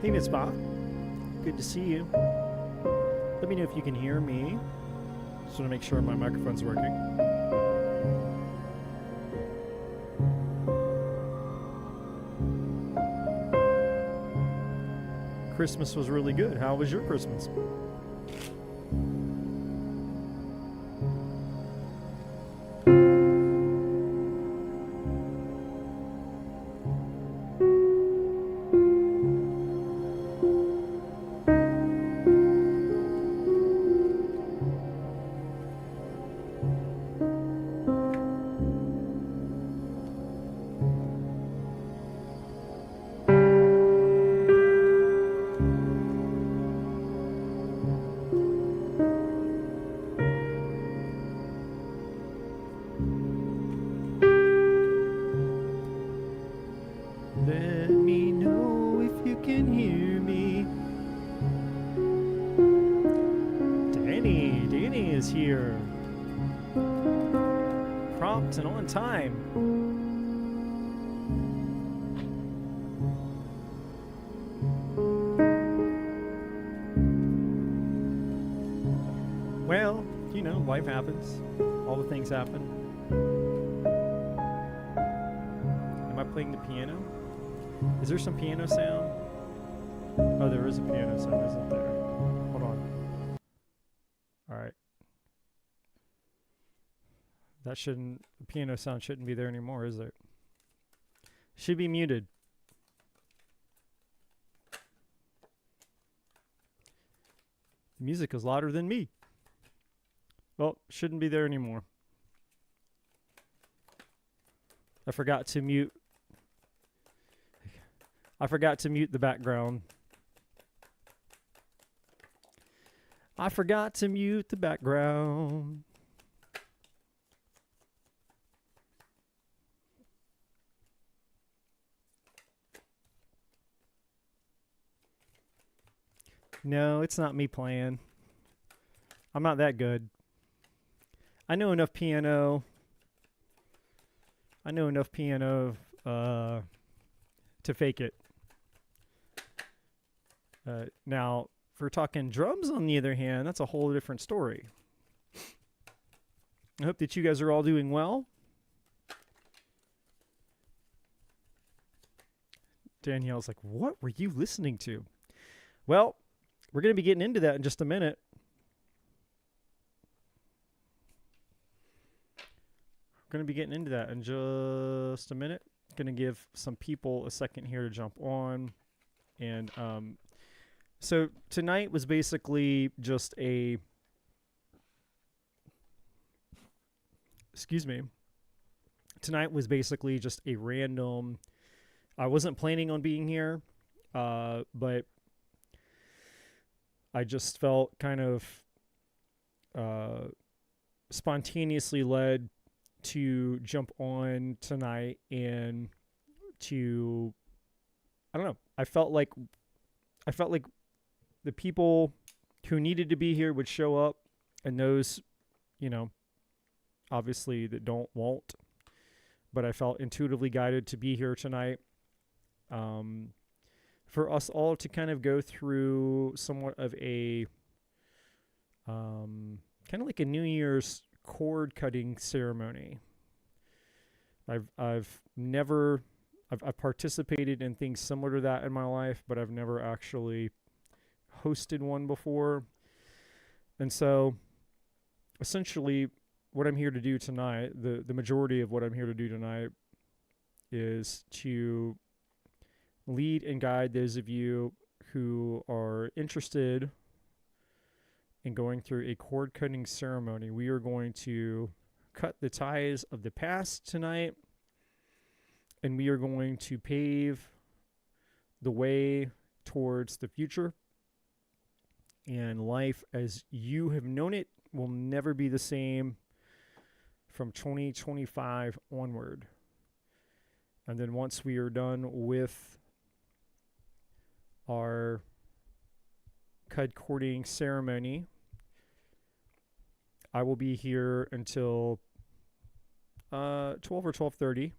Hey, Miss Bob. Good to see you. Let me know if you can hear me. Just want to make sure my microphone's working. Christmas was really good. How was your Christmas? Let me know if you can hear me. Danny is here. Prompt and on time. Well, you know, life happens. All the things happen. Am I playing the piano? Is there some piano sound? Oh, there is a piano sound, isn't there? Hold on. Alright. The piano sound shouldn't be there anymore, is it? Should be muted. The music is louder than me. Well, shouldn't be there anymore. I forgot to mute the background. I forgot to mute the background. No, it's not me playing. I'm not that good. I know enough piano to fake it. Now, if we're talking drums, on the other hand, that's a whole different story. I hope that you guys are all doing well. Danielle's like, what were you listening to? Well, we're going to be getting into that in just a minute. We're going to be getting into that in just a minute. Going to give some people a second here to jump on. And so tonight was basically just a, tonight was basically just a random, I wasn't planning on being here, but I just felt kind of spontaneously led to jump on tonight and to, I don't know, I felt like the people who needed to be here would show up, and those, you know, obviously that won't. But I felt intuitively guided to be here tonight, for us all to kind of go through somewhat of a, kind of like a New Year's cord cutting ceremony. I've participated in things similar to that in my life, but I've never actually hosted one before. And so essentially what I'm here to do tonight, the majority of what I'm here to do tonight, is to lead and guide those of you who are interested in going through a cord cutting ceremony. We are going to cut the ties of the past tonight, and we are going to pave the way towards the future. And life as you have known it will never be the same from 2025 onward. And then once we are done with our cording ceremony, I will be here until 12 or 12:30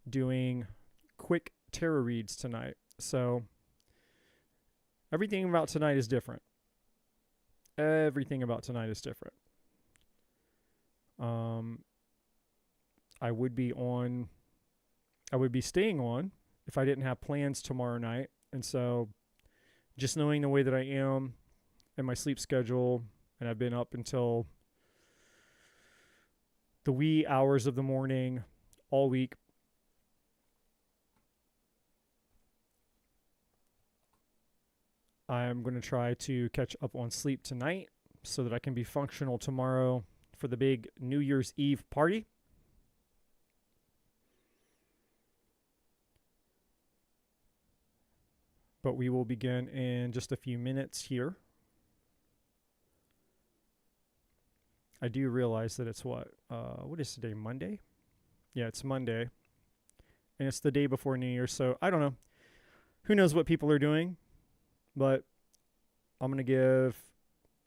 doing quick tarot reads tonight. So everything about tonight is different. Everything about tonight is different. I would be staying on if I didn't have plans tomorrow night. And so just knowing the way that I am and my sleep schedule, and I've been up until the wee hours of the morning all week. I'm going to try to catch up on sleep tonight so that I can be functional tomorrow for the big New Year's Eve party. But we will begin in just a few minutes here. I do realize that it's what is today, Monday? Yeah, it's Monday. And it's the day before New Year's, so I don't know. Who knows what people are doing? But I'm going to give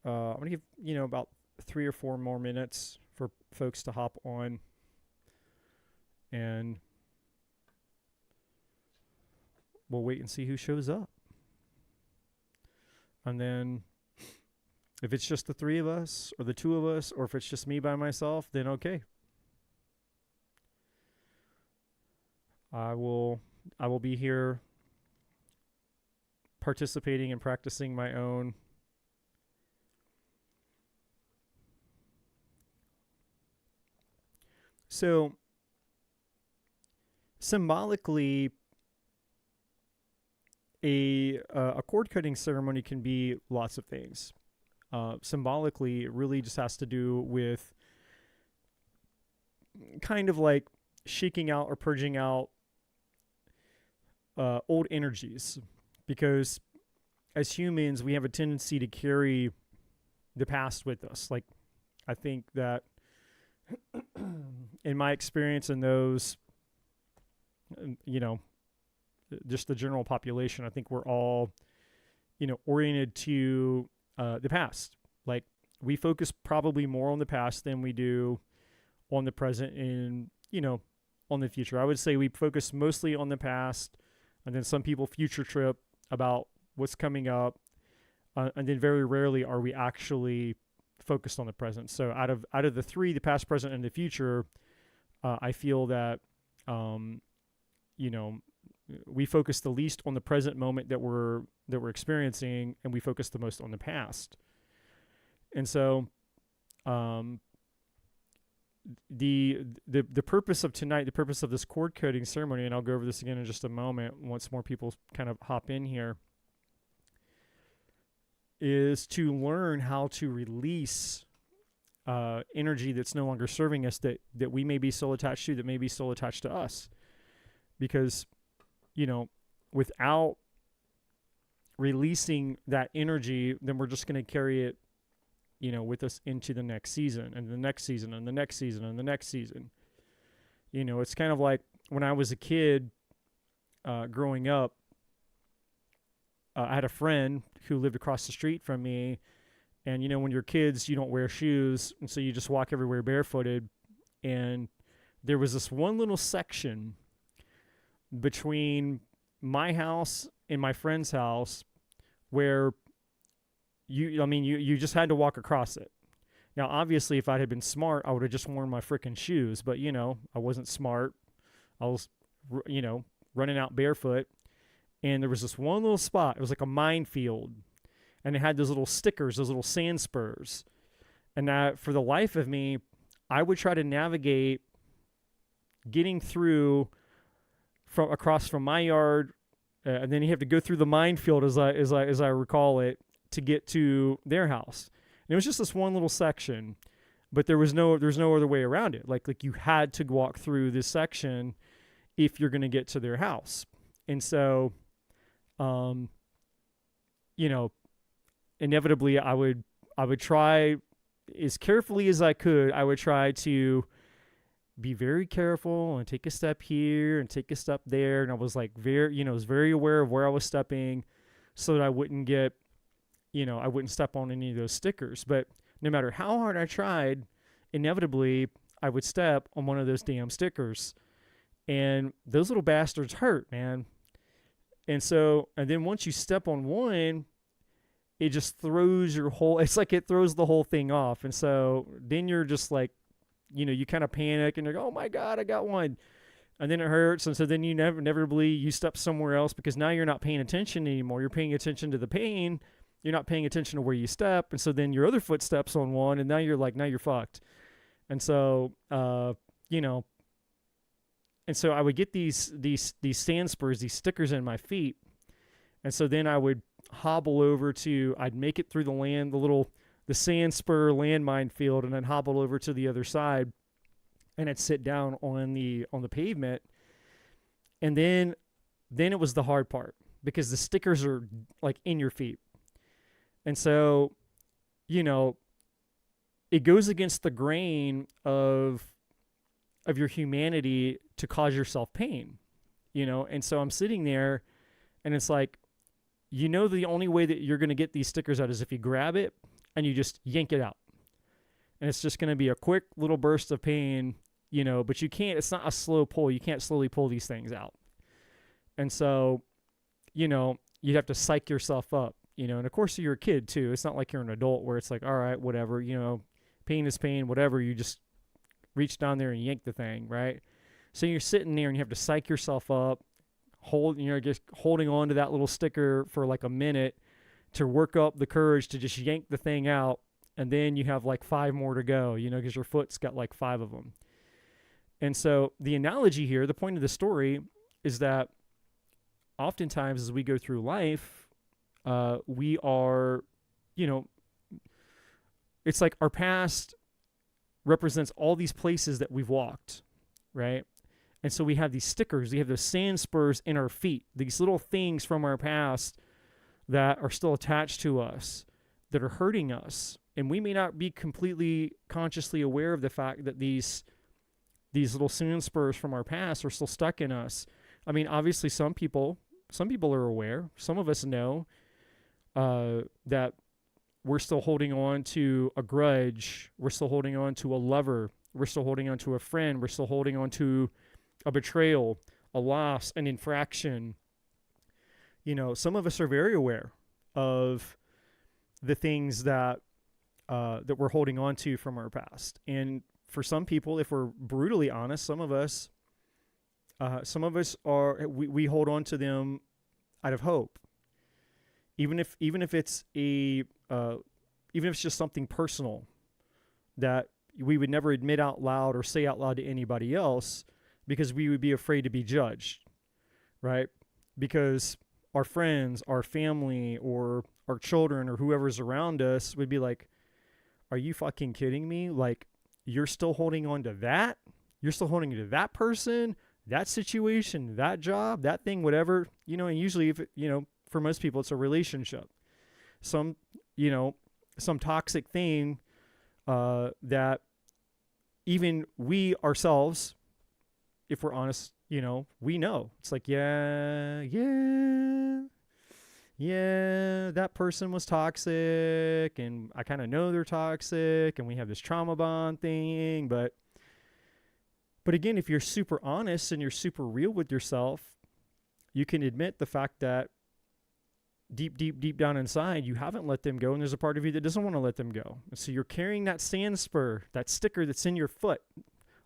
about 3 or 4 more minutes for folks to hop on, and we'll wait and see who shows up. And then if it's just the 3 of us or the 2 of us, or if it's just me by myself, then okay. I will be here participating and practicing my own so symbolically a cord cutting ceremony can be lots of things. Symbolically, it really just has to do with kind of like shaking out or purging out old energies. Because as humans, we have a tendency to carry the past with us. Like, I think that in my experience and those, just the general population, I think we're all, oriented to the past. Like, we focus probably more on the past than we do on the present and, on the future. I would say we focus mostly on the past, and then some people future trip about what's coming up, and then very rarely are we actually focused on the present. So out of the 3, the past, present, and the future, I feel that we focus the least on the present moment that we're experiencing, and we focus the most on the past. And so the purpose of tonight, the purpose of this cord coding ceremony, and I'll go over this again in just a moment once more people kind of hop in here, is to learn how to release energy that's no longer serving us, that we may be so attached to, that may be so attached to us. Because, without releasing that energy, then we're just going to carry it with us into the next season, and the next season, and the next season, and the next season. It's kind of like when I was a kid, growing up, I had a friend who lived across the street from me, and when you're kids, you don't wear shoes, and so you just walk everywhere barefooted. And there was this one little section between my house and my friend's house where you just had to walk across it. Now, obviously, if I had been smart, I would have just worn my frickin' shoes. But, I wasn't smart. I was, running out barefoot. And there was this one little spot. It was like a minefield. And it had those little stickers, those little sand spurs. And for the life of me, I would try to navigate getting through across from my yard. And then you have to go through the minefield, as I recall it, to get to their house. And it was just this one little section, but there's no other way around it. Like you had to walk through this section if you're going to get to their house. And so, inevitably I would try as carefully as I could. I would try to be very careful and take a step here and take a step there. And I was like was very aware of where I was stepping so that I wouldn't get, I wouldn't step on any of those stickers. But no matter how hard I tried, inevitably I would step on one of those damn stickers. And those little bastards hurt, man. And then once you step on one, it just throws it's like it throws the whole thing off. And so then you're just like, you kind of panic and you're like, oh my God, I got one. And then it hurts. And so then you inevitably you step somewhere else because now you're not paying attention anymore. You're paying attention to the pain. You're not paying attention to where you step. And so then your other foot steps on one and now you're fucked. And so, and so I would get these sand spurs, these stickers in my feet. And so then I would hobble over I'd make it through the sand spur landmine field, and then hobble over to the other side, and I'd sit down on the pavement. And then it was the hard part, because the stickers are like in your feet. And so, it goes against the grain of your humanity to cause yourself pain, And so I'm sitting there, and it's like, the only way that you're going to get these stickers out is if you grab it and you just yank it out. And it's just going to be a quick little burst of pain, but it's not a slow pull. You can't slowly pull these things out. And so, you'd have to psych yourself up, and of course you're a kid too. It's not like you're an adult where it's like, all right, whatever, pain is pain, whatever. You just reach down there and yank the thing, right? So you're sitting there and you have to psych yourself up, just holding on to that little sticker for like a minute to work up the courage to just yank the thing out. And then you have like 5 more to go, because your foot's got like 5 of them. And so the analogy here, the point of the story is that oftentimes as we go through life, we are, it's like our past represents all these places that we've walked, right? And so we have these stickers, we have those sand spurs in our feet, these little things from our past that are still attached to us, that are hurting us. And we may not be completely consciously aware of the fact that these little sand spurs from our past are still stuck in us. I mean, obviously some people are aware. Some of us know that we're still holding on to a grudge. We're still holding on to a lover. We're still holding on to a friend. We're still holding on to a betrayal, a loss, an infraction. Some of us are very aware of the things that we're holding on to from our past. And for some people, if we're brutally honest, some of us we hold on to them out of hope. Even if it's even if it's just something personal that we would never admit out loud or say out loud to anybody else, because we would be afraid to be judged, right? Because our friends, our family, or our children, or whoever's around us would be like, are you fucking kidding me? Like, you're still holding on to that? You're still holding to that person, that situation, that job, that thing, whatever, and usually for most people, it's a relationship. Some toxic thing that even we ourselves, if we're honest, we know. It's like, yeah, that person was toxic, and I kind of know they're toxic, and we have this trauma bond thing. But again, if you're super honest and you're super real with yourself, you can admit the fact that deep down inside, you haven't let them go, and there's a part of you that doesn't want to let them go. And so you're carrying that sand spur, that sticker that's in your foot,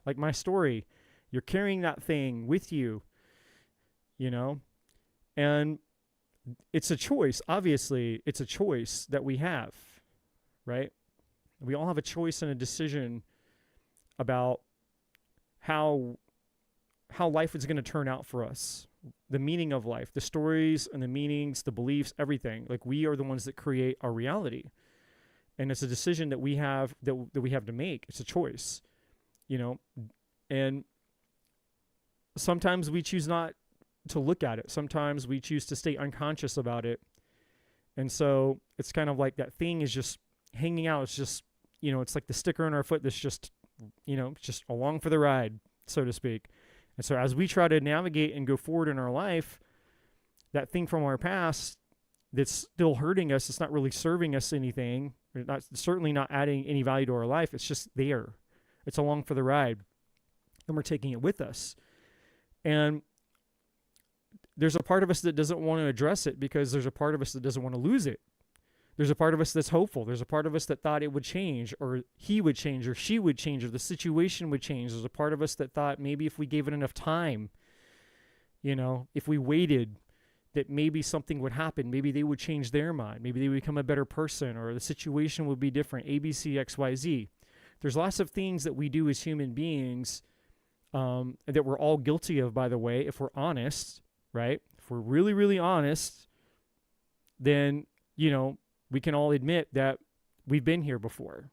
like my story. You're carrying that thing with you, and it's a choice. Obviously, it's a choice that we have, right? We all have a choice and a decision about how life is going to turn out for us. The meaning of life, the stories and the meanings, the beliefs, everything. Like, we are the ones that create our reality. And it's a decision that we have that we have to make. It's a choice, and sometimes we choose not to look at it. Sometimes we choose to stay unconscious about it. And so it's kind of like that thing is just hanging out. It's just, it's like the sticker on our foot that's just, just along for the ride, so to speak. And so as we try to navigate and go forward in our life, that thing from our past that's still hurting us, it's not really serving us anything, certainly not adding any value to our life. It's just there. It's along for the ride, and we're taking it with us. And there's a part of us that doesn't want to address it because there's a part of us that doesn't want to lose it. There's a part of us that's hopeful. There's a part of us that thought it would change, or he would change, or she would change, or the situation would change. There's a part of us that thought maybe if we gave it enough time, if we waited, that maybe something would happen. Maybe they would change their mind. Maybe they would become a better person, or the situation would be different. A, B, C, X, Y, Z. There's lots of things that we do as human beings that we're all guilty of, by the way, if we're honest, right? If we're really, really honest, then, we can all admit that we've been here before,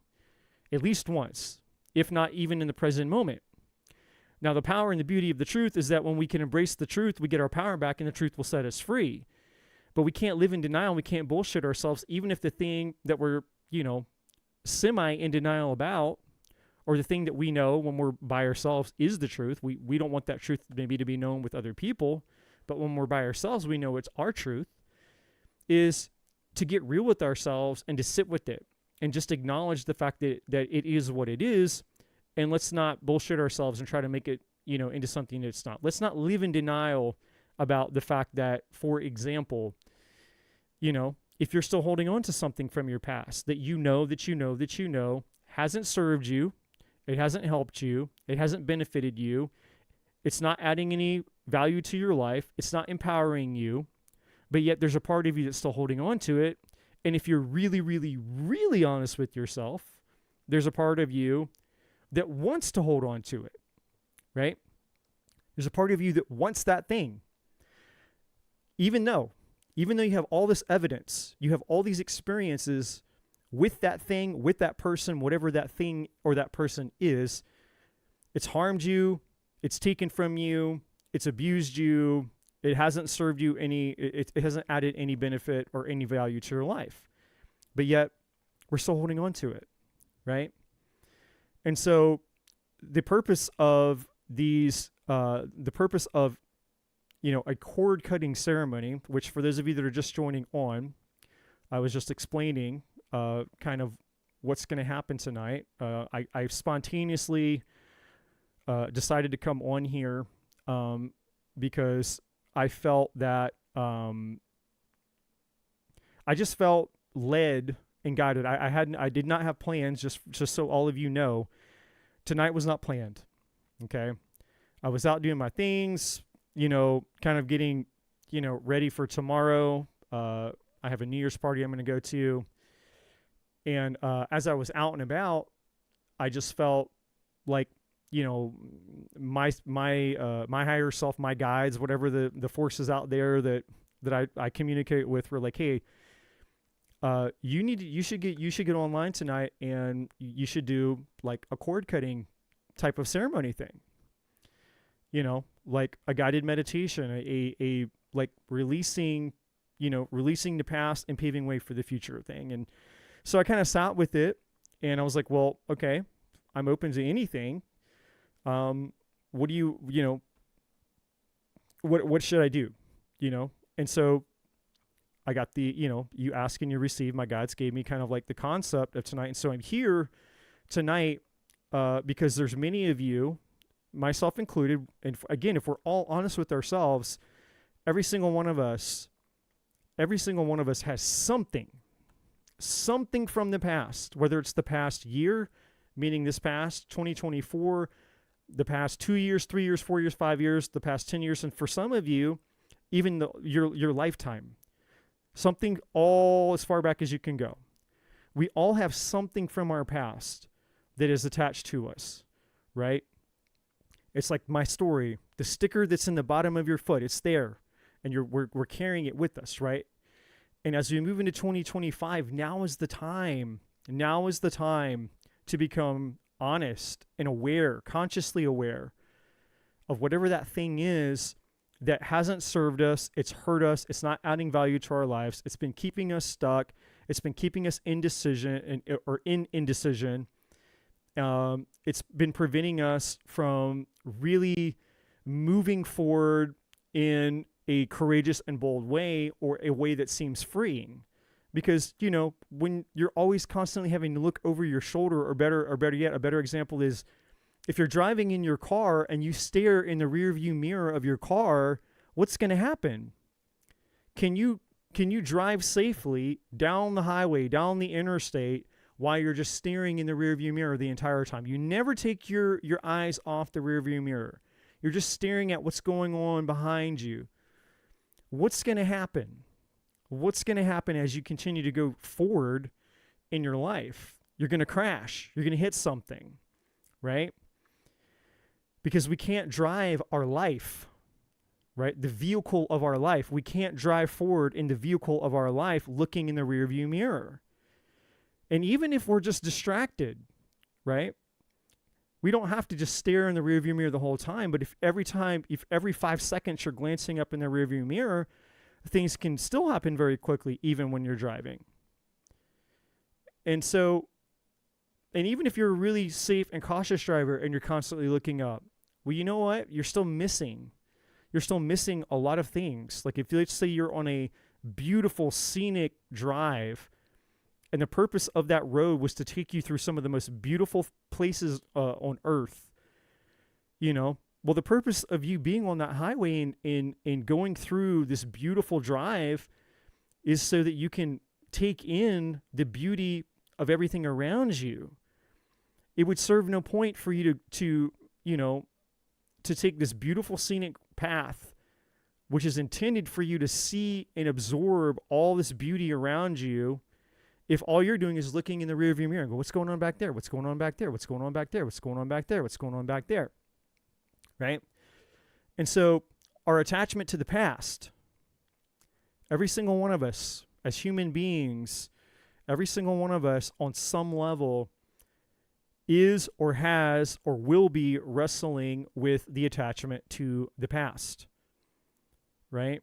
at least once, if not even in the present moment. Now, the power and the beauty of the truth is that when we can embrace the truth, we get our power back and the truth will set us free. But we can't live in denial. We can't bullshit ourselves, even if the thing that we're, semi in denial about, or the thing that we know when we're by ourselves is the truth. We don't want that truth maybe to be known with other people, but when we're by ourselves, we know it's our truth, is to get real with ourselves and to sit with it and just acknowledge the fact that it is what it is. And let's not bullshit ourselves and try to make it, into something that it's not. Let's not live in denial about the fact that, for example, if you're still holding on to something from your past that hasn't served you, it hasn't helped you, it hasn't benefited you, it's not adding any value to your life, it's not empowering you, but yet there's a part of you that's still holding on to it. And if you're really, really, really honest with yourself, there's a part of you that wants to hold on to it, right? There's a part of you that wants that thing. Even though you have all this evidence, you have all these experiences with that thing, with that person, whatever that thing or that person is, it's harmed you, it's taken from you, it's abused you, it hasn't served you it hasn't added any benefit or any value to your life. But yet, we're still holding on to it, right? And so the purpose of a cord cutting ceremony, which for those of you that are just joining on, I was just explaining kind of what's going to happen tonight. I spontaneously decided to come on here because I felt that I just felt led and guided. I did not have plans, just so all of you know. Tonight was not planned. Okay. I was out doing my things, kind of getting, ready for tomorrow. I have a New Year's party I'm going to go to. And as I was out and about, I just felt like, my higher self, my guides, whatever the forces out there that I communicate with, were like, hey, you should get online tonight and you should do like a cord cutting type of ceremony thing. Like a guided meditation, a like releasing the past and paving way for the future thing. And so I kind of sat with it and I was like, well, okay, I'm open to anything. What do you, what should I do? And so I got you ask and you receive. My guides gave me kind of like the concept of tonight. And so I'm here tonight because there's many of you, myself included. And again, if we're all honest with ourselves, every single one of us has something from the past, whether it's the past year, meaning this past 2024, the past 2 years, 3 years, 4 years, 5 years, the past 10 years. And for some of you, even your lifetime, something all as far back as you can go. We all have something from our past that is attached to us, right? It's like my story, the sticker that's in the bottom of your foot, it's there, and we're carrying it with us, right? And as we move into 2025, now is the time to become honest and aware, consciously aware of whatever that thing is that hasn't served us, it's hurt us, it's not adding value to our lives, it's been keeping us stuck, it's been keeping us in indecision. It's been preventing us from really moving forward in a courageous and bold way, or a way that seems freeing. Because, when you're always constantly having to look over your shoulder, or better yet, a better example is if you're driving in your car and you stare in the rear view mirror of your car what's going to happen? Can you drive safely down the highway, down the interstate, while you're just staring in the rearview mirror the entire time? You never take your eyes off the rearview mirror. You're just staring at what's going on behind you. What's going to happen? What's going to happen as you continue to go forward in your life? You're going to crash. You're going to hit something, right? Because we can't drive our life, right? The vehicle of our life. We can't drive forward in the vehicle of our life looking in the rearview mirror. And even if we're just distracted, right? We don't have to just stare in the rearview mirror the whole time, but if every 5 seconds you're glancing up in the rearview mirror, things can still happen very quickly, even when you're driving. And so, and even if you're a really safe and cautious driver and you're constantly looking up, well, you know what? You're still missing a lot of things. Like if let's say you're on a beautiful scenic drive, and the purpose of that road was to take you through some of the most beautiful places on earth, you know, well, the purpose of you being on that highway and going through this beautiful drive is so that you can take in the beauty of everything around you. It would serve no point for you to take this beautiful scenic path, which is intended for you to see and absorb all this beauty around you, if all you're doing is looking in the rearview mirror and go, what's going on back there? What's going on back there? What's going on back there? What's going on back there? What's going on back there? Right? And so our attachment to the past, every single one of us as human beings, every single one of us on some level is or has or will be wrestling with the attachment to the past. Right?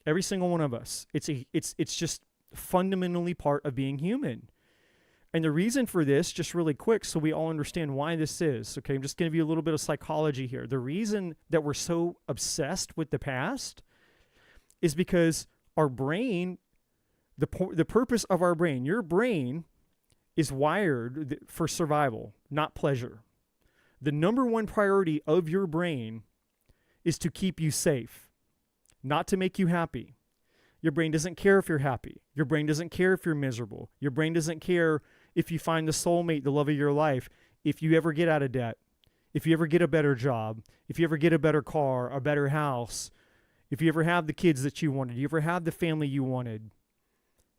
Every single one of us. It's just fundamentally part of being human. And the reason for this, just really quick, so we all understand why this is, okay, I'm just going to give you a little bit of psychology here. The reason that we're so obsessed with the past is because our brain, the purpose of our brain, your brain is wired for survival, not pleasure. The number one priority of your brain is to keep you safe, not to make you happy. Your brain doesn't care if you're happy. Your brain doesn't care if you're miserable. Your brain doesn't care if you find the soulmate, the love of your life, if you ever get out of debt, if you ever get a better job, if you ever get a better car, a better house, if you ever have the kids that you wanted, you ever have the family you wanted,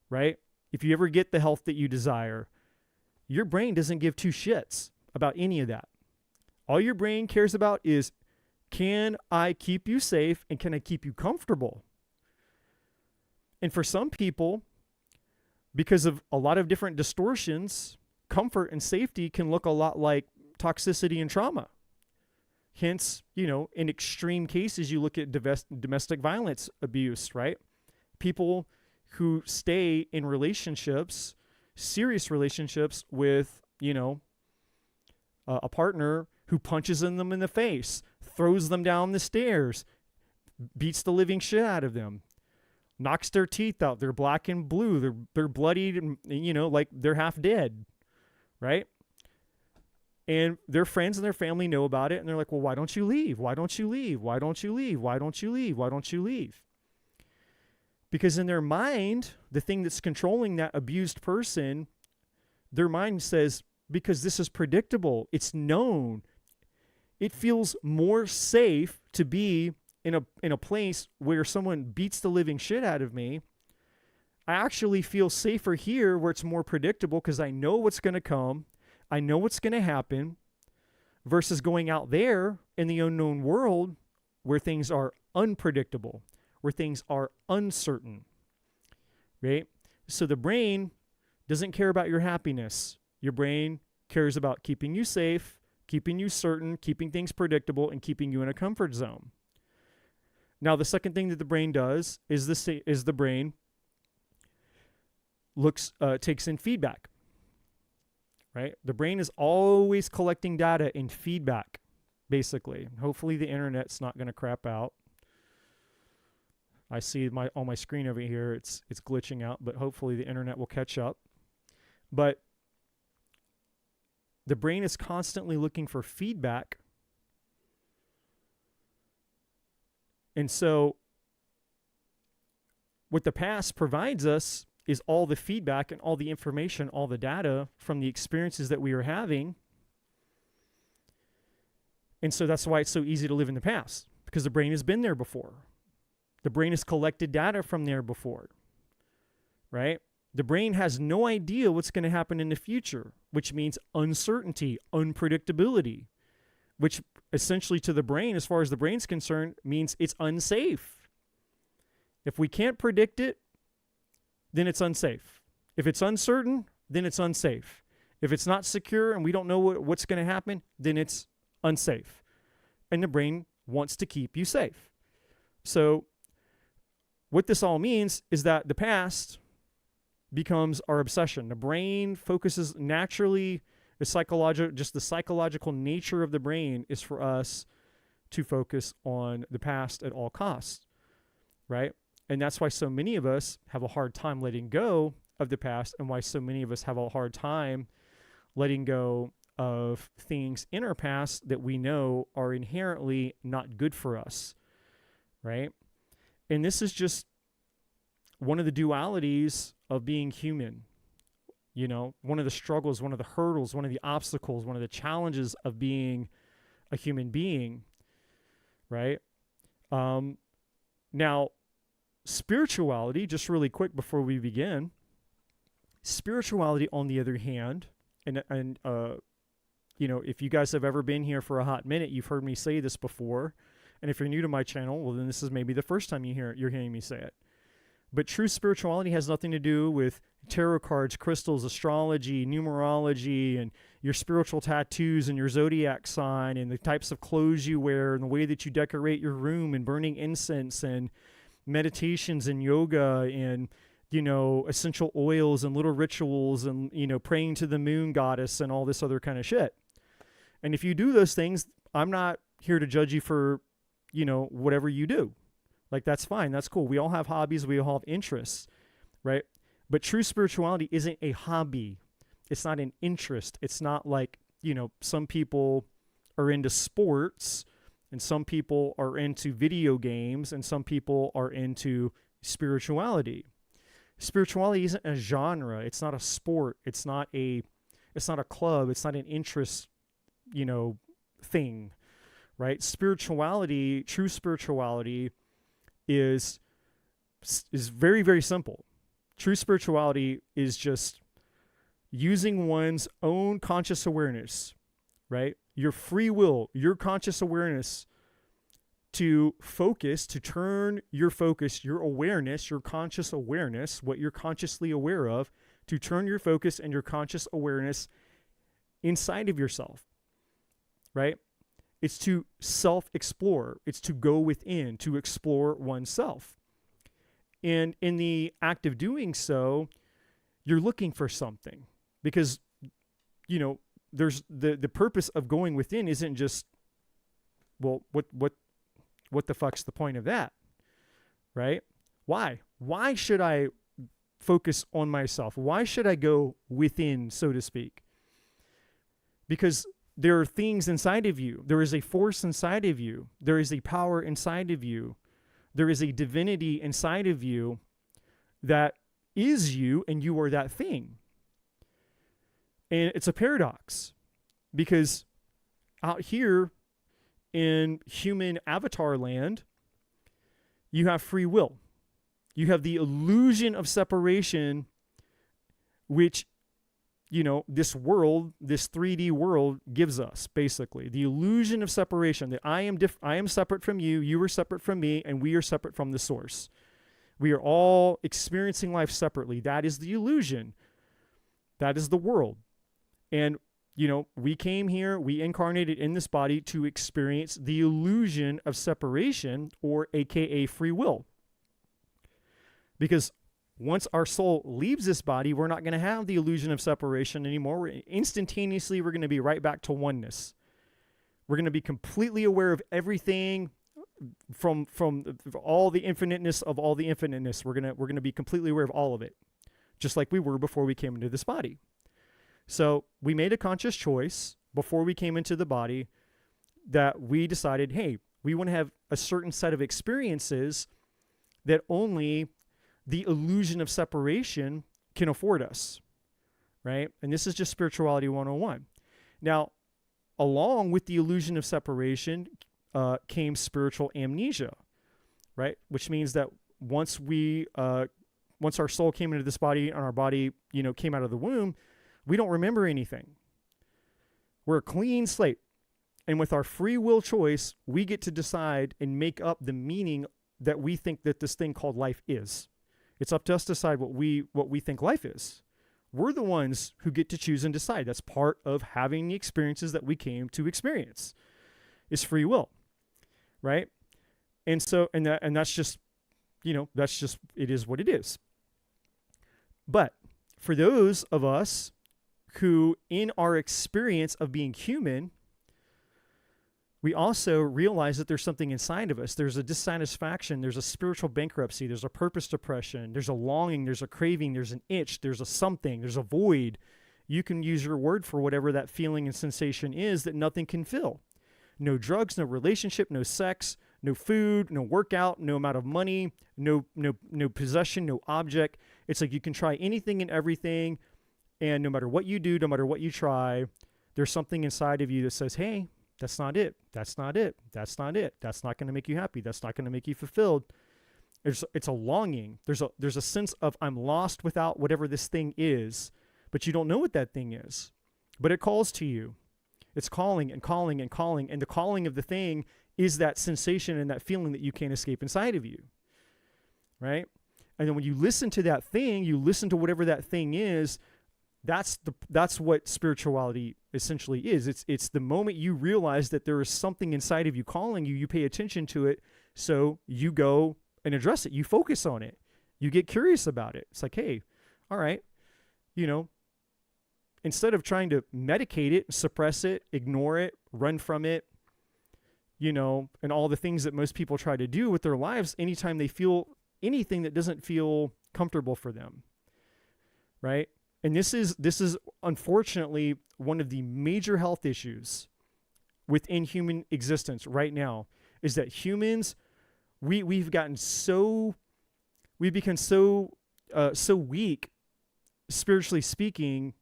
right? If you ever get the health that you desire, your brain doesn't give two shits about any of that. All your brain cares about is, can I keep you safe and can I keep you comfortable? And for some people, because of a lot of different distortions, comfort and safety can look a lot like toxicity and trauma. Hence, in extreme cases, you look at domestic violence abuse, right? People who stay in relationships, serious relationships with, a partner who punches them in the face, throws them down the stairs, beats the living shit out of them, knocks their teeth out. They're black and blue. They're bloodied and, like they're half dead, right? And their friends and their family know about it. And they're like, well, why don't you leave? Why don't you leave? Why don't you leave? Why don't you leave? Why don't you leave? Because in their mind, the thing that's controlling that abused person, their mind says, because this is predictable, it's known, it feels more safe to be in a place where someone beats the living shit out of me. I actually feel safer here where it's more predictable because I know what's going to come. I know what's going to happen, versus going out there in the unknown world where things are unpredictable, where things are uncertain, right? So the brain doesn't care about your happiness. Your brain cares about keeping you safe, keeping you certain, keeping things predictable, and keeping you in a comfort zone. Now, the second thing that the brain does is the brain takes in feedback, right? The brain is always collecting data and feedback, basically. Hopefully the internet's not going to crap out. I see on my screen over here, it's glitching out, but hopefully the internet will catch up. But the brain is constantly looking for feedback And so what the past provides us is all the feedback and all the information, all the data from the experiences that we are having. And so that's why it's so easy to live in the past, because the brain has been there before. The brain has collected data from there before, right? The brain has no idea what's going to happen in the future, which means uncertainty, unpredictability, which essentially to the brain, as far as the brain's concerned, means it's unsafe. If we can't predict it, then it's unsafe. If it's uncertain, then it's unsafe. If it's not secure and we don't know what's going to happen, then it's unsafe. And the brain wants to keep you safe. So what this all means is that the past becomes our obsession. The brain focuses naturally, the psychological nature of the brain is for us to focus on the past at all costs, right? And that's why so many of us have a hard time letting go of the past, and why so many of us have a hard time letting go of things in our past that we know are inherently not good for us, right? And this is just one of the dualities of being human. You know, one of the struggles, one of the hurdles, one of the obstacles, one of the challenges of being a human being, right? Now, spirituality, just really quick before we begin, spirituality, on the other hand, and you know, if you guys have ever been here for a hot minute, you've heard me say this before. And if you're new to my channel, well, then this is maybe the first time you're hearing me say it. But true spirituality has nothing to do with tarot cards, crystals, astrology, numerology, and your spiritual tattoos and your zodiac sign and the types of clothes you wear and the way that you decorate your room and burning incense and meditations and yoga and, you know, essential oils and little rituals and, you know, praying to the moon goddess and all this other kind of shit. And if you do those things, I'm not here to judge you for, you know, whatever you do. Like, that's fine. That's cool. We all have hobbies. We all have interests, right? But true spirituality isn't a hobby. It's not an interest. It's not like, you know, some people are into sports and some people are into video games and some people are into spirituality. Spirituality isn't a genre. It's not a sport. It's not a club. It's not an interest, you know, thing, right? Spirituality, true spirituality is very, very simple. True spirituality is just using one's own conscious awareness, right? Your free will, your conscious awareness to focus, to turn your focus, your awareness, your conscious awareness, what you're consciously aware of, to turn your focus and your conscious awareness inside of yourself, right? It's to self-explore. It's to go within, to explore oneself. And in the act of doing so, you're looking for something. Because, you know, there's the purpose of going within isn't just, well, what the fuck's the point of that? Right? Why? Why should I focus on myself? Why should I go within, so to speak? Because there are things inside of you. There is a force inside of you. There is a power inside of you. There is a divinity inside of you that is you, and you are that thing. And it's a paradox, because out here in human avatar land, you have free will. You have the illusion of separation, which, you know, this world, this 3D world gives us, basically. The illusion of separation, that I am separate from you, you are separate from me, and we are separate from the source. We are all experiencing life separately. That is the illusion. That is the world. And, you know, we came here, we incarnated in this body to experience the illusion of separation, or AKA free will. Because once our soul leaves this body, we're not going to have the illusion of separation anymore. Instantaneously, we're going to be right back to oneness. We're going to be completely aware of everything from all the infiniteness of all the infiniteness. We're going to be completely aware of all of it, just like we were before we came into this body. So we made a conscious choice before we came into the body that we decided, hey, We want to have a certain set of experiences that only the illusion of separation can afford us, right? And this is just spirituality 101. Now, along with the illusion of separation came spiritual amnesia, right? Which means that once our soul came into this body and our body, came out of the womb, we don't remember anything. We're a clean slate. And with our free will choice, we get to decide and make up the meaning that we think that this thing called life is. It's up to us to decide what we think life is. We're the ones who get to choose and decide. That's part of having the experiences that we came to experience. Is free will, right? And so, that's just, it is what it is. But for those of us who, in our experience of being human, we also realize that there's something inside of us. There's a dissatisfaction. There's a spiritual bankruptcy. There's a purpose depression. There's a longing. There's a craving. There's an itch. There's a something. There's a void. You can use your word for whatever that feeling and sensation is that nothing can fill. No drugs, no relationship, no sex, no food, no workout, no amount of money, no possession, no object. It's like you can try anything and everything, and no matter what you do, no matter what you try, there's something inside of you that says, hey, that's not it. That's not it. That's not it. That's not going to make you happy. That's not going to make you fulfilled. It's a longing. There's a sense of I'm lost without whatever this thing is, but you don't know what that thing is. But it calls to you. It's calling and calling and calling, and the calling of the thing is that sensation and that feeling that you can't escape inside of you, right? And then when you listen to that thing, you listen to whatever that thing is. That's what spirituality essentially is. It's the moment you realize that there is something inside of you calling you. You pay attention to it, so you go and address it. You focus on it. You get curious about it. It's like, hey, all right, instead of trying to medicate it, suppress it, ignore it, run from it, and all the things that most people try to do with their lives anytime they feel anything that doesn't feel comfortable for them, right? And this is unfortunately one of the major health issues within human existence right now, is that humans, we've become so weak, spiritually speaking,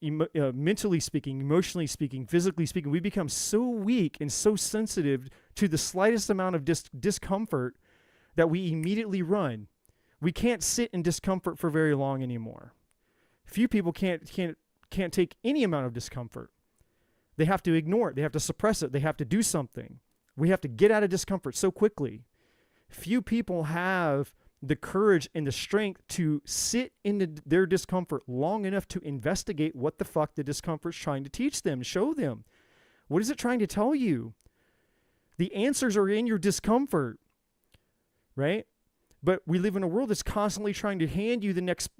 mentally speaking, emotionally speaking, physically speaking. We become so weak and so sensitive to the slightest amount of discomfort that we immediately run. We can't sit in discomfort for very long anymore. Few people can't take any amount of discomfort. They have to ignore it. They have to suppress it. They have to do something. We have to get out of discomfort so quickly. Few people have the courage and the strength to sit in their discomfort long enough to investigate what the fuck the discomfort's trying to teach them, show them. What is it trying to tell you? The answers are in your discomfort, right? But we live in a world that's constantly trying to hand you the next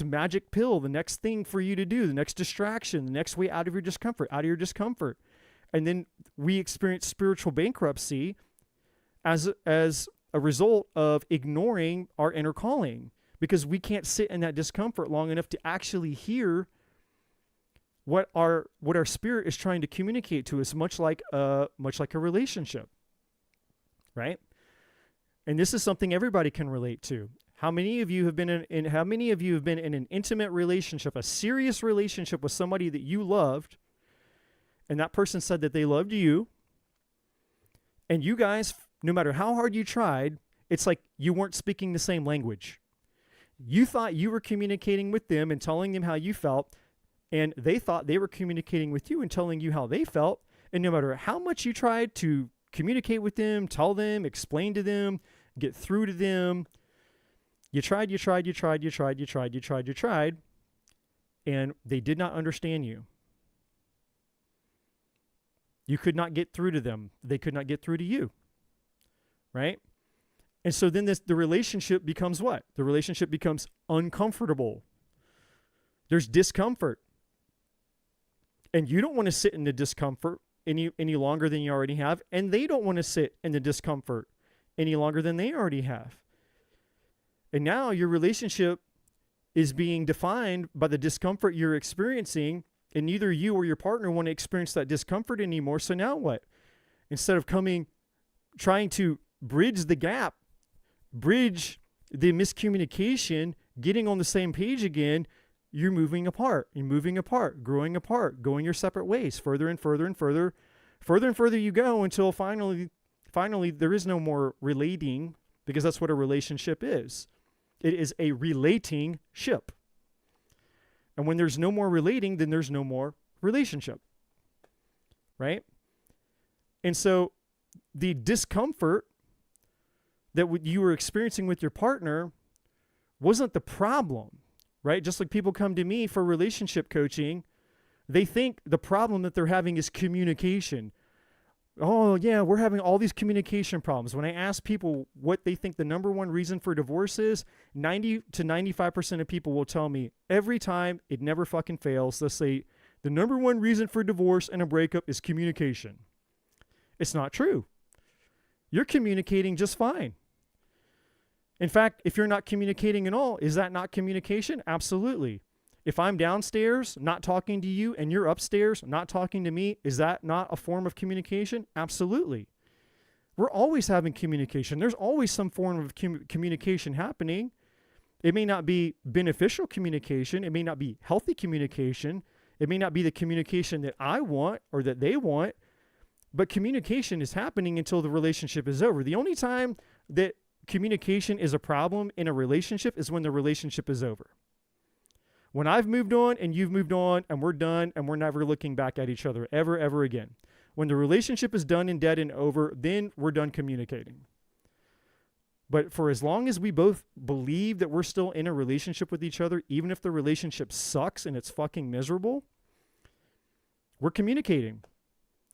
magic pill, the next thing for you to do, the next distraction, the next way out of your discomfort. And then we experience spiritual bankruptcy as a result of ignoring our inner calling, because we can't sit in that discomfort long enough to actually hear what our spirit is trying to communicate to us, much like a relationship, right? And this is something everybody can relate to. How many of you have been in an intimate relationship, a serious relationship with somebody that you loved, and that person said that they loved you, and you guys, no matter how hard you tried, it's like you weren't speaking the same language. You thought you were communicating with them and telling them how you felt, and they thought they were communicating with you and telling you how they felt, and no matter how much you tried to communicate with them, tell them, explain to them, get through to them, you tried, and they did not understand you. You could not get through to them. They could not get through to you, right? And so then the relationship becomes what? The relationship becomes uncomfortable. There's discomfort. And you don't want to sit in the discomfort any longer than you already have, and they don't want to sit in the discomfort any longer than they already have. And now your relationship is being defined by the discomfort you're experiencing, and neither you or your partner want to experience that discomfort anymore. So now what? instead of trying to bridge the gap, bridge the miscommunication, getting on the same page again, you're moving apart. You're moving apart, growing apart, going your separate ways, further and further and further. Further and further you go until finally there is no more relating, because that's what a relationship is. It is a relating ship. And when there's no more relating, then there's no more relationship. Right? And so the discomfort that you were experiencing with your partner wasn't the problem, right? Just like people come to me for relationship coaching, they think the problem that they're having is communication. Oh, yeah, we're having all these communication problems. When I ask people what they think the number one reason for divorce is, 90 to 95% of people will tell me every time, it never fucking fails. They'll say the number one reason for divorce and a breakup is communication. It's not true. You're communicating just fine. In fact, if you're not communicating at all, is that not communication? Absolutely. If I'm downstairs not talking to you and you're upstairs not talking to me, is that not a form of communication? Absolutely. We're always having communication. There's always some form of communication happening. It may not be beneficial communication. It may not be healthy communication. It may not be the communication that I want or that they want, but communication is happening until the relationship is over. The only time that communication is a problem in a relationship is when the relationship is over. When I've moved on and you've moved on and we're done and we're never looking back at each other ever again. When the relationship is done and dead and over, then we're done communicating. But for as long as we both believe that we're still in a relationship with each other, even if the relationship sucks and it's fucking miserable, we're communicating.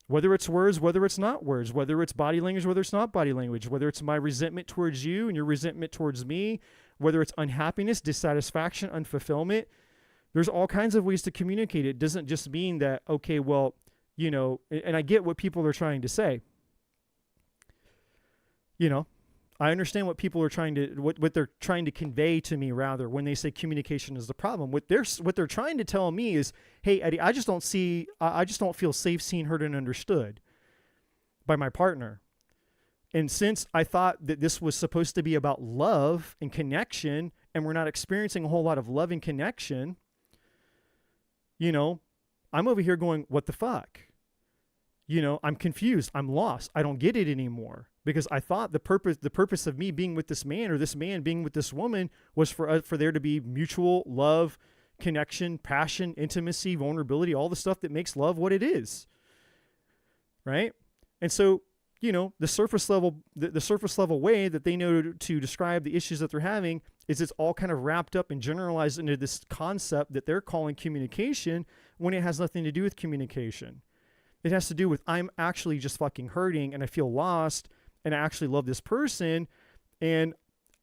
Whether it's words, whether it's not words, whether it's body language, whether it's not body language, whether it's my resentment towards you and your resentment towards me, whether it's unhappiness, dissatisfaction, unfulfillment, there's all kinds of ways to communicate. It doesn't just mean that, okay, well, you know, and I get what people are trying to say. You know, I understand what people are trying to, what they're trying to convey to me, rather, when they say communication is the problem. What they're trying to tell me is, hey, Eddie, I just don't feel safe, seen, heard, and understood by my partner. And since I thought that this was supposed to be about love and connection, and we're not experiencing a whole lot of love and connection, you know, I'm over here going, what the fuck? You know, I'm confused. I'm lost. I don't get it anymore. Because I thought the purpose of me being with this man or this man being with this woman was for there to be mutual love, connection, passion, intimacy, vulnerability, all the stuff that makes love what it is. Right? And so, you know, the surface level way that they know to describe the issues that they're having is it's all kind of wrapped up and generalized into this concept that they're calling communication when it has nothing to do with communication. It has to do with, I'm actually just fucking hurting and I feel lost and I actually love this person and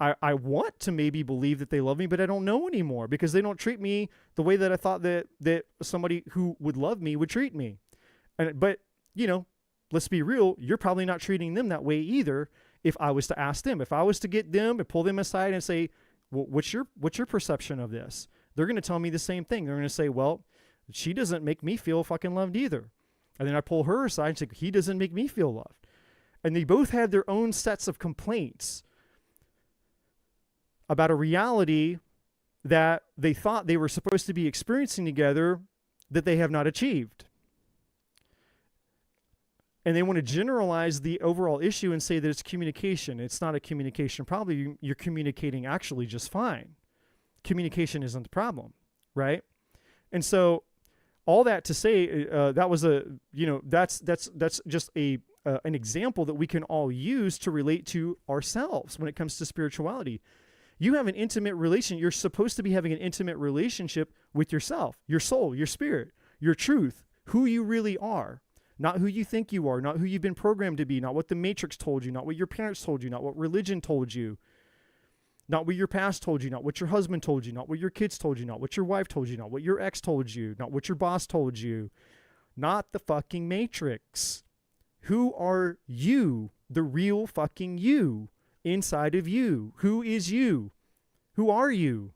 I want to maybe believe that they love me, but I don't know anymore because they don't treat me the way that I thought that somebody who would love me would treat me. But, you know, let's be real, you're probably not treating them that way either. If I was to ask them, if I was to get them and pull them aside and say, well, what's your perception of this? They're going to tell me the same thing. They're going to say, well, she doesn't make me feel fucking loved either. And then I pull her aside and say, he doesn't make me feel loved. And they both had their own sets of complaints about a reality that they thought they were supposed to be experiencing together that they have not achieved. And they want to generalize the overall issue and say that it's communication. It's not a communication problem. You're communicating actually just fine. Communication isn't the problem, right? And so all that to say, that was that's just an example that we can all use to relate to ourselves when it comes to spirituality. You have an intimate relation. You're supposed to be having an intimate relationship with yourself, your soul, your spirit, your truth, who you really are. Not who you think you are, not who you've been programmed to be, not what the Matrix told you, not what your parents told you, not what religion told you, not what your past told you, not what your husband told you, not what your kids told you, not what your wife told you, not what your ex told you, not what your boss told you, not the fucking Matrix. Who are you, the real fucking you, inside of you? Who is you? Who are you?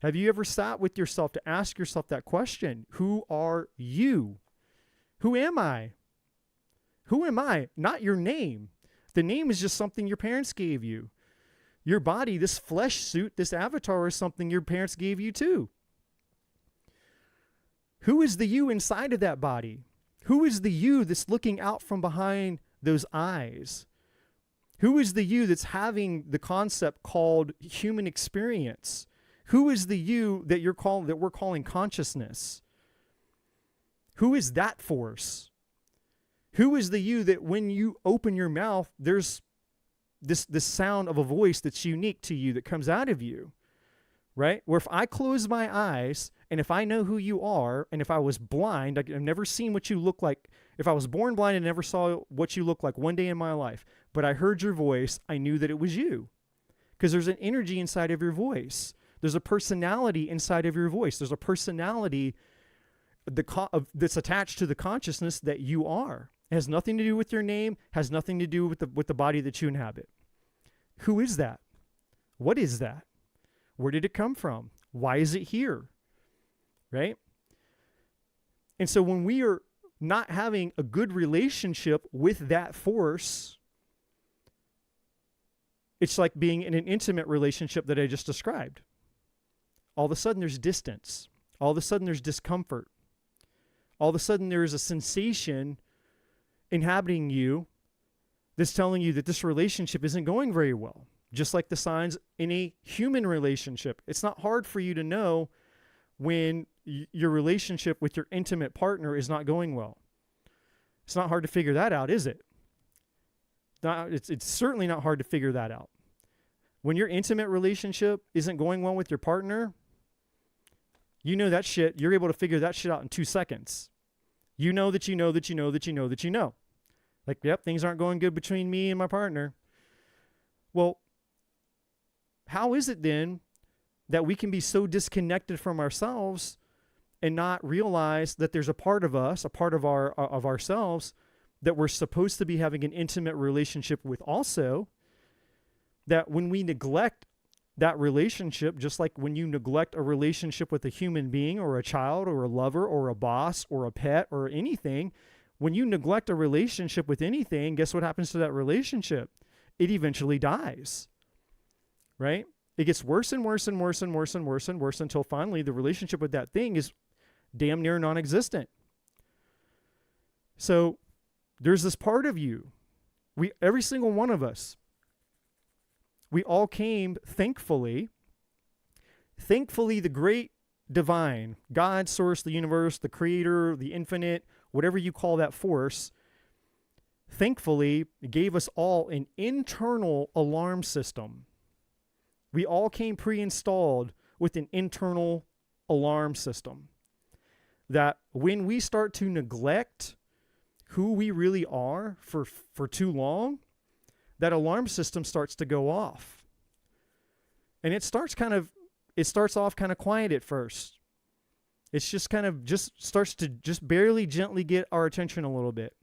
Have you ever sat with yourself to ask yourself that question? Who are you? Who am I? Who am I? Not your name. The name is just something your parents gave you. Your body, this flesh suit, this avatar is something your parents gave you too. Who is the you inside of that body? Who is the you that's looking out from behind those eyes? Who is the you that's having the concept called human experience? Who is the you that we're calling consciousness? Who is that force? Who is the you that when you open your mouth, there's this sound of a voice that's unique to you that comes out of you, right? Where if I close my eyes and if I know who you are, and if I was blind, I've never seen what you look like. If I was born blind and never saw what you look like one day in my life, but I heard your voice, I knew that it was you. Because there's an energy inside of your voice. There's a personality inside of your voice. There's a personality that's attached to the consciousness that you are. It has nothing to do with your name, has nothing to do with the body that you inhabit. Who is that? What is that? Where did it come from? Why is it here? Right? And so when we are not having a good relationship with that force, it's like being in an intimate relationship that I just described. All of a sudden there's distance. All of a sudden there's discomfort. All of a sudden there is a sensation inhabiting you that's telling you that this relationship isn't going very well. Just like the signs in a human relationship. It's not hard for you to know when your relationship with your intimate partner is not going well. It's not hard to figure that out, is it? It's certainly not hard to figure that out. When your intimate relationship isn't going well with your partner, you know that shit. You're able to figure that shit out in 2 seconds. You know that you know that you know that you know that you know. Like, yep, things aren't going good between me and my partner. Well, how is it then that we can be so disconnected from ourselves and not realize that there's a part of us, a part of ourselves that we're supposed to be having an intimate relationship with also, that when we neglect that relationship, just like when you neglect a relationship with a human being or a child or a lover or a boss or a pet or anything, when you neglect a relationship with anything, guess what happens to that relationship? It eventually dies, right? It gets worse and worse and worse and worse and worse and worse until finally the relationship with that thing is damn near non-existent. So there's this part of you, every single one of us, we all came, thankfully, the great divine, God, source, the universe, the creator, the infinite, whatever you call that force, thankfully gave us all an internal alarm system. We all came pre-installed with an internal alarm system that when we start to neglect who we really are for too long, that alarm system starts to go off. And it starts off kind of quiet at first. It's just kind of starts to barely gently get our attention a little bit.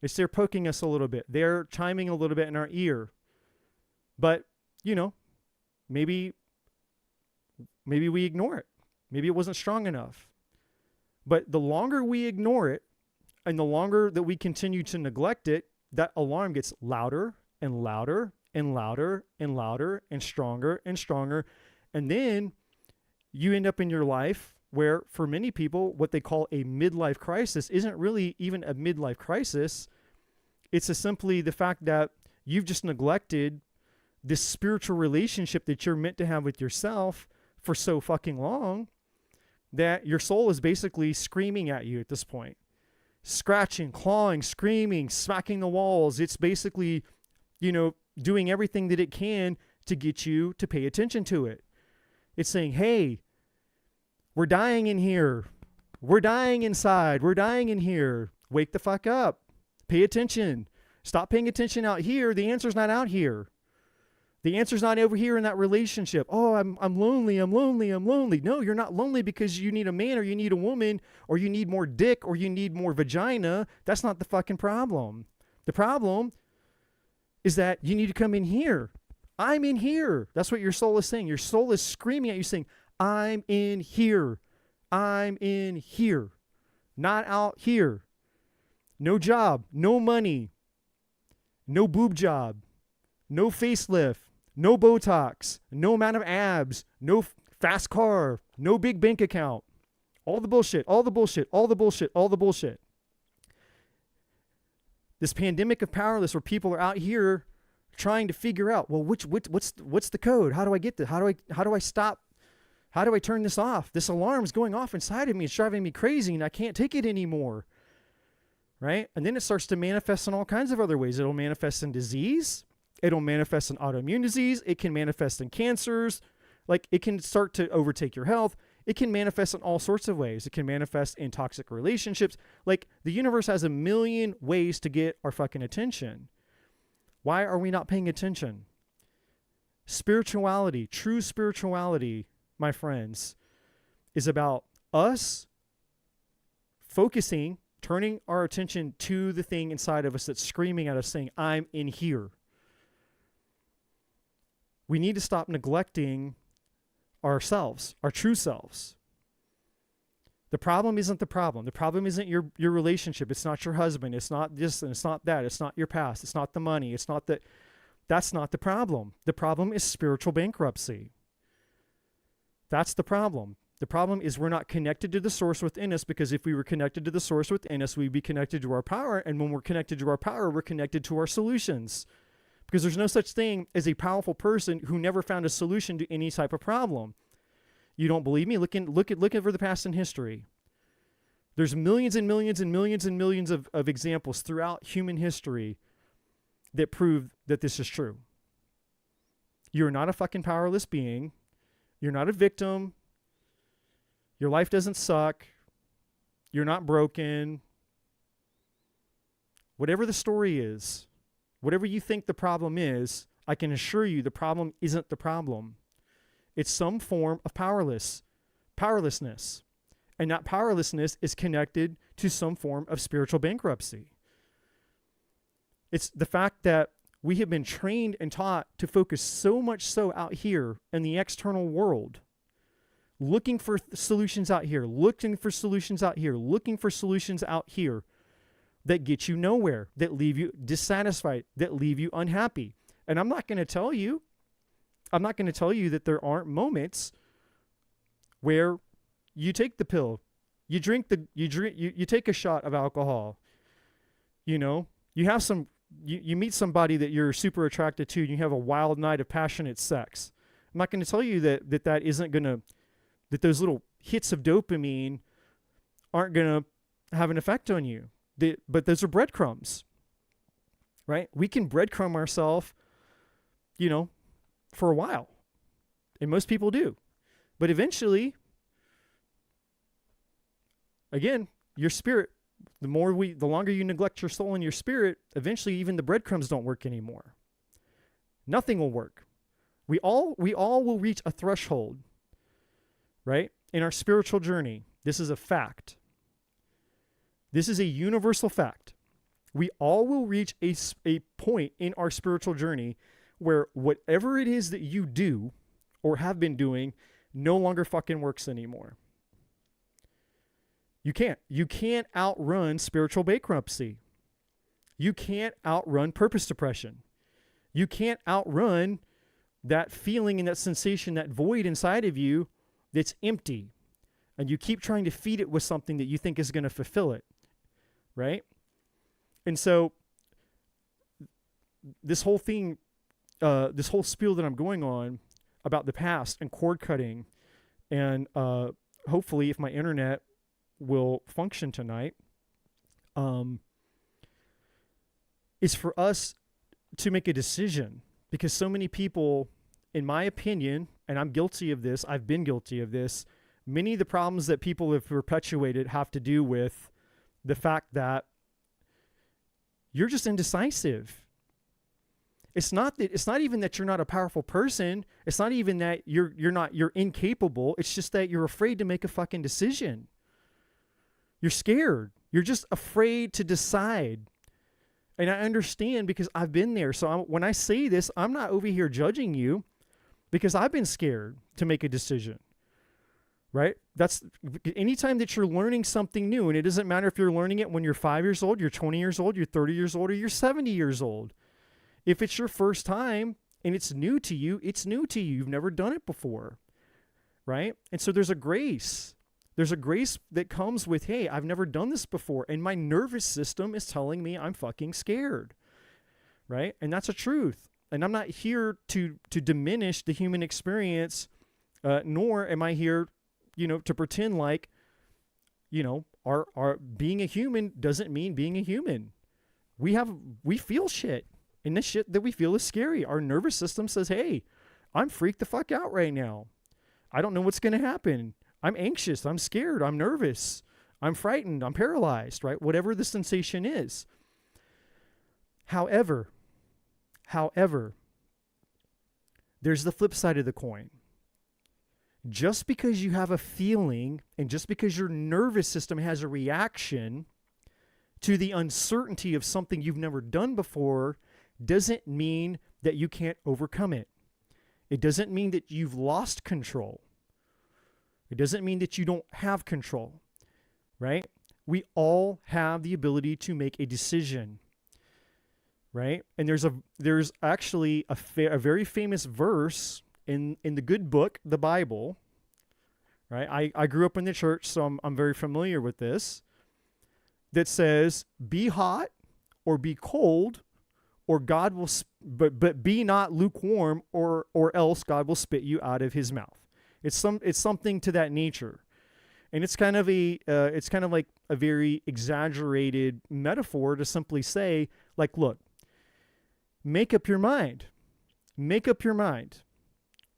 They're poking us a little bit. They're chiming a little bit in our ear. But, maybe we ignore it. Maybe it wasn't strong enough. But the longer we ignore it and the longer that we continue to neglect it, that alarm gets louder and louder and louder and louder and stronger and stronger. And then you end up in your life where for many people, what they call a midlife crisis isn't really even a midlife crisis. It's simply the fact that you've just neglected this spiritual relationship that you're meant to have with yourself for so fucking long that your soul is basically screaming at you at this point. Scratching, clawing, screaming, smacking the walls. It's basically, doing everything that it can to get you to pay attention to it. It's saying, hey, we're dying in here. We're dying inside. We're dying in here. Wake the fuck up. Pay attention. Stop paying attention out here. The answer's not out here. The answer's not over here in that relationship. Oh, I'm lonely, I'm lonely, I'm lonely. No, you're not lonely because you need a man or you need a woman or you need more dick or you need more vagina. That's not the fucking problem. The problem is that you need to come in here. I'm in here. That's what your soul is saying. Your soul is screaming at you saying, I'm in here. I'm in here. Not out here. no job, no money, no boob job, no facelift, no Botox, no amount of abs, no fast car, no big bank account. All the bullshit, all the bullshit, all the bullshit, all the bullshit. This pandemic of powerless where people are out here trying to figure out, well, what's the code? How do I get this? How do I stop? How do I turn this off? This alarm's going off inside of me. It's driving me crazy and I can't take it anymore. Right? And then it starts to manifest in all kinds of other ways. It'll manifest in disease. It'll manifest in autoimmune disease. It can manifest in cancers. Like, it can start to overtake your health. It can manifest in all sorts of ways. It can manifest in toxic relationships. Like, the universe has a million ways to get our fucking attention. Why are we not paying attention? Spirituality, true spirituality, my friends, is about us focusing, turning our attention to the thing inside of us that's screaming at us saying, I'm in here. We need to stop neglecting ourselves, our true selves. The problem isn't the problem. The problem isn't your relationship. It's not your husband. It's not this and it's not that. It's not your past. It's not the money. It's not that. That's not the problem. The problem is spiritual bankruptcy. That's the problem. The problem is we're not connected to the source within us, because if we were connected to the source within us, we'd be connected to our power. And when we're connected to our power, we're connected to our solutions. Because there's no such thing as a powerful person who never found a solution to any type of problem. You don't believe me? Look over the past in history. There's millions and millions and millions and millions of examples throughout human history that prove that this is true. You're not a fucking powerless being. You're not a victim. Your life doesn't suck. You're not broken. Whatever the story is, whatever you think the problem is, I can assure you the problem isn't the problem. It's some form of powerlessness. And that powerlessness is connected to some form of spiritual bankruptcy. It's the fact that we have been trained and taught to focus so much so out here in the external world, looking for solutions out here, looking for solutions out here, looking for solutions out here that get you nowhere, that leave you dissatisfied, that leave you unhappy. And I'm not going to tell you that there aren't moments where you take the pill, you take a shot of alcohol, you meet somebody that you're super attracted to and you have a wild night of passionate sex. I'm not going to tell you that isn't going to, that those little hits of dopamine aren't going to have an effect on you. But those are breadcrumbs, right? We can breadcrumb ourselves, for a while. And most people do. But eventually, again, your spirit, the longer you neglect your soul and your spirit, eventually even the breadcrumbs don't work anymore. Nothing will work. We all will reach a threshold, right? In our spiritual journey. This is a fact. This is a universal fact. We all will reach a point in our spiritual journey where whatever it is that you do or have been doing no longer fucking works anymore. You can't outrun spiritual bankruptcy. You can't outrun purpose depression. You can't outrun that feeling and that sensation, that void inside of you that's empty. And you keep trying to feed it with something that you think is going to fulfill it. Right? And so this whole thing, this whole spiel that I'm going on about the past and cord cutting, and hopefully if my internet will function tonight, is for us to make a decision. Because so many people, in my opinion, and I'm guilty of this, I've been guilty of this, many of the problems that people have perpetuated have to do with the fact that you're just indecisive. It's not even that you're not a powerful person. It's not even that you're incapable. It's just that you're afraid to make a fucking decision. You're scared. You're just afraid to decide. And I understand because I've been there. So when I say this, I'm not over here judging you because I've been scared to make a decision. right? That's anytime that you're learning something new, and it doesn't matter if you're learning it when you're 5 years old, you're 20 years old, you're 30 years old, or you're 70 years old. If it's your first time and it's new to you, it's new to you. You've never done it before, right? And so there's a grace. There's a grace that comes with, hey, I've never done this before, and my nervous system is telling me I'm fucking scared, right? And that's a truth. And I'm not here to diminish the human experience, nor am I here, to pretend like, our being a human doesn't mean being a human. We feel shit, and this shit that we feel is scary. Our nervous system says, hey, I'm freaked the fuck out right now. I don't know what's going to happen. I'm anxious. I'm scared. I'm nervous. I'm frightened. I'm paralyzed, right? Whatever the sensation is. However, there's the flip side of the coin. Just because you have a feeling and just because your nervous system has a reaction to the uncertainty of something you've never done before doesn't mean that you can't overcome it. It doesn't mean that you've lost control. It doesn't mean that you don't have control, right? We all have the ability to make a decision, right? And there's actually a very famous verse in the good book, the Bible, right? I grew up in the church, so I'm very familiar with this, that says, be hot or be cold, or God will, but be not lukewarm, or else God will spit you out of his mouth. It's something to that nature. And it's kind of like a very exaggerated metaphor to simply say, like, look, make up your mind,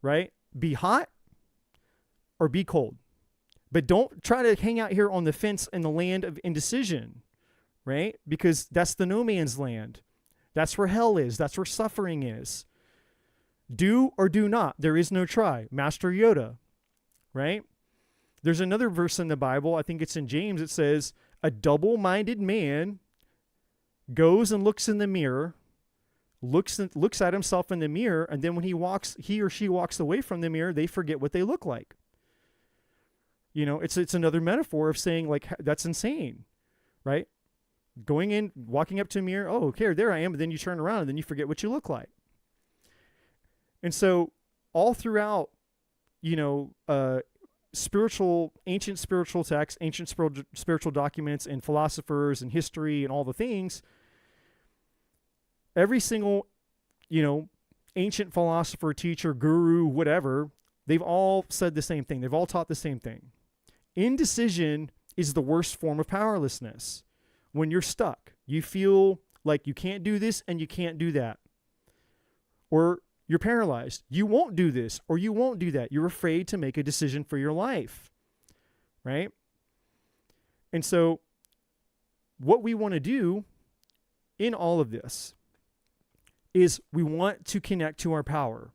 right? Be hot or be cold. But don't try to hang out here on the fence in the land of indecision, right? Because that's the no man's land. That's where hell is. That's where suffering is. Do or do not. There is no try. Master Yoda, right? There's another verse in the Bible, I think it's in James, it says, a double-minded man goes and looks in the mirror, looks at himself in the mirror, and then when he or she walks away from the mirror, they forget what they look like. It's another metaphor of saying, like, that's insane, right? Going in, walking up to a mirror, oh, okay, there I am, but then you turn around and then you forget what you look like. And so all throughout, ancient spiritual texts, ancient spiritual documents, and philosophers and history and all the things, every single, ancient philosopher, teacher, guru, whatever, they've all said the same thing. They've all taught the same thing. Indecision is the worst form of powerlessness. When you're stuck, you feel like you can't do this and you can't do that. Or you're paralyzed. You won't do this or you won't do that. You're afraid to make a decision for your life, right? And so what we want to do in all of this is we want to connect to our power.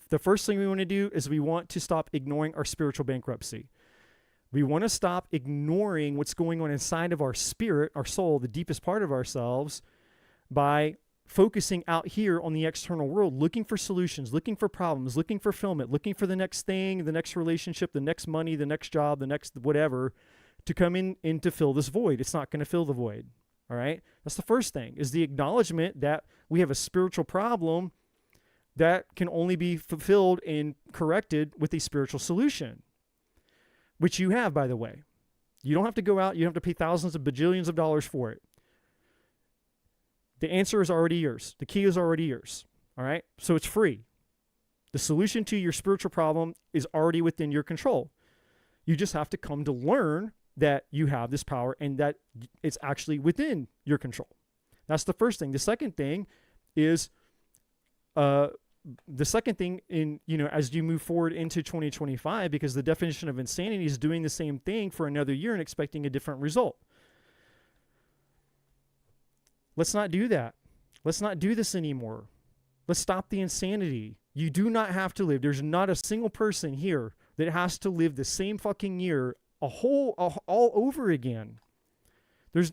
The first thing we want to do is we want to stop ignoring our spiritual bankruptcy. We want to stop ignoring what's going on inside of our spirit, our soul, the deepest part of ourselves, by focusing out here on the external world, looking for solutions, looking for problems, looking for fulfillment, looking for the next thing, the next relationship, the next money, the next job, the next whatever, to come in and to fill this void. It's not going to fill the void, all right? That's the first thing, is the acknowledgement that we have a spiritual problem that can only be fulfilled and corrected with a spiritual solution, which you have, by the way. You don't have to go out. You don't have to pay thousands of bajillions of dollars for it. The answer is already yours. The key is already yours, all right? So it's free. The solution to your spiritual problem is already within your control. You just have to come to learn that you have this power and that it's actually within your control. That's the first thing. The second thing is, as you move forward into 2025, because the definition of insanity is doing the same thing for another year and expecting a different result. Let's not do that. Let's not do this anymore. Let's stop the insanity. You do not have to live. There's not a single person here that has to live the same fucking year all over again. There's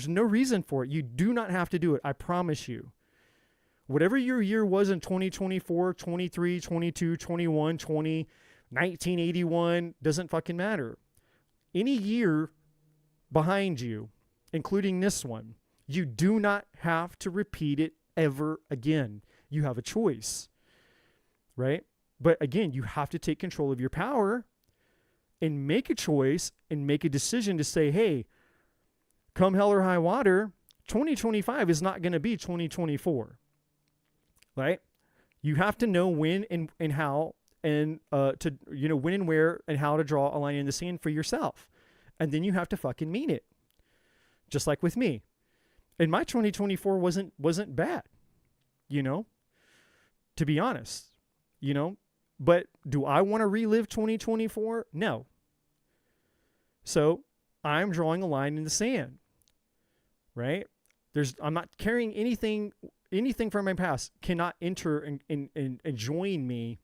no reason for it. You do not have to do it. I promise you. Whatever your year was in 2024, 23, 22, 21, 20, 1981, doesn't fucking matter. Any year behind you, including this one, you do not have to repeat it ever again. You have a choice, right? But again, you have to take control of your power and make a choice and make a decision to say, hey, come hell or high water, 2025 is not going to be 2024, right? You have to know when and how and to, you know, when and where and how to draw a line in the sand for yourself. And then you have to fucking mean it. Just like with me. And my 2024 wasn't bad, you know, to be honest, you know, but do I want to relive 2024? No. So I'm drawing a line in the sand, right? I'm not carrying anything from my past cannot enter and join me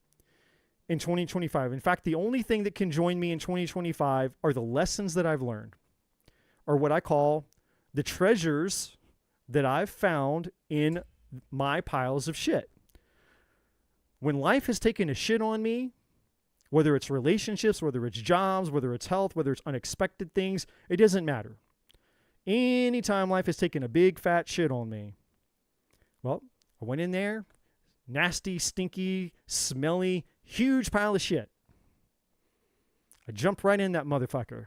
in 2025. In fact, the only thing that can join me in 2025 are the lessons that I've learned, or what I call the treasures that I've found in my piles of shit. When life has taken a shit on me, whether it's relationships, whether it's jobs, whether it's health, whether it's unexpected things, it doesn't matter. Anytime life has taken a big fat shit on me, well, I went in there, nasty, stinky, smelly, huge pile of shit. I jumped right in that motherfucker.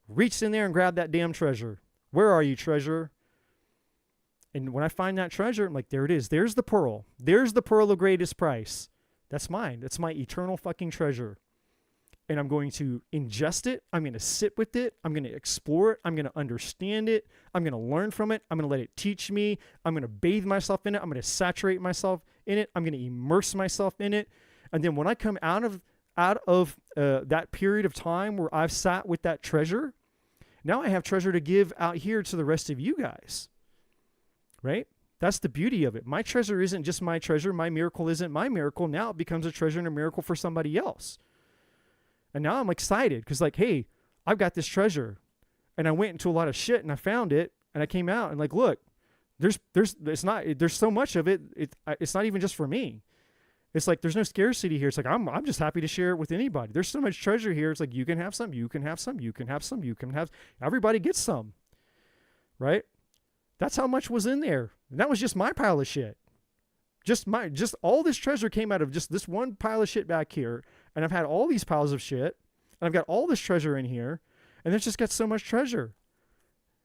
Reached in there and grabbed that damn treasure. Where are you, treasure? And when I find that treasure, I'm like, there it is. There's the pearl. There's the pearl of greatest price. That's mine. That's my eternal fucking treasure. And I'm going to ingest it. I'm going to sit with it. I'm going to explore it. I'm going to understand it. I'm going to learn from it. I'm going to let it teach me. I'm going to bathe myself in it. I'm going to saturate myself in it. I'm going to immerse myself in it. And then when I come out of that period of time where I've sat with that treasure, now I have treasure to give out here to the rest of you guys. Right? That's the beauty of it. My treasure isn't just my treasure. My miracle isn't my miracle. Now it becomes a treasure and a miracle for somebody else. And now I'm excited because, like, hey, I've got this treasure. And I went into a lot of shit and I found it and I came out and, like, look, there's so much of it. It's not even just for me. It's like there's no scarcity here. It's like I'm just happy to share it with anybody. There's so much treasure here. It's like you can have some, you can have some, you can have some, you can have. Everybody gets some, right? That's how much was in there. And that was just my pile of shit. Just all this treasure came out of just this one pile of shit back here. And I've had all these piles of shit. And I've got all this treasure in here. And it's just got so much treasure.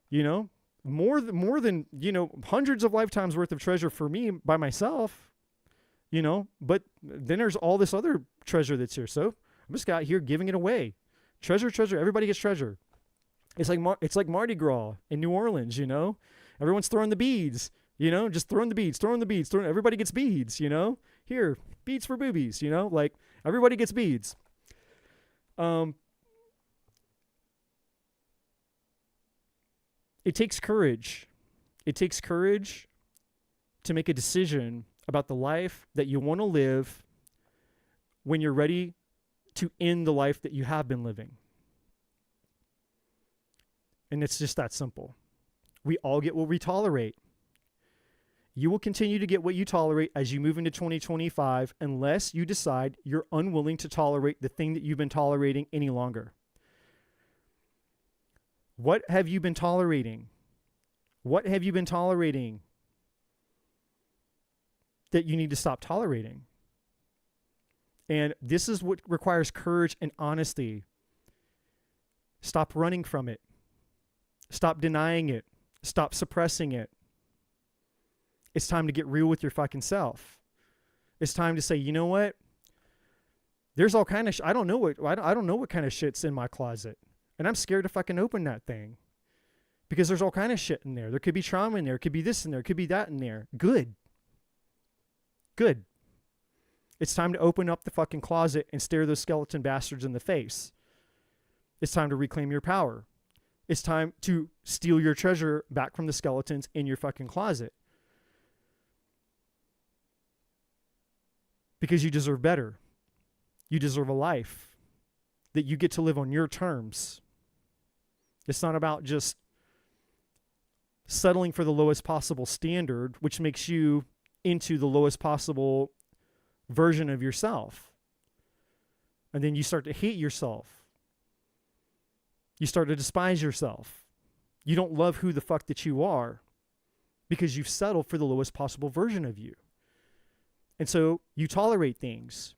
You know, more than, you know, hundreds of lifetimes worth of treasure for me by myself. You know, but then there's all this other treasure that's here. So I'm just out here giving it away. Treasure. Everybody gets treasure. It's like Mardi Gras in New Orleans, you know. Everyone's throwing the beads, you know, just throwing the beads. Everybody gets beads, you know. Here, beads for boobies, you know, like everybody gets beads. It takes courage. It takes courage to make a decision about the life that you want to live when you're ready to end the life that you have been living. And it's just that simple. We all get what we tolerate. You will continue to get what you tolerate as you move into 2025 unless you decide you're unwilling to tolerate the thing that you've been tolerating any longer. What have you been tolerating? What have you been tolerating that you need to stop tolerating? And this is what requires courage and honesty. Stop running from it. Stop denying it. Stop suppressing it. It's time to get real with your fucking self. It's time to say, you know what? There's all kind of I don't know what kind of shit's in my closet. And I'm scared to fucking open that thing. Because there's all kind of shit in there. There could be trauma in there. It could be this in there. It could be that in there. Good. It's time to open up the fucking closet and stare those skeleton bastards in the face. It's time to reclaim your power. It's time to steal your treasure back from the skeletons in your fucking closet. Because you deserve better. You deserve a life that you get to live on your terms. It's not about just settling for the lowest possible standard, which makes you into the lowest possible version of yourself. And then you start to hate yourself. You start to despise yourself. You don't love who the fuck that you are because you've settled for the lowest possible version of you. And so you tolerate things.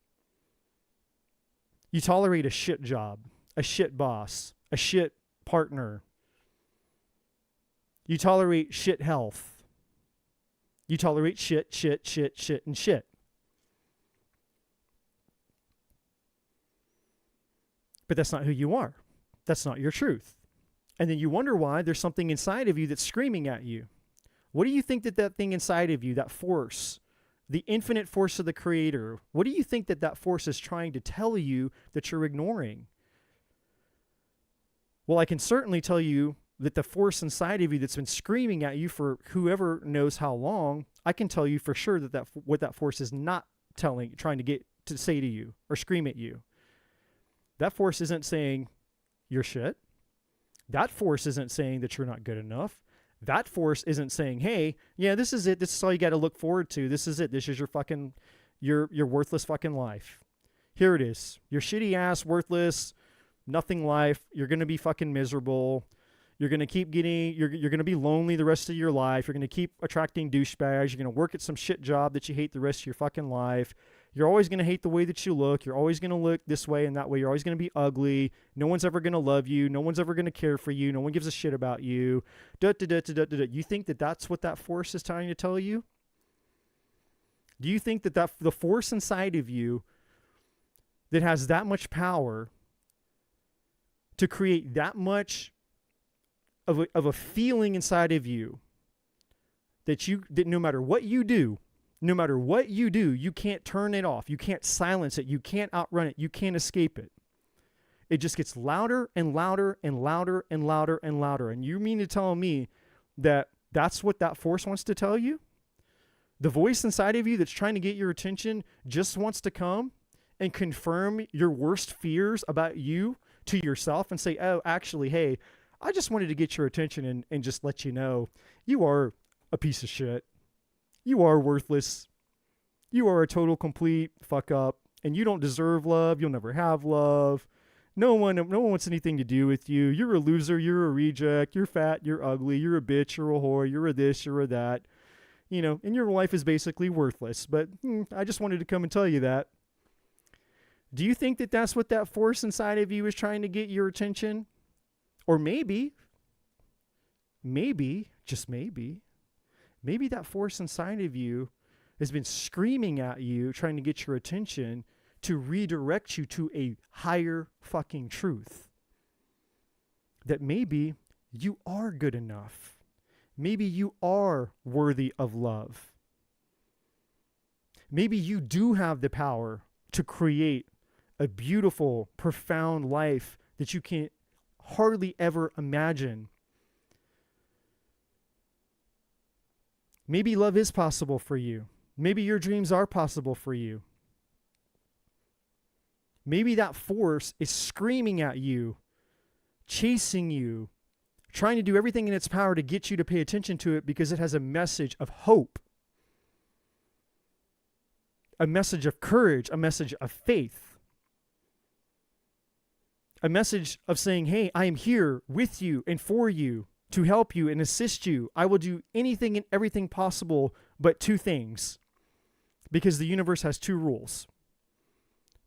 You tolerate a shit job, a shit boss, a shit partner. You tolerate shit health. You tolerate shit, and shit. But that's not who you are. That's not your truth. And then you wonder why there's something inside of you that's screaming at you. What do you think that thing inside of you, that force, the infinite force of the Creator, what do you think that force is trying to tell you that you're ignoring? Well, I can certainly tell you that the force inside of you that's been screaming at you for whoever knows how long, I can tell you for sure that what that force is not trying to get to say to you or scream at you. That force isn't saying you're shit. That force isn't saying that you're not good enough. That force isn't saying, hey, yeah, this is it. This is all you got to look forward to. This is it. This is your worthless fucking life. Here it is. Your shitty ass, worthless, nothing life. You're going to be fucking miserable. You're going to keep you're going to be lonely the rest of your life. You're going to keep attracting douchebags. You're going to work at some shit job that you hate the rest of your fucking life. You're always going to hate the way that you look. You're always going to look this way and that way. You're always going to be ugly. No one's ever going to love you. No one's ever going to care for you. No one gives a shit about you. You think that that's what that force is trying to tell you? Do you think that the force inside of you that has that much power to create that much of a feeling inside of you that no matter what you do, you can't turn it off. You can't silence it. You can't outrun it. You can't escape it. It just gets louder and louder and louder and louder and louder. And you mean to tell me that that's what that force wants to tell you? The voice inside of you that's trying to get your attention just wants to come and confirm your worst fears about you to yourself and say, oh, actually, hey, I just wanted to get your attention and just let you know you are a piece of shit. You are worthless. You are a total complete fuck up, and you don't deserve love. You'll never have love. No one wants anything to do with you. You're a loser. You're a reject. You're fat. You're ugly. You're a bitch. You're a whore. You're a this. You're a that. And your life is basically worthless. But I just wanted to come and tell you that. Do you think that that's what that force inside of you is trying to get your attention? Or maybe, just maybe that force inside of you has been screaming at you, trying to get your attention to redirect you to a higher fucking truth. That maybe you are good enough. Maybe you are worthy of love. Maybe you do have the power to create a beautiful, profound life that you can hardly ever imagine. Maybe love is possible for you. Maybe your dreams are possible for you. Maybe that force is screaming at you, chasing you, trying to do everything in its power to get you to pay attention to it because it has a message of hope, a message of courage, a message of faith, a message of saying, hey, I am here with you and for you to help you and assist you. I will do anything and everything possible but two things, because the universe has two rules.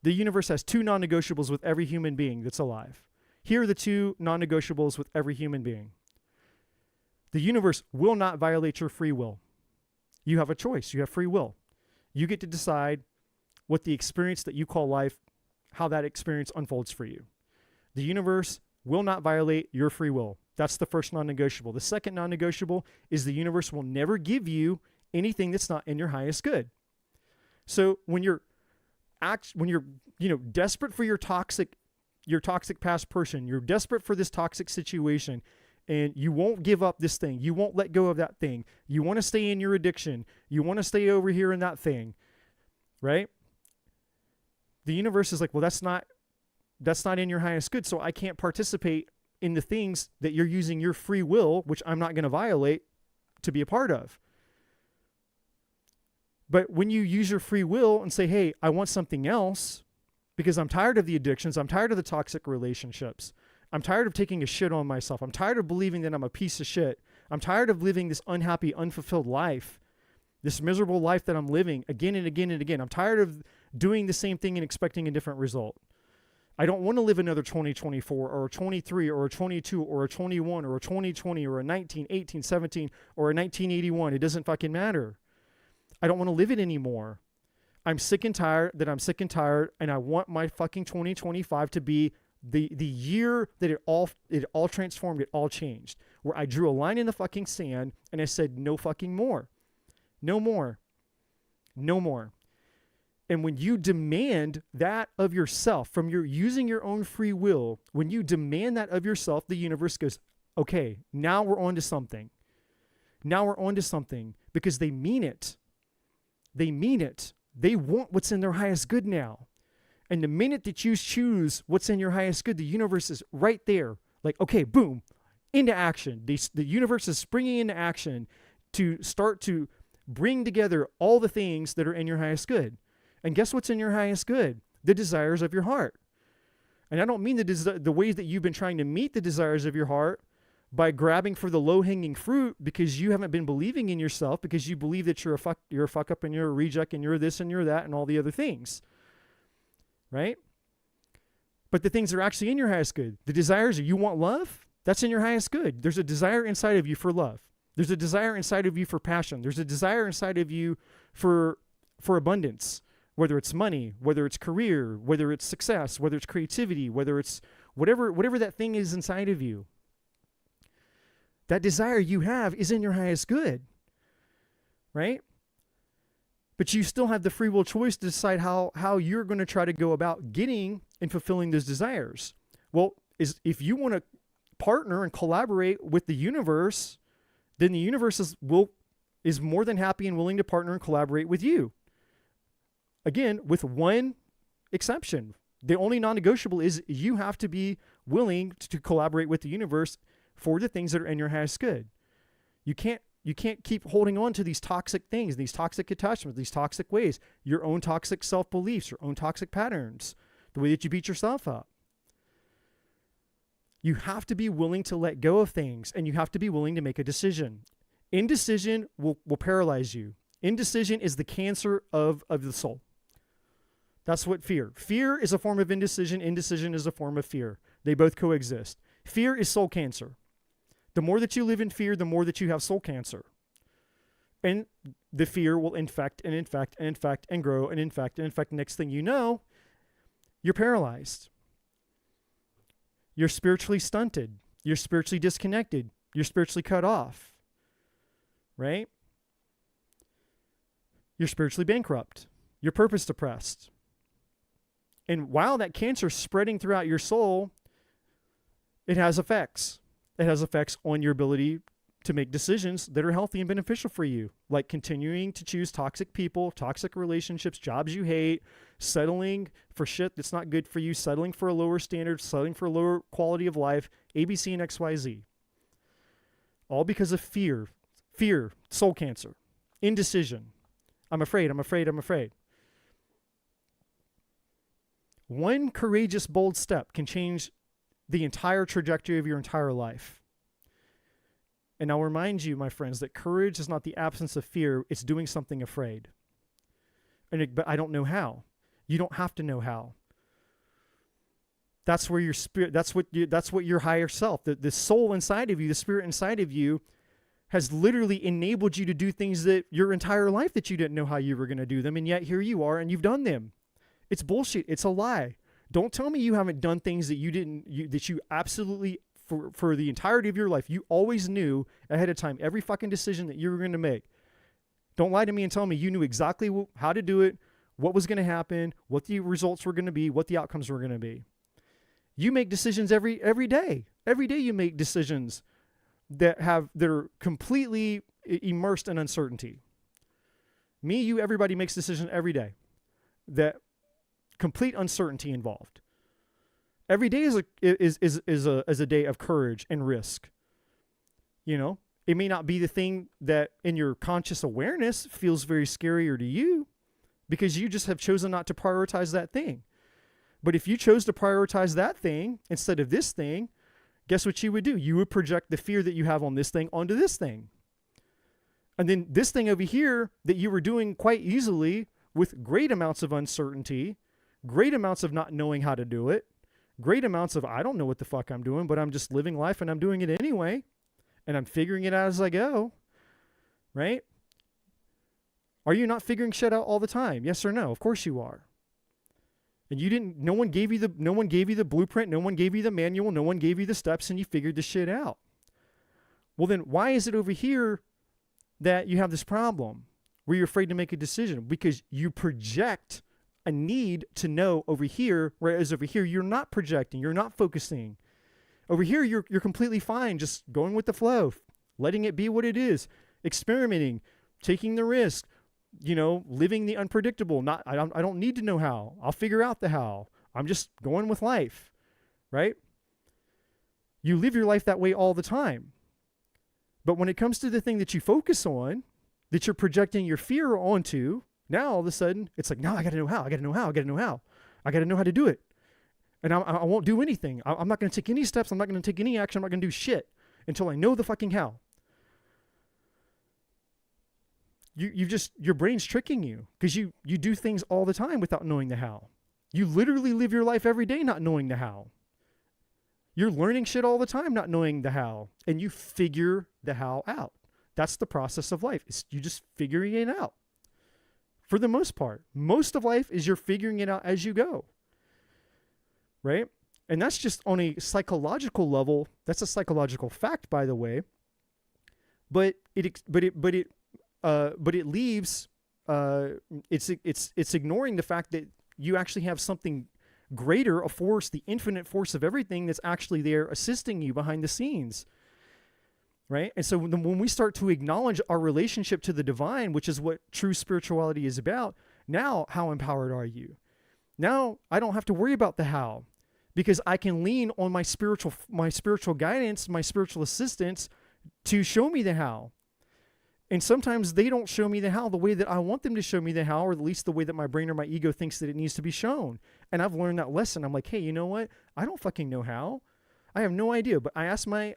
The universe has two non-negotiables with every human being that's alive. Here are the two non-negotiables with every human being. The universe will not violate your free will. You have a choice. You have free will. You get to decide what the experience that you call life, how that experience unfolds for you. The universe will not violate your free will. That's the first non-negotiable. The second non-negotiable is the universe will never give you anything that's not in your highest good. So when you're desperate for your toxic past person, you're desperate for this toxic situation, and you won't give up this thing. You won't let go of that thing. You want to stay in your addiction. You want to stay over here in that thing, right? The universe is like, well, that's not in your highest good, so I can't participate in the things that you're using your free will, which I'm not going to violate, to be a part of. But when you use your free will and say, hey, I want something else, because I'm tired of the addictions. I'm tired of the toxic relationships. I'm tired of taking a shit on myself. I'm tired of believing that I'm a piece of shit. I'm tired of living this unhappy, unfulfilled life, this miserable life that I'm living again and again and again. I'm tired of doing the same thing and expecting a different result. I don't want to live another 2024 or a 23 or a 22 or a 21 or a 2020 or a 19, 18, 17 or a 1981. It doesn't fucking matter. I don't want to live it anymore. I'm sick and tired that I'm sick and tired, and I want my fucking 2025 to be the year that it all transformed, it all changed, where I drew a line in the fucking sand and I said, no fucking more. No more. No more. And when you demand that of yourself from your using your own free will, when you demand that of yourself, the universe goes, okay, now we're on to something. Now we're on to something, because they mean it. They mean it. They want what's in their highest good now. And the minute that you choose what's in your highest good, the universe is right there. Like, okay, boom, into action. The universe is springing into action to start to bring together all the things that are in your highest good. And guess what's in your highest good? The desires of your heart. And I don't mean the ways that you've been trying to meet the desires of your heart by grabbing for the low-hanging fruit because you haven't been believing in yourself, because you believe that you're a fuck up and you're a reject and you're this and you're that and all the other things. Right? But the things that are actually in your highest good, the desires you want love, that's in your highest good. There's a desire inside of you for love. There's a desire inside of you for passion. There's a desire inside of you for abundance, whether it's money, whether it's career, whether it's success, whether it's creativity, whether it's whatever that thing is inside of you. That desire you have is in your highest good, right? But you still have the free will choice to decide how you're going to try to go about getting and fulfilling those desires. Well, if you want to partner and collaborate with the universe, then the universe is more than happy and willing to partner and collaborate with you. Again, with one exception. The only non-negotiable is you have to be willing to collaborate with the universe for the things that are in your highest good. You can't keep holding on to these toxic things, these toxic attachments, these toxic ways, your own toxic self-beliefs, your own toxic patterns, the way that you beat yourself up. You have to be willing to let go of things, and you have to be willing to make a decision. Indecision will paralyze you. Indecision is the cancer of the soul. That's what fear. Fear is a form of indecision. Indecision is a form of fear. They both coexist. Fear is soul cancer. The more that you live in fear, the more that you have soul cancer. And the fear will infect and infect and infect and grow and infect and infect. Next thing you know, you're paralyzed. You're spiritually stunted. You're spiritually disconnected. You're spiritually cut off. Right? You're spiritually bankrupt. You're purpose depressed. And while that cancer is spreading throughout your soul, it has effects. It has effects on your ability to make decisions that are healthy and beneficial for you, like continuing to choose toxic people, toxic relationships, jobs you hate, settling for shit that's not good for you, settling for a lower standard, settling for a lower quality of life, ABC and XYZ. All because of fear, soul cancer, indecision. I'm afraid. One courageous, bold step can change the entire trajectory of your entire life. And I'll remind you, my friends, that courage is not the absence of fear. It's doing something afraid. But I don't know how. You don't have to know how. That's where your spirit, that's what your higher self, the soul inside of you, the spirit inside of you, has literally enabled you to do things that your entire life that you didn't know how you were going to do them. And yet here you are and you've done them. It's bullshit. It's a lie. Don't tell me you haven't done things that you absolutely, for the entirety of your life, you always knew ahead of time every fucking decision that you were going to make. Don't lie to me and tell me you knew exactly how to do it, what was going to happen, what the results were going to be, what the outcomes were going to be. You make decisions every day. Every day you make decisions that are completely immersed in uncertainty. Me, you, everybody makes decisions every day that complete uncertainty involved. Every day is a day of courage and risk. You know, it may not be the thing that in your conscious awareness feels very scarier to you because you just have chosen not to prioritize that thing. But if you chose to prioritize that thing instead of this thing, guess what you would do? You would project the fear that you have on this thing onto this thing. And then this thing over here that you were doing quite easily with great amounts of uncertainty, great amounts of not knowing how to do it, great amounts of, I don't know what the fuck I'm doing, but I'm just living life and I'm doing it anyway. And I'm figuring it out as I go. Right? Are you not figuring shit out all the time? Yes or no? Of course you are. And no one gave you the blueprint, no one gave you the manual, no one gave you the steps, and you figured the shit out. Well, then why is it over here that you have this problem where you're afraid to make a decision? Because you project a need to know over here, whereas over here you're not projecting, you're not focusing. Over here you're completely fine, just going with the flow, letting it be what it is, experimenting, taking the risk, living the unpredictable. I don't need to know how. I'll figure out the how. I'm just going with life, right? You live your life that way all the time. But when it comes to the thing that you focus on, that you're projecting your fear onto, now all of a sudden it's like, no, I got to know how. I got to know how. I got to know how. I got to know how to do it. And I won't do anything. I'm not going to take any steps. I'm not going to take any action. I'm not going to do shit until I know the fucking how. Your brain's tricking you because you do things all the time without knowing the how. You literally live your life every day not knowing the how. You're learning shit all the time not knowing the how, and you figure the how out. That's the process of life. It's you just figuring it out. For the most part, most of life is you're figuring it out as you go. Right? And that's just on a psychological level. That's a psychological fact, by the way. But it leaves, it's ignoring the fact that you actually have something greater, a force, the infinite force of everything that's actually there assisting you behind the scenes, right? And so when we start to acknowledge our relationship to the divine, which is what true spirituality is about, now how empowered are you? Now I don't have to worry about the how, because I can lean on my spiritual guidance, my spiritual assistance to show me the how. And sometimes they don't show me the how the way that I want them to show me the how, or at least the way that my brain or my ego thinks that it needs to be shown. And I've learned that lesson. I'm like, hey, you know what? I don't fucking know how. I have no idea. But I ask my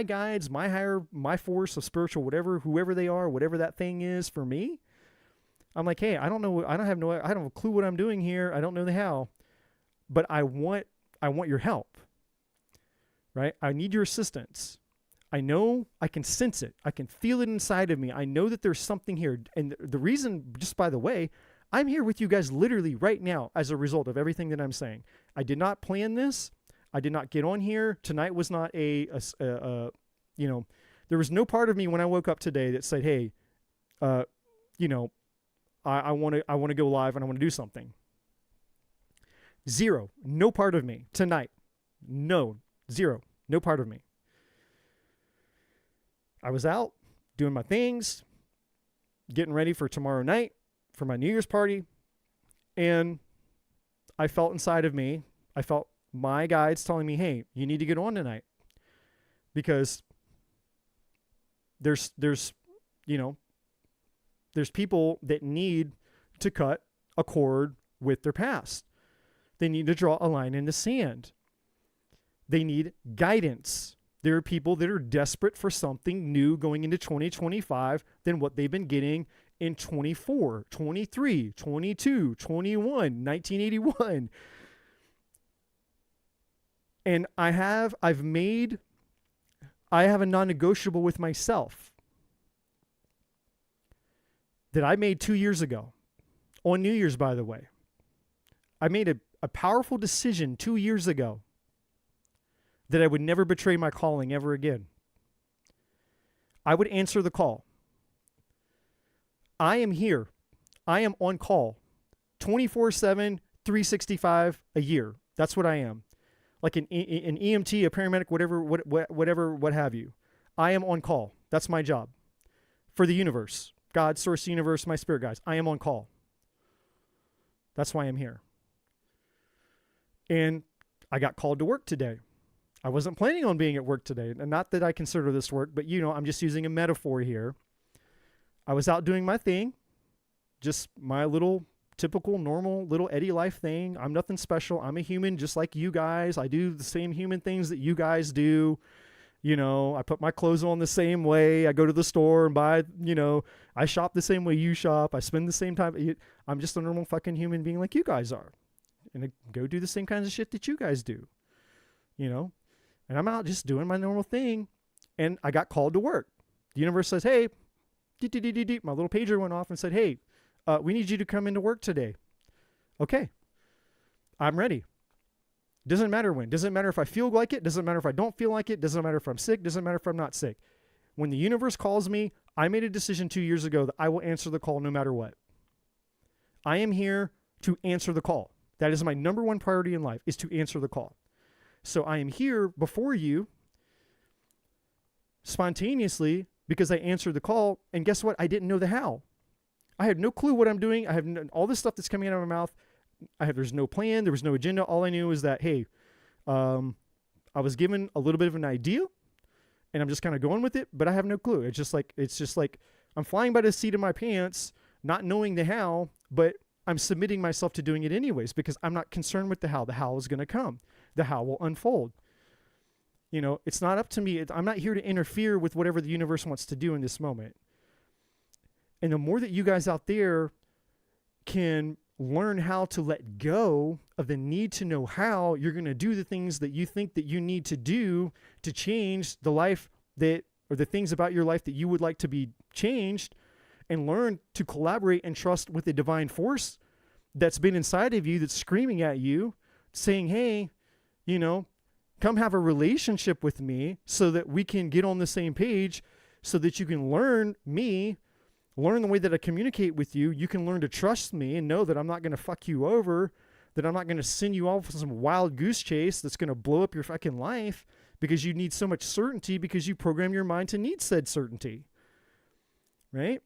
guides, my force of spiritual, whoever they are, whatever that thing is for me. I'm like, hey, I don't know. I don't have a clue what I'm doing here. I don't know the how, but I want your help, right? I need your assistance. I know, I can sense it. I can feel it inside of me. I know that there's something here. And the reason, just by the way, I'm here with you guys literally right now as a result of everything that I'm saying. I did not plan this. I did not get on here. Tonight was not there was no part of me when I woke up today that said, hey, I want to go live and I want to do something. Zero. No part of me tonight. No. Zero. No part of me. I was out doing my things, getting ready for tomorrow night for my New Year's party. And I felt inside of me, I felt my guides telling me, hey, you need to get on tonight, because there's people that need to cut a cord with their past. They need to draw a line in the sand. They need guidance. There are people that are desperate for something new going into 2025 than what they've been getting in 24, 23, 22, 21, 1981. And I have a non-negotiable with myself that I made 2 years ago, on New Year's, by the way. I made a powerful decision 2 years ago that I would never betray my calling ever again. I would answer the call. I am here. I am on call 24/7, 365 a year. That's what I am. Like an EMT, a paramedic, whatever, what have you. I am on call. That's my job. For the universe, God, source, universe, my spirit guides. I am on call. That's why I'm here. And I got called to work today. I wasn't planning on being at work today. And not that I consider this work, but I'm just using a metaphor here. I was out doing my thing, just my little typical, normal little Eddie life thing. I'm nothing special. I'm a human just like you guys. I do the same human things that you guys do. You know, I put my clothes on the same way. I go to the store and buy, you know, I shop the same way you shop. I spend the same time. I'm just a normal fucking human being like you guys are. And I go do the same kinds of shit that you guys do. You know, and I'm out just doing my normal thing. And I got called to work. The universe says, hey, my little pager went off and said, hey, we need you to come into work today. Okay, I'm ready. Doesn't matter when. Doesn't matter if I feel like it. Doesn't matter if I don't feel like it. Doesn't matter if I'm sick. Doesn't matter if I'm not sick. When the universe calls me, I made a decision 2 years ago that I will answer the call no matter what. I am here to answer the call. That is my number one priority in life, is to answer the call. So I am here before you spontaneously because I answered the call. And guess what? I didn't know the how. I had no clue what I'm doing. I have all this stuff that's coming out of my mouth. There's no plan. There was no agenda. All I knew was that, hey, I was given a little bit of an idea and I'm just kind of going with it, but I have no clue. It's just like I'm flying by the seat of my pants, not knowing the how, but I'm submitting myself to doing it anyways because I'm not concerned with the how. The how is going to come. The how will unfold. You know, it's not up to me. I'm not here to interfere with whatever the universe wants to do in this moment. And the more that you guys out there can learn how to let go of the need to know how you're going to do the things that you think that you need to do to change the life that, or the things about your life that you would like to be changed, and learn to collaborate and trust with the divine force that's been inside of you, that's screaming at you, saying, hey, you know, come have a relationship with me so that we can get on the same page, so that you can learn me, learn the way that I communicate with you. You can learn to trust me and know that I'm not going to fuck you over, that I'm not going to send you off on some wild goose chase that's going to blow up your fucking life because you need so much certainty because you program your mind to need said certainty, right?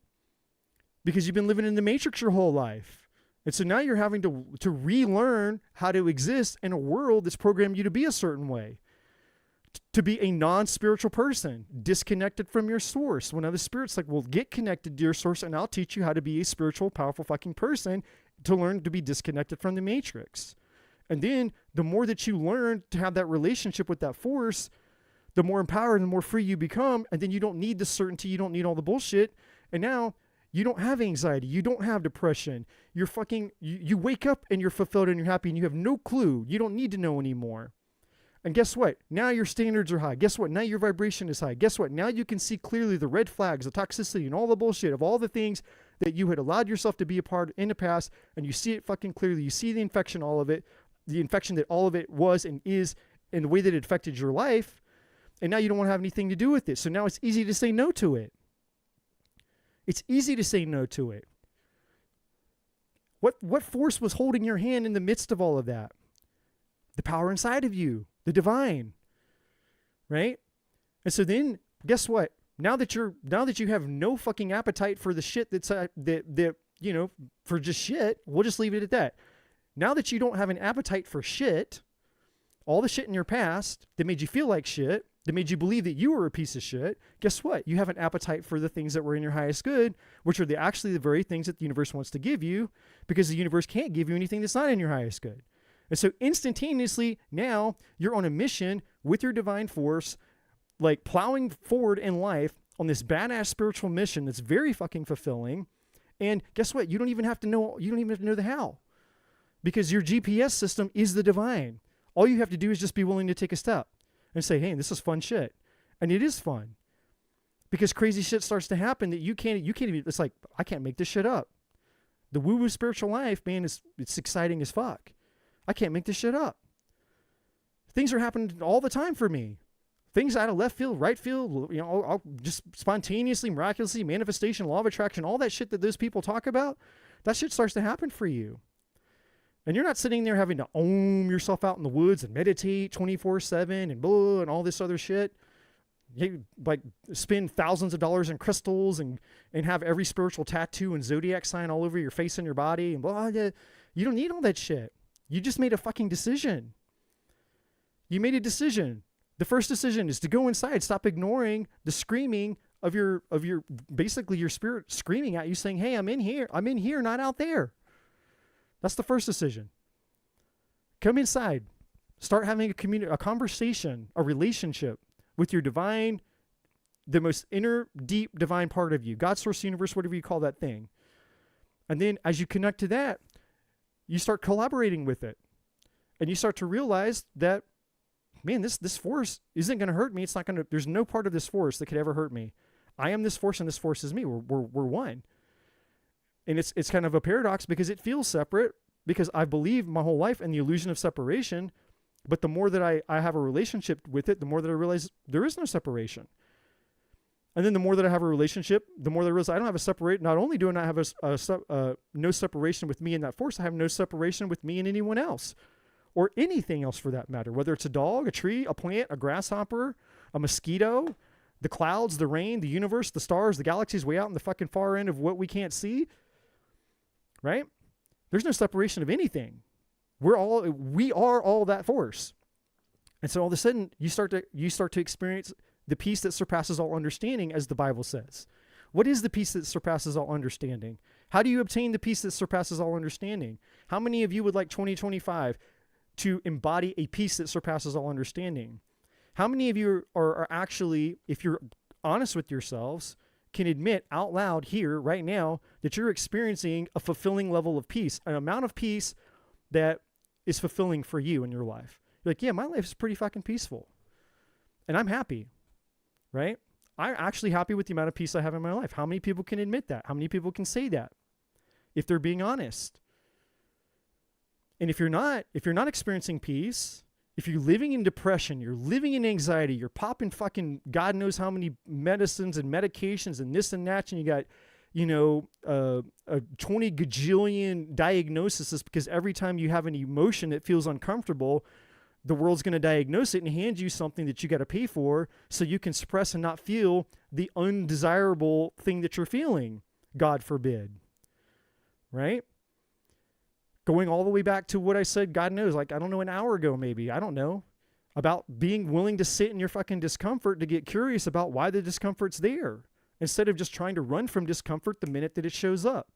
Because you've been living in the matrix your whole life. And so now you're having to relearn how to exist in a world that's programmed you to be a certain way. To be a non-spiritual person, disconnected from your source. When other spirits like, well, get connected to your source and I'll teach you how to be a spiritual, powerful fucking person, to learn to be disconnected from the matrix. And then the more that you learn to have that relationship with that force, the more empowered and the more free you become. And then you don't need the certainty. You don't need all the bullshit. And now you don't have anxiety. You don't have depression. You're fucking, you wake up and you're fulfilled and you're happy and you have no clue. You don't need to know anymore. And guess what? Now your standards are high. Guess what? Now your vibration is high. Guess what? Now you can see clearly the red flags, the toxicity, and all the bullshit of all the things that you had allowed yourself to be a part in the past, and you see it fucking clearly. You see the infection, all of it, the infection that all of it was and is, and the way that it affected your life, and now you don't want to have anything to do with it. So now it's easy to say no to it. It's easy to say no to it. What force was holding your hand in the midst of all of that? The power inside of you. The divine, right? And so then, guess what? Now that you have no fucking appetite for the shit that's that you know, for just shit, we'll just leave it at that. Now that you don't have an appetite for shit, all the shit in your past that made you feel like shit, that made you believe that you were a piece of shit, guess what? You have an appetite for the things that were in your highest good, which are actually the very things that the universe wants to give you, because the universe can't give you anything that's not in your highest good. And so instantaneously, now you're on a mission with your divine force, like plowing forward in life on this badass spiritual mission that's very fucking fulfilling. And guess what? You don't even have to know the how, because your GPS system is the divine. All you have to do is just be willing to take a step and say, hey, this is fun shit. And it is fun, because crazy shit starts to happen that you can't even, it's like, I can't make this shit up. The woo-woo spiritual life, man, it's exciting as fuck. I can't make this shit up. Things are happening all the time for me. Things out of left field, right field, you know, I'll just spontaneously, miraculously, manifestation, law of attraction, all that shit that those people talk about, that shit starts to happen for you. And you're not sitting there having to ohm yourself out in the woods and meditate 24/7 and blah and all this other shit. You like spend thousands of dollars in crystals and have every spiritual tattoo and zodiac sign all over your face and your body and blah. You don't need all that shit. You just made a fucking decision. You made a decision. The first decision is to go inside. Stop ignoring the screaming of your basically your spirit screaming at you saying, hey, I'm in here, not out there. That's the first decision. Come inside. Start having a conversation, a relationship with your divine, the most inner, deep, divine part of you. God, source, universe, whatever you call that thing. And then as you connect to that, you start collaborating with it. And you start to realize that, man, this force isn't going to hurt me. It's not going to, there's no part of this force that could ever hurt me. I am this force and this force is me. We're one. And it's kind of a paradox because it feels separate because I believe my whole life in the illusion of separation. But the more that I have a relationship with it, the more that I realize there is no separation. And then the more that I have a relationship, the more that I realize I don't have a separate. Not only do I not have no separation with me and that force, I have no separation with me and anyone else. Or anything else for that matter, whether it's a dog, a tree, a plant, a grasshopper, a mosquito, the clouds, the rain, the universe, the stars, the galaxies way out in the fucking far end of what we can't see, right? There's no separation of anything. We are all that force. And so all of a sudden you start to experience the peace that surpasses all understanding, as the Bible says. What is the peace that surpasses all understanding? How do you obtain the peace that surpasses all understanding? How many of you would like 2025 to embody a peace that surpasses all understanding? How many of you are actually, if you're honest with yourselves, can admit out loud here right now that you're experiencing a fulfilling level of peace, an amount of peace that is fulfilling for you in your life? You're like, yeah, my life is pretty fucking peaceful. And I'm happy, right? I'm actually happy with the amount of peace I have in my life. How many people can admit that? How many people can say that if they're being honest? And if you're not experiencing peace, if you're living in depression, you're living in anxiety, you're popping fucking God knows how many medicines and medications and this and that, and you got, 20 gajillion diagnoses because every time you have an emotion that feels uncomfortable, the world's going to diagnose it and hand you something that you got to pay for so you can suppress and not feel the undesirable thing that you're feeling. God forbid. Right? Going all the way back to what I said, God knows, like, I don't know, an hour ago maybe, I don't know, about being willing to sit in your fucking discomfort to get curious about why the discomfort's there instead of just trying to run from discomfort the minute that it shows up.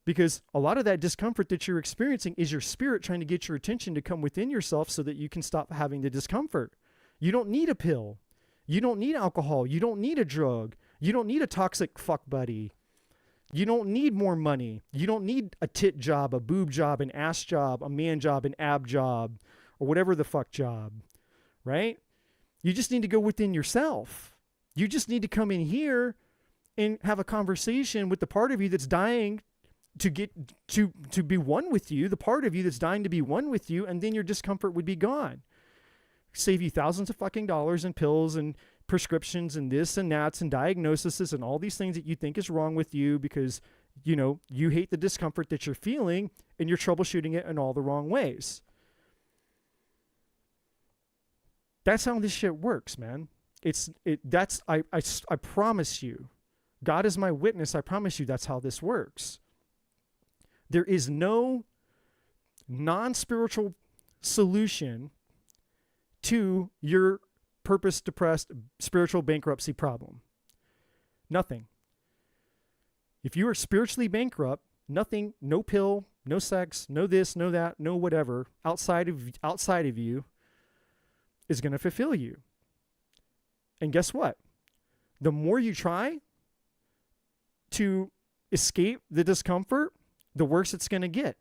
Because a lot of that discomfort that you're experiencing is your spirit trying to get your attention to come within yourself so that you can stop having the discomfort. You don't need a pill. You don't need alcohol. You don't need a drug. You don't need a toxic fuck buddy. You don't need more money. You don't need a tit job, a boob job, an ass job, a man job, an ab job, or whatever the fuck job, right? You just need to go within yourself. You just need to come in here and have a conversation with the part of you that's dying to get to be one with you, the part of you that's dying to be one with you, and then your discomfort would be gone. Save you thousands of fucking dollars in pills and prescriptions and this and that and diagnoses and all these things that you think is wrong with you because, you hate the discomfort that you're feeling and you're troubleshooting it in all the wrong ways. That's how this shit works, man. I promise you, God is my witness. I promise you that's how this works. There is no non-spiritual solution to your purpose-depressed spiritual bankruptcy problem. Nothing. If you are spiritually bankrupt, nothing, no pill, no sex, no this, no that, no whatever, outside of you is going to fulfill you. And guess what? The more you try to escape the discomfort, the worse it's going to get.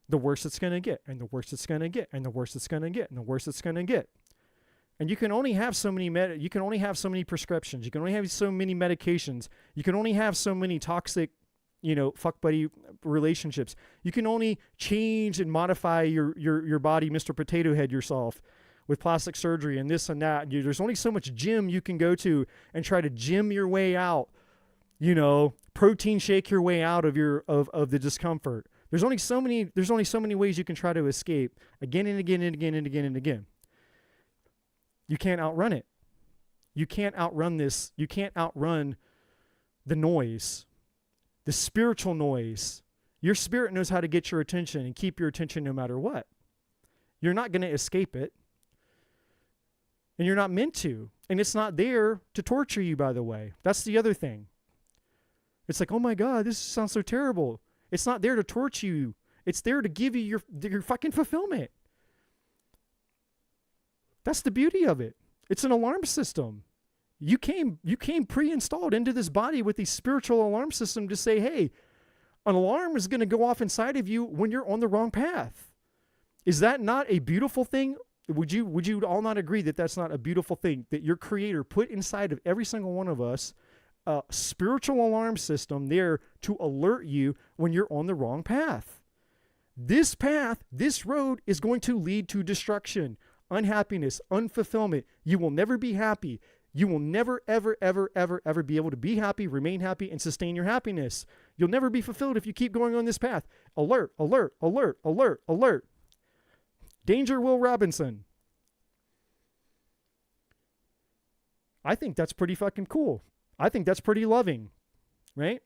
The worse it's going to get, and the worse it's going to get, and the worse it's going to get, and the worse it's going to get. And you can only have so many prescriptions. You can only have so many medications. You can only have so many toxic, fuck buddy relationships. You can only change and modify your body, Mr. Potato Head yourself with plastic surgery and this and that. There's only so much gym you can go to and try to gym your way out, protein shake your way out of the discomfort. There's only so many ways you can try to escape again and again and again and again and again. You can't outrun it. You can't outrun this. You can't outrun the noise, the spiritual noise. Your spirit knows how to get your attention and keep your attention no matter what. You're not going to escape it. And you're not meant to. And it's not there to torture you, by the way. That's the other thing. It's like, oh my God, this sounds so terrible. It's not there to torture you. It's there to give you your fucking fulfillment. That's the beauty of it. It's an alarm system. You came pre-installed into this body with a spiritual alarm system to say, hey, an alarm is going to go off inside of you when you're on the wrong path. Is that not a beautiful thing? Would you all not agree that that's not a beautiful thing? That your Creator put inside of every single one of us a spiritual alarm system there to alert you when you're on the wrong path. This path, this road is going to lead to destruction, unhappiness, unfulfillment. You will never be happy. You will never, ever, ever, ever, ever be able to be happy, remain happy, and sustain your happiness. You'll never be fulfilled if you keep going on this path. Alert, alert, alert, alert, alert. Danger, Will Robinson. I think that's pretty fucking cool. I think that's pretty loving, right?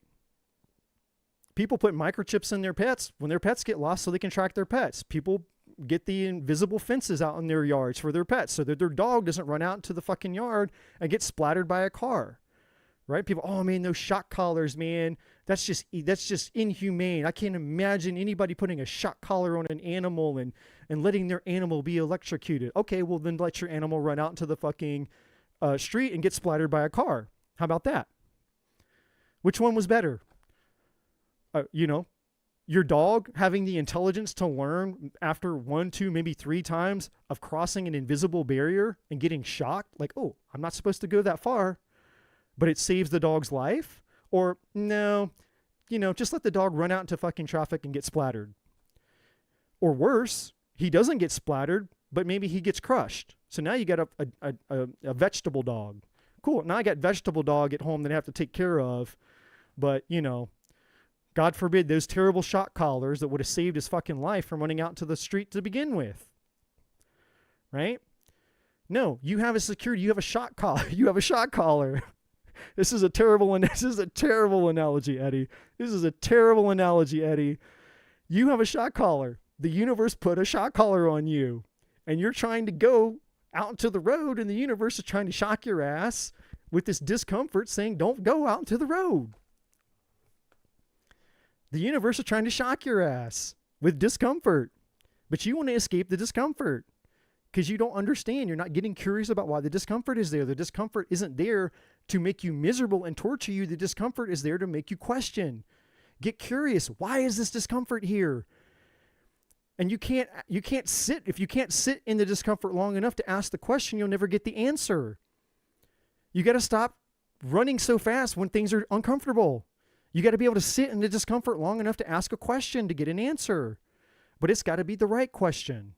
People put microchips in their pets when their pets get lost so they can track their pets. People get the invisible fences out in their yards for their pets so that their dog doesn't run out into the fucking yard and get splattered by a car, right? People, oh man, those shock collars, man, that's just inhumane. I can't imagine anybody putting a shock collar on an animal and letting their animal be electrocuted. Okay, well then let your animal run out into the fucking street and get splattered by a car. How about that? Which one was better? Your dog having the intelligence to learn after 1, 2, maybe 3 times of crossing an invisible barrier and getting shocked, like, oh, I'm not supposed to go that far, but it saves the dog's life? Or no, just let the dog run out into fucking traffic and get splattered. Or worse, he doesn't get splattered, but maybe he gets crushed. So now you got a vegetable dog. Cool, now I got vegetable dog at home that I have to take care of, but God forbid those terrible shock collars that would have saved his fucking life from running out into the street to begin with. Right? No, you have a security, you have a shock collar. You have a shock collar. This is a terrible analogy, Eddie. This is a terrible analogy, Eddie. You have a shock collar. The universe put a shock collar on you, and you're trying to go out into the road, and the universe is trying to shock your ass with this discomfort saying, don't go out into the road. The universe is trying to shock your ass with discomfort, but you want to escape the discomfort because you don't understand. You're not getting curious about why the discomfort is there. The discomfort isn't there to make you miserable and torture you. The discomfort is there to make you question. Get curious. Why is this discomfort here? And you can't sit, if you can't sit in the discomfort long enough to ask the question, you'll never get the answer. You got to stop running so fast when things are uncomfortable. You got to be able to sit in the discomfort long enough to ask a question to get an answer. But it's got to be the right question.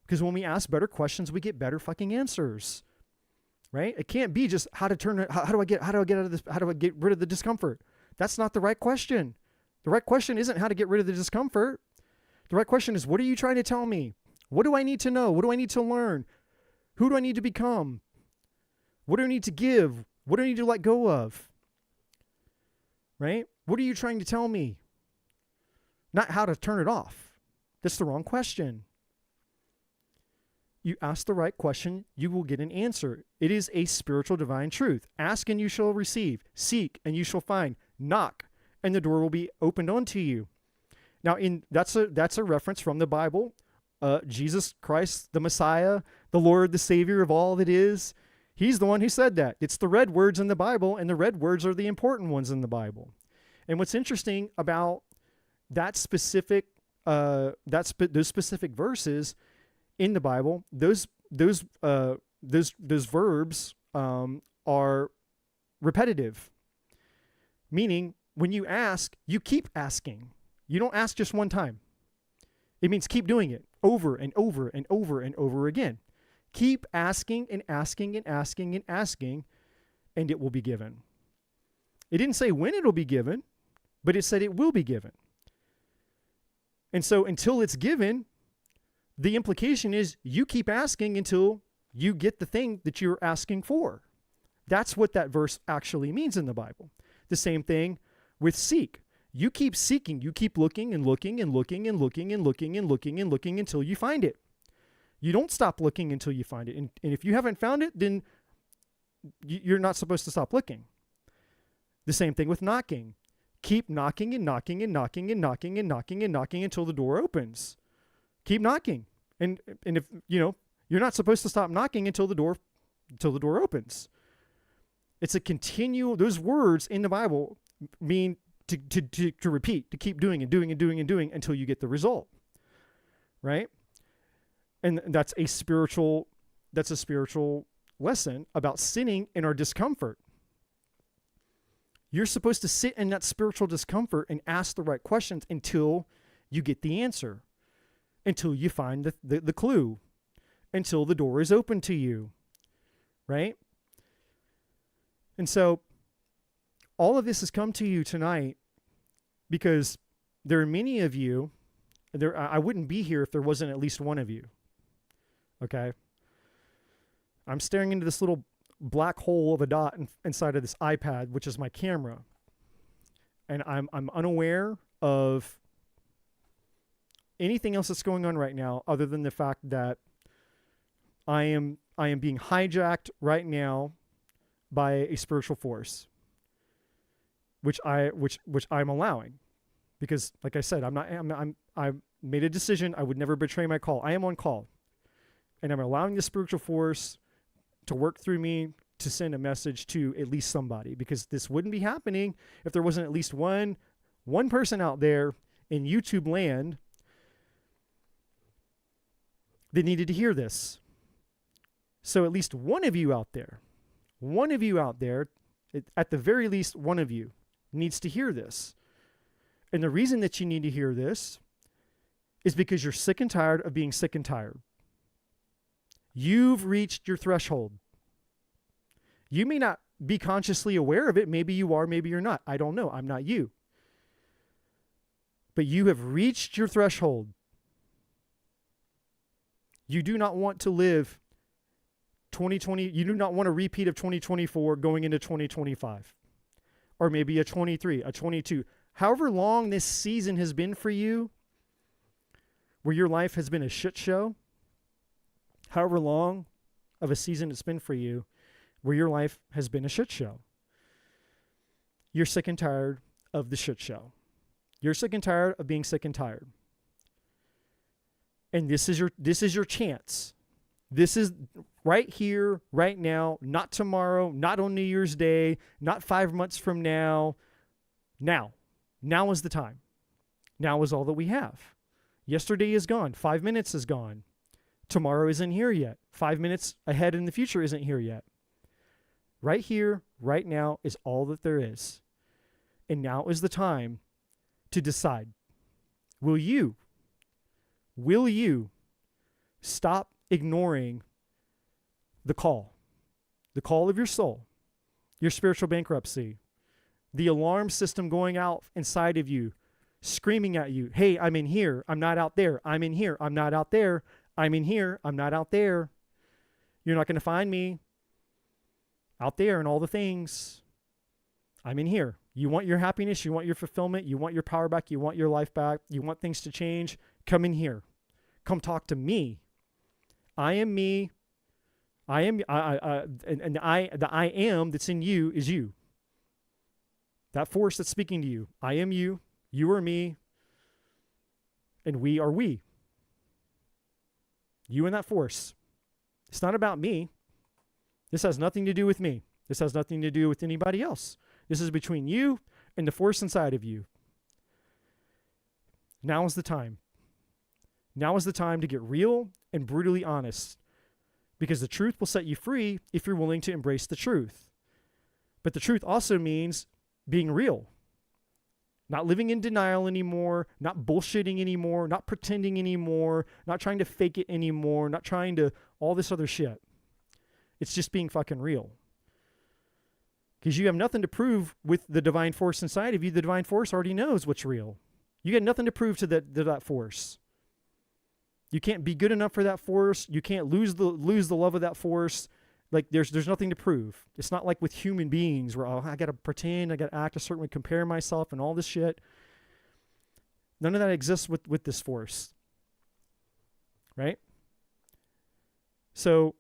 Because when we ask better questions, we get better fucking answers. Right? It can't be just how do I get rid of the discomfort? That's not the right question. The right question isn't how to get rid of the discomfort. The right question is, what are you trying to tell me? What do I need to know? What do I need to learn? Who do I need to become? What do I need to give? What do I need to let go of? Right? What are you trying to tell me? Not how to turn it off. That's the wrong question. You ask the right question, you will get an answer. It is a spiritual divine truth. Ask and you shall receive. Seek and you shall find. Knock and the door will be opened unto you. Now, that's a reference from the Bible. Jesus Christ, the Messiah, the Lord, the Savior of all that is. He's the one who said that. It's the red words in the Bible, and the red words are the important ones in the Bible. And what's interesting about that specific, those specific verses in the Bible, those verbs are repetitive, meaning when you ask, you keep asking. You don't ask just one time. It means keep doing it over and over and over and over again. Keep asking and asking and asking and asking, and it will be given. It didn't say when it'll be given, but it said it will be given. And so until it's given, the implication is you keep asking until you get the thing that you're asking for. That's what that verse actually means in the Bible. The same thing with seek. You keep seeking, you keep looking and looking and looking and looking and looking and looking and looking until you find it. You don't stop looking until you find it. And if you haven't found it, then you're not supposed to stop looking. The same thing with knocking. Keep knocking and knocking and knocking and knocking and knocking and knocking until the door opens. Keep knocking. And if, you're not supposed to stop knocking until the door opens. It's a continual, those words in the Bible mean to repeat, to keep doing and doing and doing and doing until you get the result. Right? And that's a spiritual lesson about sitting in our discomfort. You're supposed to sit in that spiritual discomfort and ask the right questions until you get the answer, until you find the clue, until the door is open to you, right? And so all of this has come to you tonight because there are many of you, I wouldn't be here if there wasn't at least one of you, okay? I'm staring into this little black hole of a dot inside of this iPad, which is my camera. And I'm unaware of anything else that's going on right now other than the fact that I am being hijacked right now by a spiritual force, which I'm allowing, because like I said, I made a decision. I would never betray my call. I am on call, and I'm allowing the spiritual force to work through me to send a message to at least somebody, because this wouldn't be happening if there wasn't at least one person out there in YouTube land that needed to hear this. So at least one of you out there, at the very least, one of you needs to hear this. And the reason that you need to hear this is because you're sick and tired of being sick and tired. You've reached your threshold. You may not be consciously aware of it. Maybe you are, maybe you're not. I don't know. I'm not you. But you have reached your threshold. You do not want to live 2020. You do not want a repeat of 2024 going into 2025. Or maybe a 23, a 22. However long this season has been for you, where your life has been a shit show, however long of a season it's been for you, where your life has been a shit show. You're sick and tired of the shit show. You're sick and tired of being sick and tired. And this is your chance. This is right here, right now, not tomorrow, not on New Year's Day, not 5 months from now. Now. Now is the time. Now is all that we have. Yesterday is gone. 5 minutes is gone. Tomorrow isn't here yet. 5 minutes ahead in the future isn't here yet. Right here, right now is all that there is. And now is the time to decide. Will you stop ignoring the call of your soul, your spiritual bankruptcy, the alarm system going out inside of you, screaming at you, hey, I'm in here, I'm not out there, I'm in here, I'm not out there, I'm in here, I'm not out there. You're not going to find me out there and all the things. I'm in here. You want your happiness, you want your fulfillment, you want your power back, you want your life back, you want things to change, come in here. Come talk to me. I am me. I am, and the I am that's in you is you. That force that's speaking to you. I am you. You are me. And we are we. You and that force. It's not about me. This has nothing to do with me. This has nothing to do with anybody else. This is between you and the force inside of you. Now is the time. Now is the time to get real and brutally honest, because the truth will set you free if you're willing to embrace the truth. But the truth also means being real, not living in denial anymore, not bullshitting anymore, not pretending anymore, not trying to fake it anymore, not trying to all this other shit. It's just being fucking real. Because you have nothing to prove with the divine force inside of you. The divine force already knows what's real. You got nothing to prove to that force. You can't be good enough for that force. You can't lose the love of that force. Like there's nothing to prove. It's not like with human beings where I got to pretend, I got to act a certain way, compare myself and all this shit. None of that exists with this force. Right? So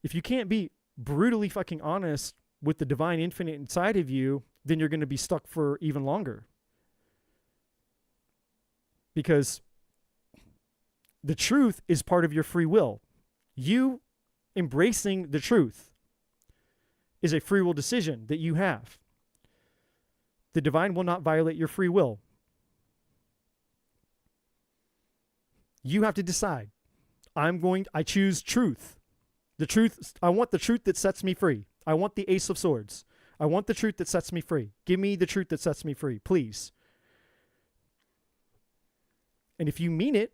if you can't be brutally fucking honest with the divine infinite inside of you then you're going to be stuck for even longer. Because the truth is part of your free will. You embracing the truth is a free will decision that you have. The divine will not violate your free will. You have to decide. I choose truth. The truth, I want the truth that sets me free. I want the Ace of Swords. I want the truth that sets me free. Give me the truth that sets me free, please. And if you mean it,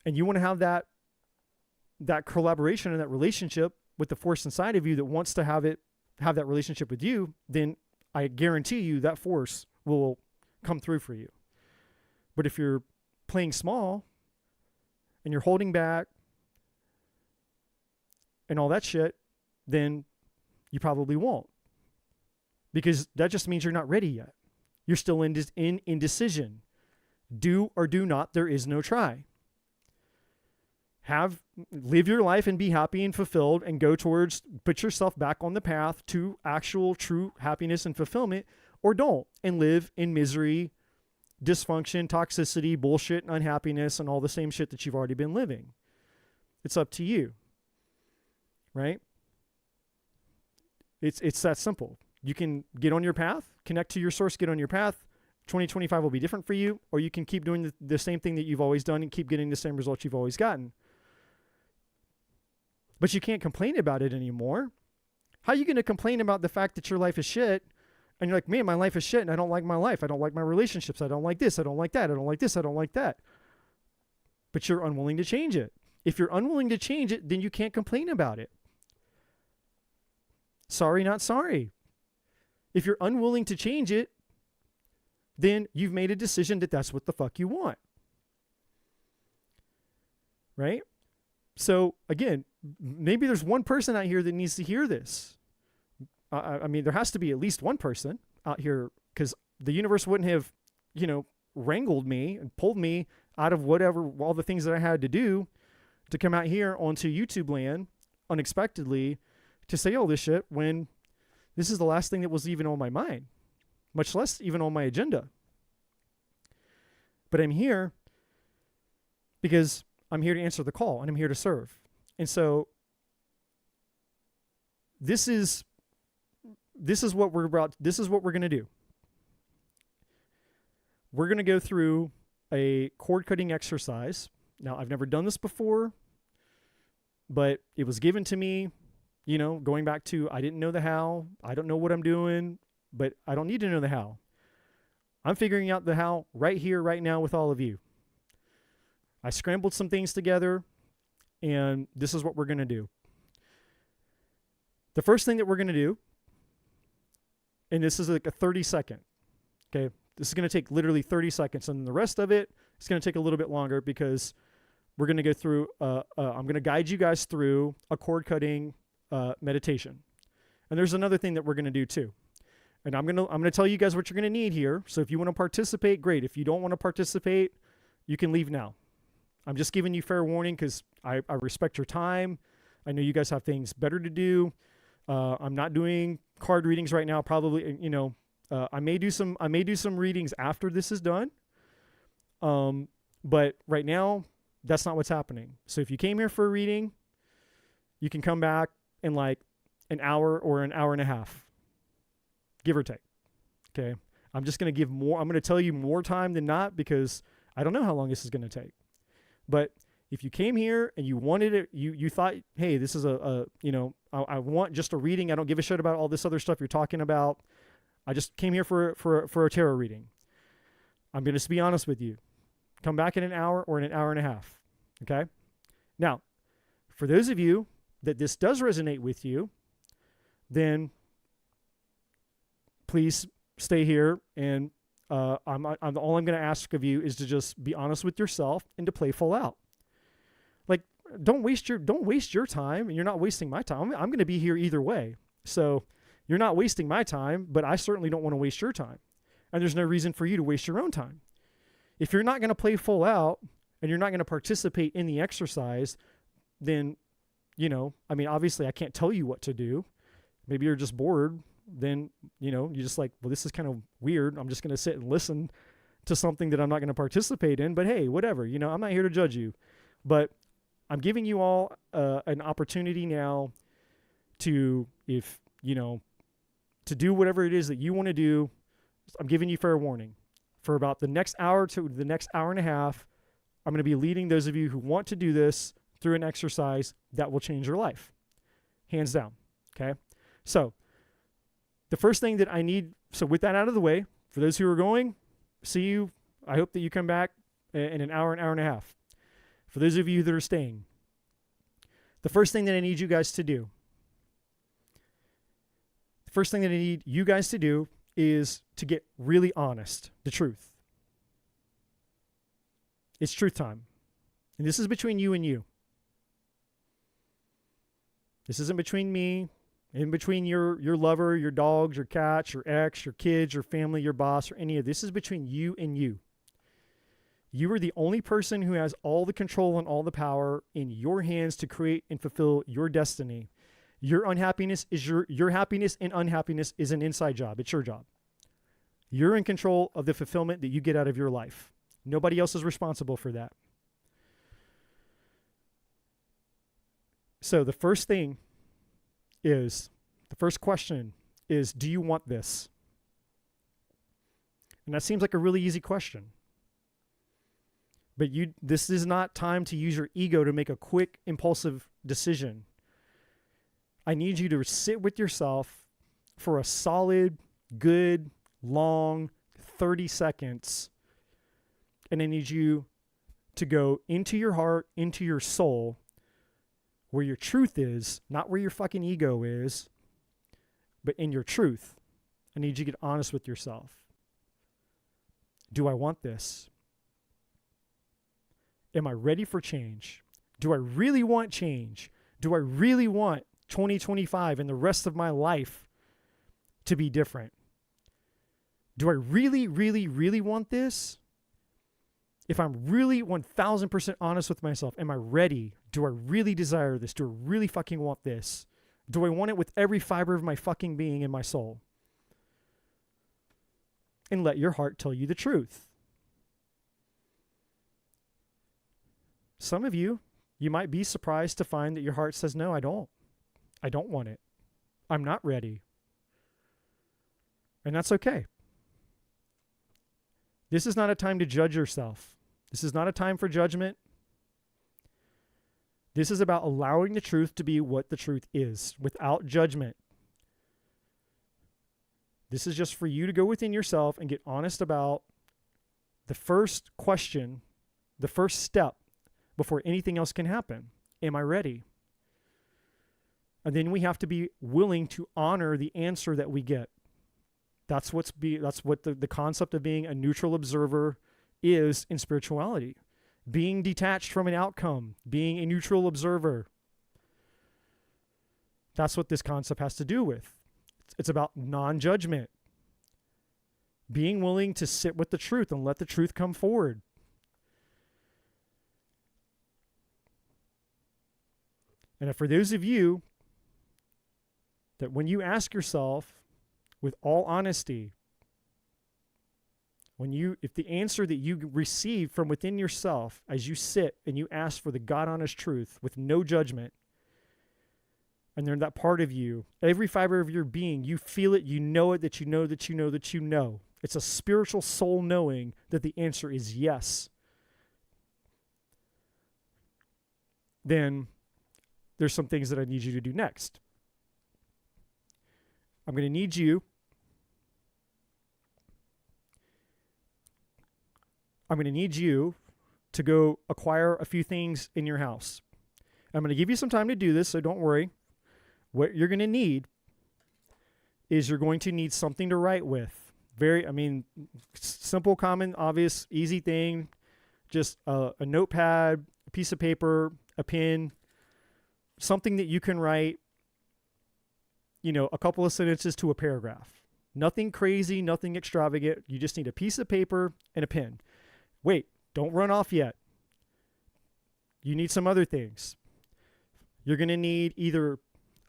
and you want to have that collaboration and that relationship with the force inside of you that wants to have that relationship with you, then I guarantee you that force will come through for you. But if you're playing small and you're holding back and all that shit, then you probably won't. Because that just means you're not ready yet. You're still in indecision. Do or do not, there is no try. Live your life and be happy and fulfilled and put yourself back on the path to actual true happiness and fulfillment, or don't and live in misery, dysfunction, toxicity, bullshit, and unhappiness and all the same shit that you've already been living. It's up to you, right? It's that simple. You can get on your path, connect to your source, get on your path. 2025 will be different for you, or you can keep doing the same thing that you've always done and keep getting the same results you've always gotten. But you can't complain about it anymore. How are you going to complain about the fact that your life is shit? And you're like, man, my life is shit and I don't like my life. I don't like my relationships. I don't like this. I don't like that. I don't like this. I don't like that. But you're unwilling to change it. If you're unwilling to change it, then you can't complain about it. Sorry, not sorry. If you're unwilling to change it, then you've made a decision that that's what the fuck you want. Right? So again, maybe there's one person out here that needs to hear this. I mean, there has to be at least one person out here, because the universe wouldn't have, wrangled me and pulled me out of all the things that I had to do to come out here onto YouTube land unexpectedly to say all this shit when this is the last thing that was even on my mind, much less even on my agenda. But I'm here because I'm here to answer the call and I'm here to serve. And so this is what we're going to do. We're going to go through a cord cutting exercise. Now, I've never done this before, but it was given to me, going back to, I didn't know the how. I don't know what I'm doing, but I don't need to know the how. I'm figuring out the how right here, right now with all of you. I scrambled some things together, and this is what we're going to do. The first thing that we're going to do, and this is like a 30-second, okay? This is going to take literally 30 seconds, and the rest of it is going to take a little bit longer because we're going to go through, I'm going to guide you guys through a cord cutting meditation. And there's another thing that we're going to do too. And I'm going to tell you guys what you're going to need here. So if you want to participate, great. If you don't want to participate, you can leave now. I'm just giving you fair warning because I respect your time. I know you guys have things better to do. I'm not doing card readings right now. Probably, I may do some readings after this is done. But right now, that's not what's happening. So if you came here for a reading, you can come back in like an hour or an hour and a half, give or take. Okay. I'm just going to I'm going to tell you more time than not because I don't know how long this is going to take. But if you came here and you wanted it, you thought, hey, this is I want just a reading. I don't give a shit about all this other stuff you're talking about. I just came here for a tarot reading. I'm going to be honest with you. Come back in an hour or in an hour and a half. Okay? Now, for those of you that this does resonate with you, then please stay here. And all I'm going to ask of you is to just be honest with yourself and to play full out. Like, don't waste your time, and you're not wasting my time. I'm going to be here either way. So you're not wasting my time, but I certainly don't want to waste your time. And there's no reason for you to waste your own time. If you're not going to play full out and you're not going to participate in the exercise, then, obviously I can't tell you what to do. Maybe you're just bored then, you're just like, well, this is kind of weird. I'm just going to sit and listen to something that I'm not going to participate in. But hey, whatever, I'm not here to judge you. But I'm giving you all an opportunity now to, to do whatever it is that you want to do. I'm giving you fair warning. For about the next hour to the next hour and a half, I'm going to be leading those of you who want to do this through an exercise that will change your life. Hands down. Okay? So, the first thing that I need, so with that out of the way, for those who are going, see you. I hope that you come back in an hour and a half. For those of you that are staying, the first thing that I need you guys to do, is to get really honest, the truth. It's truth time. And this is between you and you. This isn't between me, in between your lover, your dogs, your cats, your ex, your kids, your family, your boss, or any of this. This is between you and you. You are the only person who has all the control and all the power in your hands to create and fulfill your destiny. Your unhappiness is your happiness, and unhappiness is an inside job. It's your job. You're in control of the fulfillment that you get out of your life. Nobody else is responsible for that. So the first question is, do you want this? And that seems like a really easy question. But this is not time to use your ego to make a quick, impulsive decision. I need you to sit with yourself for a solid, good, long 30 seconds. And I need you to go into your heart, into your soul, where your truth is, not where your fucking ego is, but in your truth. I need you to get honest with yourself. Do I want this? Am I ready for change? Do I really want change? Do I really want 2025 and the rest of my life to be different? Do I really, really, really want this? If I'm really 1000% honest with myself, am I ready? Do I really desire this? Do I really fucking want this? Do I want it with every fiber of my fucking being and my soul? And let your heart tell you the truth. Some of you might be surprised to find that your heart says, no, I don't. I don't want it. I'm not ready. And that's okay. This is not a time to judge yourself. This is not a time for judgment. This is about allowing the truth to be what the truth is, without judgment. This is just for you to go within yourself and get honest about the first question, the first step before anything else can happen. Am I ready? And then we have to be willing to honor the answer that we get. That's what the concept of being a neutral observer is in spirituality. Being detached from an outcome, being a neutral observer. That's what this concept has to do with. It's about non-judgment. Being willing to sit with the truth and let the truth come forward. And for those of you that when you ask yourself with all honesty, if the answer that you receive from within yourself as you sit and you ask for the God-honest truth with no judgment, and they're that part of you, every fiber of your being, you feel it, you know it, that you know that you know that you know. It's a spiritual soul knowing that the answer is yes. Then there's some things that I need you to do next. I'm going to need you to go acquire a few things in your house. I'm going to give you some time to do this, so don't worry. What you're going to need is you're going to need something to write with. Simple, common, obvious, easy thing. Just a notepad, a piece of paper, a pen, something that you can write, a couple of sentences to a paragraph. Nothing crazy, nothing extravagant. You just need a piece of paper and a pen. Wait, don't run off yet. You need some other things. You're going to need either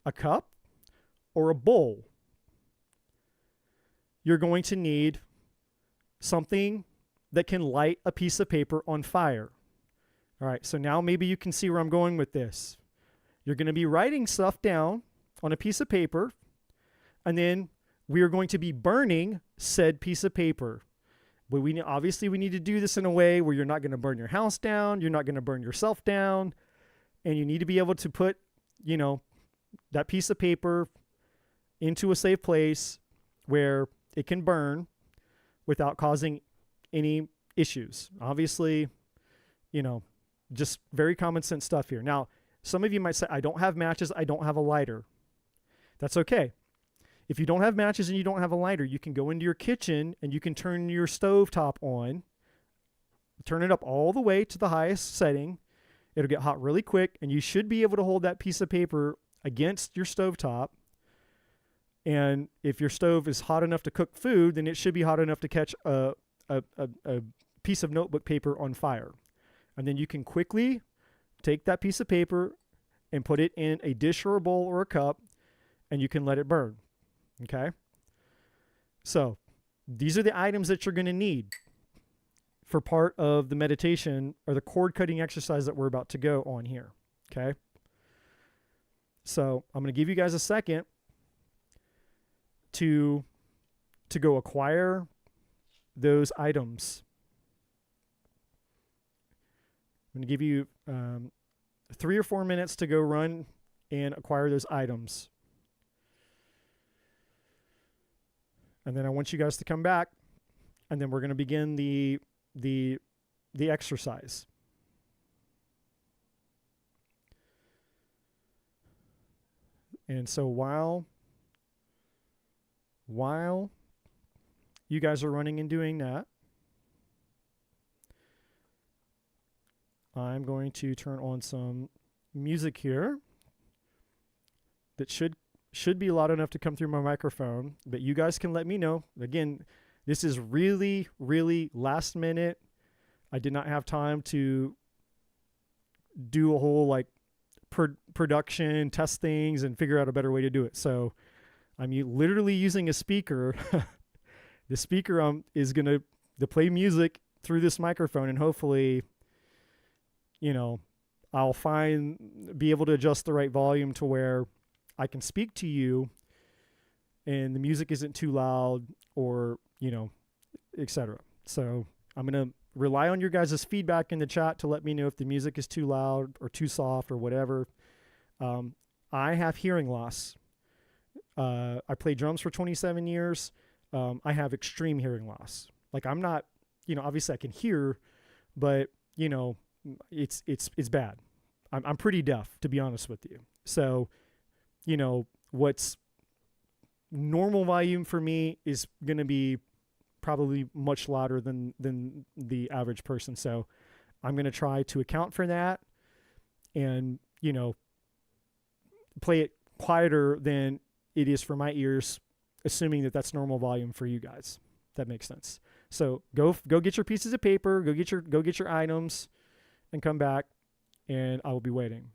a cup or a bowl. you're going to need something that can light a piece of paper on fire. All right, so now maybe you can see where I'm going with this. You're going to be writing stuff down on a piece of paper, and then we are going to be burning said piece of paper. But obviously we need to do this in a way where you're not going to burn your house down, you're not going to burn yourself down, and you need to be able to put, that piece of paper into a safe place where it can burn without causing any issues. Obviously, just very common sense stuff here. Now, some of you might say, I don't have matches, I don't have a lighter. That's okay. If you don't have matches and you don't have a lighter, you can go into your kitchen and you can turn your stovetop on, turn it up all the way to the highest setting. It'll get hot really quick, and you should be able to hold that piece of paper against your stovetop. And if your stove is hot enough to cook food, then it should be hot enough to catch a piece of notebook paper on fire. And then you can quickly take that piece of paper and put it in a dish or a bowl or a cup, and you can let it burn. Okay? So these are the items that you're going to need for part of the meditation or the cord cutting exercise that we're about to go on here. Okay? So I'm going to give you guys a second to go acquire those items. I'm going to give you 3 or 4 minutes to go run and acquire those items. And then I want you guys to come back, and then we're going to begin the exercise. And so while you guys are running and doing that, I'm going to turn on some music here that should be loud enough to come through my microphone, but you guys can let me know. Again, this is really, really last minute. I did not have time to do a whole production, test things, and figure out a better way to do it. So I'm literally using a speaker. The speaker is going to play music through this microphone, and hopefully, I'll be able to adjust the right volume to where I can speak to you and the music isn't too loud or, etc. So I'm going to rely on your guys' feedback in the chat to let me know if the music is too loud or too soft or whatever. I have hearing loss. I played drums for 27 years. I have extreme hearing loss. I'm not, obviously I can hear, but, it's bad. I'm pretty deaf, to be honest with you. So, what's normal volume for me is going to be probably much louder than the average person. So I'm going to try to account for that and, play it quieter than it is for my ears, assuming that that's normal volume for you guys. That makes sense. So go get your pieces of paper, go get your items, and come back, and I will be waiting.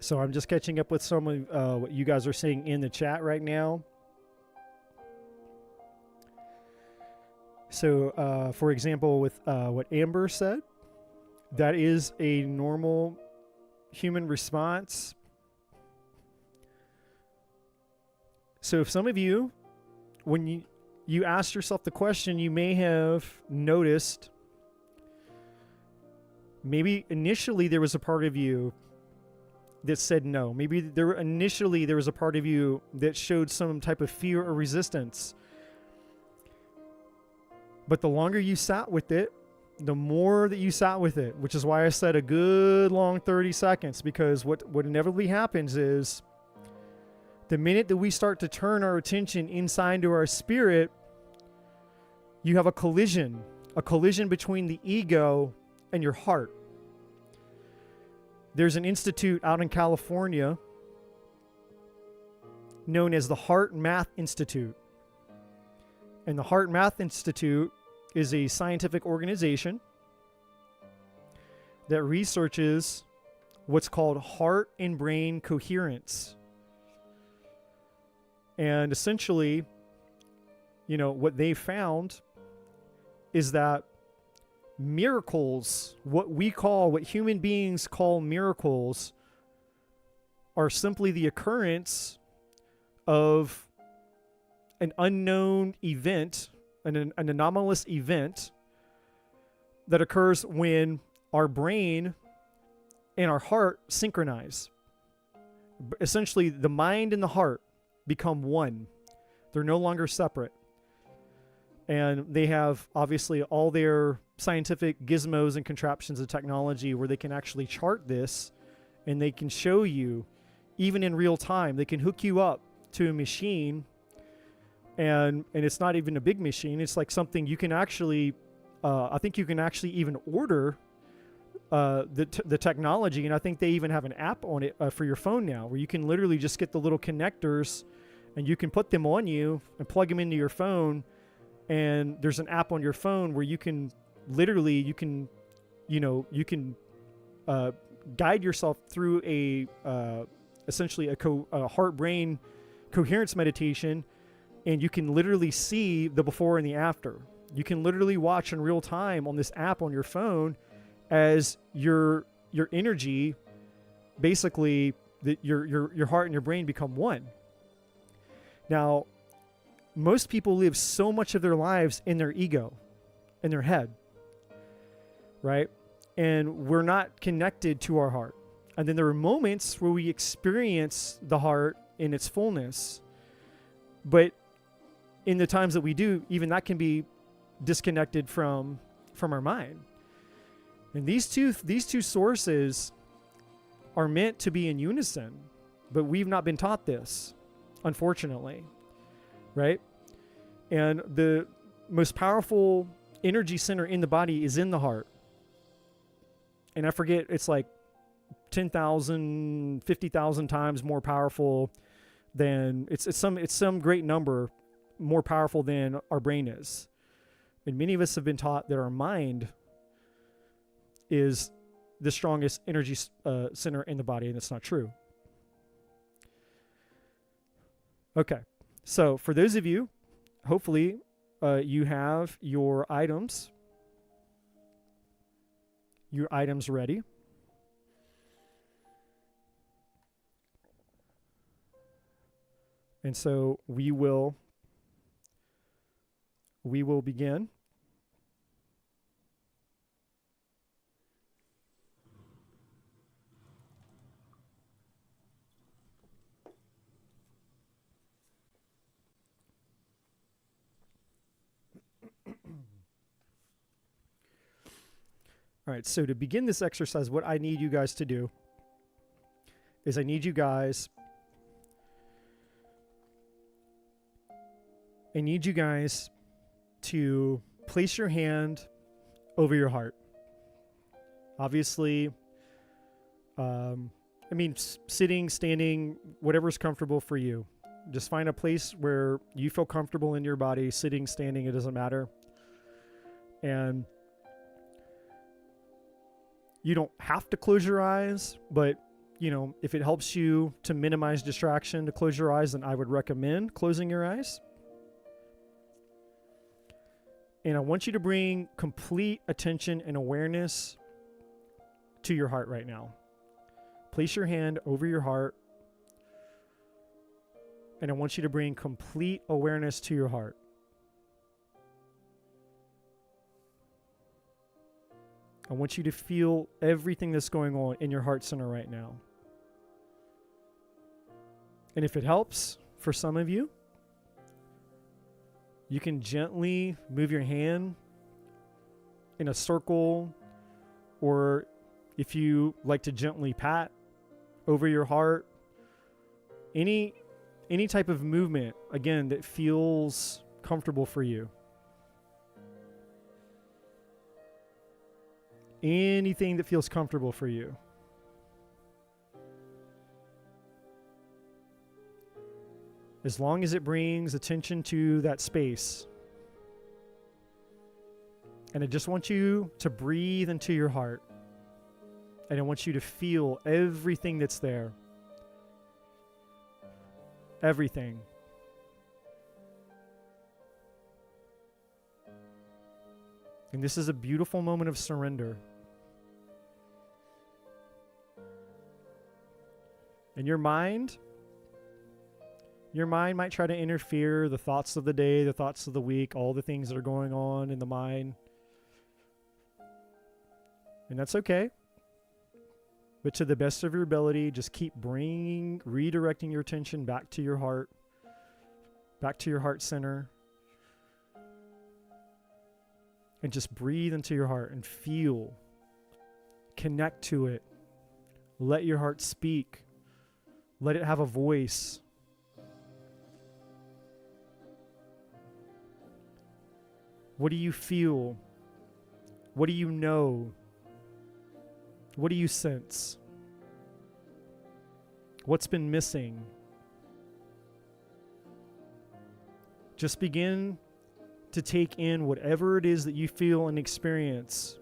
So I'm just catching up with some of what you guys are saying in the chat right now. So, for example, with what Amber said, that is a normal human response. So if some of you, when you asked yourself the question, you may have noticed maybe initially there was a part of you that said no. Maybe initially there was a part of you that showed some type of fear or resistance. But the longer you sat with it, the more that you sat with it, which is why I said a good long 30 seconds, because what inevitably happens is the minute that we start to turn our attention inside to our spirit, you have a collision between the ego and your heart. There's an institute out in California known as the Heart Math Institute. And the Heart Math Institute is a scientific organization that researches what's called heart and brain coherence. And essentially, what they found is that miracles, what human beings call miracles, are simply the occurrence of an unknown event, an anomalous event that occurs when our brain and our heart synchronize. Essentially, the mind and the heart become one. They're no longer separate. And they have obviously all their scientific gizmos and contraptions and technology where they can actually chart this, and they can show you, even in real time, they can hook you up to a machine, and it's not even a big machine. It's like something you can actually, I think you can actually even order the technology, and I think they even have an app on it for your phone now, where you can literally just get the little connectors, and you can put them on you and plug them into your phone. And there's an app on your phone where you can literally, guide yourself through essentially a heart-brain coherence meditation, and you can literally see the before and the after. You can literally watch in real time on this app on your phone as your energy, basically, your heart and your brain become one. Now, most people live so much of their lives in their ego, in their head, right? And we're not connected to our heart. And then there are moments where we experience the heart in its fullness. But in the times that we do, even that can be disconnected from our mind. And these two sources are meant to be in unison, but we've not been taught this, unfortunately. Right? And the most powerful energy center in the body is in the heart. And I forget, it's like 10,000, 50,000 times more powerful than, it's some great number more powerful than our brain is. And many of us have been taught that our mind is the strongest energy center in the body, and it's not true. Okay. So for those of you, hopefully you have your items ready. And so we will begin. All right, so to begin this exercise, what I need you guys to do is I need you guys to place your hand over your heart. Obviously, sitting, standing, whatever's comfortable for you. Just find a place where you feel comfortable in your body, sitting, standing, it doesn't matter. And you don't have to close your eyes, but, if it helps you to minimize distraction, to close your eyes, then I would recommend closing your eyes. And I want you to bring complete attention and awareness to your heart right now. Place your hand over your heart. And I want you to bring complete awareness to your heart. I want you to feel everything that's going on in your heart center right now. And if it helps for some of you, you can gently move your hand in a circle, or if you like to gently pat over your heart, any type of movement, again, that feels comfortable for you. Anything that feels comfortable for you. As long as it brings attention to that space. And I just want you to breathe into your heart. And I want you to feel everything that's there. Everything. And this is a beautiful moment of surrender. And your mind might try to interfere, the thoughts of the day, the thoughts of the week, all the things that are going on in the mind. And that's okay. But to the best of your ability, just keep redirecting your attention back to your heart, back to your heart center. And just breathe into your heart and feel, connect to it. Let your heart speak. Let it have a voice. What do you feel? What do you know? What do you sense? What's been missing? Just begin to take in whatever it is that you feel and experience.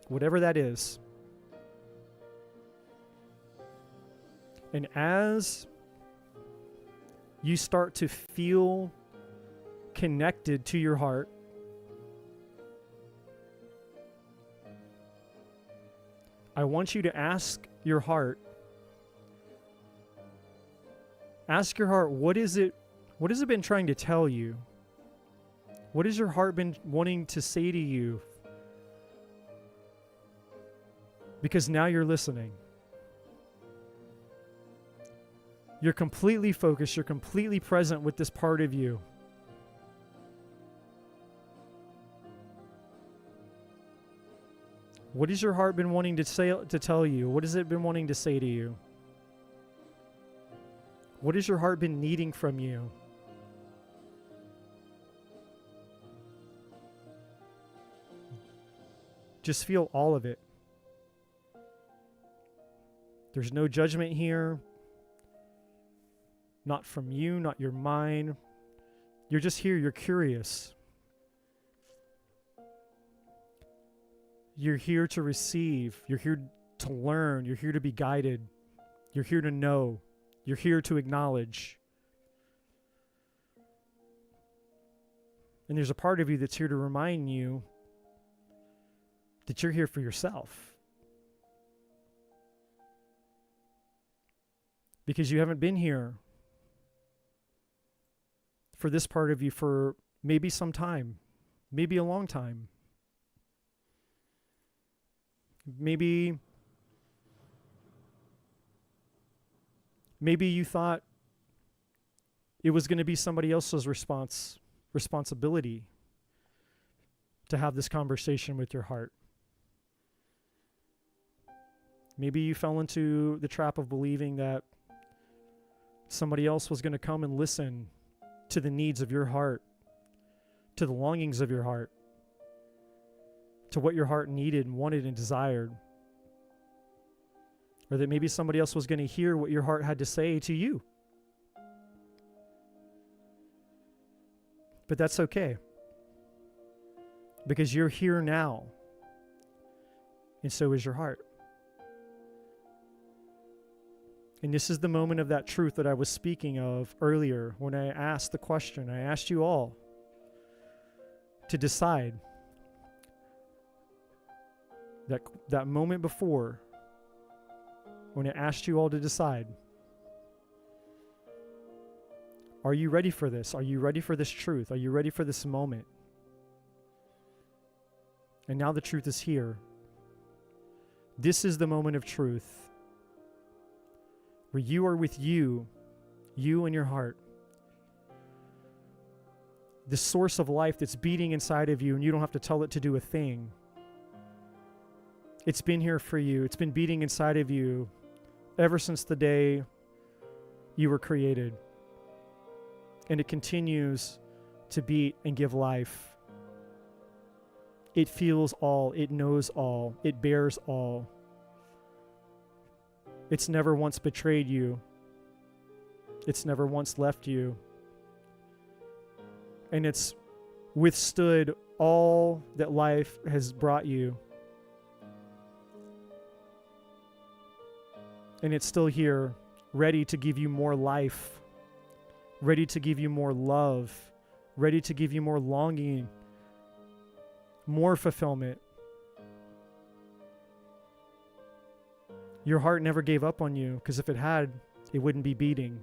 Whatever that is. And as you start to feel connected to your heart, I want you to ask your heart, what has it been trying to tell you? What has your heart been wanting to say to you? Because now you're listening. You're completely focused. You're completely present with this part of you. What has your heart been wanting to tell you? What has it been wanting to say to you? What has your heart been needing from you? Just feel all of it. There's no judgment here. Not from you, not your mind. You're just here, you're curious. You're here to receive. You're here to learn. You're here to be guided. You're here to know. You're here to acknowledge. And there's a part of you that's here to remind you that you're here for yourself. Because you haven't been here for this part of you for maybe some time, maybe a long time. Maybe you thought it was going to be somebody else's responsibility to have this conversation with your heart. Maybe you fell into the trap of believing that somebody else was going to come and listen to the needs of your heart, to the longings of your heart, to what your heart needed and wanted and desired. Or that maybe somebody else was going to hear what your heart had to say to you. But that's okay. because you're here now, and so is your heart. And this is the moment of that truth that I was speaking of earlier when I asked the question. I asked you all to decide that moment before, when I asked you all to decide, are you ready for this? Are you ready for this truth? Are you ready for this moment? And now the truth is here. This is the moment of truth, where you are with you and your heart, the source of life that's beating inside of you, and you don't have to tell it to do a thing. It's been here for you. It's been beating inside of you ever since the day you were created. And it continues to beat and give life. It feels all. It knows all. It bears all. It's never once betrayed you. It's never once left you. And it's withstood all that life has brought you. And it's still here, ready to give you more life, ready to give you more love, ready to give you more longing, more fulfillment. Your heart never gave up on you, because if it had, it wouldn't be beating.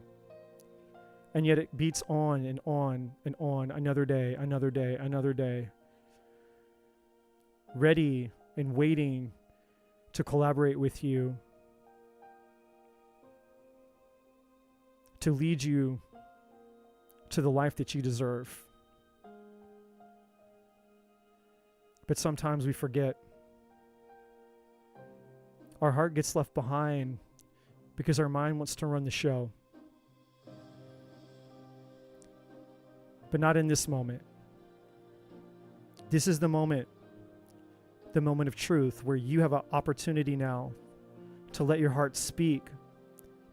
And yet it beats on and on and on, another day, another day, another day, ready and waiting to collaborate with you, to lead you to the life that you deserve. But sometimes we forget. Our heart gets left behind because our mind wants to run the show. But not in this moment. This is the moment of truth, where you have an opportunity now to let your heart speak,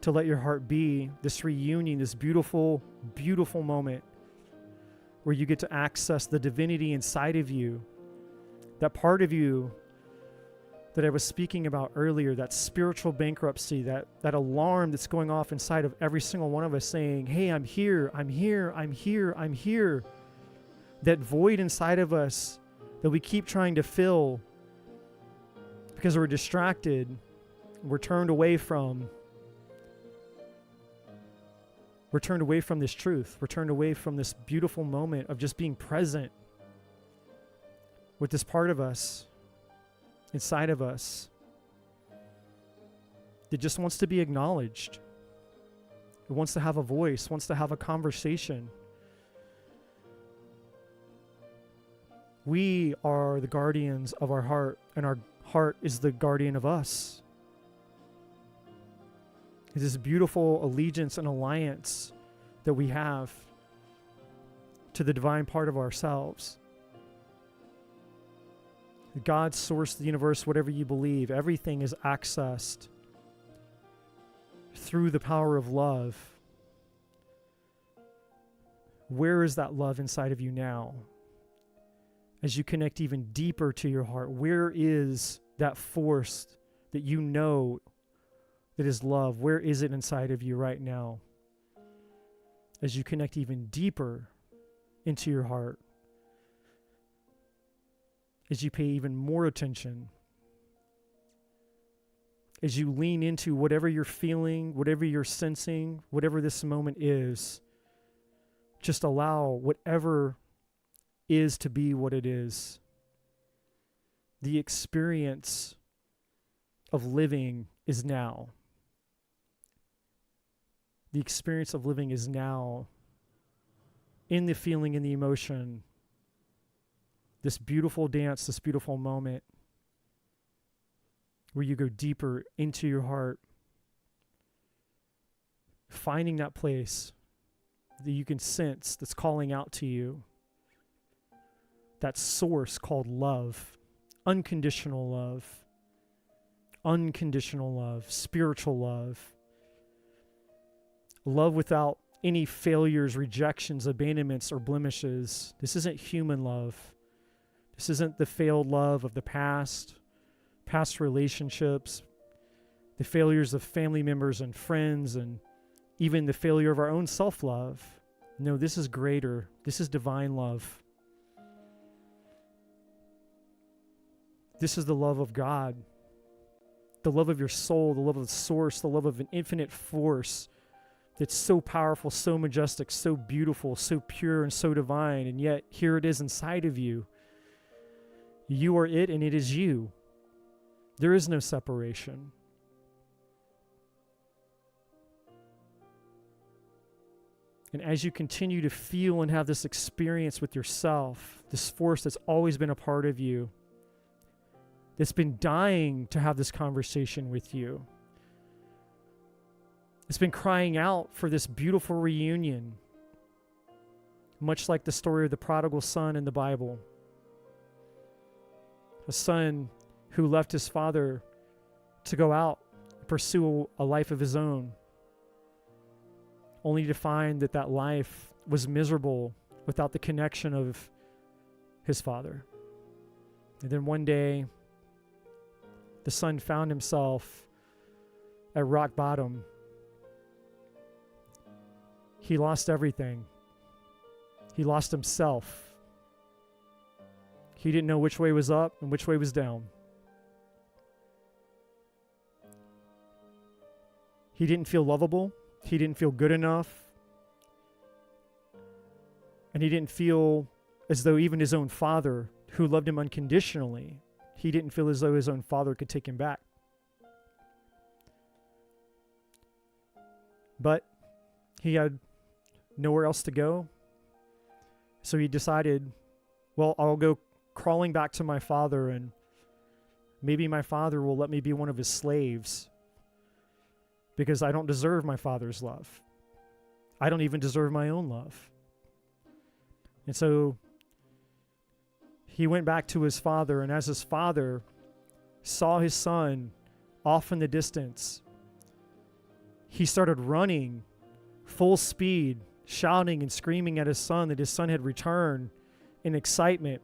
to let your heart be, this reunion, this beautiful, beautiful moment where you get to access the divinity inside of you, that part of you that I was speaking about earlier, that spiritual bankruptcy, that alarm that's going off inside of every single one of us saying, hey, I'm here, I'm here, I'm here, I'm here. That void inside of us that we keep trying to fill because we're distracted, we're turned away from. We're turned away from this truth. We're turned away from this beautiful moment of just being present with this part of us, inside of us, that just wants to be acknowledged. It wants to have a voice, wants to have a conversation. We are the guardians of our heart, and our heart is the guardian of us. It's this beautiful allegiance and alliance that we have to the divine part of ourselves. God sourced the universe, whatever you believe. Everything is accessed through the power of love. Where is that love inside of you now? As you connect even deeper to your heart, where is that force that you know that is love? Where is it inside of you right now? As you connect even deeper into your heart, as you pay even more attention, as you lean into whatever you're feeling, whatever you're sensing, whatever this moment is, just allow whatever is to be what it is. The experience of living is now. The experience of living is now, in the feeling, in the emotion, this beautiful dance, this beautiful moment where you go deeper into your heart, finding that place that you can sense that's calling out to you, that source called love, unconditional love, spiritual love. Love without any failures, rejections, abandonments, or blemishes. This isn't human love. This isn't the failed love of the past relationships, the failures of family members and friends, and even the failure of our own self-love. No, this is greater. This is divine love. This is the love of God, the love of your soul, the love of the source, the love of an infinite force that's so powerful, so majestic, so beautiful, so pure, and so divine. And yet here it is inside of you. You are it, and it is you. There is no separation. And as you continue to feel and have this experience with yourself, this force that's always been a part of you, that's been dying to have this conversation with you, it's been crying out for this beautiful reunion, much like the story of the prodigal son in the Bible. A son who left his father to go out and pursue a life of his own, only to find that that life was miserable without the connection of his father. And then one day, the son found himself at rock bottom. He lost everything. He lost himself. He didn't know which way was up and which way was down. He didn't feel lovable. He didn't feel good enough. And he didn't feel as though even his own father, who loved him unconditionally, he didn't feel as though his own father could take him back. But he had nowhere else to go. So he decided, well, I'll go crawling back to my father, and maybe my father will let me be one of his slaves, because I don't deserve my father's love. I don't even deserve my own love. And so he went back to his father, and as his father saw his son off in the distance, he started running full speed, shouting and screaming at his son that his son had returned in excitement.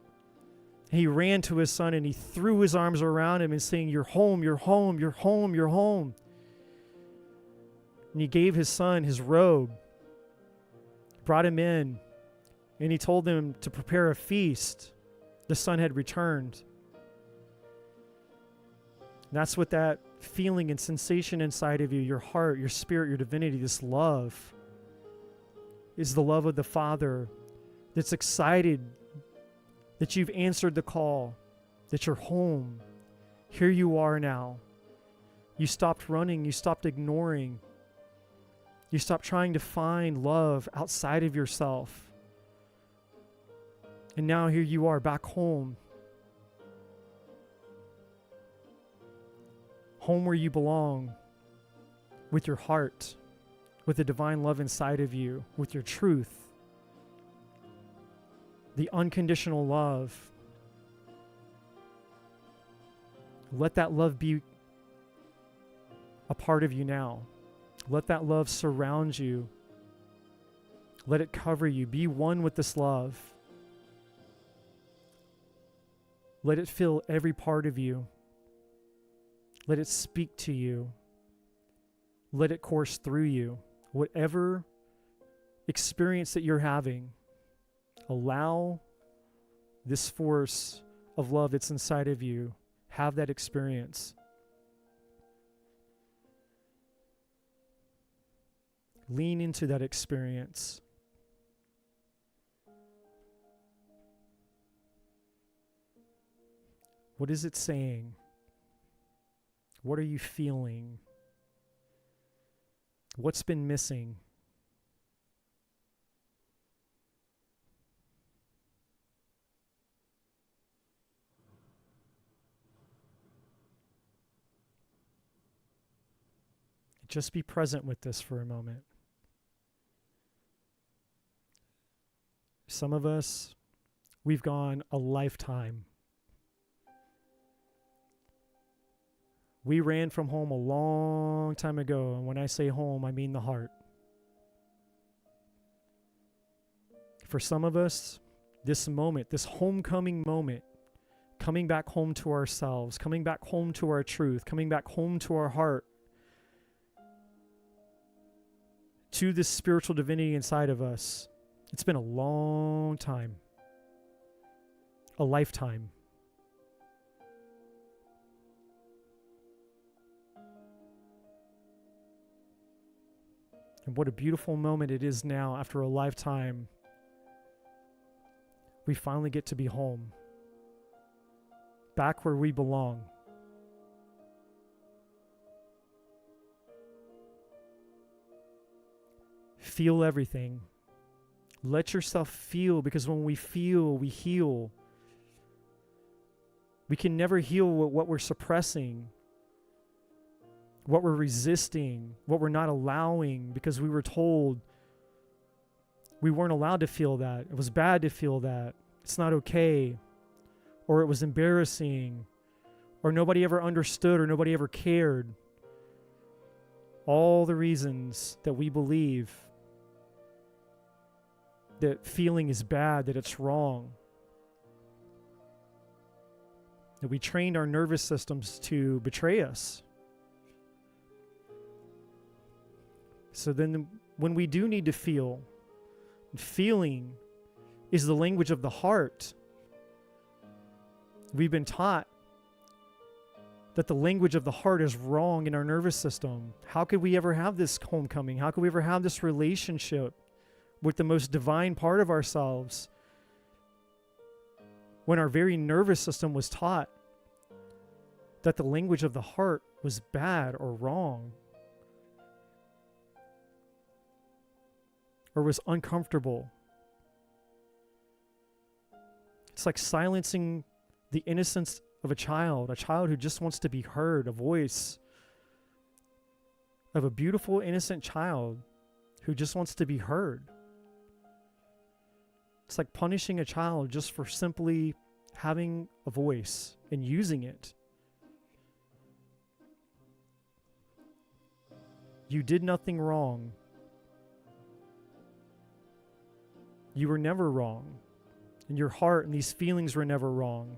He ran to his son and he threw his arms around him and saying, "You're home, you're home, you're home, you're home." And he gave his son his robe, brought him in, and he told him to prepare a feast. The son had returned. And that's what that feeling and sensation inside of you, your heart, your spirit, your divinity, this love, is the love of the Father that's excited that you've answered the call, that you're home. Here you are now. You stopped running. You stopped ignoring. You stopped trying to find love outside of yourself. And now here you are back home. Home where you belong, with your heart, with the divine love inside of you, with your truth, the unconditional love. Let that love be a part of you now. Let that love surround you. Let it cover you. Be one with this love. Let it fill every part of you. Let it speak to you. Let it course through you. Whatever experience that you're having, allow this force of love that's inside of you. Have that experience. Lean into that experience. What is it saying? What are you feeling? What's been missing? Just be present with this for a moment. Some of us, we've gone a lifetime. We ran from home a long time ago, and when I say home, I mean the heart. For some of us, this moment, this homecoming moment, coming back home to ourselves, coming back home to our truth, coming back home to our heart, to this spiritual divinity inside of us. It's been a long time, a lifetime. And what a beautiful moment it is now after a lifetime. We finally get to be home, back where we belong. Feel everything. Let yourself feel, because when we feel, we heal. We can never heal what we're suppressing, what we're resisting, what we're not allowing, because we were told we weren't allowed to feel that. It was bad to feel that. It's not okay. Or it was embarrassing. Or nobody ever understood, or nobody ever cared. All the reasons that we believe that feeling is bad, that it's wrong. That we trained our nervous systems to betray us. So then when we do need to feel, feeling is the language of the heart. We've been taught that the language of the heart is wrong in our nervous system. How could we ever have this homecoming? How could we ever have this relationship with the most divine part of ourselves when our very nervous system was taught that the language of the heart was bad or wrong, or was uncomfortable? It's like silencing the innocence of a child who just wants to be heard, a voice of a beautiful, innocent child who just wants to be heard. It's like punishing a child just for simply having a voice and using it. You did nothing wrong. You were never wrong. And your heart and these feelings were never wrong.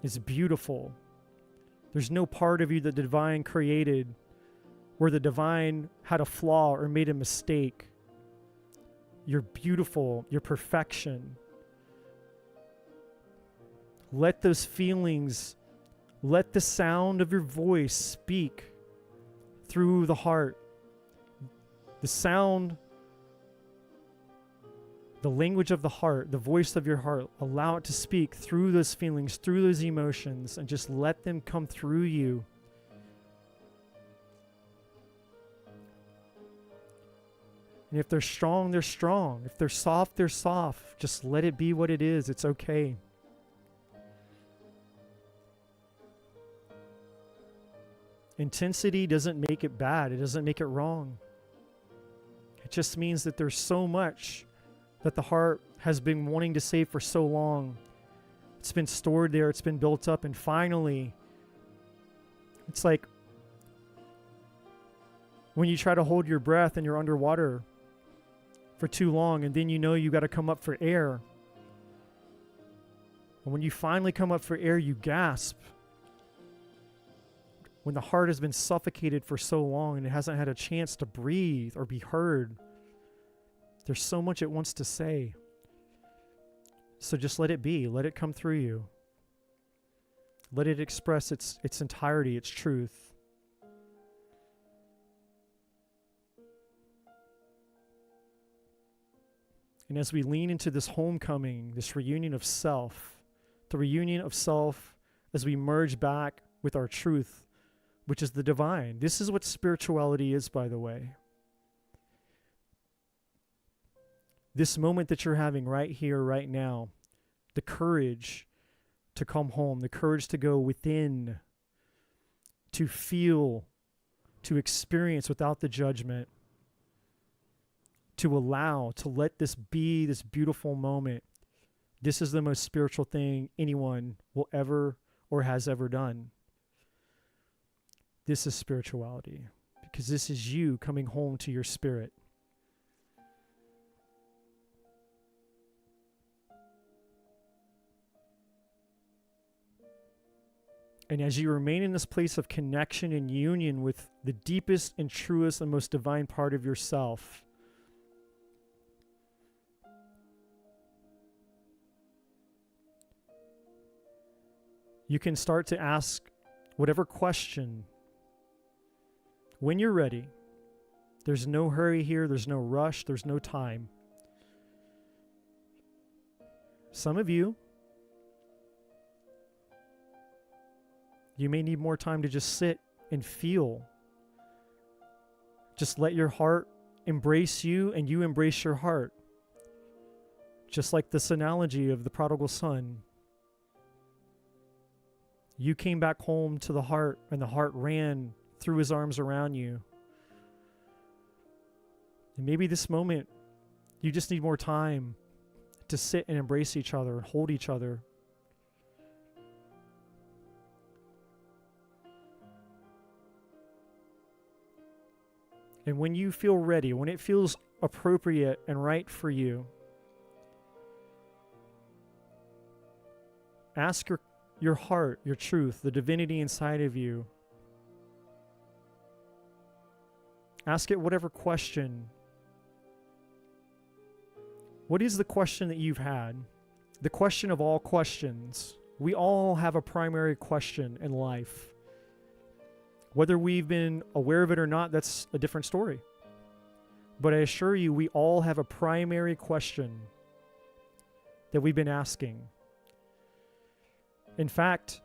It's beautiful. There's no part of you that the divine created where the divine had a flaw or made a mistake. You're beautiful. You're perfection. Let those feelings, let the sound of your voice speak through the heart. The sound, the language of the heart, the voice of your heart, allow it to speak through those feelings, through those emotions, and just let them come through you. And if they're strong, they're strong. If they're soft, they're soft. Just let it be what it is. It's okay. Intensity doesn't make it bad. It doesn't make it wrong. It just means that there's so much that the heart has been wanting to say for so long. It's been stored there. It's been built up. And finally, it's like when you try to hold your breath and you're underwater for too long, and then you know you got to come up for air. And when you finally come up for air, you gasp. When the heart has been suffocated for so long and it hasn't had a chance to breathe or be heard, there's so much it wants to say. So just let it be. Let it come through you. Let it express its entirety, its truth. And as we lean into this homecoming, this reunion of self, the reunion of self as we merge back with our truth, which is the divine. This is what spirituality is, by the way. This moment that you're having right here, right now, the courage to come home, the courage to go within, to feel, to experience without the judgment, to allow, to let this be this beautiful moment. This is the most spiritual thing anyone will ever or has ever done. This is spirituality, because this is you coming home to your spirit. And as you remain in this place of connection and union with the deepest and truest and most divine part of yourself, you can start to ask whatever question when you're ready. There's no hurry here. There's no rush. There's no time. Some of you may need more time to just sit and feel. Just let your heart embrace you and you embrace your heart. Just like this analogy of the prodigal son. You came back home to the heart and the heart ran threw his arms around you. And maybe this moment, you just need more time to sit and embrace each other and hold each other. And when you feel ready, when it feels appropriate and right for you, ask your heart, your truth, the divinity inside of you. Ask it whatever question. What is the question that you've had? The question of all questions. We all have a primary question in life. Whether we've been aware of it or not, that's a different story. But I assure you, we all have a primary question that we've been asking. In fact,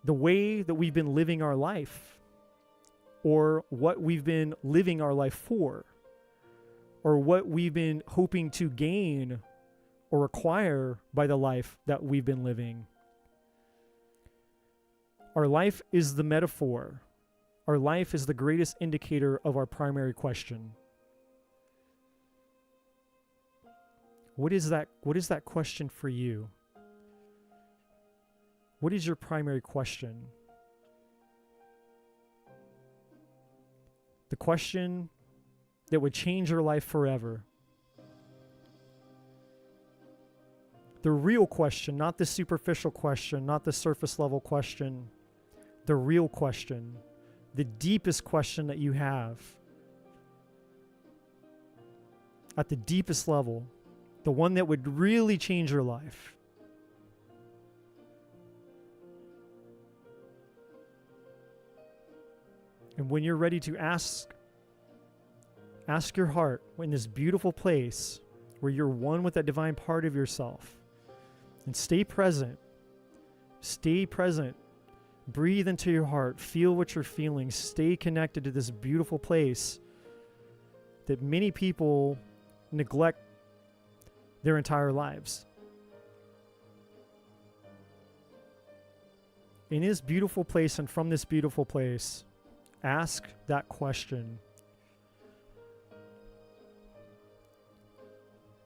the way that we've been living our life, or what we've been living our life for, or what we've been hoping to gain or acquire by the life that we've been living. Our life is the metaphor. Our life is the greatest indicator of our primary question. What is that question for you? What is your primary question? The question that would change your life forever. The real question, not the superficial question, not the surface level question. The real question, the deepest question that you have. At the deepest level, the one that would really change your life. And when you're ready to ask your heart in this beautiful place where you're one with that divine part of yourself, and stay present. Stay present. Breathe into your heart. Feel what you're feeling. Stay connected to this beautiful place that many people neglect their entire lives. In this beautiful place and from this beautiful place, ask that question.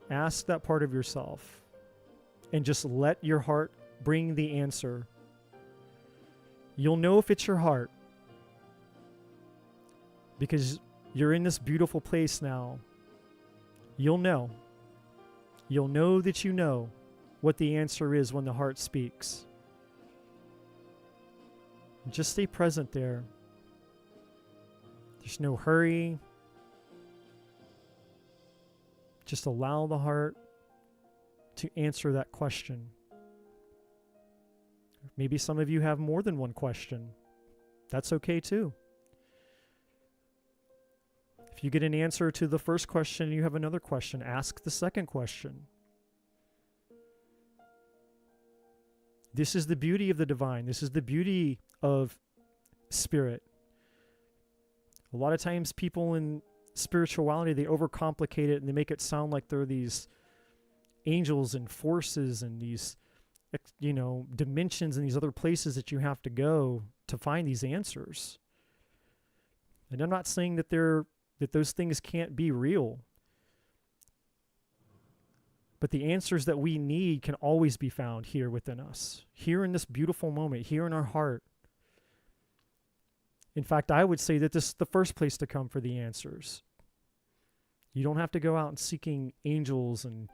Ask that part of yourself and just let your heart bring the answer. You'll know if it's your heart because you're in this beautiful place now. You'll know. You'll know that you know what the answer is when the heart speaks. Just stay present there. There's no hurry. Just allow the heart to answer that question. Maybe some of you have more than one question. That's okay too. If you get an answer to the first question and you have another question, ask the second question. This is the beauty of the divine. This is the beauty of spirit. A lot of times people in spirituality, they overcomplicate it and they make it sound like there are these angels and forces and these, dimensions and these other places that you have to go to find these answers. And I'm not saying that those things can't be real. But the answers that we need can always be found here within us, here in this beautiful moment, here in our heart. In fact, I would say that this is the first place to come for the answers. You don't have to go out and seeking angels and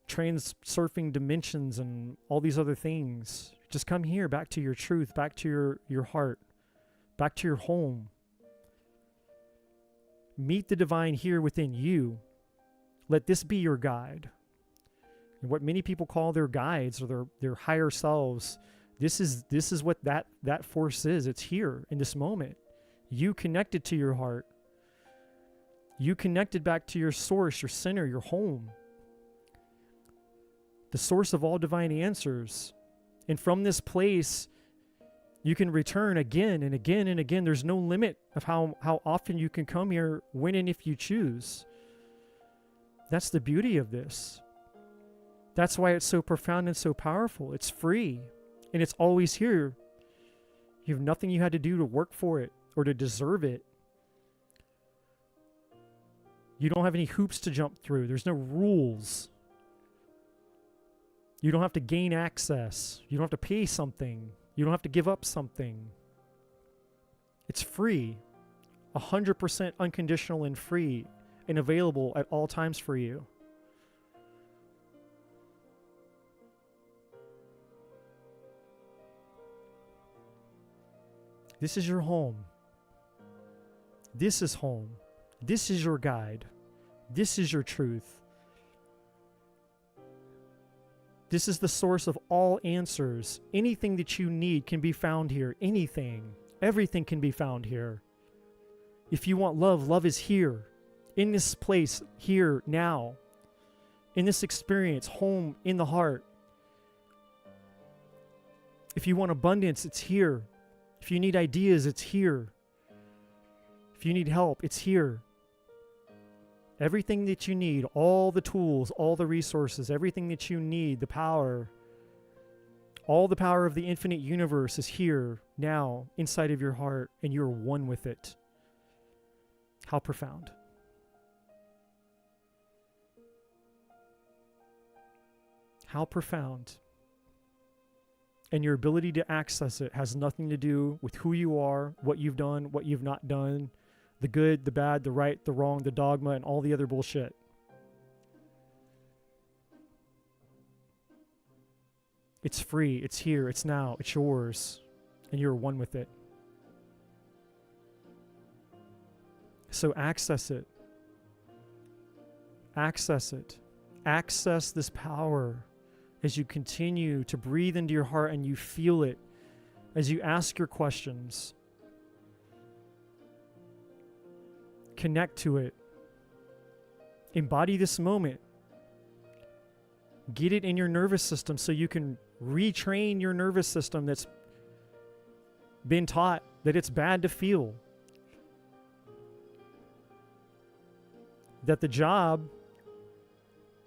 transurfing dimensions and all these other things. Just come here, back to your truth, back to your heart, back to your home. Meet the divine here within you. Let this be your guide. And what many people call their guides or their higher selves, this is what that force is. It's here in this moment. You connected to your heart. You connected back to your source, your center, your home. The source of all divine answers. And from this place, you can return again and again and again. There's no limit of how often you can come here, when and if you choose. That's the beauty of this. That's why it's so profound and so powerful. It's free, and it's always here. You have nothing you had to do to work for it or to deserve it. You don't have any hoops to jump through. There's no rules. You don't have to gain access. You don't have to pay something. You don't have to give up something. It's free, 100% unconditional and free, and available at all times for you. This is your home. This is home. This is your guide. This is your truth. This is the source of all answers. Anything that you need can be found here. Anything. Everything can be found here. If you want love, love is here. In this place, here, now. In this experience, home, in the heart. If you want abundance, it's here. If you need ideas, it's here. If you need help, it's here. Everything that you need, all the tools, all the resources, everything that you need, the power, all the power of the infinite universe is here, now, inside of your heart, and you're one with it. How profound. How profound. And your ability to access it has nothing to do with who you are, what you've done, what you've not done, the good, the bad, the right, the wrong, the dogma, and all the other bullshit. It's free, it's here, it's now, it's yours, and you're one with it. So access it. Access it. Access this power as you continue to breathe into your heart and you feel it, as you ask your questions. Connect to it. Embody this moment. Get it in your nervous system so you can retrain your nervous system that's been taught that it's bad to feel. That the job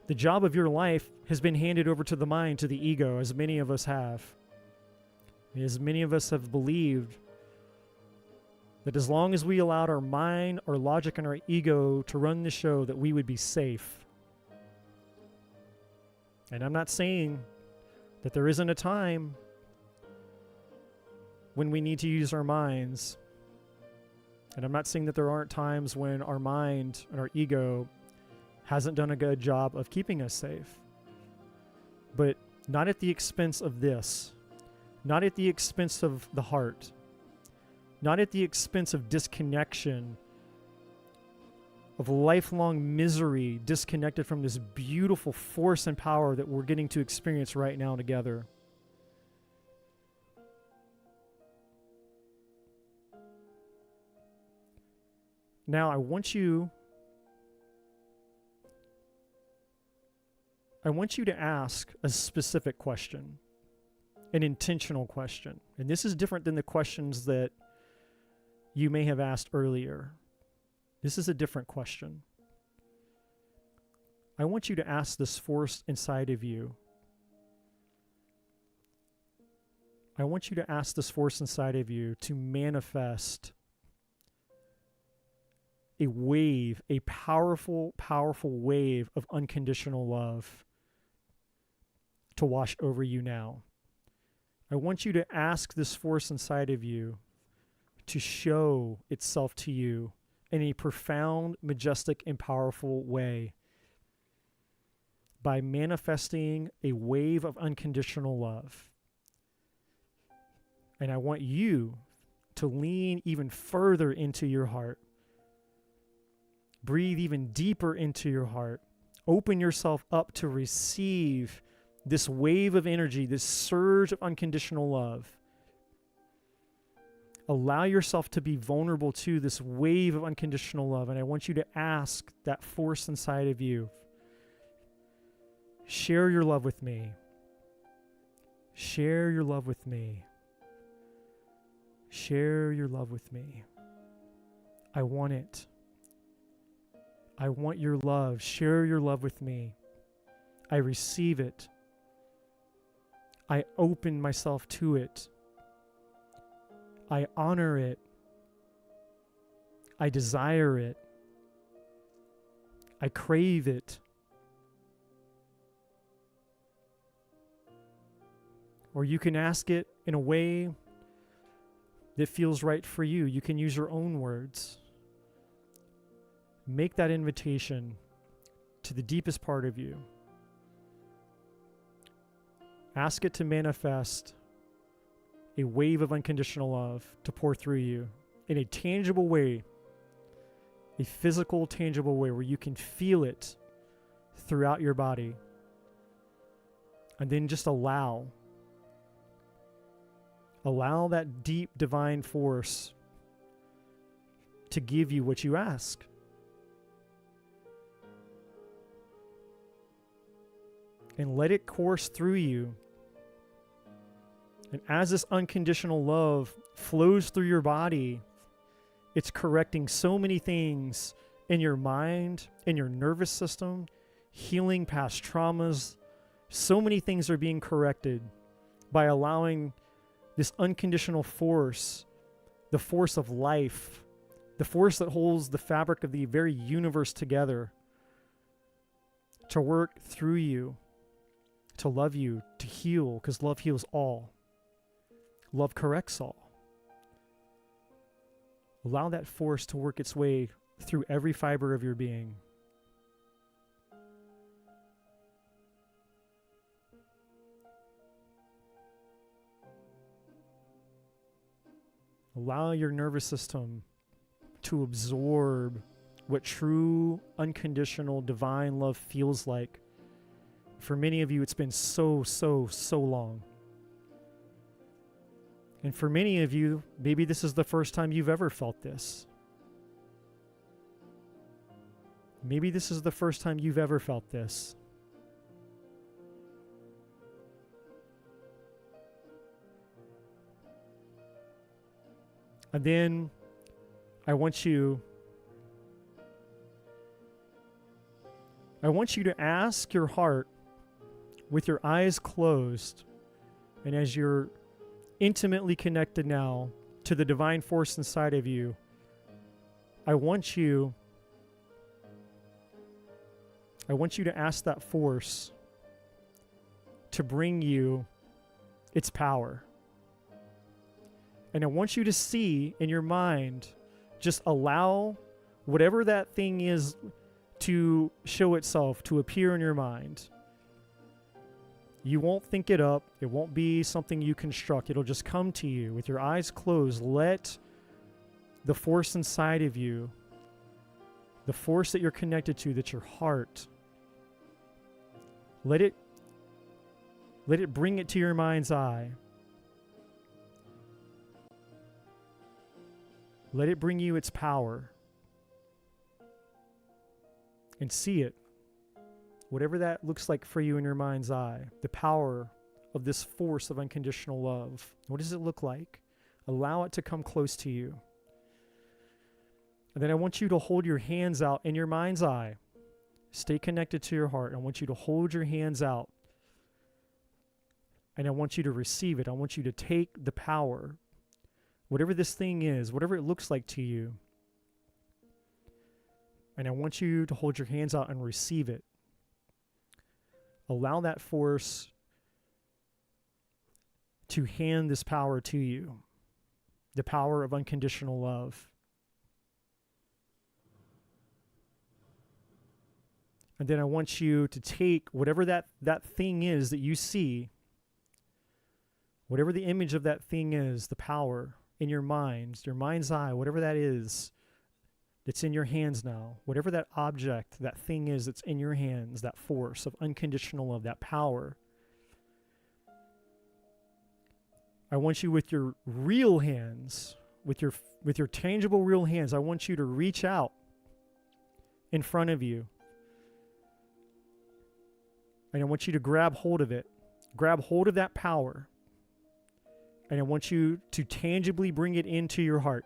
of your life has been handed over to the mind, to the ego, as many of us have. As many of us have believed that as long as we allowed our mind, our logic, and our ego to run the show, that we would be safe. And I'm not saying that there isn't a time when we need to use our minds. And I'm not saying that there aren't times when our mind and our ego hasn't done a good job of keeping us safe. But not at the expense of this. Not at the expense of the heart. Not at the expense of disconnection, of lifelong misery, disconnected from this beautiful force and power that we're getting to experience right now together. Now, I want you to ask a specific question, an intentional question. And this is different than the questions that you may have asked earlier. This is a different question. I want you to ask this force inside of you. I want you to ask this force inside of you to manifest a wave, a powerful, powerful wave of unconditional love to wash over you now. I want you to ask this force inside of you to show itself to you in a profound, majestic, and powerful way by manifesting a wave of unconditional love. And I want you to lean even further into your heart. Breathe even deeper into your heart. Open yourself up to receive this wave of energy, this surge of unconditional love. Allow yourself to be vulnerable to this wave of unconditional love. And I want you to ask that force inside of you, share your love with me. Share your love with me. Share your love with me. I want it. I want your love. Share your love with me. I receive it. I open myself to it. I honor it. I desire it. I crave it. Or you can ask it in a way that feels right for you. You can use your own words. Make that invitation to the deepest part of you. Ask it to manifest a wave of unconditional love to pour through you in a tangible way, a physical, tangible way where you can feel it throughout your body. And then just allow that deep divine force to give you what you ask. And let it course through you. And as this unconditional love flows through your body, it's correcting so many things in your mind, in your nervous system, healing past traumas. So many things are being corrected by allowing this unconditional force, the force of life, the force that holds the fabric of the very universe together, to work through you, to love you, to heal, because love heals all. Love corrects all. Allow that force to work its way through every fiber of your being. Allow your nervous system to absorb what true, unconditional, divine love feels like. For many of you, it's been so long. And for many of you, maybe this is the first time you've ever felt this. Maybe this is the first time you've ever felt this. And then I want you to ask your heart with your eyes closed, and as you're intimately connected now to the divine force inside of you, I want you to ask that force to bring you its power. And I want you to see in your mind, just allow whatever that thing is to show itself, to appear in your mind. You won't think it up. It won't be something you construct. It'll just come to you with your eyes closed. Let the force inside of you, the force that you're connected to, that's your heart, let it bring it to your mind's eye. Let it bring you its power. And see it. Whatever that looks like for you in your mind's eye, the power of this force of unconditional love. What does it look like? Allow it to come close to you. And then I want you to hold your hands out in your mind's eye. Stay connected to your heart. I want you to hold your hands out. And I want you to receive it. I want you to take the power, whatever this thing is, whatever it looks like to you. And I want you to hold your hands out and receive it. Allow that force to hand this power to you, the power of unconditional love. And then I want you to take whatever that thing is that you see, Whatever the image of that thing is, the power in your mind's eye, whatever that is, that's in your hands now, whatever that object, that thing is that's in your hands, that force of unconditional love, that power, I want you with your real hands, with your tangible real hands, I want you to reach out in front of you. And I want you to grab hold of it. Grab hold of that power. And I want you to tangibly bring it into your heart.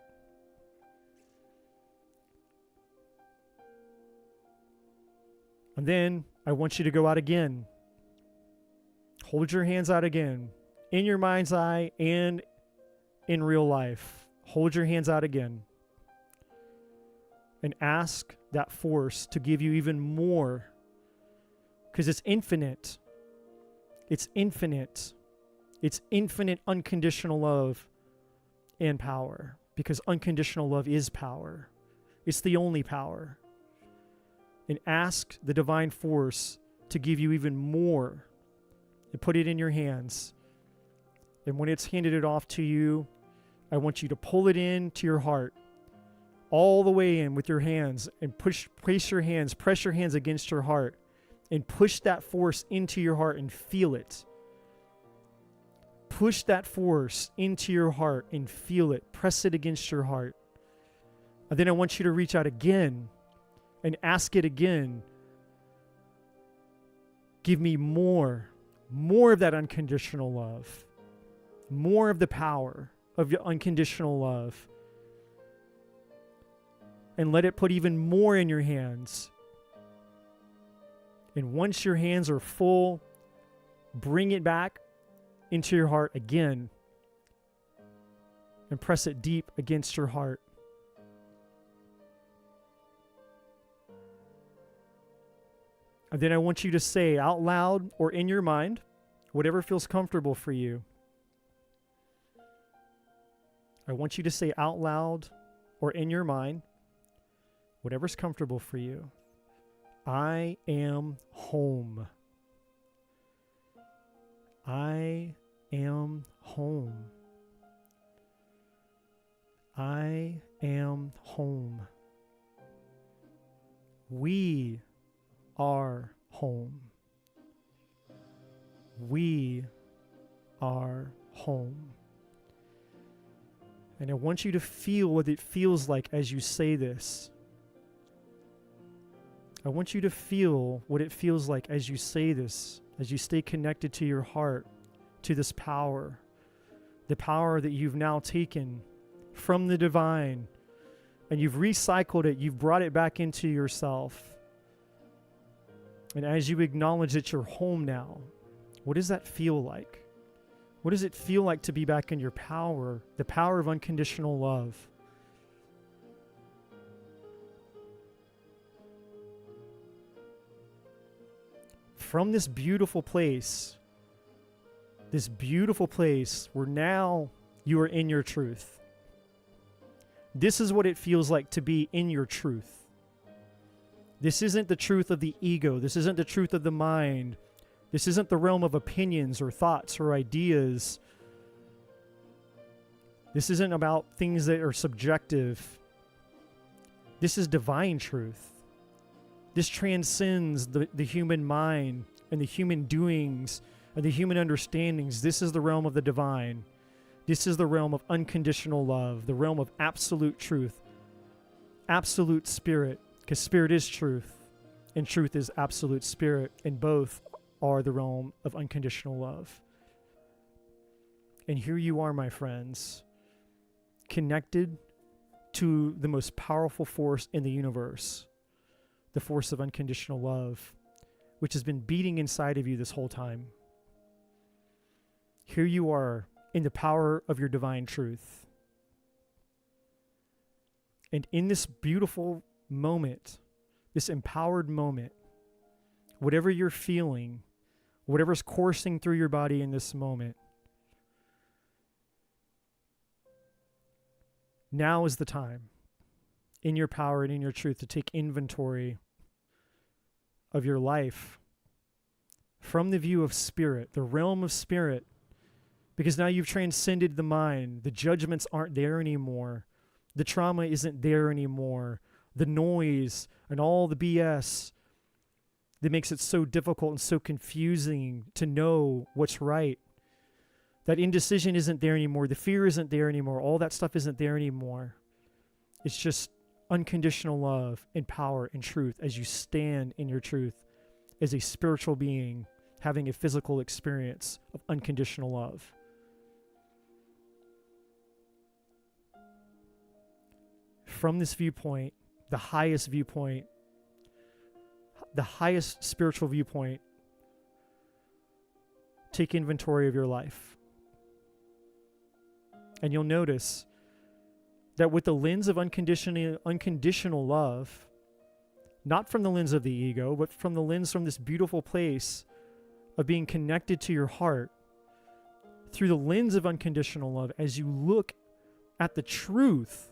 And then I want you to go out again. Hold your hands out again. In your mind's eye and in real life. Hold your hands out again. And ask that force to give you even more. Because it's infinite. It's infinite. It's infinite unconditional love and power. Because unconditional love is power. It's the only power. And ask the divine force to give you even more. And put it in your hands. And when it's handed it off to you, I want you to pull it into your heart. All the way in with your hands. And press your hands against your heart. And push that force into your heart and feel it. Push that force into your heart and feel it. Press it against your heart. And then I want you to reach out again and ask it again. Give me more of that unconditional love. More of the power of your unconditional love. And let it put even more in your hands. And once your hands are full, bring it back into your heart again. And press it deep against your heart. And then I want you to say out loud or in your mind, whatever feels comfortable for you. I want you to say out loud or in your mind, whatever's comfortable for you. I am home. I am home. I am home. We are home. We are home. And I want you to feel what it feels like as you say this. I want you to feel what it feels like as you say this, as you stay connected to your heart, to this power, the power that you've now taken from the divine, and you've recycled it, you've brought it back into yourself. And as you acknowledge that you're home now, what does that feel like? What does it feel like to be back in your power, the power of unconditional love? From this beautiful place where now you are in your truth. This is what it feels like to be in your truth. This isn't the truth of the ego. This isn't the truth of the mind. This isn't the realm of opinions or thoughts or ideas. This isn't about things that are subjective. This is divine truth. This transcends the human mind and the human doings and the human understandings. This is the realm of the divine. This is the realm of unconditional love, the realm of absolute truth, absolute spirit, because spirit is truth and truth is absolute spirit, and both are the realm of unconditional love. And here you are, my friends, connected to the most powerful force in the universe, the force of unconditional love, which has been beating inside of you this whole time. Here you are in the power of your divine truth. And in this beautiful moment, this empowered moment, whatever you're feeling, whatever's coursing through your body in this moment, now is the time in your power and in your truth to take inventory of your life from the view of spirit, the realm of spirit, Because now you've transcended the mind. The judgments aren't there anymore. The trauma isn't there anymore. The noise and all the BS that makes it so difficult and so confusing to know what's right. That indecision isn't there anymore. The fear isn't there anymore. All that stuff isn't there anymore. It's just unconditional love and power and truth as you stand in your truth as a spiritual being having a physical experience of unconditional love. From this viewpoint, the highest spiritual viewpoint, take inventory of your life. And you'll notice that with the lens of unconditional love, not from the lens of the ego, but from the lens from this beautiful place of being connected to your heart, through the lens of unconditional love, as you look at the truth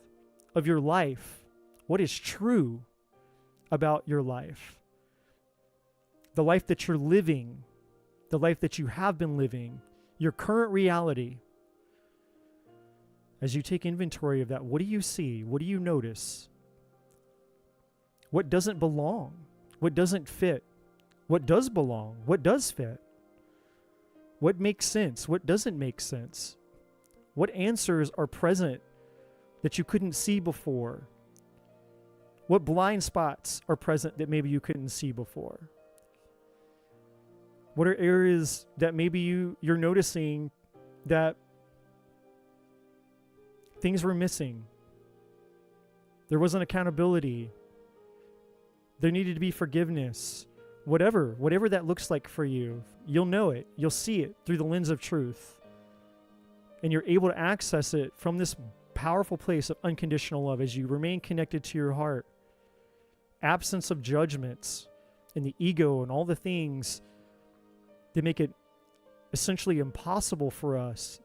of your life, what is true about your life, the life that you're living, the life that you have been living, your current reality. As you take inventory of that, what do you see? What do you notice? What doesn't belong? What doesn't fit? What does belong? What does fit? What makes sense? What doesn't make sense? What answers are present that you couldn't see before? What blind spots are present that maybe you couldn't see before? What are areas that maybe you're noticing that things were missing? There wasn't accountability. There needed to be forgiveness. Whatever that looks like for you, you'll know it. You'll see it through the lens of truth. And you're able to access it from this powerful place of unconditional love as you remain connected to your heart. Absence of judgments and the ego and all the things that make it essentially impossible for us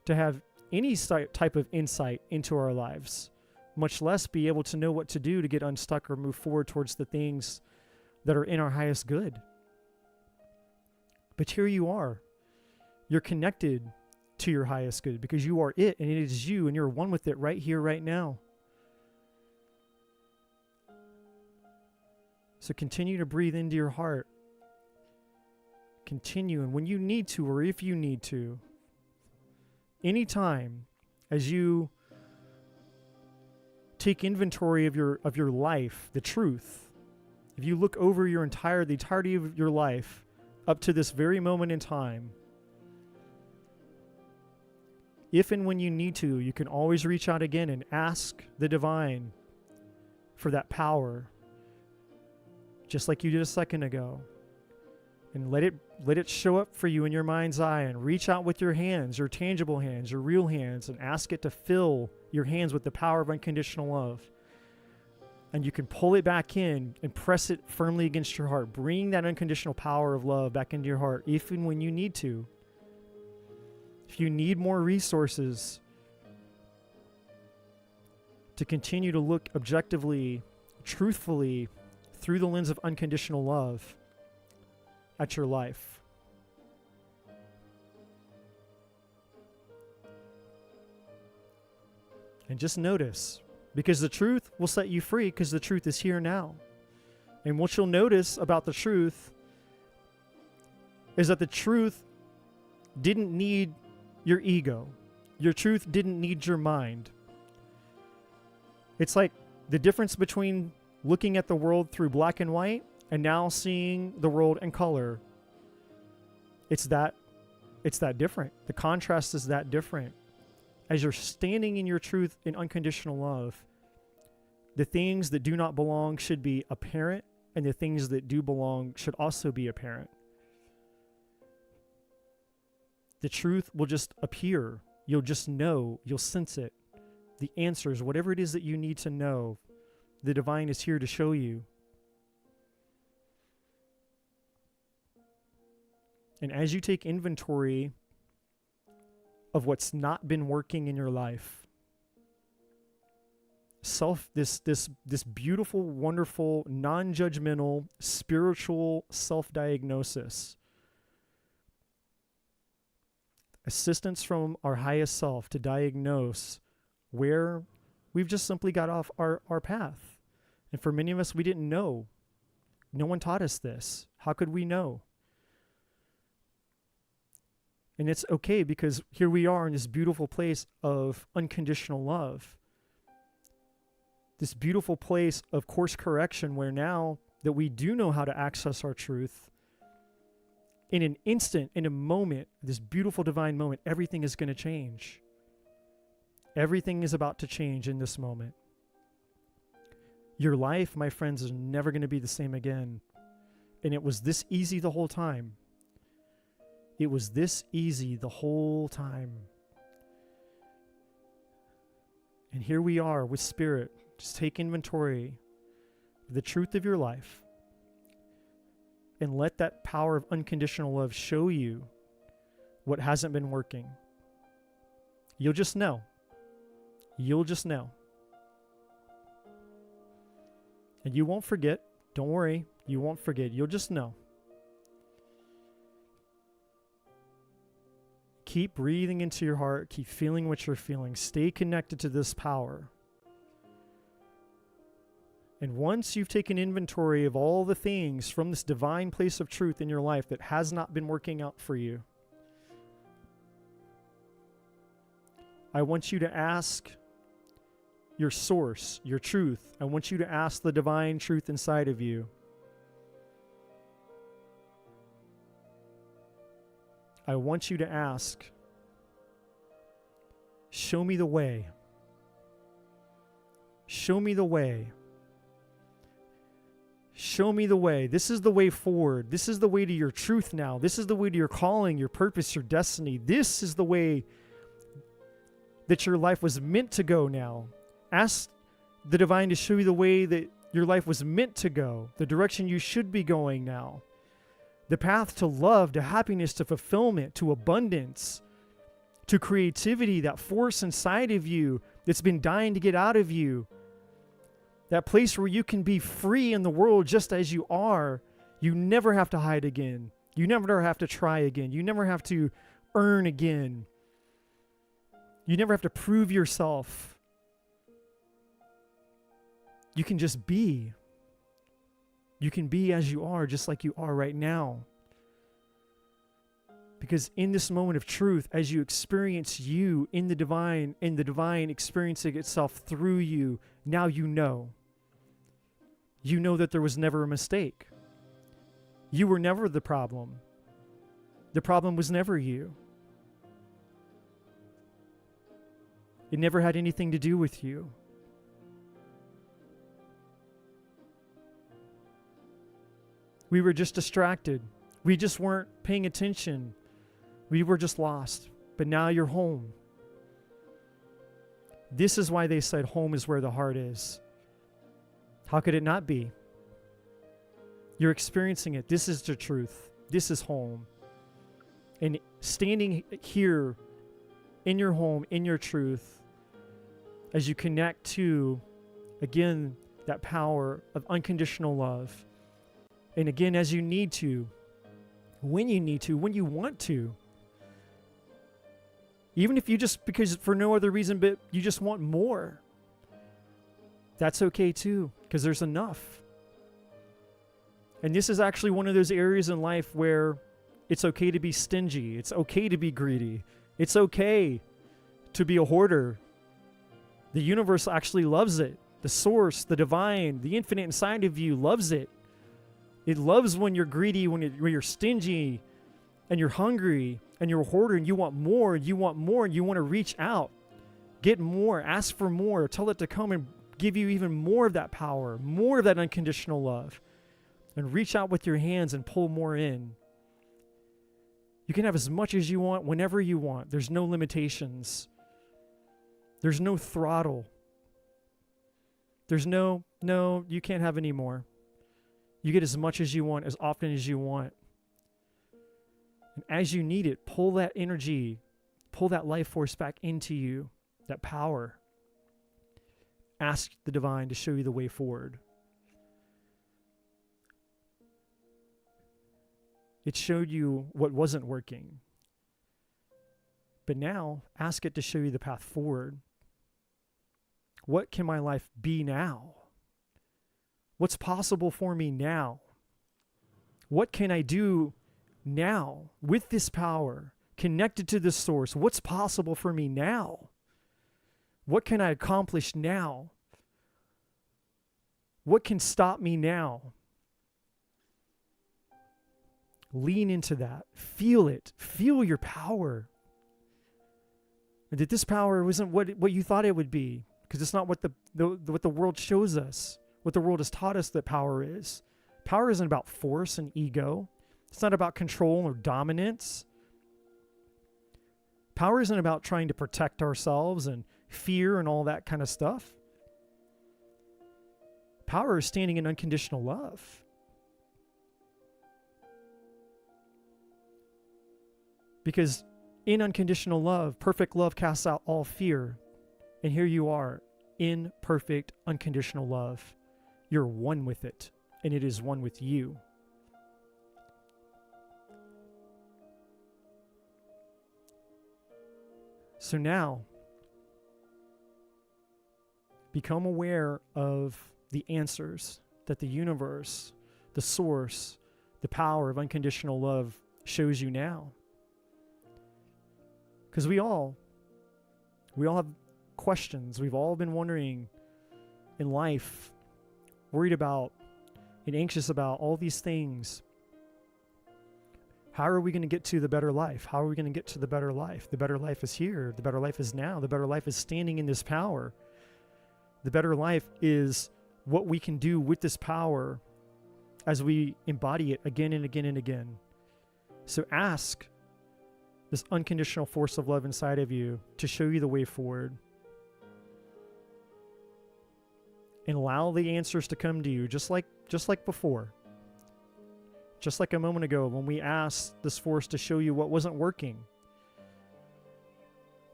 to have any type of insight into our lives, much less be able to know what to do to get unstuck or move forward towards the things that are in our highest good. But here you are. You're connected to your highest good because you are it and it is you and you're one with it right here, right now. So continue to breathe into your heart. Continue, and when you need to, or if you need to, anytime as you take inventory of your life, the truth, if you look over the entirety of your life up to this very moment in time, if and when you need to, you can always reach out again and ask the divine for that power, just like you did a second ago. And let it show up for you in your mind's eye, and reach out with your hands, your tangible hands, your real hands, and ask it to fill your hands with the power of unconditional love. And you can pull it back in and press it firmly against your heart. Bring that unconditional power of love back into your heart, if and when you need to. If you need more resources to continue to look objectively, truthfully, through the lens of unconditional love at your life. And just notice, because the truth will set you free, because the truth is here now. And what you'll notice about the truth is that the truth didn't need your ego. Your truth didn't need your mind. It's like the difference between looking at the world through black and white and now seeing the world in color. It's that different. The contrast is that different. As you're standing in your truth in unconditional love, the things that do not belong should be apparent, and the things that do belong should also be apparent. The truth will just appear. You'll just know. You'll sense it. The answers, whatever it is that you need to know, the divine is here to show you. And as you take inventory of what's not been working in your life, this beautiful, wonderful, non-judgmental, spiritual self-diagnosis assistance from our highest self to diagnose where we've just simply got off our path. And for many of us, we didn't know. No one taught us this. How could we know? And it's okay, because here we are in this beautiful place of unconditional love. This beautiful place of course correction, where now that we do know how to access our truth, in an instant, in a moment, this beautiful divine moment, everything is going to change. Everything is about to change in this moment. Your life, my friends, is never going to be the same again. And it was this easy the whole time. It was this easy the whole time. And here we are with Spirit. Just take inventory of the truth of your life and let that power of unconditional love show you what hasn't been working. You'll just know. You'll just know. And you won't forget. Don't worry. You won't forget. You'll just know. Keep breathing into your heart. Keep feeling what you're feeling. Stay connected to this power. And once you've taken inventory of all the things from this divine place of truth in your life that has not been working out for you, I want you to ask your source, your truth. I want you to ask the divine truth inside of you. I want you to ask, show me the way. Show me the way. Show me the way. This is the way forward. This is the way to your truth now. This is the way to your calling, your purpose, your destiny. This is the way that your life was meant to go now. Ask the divine to show you the way that your life was meant to go, the direction you should be going now. The path to love, to happiness, to fulfillment, to abundance, to creativity, that force inside of you that's been dying to get out of you. That place where you can be free in the world just as you are. You never have to hide again. You never have to try again. You never have to earn again. You never have to prove yourself. You can just be. You can be as you are, just like you are right now. Because in this moment of truth, as you experience you in the divine, and the divine experiencing itself through you, now you know. You know that there was never a mistake. You were never the problem. The problem was never you. It never had anything to do with you. We were just distracted. We just weren't paying attention. We were just lost. But now you're home. This is why they said home is where the heart is. How could it not be? You're experiencing it. This is the truth. This is home. And standing here in your home, in your truth, as you connect to, again, that power of unconditional love. And again, as you need to, when you want to. Even if you just, because for no other reason, but you just want more. That's okay too, because there's enough. And this is actually one of those areas in life where it's okay to be stingy. It's okay to be greedy. It's okay to be a hoarder. The universe actually loves it. The source, the divine, the infinite inside of you loves it. It loves when you're greedy, when you're stingy, and you're hungry, and you're a hoarder, and you want more, and you want more, and you want to reach out. Get more, ask for more, tell it to come and give you even more of that power, more of that unconditional love. And reach out with your hands and pull more in. You can have as much as you want, whenever you want. There's no limitations. There's no throttle. There's no, you can't have any more. You get as much as you want, as often as you want. And as you need it, pull that energy, pull that life force back into you, that power. Ask the divine to show you the way forward. It showed you what wasn't working. But now, ask it to show you the path forward. What can my life be now? What's possible for me now? What can I do now with this power, connected to this source? What's possible for me now? What can I accomplish now? What can stop me now? Lean into that. Feel it. Feel your power. And that this power wasn't what you thought it would be, because it's not what the world shows us, what the world has taught us that power is. Power isn't about force and ego. It's not about control or dominance. Power isn't about trying to protect ourselves and fear and all that kind of stuff. Power is standing in unconditional love. Because in unconditional love, perfect love casts out all fear. And here you are in perfect unconditional love. You're one with it, and it is one with you. So now, become aware of the answers that the universe, the source, the power of unconditional love shows you now. Because we all have questions. We've all been wondering in life, worried about and anxious about all these things. How are we going to get to the better life? How are we going to get to the better life? The better life is here. The better life is now. The better life is standing in this power. The better life is what we can do with this power as we embody it again and again and again. So ask this unconditional force of love inside of you to show you the way forward. And allow the answers to come to you just like before. Just like a moment ago when we asked this force to show you what wasn't working,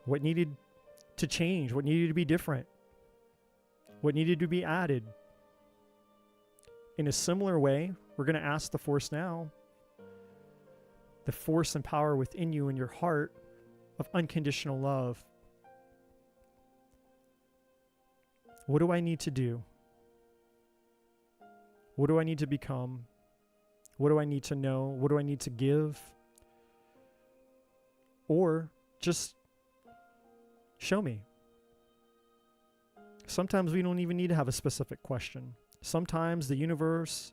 what needed to change, what needed to be different, what needed to be added. In a similar way, we're going to ask the force now, the force and power within you in your heart of unconditional love. What do I need to do? What do I need to become? What do I need to know? What do I need to give? Or just show me. Sometimes we don't even need to have a specific question. Sometimes the universe,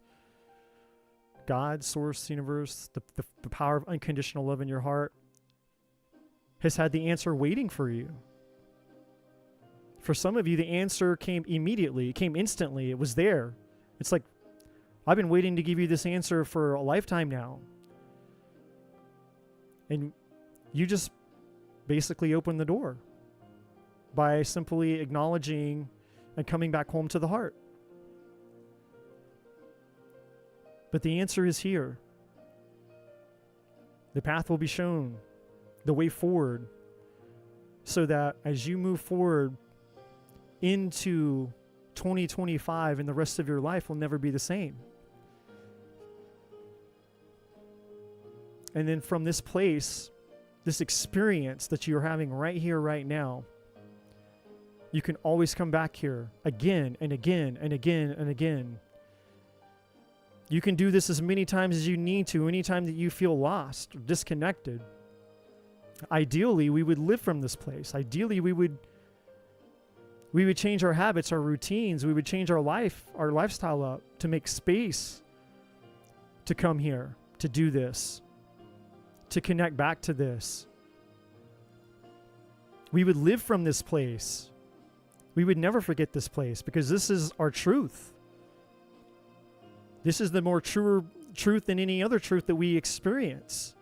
God, source, universe, the power of unconditional love in your heart has had the answer waiting for you. For some of you, the answer came immediately. It came instantly. It was there. It's like, I've been waiting to give you this answer for a lifetime now. And you just basically opened the door by simply acknowledging and coming back home to the heart. But the answer is here. The path will be shown, the way forward, so that as you move forward into 2025 and the rest of your life will never be the same. And then from this place, this experience that you're having right here, right now, you can always come back here again and again and again and again. You can do this as many times as you need to, anytime that you feel lost or disconnected. Ideally, we would live from this place. Ideally, we would change our habits, our routines. We would change our life, our lifestyle up to make space to come here, to do this, to connect back to this. We would live from this place. We would never forget this place because this is our truth. This is the more truer truth than any other truth that we experience.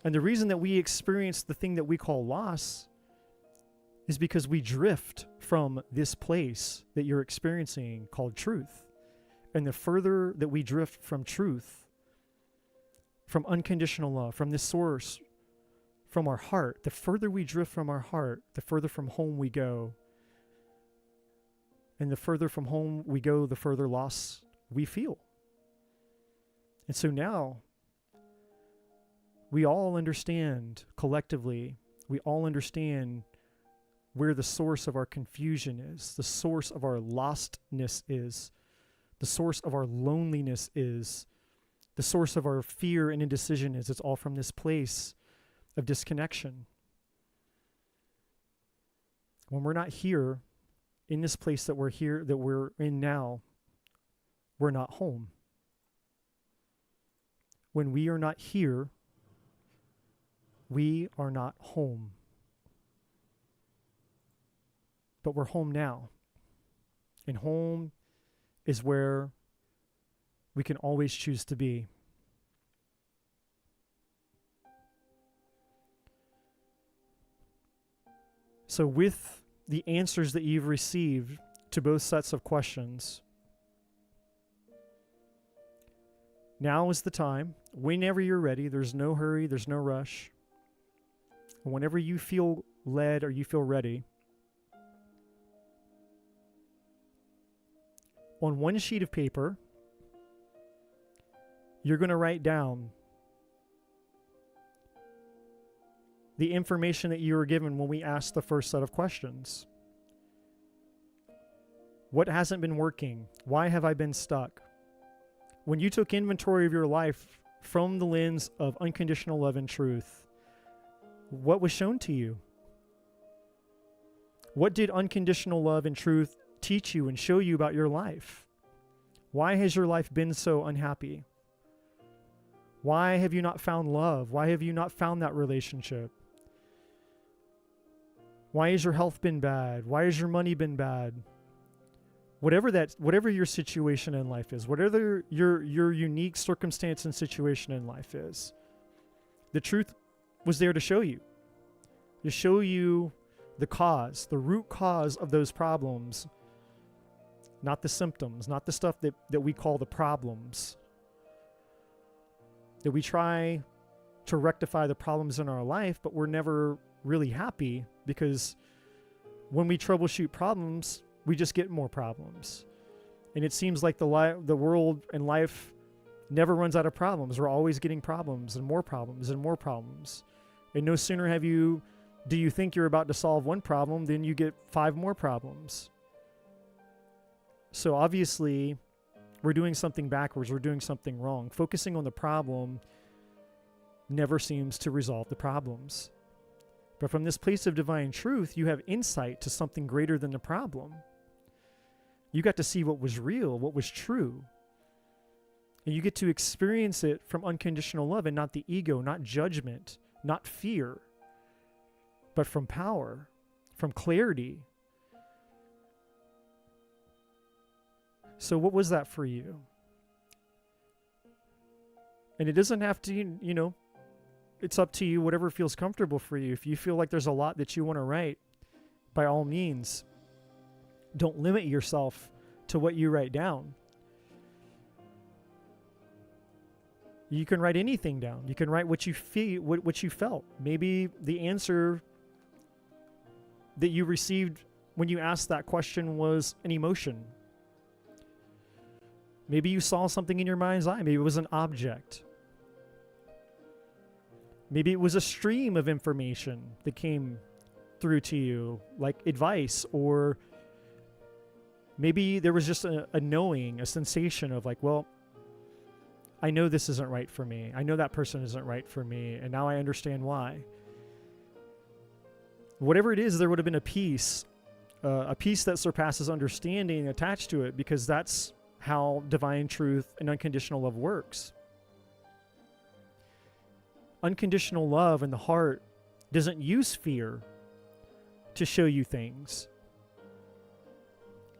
And the reason that we experience the thing that we call loss is because we drift from this place that you're experiencing called truth. And the further that we drift from truth, from unconditional love, from this source, from our heart, the further we drift from our heart, the further from home we go. And the further from home we go, the further loss we feel. And so now, we all understand collectively, we all understand where the source of our confusion is, the source of our lostness is, the source of our loneliness is, the source of our fear and indecision is. It's all from this place of disconnection. When we're not here, in this place that we're in now, we're not home. When we are not here, we are not home. But we're home now. And home is where we can always choose to be. So with the answers that you've received to both sets of questions, now is the time. Whenever you're ready, there's no hurry, there's no rush. Whenever you feel led or you feel ready, on one sheet of paper, you're going to write down the information that you were given when we asked the first set of questions. What hasn't been working? Why have I been stuck? When you took inventory of your life from the lens of unconditional love and truth, what was shown to you? What did unconditional love and truth teach you and show you about your life? Why has your life been so unhappy? Why have you not found love? Why have you not found that relationship? Why has your health been bad? Why has your money been bad? Whatever your situation in life is, whatever your unique circumstance and situation in life is, the truth was there to show you the cause, the root cause of those problems, not the symptoms, not the stuff that we call the problems. That we try to rectify the problems in our life, but we're never really happy because when we troubleshoot problems, we just get more problems. And it seems like the world and life never runs out of problems. We're always getting problems and more problems and more problems. And no sooner do you think you're about to solve one problem, then you get 5 more problems. So obviously, we're doing something backwards. We're doing something wrong. Focusing on the problem never seems to resolve the problems. But from this place of divine truth, you have insight to something greater than the problem. You got to see what was real, what was true. And you get to experience it from unconditional love and not the ego, not judgment, not fear, but from power, from clarity. So what was that for you? And it doesn't have to, it's up to you, whatever feels comfortable for you. If you feel like there's a lot that you want to write, by all means, don't limit yourself to what you write down. You can write anything down. You can write what you feel, what you felt. Maybe the answer that you received when you asked that question was an emotion. Maybe you saw something in your mind's eye. Maybe it was an object. Maybe it was a stream of information that came through to you, like advice, or maybe there was just a knowing, a sensation of like, well, I know this isn't right for me. I know that person isn't right for me, and now I understand why. Whatever it is, there would have been a peace that surpasses understanding attached to it, because that's how divine truth and unconditional love works. Unconditional love in the heart doesn't use fear to show you things.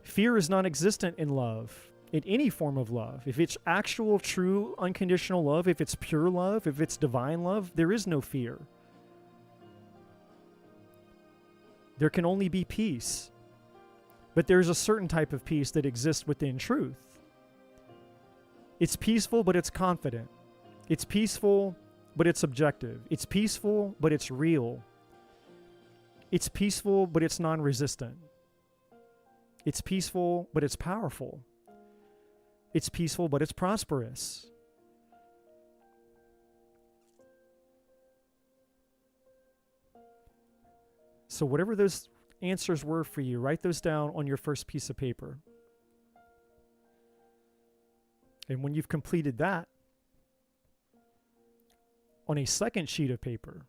Fear is non-existent in love, in any form of love. If it's actual, true, unconditional love, if it's pure love, if it's divine love, there is no fear. There can only be peace. But there's a certain type of peace that exists within truth. It's peaceful, but it's confident. It's peaceful, but it's objective. It's peaceful, but it's real. It's peaceful, but it's non-resistant. It's peaceful, but it's powerful. It's peaceful, but it's prosperous. So whatever those answers were for you, write those down on your first piece of paper. And when you've completed that, on a second sheet of paper,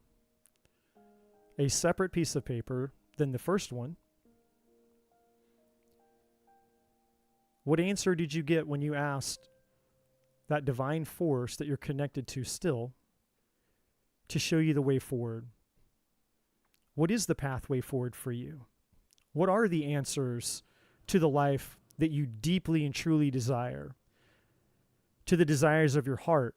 a separate piece of paper than the first one, what answer did you get when you asked that divine force that you're connected to still to show you the way forward? What is the pathway forward for you? What are the answers to the life that you deeply and truly desire? To the desires of your heart,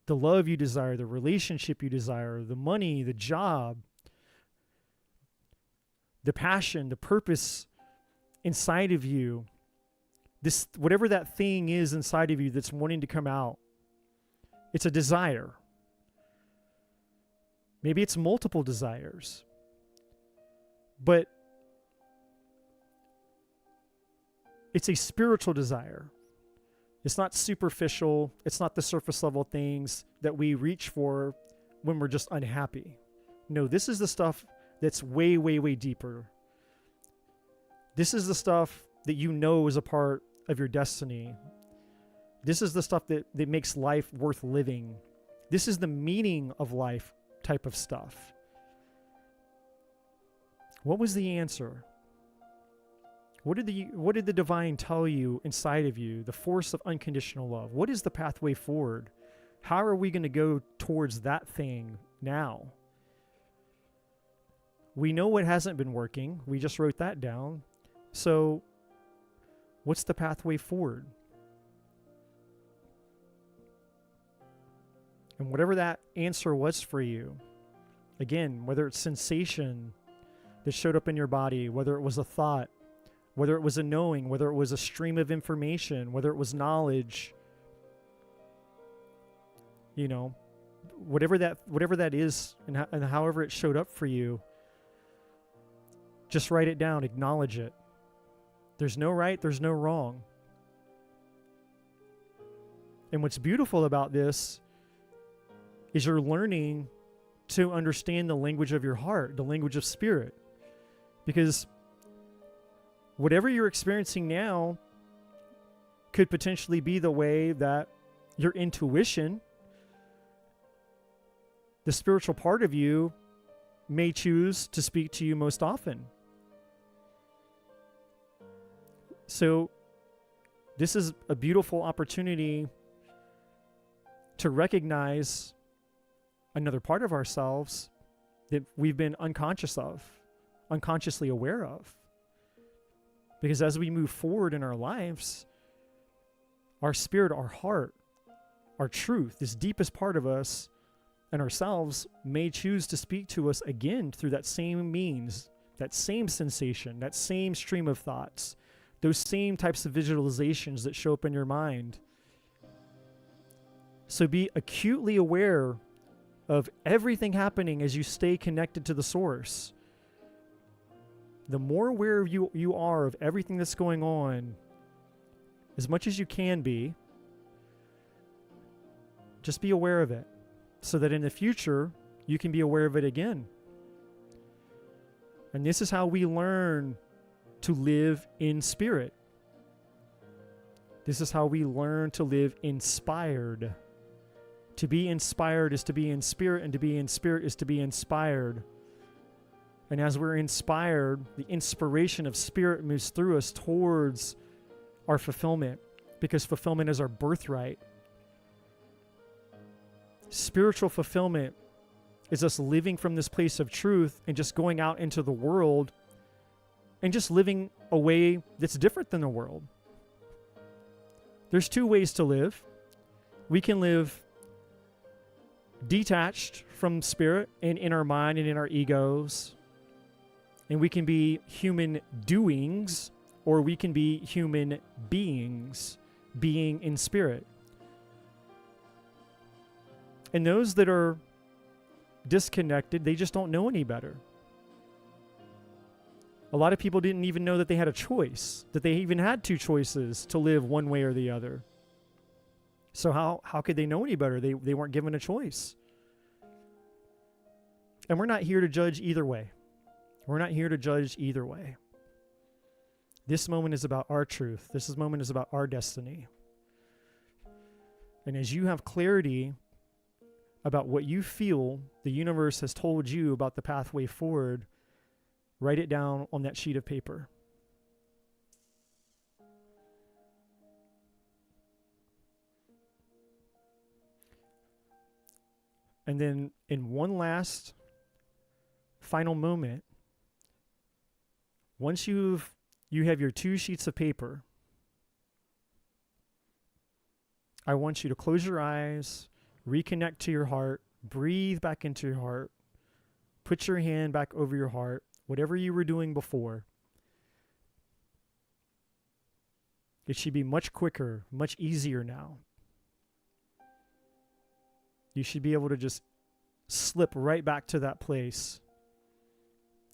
the love you desire, the relationship you desire, the money, the job, the passion, the purpose inside of you, this, whatever that thing is inside of you that's wanting to come out. It's a desire. Maybe it's multiple desires. But it's a spiritual desire. It's not superficial. It's not the surface level things that we reach for when we're just unhappy. No, this is the stuff that's way, way, way deeper. This is the stuff that you know is a part of your destiny. This is the stuff that makes life worth living. This is the meaning of life type of stuff. What was the answer? What did the divine tell you inside of you, the force of unconditional love? What is the pathway forward? How are we going to go towards that thing now? We know what hasn't been working. We just wrote that down. So what's the pathway forward? And whatever that answer was for you, again, whether it's sensation that showed up in your body, whether it was a thought, whether it was a knowing, whether it was a stream of information, whether it was knowledge, you know, whatever that is, and however it showed up for you, just write it down, acknowledge it. There's no right, there's no wrong. And what's beautiful about this is you're learning to understand the language of your heart, the language of spirit. Because whatever you're experiencing now could potentially be the way that your intuition, the spiritual part of you, may choose to speak to you most often. So this is a beautiful opportunity to recognize another part of ourselves that we've been unconsciously aware of. Because as we move forward in our lives, our spirit, our heart, our truth, this deepest part of us and ourselves may choose to speak to us again through that same means, that same sensation, that same stream of thoughts, those same types of visualizations that show up in your mind. So be acutely aware of everything happening as you stay connected to the source. The more aware you are of everything that's going on, as much as you can be, just be aware of it so that in the future, you can be aware of it again. And this is how we learn to live in spirit. This is how we learn to live inspired. To be inspired is to be in spirit, and to be in spirit is to be inspired. And as we're inspired, the inspiration of spirit moves through us towards our fulfillment, because fulfillment is our birthright. Spiritual fulfillment is us living from this place of truth and just going out into the world and just living a way that's different than the world. There's two ways to live. We can live detached from spirit and in our mind and in our egos. And we can be human doings, or we can be human beings, being in spirit. And those that are disconnected, they just don't know any better. A lot of people didn't even know that they had a choice, that they even had two choices to live one way or the other. So how could they know any better? They weren't given a choice. And we're not here to judge either way. We're not here to judge either way. This moment is about our truth. This moment is about our destiny. And as you have clarity about what you feel the universe has told you about the pathway forward, write it down on that sheet of paper. And then in one last final moment, once you have your 2 sheets of paper, I want you to close your eyes, reconnect to your heart, breathe back into your heart, put your hand back over your heart, whatever you were doing before. It should be much quicker, much easier now. You should be able to just slip right back to that place.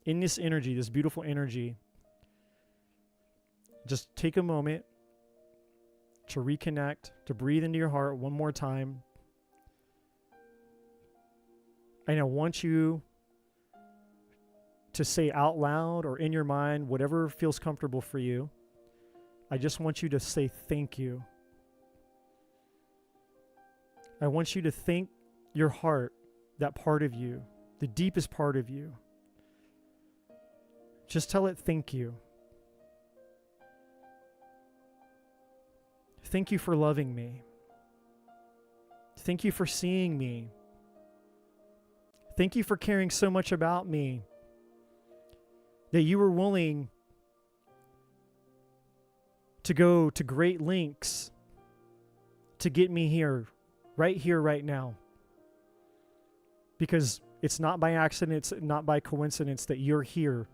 In this energy, this beautiful energy, just take a moment to reconnect, to breathe into your heart one more time. And I want you to say out loud or in your mind, whatever feels comfortable for you. I just want you to say thank you. I want you to thank your heart, that part of you, the deepest part of you. Just tell it thank you. Thank you for loving me. Thank you for seeing me. Thank you for caring so much about me that you were willing to go to great lengths to get me here, right now. Because it's not by accident, it's not by coincidence that you're here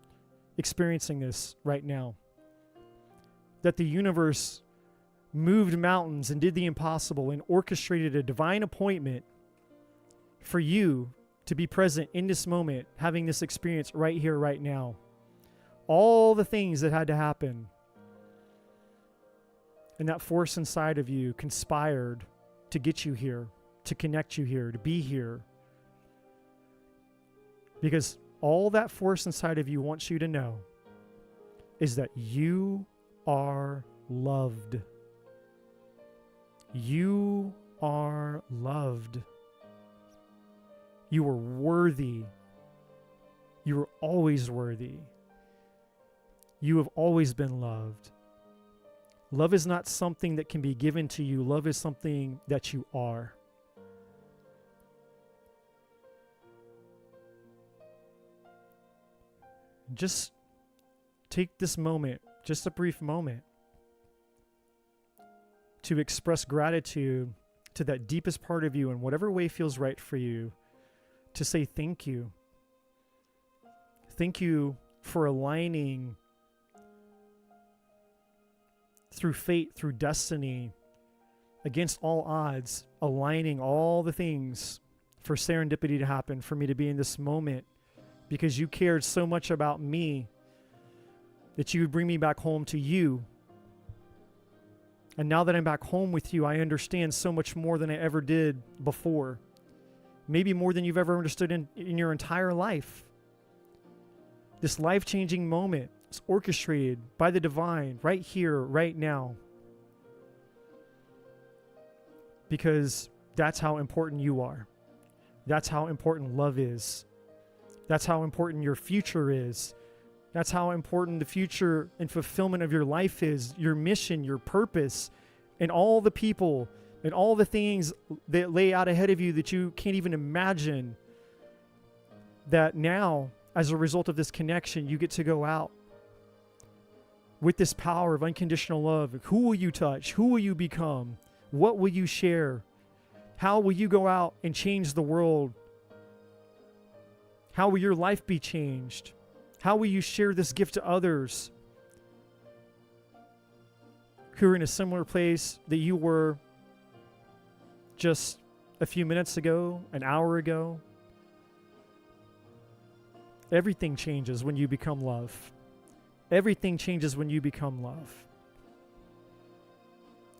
experiencing this right now. That the universe moved mountains and did the impossible and orchestrated a divine appointment for you to be present in this moment, having this experience right here, right now. All the things that had to happen and that force inside of you conspired to get you here, to connect you here, to be here. Because all that force inside of you wants you to know is that you are loved. You are loved. You are worthy. You are always worthy. You have always been loved. Love is not something that can be given to you. Love is something that you are. Just take this moment, just a brief moment, to express gratitude to that deepest part of you in whatever way feels right for you, to say thank you. Thank you for aligning through fate, through destiny, against all odds, aligning all the things for serendipity to happen, for me to be in this moment, because you cared so much about me that you would bring me back home to you. And now that I'm back home with you, I understand so much more than I ever did before. Maybe more than you've ever understood in your entire life. This life-changing moment is orchestrated by the divine right here, right now. Because that's how important you are. That's how important love is. That's how important your future is. That's how important the future and fulfillment of your life is, your mission, your purpose, and all the people and all the things that lay out ahead of you that you can't even imagine. That now, as a result of this connection, you get to go out with this power of unconditional love. Who will you touch? Who will you become? What will you share? How will you go out and change the world? How will your life be changed? How will you share this gift to others who are in a similar place that you were just a few minutes ago, an hour ago? Everything changes when you become love. Everything changes when you become love.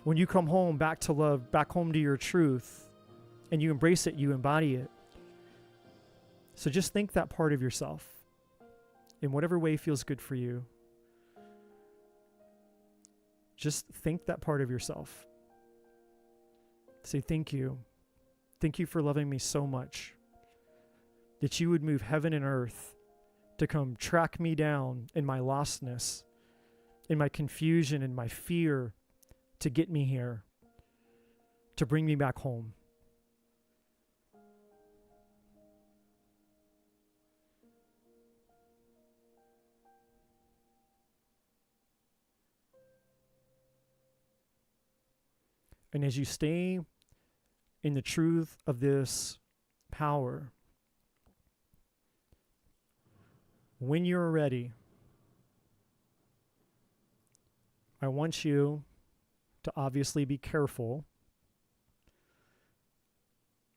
When you come home back to love, back home to your truth, and you embrace it, you embody it. So just think that part of yourself. in whatever way feels good for you. Just thank that part of yourself. Say, thank you. Thank you for loving me so much that you would move heaven and earth to come track me down in my lostness, in my confusion, in my fear, to get me here, to bring me back home. And as you stay in the truth of this power, when you're ready, I want you to obviously be careful.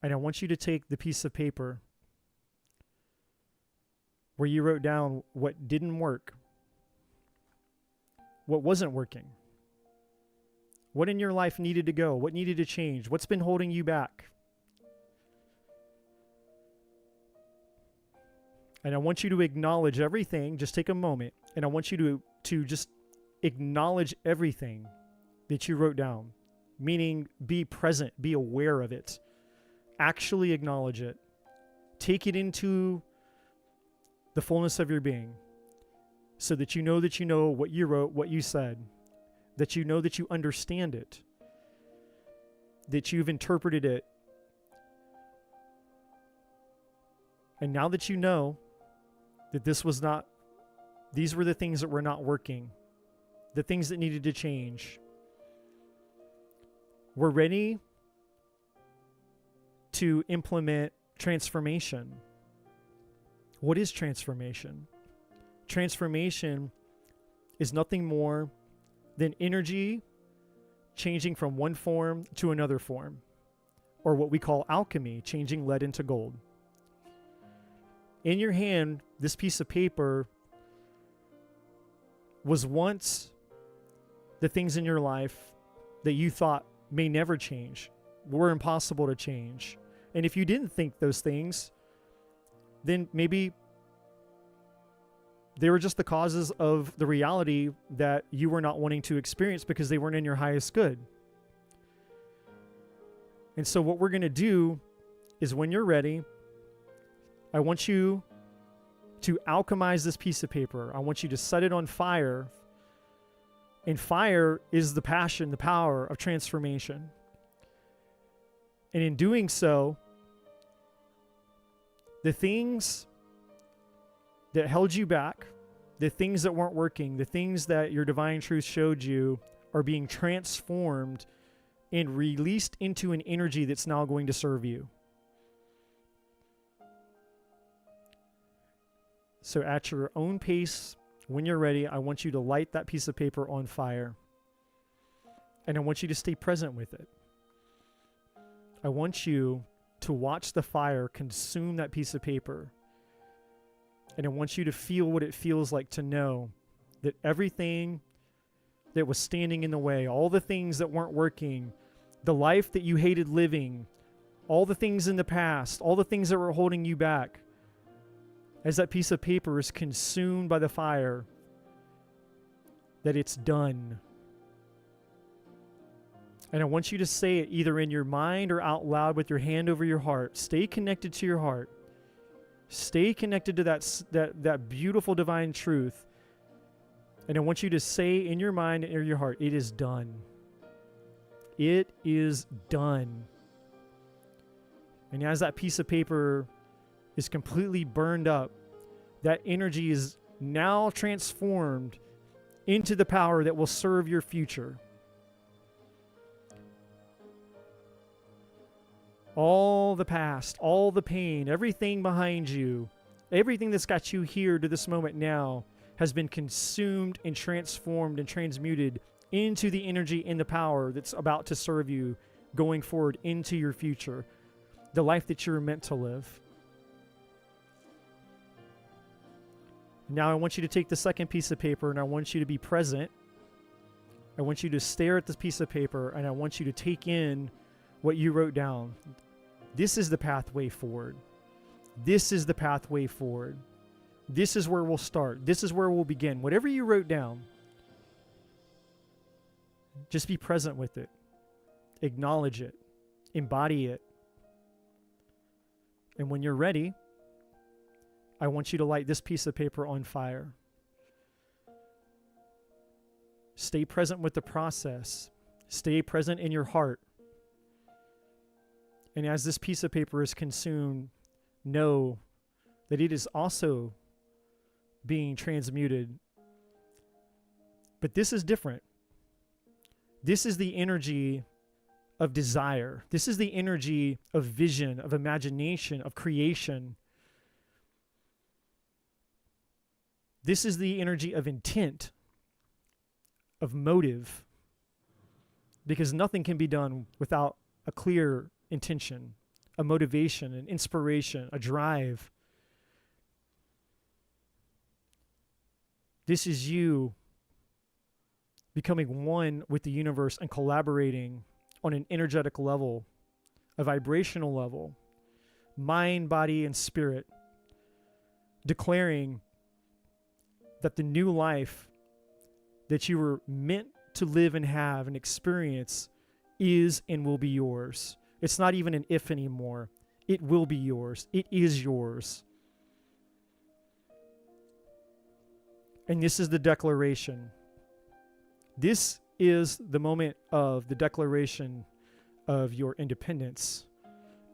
And I want you to take the piece of paper where you wrote down what didn't work, what wasn't working, what in your life needed to go, what needed to change, what's been holding you back. And I want you to acknowledge everything. Just take a moment, and I want you to just acknowledge everything that you wrote down, meaning be present, be aware of it. Actually acknowledge it. Take it into the fullness of your being so that you know what you wrote, what you said, that you know that you understand it, that you've interpreted it. And now that you know that these were the things that were not working, the things that needed to change, we're ready to implement transformation. What is transformation? Transformation is nothing more than energy changing from one form to another form, or what we call alchemy, changing lead into gold. In your hand, this piece of paper was once the things in your life that you thought may never change, were impossible to change. And if you didn't think those things, then maybe they were just the causes of the reality that you were not wanting to experience because they weren't in your highest good. And so what we're going to do is, when you're ready, I want you to alchemize this piece of paper. I want you to set it on fire. And fire is the passion, the power of transformation. And in doing so, the things that held you back, the things that weren't working, the things that your divine truth showed you are being transformed and released into an energy that's now going to serve you. So at your own pace, when you're ready, I want you to light that piece of paper on fire. And I want you to stay present with it. I want you to watch the fire consume that piece of paper. And I want you to feel what it feels like to know that everything that was standing in the way, all the things that weren't working, the life that you hated living, all the things in the past, all the things that were holding you back, as that piece of paper is consumed by the fire, that it's done. And I want you to say it either in your mind or out loud with your hand over your heart. Stay connected to your heart. Stay connected to that beautiful divine truth. And I want you to say in your mind and in your heart, it is done. It is done. And as that piece of paper is completely burned up, that energy is now transformed into the power that will serve your future. All the past, all the pain, everything behind you, everything that's got you here to this moment now has been consumed and transformed and transmuted into the energy and the power that's about to serve you going forward into your future, the life that you're meant to live. Now I want you to take the second piece of paper and I want you to be present. I want you to stare at this piece of paper and I want you to take in what you wrote down. This is the pathway forward. This is the pathway forward. This is where we'll start. This is where we'll begin. Whatever you wrote down, just be present with it. Acknowledge it. Embody it. And when you're ready, I want you to light this piece of paper on fire. Stay present with the process. Stay present in your heart. And as this piece of paper is consumed, know that it is also being transmuted. But this is different. This is the energy of desire. This is the energy of vision, of imagination, of creation. This is the energy of intent, of motive, because nothing can be done without a clear intention, a motivation, an inspiration, a drive. This is you becoming one with the universe and collaborating on an energetic level, a vibrational level, mind, body, and spirit, declaring that the new life that you were meant to live and have and experience is and will be yours. It's not even an if anymore. It will be yours. It is yours. And this is the declaration. This is the moment of the declaration of your independence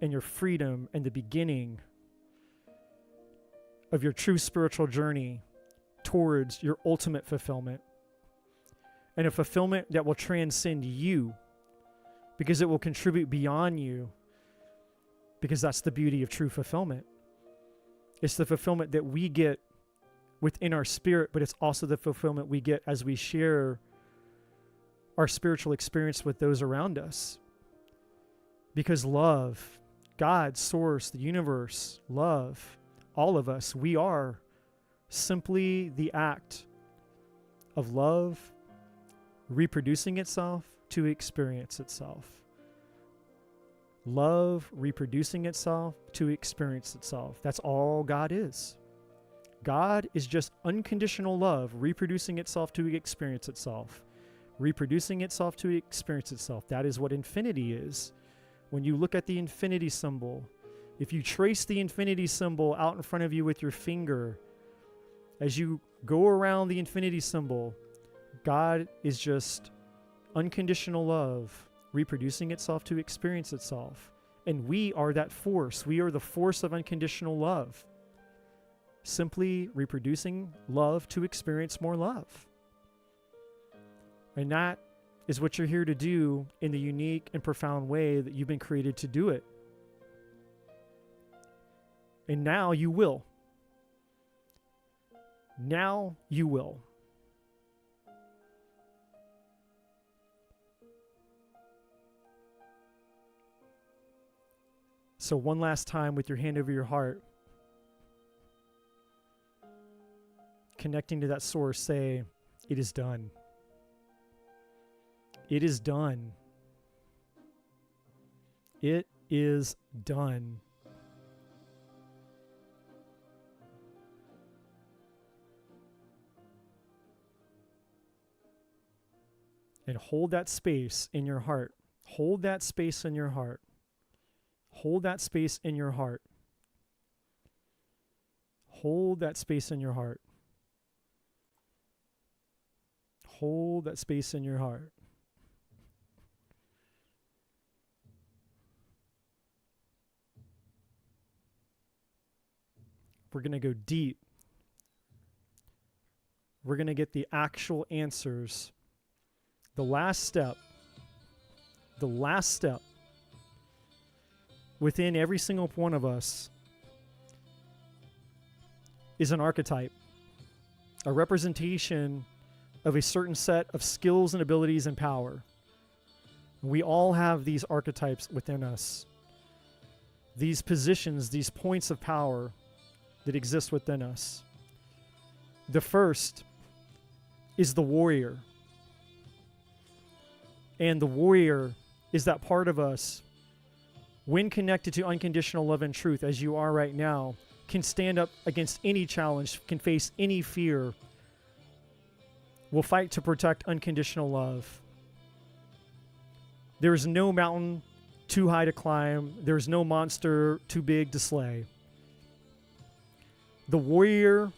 and your freedom and the beginning of your true spiritual journey towards your ultimate fulfillment. And a fulfillment that will transcend you, because it will contribute beyond you, because that's the beauty of true fulfillment. It's the fulfillment that we get within our spirit, but it's also the fulfillment we get as we share our spiritual experience with those around us. Because love, God, source, the universe, love, all of us, we are simply the act of love reproducing itself to experience itself. Love reproducing itself to experience itself. That's all God is. God is just unconditional love reproducing itself to experience itself. Reproducing itself to experience itself. That is what infinity is. When you look at the infinity symbol, if you trace the infinity symbol out in front of you with your finger, as you go around the infinity symbol, God is just unconditional love reproducing itself to experience itself. And we are that force. We are the force of unconditional love. Simply reproducing love to experience more love. And that is what you're here to do in the unique and profound way that you've been created to do it. And now you will. Now you will. So one last time with your hand over your heart, connecting to that source, say, it is done. It is done. It is done. And hold that space in your heart. Hold that space in your heart. Hold that space in your heart. Hold that space in your heart. Hold that space in your heart. We're going to go deep. We're going to get the actual answers. The last step within every single one of us is an archetype, a representation of a certain set of skills and abilities and power. We all have these archetypes within us, these positions, these points of power that exist within us. The first is the warrior. And the warrior is that part of us, when connected to unconditional love and truth, as you are right now, can stand up against any challenge, can face any fear, will fight to protect unconditional love. There is no mountain too high to climb. There is no monster too big to slay. The warrior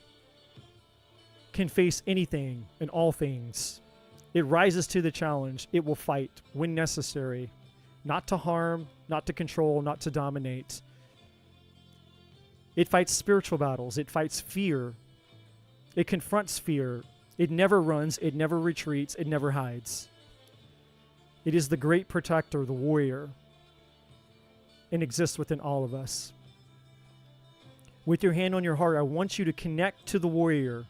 can face anything and all things. It rises to the challenge. It will fight when necessary, not to harm, not to control, not to dominate. It fights spiritual battles. It fights fear. It confronts fear. It never runs. It never retreats. It never hides. It is the great protector, the warrior, and exists within all of us. With your hand on your heart, I want you to connect to the warrior.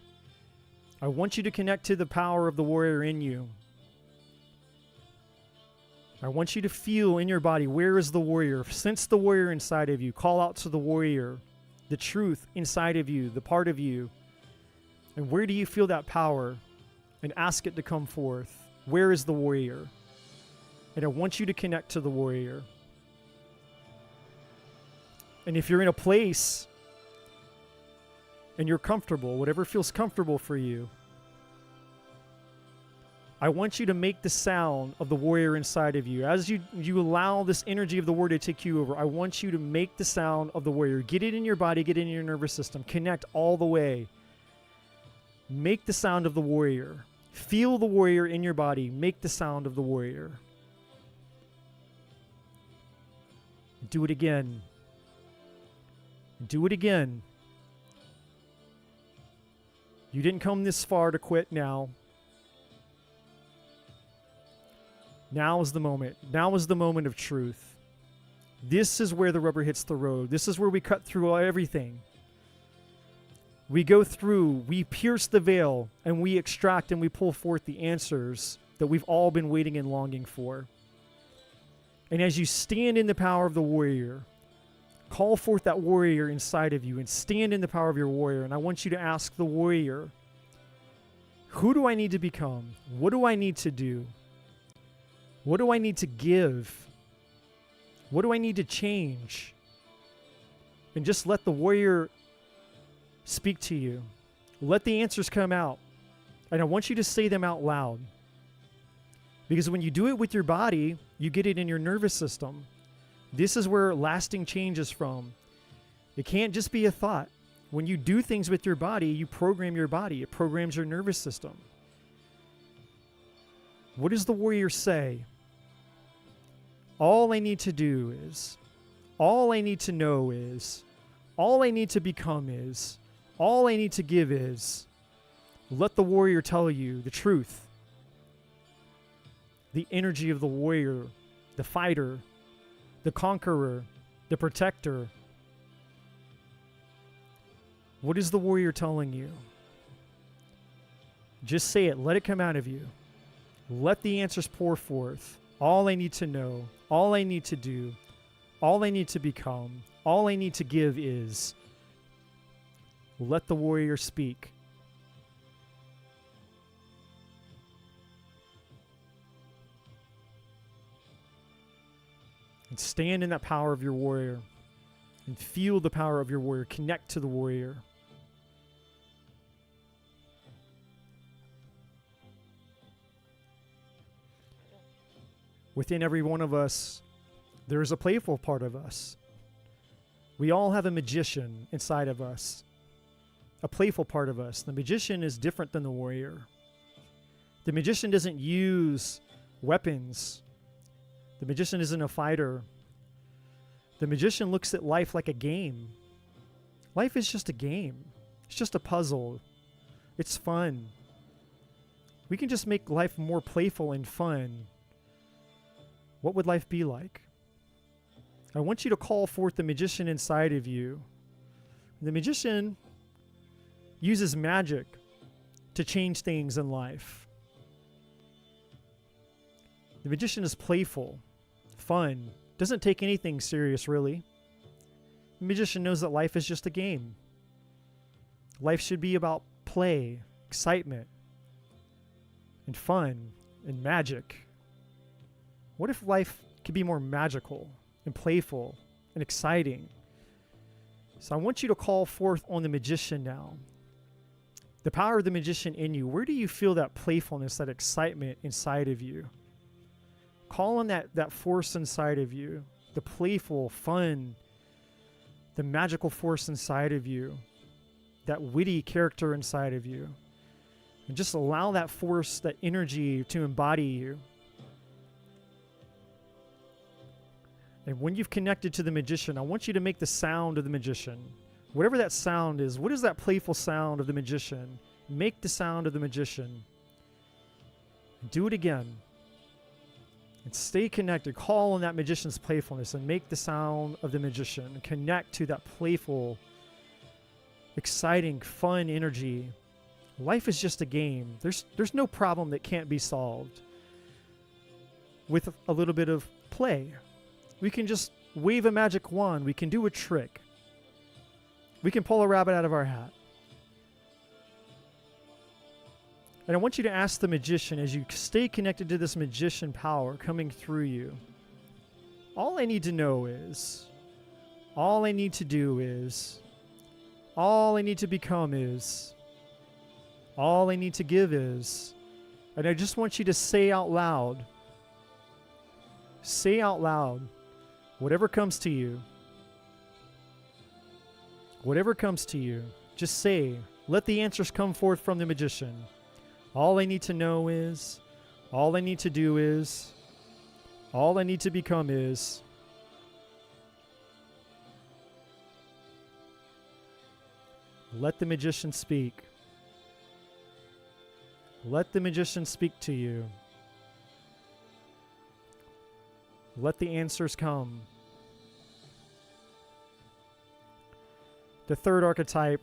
I want you to connect to the power of the warrior in you. I want you to feel in your body, where is the warrior? Sense the warrior inside of you. Call out to the warrior, the truth inside of you, the part of you. And where do you feel that power? And ask it to come forth. Where is the warrior? And I want you to connect to the warrior. And if you're in a place and you're comfortable, whatever feels comfortable for you, I want you to make the sound of the warrior inside of you. As you allow this energy of the warrior to take you over, I want you to make the sound of the warrior. Get it in your body, get it in your nervous system. Connect all the way. Make the sound of the warrior. Feel the warrior in your body. Make the sound of the warrior. Do it again. Do it again. You didn't come this far to quit now. Now is the moment. Now is the moment of truth. This is where the rubber hits the road. This is where we cut through everything. We go through, we pierce the veil, and we extract and we pull forth the answers that we've all been waiting and longing for. And as you stand in the power of the warrior, call forth that warrior inside of you and stand in the power of your warrior. And I want you to ask the warrior, who do I need to become? What do I need to do? What do I need to give? What do I need to change? And just let the warrior speak to you. Let the answers come out. And I want you to say them out loud. Because when you do it with your body, you get it in your nervous system. This is where lasting change is from. It can't just be a thought. When you do things with your body, you program your body. It programs your nervous system. What does the warrior say? All I need to do is, all I need to know is, all I need to become is, all I need to give is. Let the warrior tell you the truth. The energy of the warrior, the fighter, the conqueror, the protector. What is the warrior telling you? Just say it. Let it come out of you. Let the answers pour forth. All I need to know, all I need to do, all I need to become, all I need to give is. Let the warrior speak. And stand in that power of your warrior. And feel the power of your warrior. Connect to the warrior. Within every one of us, there is a playful part of us. We all have a magician inside of us. A playful part of us. The magician is different than the warrior. The magician doesn't use weapons. The magician isn't a fighter. The magician looks at life like a game. Life is just a game. It's just a puzzle. It's fun. We can just make life more playful and fun. What would life be like? I want you to call forth the magician inside of you. The magician uses magic to change things in life. The magician is playful, fun, doesn't take anything serious, really. The magician knows that life is just a game. Life should be about play, excitement, and fun, and magic. What if life could be more magical and playful and exciting? So I want you to call forth on the magician now. The power of the magician in you. Where do you feel that playfulness, that excitement inside of you? Call on that force inside of you, the playful, fun, the magical force inside of you, that witty character inside of you. And just allow that force, that energy to embody you. And when you've connected to the magician, I want you to make the sound of the magician. Whatever that sound is, what is that playful sound of the magician? Make the sound of the magician. Do it again. And stay connected. Call on that magician's playfulness and make the sound of the magician. Connect to that playful, exciting, fun energy. Life is just a game. There's no problem that can't be solved with a little bit of play. We can just wave a magic wand. We can do a trick. We can pull a rabbit out of our hat. And I want you to ask the magician, as you stay connected to this magician power coming through you, all I need to know is, all I need to do is, all I need to become is, all I need to give is, and I just want you to say out loud, whatever comes to you, whatever comes to you, just say, let the answers come forth from the magician. All I need to know is, all I need to do is, all I need to become is. Let the magician speak. Let the magician speak to you. Let the answers come. The third archetype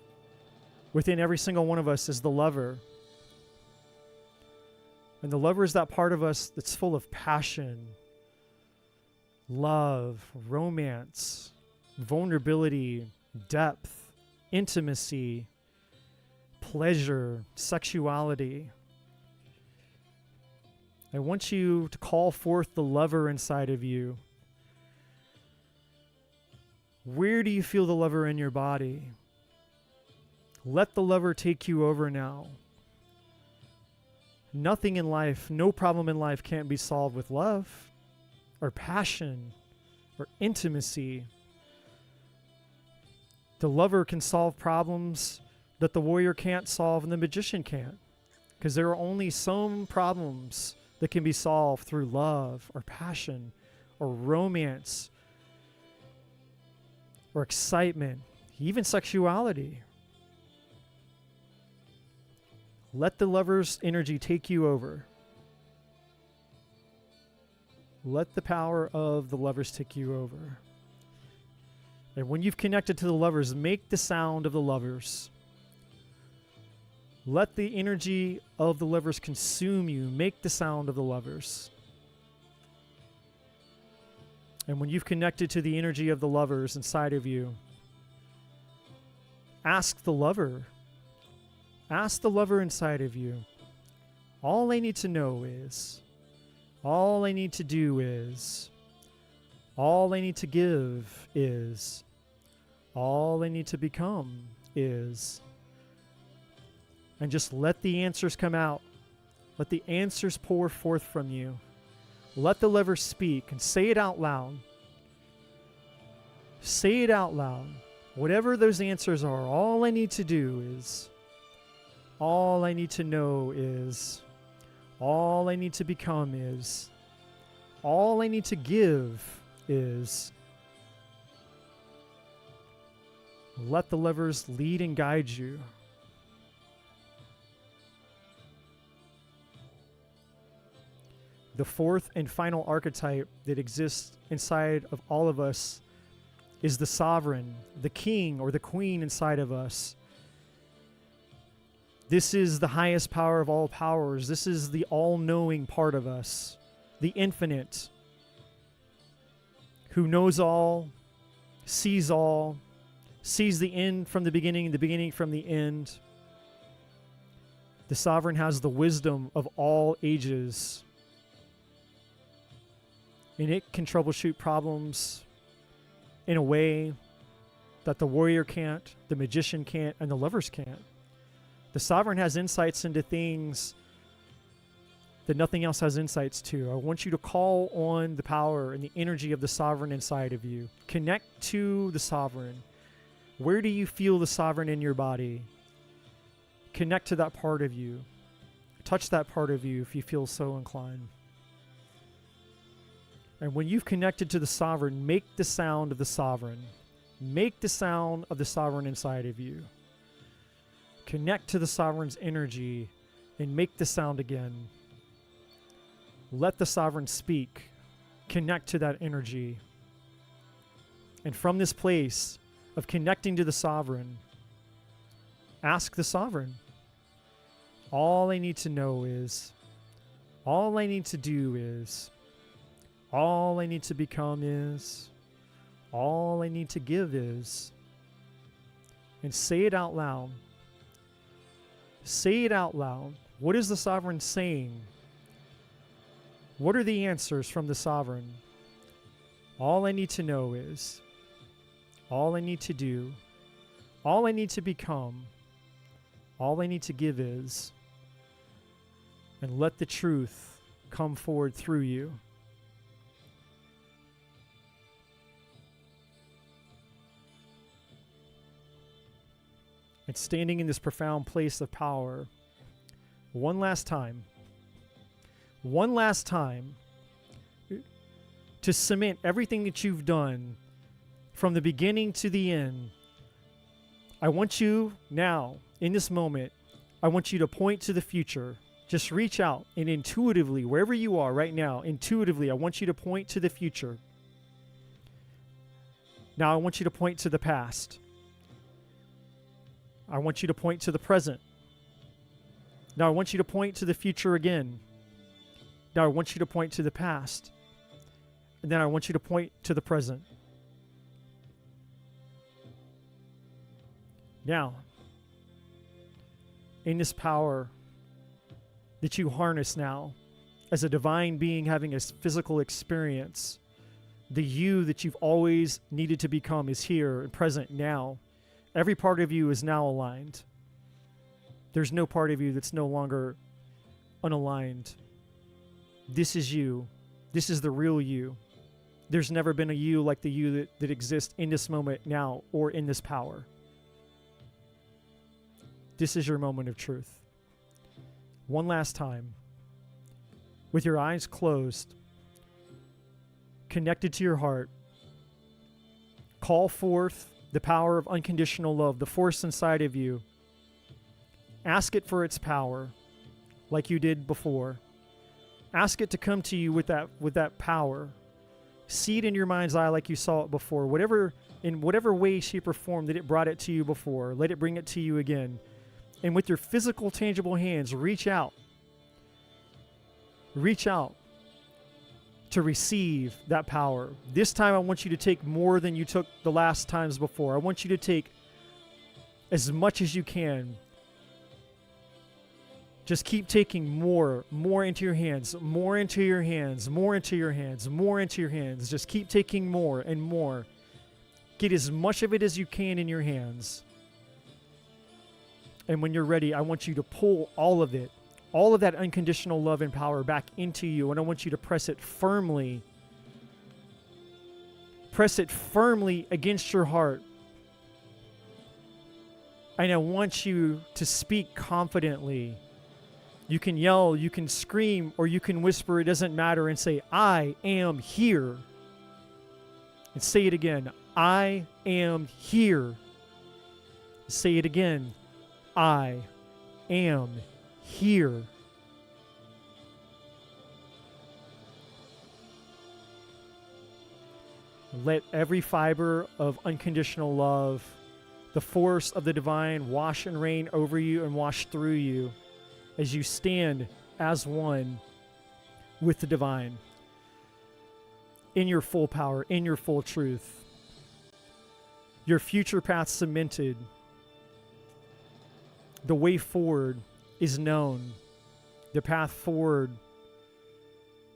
within every single one of us is the lover. And the lover is that part of us that's full of passion, love, romance, vulnerability, depth, intimacy, pleasure, sexuality. I want you to call forth the lover inside of you. Where do you feel the lover in your body? Let the lover take you over now. Nothing in life, no problem in life can't be solved with love or passion or intimacy. The lover can solve problems that the warrior can't solve and the magician can't, because there are only some problems that can be solved through love or passion or romance or excitement, even sexuality. Let the lover's energy take you over. Let the power of the lovers take you over. And when you've connected to the lovers, make the sound of the lovers. Let the energy of the lovers consume you. Make the sound of the lovers. And when you've connected to the energy of the lovers inside of you, ask the lover. Ask the lover inside of you. All I need to know is, all I need to do is, all I need to give is, all I need to become is. And just let the answers come out. Let the answers pour forth from you. Let the lover speak and say it out loud. Say it out loud. Whatever those answers are, all I need to do is, all I need to know is, all I need to become is, all I need to give is. Let the lovers lead and guide you. The fourth and final archetype that exists inside of all of us is the sovereign, the king or the queen inside of us. This is the highest power of all powers. This is the all-knowing part of us, the infinite, who knows all, sees the end from the beginning from the end. The sovereign has the wisdom of all ages, and it can troubleshoot problems in a way that the warrior can't, the magician can't, and the lovers can't. The sovereign has insights into things that nothing else has insights to. I want you to call on the power and the energy of the sovereign inside of you. Connect to the sovereign. Where do you feel the sovereign in your body? Connect to that part of you. Touch that part of you if you feel so inclined. And when you've connected to the sovereign, make the sound of the sovereign. Make the sound of the sovereign inside of you. Connect to the sovereign's energy and make the sound again. Let the sovereign speak. Connect to that energy. And from this place of connecting to the sovereign, ask the sovereign. All I need to know is, all I need to do is, all I need to become is, all I need to give is. And say it out loud. Say it out loud. What is the sovereign saying? What are the answers from the sovereign? All I need to know is, all I need to do, all I need to become, all I need to give is, and let the truth come forward through you. And standing in this profound place of power, one last time, to cement everything that you've done from the beginning to the end. I want you now, in this moment, I want you to point to the future. Just reach out and intuitively, wherever you are right now, intuitively, I want you to point to the future. Now I want you to point to the past. I want you to point to the present. Now I want you to point to the future again. Now I want you to point to the past. And then I want you to point to the present. Now, in this power that you harness now, as a divine being having a physical experience, the you that you've always needed to become is here and present now. Every part of you is now aligned. There's no part of you that's no longer unaligned. This is you. This is the real you. There's never been a you like the you that exists in this moment now or in this power. This is your moment of truth. One last time, with your eyes closed, connected to your heart, call forth the power of unconditional love, the force inside of you. Ask it for its power, like you did before. Ask it to come to you with that power. See it in your mind's eye like you saw it before. In whatever way, shape, or form that it brought it to you before, let it bring it to you again. And with your physical, tangible hands, reach out. Reach out to receive that power. This time I want you to take more than you took the last times before. I want you to take as much as you can. Just keep taking more into your hands, more into your hands, more into your hands, more into your hands. Just keep taking more and more. Get as much of it as you can in your hands. And when you're ready, I want you to pull all of it, all of that unconditional love and power back into you. And I want you to press it firmly. Press it firmly against your heart. And I want you to speak confidently. You can yell, you can scream, or you can whisper, it doesn't matter, and say, I am here. And say it again, I am here. Say it again, I am here. Let every fiber of unconditional love, the force of the divine, wash and reign over you and wash through you as you stand as one with the divine in your full power, in your full truth. Your future path cemented. The way forward is known. The path forward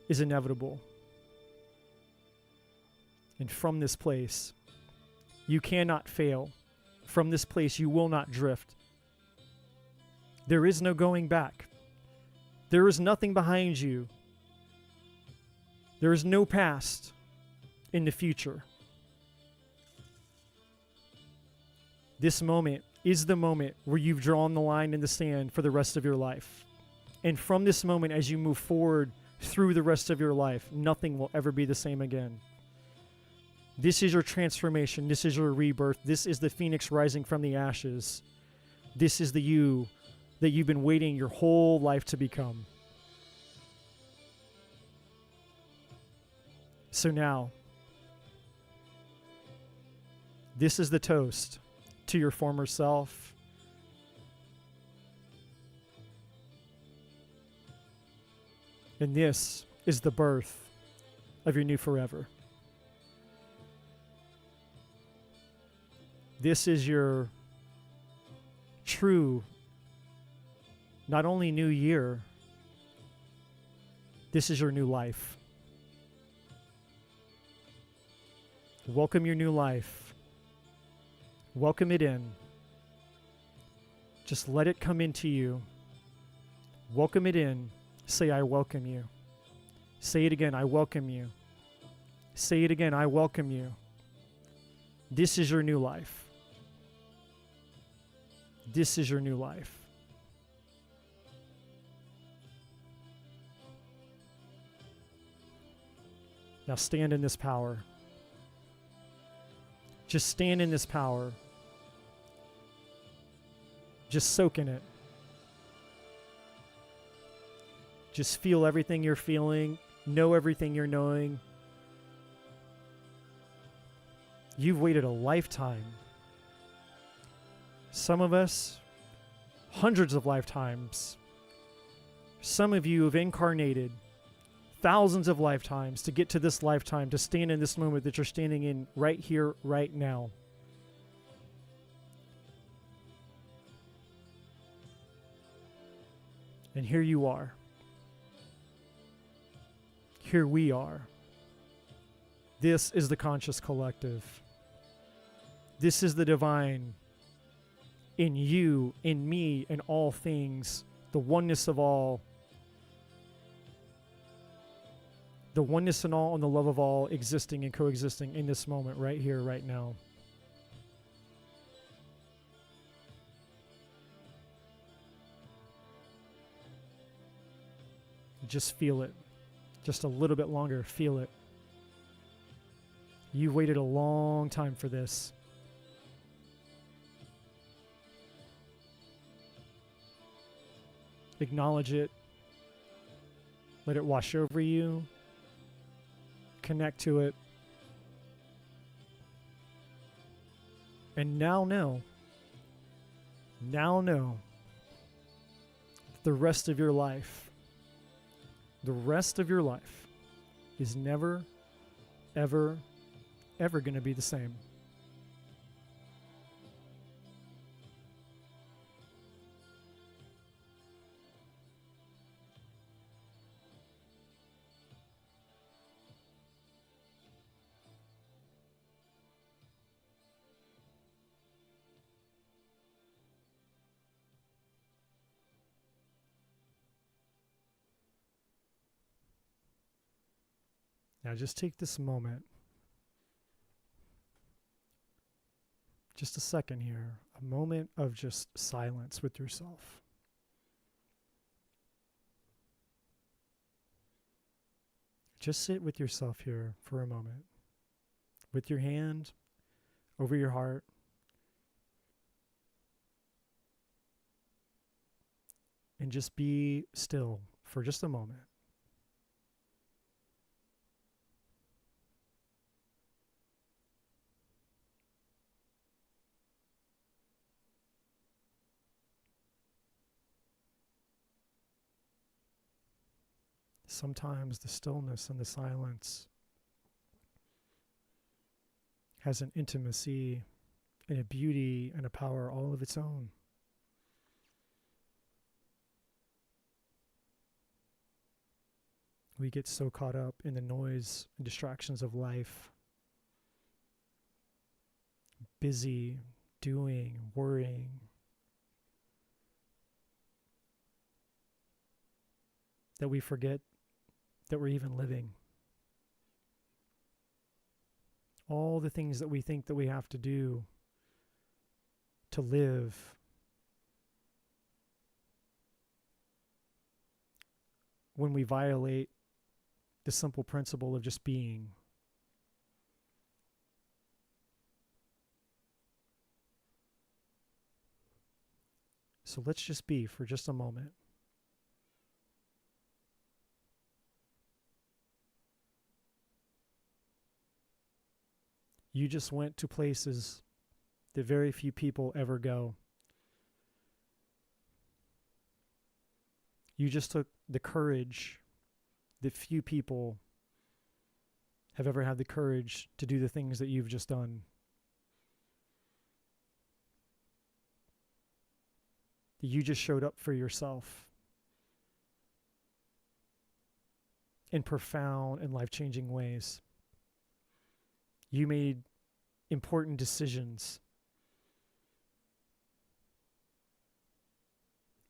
is inevitable. And from this place, You cannot fail. From this place, you will not drift. There is no going back. There is nothing behind you. There is no past in the future. This moment is the moment where you've drawn the line in the sand for the rest of your life. And from this moment, as you move forward through the rest of your life, nothing will ever be the same again. This is your transformation. This is your rebirth. This is the phoenix rising from the ashes. This is the you that you've been waiting your whole life to become. So now, this is the toast to your former self. And this is the birth of your new forever. This is your true, not only new year, this is your new life. Welcome your new life. Welcome it in. Just let it come into you. Welcome it in. Say, I welcome you. Say it again, I welcome you. Say it again, I welcome you. This is your new life. This is your new life. Now stand in this power. Just stand in this power. Just soak in it. Just feel everything you're feeling. Know everything you're knowing. You've waited a lifetime. Some of us, hundreds of lifetimes. Some of you have incarnated thousands of lifetimes to get to this lifetime, to stand in this moment that you're standing in right here, right now. And here you are. Here we are. This is the conscious collective. This is the divine in you, in me, in all things, the oneness of all. The oneness in all and the love of all existing and coexisting in this moment, right here, right now. Just feel it. Just a little bit longer, feel it. You've waited a long time for this. Acknowledge it. Let it wash over you. Connect to it. And now know the rest of your life, is never, ever, ever going to be the same. Now just take this moment, just a second here, a moment of just silence with yourself. Just sit with yourself here for a moment, with your hand over your heart. And just be still for just a moment. Sometimes the stillness and the silence has an intimacy and a beauty and a power all of its own. We get so caught up in the noise and distractions of life. busy, doing, worrying, that we forget that we're even living. All the things that we think that we have to do to live, when we violate the simple principle of just being. So let's just be for just a moment. You just went to places that very few people ever go. You just took the courage that few people have ever had the courage to do the things that you've just done. You just showed up for yourself in profound and life-changing ways. You made important decisions.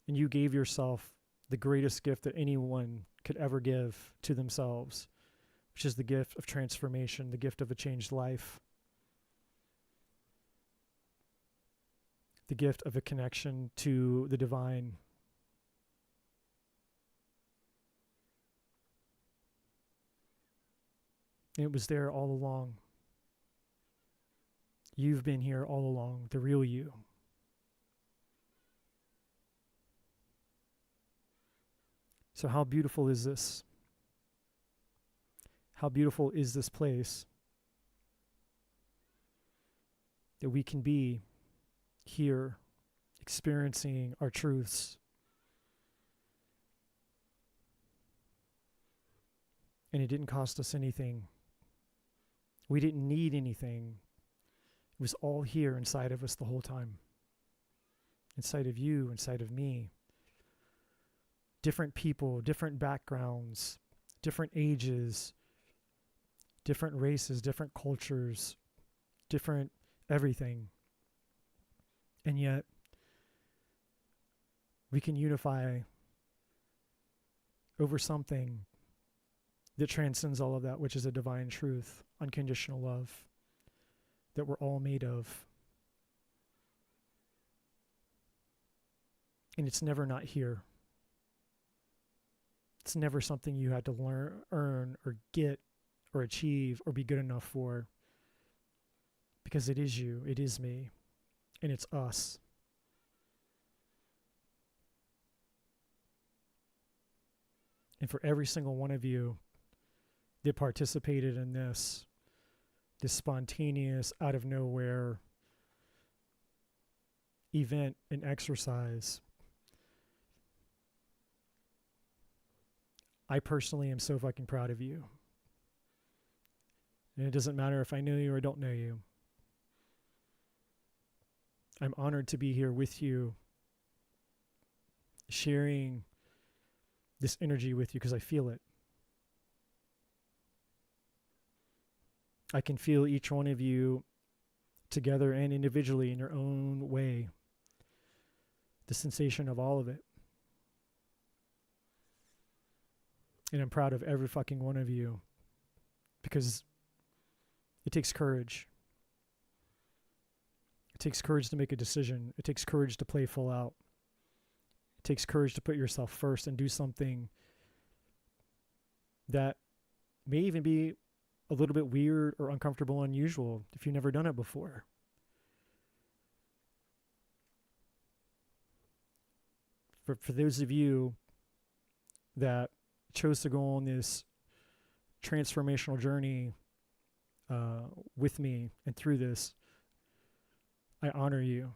And you gave yourself the greatest gift that anyone could ever give to themselves, which is the gift of transformation, the gift of a changed life, the gift of a connection to the divine. And it was there all along. You've been here all along, the real you. So how beautiful is this? How beautiful is this place that we can be here experiencing our truths. And it didn't cost us anything. We didn't need anything. It was all here inside of us the whole time. Inside of you, inside of me. Different people, different backgrounds, different ages, different races, different cultures, different everything. And yet, we can unify over something that transcends all of that, which is a divine truth, unconditional love, that we're all made of. And it's never not here. It's never something you had to learn, earn, or get, or achieve, or be good enough for. Because it is you, it is me, and it's us. And for every single one of you that participated in this spontaneous, out of nowhere event and exercise, I personally am so fucking proud of you. And it doesn't matter if I know you or don't know you. I'm honored to be here with you, sharing this energy with you because I feel it. I can feel each one of you together and individually in your own way. The sensation of all of it. And I'm proud of every fucking one of you because it takes courage. It takes courage to make a decision. It takes courage to play full out. It takes courage to put yourself first and do something that may even be a little bit weird or uncomfortable, unusual if you've never done it before. For those of you that chose to go on this transformational journey with me and through this, I honor you.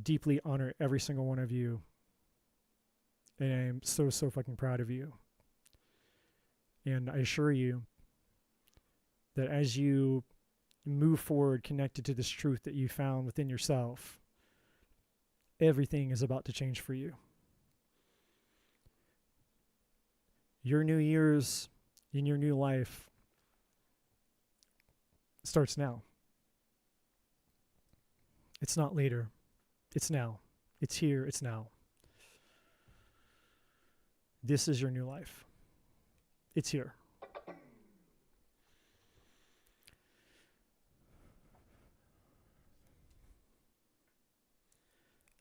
Deeply honor every single one of you. And I'm so, so fucking proud of you. And I assure you that as you move forward connected to this truth that you found within yourself, everything is about to change for you. Your new years in your new life starts now. It's not later. It's now. It's here. It's now. This is your new life. It's here.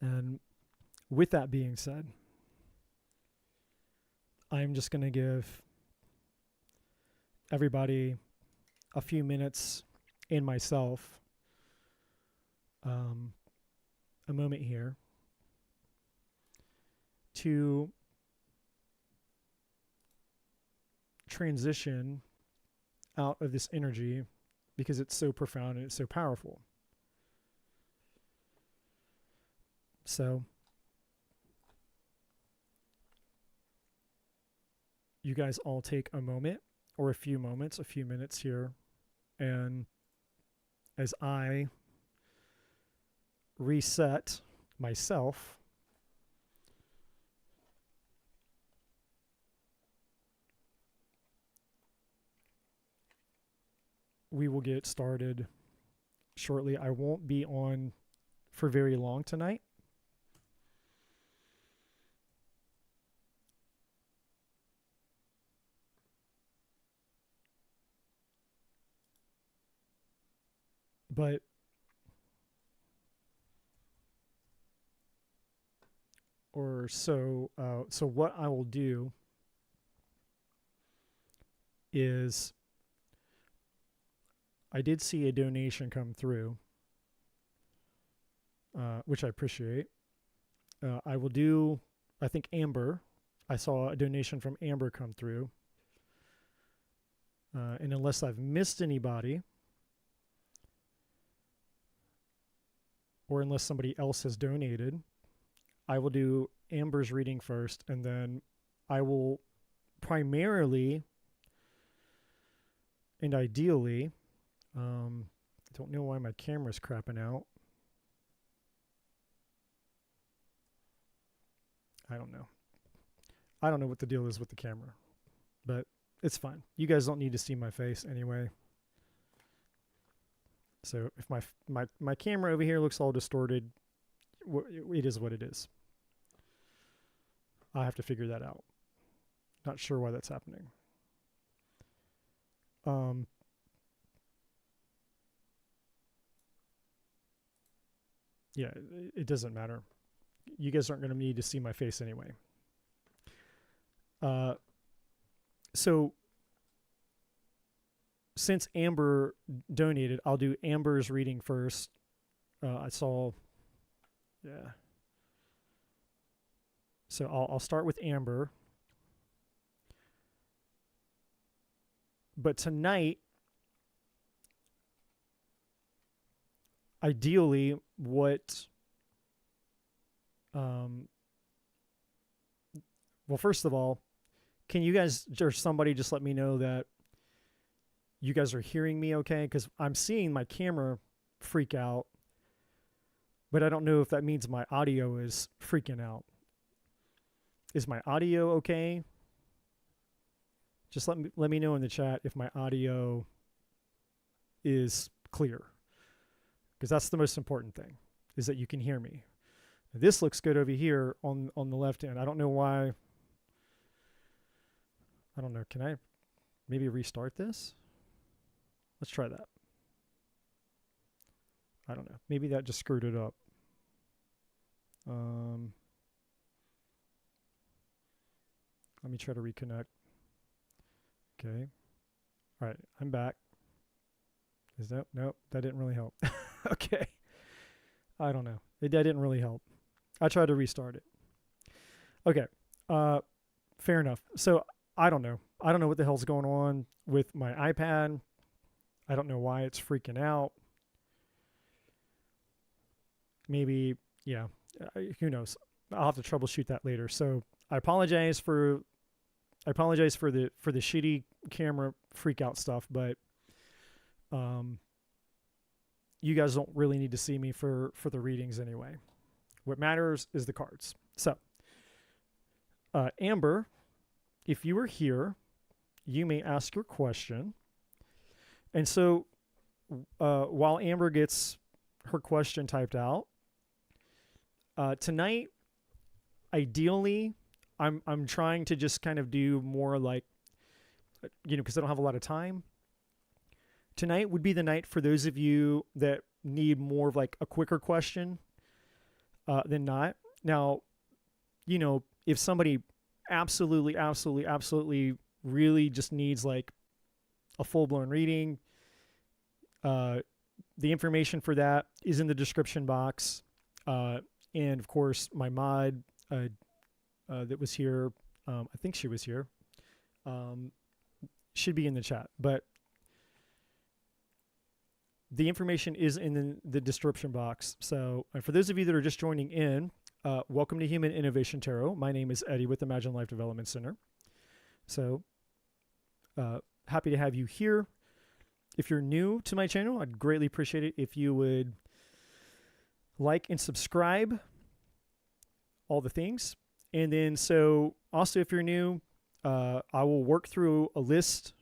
And with that being said, I'm just going to give everybody a few minutes and myself a moment here to transition out of this energy because it's so profound and it's so powerful. So you guys all take a moment or a few minutes here, and as I reset myself, we will get started shortly. I won't be on for very long tonight. But so what I will do is I did see a donation come through, which I appreciate. I will do, I think Amber, I saw a donation from Amber come through. And unless I've missed anybody, or unless somebody else has donated, I will do Amber's reading first, and then I will primarily and ideally, I don't know why my camera's crapping out. I don't know. I don't know what the deal is with the camera, but it's fine. You guys don't need to see my face anyway. So if my camera over here looks all distorted, it is what it is. I have to figure that out. Not sure why that's happening. Yeah, it doesn't matter. You guys aren't going to need to see my face anyway. So since Amber donated, I'll do Amber's reading first. I saw, yeah. So I'll start with Amber. But tonight, ideally, what, well, first of all, can you guys, or somebody just let me know that you guys are hearing me okay? Because I'm seeing my camera freak out, but I don't know if that means my audio is freaking out. Is my audio okay? Just let me know in the chat if my audio is clear, because that's the most important thing, is that you can hear me. This looks good over here on the left end. I don't know why. I don't know. Can I maybe restart this? Let's try that. I don't know. Maybe that just screwed it up. Let me try to reconnect. Okay. All right. I'm back. Is that? Nope. That didn't really help. Okay. I don't know. That didn't really help. I tried to restart it. Okay. Fair enough. So I don't know. I don't know what the hell's going on with my iPad. I don't know why it's freaking out. Maybe, yeah. Who knows? I'll have to troubleshoot that later. So I apologize for the shitty camera freak out stuff, but you guys don't really need to see me for the readings anyway. What matters is the cards. So Amber, if you are here, you may ask your question. And so while Amber gets her question typed out, tonight, ideally, I'm trying to just kind of do more like, because I don't have a lot of time. Tonight would be the night for those of you that need more of like a quicker question than not. Now, if somebody absolutely really just needs like a full-blown reading, the information for that is in the description box. And of course, my mod that was here, I think she was here, should be in the chat. But the information is in the description box. So for those of you that are just joining in, welcome to Human Innovation Tarot. My name is Eddie with Imagine Life Development Center. So happy to have you here. If you're new to my channel, I'd greatly appreciate it if you would like and subscribe, all the things. And then so also if you're new, I will work through a list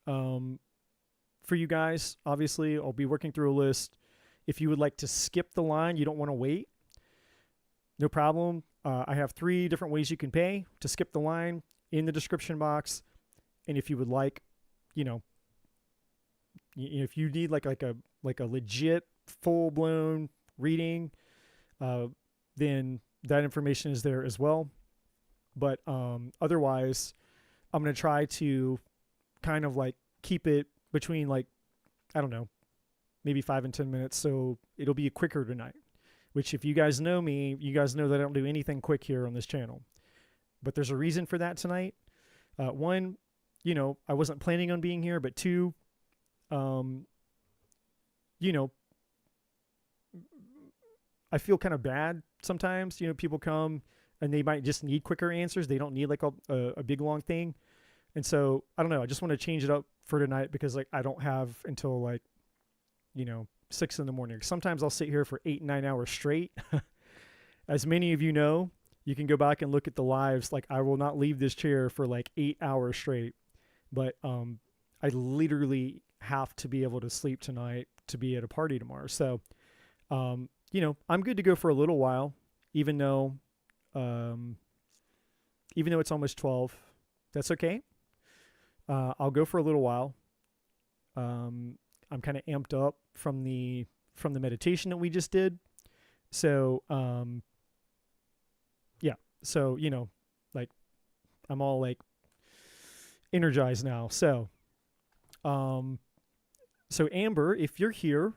for you guys. Obviously, I'll be working through a list. If you would like to skip the line, you don't want to wait, no problem. I have 3 different ways you can pay to skip the line in the description box. And if you would like, if you need like a legit full-blown reading, then that information is there as well. But otherwise, I'm going to try to kind of like keep it between like, I don't know, maybe 5 and 10 minutes. So it'll be quicker tonight, which if you guys know me, you guys know that I don't do anything quick here on this channel. But there's a reason for that tonight. One, I wasn't planning on being here, but 2, I feel kind of bad sometimes. People come and they might just need quicker answers. They don't need like a big long thing. And so I don't know. I just want to change it up for tonight because like I don't have until like, 6 in the morning. Sometimes I'll sit here for 8, 9 hours straight. As many of you know, you can go back and look at the lives. Like I will not leave this chair for like 8 hours straight. But I literally have to be able to sleep tonight to be at a party tomorrow. So, I'm good to go for a little while, even though it's almost 12. That's okay. I'll go for a little while. I'm kind of amped up from the meditation that we just did. So, yeah. So, like I'm all like energized now. So, Amber, if you're here,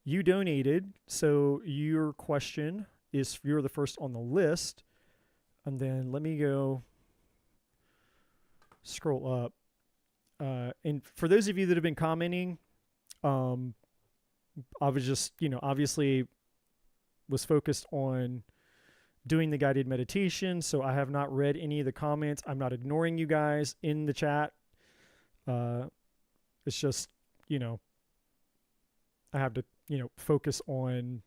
you donated. So your question is, you're the first on the list. And then let me go scroll up. And for those of you that have been commenting, I was just, obviously was focused on doing the guided meditation. So I have not read any of the comments. I'm not ignoring you guys in the chat. It's just, I have to, focus on,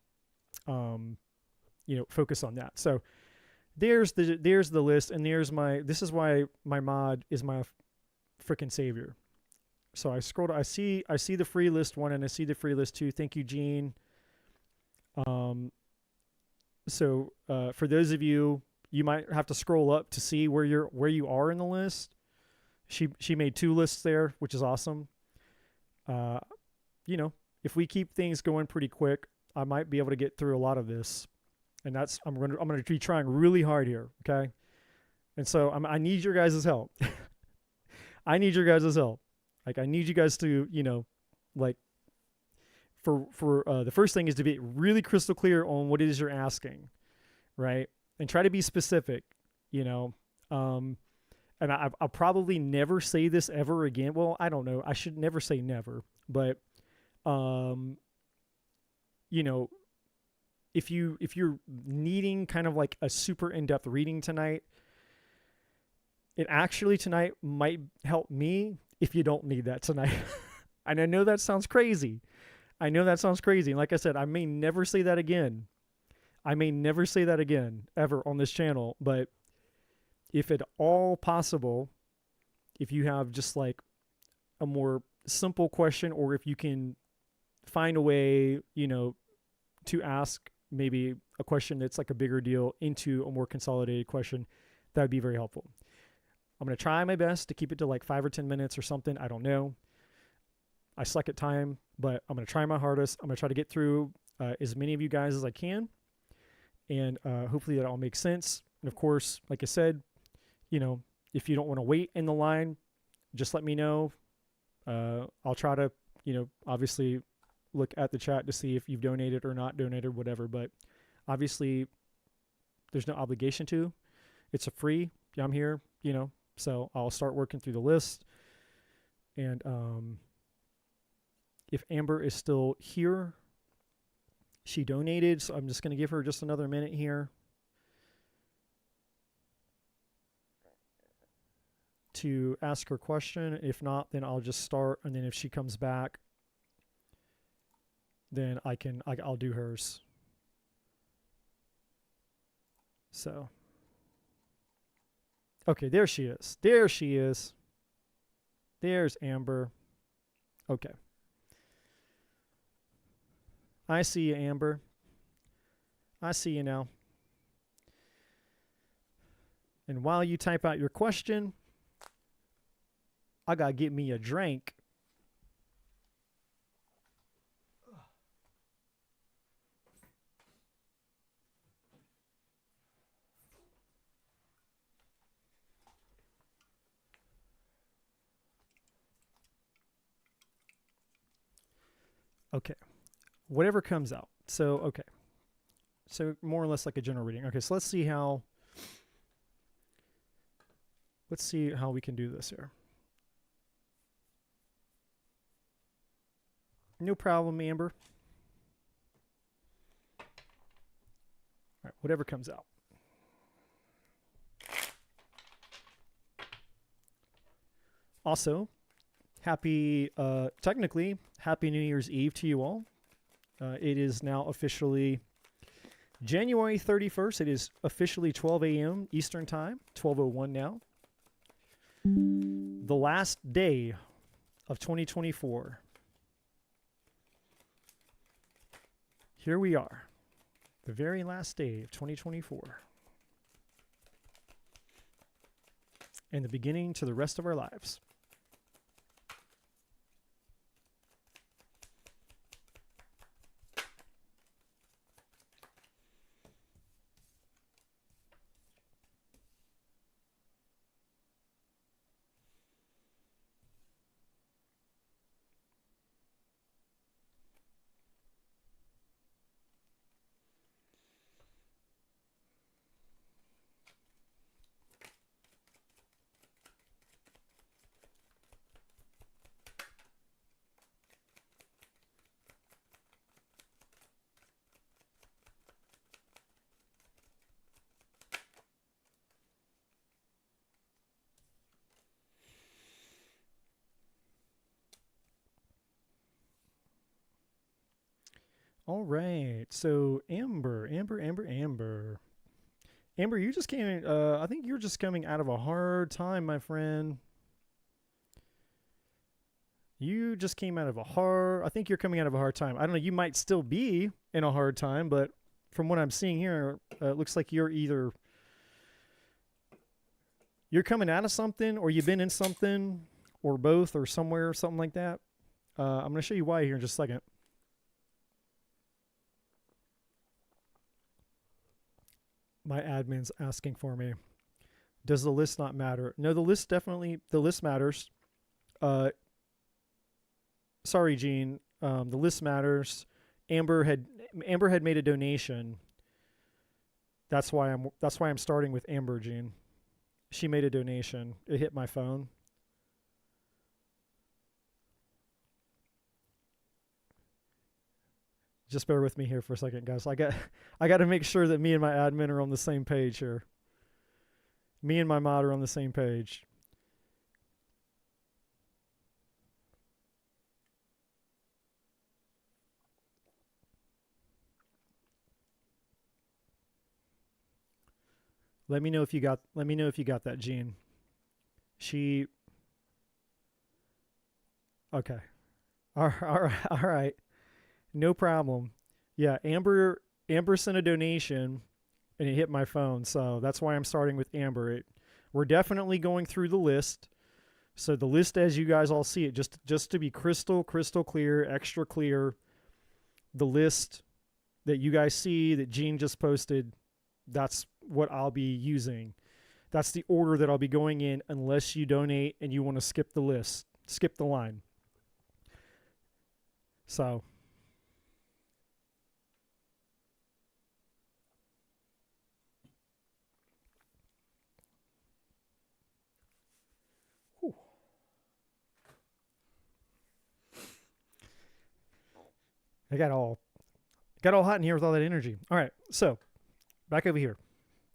focus on that. So there's the list, and this is why my mod is my freaking savior. So I scrolled, I see the free list 1 and I see the free list 2. Thank you, Jean. So for those of you, you might have to scroll up to see where you are in the list. She made 2 lists there, which is awesome. If we keep things going pretty quick, I might be able to get through a lot of this. And I'm going to be trying really hard here. Okay. And so I need your guys' help. I need your guys' help. Like I need you guys to, like for the first thing is to be really crystal clear on what it is you're asking. Right. And try to be specific, and I'll probably never say this ever again. Well, I don't know. I should never say never, but, if you're needing kind of like a super in-depth reading tonight, it actually tonight might help me if you don't need that tonight. And I know that sounds crazy. And like I said, I may never say that again. Ever on this channel. But if at all possible, if you have just like a more simple question, or if you can find a way, to ask maybe a question that's like a bigger deal into a more consolidated question, that would be very helpful. I'm going to try my best to keep it to like 5 or 10 minutes or something. I don't know. I suck at time, but I'm going to try my hardest. I'm going to try to get through as many of you guys as I can. And hopefully that all makes sense. And of course, like I said, if you don't want to wait in the line, just let me know. I'll try to, obviously look at the chat to see if you've donated or not donated, whatever. But obviously, there's no obligation to. It's a free. I'm here, so I'll start working through the list. And if Amber is still here, she donated, so I'm just going to give her just another minute here to ask her question. If not, then I'll just start, and then if she comes back, then I'll do hers. So, okay, there she is. There she is. There's Amber. Okay. I see you, Amber. I see you now. And while you type out your question, I gotta get me a drink. Okay. Whatever comes out. So, okay. So more or less like a general reading. Okay, so let's see how we can do this here. No problem, Amber. All right, whatever comes out. Also, technically, happy New Year's Eve to you all. It is now officially January 31st. It is officially 12 a.m. Eastern Time, 12:01 now. The last day of 2024. Here we are, the very last day of 2024. And the beginning to the rest of our lives. All right, so Amber, you just came. I think you're just coming out of a hard time, my friend. You just came out of I think you're coming out of a hard time. I don't know. You might still be in a hard time, but from what I'm seeing here, it looks like you're coming out of something, or you've been in something, or both, or somewhere, something like that. I'm going to show you why here in just a second. My admin's asking for me. Does the list not matter? No, the list matters. Sorry, Gene. The list matters. Amber had made a donation. That's why I'm starting with Amber, Gene. She made a donation. It hit my phone. Just bear with me here for a second, guys. I got to make sure that me and my admin are on the same page here. Me and my mod are on the same page. Let me know if you got that, Gene. Okay. All right. All right. No problem. Yeah, Amber sent a donation and it hit my phone, so that's why I'm starting with Amber. We're definitely going through the list. So the list as you guys all see it, just to be crystal clear, extra clear, the list that you guys see that Gene just posted, that's what I'll be using. That's the order that I'll be going in unless you donate and you want to skip the list, skip the line. So, whew. I got all hot in here with all that energy. All right, so back over here.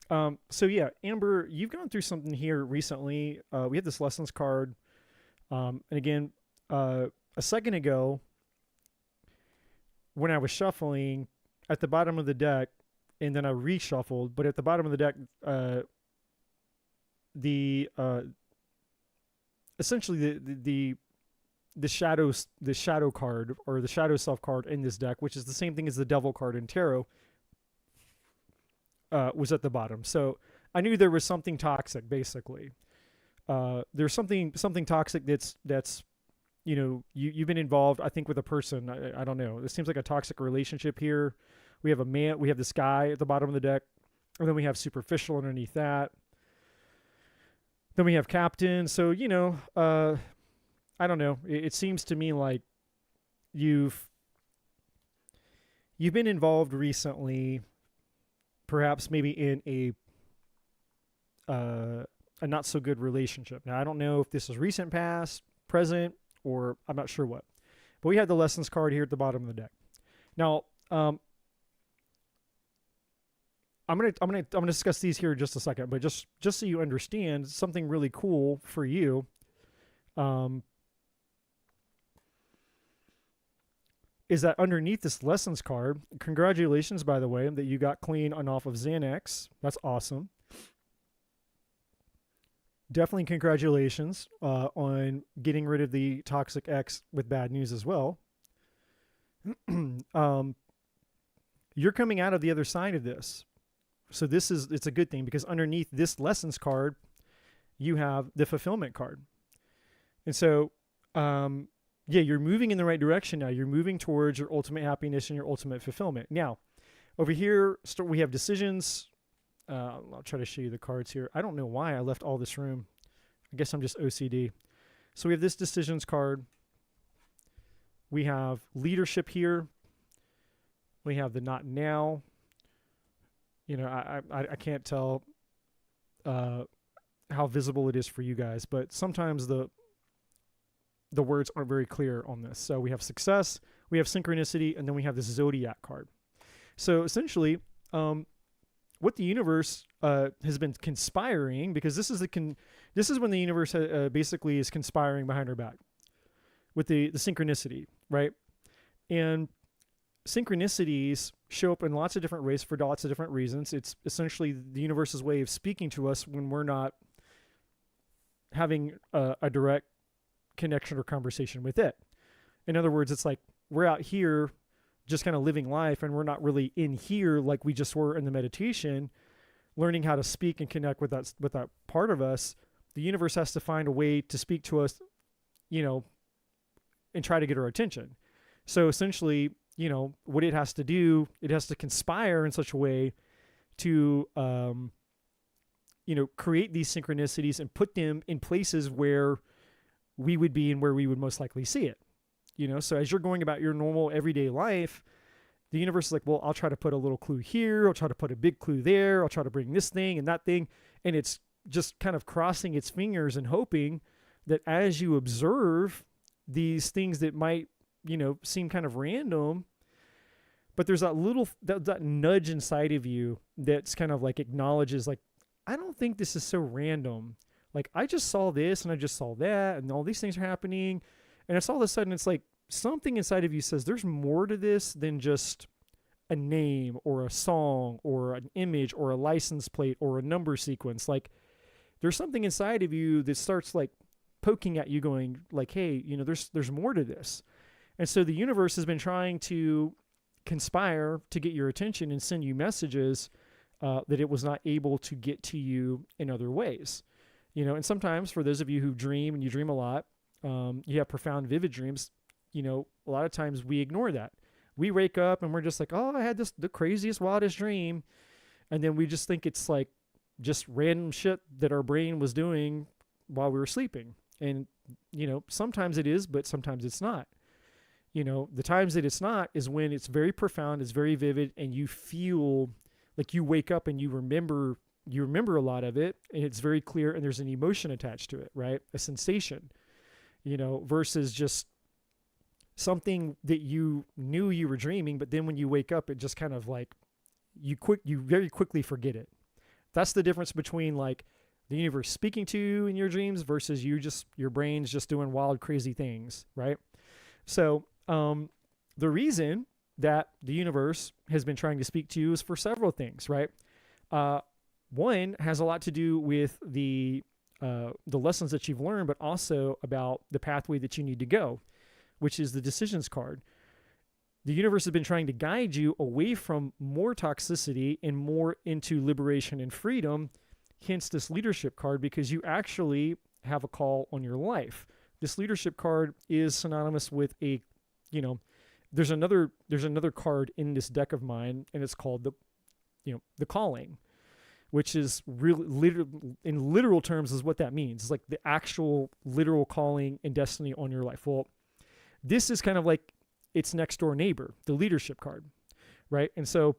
So yeah, Amber, you've gone through something here recently. We had this lessons card, and again, a second ago, when I was shuffling at the bottom of the deck, and then I reshuffled, but at the bottom of the deck, the essentially the shadow card or the shadow self card in this deck, which is the same thing as the devil card in tarot, was at the bottom. So I knew there was something toxic. Basically, there's something toxic that's you've been involved. I think with a person. I don't know. It seems like a toxic relationship here. We have a man. We have this guy at the bottom of the deck, and then we have superficial underneath that. Then we have captain. So I don't know. It seems to me like you've been involved recently, perhaps maybe in a not so good relationship. Now I don't know if this is recent past, present, or I'm not sure what. But we have the lessons card here at the bottom of the deck. Now, I'm gonna discuss these here in just a second, but just so you understand something really cool for you, is that underneath this lessons card, congratulations, by the way, that you got clean on off of Xanax. That's awesome. Definitely congratulations on getting rid of the toxic ex with bad news as well. You're coming out of the other side of this. So it's a good thing because underneath this lessons card, you have the fulfillment card. And so, yeah, you're moving in the right direction now. You're moving towards your ultimate happiness and your ultimate fulfillment. Now, over here, we have decisions. I'll try to show you the cards here. I don't know why I left all this room. I guess I'm just OCD. So we have this decisions card. We have leadership here. We have the not now. I can't tell how visible it is for you guys, but sometimes the words aren't very clear on this. So we have success, we have synchronicity, and then we have this zodiac card. So essentially, what the universe has been conspiring, because this is when the universe basically is conspiring behind our back with the synchronicity, right? And synchronicities show up in lots of different ways for lots of different reasons. It's essentially the universe's way of speaking to us when we're not having a direct connection or conversation with it. In other words, it's like we're out here just kind of living life and we're not really in here like we just were in the meditation, learning how to speak and connect with that part of us. The universe has to find a way to speak to us, and try to get our attention. So essentially, what it has to do, it has to conspire in such a way to, create these synchronicities and put them in places where we would be and where we would most likely see it. So as you're going about your normal everyday life, the universe is like, well, I'll try to put a little clue here. I'll try to put a big clue there. I'll try to bring this thing and that thing. And it's just kind of crossing its fingers and hoping that as you observe these things that might, seem kind of random, but there's that nudge inside of you that's kind of like acknowledges like, I don't think this is so random. Like I just saw this and I just saw that and all these things are happening. And it's all of a sudden, it's like something inside of you says there's more to this than just a name or a song or an image or a license plate or a number sequence. Like there's something inside of you that starts like poking at you going like, hey, there's more to this. And so the universe has been trying to conspire to get your attention and send you messages that it was not able to get to you in other ways. And sometimes for those of you who dream and you dream a lot, you have profound, vivid dreams, a lot of times we ignore that. We wake up and we're just like, oh, I had the craziest, wildest dream. And then we just think it's like just random shit that our brain was doing while we were sleeping. And, sometimes it is, but sometimes it's not. The times that it's not is when it's very profound, it's very vivid, and you feel like you wake up and you remember a lot of it, and it's very clear, and there's an emotion attached to it, right? A sensation, versus just something that you knew you were dreaming, but then when you wake up, it just kind of like you very quickly forget it. That's the difference between like the universe speaking to you in your dreams versus your brain's just doing wild, crazy things, right? So the reason that the universe has been trying to speak to you is for several things, right? One has a lot to do with the lessons that you've learned, but also about the pathway that you need to go, which is the decisions card. The universe has been trying to guide you away from more toxicity and more into liberation and freedom, hence this leadership card, because you actually have a call on your life. This leadership card is synonymous with there's another card in this deck of mine, and it's called the calling, which is really in literal terms is what that means. It's like the actual literal calling and destiny on your life. Well, this is kind of like its next door neighbor, the leadership card, right? And so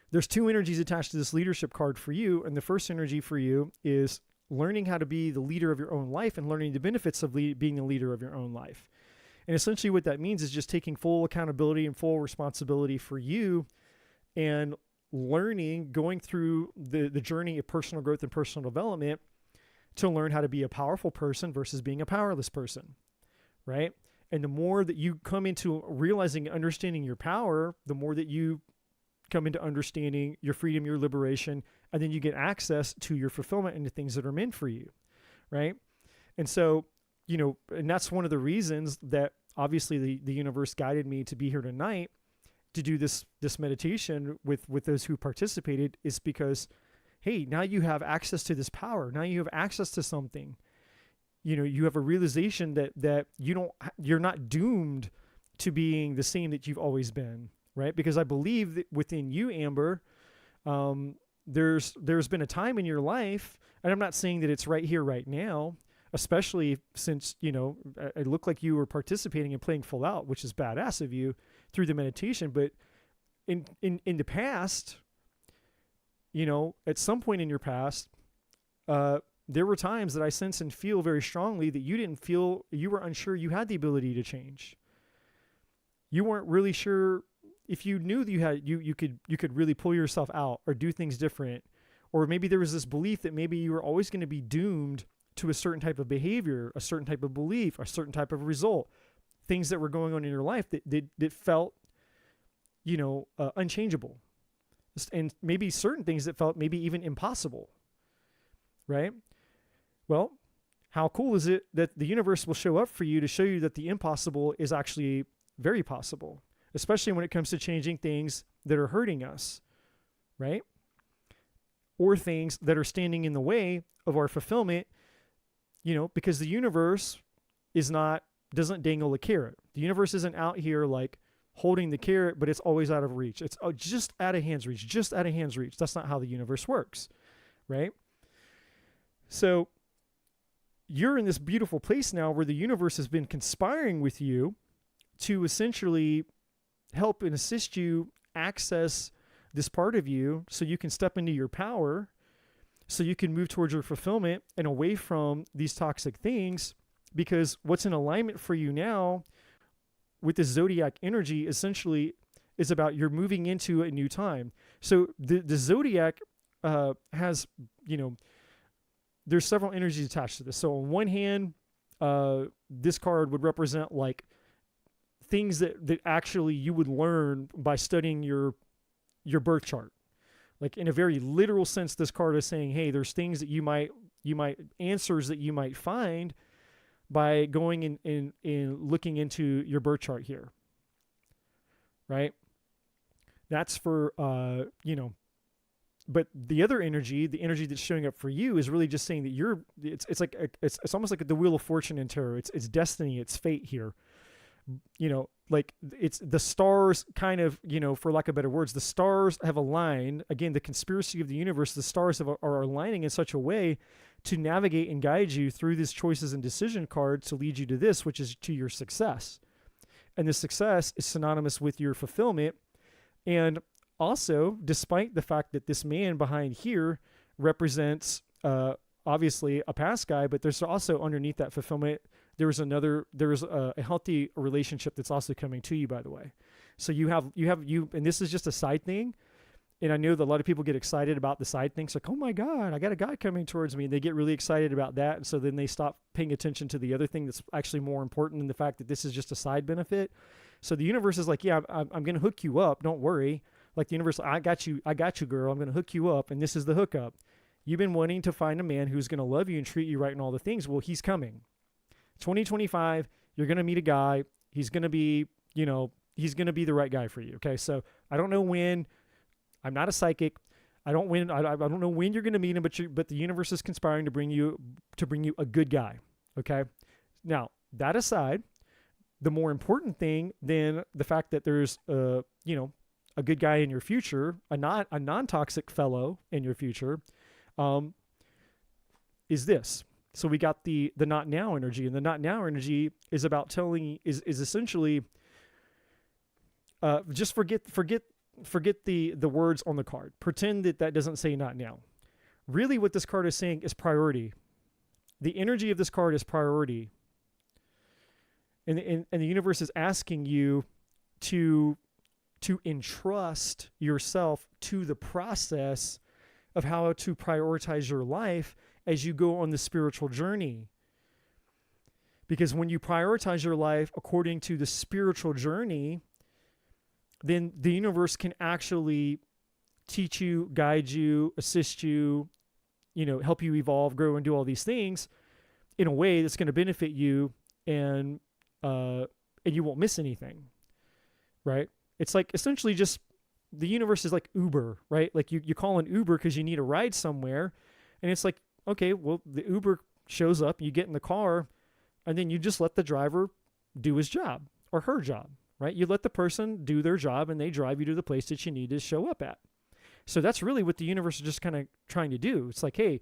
there's two energies attached to this leadership card for you. And the first energy for you is learning how to be the leader of your own life and learning the benefits of being the leader of your own life. And essentially what that means is just taking full accountability and full responsibility for you and learning, going through the journey of personal growth and personal development to learn how to be a powerful person versus being a powerless person, right? And the more that you come into realizing and understanding your power, the more that you come into understanding your freedom, your liberation, and then you get access to your fulfillment and the things that are meant for you, right? And so, and that's one of the reasons that obviously the universe guided me to be here tonight to do this meditation with those who participated, is because, hey, now you have access to this power. Now you have access to something. You have a realization that you're not doomed to being the same that you've always been, right? Because I believe that within you, Amber, there's been a time in your life, and I'm not saying that it's right here, right now, especially since, it looked like you were participating and playing full out, which is badass of you through the meditation. But in the past, at some point in your past, there were times that I sense and feel very strongly that you were unsure you had the ability to change. You weren't really sure if you knew that you could really pull yourself out or do things different. Or maybe there was this belief that maybe you were always going to be doomed to a certain type of behavior, a certain type of belief, a certain type of result, things that were going on in your life that felt, unchangeable. And maybe certain things that felt maybe even impossible, right? Well, how cool is it that the universe will show up for you to show you that the impossible is actually very possible, especially when it comes to changing things that are hurting us, right? Or things that are standing in the way of our fulfillment, because the universe doesn't dangle a carrot. The universe isn't out here like holding the carrot, but it's always out of reach. It's just out of hand's reach, just out of hand's reach. That's not how the universe works, right? So you're in this beautiful place now where the universe has been conspiring with you to essentially help and assist you access this part of you so you can step into your power, so you can move towards your fulfillment and away from these toxic things. Because what's in alignment for you now with the zodiac energy essentially is about you're moving into a new time. So the zodiac has, there's several energies attached to this. So on one hand, this card would represent like things that actually you would learn by studying your birth chart. Like in a very literal sense, this card is saying, hey, there's things that you might answers that you might find by going in looking into your birth chart here, right? That's for, but the other energy, the energy that's showing up for you, is really just saying that it's like, it's almost like the Wheel of Fortune in tarot. It's destiny, it's fate here. Like it's the stars kind of, for lack of better words, the stars have aligned. Again, the conspiracy of the universe, the stars are aligning in such a way to navigate and guide you through these choices and decision cards to lead you to this, which is to your success. And the success is synonymous with your fulfillment. And also, despite the fact that this man behind here represents obviously a past guy, but there's also underneath that fulfillment, there's a healthy relationship that's also coming to you, by the way. So you have, and this is just a side thing. And I know that a lot of people get excited about the side things, like, oh my God, I got a guy coming towards me. And they get really excited about that. And so then they stop paying attention to the other thing that's actually more important than the fact that this is just a side benefit. So the universe is like, yeah, I'm going to hook you up. Don't worry. Like the universe, I got you, girl. I'm going to hook you up. And this is the hookup. You've been wanting to find a man who's going to love you and treat you right and all the things. Well, he's coming. 2025, you're going to meet a guy. He's going to be, he's going to be the right guy for you. Okay. So I don't know when. I'm not a psychic. I don't know when you're going to meet him, but the universe is conspiring to bring you a good guy. Okay. Now, that aside, the more important thing than the fact that there's a good guy in your future, a non-toxic fellow in your future, is this. So we got the not now energy, and the not now energy is about is essentially just forget the words on the card. Pretend that doesn't say not now. Really what this card is saying is priority. The energy of this card is priority. And the universe is asking you to entrust yourself to the process of how to prioritize your life as you go on the spiritual journey. Because when you prioritize your life according to the spiritual journey, then the universe can actually teach you, guide you, assist you, help you evolve, grow, and do all these things in a way that's going to benefit you, and you won't miss anything, right? It's like essentially just the universe is like Uber, right? Like you call an Uber because you need a ride somewhere, and it's like, okay, well, the Uber shows up, you get in the car, and then you just let the driver do his job or her job. Right? You let the person do their job and they drive you to the place that you need to show up at. So that's really what the universe is just kind of trying to do. It's like, hey,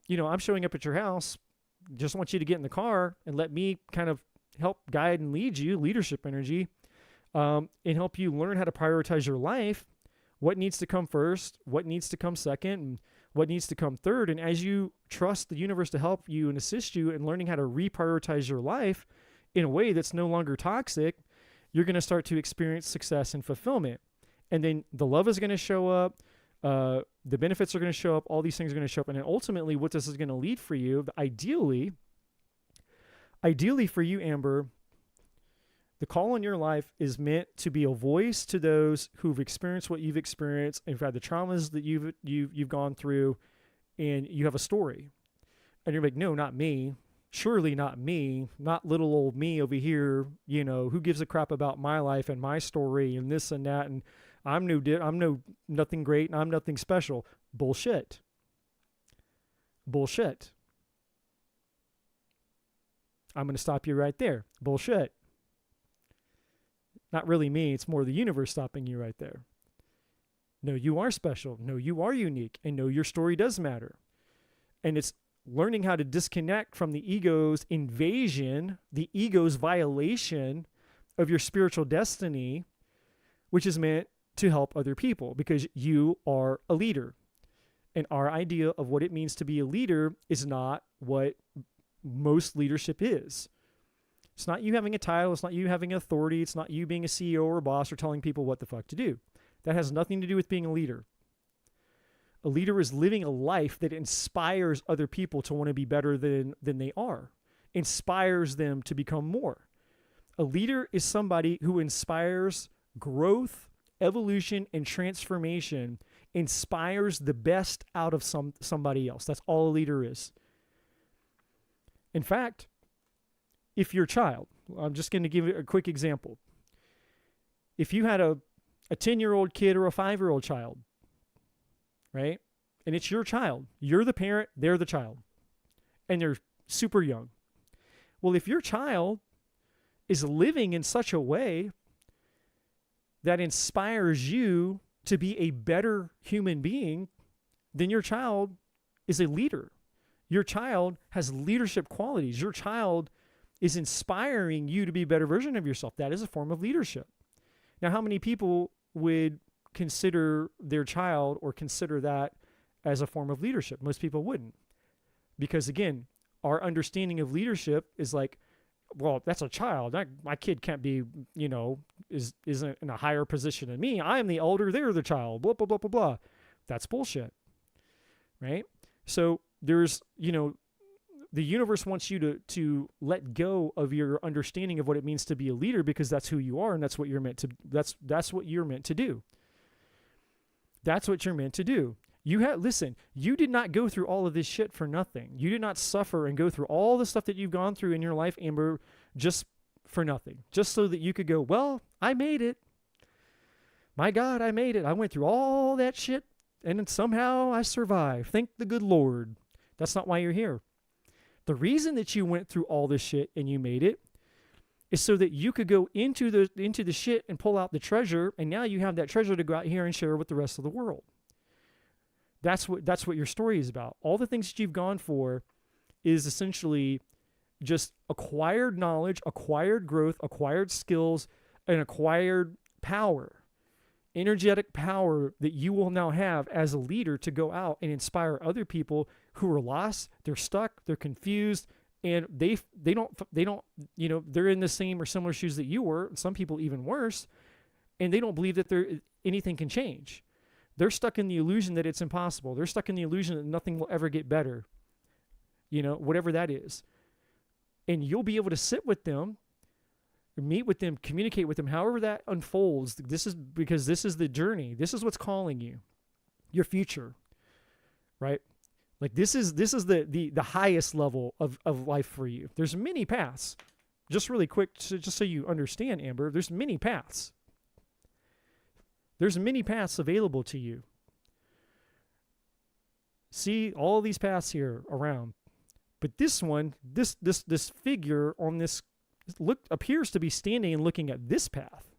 I'm showing up at your house. Just want you to get in the car and let me kind of help guide and lead you, leadership energy, and help you learn how to prioritize your life, what needs to come first, what needs to come second, and what needs to come third. And as you trust the universe to help you and assist you in learning how to reprioritize your life in a way that's no longer toxic, you're going to start to experience success and fulfillment. And then the love is going to show up. The benefits are going to show up. All these things are going to show up. And then ultimately what this is going to lead for you, ideally for you, Amber, the call in your life is meant to be a voice to those who've experienced what you've experienced and who've had the traumas that you've gone through, and you have a story. And you're like, no, not me. Surely not me, not little old me over here, who gives a crap about my life and my story and this and that, and I'm nothing great and I'm nothing special. Bullshit. I'm going to stop you right there. Bullshit. Not really me, it's more the universe stopping you right there. No, you are special. No, you are unique. And no, your story does matter. And it's learning how to disconnect from the ego's invasion, the ego's violation of your spiritual destiny, which is meant to help other people, because you are a leader. And our idea of what it means to be a leader is not what most leadership is. It's not you having a title. It's not you having authority. It's not you being a CEO or a boss or telling people what the fuck to do. That has nothing to do with being a leader. A leader is living a life that inspires other people to want to be better than they are, inspires them to become more. A leader is somebody who inspires growth, evolution, and transformation, inspires the best out of somebody else. That's all a leader is. In fact, if your child, I'm just going to give a quick example. If you had a 10-year-old kid or a 5-year-old child, right? And it's your child. You're the parent, they're the child. And they're super young. Well, if your child is living in such a way that inspires you to be a better human being, then your child is a leader. Your child has leadership qualities. Your child is inspiring you to be a better version of yourself. That is a form of leadership. Now, how many people would consider their child or consider that as a form of leadership? Most people wouldn't. Because again, our understanding of leadership is like, well, that's a child. My kid can't be, isn't in a higher position than me. I am the elder, they're the child, blah, blah, blah, blah, blah. That's bullshit, right? So there's, the universe wants you to let go of your understanding of what it means to be a leader, because that's who you are, and that's what you're meant to. That's what you're meant to do. That's what you're meant to do. Listen, you did not go through all of this shit for nothing. You did not suffer and go through all the stuff that you've gone through in your life, Amber, just for nothing. Just so that you could go, well, I made it. My God, I made it. I went through all that shit, and then somehow I survived. Thank the good Lord. That's not why you're here. The reason that you went through all this shit and you made it is so that you could go into the shit and pull out the treasure, and now you have that treasure to go out here and share with the rest of the world. That's what your story is about. All the things that you've gone for is essentially just acquired knowledge, acquired growth, acquired skills, and acquired power, energetic power that you will now have as a leader to go out and inspire other people who are lost, they're stuck, they're confused, and they don't, they're in the same or similar shoes that you were, some people even worse, and they don't believe that anything can change. They're stuck in the illusion that it's impossible. They're stuck in the illusion that nothing will ever get better, whatever that is. And you'll be able to sit with them, meet with them, communicate with them, however that unfolds. This is because this is the journey. This is what's calling you, your future, right? Like this is the highest level of life for you. There's many paths. Just really quick, just so you understand, Amber, there's many paths. There's many paths available to you. See all these paths here around. But this one, this figure on this appears to be standing and looking at this path.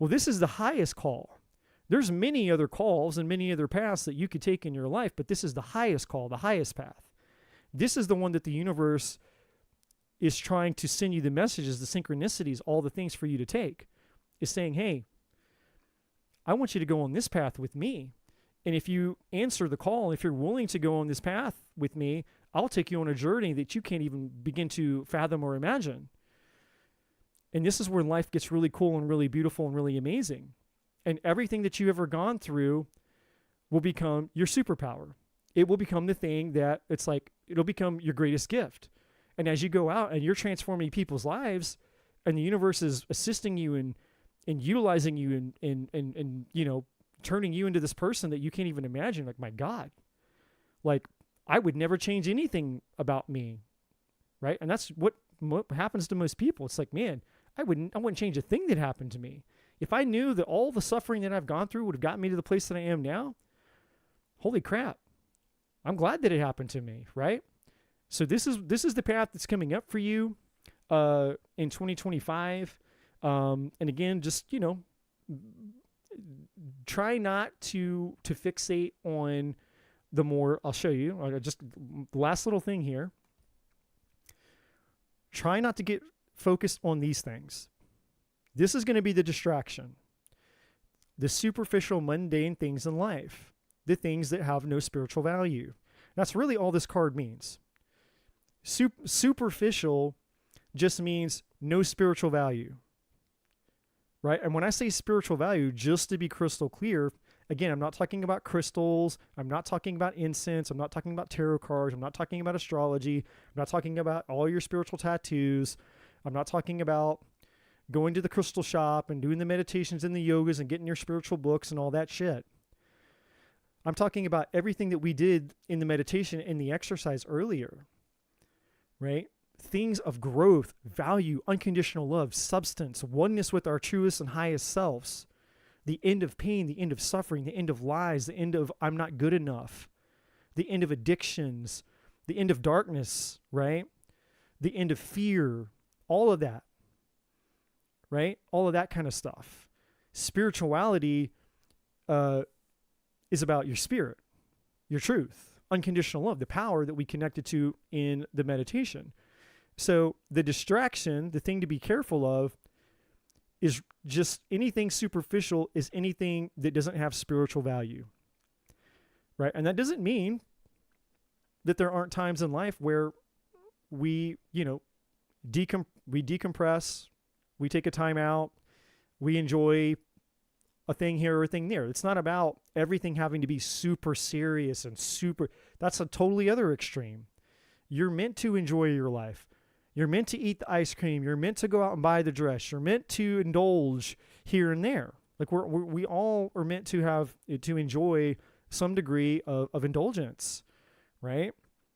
Well, this is the highest call. There's many other calls and many other paths that you could take in your life, but this is the highest call, the highest path. This is the one that the universe is trying to send you the messages, the synchronicities, all the things for you to take. Is saying, hey, I want you to go on this path with me. And if you answer the call, if you're willing to go on this path with me, I'll take you on a journey that you can't even begin to fathom or imagine. And this is where life gets really cool and really beautiful and really amazing. And everything that you've ever gone through will become your superpower. It will become the thing that it'll become your greatest gift. And as you go out and you're transforming people's lives, and the universe is assisting you and utilizing you and turning you into this person that you can't even imagine. Like, my God, like I would never change anything about me. Right. And that's what happens to most people. It's like, man, I wouldn't change a thing that happened to me. If I knew that all the suffering that I've gone through would have gotten me to the place that I am now, holy crap. I'm glad that it happened to me. Right. So this is the path that's coming up for you, in 2025. And again, just, try not to fixate on the more. I'll show you just the last little thing here. Try not to get focused on these things. This is going to be the distraction. The superficial, mundane things in life. The things that have no spiritual value. That's really all this card means. Superficial just means no spiritual value. Right? And when I say spiritual value, just to be crystal clear, again, I'm not talking about crystals. I'm not talking about incense. I'm not talking about tarot cards. I'm not talking about astrology. I'm not talking about all your spiritual tattoos. I'm not talking about going to the crystal shop and doing the meditations and the yogas and getting your spiritual books and all that shit. I'm talking about everything that we did in the meditation and the exercise earlier, right? things of growth, value, unconditional love, substance, oneness with our truest and highest selves, the end of pain, the end of suffering, the end of lies, the end of I'm not good enough, the end of addictions, the end of darkness, right? The end of fear, all of that, right? All of that kind of stuff. Spirituality is about your spirit, your truth, unconditional love, the power that we connected to in the meditation. So the distraction, the thing to be careful of, is just anything superficial is anything that doesn't have spiritual value, right? And that doesn't mean that there aren't times in life where we, we decompress, we take a time out, we enjoy a thing here or a thing there. It's not about everything having to be super serious and that's a totally other extreme. You're meant to enjoy your life. You're meant to eat the ice cream. You're meant to go out and buy the dress. You're meant to indulge here and there. Like we all are meant to enjoy some degree of indulgence, right?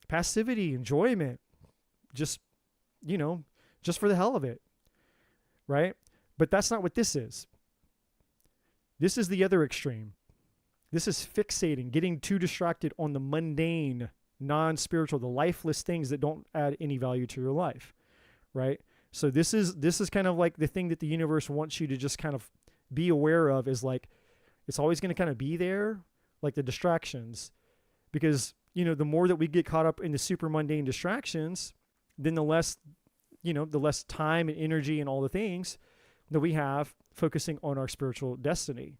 Passivity, enjoyment, just for the hell of it, right? But that's not what this is. This is the other extreme. This is fixating, getting too distracted on the mundane, non-spiritual, the lifeless things that don't add any value to your life, right? So this is kind of like the thing that the universe wants you to just kind of be aware of, is like, it's always going to kind of be there, like the distractions, because, the more that we get caught up in the super mundane distractions, then the less time and energy and all the things that we have focusing on our spiritual destiny.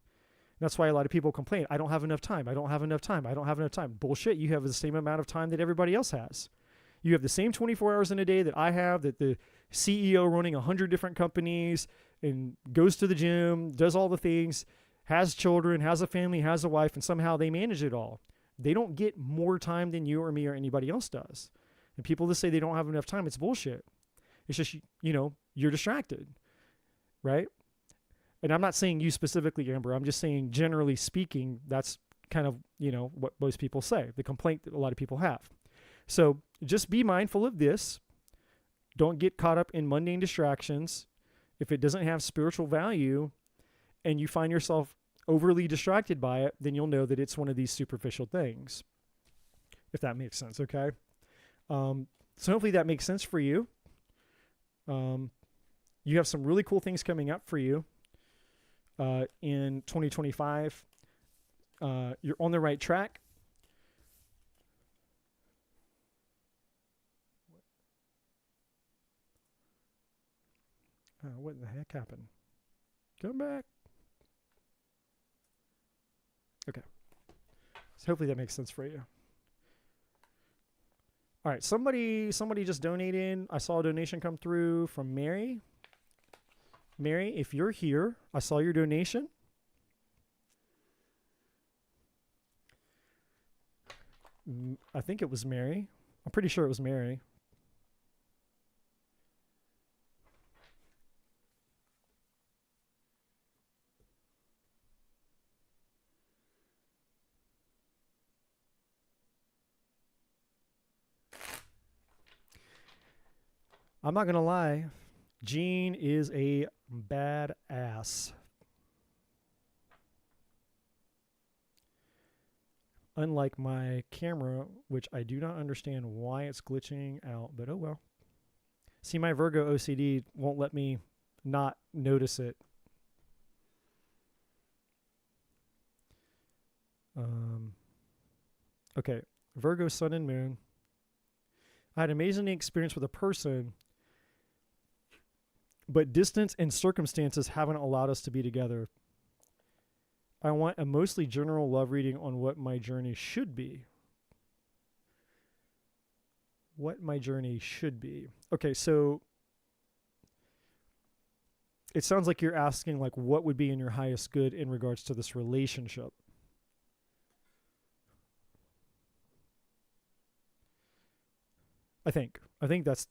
That's why a lot of people complain, I don't have enough time. I don't have enough time. I don't have enough time. Bullshit. You have the same amount of time that everybody else has. You have the same 24 hours in a day that I have, that the CEO running 100 different companies and goes to the gym, does all the things, has children, has a family, has a wife, and somehow they manage it all. They don't get more time than you or me or anybody else does. And people that say they don't have enough time, it's bullshit. It's just, you're distracted, right? And I'm not saying you specifically, Amber. I'm just saying, generally speaking, that's kind of, what most people say, the complaint that a lot of people have. So just be mindful of this. Don't get caught up in mundane distractions. If it doesn't have spiritual value and you find yourself overly distracted by it, then you'll know that it's one of these superficial things, if that makes sense, okay? So hopefully that makes sense for you. You have some really cool things coming up for you in 2025. You're on the right track. What in the heck happened? Come back. Okay. So hopefully that makes sense for you. All right. Somebody just donated. I saw a donation come through from Mary. Mary, if you're here, I saw your donation. I think it was Mary. I'm pretty sure it was Mary. I'm not going to lie. Jean is a badass. Unlike my camera, which I do not understand why it's glitching out, but oh well. See, my Virgo OCD won't let me not notice it. Okay, Virgo sun and moon. I had an amazing experience with a person, but distance and circumstances haven't allowed us to be together. I want a mostly general love reading on what my journey should be. What my journey should be. Okay, so it sounds like you're asking, like, what would be in your highest good in regards to this relationship. I think that's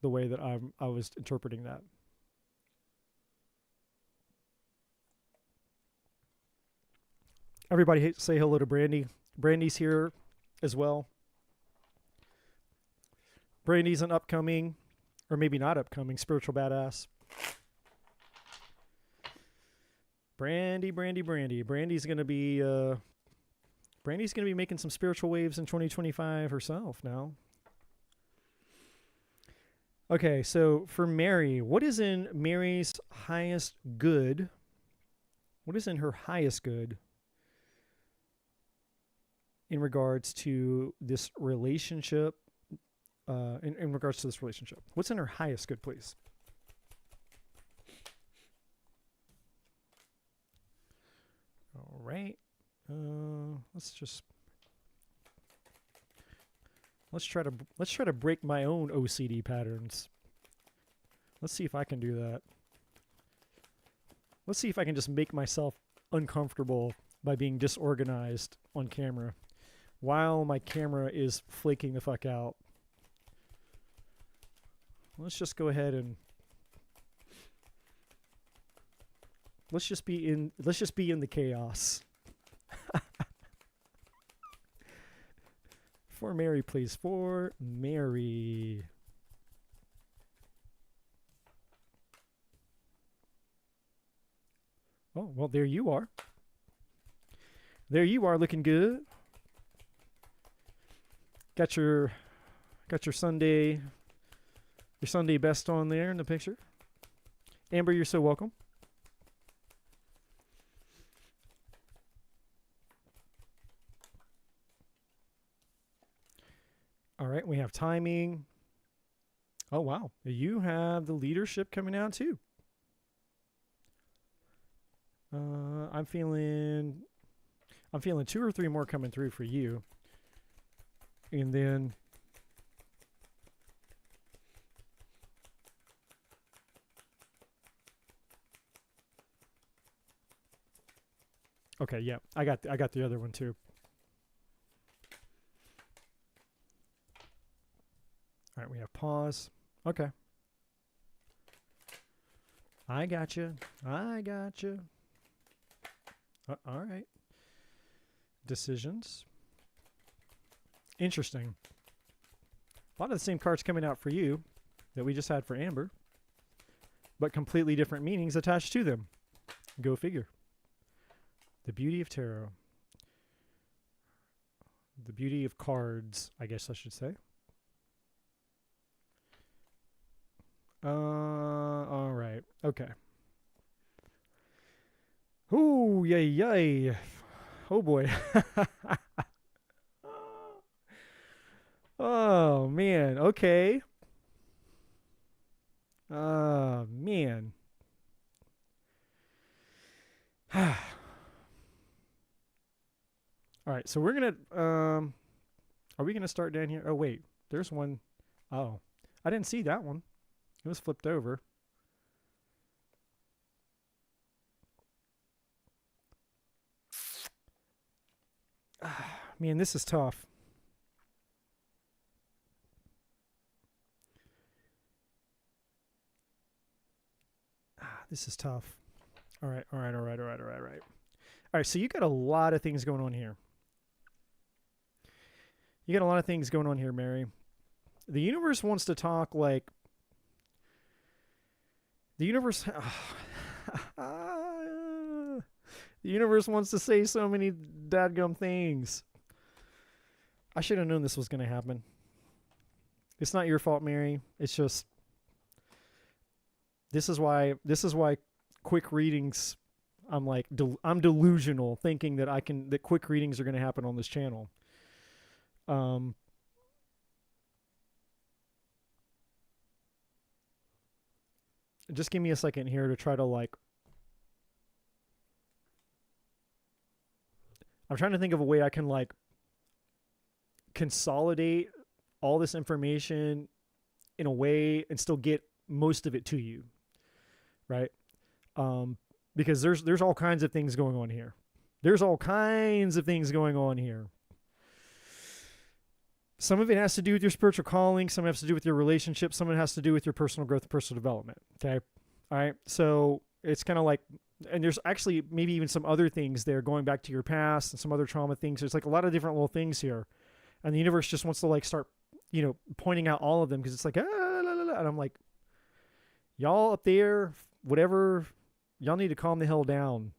the way that I was interpreting that. Everybody say hello to Brandy. Brandy's here as well. Brandy's an upcoming, or maybe not upcoming, spiritual badass. Brandy. Brandy's gonna be making some spiritual waves in 2025 herself now. Okay, so for Mary, what is in Mary's highest good? What is in her highest good in regards to this relationship? In regards to this relationship, what's in her highest good, please? All right. Let's try to break my own OCD patterns. Let's see if I can do that. Let's see if I can just make myself uncomfortable by being disorganized on camera while my camera is flaking the fuck out. Let's just go ahead and let's just be in the chaos. For Mary, please. For Mary. Oh, well, there you are. There you are, looking good. Got your Sunday best on there in the picture. Amber, you're so welcome. All right, we have timing. Oh, wow. You have the leadership coming out too. I'm feeling 2 or 3 more coming through for you. And then okay, yeah. I got the other one too. All right, we have pause. Okay. I got you. All right. Decisions. Interesting. A lot of the same cards coming out for you that we just had for Amber, but completely different meanings attached to them. Go figure. The beauty of tarot. The beauty of cards, I guess I should say. All right. Okay. Ooh, yay. Oh boy. Oh man. Okay. Man. All right. So we're gonna. Are we gonna start down here? Oh wait. There's one. Oh, I didn't see that one. It was flipped over. Man, this is tough. This is tough. All right. All right, so you got a lot of things going on here. Mary. The universe wants to talk like... The universe wants to say so many dadgum things. I should have known this was going to happen. It's not your fault, Mary. It's just... This is why quick readings, I'm delusional thinking that quick readings are going to happen on this channel. Just give me a second here to try to I'm trying to think of a way I can consolidate all this information in a way and still get most of it to you, right? Because there's all kinds of things going on here. Some of it has to do with your spiritual calling. Some has to do with your relationship. Some of it has to do with your personal growth, personal development. Okay. All right. So it's kind of and there's actually maybe even some other things there going back to your past and some other trauma things. There's a lot of different little things here. And the universe just wants to start, pointing out all of them because it's like, and I'm like, y'all up there, whatever, y'all need to calm the hell down.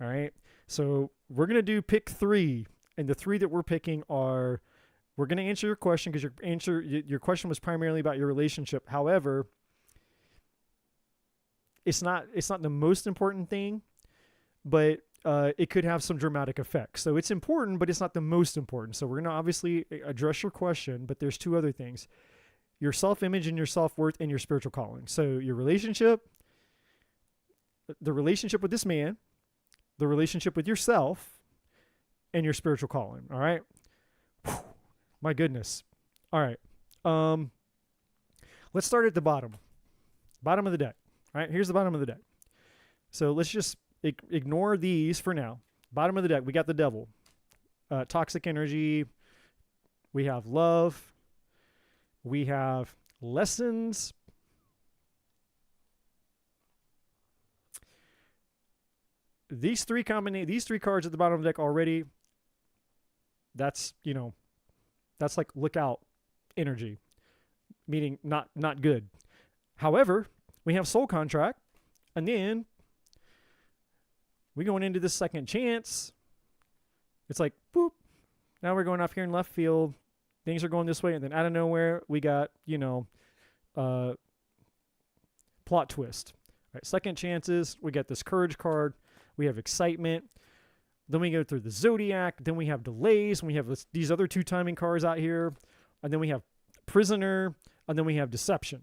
All right. So we're going to do pick 3. And the 3 that we're picking are, we're going to answer your question because your question was primarily about your relationship. However, it's not the most important thing, but it could have some dramatic effects. So it's important, but it's not the most important. So we're going to obviously address your question, but there's 2 other things: your self-image and your self-worth and your spiritual calling. So your relationship, the relationship with this man, the relationship with yourself, and your spiritual calling. All right. Whew, my goodness. All right. Let's start at the bottom of the deck. All right. Here's the bottom of the deck. So let's just ignore these for now. Bottom of the deck, we got the devil, toxic energy. We have love. We have lessons. These 3 cards at the bottom of the deck already, that's like look out energy, meaning not good. However, we have soul contract, and then we going into this second chance. It's like, boop. Now we're going off here in left field. Things are going this way, and then out of nowhere, we got, plot twist. All right, second chances. We got this courage card. We have excitement. Then we go through the zodiac. Then we have delays. And we have these other 2 timing cards out here. And then we have prisoner. And then we have deception.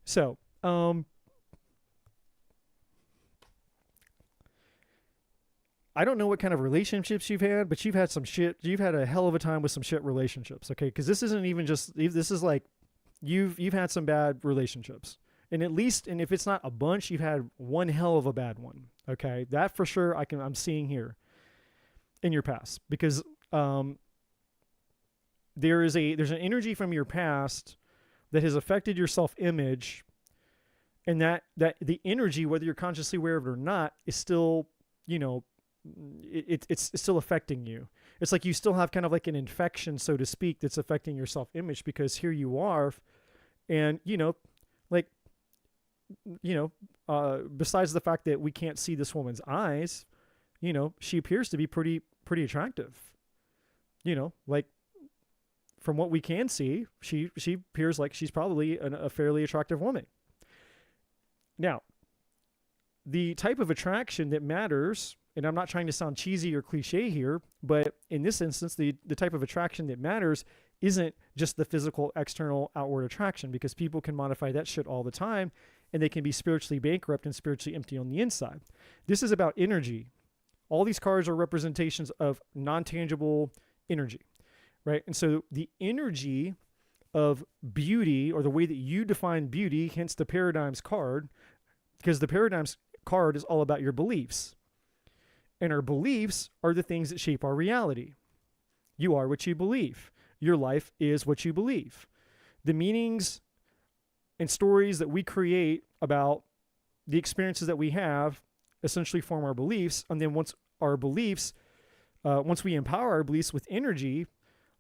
So, I don't know what kind of relationships you've had, but you've had some shit. You've had a hell of a time with some shit relationships, okay? Because this isn't even just, this is like you've had some bad relationships. And at least, and if it's not a bunch, you've had one hell of a bad one, okay? That for sure I'm seeing here in your past. Because there's an energy from your past that has affected your self-image, and that the energy, whether you're consciously aware of it or not, is still, it's still affecting you. It's like you still have kind of like an infection, so to speak, that's affecting your self-image, because here you are, and besides the fact that we can't see this woman's eyes, she appears to be pretty attractive. Like from what we can see, she appears like she's probably a fairly attractive woman. Now, the type of attraction that matters, and I'm not trying to sound cheesy or cliche here, but in this instance, the type of attraction that matters isn't just the physical, external, outward attraction, because people can modify that shit all the time, and they can be spiritually bankrupt and spiritually empty on the inside. This is about energy. All these cards are representations of non-tangible energy, right? And so the energy of beauty, or the way that you define beauty, hence the Paradigms card, because the Paradigms card is all about your beliefs. And our beliefs are the things that shape our reality. You are what you believe. Your life is what you believe. The meanings and stories that we create about the experiences that we have essentially form our beliefs. And then once we empower our beliefs with energy,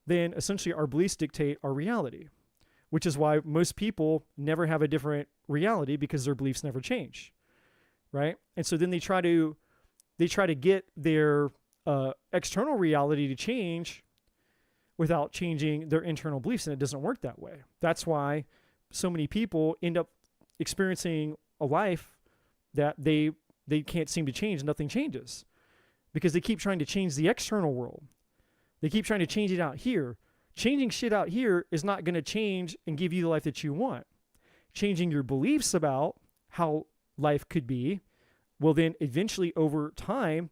then essentially our beliefs dictate our reality, which is why most people never have a different reality, because their beliefs never change, right? And so then they try to get their external reality to change without changing their internal beliefs, and it doesn't work that way. That's why so many people end up experiencing a life that they can't seem to change. Nothing changes because they keep trying to change the external world. They keep trying to change it out here. Changing shit out here is not going to change and give you the life that you want. Changing your beliefs about how life could be will then eventually, over time,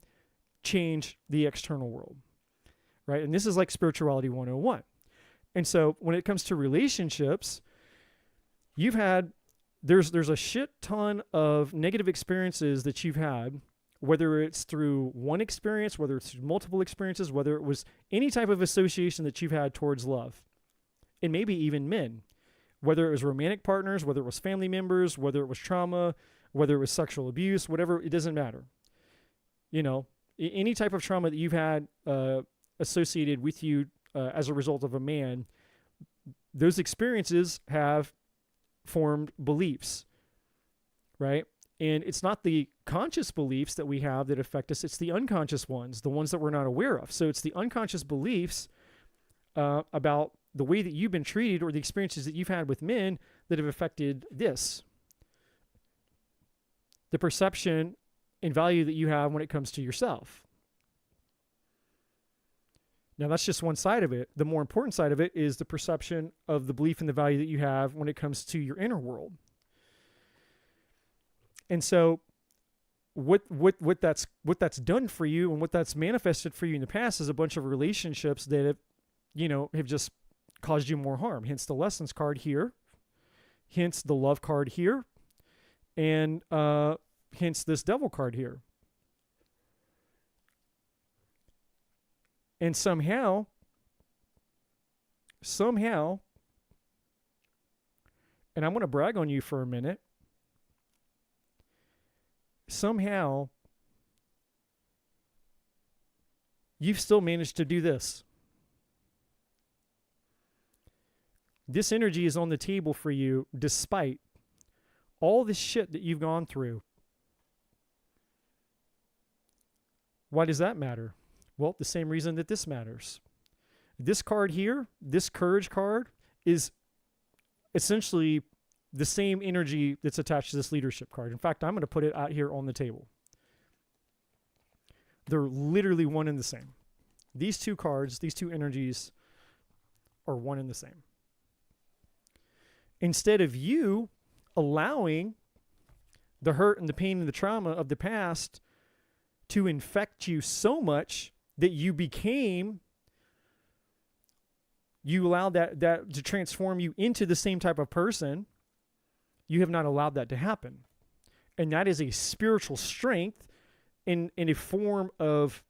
change the external world, right? And this is like spirituality 101. And so when it comes to relationships, there's a shit ton of negative experiences that you've had, whether it's through one experience, whether it's through multiple experiences, whether it was any type of association that you've had towards love, and maybe even men, whether it was romantic partners, whether it was family members, whether it was trauma, whether it was sexual abuse, whatever, it doesn't matter. Any type of trauma that you've had associated with you as a result of a man, those experiences have formed beliefs, right? And it's not the conscious beliefs that we have that affect us. It's the unconscious ones, the ones that we're not aware of. So it's the unconscious beliefs about the way that you've been treated or the experiences that you've had with men that have affected this. The perception and value that you have when it comes to yourself. Now, that's just one side of it. The more important side of it is the perception of the belief and the value that you have when it comes to your inner world. And so what that's done for you and what that's manifested for you in the past is a bunch of relationships that have just caused you more harm. Hence the lessons card here. Hence the love card here. And hence this devil card here. And somehow, and I'm going to brag on you for a minute, somehow, you've still managed to do this. This energy is on the table for you despite all this shit that you've gone through. Why does that matter? Well, the same reason that this matters. This card here, this courage card, is essentially the same energy that's attached to this leadership card. In fact, I'm going to put it out here on the table. They're literally one and the same. These two cards, these two energies are one and the same. Instead of you allowing the hurt and the pain and the trauma of the past to infect you so much that you allowed that to transform you into the same type of person, you have not allowed that to happen. And that is a spiritual strength in a form of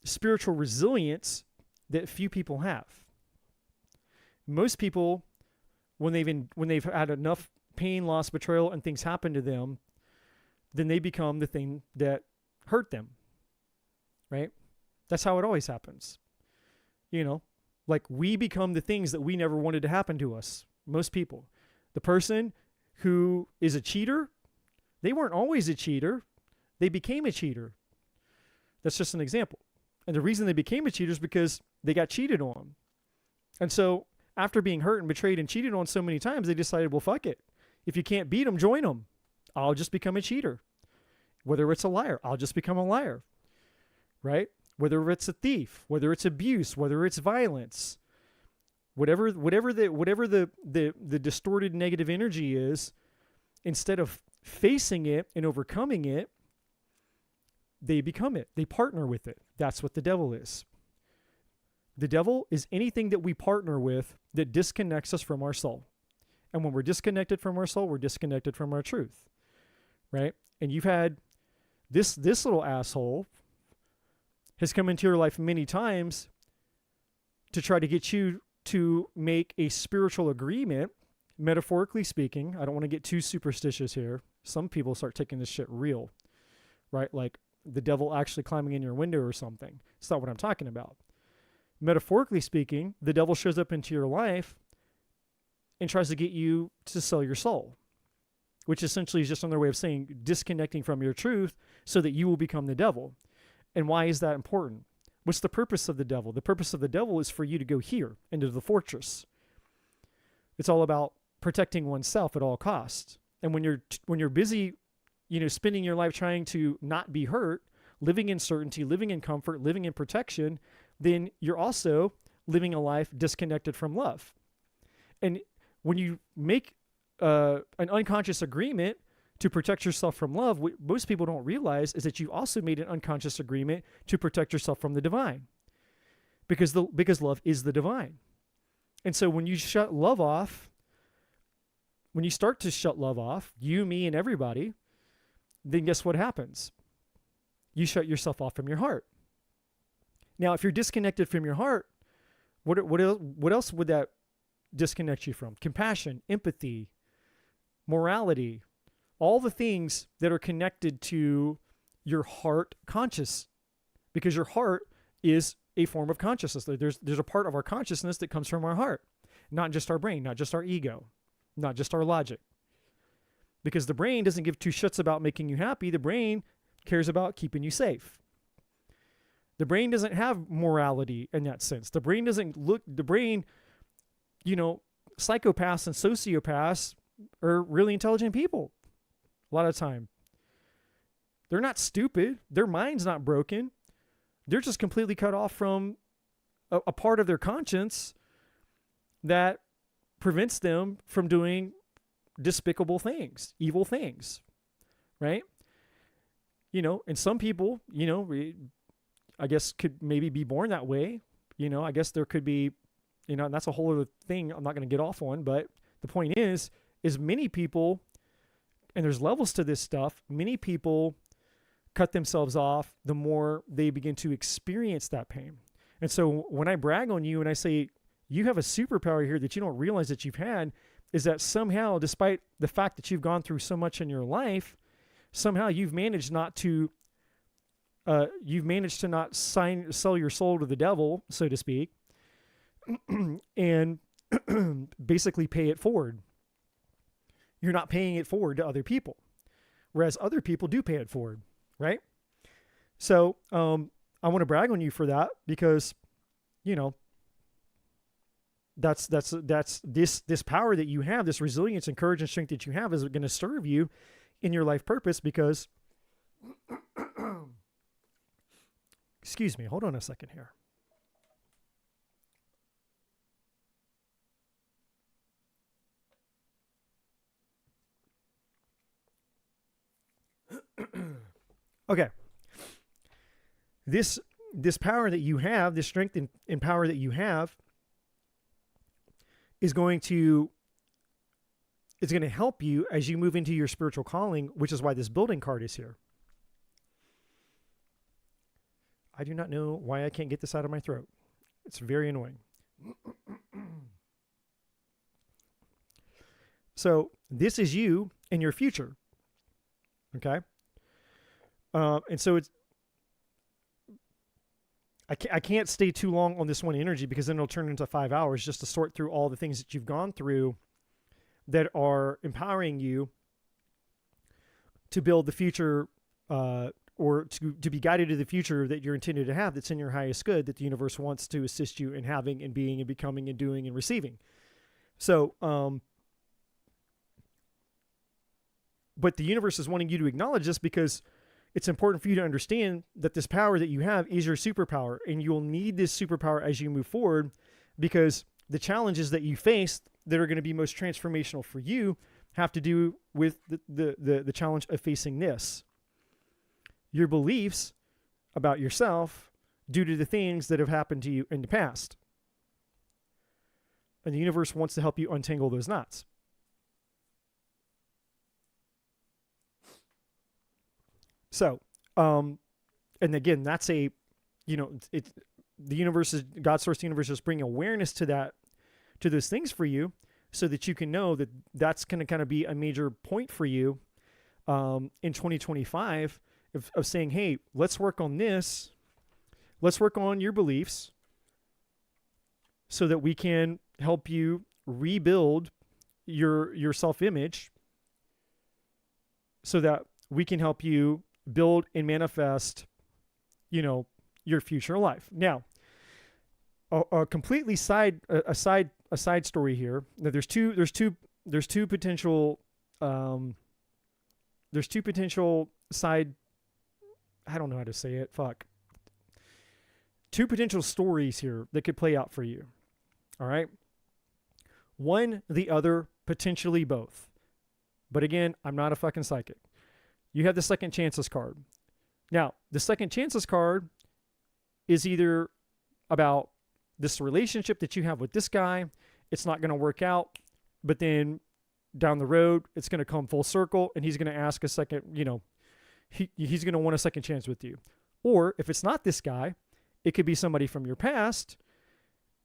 spiritual resilience that few people have. Most people, when they've had enough pain, loss, betrayal, and things happen to them, then they become the thing that hurt them, right? That's how it always happens. Like we become the things that we never wanted to happen to us. Most people. The person who is a cheater, they weren't always a cheater. They became a cheater. That's just an example. And the reason they became a cheater is because they got cheated on. And so after being hurt and betrayed and cheated on so many times, they decided, well, fuck it. If you can't beat them, join them. I'll just become a cheater. Whether it's a liar, I'll just become a liar. Right? Whether it's a thief, whether it's abuse, whether it's violence, whatever the distorted negative energy is, instead of facing it and overcoming it, they become it. They partner with it. That's what the devil is. The devil is anything that we partner with that disconnects us from our soul. And when we're disconnected from our soul, we're disconnected from our truth. Right? And you've had this little asshole has come into your life many times to try to get you to make a spiritual agreement, metaphorically speaking. I don't want to get too superstitious here. Some people start taking this shit real, right? Like the devil actually climbing in your window or something. It's not what I'm talking about. Metaphorically speaking, the devil shows up into your life and tries to get you to sell your soul, which essentially is just another way of saying disconnecting from your truth so that you will become the devil. And why is that important? What's the purpose of the devil? The purpose of the devil is for you to go here into the fortress. It's all about protecting oneself at all costs. And when you're busy, spending your life trying to not be hurt, living in certainty, living in comfort, living in protection, then you're also living a life disconnected from love. And when you make an unconscious agreement to protect yourself from love, what most people don't realize is that you also made an unconscious agreement to protect yourself from the divine, because love is the divine. And so when you shut love off, when you start to shut love off, you, me, and everybody, then guess what happens? You shut yourself off from your heart. Now, if you're disconnected from your heart, what else would that disconnect you from? Compassion, empathy, morality, all the things that are connected to your heart conscious, because your heart is a form of consciousness. There's a part of our consciousness that comes from our heart. not just our brain, not just our ego, not just our logic. Because the brain doesn't give two shits about making you happy. The brain cares about keeping you safe. The brain doesn't have morality in that sense. The brain psychopaths and sociopaths are really intelligent people a lot of the time. They're not stupid. Their mind's not broken. They're just completely cut off from a part of their conscience that prevents them from doing despicable things, evil things, right? And some people, I guess could maybe be born that way. I guess there could be, and that's a whole other thing I'm not going to get off on, but the point is many people, and there's levels to this stuff, many people cut themselves off the more they begin to experience that pain. And so when I brag on you and I say, you have a superpower here that you don't realize that you've had, is that somehow, despite the fact that you've gone through so much in your life, somehow you've managed to not sell your soul to the devil, so to speak, and basically pay it forward. You're not paying it forward to other people, whereas other people do pay it forward, right? So I want to brag on you for that because, that's this power that you have, this resilience and courage and strength that you have is going to serve you in your life purpose because, excuse me, hold on a second here. Okay. This power that you have, this strength and power that you have is going to help you as you move into your spiritual calling, which is why this building card is here. I do not know why I can't get this out of my throat. It's very annoying. So this is you in your future. Okay. And so I can't stay too long on this one energy because then it'll turn into 5 hours just to sort through all the things that you've gone through that are empowering you to build the future or to be guided to the future that you're intended to have that's in your highest good, that the universe wants to assist you in having and being and becoming and doing and receiving. So, but the universe is wanting you to acknowledge this because it's important for you to understand that this power that you have is your superpower, and you'll need this superpower as you move forward because the challenges that you face that are going to be most transformational for you have to do with the challenge of facing this. Your beliefs about yourself due to the things that have happened to you in the past. And the universe wants to help you untangle those knots. So, and again, that's the universe is, God source, the universe is bringing awareness to that, to those things for you so that you can know that that's going to kind of be a major point for you, in 2025 of saying, hey, let's work on this. Let's work on your beliefs so that we can help you rebuild your self-image so that we can help you build and manifest, your future life. Now, a completely side story here. Now, there's two potential side. I don't know how to say it. Fuck. Two potential stories here that could play out for you. All right. One, the other, potentially both. But again, I'm not a fucking psychic. You have the second chances card. Now, the second chances card is either about this relationship that you have with this guy. It's not going to work out, but then down the road, it's going to come full circle and he's going to ask a second, he's going to want a second chance with you. Or if it's not this guy, it could be somebody from your past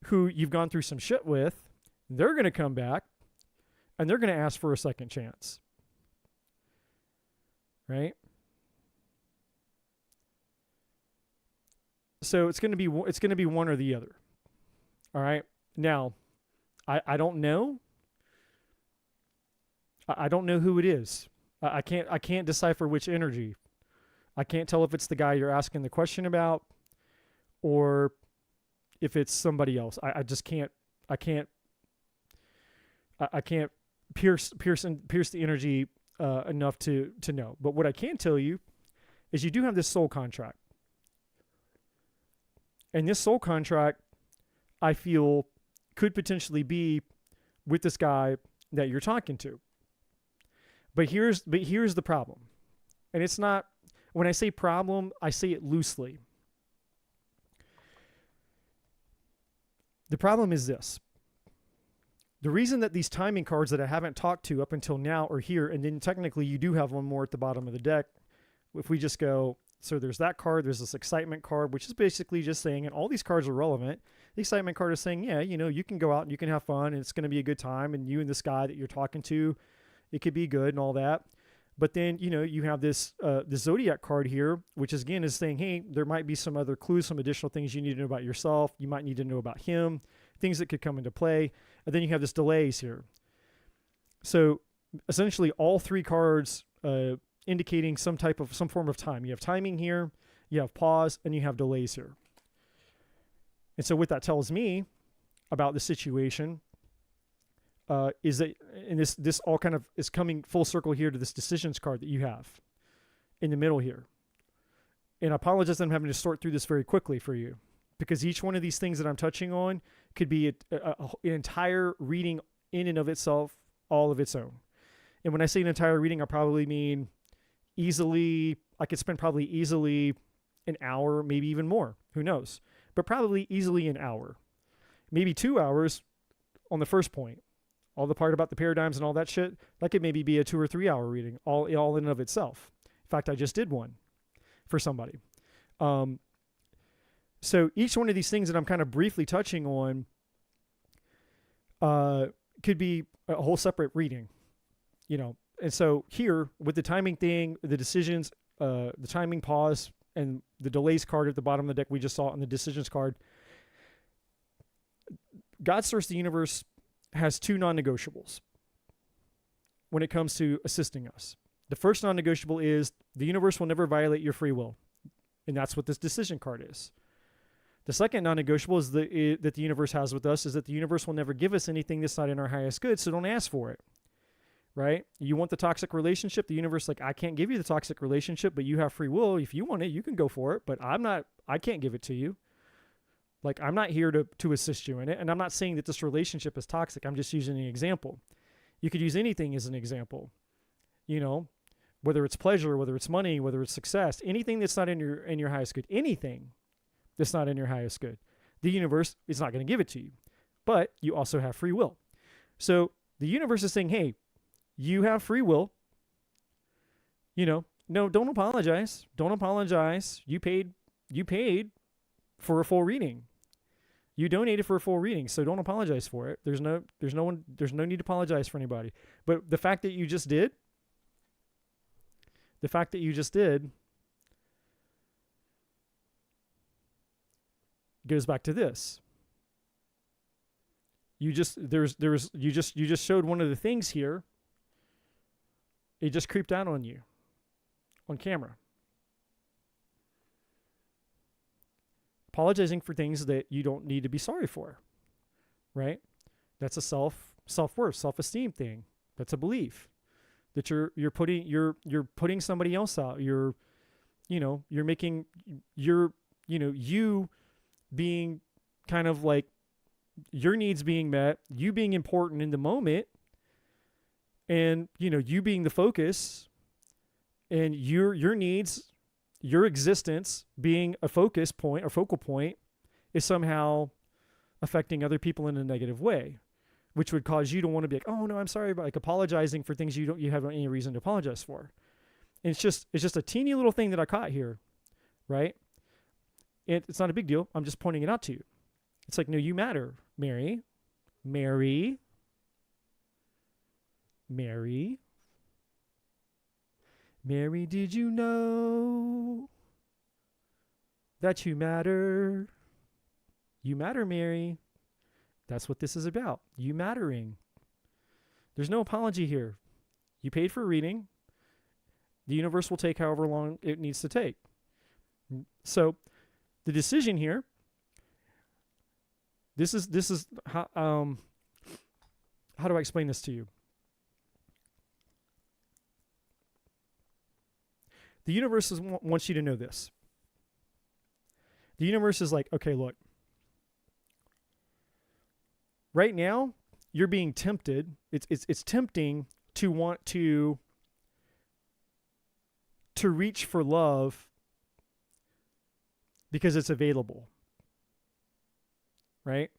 who you've gone through some shit with. They're going to come back and they're going to ask for a second chance. Right? So it's going to be one or the other. All right. Now, I don't know. I don't know who it is. I can't decipher which energy. I can't tell if it's the guy you're asking the question about or if it's somebody else. I just can't. I can't pierce the energy enough to know. But what I can tell you is you do have this soul contract, and this soul contract, I feel, could potentially be with this guy that you're talking to. But here's the problem, and it's not. When I say problem, I say it loosely. The problem is this. The reason that these timing cards that I haven't talked to up until now are here, and then technically you do have one more at the bottom of the deck. If we just go, so there's that card, there's this excitement card, which is basically just saying, and all these cards are relevant. The excitement card is saying, yeah, you know, you can go out and you can have fun and it's going to be a good time. And you and this guy that you're talking to, it could be good and all that. But then, you know, you have this Zodiac card here, which is, again, is saying, hey, there might be some other clues, some additional things you need to know about yourself. You might need to know about him, things that could come into play. And then you have this delays here. So essentially all three cards indicating some form of time. You have timing here, you have pause, and you have delays here. And so what that tells me about the situation is that, and this all kind of is coming full circle here to this decisions card that you have in the middle here. And I apologize that I'm having to sort through this very quickly for you, because each one of these things that I'm touching on could be an entire reading in and of itself, all of its own. And when I say an entire reading, I probably mean easily, I could spend probably easily an hour, maybe even more, who knows, but probably easily an hour, maybe 2 hours on the first point. All the part about the paradigms and all that shit, that could maybe be a 2 or 3 hour reading, all in and of itself. In fact, I just did one for somebody. So each one of these things that I'm kind of briefly touching on could be a whole separate reading, you know. And so here with the timing thing, the decisions, the timing pause, and the delays card at the bottom of the deck we just saw on the decisions card, God, Source, the universe has two non-negotiables when it comes to assisting us. The first non-negotiable is the universe will never violate your free will. And that's what this decision card is. The second non-negotiable is that the universe has with us is that the universe will never give us anything that's not in our highest good, so don't ask for it. Right? You want the toxic relationship, the universe, like, I can't give you the toxic relationship, but you have free will. If you want it, you can go for it, but I can't give it to you. Like, I'm not here to assist you in it. And I'm not saying that this relationship is toxic. I'm just using an example. You could use anything as an example, you know, whether it's pleasure, whether it's money, whether it's success, anything that's not in your highest good, anything that's not in your highest good, the universe is not going to give it to you, but you also have free will. So the universe is saying, hey, you have free will, you know, no, don't apologize. Don't apologize. You paid for a full reading. You donated for a full reading, so don't apologize for it. There's no need to apologize for anybody. But the fact that you just did goes back to this. You just showed one of the things here. It just creeped out on you on camera. Apologizing for things that you don't need to be sorry for, right? That's a self-worth, self-esteem thing. That's a belief that you're putting somebody else out. You being kind of like your needs being met, you being important in the moment, and you being the focus, and your needs, your existence being a focus point or focal point is somehow affecting other people in a negative way, which would cause you to want to be like, oh no, I'm sorry, about like apologizing for things you have any reason to apologize for. And it's just a teeny little thing that I caught here, right? It's not a big deal. I'm just pointing it out to you. It's like, no, you matter, Mary. Mary, did you know that you matter? You matter, Mary. That's what this is about. You mattering. There's no apology here. You paid for a reading. The universe will take however long it needs to take. So the decision here, this is how do I explain this to you? The universe wants you to know this. The universe is like, okay, look. Right now, you're being tempted. It's tempting to want to reach for love because it's available. Right?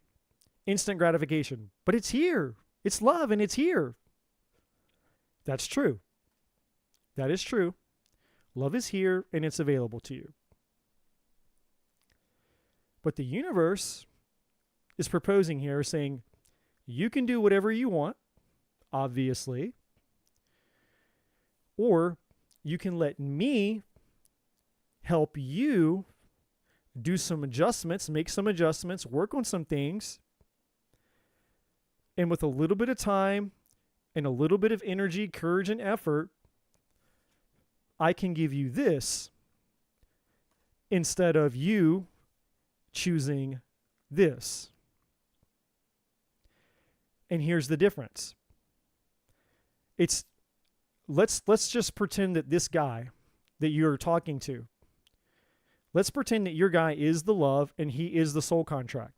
Instant gratification. But it's here. It's love and it's here. That's true. That is true. Love is here and it's available to you. But the universe is proposing here, saying, you can do whatever you want, obviously, or you can let me help you do some adjustments, make some adjustments, work on some things, and with a little bit of time and a little bit of energy, courage, and effort, I can give you this instead of you choosing this. And here's the difference. It's let's just pretend that this guy that you're talking to, let's pretend that your guy is the love and he is the soul contract.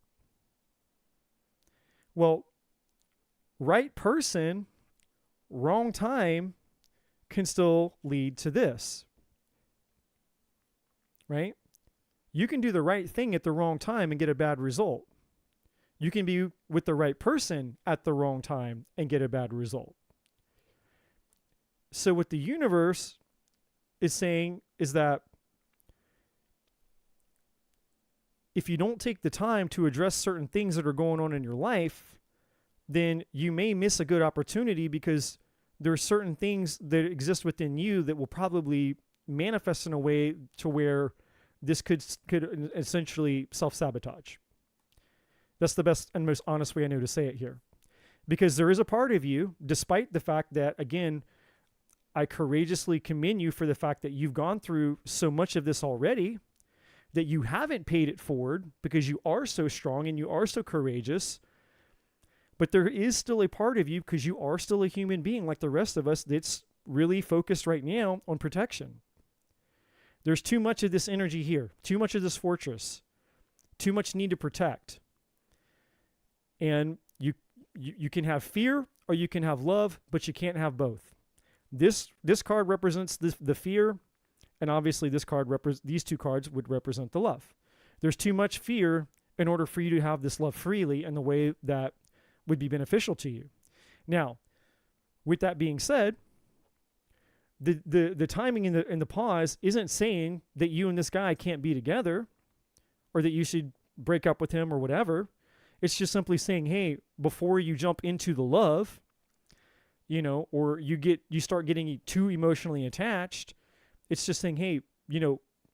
Well, right person, wrong time can still lead to this. Right? You can do the right thing at the wrong time and get a bad result. You can be with the right person at the wrong time and get a bad result. So what the universe is saying is that if you don't take the time to address certain things that are going on in your life, then you may miss a good opportunity because there are certain things that exist within you that will probably manifest in a way to where this could essentially self-sabotage. That's the best and most honest way I know to say it here. Because there is a part of you, despite the fact that, again, I courageously commend you for the fact that you've gone through so much of this already, that you haven't paid it forward because you are so strong and you are so courageous. But there is still a part of you, because you are still a human being like the rest of us, that's really focused right now on protection. There's too much of this energy here, too much of this fortress, too much need to protect. And you can have fear or you can have love, but you can't have both. This card represents the fear, and obviously these two cards would represent the love. There's too much fear in order for you to have this love freely in the way that would be beneficial to you. Now, with that being said, the timing and the pause isn't saying that you and this guy can't be together or that you should break up with him or whatever. It's just simply saying, hey, before you jump into the love, or you start getting too emotionally attached, it's just saying, hey,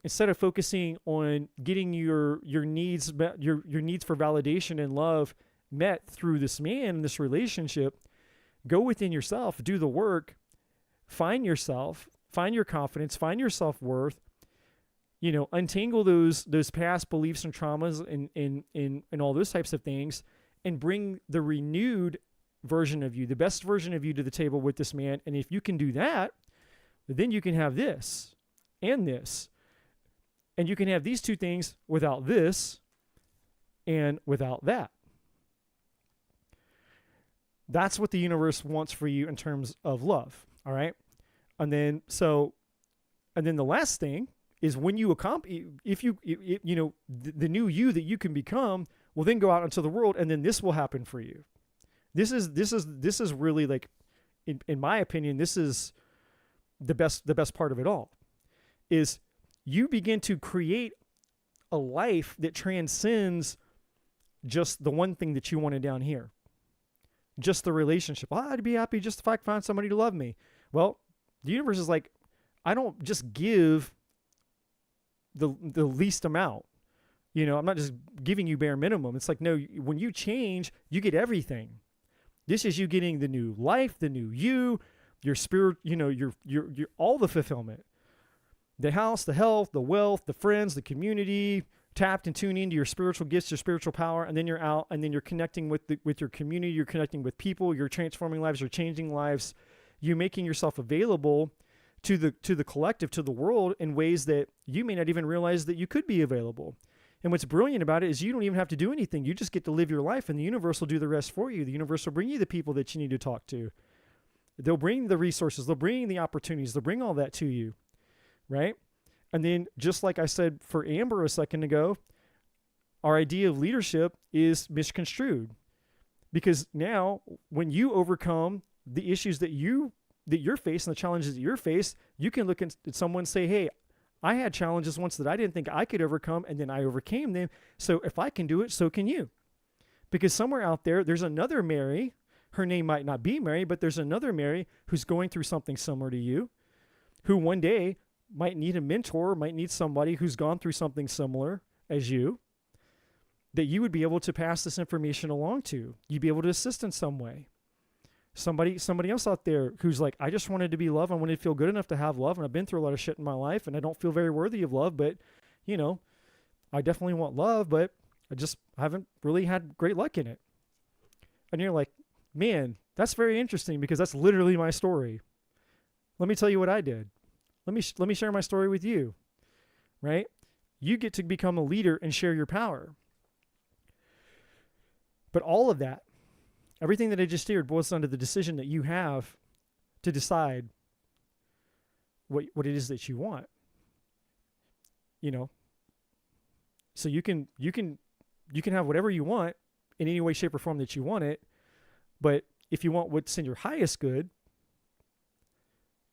instead of focusing on getting your needs for validation and love met through this man, this relationship, go within yourself, do the work, find yourself, find your confidence, find your self-worth, untangle those past beliefs and traumas and all those types of things, and bring the renewed version of you, the best version of you to the table with this man. And if you can do that, then you can have this and this. And you can have these two things without this and without that. That's what the universe wants for you in terms of love. All right. And then the last thing is when you accomplish, the new you that you can become will then go out into the world, and then this will happen for you. This is really, like, in my opinion, this is the best part of it all, is you begin to create a life that transcends just the one thing that you wanted down here. Just the relationship. I'd be happy just if I find somebody to love me. Well, the universe is like, I don't just give the least amount. You know, I'm not just giving you bare minimum. It's like, no, when you change, you get everything. This is you getting the new life, the new you, your spirit, you know, your all the fulfillment. The house, the health, the wealth, the friends, the community, tapped and tuned into your spiritual gifts, your spiritual power, and then you're out, and then you're connecting with your community, you're connecting with people, you're transforming lives, you're changing lives, you're making yourself available to the collective, to the world in ways that you may not even realize that you could be available. And what's brilliant about it is you don't even have to do anything. You just get to live your life, and the universe will do the rest for you. The universe will bring you the people that you need to talk to. They'll bring the resources, they'll bring the opportunities, they'll bring all that to you, right? And then, just like I said for Amber a second ago, our idea of leadership is misconstrued. Because now, when you overcome the issues that you're facing, the challenges that you're facing, you can look at someone and say, hey, I had challenges once that I didn't think I could overcome, and then I overcame them. So if I can do it, so can you. Because somewhere out there, there's another Mary. Her name might not be Mary, but there's another Mary who's going through something similar to you, who one day might need a mentor, might need somebody who's gone through something similar as you, that you would be able to pass this information along to. You'd be able to assist in some way. Somebody else out there who's like, I just wanted to be loved. I wanted to feel good enough to have love. And I've been through a lot of shit in my life, and I don't feel very worthy of love, but you know, I definitely want love, but I haven't really had great luck in it. And you're like, man, that's very interesting, because that's literally my story. Let me tell you what I did. Let me share my story with you, right? You get to become a leader and share your power. But all of that, everything that I just shared, boils down to the decision that you have to decide what it is that you want. You know, so you can have whatever you want in any way, shape, or form that you want it. But if you want what's in your highest good,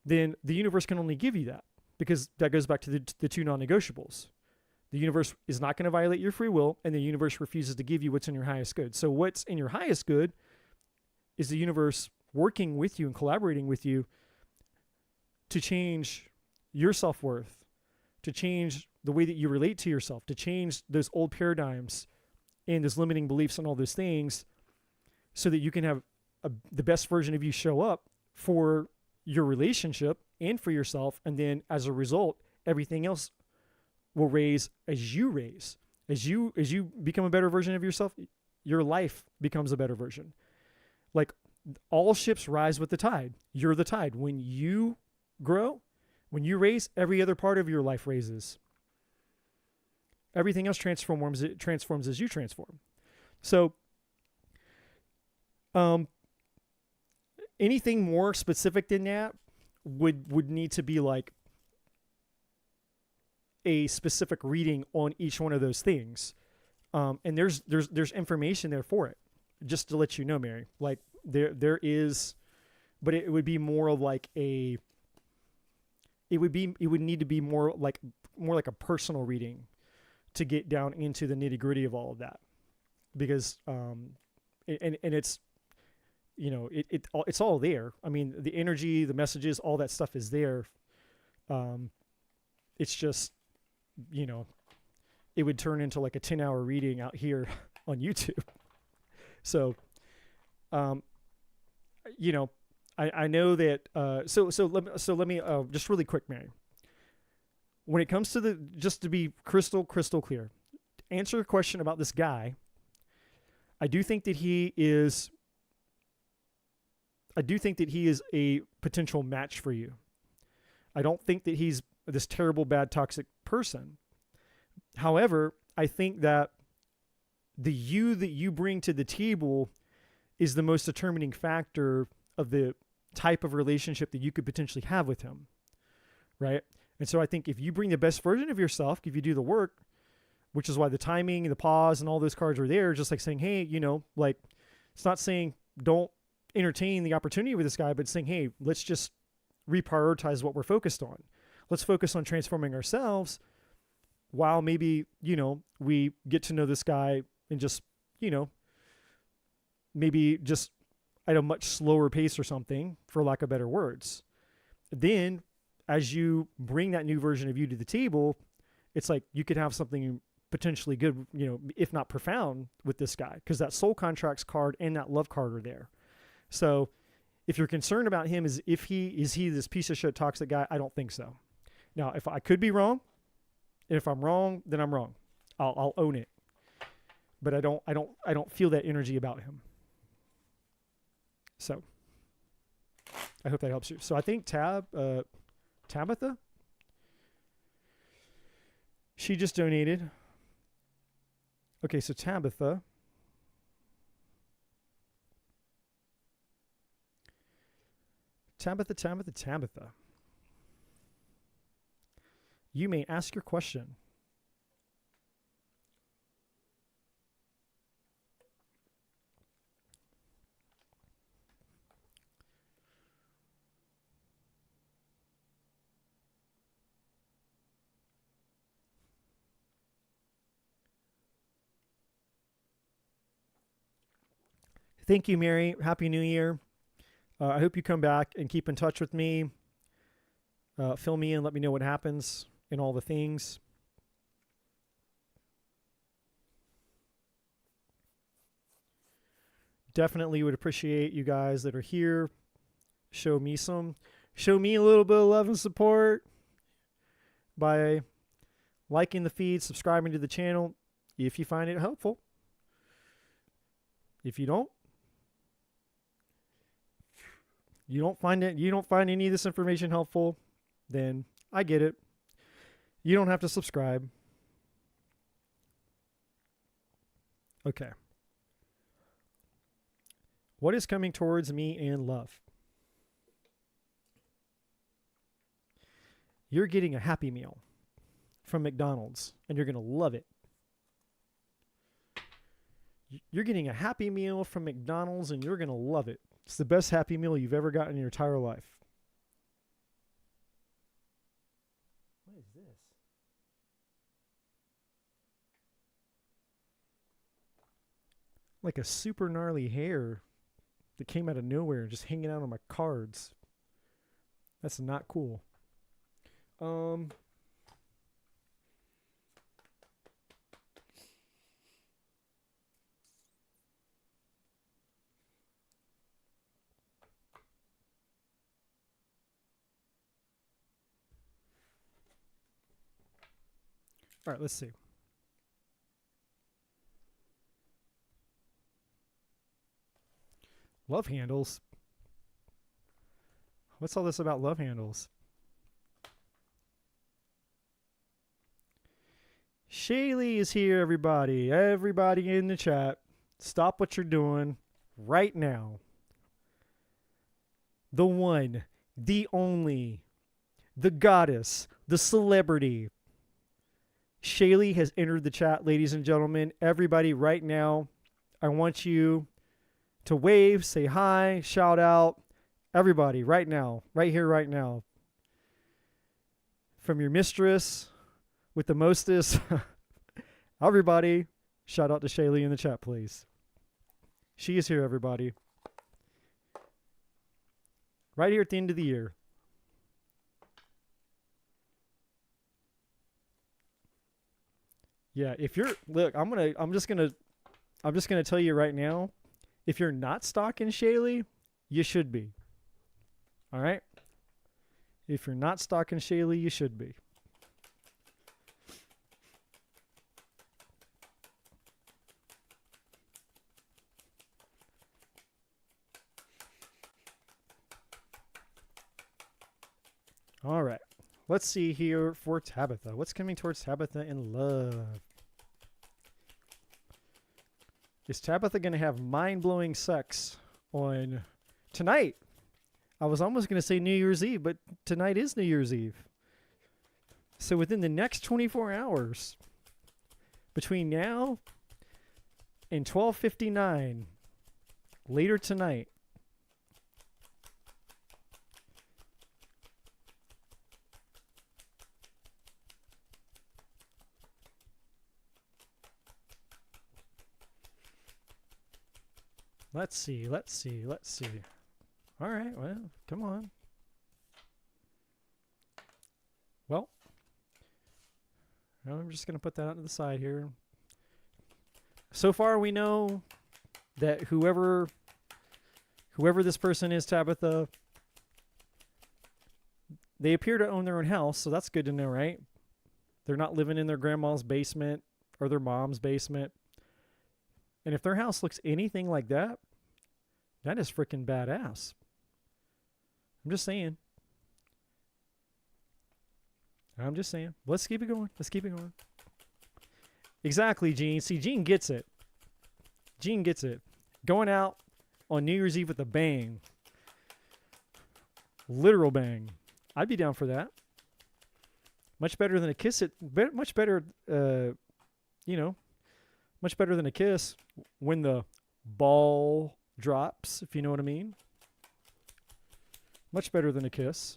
then the universe can only give you that, because that goes back to the two non-negotiables. The universe is not going to violate your free will, and the universe refuses to give you what's in your highest good. So what's in your highest good is the universe working with you and collaborating with you to change your self-worth, to change the way that you relate to yourself, to change those old paradigms and those limiting beliefs and all those things, so that you can have the best version of you show up for your relationship and for yourself. And then as a result, everything else will raise as you raise. As you become a better version of yourself, your life becomes a better version. Like, all ships rise with the tide. You're the tide. When you grow, when you raise, every other part of your life raises. Everything else transforms as you transform. So, anything more specific than that would need to be like a specific reading on each one of those things. And there's information there for it, just to let you know, Mary. Like there is, but it would be more of like it would need to be more like a personal reading to get down into the nitty-gritty of all of that, because and it's, you know, it's all there. I mean, the energy, the messages, all that stuff is there. It's just, you know, it would turn into like a 10-hour reading out here on YouTube. So, you know, I know that, so let me just really quick, Mary. When it comes to just to be crystal clear, answer your question about this guy. I do think that he is a potential match for you. I don't think that he's this terrible, bad, toxic person. However, I think that the you that you bring to the table is the most determining factor of the type of relationship that you could potentially have with him, right? And so I think if you bring the best version of yourself, if you do the work, which is why the timing and the pause and all those cards are there, just like saying, hey, you know, like, it's not saying don't entertain the opportunity with this guy, but saying, hey, let's just reprioritize what we're focused on. Let's focus on transforming ourselves while maybe, you know, we get to know this guy and just, you know, maybe just at a much slower pace or something, for lack of better words. Then as you bring that new version of you to the table, it's like you could have something potentially good, you know, if not profound with this guy, because that soul contracts card and that love card are there. So if you're concerned about him, is he this piece of shit toxic guy? I don't think so. Now, if I could be wrong, and if I'm wrong, then I'm wrong. I'll own it. But I don't feel that energy about him. So I hope that helps you. So I think Tabitha, she just donated. Okay, so Tabitha. You may ask your question. Thank you, Mary. Happy New Year. I hope you come back and keep in touch with me. Fill me in. Let me know what happens and all the things. Definitely would appreciate you guys that are here. Show me a little bit of love and support by liking the feed, subscribing to the channel if you find it helpful. If you don't find any of this information helpful, then I get it. You don't have to subscribe. Okay. What is coming towards me in love? You're getting a Happy Meal from McDonald's, and you're going to love it. You're getting a Happy Meal from McDonald's, and you're going to love it. It's the best Happy Meal you've ever gotten in your entire life. What is this? Like a super gnarly hair that came out of nowhere, just hanging out on my cards. That's not cool. All right, let's see. Love handles. What's all this about love handles? Shaylee is here, everybody. Everybody in the chat. Stop what you're doing right now. The one, the only, the goddess, the celebrity. Shaylee has entered the chat, ladies and gentlemen. Everybody right now, I want you to wave, say hi, shout out. Everybody right now, right here, right now. From your mistress with the mostest. Everybody, shout out to Shaylee in the chat, please. She is here, everybody. Right here at the end of the year. Yeah, if you're I'm just gonna tell you right now, if you're not stalking Shaylee, you should be. All right? If you're not stalking Shaylee, you should be. All right. Let's see here for Tabitha. What's coming towards Tabitha in love? Is Tabitha going to have mind-blowing sex on tonight? I was almost going to say New Year's Eve, but tonight is New Year's Eve. So within the next 24 hours, between now and 12:59, later tonight, Let's see. All right, well, come on. Well, I'm just going to put that out to the side here. So far, we know that whoever this person is, Tabitha, they appear to own their own house, so that's good to know, right? They're not living in their grandma's basement or their mom's basement. And if their house looks anything like that, that is freaking badass. I'm just saying. Let's keep it going. Exactly, Gene. See, Gene gets it. Going out on New Year's Eve with a bang. Literal bang. I'd be down for that. Much better than a kiss. Much better than a kiss when the ball drops, if you know what I mean. Much better than a kiss.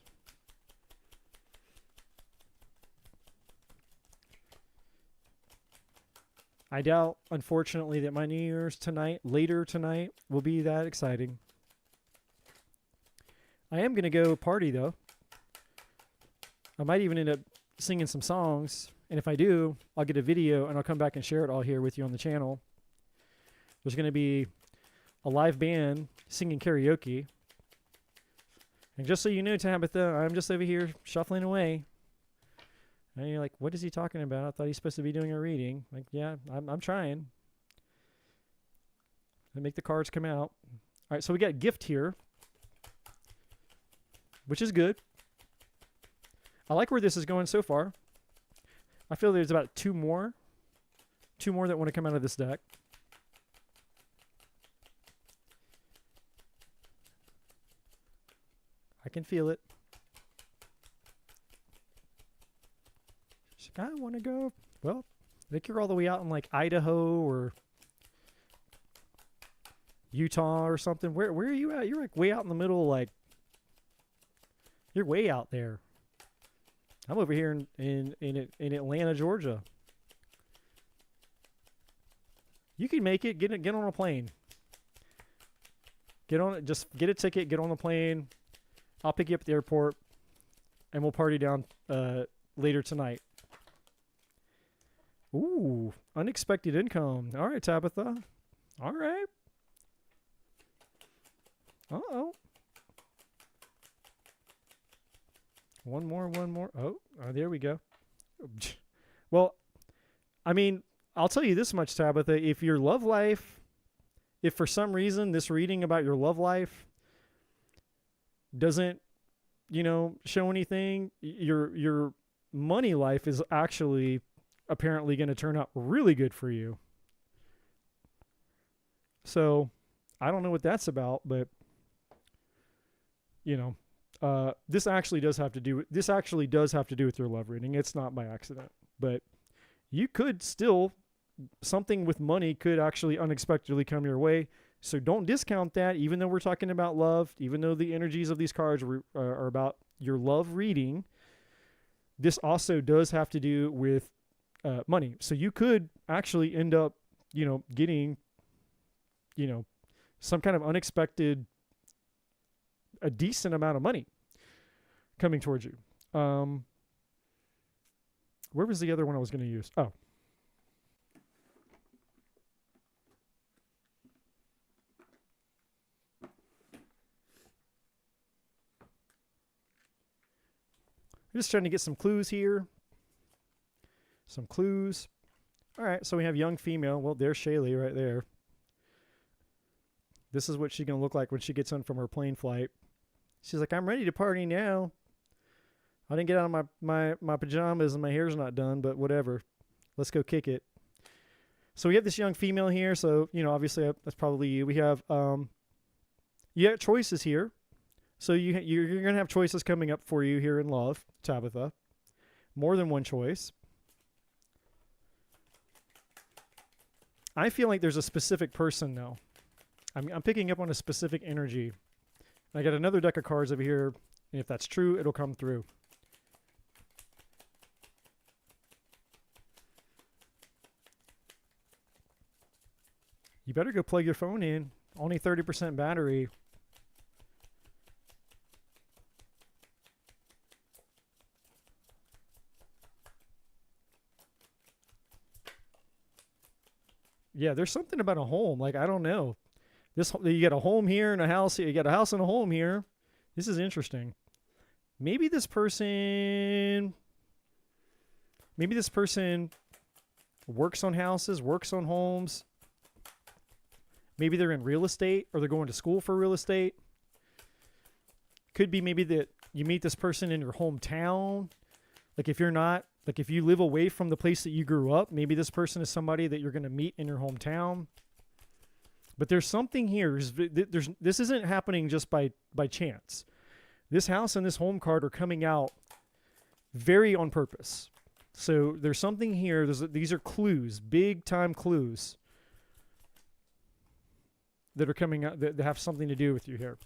I doubt, unfortunately, that my New Year's later tonight, will be that exciting. I am going to go party, though. I might even end up singing some songs. And if I do, I'll get a video and I'll come back and share it all here with you on the channel. There's going to be a live band singing karaoke. And just so you know, Tabitha, I'm just over here shuffling away. And you're like, what is he talking about? I thought he's supposed to be doing a reading. Like, yeah, I'm trying. And make the cards come out. All right, so we got a gift here, which is good. I like where this is going so far. I feel there's about two more that want to come out of this deck. I can feel it. I want to go. Well, I think you're all the way out in like Idaho or Utah or something. Where are you at? You're like way out in the middle, like you're way out there. I'm over here in Atlanta, Georgia. You can make it. Get on a plane. Just get a ticket. Get on the plane. I'll pick you up at the airport, and we'll party down later tonight. Ooh, unexpected income. All right, Tabitha. All right. Uh-oh. One more. Oh, there we go. Well, I mean, I'll tell you this much, Tabitha. If for some reason this reading about your love life doesn't, show anything, your money life is actually apparently going to turn out really good for you. So I don't know what that's about, but this actually does have to do with your love reading. It's not by accident, but you could still, something with money could actually unexpectedly come your way. So don't discount that, even though we're talking about love, even though the energies of these cards are about your love reading. This also does have to do with money. So you could actually end up, getting, some kind of unexpected, a decent amount of money coming towards you. Where was the other one I was going to use? Oh. I'm just trying to get some clues here. Some clues. All right, so we have young female. Well, there's Shaylee right there. This is what she's going to look like when she gets in from her plane flight. She's like, I'm ready to party now. I didn't get out of my pajamas and my hair's not done, but whatever. Let's go kick it. So we have this young female here. So, obviously that's probably you. We have, you got choices here. So you're going to have choices coming up for you here in love, Tabitha. More than one choice. I feel like there's a specific person now. I'm picking up on a specific energy. I got another deck of cards over here, and if that's true, it'll come through. You better go plug your phone in. Only 30% battery. Yeah, there's something about a home. Like, I don't know. You got a home here and a house here. You got a house and a home here. This is interesting. Maybe this person works on houses, works on homes. Maybe they're in real estate or they're going to school for real estate. Could be maybe that you meet this person in your hometown. Like if you live away from the place that you grew up, maybe this person is somebody that you're going to meet in your hometown. But there's something here. This isn't happening just by chance. This house and this home card are coming out very on purpose. So there's something here. These are clues, big time clues that are coming out that have something to do with you here.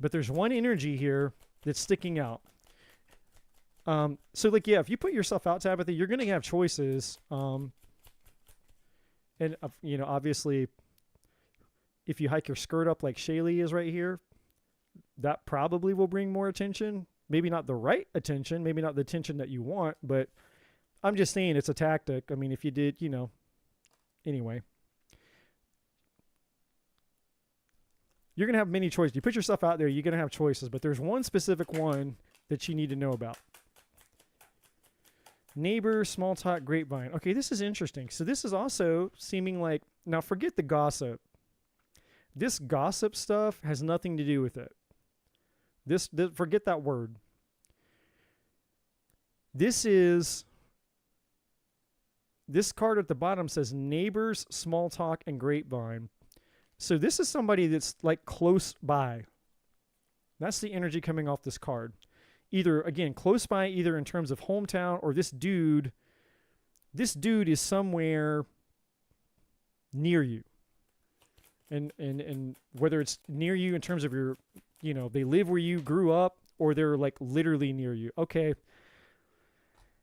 But there's one energy here that's sticking out. So like, yeah, if you put yourself out, Tabitha, you're going to have choices. And obviously if you hike your skirt up like Shaylee is right here, that probably will bring more attention. Maybe not the right attention, maybe not the attention that you want, but I'm just saying it's a tactic. I mean, if you did, anyway. You're going to have many choices. You put yourself out there, you're going to have choices, but there's one specific one that you need to know about. Neighbor, small talk, grapevine. Okay, this is interesting. So this is also seeming like, now forget the gossip. This gossip stuff has nothing to do with it. Forget that word. This card at the bottom says neighbors, small talk, and grapevine. So this is somebody that's like close by. That's the energy coming off this card. Either, again, close by, either in terms of hometown or this dude is somewhere near you. And whether it's near you in terms of your, they live where you grew up or they're like literally near you. Okay.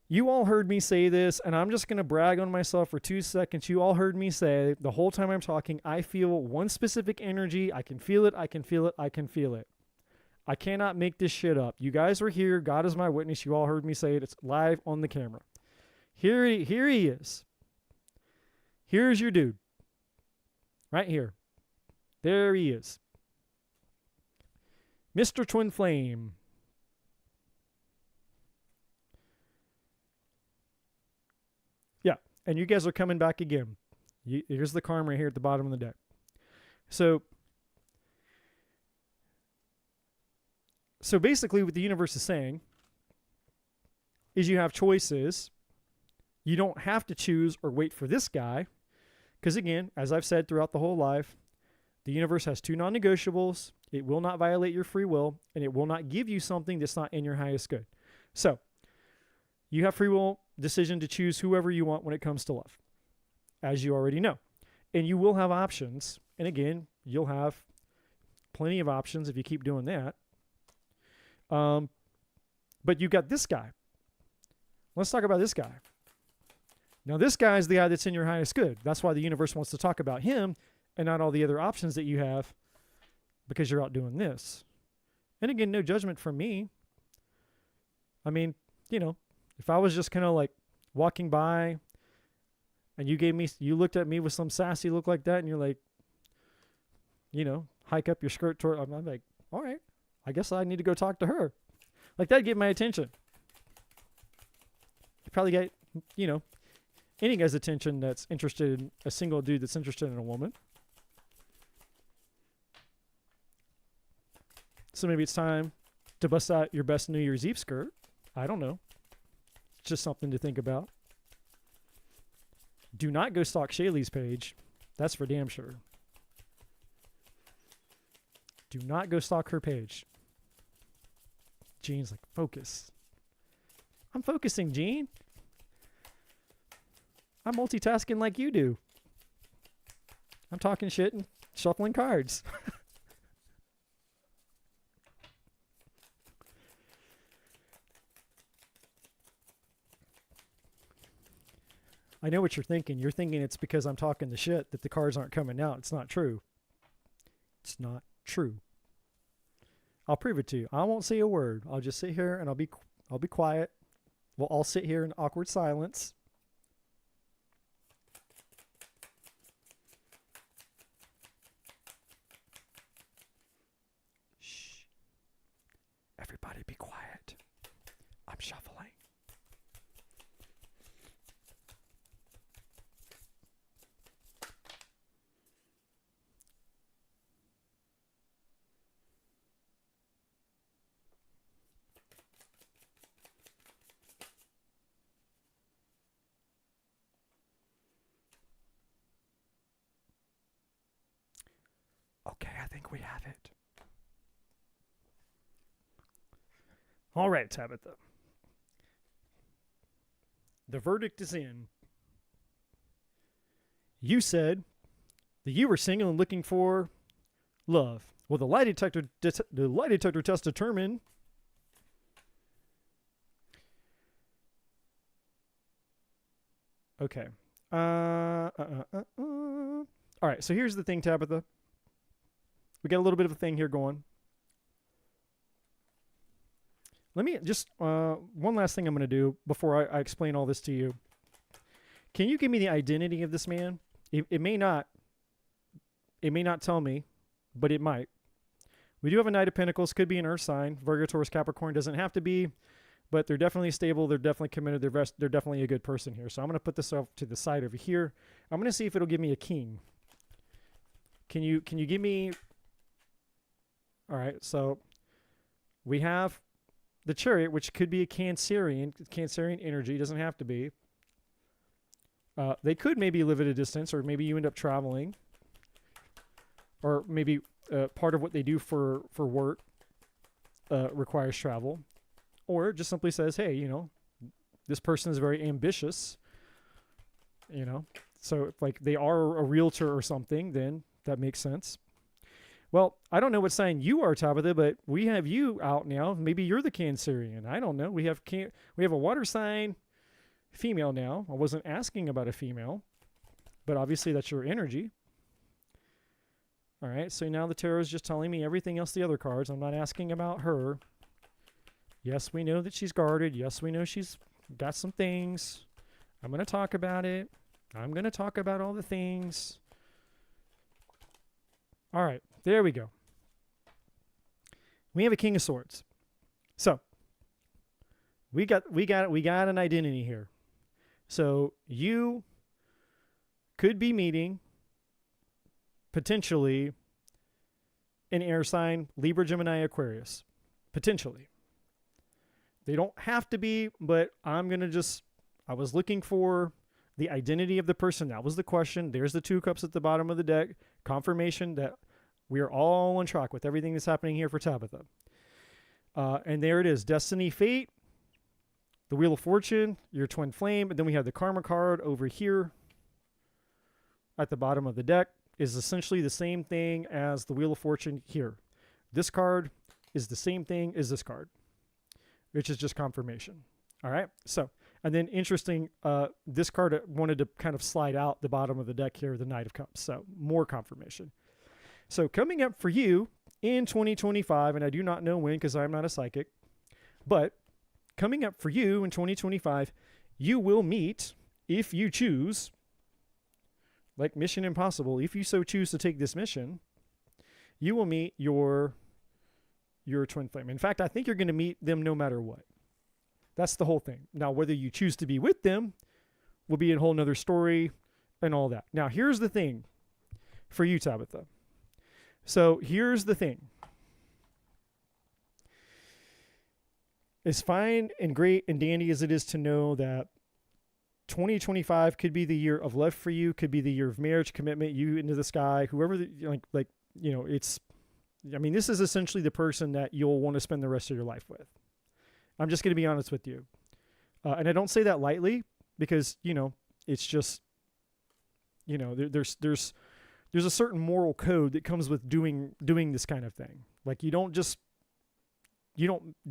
You all heard me say this, and I'm just going to brag on myself for 2 seconds. You all heard me say the whole time I'm talking, I feel one specific energy. I can feel it. I can feel it. I can feel it. I cannot make this shit up. You guys were here. God is my witness. You all heard me say it. It's live on the camera. Here he is. Here's your dude. Right here. There he is. Mr. Twin Flame. Yeah, and you guys are coming back again. Here's the karma right here at the bottom of the deck. So basically what the universe is saying is you have choices. You don't have to choose or wait for this guy. Because again, as I've said throughout the whole life, the universe has 2 non-negotiables. It will not violate your free will, and it will not give you something that's not in your highest good. So you have free will decision to choose whoever you want when it comes to love, as you already know. And you will have options. And again, you'll have plenty of options if you keep doing that. But you got this guy. Let's talk about this guy. Now, this guy is the guy that's in your highest good. That's why the universe wants to talk about him and not all the other options that you have because you're out doing this. And again, no judgment from me. I mean, if I was just kind of like walking by and you looked at me with some sassy look like that and you're like, hike up your skirt toward, I'm like, all right, I guess I need to go talk to her. Like that'd get my attention. You probably get, any guy's attention that's interested in a single dude that's interested in a woman. So maybe it's time to bust out your best New Year's Eve skirt. I don't know. It's just something to think about. Do not go stalk Shaylee's page. That's for damn sure. Do not go stalk her page. Gene's like, focus. I'm focusing, Gene. I'm multitasking like you do. I'm talking shit and shuffling cards. I know what you're thinking. You're thinking it's because I'm talking the shit that the cards aren't coming out. It's not true. It's not true. I'll prove it to you. I won't say a word. I'll just sit here and I'll be quiet. We'll all sit here in awkward silence. Everybody be quiet. I'm shuffling. Okay, I think we have it. All right, Tabitha. The verdict is in. You said that you were single and looking for love. Well, the lie detector test determined okay. All right, so here's the thing, Tabitha. We got a little bit of a thing here going. Let me just, one last thing I'm going to do before I explain all this to you. Can you give me the identity of this man? It may not tell me, but it might. We do have a Knight of Pentacles, could be an Earth sign. Virgo, Taurus, Capricorn doesn't have to be, but they're definitely stable. They're definitely committed. They're definitely a good person here. So I'm going to put this off to the side over here. I'm going to see if it'll give me a king. Can you give me... All right, so we have the Chariot, which could be a Cancerian energy. Doesn't have to be. They could maybe live at a distance, or maybe you end up traveling, or maybe part of what they do for work requires travel, or just simply says, hey, you know, this person is very ambitious, you know, so if like they are a realtor or something, then that makes sense. Well, I don't know what sign you are, Tabitha, but we have you out now. Maybe you're the Cancerian. I don't know. We have a water sign female now. I wasn't asking about a female, but obviously that's your energy. All right, so now the tarot is just telling me everything else, the other cards. I'm not asking about her. Yes, we know that she's guarded. Yes, we know she's got some things. I'm going to talk about it. I'm going to talk about all the things. All right, there we go. We have a King of Swords. So we got an identity here. So you could be meeting potentially an air sign, Libra, Gemini, Aquarius. Potentially. They don't have to be, but I was looking for the identity of the person. That was the question. There's the 2 cups at the bottom of the deck. Confirmation that we are all on track with everything that's happening here for Tabitha. And there it is. Destiny, fate, the Wheel of Fortune, your twin flame. And then we have the Karma card over here at the bottom of the deck. Is essentially the same thing as the Wheel of Fortune here. This card is the same thing as this card, which is just confirmation. All right. So, and then interesting, this card wanted to kind of slide out the bottom of the deck here, the Knight of Cups. So more confirmation. So coming up for you in 2025, and I do not know when because I'm not a psychic, but coming up for you in 2025, you will meet, if you choose, like Mission Impossible, if you so choose to take this mission, you will meet your twin flame. In fact, I think you're going to meet them no matter what. That's the whole thing. Now, whether you choose to be with them will be a whole nother story and all that. Now, here's the thing for you, Tabitha. So here's the thing. As fine and great and dandy as it is to know that 2025 could be the year of love for you, could be the year of marriage, commitment, you into the sky, whoever, this is essentially the person that you'll want to spend the rest of your life with. I'm just going to be honest with you. And I don't say that lightly because, it's just, there's a certain moral code that comes with doing this kind of thing. Like you don't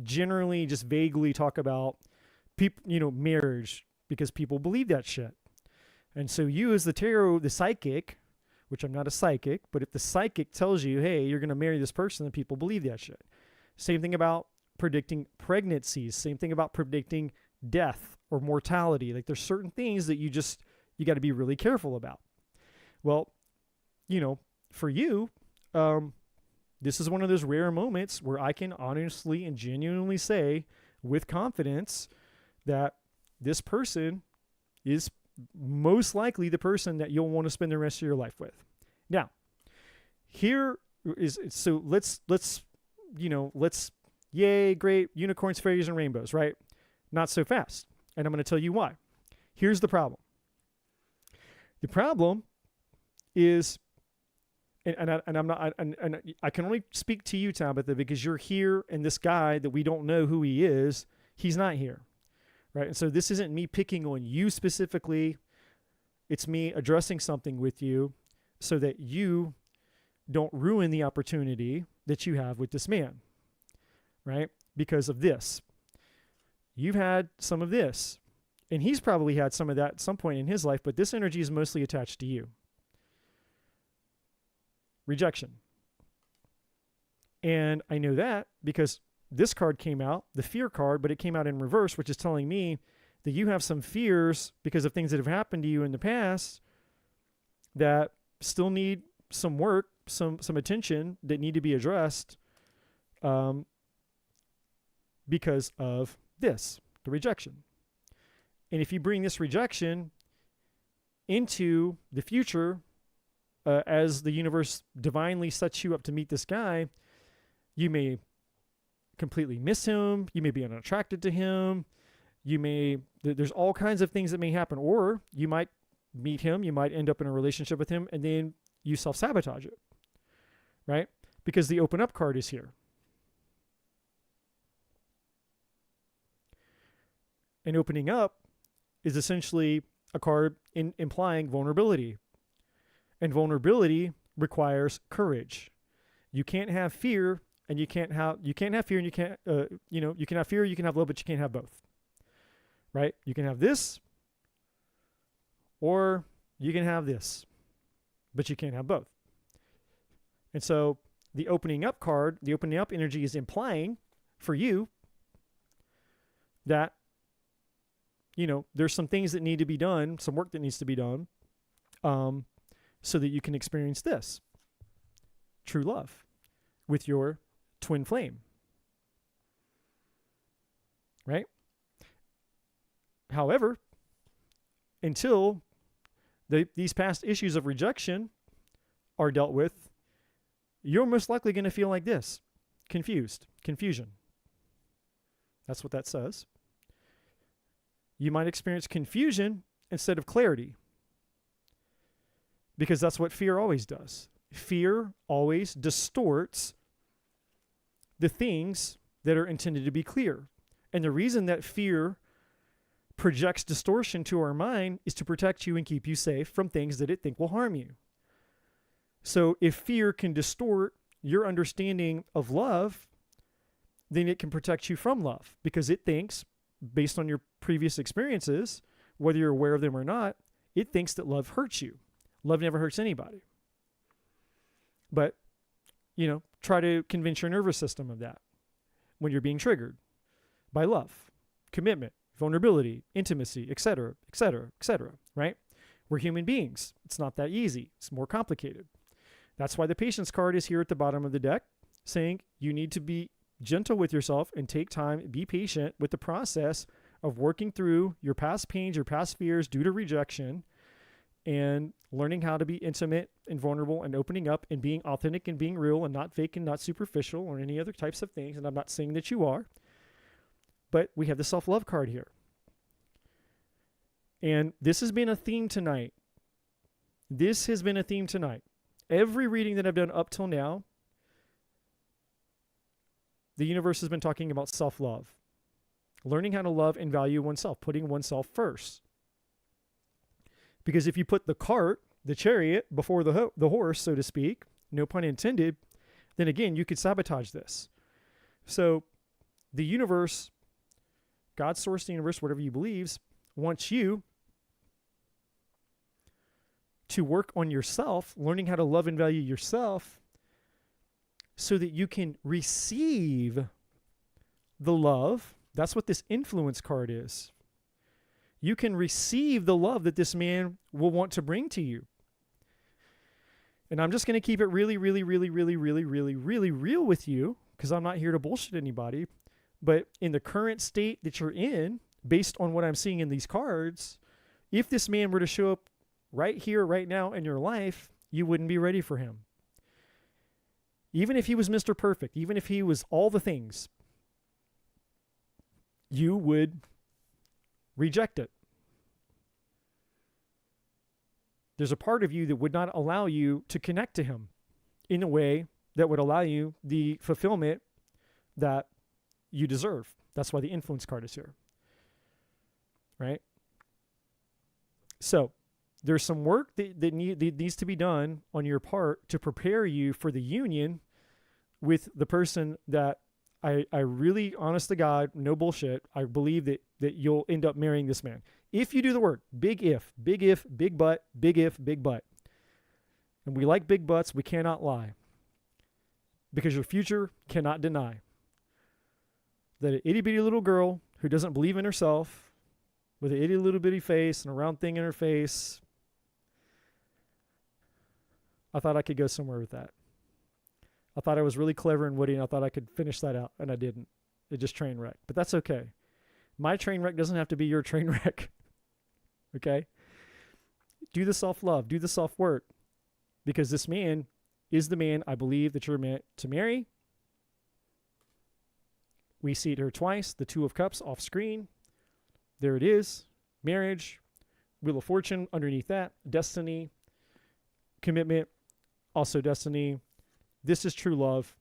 generally just vaguely talk about marriage because people believe that shit. And so you as the tarot, the psychic, which I'm not a psychic, but if the psychic tells you, hey, you're going to marry this person, then people believe that shit. Same thing about predicting pregnancies. Same thing about predicting death or mortality. Like there's certain things that you got to be really careful about. Well, for you, this is one of those rare moments where I can honestly and genuinely say with confidence that this person is most likely the person that you'll want to spend the rest of your life with. Now, here is, so let's, yay, great, unicorns, fairies, and rainbows, right? Not so fast. And I'm going to tell you why. Here's the problem. The problem is, and I can only speak to you, Tabitha, because you're here, and this guy that we don't know who he is, he's not here, right? And so this isn't me picking on you specifically. It's me addressing something with you so that you don't ruin the opportunity that you have with this man, right? Because of this. You've had some of this, and he's probably had some of that at some point in his life, but this energy is mostly attached to you. Rejection. And I know that because this card came out, the fear card, but it came out in reverse, which is telling me that you have some fears because of things that have happened to you in the past that still need some work, some attention, that need to be addressed because of this, the rejection. And if you bring this rejection into the future, as the universe divinely sets you up to meet this guy, you may completely miss him. You may be unattracted to him. There's all kinds of things that may happen. Or you might meet him. You might end up in a relationship with him, and then you self-sabotage it, right? Because the open up card is here. And opening up is essentially a card implying vulnerability. And vulnerability requires courage. You can't have fear, and you can't have fear, and you can't you can have fear, you can have love, but you can't have both. Right? You can have this, or you can have this, but you can't have both. And so the opening up card, the opening up energy is implying for you that there's some things that need to be done, some work that needs to be done, so that you can experience this true love with your twin flame, right? However, until these past issues of rejection are dealt with, you're most likely going to feel like this, confusion. That's what that says. You might experience confusion instead of clarity, because that's what fear always does. Fear always distorts the things that are intended to be clear. And the reason that fear projects distortion to our mind is to protect you and keep you safe from things that it think will harm you. So if fear can distort your understanding of love, then it can protect you from love, because it thinks, based on your previous experiences, whether you're aware of them or not, it thinks that love hurts you. Love never hurts anybody. But, try to convince your nervous system of that when you're being triggered by love, commitment, vulnerability, intimacy, etc., etc., etc., right? We're human beings. It's not that easy. It's more complicated. That's why the patience card is here at the bottom of the deck, saying you need to be gentle with yourself and take time, be patient with the process of working through your past pains, your past fears due to rejection, and learning how to be intimate and vulnerable and opening up and being authentic and being real and not fake and not superficial or any other types of things. And I'm not saying that you are, but we have the self-love card here. And this has been a theme tonight. Every reading that I've done up till now, the universe has been talking about self-love, learning how to love and value oneself, putting oneself first. Because if you put the cart, the chariot, before the horse, so to speak, no pun intended, then again, you could sabotage this. So the universe, God's source, the universe, whatever you believe, wants you to work on yourself, learning how to love and value yourself, so that you can receive the love. That's what this influence card is. You can receive the love that this man will want to bring to you. And I'm just going to keep it really, really, really, really, really, really, really real with you, because I'm not here to bullshit anybody. But in the current state that you're in, based on what I'm seeing in these cards, if this man were to show up right here, right now in your life, you wouldn't be ready for him. Even if he was Mr. Perfect, even if he was all the things, you would reject it. There's a part of you that would not allow you to connect to him in a way that would allow you the fulfillment that you deserve. That's why the influence card is here. Right? So there's some work that needs to be done on your part to prepare you for the union with the person that I really, honest to God, no bullshit, I believe that you'll end up marrying this man. If you do the work, big if, big but, big if, big but. And we like big butts, we cannot lie. Because your future cannot deny that an itty bitty little girl who doesn't believe in herself, with an itty little bitty face and a round thing in her face, I thought I could go somewhere with that. I thought I was really clever and witty, and I thought I could finish that out, and I didn't. It just train wrecked. But that's okay. My train wreck doesn't have to be your train wreck. Okay? Do the self-love. Do the self-work. Because this man is the man I believe that you're meant to marry. We see it here twice. The Two of Cups off screen. There it is. Marriage. Wheel of Fortune underneath that. Destiny. Commitment. Also destiny. This is true love.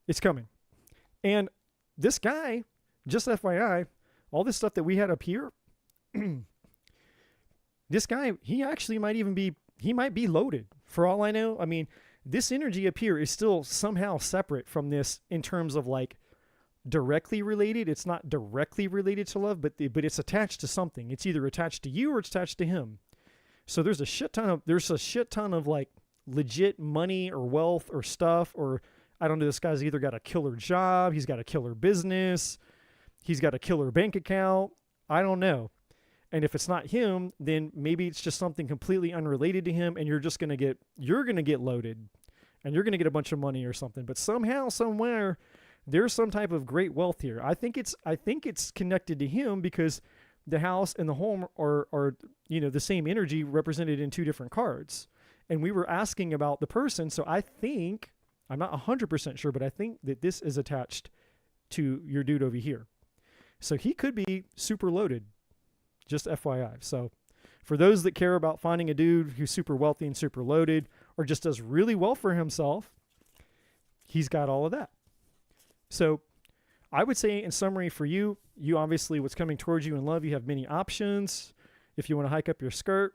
It's coming. And this guy, just FYI, all this stuff that we had up here, this guy, he actually might even be, he might be loaded for all I know. I mean, this energy up here is still somehow separate from this in terms of like directly related. It's not directly related to love, but it's attached to something. It's either attached to you or it's attached to him. So there's a shit ton of like legit money or wealth or stuff, or I don't know, this guy's either got a killer job, he's got a killer business, he's got a killer bank account. I don't know. And if it's not him, then maybe it's just something completely unrelated to him, and you're going to get loaded and you're going to get a bunch of money or something. But somehow, somewhere, there's some type of great wealth here. I think it's connected to him because the house and the home are the same energy represented in two different cards. And we were asking about the person. So I think, I'm not 100% sure, but I think that this is attached to your dude over here. So he could be super loaded, just FYI. So for those that care about finding a dude who's super wealthy and super loaded, or just does really well for himself, he's got all of that. So I would say in summary for you obviously what's coming towards you in love, you have many options. If you want to hike up your skirt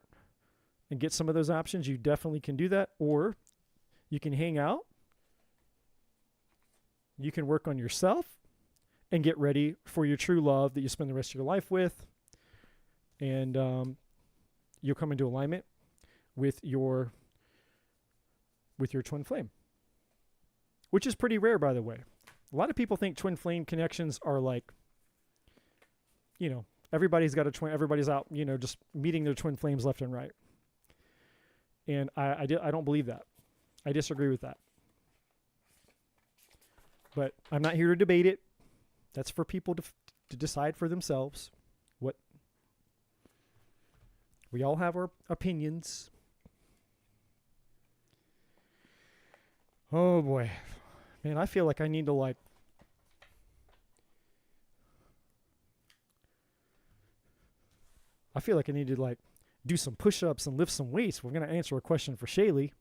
and get some of those options, you definitely can do that. Or you can hang out. You can work on yourself and get ready for your true love that you spend the rest of your life with. And you'll come into alignment with your twin flame, which is pretty rare, by the way. A lot of people think twin flame connections are like, everybody's got a twin, everybody's out, just meeting their twin flames left and right. And I don't believe that. I disagree with that. But I'm not here to debate it. That's for people to decide for themselves. What we all have our opinions. Oh boy. Man, I feel like I need to do some push-ups and lift some weights. We're going to answer a question for Shaylee.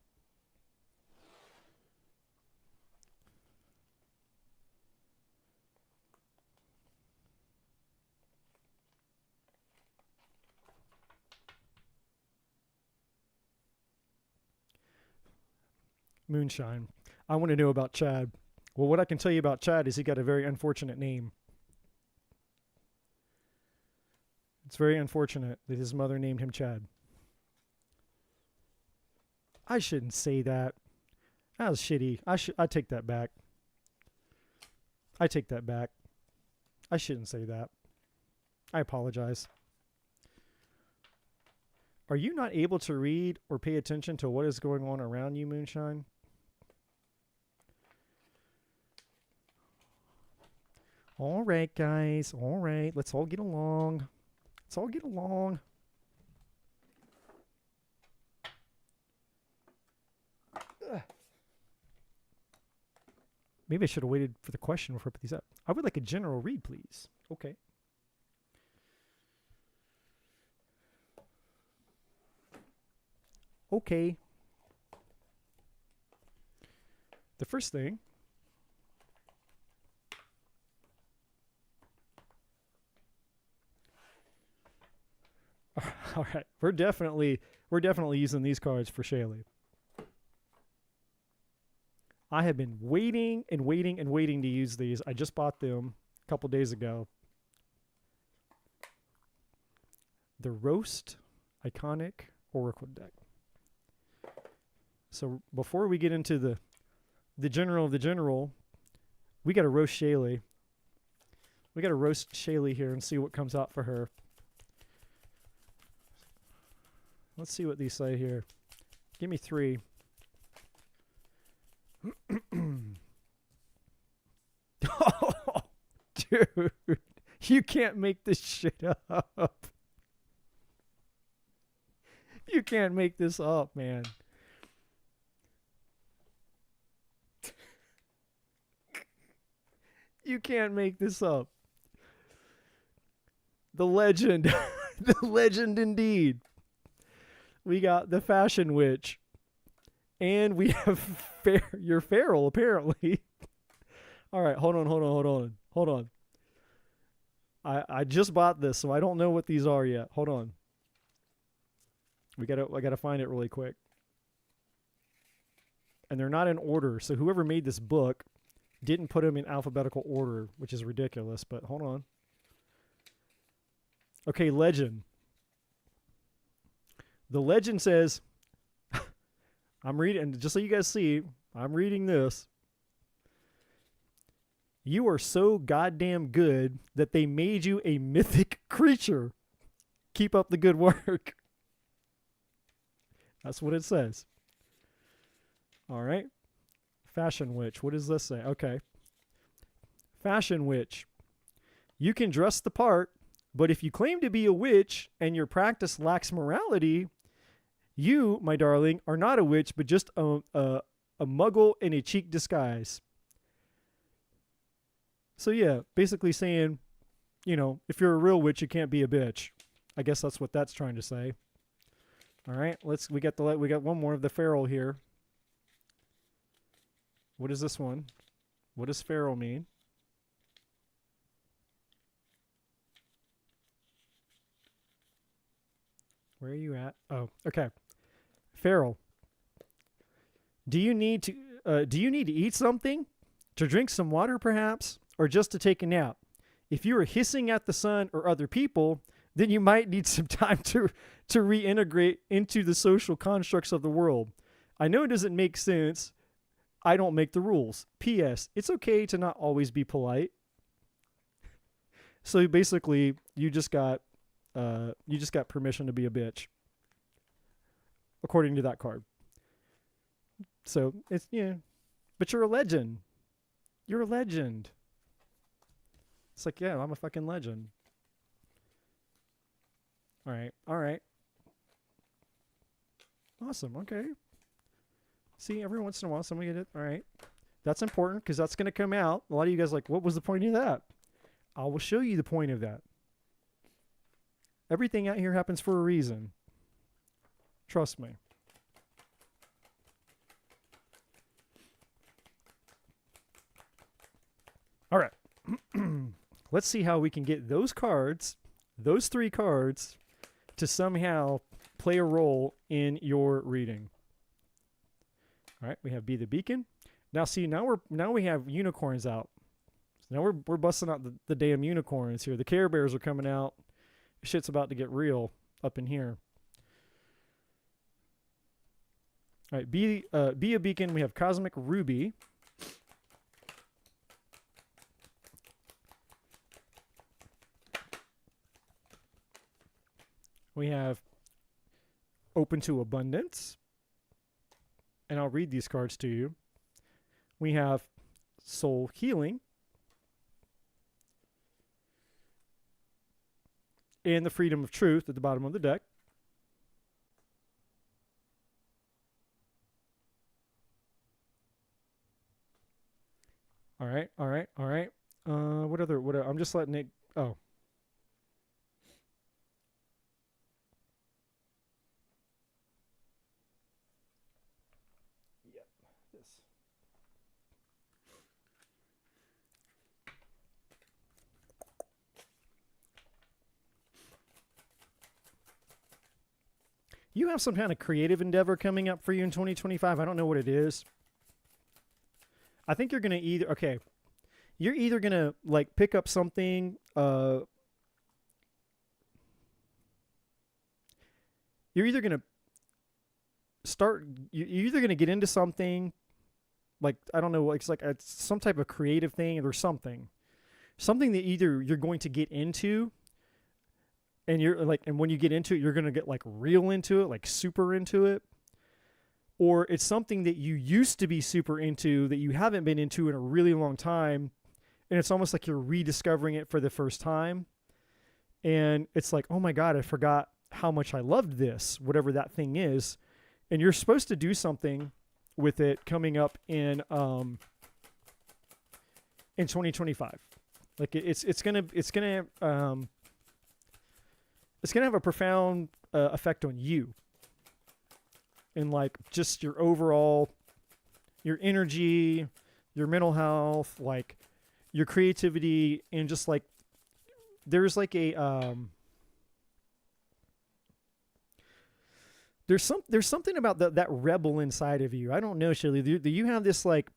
Moonshine. I want to know about Chad. Well, what I can tell you about Chad is he got a very unfortunate name. It's very unfortunate that his mother named him Chad. I shouldn't say that. That was shitty. I take that back. I take that back. I shouldn't say that. I apologize. Are you not able to read or pay attention to what is going on around you, Moonshine? All right, guys. All right. Let's all get along. Let's all get along. Ugh. Maybe I should have waited for the question before I put these up. I would like a general read, please. Okay. Okay. The first thing. All right. We're definitely using these cards for Shaylee. I have been waiting and waiting and waiting to use these. I just bought them a couple days ago. The Roast Iconic Oracle deck. So before we get into the general of the general, we got to roast Shaylee. We got to roast Shaylee here and see what comes out for her. Let's see what these say here. Give me 3. Oh, dude, you can't make this shit up. You can't make this up, man. You can't make this up. The legend. The legend indeed. We got the Fashion Witch. And we have your Feral, apparently. All right, hold on. I just bought this, so I don't know what these are yet. Hold on. I gotta find it really quick. And they're not in order, so whoever made this book didn't put them in alphabetical order, which is ridiculous, but hold on. Okay, legend. The legend says, I'm reading, just so you guys see, I'm reading this. You are so goddamn good that they made you a mythic creature. Keep up the good work. That's what it says. All right. Fashion Witch. What does this say? Okay. Fashion Witch. You can dress the part, but if you claim to be a witch and your practice lacks morality, you, my darling, are not a witch, but just a muggle in a cheek disguise. So yeah, basically saying, you know, if you're a real witch, you can't be a bitch. I guess that's what that's trying to say. All right, we got one more of the Feral here. What is this one? What does Feral mean? Where are you at? Oh, okay. Feral. Do you need to eat something? To drink some water, perhaps? Or just to take a nap? If you are hissing at the sun or other people, then you might need some time to reintegrate into the social constructs of the world. I know it doesn't make sense. I don't make the rules. P.S. It's okay to not always be polite. So basically, you just got permission to be a bitch, according to that card. So it's but you're a legend. You're a legend. It's like, yeah, I'm a fucking legend. All right. Awesome. Okay. See, every once in a while, somebody get it. All right. That's important because that's going to come out. A lot of you guys are like, what was the point of that? I will show you the point of that. Everything out here happens for a reason. Trust me. All right. Let's see how we can get those cards, those 3 cards, to somehow play a role in your reading. All right, we have Be the Beacon. Now see, now we have unicorns out. So now we're busting out the damn unicorns here. The Care Bears are coming out. Shit's about to get real up in here. All right, Be a Beacon. We have Cosmic Ruby. We have open to abundance. And I'll read these cards to you. We have soul healing and the freedom of truth at the bottom of the deck. All right. What other? I'm just letting it. Oh. Yep. This. You have some kind of creative endeavor coming up for you in 2025. I don't know what it is. I think you're going to you're either going to like pick up something, you're either going to get into something like, I don't know, it's some type of creative thing or something that either you're going to get into and and when you get into it, you're going to get like real into it, like super into it. Or it's something that you used to be super into that you haven't been into in a really long time. And it's almost like you're rediscovering it for the first time. And it's like, oh my God, I forgot how much I loved this, whatever that thing is. And you're supposed to do something with it coming up in 2025. Like it's gonna have a profound effect on you. And like just your overall, your energy, your mental health, like your creativity, and just like there's like a there's something about that rebel inside of you. I don't know, Shirley. Do you have this like?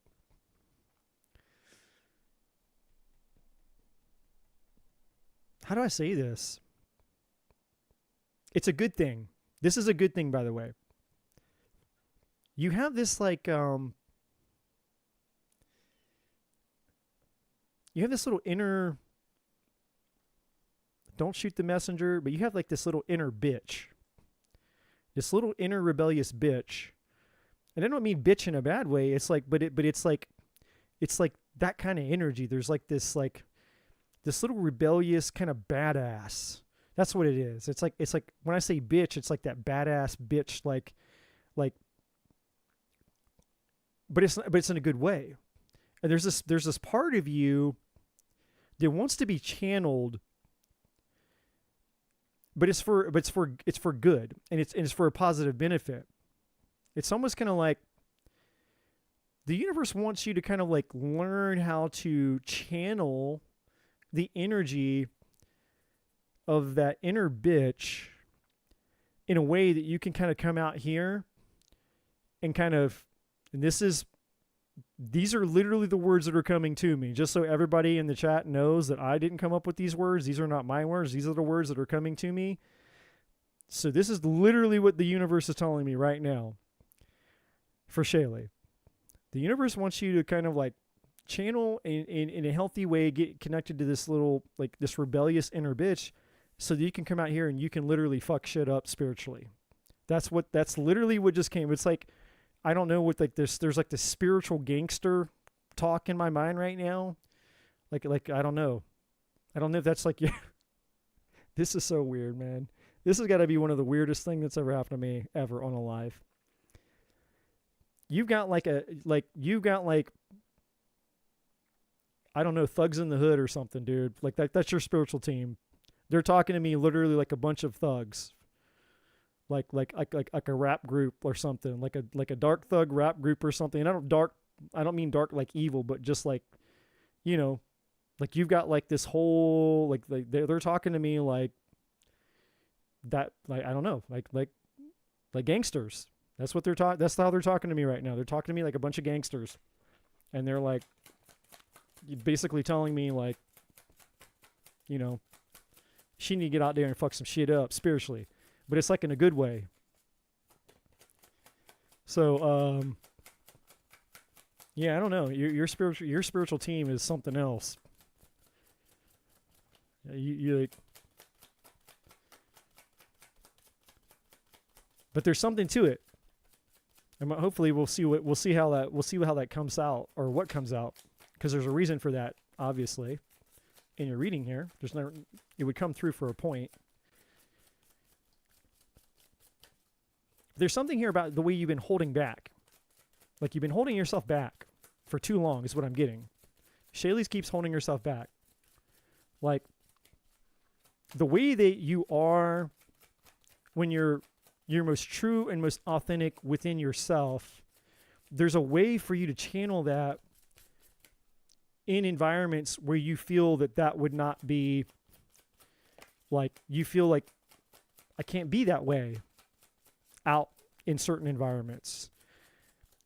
How do I say this? It's a good thing. This is a good thing, by the way. You have this like you have this little inner, don't shoot the messenger, but you have like this little inner bitch. This little inner rebellious bitch. And I don't mean bitch in a bad way. It's like but it's like that kind of energy. There's like this little rebellious kind of badass. That's what it is. It's like when I say bitch, it's like that badass bitch like but it's in a good way. And there's this part of you that wants to be channeled, but it's for good, and it's for a positive benefit. It's almost kind of like the universe wants you to kind of like learn how to channel the energy of that inner bitch in a way that you can kind of come out here and kind of, and these are literally the words that are coming to me, just so everybody in the chat knows that I didn't come up with these words. These are not my words. These are the words that are coming to me. So this is literally what the universe is telling me right now for Shaylee. The universe wants you to kind of like channel in a healthy way, get connected to this little, like this rebellious inner bitch, so that you can come out here and you can literally fuck shit up spiritually. That's literally what just came. It's like, I don't know what, like there's like this spiritual gangster talk in my mind right now. Like, I don't know if that's like, yeah, this is so weird, man. This has got to be one of the weirdest things that's ever happened to me ever on a live. You've got like I don't know, thugs in the hood or something, dude. Like that's your spiritual team. They're talking to me literally like a bunch of thugs. Like a rap group or something, like a dark thug rap group or something. And I don't mean dark like evil, but just like, you know, like you've got like this whole like they're talking to me like that, like I don't know, like gangsters. That's what they're talking. That's how they're talking to me right now. They're talking to me like a bunch of gangsters, and they're like basically telling me like, you know, she need to get out there and fuck some shit up spiritually. But it's like in a good way. So, yeah, I don't know. Your spiritual team is something else. You like, But there's something to it. And hopefully we'll see how that comes out, or what comes out, because there's a reason for that, obviously. In your reading here, it would come through for a point. There's something here about the way you've been holding back. Like you've been holding yourself back for too long is what I'm getting. Shaylee keeps holding herself back. Like the way that you are when you're most true and most authentic within yourself, there's a way for you to channel that in environments where you feel that would not be, like, you feel like I can't be that way out in certain environments.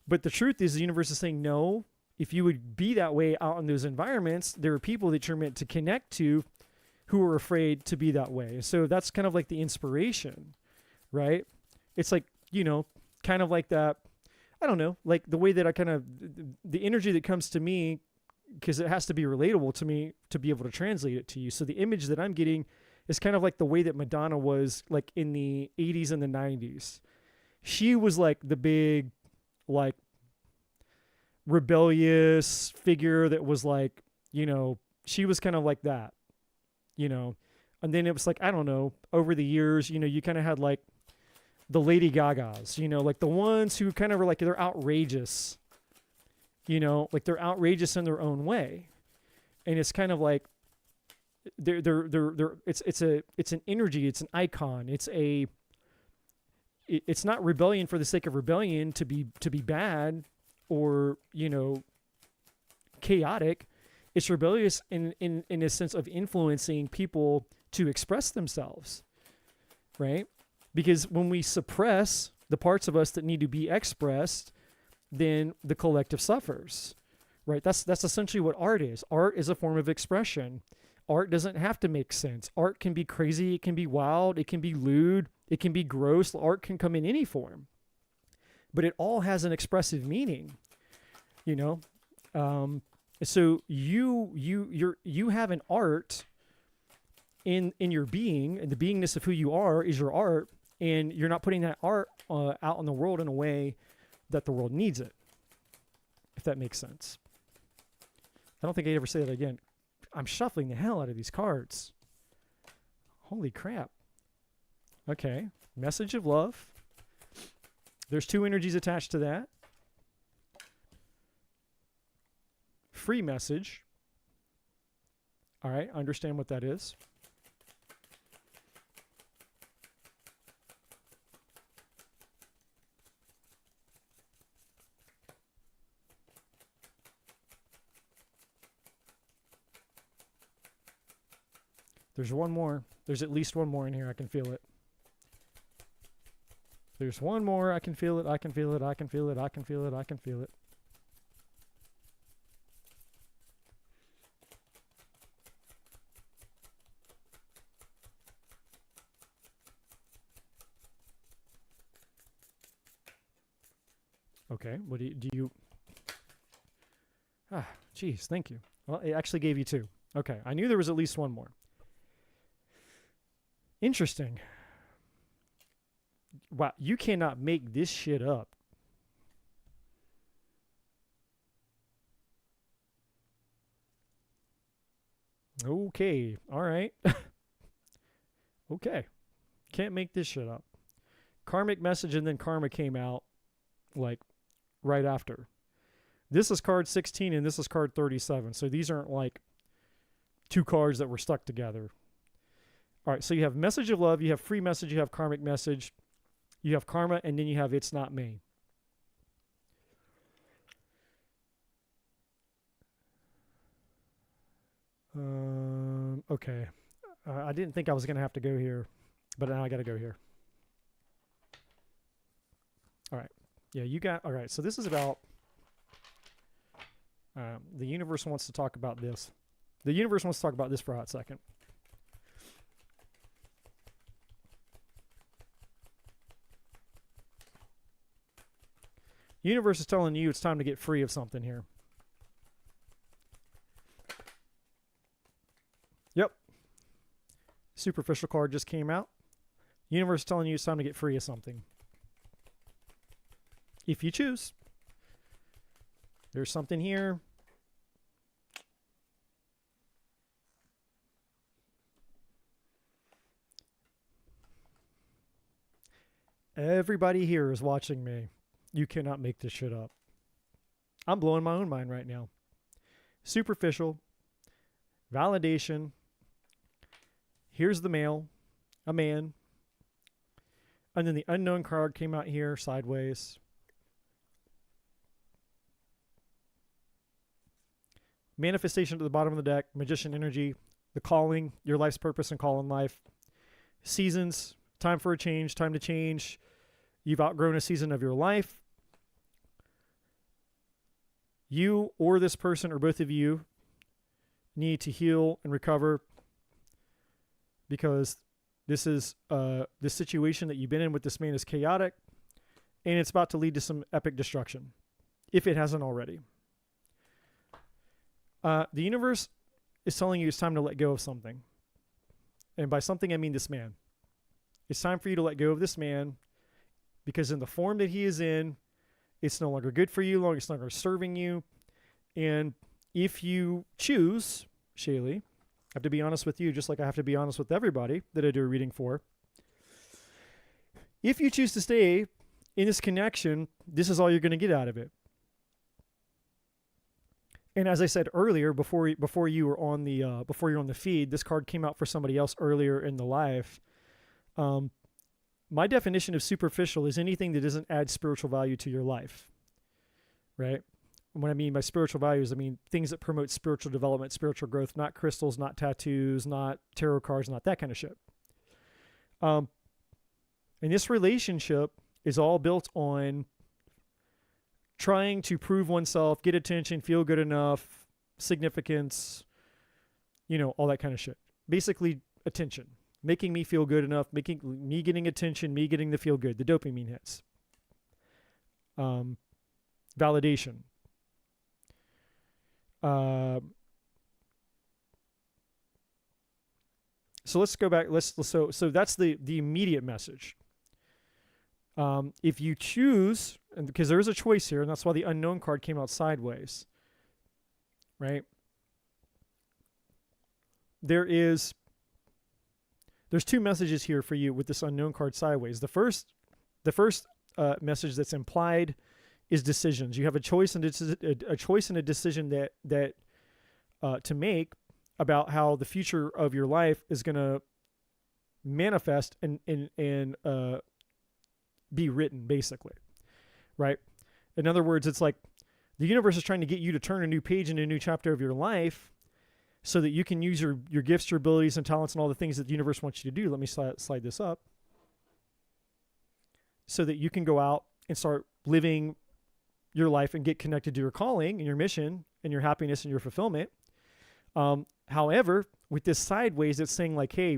But the truth is the universe is saying, no, if you would be that way out in those environments, there are people that you're meant to connect to who are afraid to be that way. So that's kind of like the inspiration, right? It's like, kind of like that, I don't know, like the way that I kind of, the energy that comes to me, because it has to be relatable to me to be able to translate it to you. So the image that I'm getting is kind of like the way that Madonna was like in the 80s and the 90s. She was like the big, like, rebellious figure that was like, she was kind of like that, and then it was like, I don't know, over the years, you kind of had like the Lady Gagas, like the ones who kind of are like, they're outrageous, like they're outrageous in their own way. And it's kind of like, it's an energy, it's an icon, it's not rebellion for the sake of rebellion to be bad or, chaotic. It's rebellious in a sense of influencing people to express themselves, right? Because when we suppress the parts of us that need to be expressed, then the collective suffers, right? That's essentially what art is. Art is a form of expression. Art doesn't have to make sense. Art can be crazy. It can be wild. It can be lewd. It can be gross. Art can come in any form, but it all has an expressive meaning, So you have an art in your being, and the beingness of who you are is your art, and you're not putting that art out in the world in a way that the world needs it, if that makes sense. I don't think I'd ever say that again. I'm shuffling the hell out of these cards. Holy crap. Okay. Message of love. There's 2 energies attached to that. Free message. All right. Understand what that is. There's one more. There's at least one more in here. I can feel it. There's one more. I can feel it. I can feel it. I can feel it. I can feel it. I can feel it. Okay. What do you? Geez. Thank you. Well, it actually gave you 2. Okay. I knew there was at least one more. Interesting. Wow, you cannot make this shit up. Okay, all right. Okay, can't make this shit up. Karmic message, and then karma came out like right after. This is card 16 and this is card 37. So these aren't like 2 cards that were stuck together. All right, so you have message of love, you have free message, you have karmic message, you have karma, and then you have it's not me. Okay. I didn't think I was going to have to go here, but now I got to go here. All right. Yeah, you got, all right. So this is about, the universe wants to talk about this. The universe wants to talk about this for a hot second. Universe is telling you it's time to get free of something here. Yep. Superficial card just came out. Universe is telling you it's time to get free of something. if you choose. There's something here. Everybody here is watching me. You cannot make this shit up. I'm blowing my own mind right now. Superficial. Validation. Here's the male. A man. And then the unknown card came out here sideways. Manifestation at the bottom of the deck. Magician energy. The calling. Your life's purpose and call in life. Seasons. Time for a change. Time to change. You've outgrown a season of your life. You or this person or both of you need to heal and recover, because this is this situation that you've been in with this man is chaotic, and it's about to lead to some epic destruction, if it hasn't already. The universe is telling you it's time to let go of something. And by something, I mean this man. It's time for you to let go of this man, because in the form that he is in, it's no longer good for you, it's no longer serving you. And if you choose, Shaylee, I have to be honest with you, just like I have to be honest with everybody that I do a reading for. If you choose to stay in this connection, this is all you're going to get out of it. And as I said earlier, before you were on the feed, this card came out for somebody else earlier in the live. My definition of superficial is anything that doesn't add spiritual value to your life, right? And what I mean by spiritual values, I mean things that promote spiritual development, spiritual growth, not crystals, not tattoos, not tarot cards, not that kind of shit. And this relationship is all built on trying to prove oneself, get attention, feel good enough, significance, all that kind of shit. Basically, attention. Making me feel good enough, making me getting attention, me getting the feel good, the dopamine hits. Validation. So let's go back. So that's the immediate message. If you choose, and because there is a choice here, and that's why the unknown card came out sideways, right? There's two messages here for you with this unknown card sideways. The first message that's implied is decisions. You have a choice and a decision that to make about how the future of your life is going to manifest and be written, basically, right? In other words, it's like the universe is trying to get you to turn a new page in a new chapter of your life, so that you can use your gifts, your abilities, and talents, and all the things that the universe wants you to do. Let me slide this up. So that you can go out and start living your life and get connected to your calling and your mission and your happiness and your fulfillment. However, with this sideways, it's saying like, hey,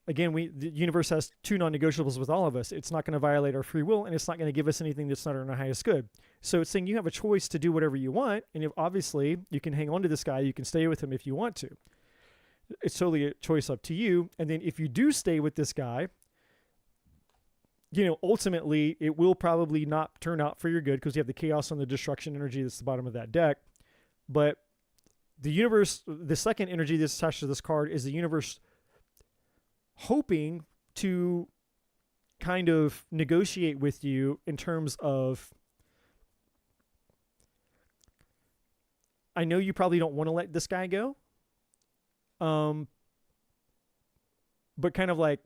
again, the universe has two non-negotiables with all of us. It's not going to violate our free will, and it's not going to give us anything that's not in our highest good. So it's saying you have a choice to do whatever you want, and if obviously you can hang on to this guy, you can stay with him if you want to. It's totally a choice up to you. And then if you do stay with this guy, ultimately it will probably not turn out for your good, because you have the chaos and the destruction energy that's the bottom of that deck. But the universe, the second energy that's attached to this card is the universe hoping to kind of negotiate with you in terms of, I know you probably don't want to let this guy go, but kind of like,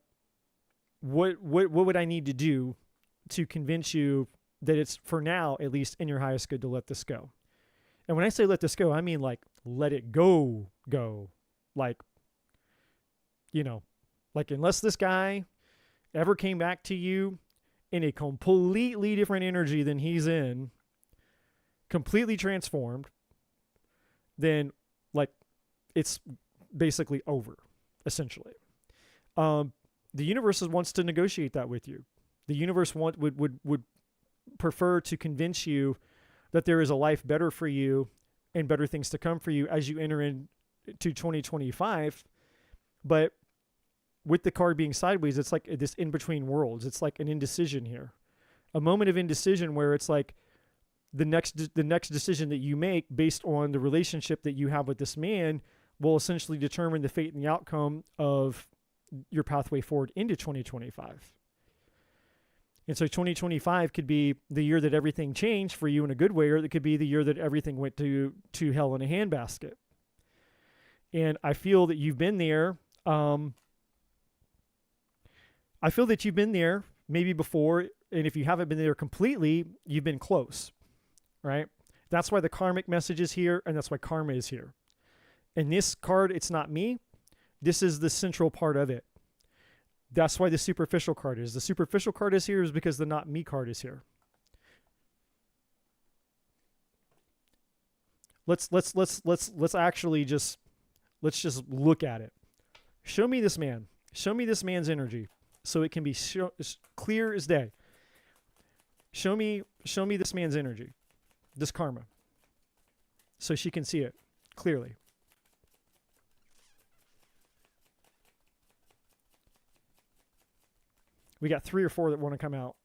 what would I need to do to convince you that it's, for now at least, in your highest good to let this go? And when I say let this go, I mean like let it go, like, like unless this guy ever came back to you in a completely different energy than he's in, completely transformed, then like it's basically over, essentially. The universe wants to negotiate that with you. The universe would prefer to convince you that there is a life better for you and better things to come for you as you enter into 2025. But with the card being sideways, it's like this in-between worlds. It's like an indecision here. a moment of indecision where it's like the next decision that you make based on the relationship that you have with this man will essentially determine the fate and the outcome of your pathway forward into 2025. And so 2025 could be the year that everything changed for you in a good way, or it could be the year that everything went to hell in a handbasket. And I feel that you've been there. I feel that you've been there maybe before, and if you haven't been there completely, you've been close, right? That's why the karmic message is here, and that's why karma is here. And this card, it's not me. This is the central part of it. That's why the superficial card is. The superficial card is here is because the not me card is here. Let's actually just look at it. Show me this man. Show me this man's energy, so it can be clear as day. Show me this man's energy, this karma, so she can see it clearly. We got 3 or 4 that want to come out,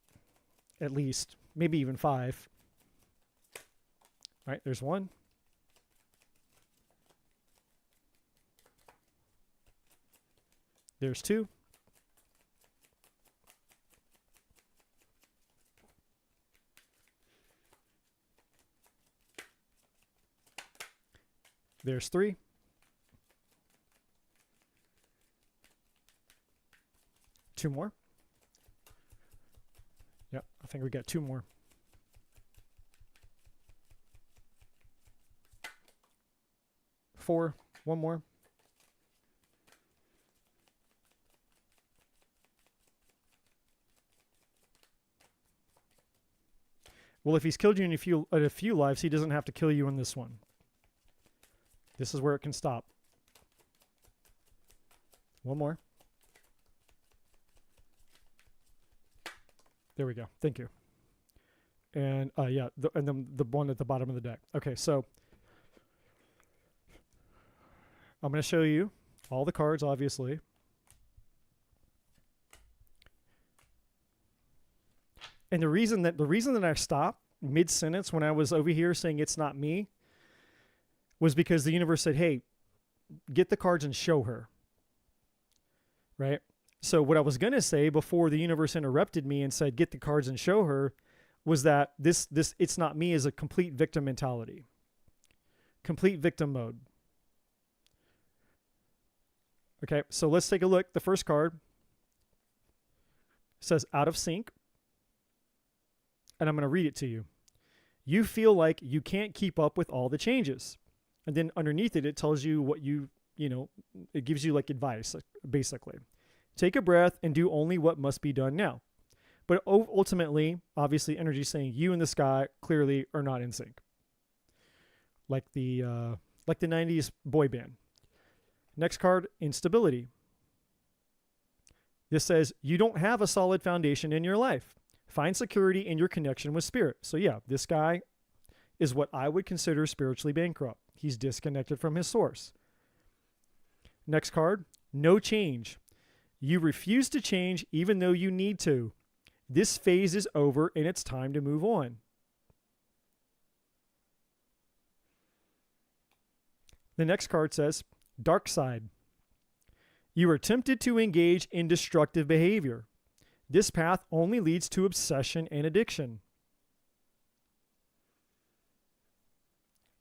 at least, maybe even 5. All right, there's 1. There's 2. There's 3. Two more. Yep, I think we got 2 more. Four. 1 more. Well, if he's killed you in a few lives, he doesn't have to kill you in this one. This is where it can stop. 1 more. There we go. Thank you. And yeah, and then the one at the bottom of the deck. Okay, so I'm going to show you all the cards, obviously. And the reason that I stopped mid-sentence when I was over here saying it's not me was because the universe said, hey, get the cards and show her. Right? So what I was going to say before the universe interrupted me and said, get the cards and show her, was that this it's not me is a complete victim mentality. Complete victim mode. Okay, so let's take a look. The first card says out of sync. And I'm going to read it to you. You feel like you can't keep up with all the changes. And then underneath it, it tells you what it gives you like advice, basically. Take a breath and do only what must be done now. But ultimately, obviously, energy is saying you and the sky clearly are not in sync. Like the 90s boy band. Next card, instability. This says you don't have a solid foundation in your life. Find security in your connection with spirit. So yeah, this guy is what I would consider spiritually bankrupt. He's disconnected from his source. Next card, no change. You refuse to change even though you need to. This phase is over and it's time to move on. The next card says, dark side. You are tempted to engage in destructive behavior. This path only leads to obsession and addiction.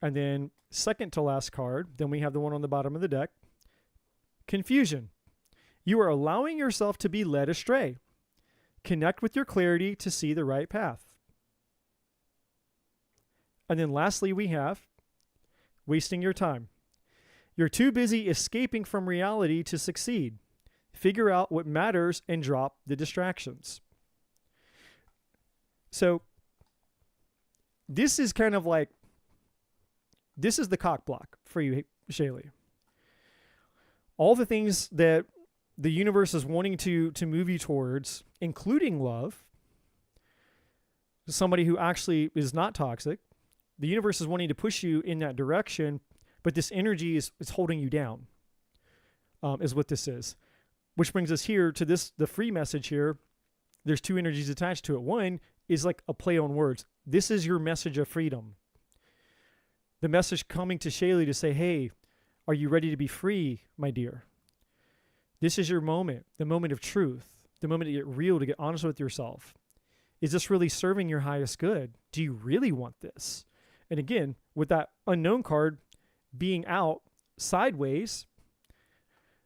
And then second to last card, then we have the one on the bottom of the deck. Confusion. You are allowing yourself to be led astray. Connect with your clarity to see the right path. And then lastly, we have wasting your time. You're too busy escaping from reality to succeed. Figure out what matters and drop the distractions. So this is kind of like, this is the cock block for you, Shaylee. All the things that the universe is wanting to move you towards, including love, somebody who actually is not toxic. The universe is wanting to push you in that direction, but this energy is holding you down, is what this is. Which brings us here to the free message here. There's 2 energies attached to it. One is like a play on words. This is your message of freedom. The message coming to Shaylee to say, hey, are you ready to be free, my dear? This is your moment, the moment of truth, the moment to get real, to get honest with yourself. Is this really serving your highest good? Do you really want this? And again, with that unknown card being out sideways,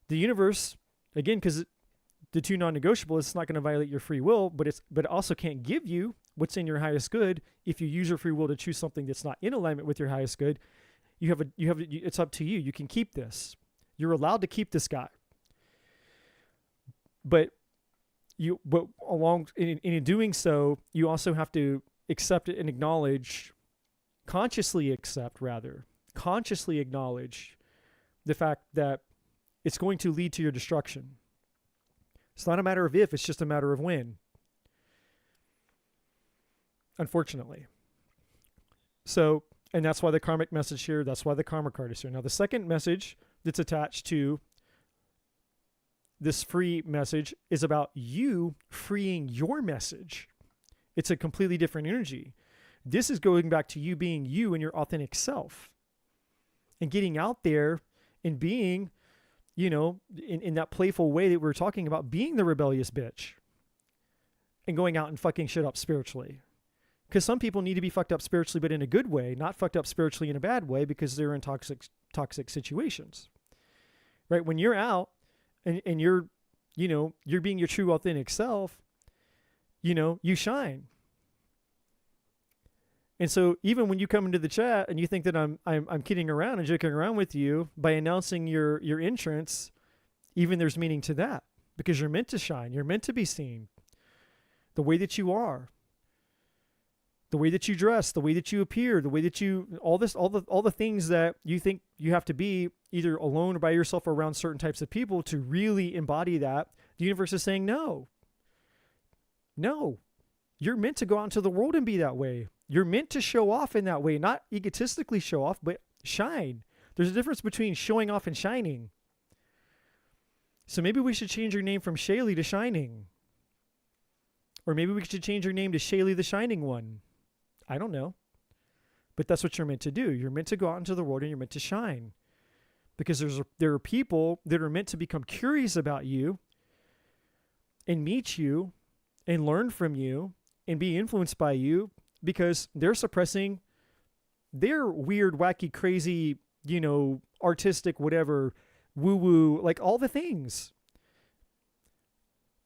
the universe, again, because the two non-negotiable, it's not going to violate your free will, but it also can't give you what's in your highest good if you use your free will to choose something that's not in alignment with your highest good. It's up to you. You can keep this. You're allowed to keep this guy. But in doing so, you also have to accept it and consciously acknowledge the fact that it's going to lead to your destruction. It's not a matter of if, it's just a matter of when. Unfortunately. So, and that's why the karmic message here, that's why the karma card is here. Now, the second message that's attached to this free message is about you freeing your message. It's a completely different energy. This is going back to you being you and your authentic self and getting out there and being, in that playful way that we were talking about, being the rebellious bitch and going out and fucking shit up spiritually. Because some people need to be fucked up spiritually, but in a good way, not fucked up spiritually in a bad way because they're in toxic situations, right? When you're out and you're being your true authentic self, you shine. And so even when you come into the chat and you think that I'm kidding around and joking around with you by announcing your entrance, even there's meaning to that because you're meant to shine. You're meant to be seen. The way that you are, the way that you dress, the way that you appear, the way that all the things that you think you have to be either alone or by yourself or around certain types of people to really embody that. The universe is saying, no, you're meant to go out into the world and be that way. You're meant to show off in that way, not egotistically show off, but shine. There's a difference between showing off and shining. So maybe we should change your name from Shaylee to Shining. Or maybe we should change your name to Shaylee the Shining One. I don't know. But that's what you're meant to do. You're meant to go out into the world and you're meant to shine. Because there are people that are meant to become curious about you and meet you and learn from you and be influenced by you because they're suppressing their weird, wacky, crazy, artistic, whatever, woo-woo, like all the things.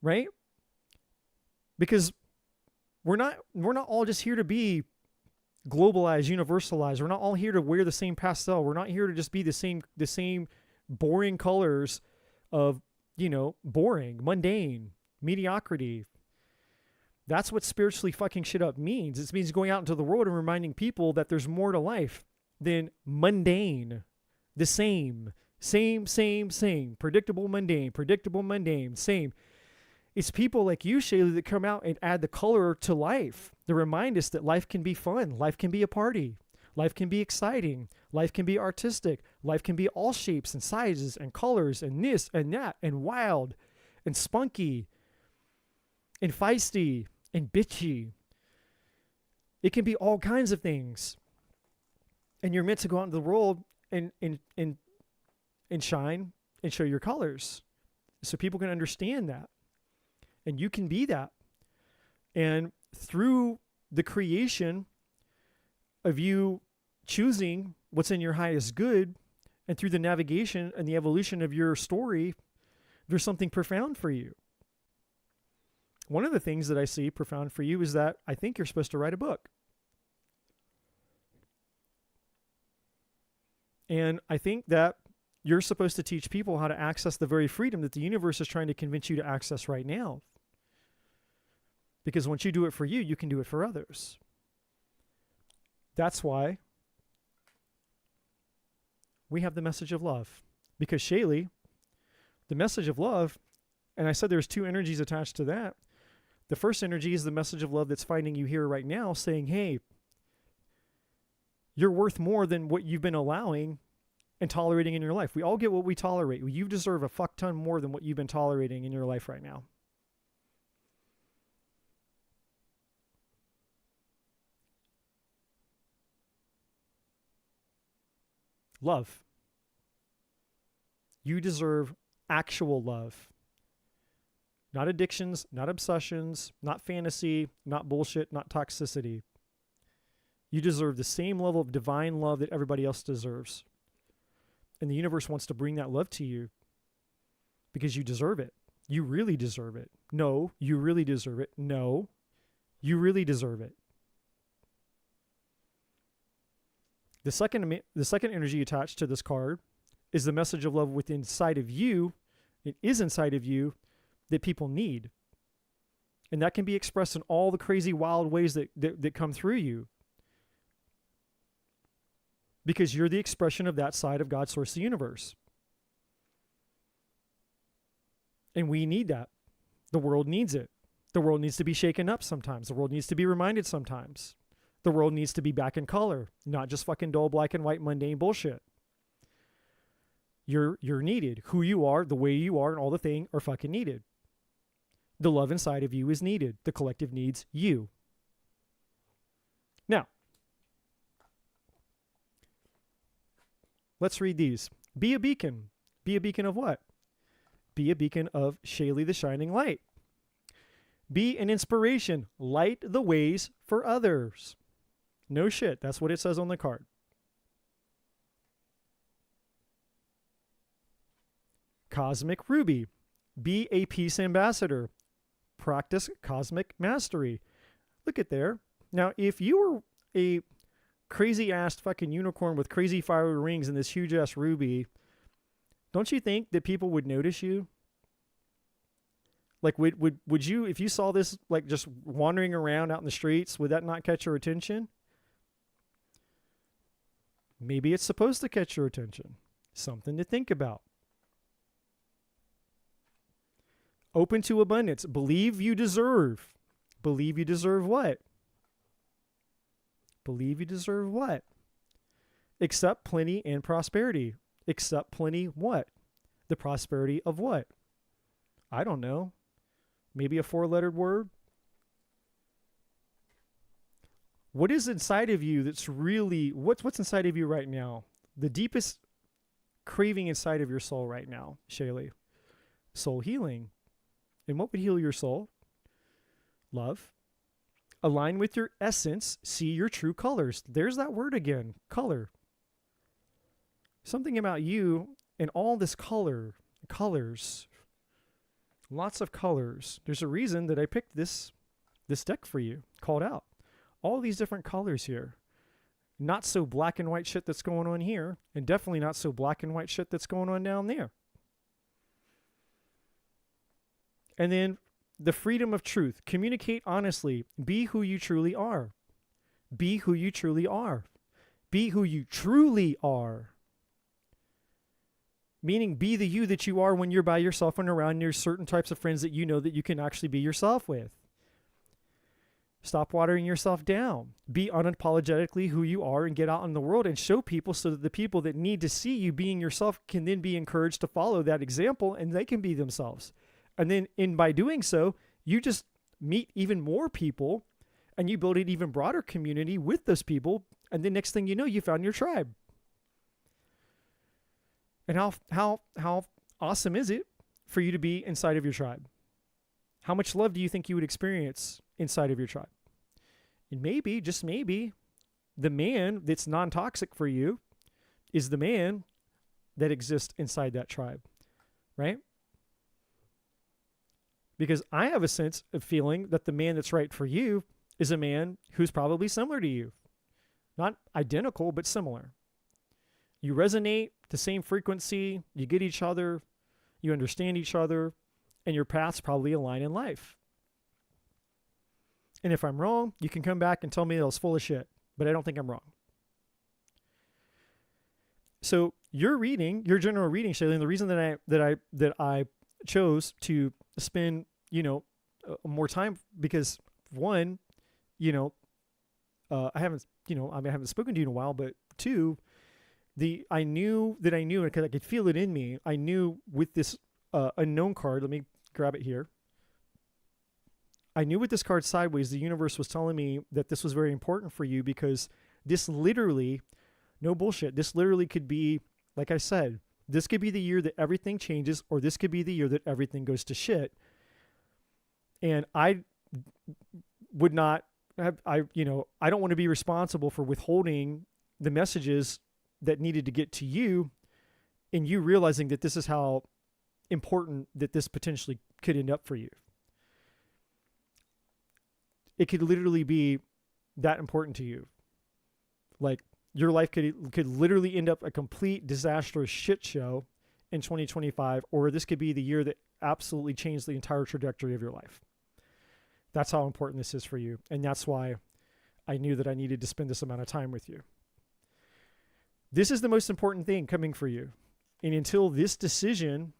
Right? Because we're not all just here to be globalized, universalized. We're not all here to wear the same pastel. We're not here to just be the same boring colors of, boring, mundane, mediocrity. That's what spiritually fucking shit up means. It means going out into the world and reminding people that there's more to life than mundane, the same, predictable, mundane, same. It's people like you, Shaylee, that come out and add the color to life. They remind us that life can be fun. Life can be a party. Life can be exciting. Life can be artistic. Life can be all shapes and sizes and colors and this and that and wild and spunky and feisty and bitchy. It can be all kinds of things. And you're meant to go out into the world and shine and show your colors so people can understand that. And you can be that. And through the creation of you choosing what's in your highest good, and through the navigation and the evolution of your story, there's something profound for you. One of the things that I see profound for you is that I think you're supposed to write a book. And I think that you're supposed to teach people how to access the very freedom that the universe is trying to convince you to access right now. Because once you do it for you, you can do it for others. That's why we have the message of love. Because Shaylee, the message of love, and I said there's two energies attached to that. The first energy is the message of love that's finding you here right now, saying, hey, you're worth more than what you've been allowing and tolerating in your life. We all get what we tolerate. You deserve a fuck ton more than what you've been tolerating in your life right now. Love. You deserve actual love. Not addictions, not obsessions, not fantasy, not bullshit, not toxicity. You deserve the same level of divine love that everybody else deserves. And the universe wants to bring that love to you because you deserve it. You really deserve it. No, you really deserve it. No, you really deserve it. The second energy attached to this card is the message of love within inside of you. It is inside of you that people need. And that can be expressed in all the crazy, wild ways that come through you. Because you're the expression of that side of God, source, the universe. And we need that. The world needs it. The world needs to be shaken up sometimes. The world needs to be reminded sometimes. The world needs to be back in color, not just fucking dull black and white mundane bullshit. You're needed. Who you are, the way you are, and all the thing are fucking needed. The love inside of you is needed. The collective needs you. Now, let's read these. Be a beacon. Be a beacon of what? Be a beacon of Shaylee the Shining Light. Be an inspiration. Light the ways for others. No shit. That's what it says on the card. Cosmic Ruby. Be a peace ambassador. Practice cosmic mastery. Look at there. Now, if you were a crazy-ass fucking unicorn with crazy fiery rings and this huge-ass ruby, don't you think that people would notice you? Like, would you, if you saw this, like, just wandering around out in the streets, would that not catch your attention? Maybe it's supposed to catch your attention. Something to think about. Open to abundance. Believe you deserve. Believe you deserve what? Believe you deserve what? Accept plenty and prosperity. Accept plenty what? The prosperity of what? I don't know. Maybe a 4-lettered word? What is inside of you that's really, what's inside of you right now? The deepest craving inside of your soul right now, Shaylee. Soul healing. And what would heal your soul? Love. Align with your essence. See your true colors. There's that word again. Color. Something about you and all this colors. Lots of colors. There's a reason that I picked this deck for you. Called out. All these different colors here. Not so black and white shit that's going on here. And definitely not so black and white shit that's going on down there. And then the freedom of truth. Communicate honestly. Be who you truly are. Be who you truly are. Be who you truly are. Meaning be the you that you are when you're by yourself and around your certain types of friends that you know that you can actually be yourself with. Stop watering yourself down. Be unapologetically who you are and get out in the world and show people so that the people that need to see you being yourself can then be encouraged to follow that example and they can be themselves. And then by doing so, you just meet even more people and you build an even broader community with those people. And the next thing you know, you found your tribe. And how awesome is it for you to be inside of your tribe? How much love do you think you would experience inside of your tribe? And maybe, just maybe, the man that's non-toxic for you is the man that exists inside that tribe, right? Because I have a sense of feeling that the man that's right for you is a man who's probably similar to you. Not identical, but similar. You resonate the same frequency, you get each other, you understand each other, and your paths probably align in life. And if I'm wrong, you can come back and tell me that I was full of shit, but I don't think I'm wrong. So your general reading, Shaylee, and the reason that I chose to spend, more time because one, I haven't spoken to you in a while, but two, I knew, because I could feel it in me. I knew with this unknown card, let me grab it here. I knew with this card sideways, the universe was telling me that this was very important for you because this literally No bullshit. This literally could be, like I said, this could be the year that everything changes, or this could be the year that everything goes to shit. And I would not have, I don't want to be responsible for withholding the messages that needed to get to you, and you realizing that this is how important that this potentially could end up for you. It could literally be that important to you. Like, your life could literally end up a complete disastrous shit show in 2025, or this could be the year that absolutely changed the entire trajectory of your life. That's how important this is for you. And that's why I knew that I needed to spend this amount of time with you. This is the most important thing coming for you. And until this decision,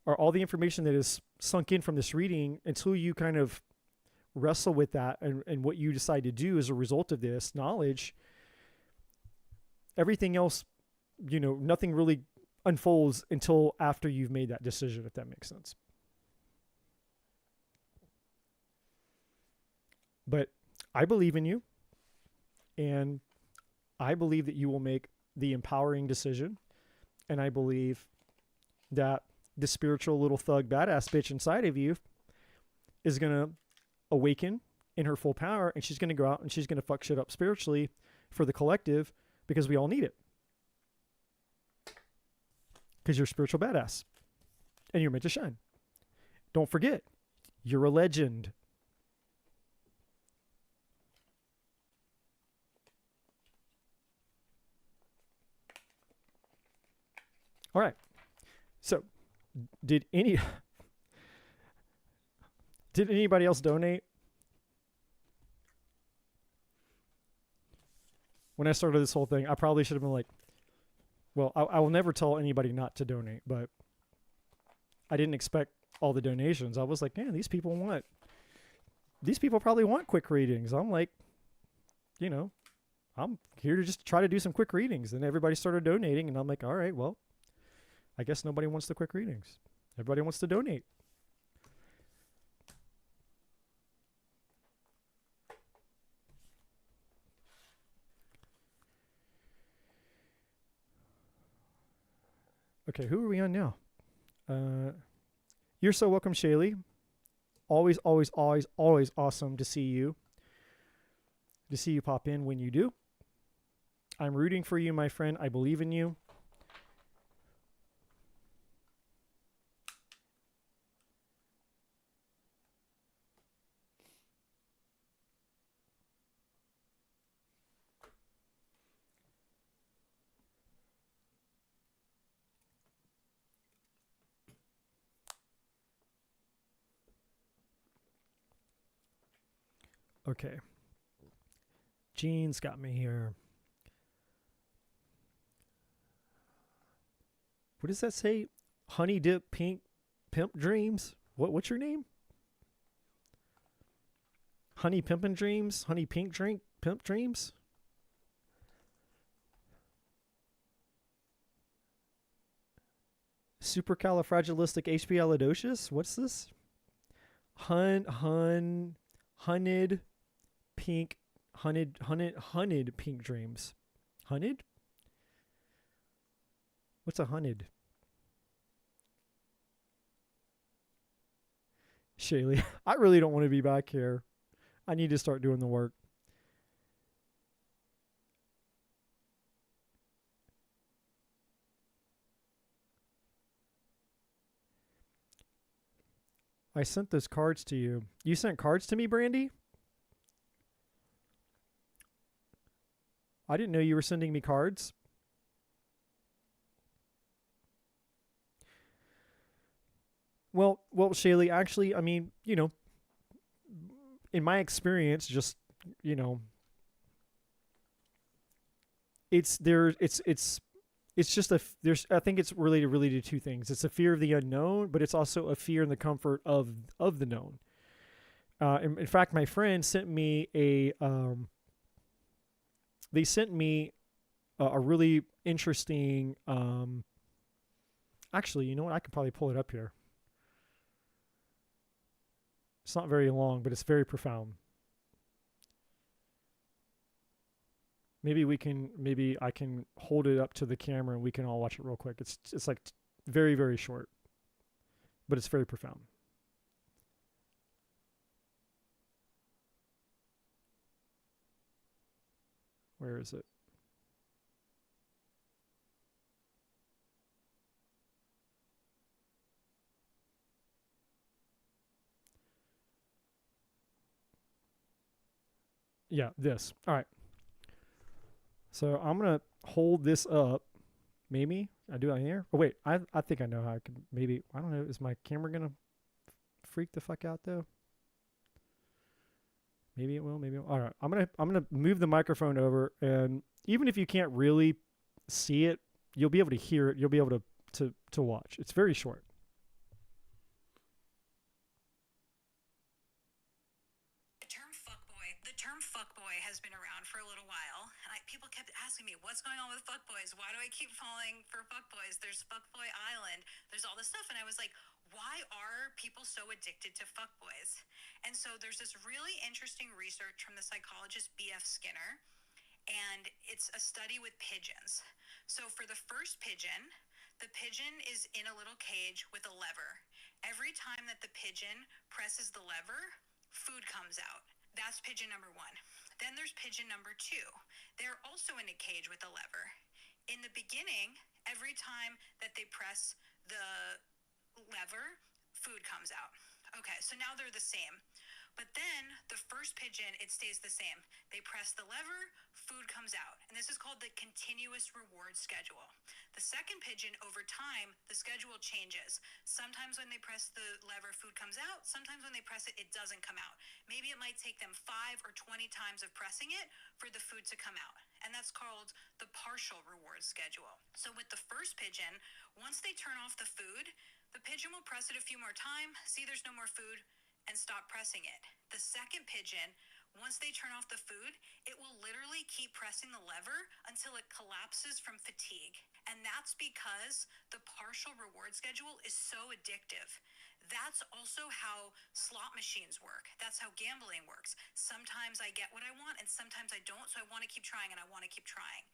or all the information that is sunk in from this reading, until you kind of wrestle with that and what you decide to do as a result of this knowledge, everything else, nothing really unfolds until after you've made that decision, if that makes sense. But I believe in you, and I believe that you will make the empowering decision, and I believe that the spiritual little thug badass bitch inside of you is going to awaken in her full power, and she's going to go out and she's going to fuck shit up spiritually for the collective, because we all need it. Because you're a spiritual badass, and you're meant to shine. Don't forget, you're a legend. All right. So, did anybody else donate? When I started this whole thing, I probably should have been like, well, I will never tell anybody not to donate, but I didn't expect all the donations. I was like, man, these people probably want quick readings. I'm like, I'm here to just try to do some quick readings. And everybody started donating, and I'm like, all right, well, I guess nobody wants the quick readings. Everybody wants to donate. Okay, who are we on now? You're so welcome, Shaylee. Always, always, always, always awesome to see you. To see you pop in when you do. I'm rooting for you, my friend. I believe in you. Okay. Jean's got me here. What does that say? Honey dip pink pimp dreams? What's your name? Honey pimpin' dreams? Honey pink drink pimp dreams? Supercalifragilisticexpialidocious? What's this? Hunted pink dreams. Hunted? What's a hunted? Shaylee, I really don't want to be back here. I need to start doing the work. I sent those cards to you. You sent cards to me, Brandy? I didn't know you were sending me cards. Well, Shaylee, actually, I mean, in my experience, just, it's just I think it's related really to two things. It's a fear of the unknown, but it's also a fear and the comfort of the known. In fact, my friend sent me a really interesting, actually, you know what? I could probably pull it up here. It's not very long, but it's very profound. maybe I can hold it up to the camera and we can all watch it real quick. It's like very, very short, but it's very profound. Where is it? Yeah, this. All right. So I'm going to hold this up. Maybe I do it here. Oh, wait. I think I know how I can maybe. I don't know. Is my camera going to freak the fuck out, though? Maybe it will. Maybe it will. All right. I'm gonna move the microphone over, and even if you can't really see it, you'll be able to hear it. You'll be able to watch. It's very short. The term fuckboy has been around for a little while. People kept asking me, what's going on with fuckboys? Why do I keep falling for fuckboys? There's Fuckboy Island. There's all this stuff. And I was like, why are people so addicted to fuckboys? And so there's this really interesting research from the psychologist B.F. Skinner. And it's a study with pigeons. So for the first pigeon, the pigeon is in a little cage with a lever. Every time that the pigeon presses the lever, food comes out. That's pigeon number 1. Then there's pigeon number 2. They're also in a cage with a lever. In the beginning, every time that they press the lever, food comes out. Okay, so now they're the same. But then the first pigeon, it stays the same. They press the lever, food comes out. And this is called the continuous reward schedule. The second pigeon, over time, the schedule changes. Sometimes when they press the lever, food comes out. Sometimes when they press it, it doesn't come out. Maybe it might take them 5 or 20 times of pressing it for the food to come out. And that's called the partial reward schedule. So with the first pigeon, once they turn off the food, the pigeon will press it a few more times, see there's no more food, and stop pressing it. The second pigeon, once they turn off the food, it will literally keep pressing the lever until it collapses from fatigue. And that's because the partial reward schedule is so addictive. That's also how slot machines work. That's how gambling works. Sometimes I get what I want and sometimes I don't, so I want to keep trying and I want to keep trying.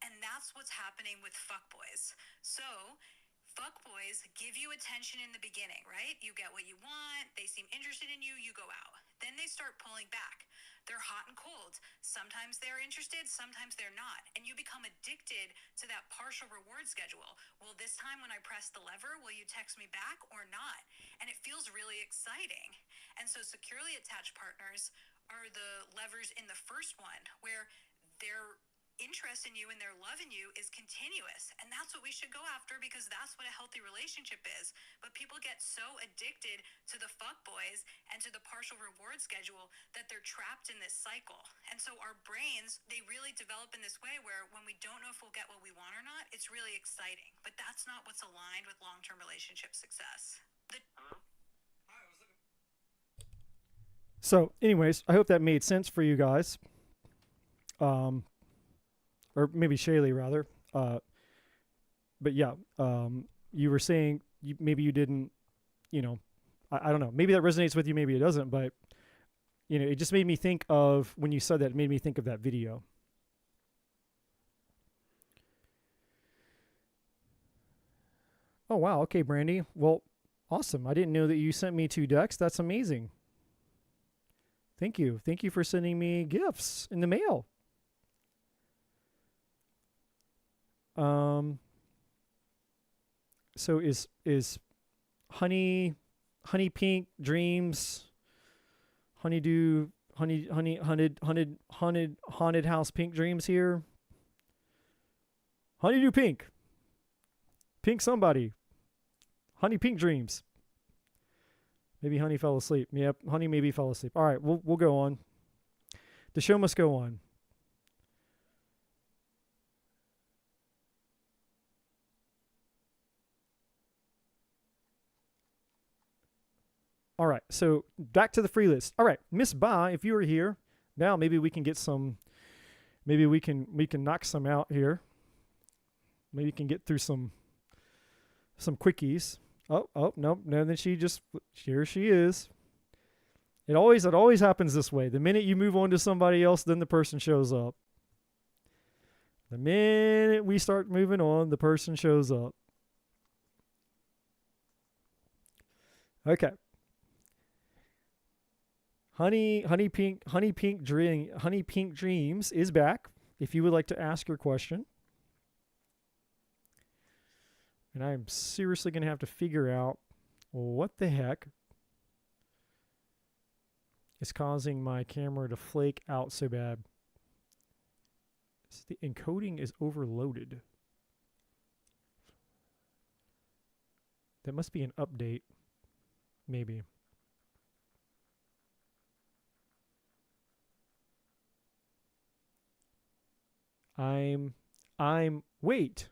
And that's what's happening with fuckboys. So fuckboys give you attention in the beginning, right? You get what you want, they seem interested in you, you go out. Then they start pulling back. They're hot and cold. Sometimes they're interested, sometimes they're not. And you become addicted to that partial reward schedule. Well, this time when I press the lever, will you text me back or not? And it feels really exciting. And so securely attached partners are the levers in the first one, where they're interest in you and their love in you is continuous, and that's what we should go after, because that's what a healthy relationship is. But people get so addicted to the fuckboys and to the partial reward schedule that they're trapped in this cycle. And so our brains, they really develop in this way where when we don't know if we'll get what we want or not, it's really exciting, but that's not what's aligned with long-term relationship success. So anyways, I hope that made sense for you guys. Or maybe Shaylee rather. But yeah, you were saying maybe you didn't, I don't know. Maybe that resonates with you, maybe it doesn't. But, it just made me think of, when you said that, it made me think of that video. Oh, wow. Okay, Brandy. Well, awesome. I didn't know that you sent me 2 decks. That's amazing. Thank you. Thank you for sending me gifts in the mail. So is honey pink dreams, honeydew, haunted house pink dreams here? Honeydew pink somebody, honey pink dreams. Maybe honey fell asleep. Yep, honey maybe fell asleep. All right, we'll go on. The show must go on. All right, so back to the free list. All right, Miss Ba, if you were here, now maybe we can get some, maybe we can knock some out here. Maybe we can get through some quickies. Oh, no, then here she is. It always happens this way. The minute you move on to somebody else, then the person shows up. The minute we start moving on, the person shows up. Okay. Honey Pink Dreams is back. If you would like to ask your question. And I'm seriously going to have to figure out what the heck is causing my camera to flake out so bad. The encoding is overloaded. That must be an update, maybe. Wait.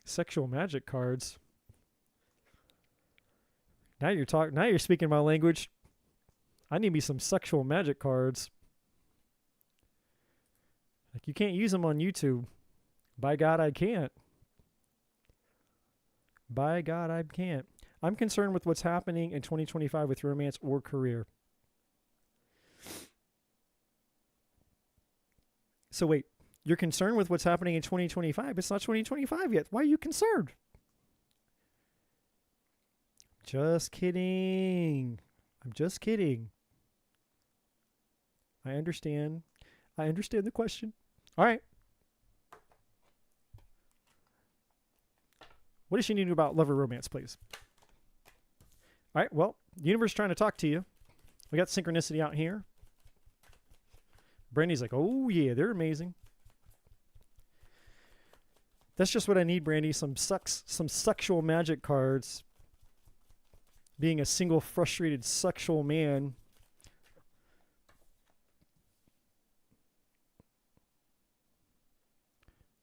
Sexual magic cards. Now you're speaking my language. I need me some sexual magic cards. Like, you can't use them on YouTube. By God, I can't. By God, I can't. I'm concerned with what's happening in 2025 with romance or career. So wait, you're concerned with what's happening in 2025? It's not 2025 yet. Why are you concerned? Just kidding. I'm just kidding. I understand. I understand the question. All right. What does she need to know about love or romance, please? All right. Well, the universe is trying to talk to you. We got synchronicity out here. Brandy's like, oh, yeah, they're amazing. That's just what I need, Brandy. Some sexual magic cards. Being a single, frustrated, sexual man.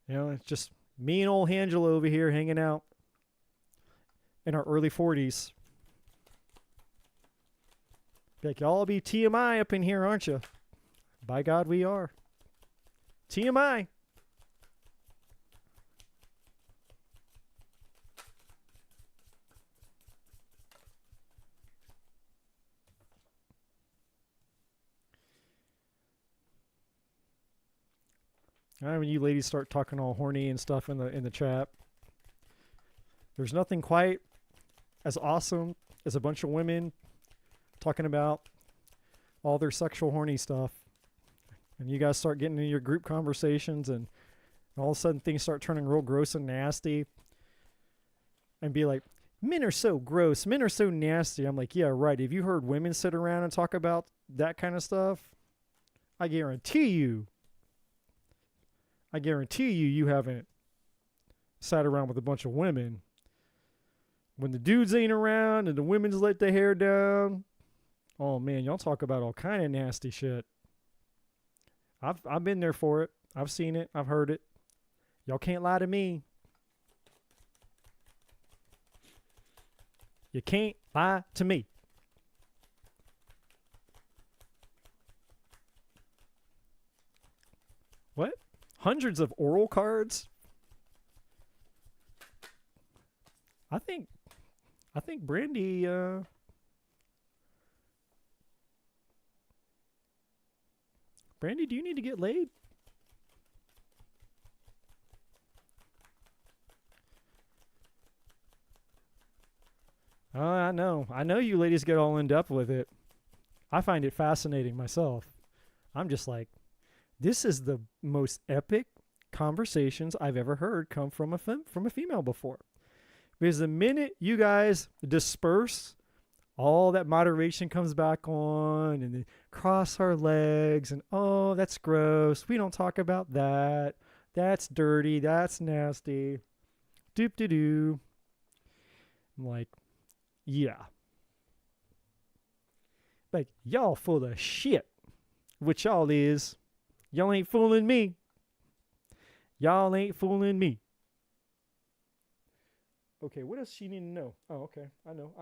You know, it's just me and old Angela over here hanging out in our early 40s. Like, y'all be TMI up in here, aren't you? By God, we are. TMI. All right, when you ladies start talking all horny and stuff in the chat, there's nothing quite as awesome as a bunch of women talking about all their sexual horny stuff. And you guys start getting into your group conversations, and all of a sudden things start turning real gross and nasty. And be like, men are so gross. Men are so nasty. I'm like, yeah, right. Have you heard women sit around and talk about that kind of stuff? I guarantee you you haven't sat around with a bunch of women. When the dudes ain't around and the women's let their hair down, oh man, y'all talk about all kind of nasty shit. I've been there for it. I've seen it. I've heard it. Y'all can't lie to me. You can't lie to me. What? Hundreds of oral cards? I think Brandy Brandy, do you need to get laid? Oh, I know. I know you ladies get all in depth with it. I find it fascinating myself. I'm just like, this is the most epic conversations I've ever heard come from a female before. Because the minute you guys disperse, all that moderation comes back on, and then cross our legs, and oh, that's gross. We don't talk about that. That's dirty. That's nasty. Doop-de-doo. I'm like, yeah. Like, y'all full of shit. Which y'all is. Y'all ain't fooling me. Y'all ain't fooling me. Okay, what else she need to know? Oh, okay. I know.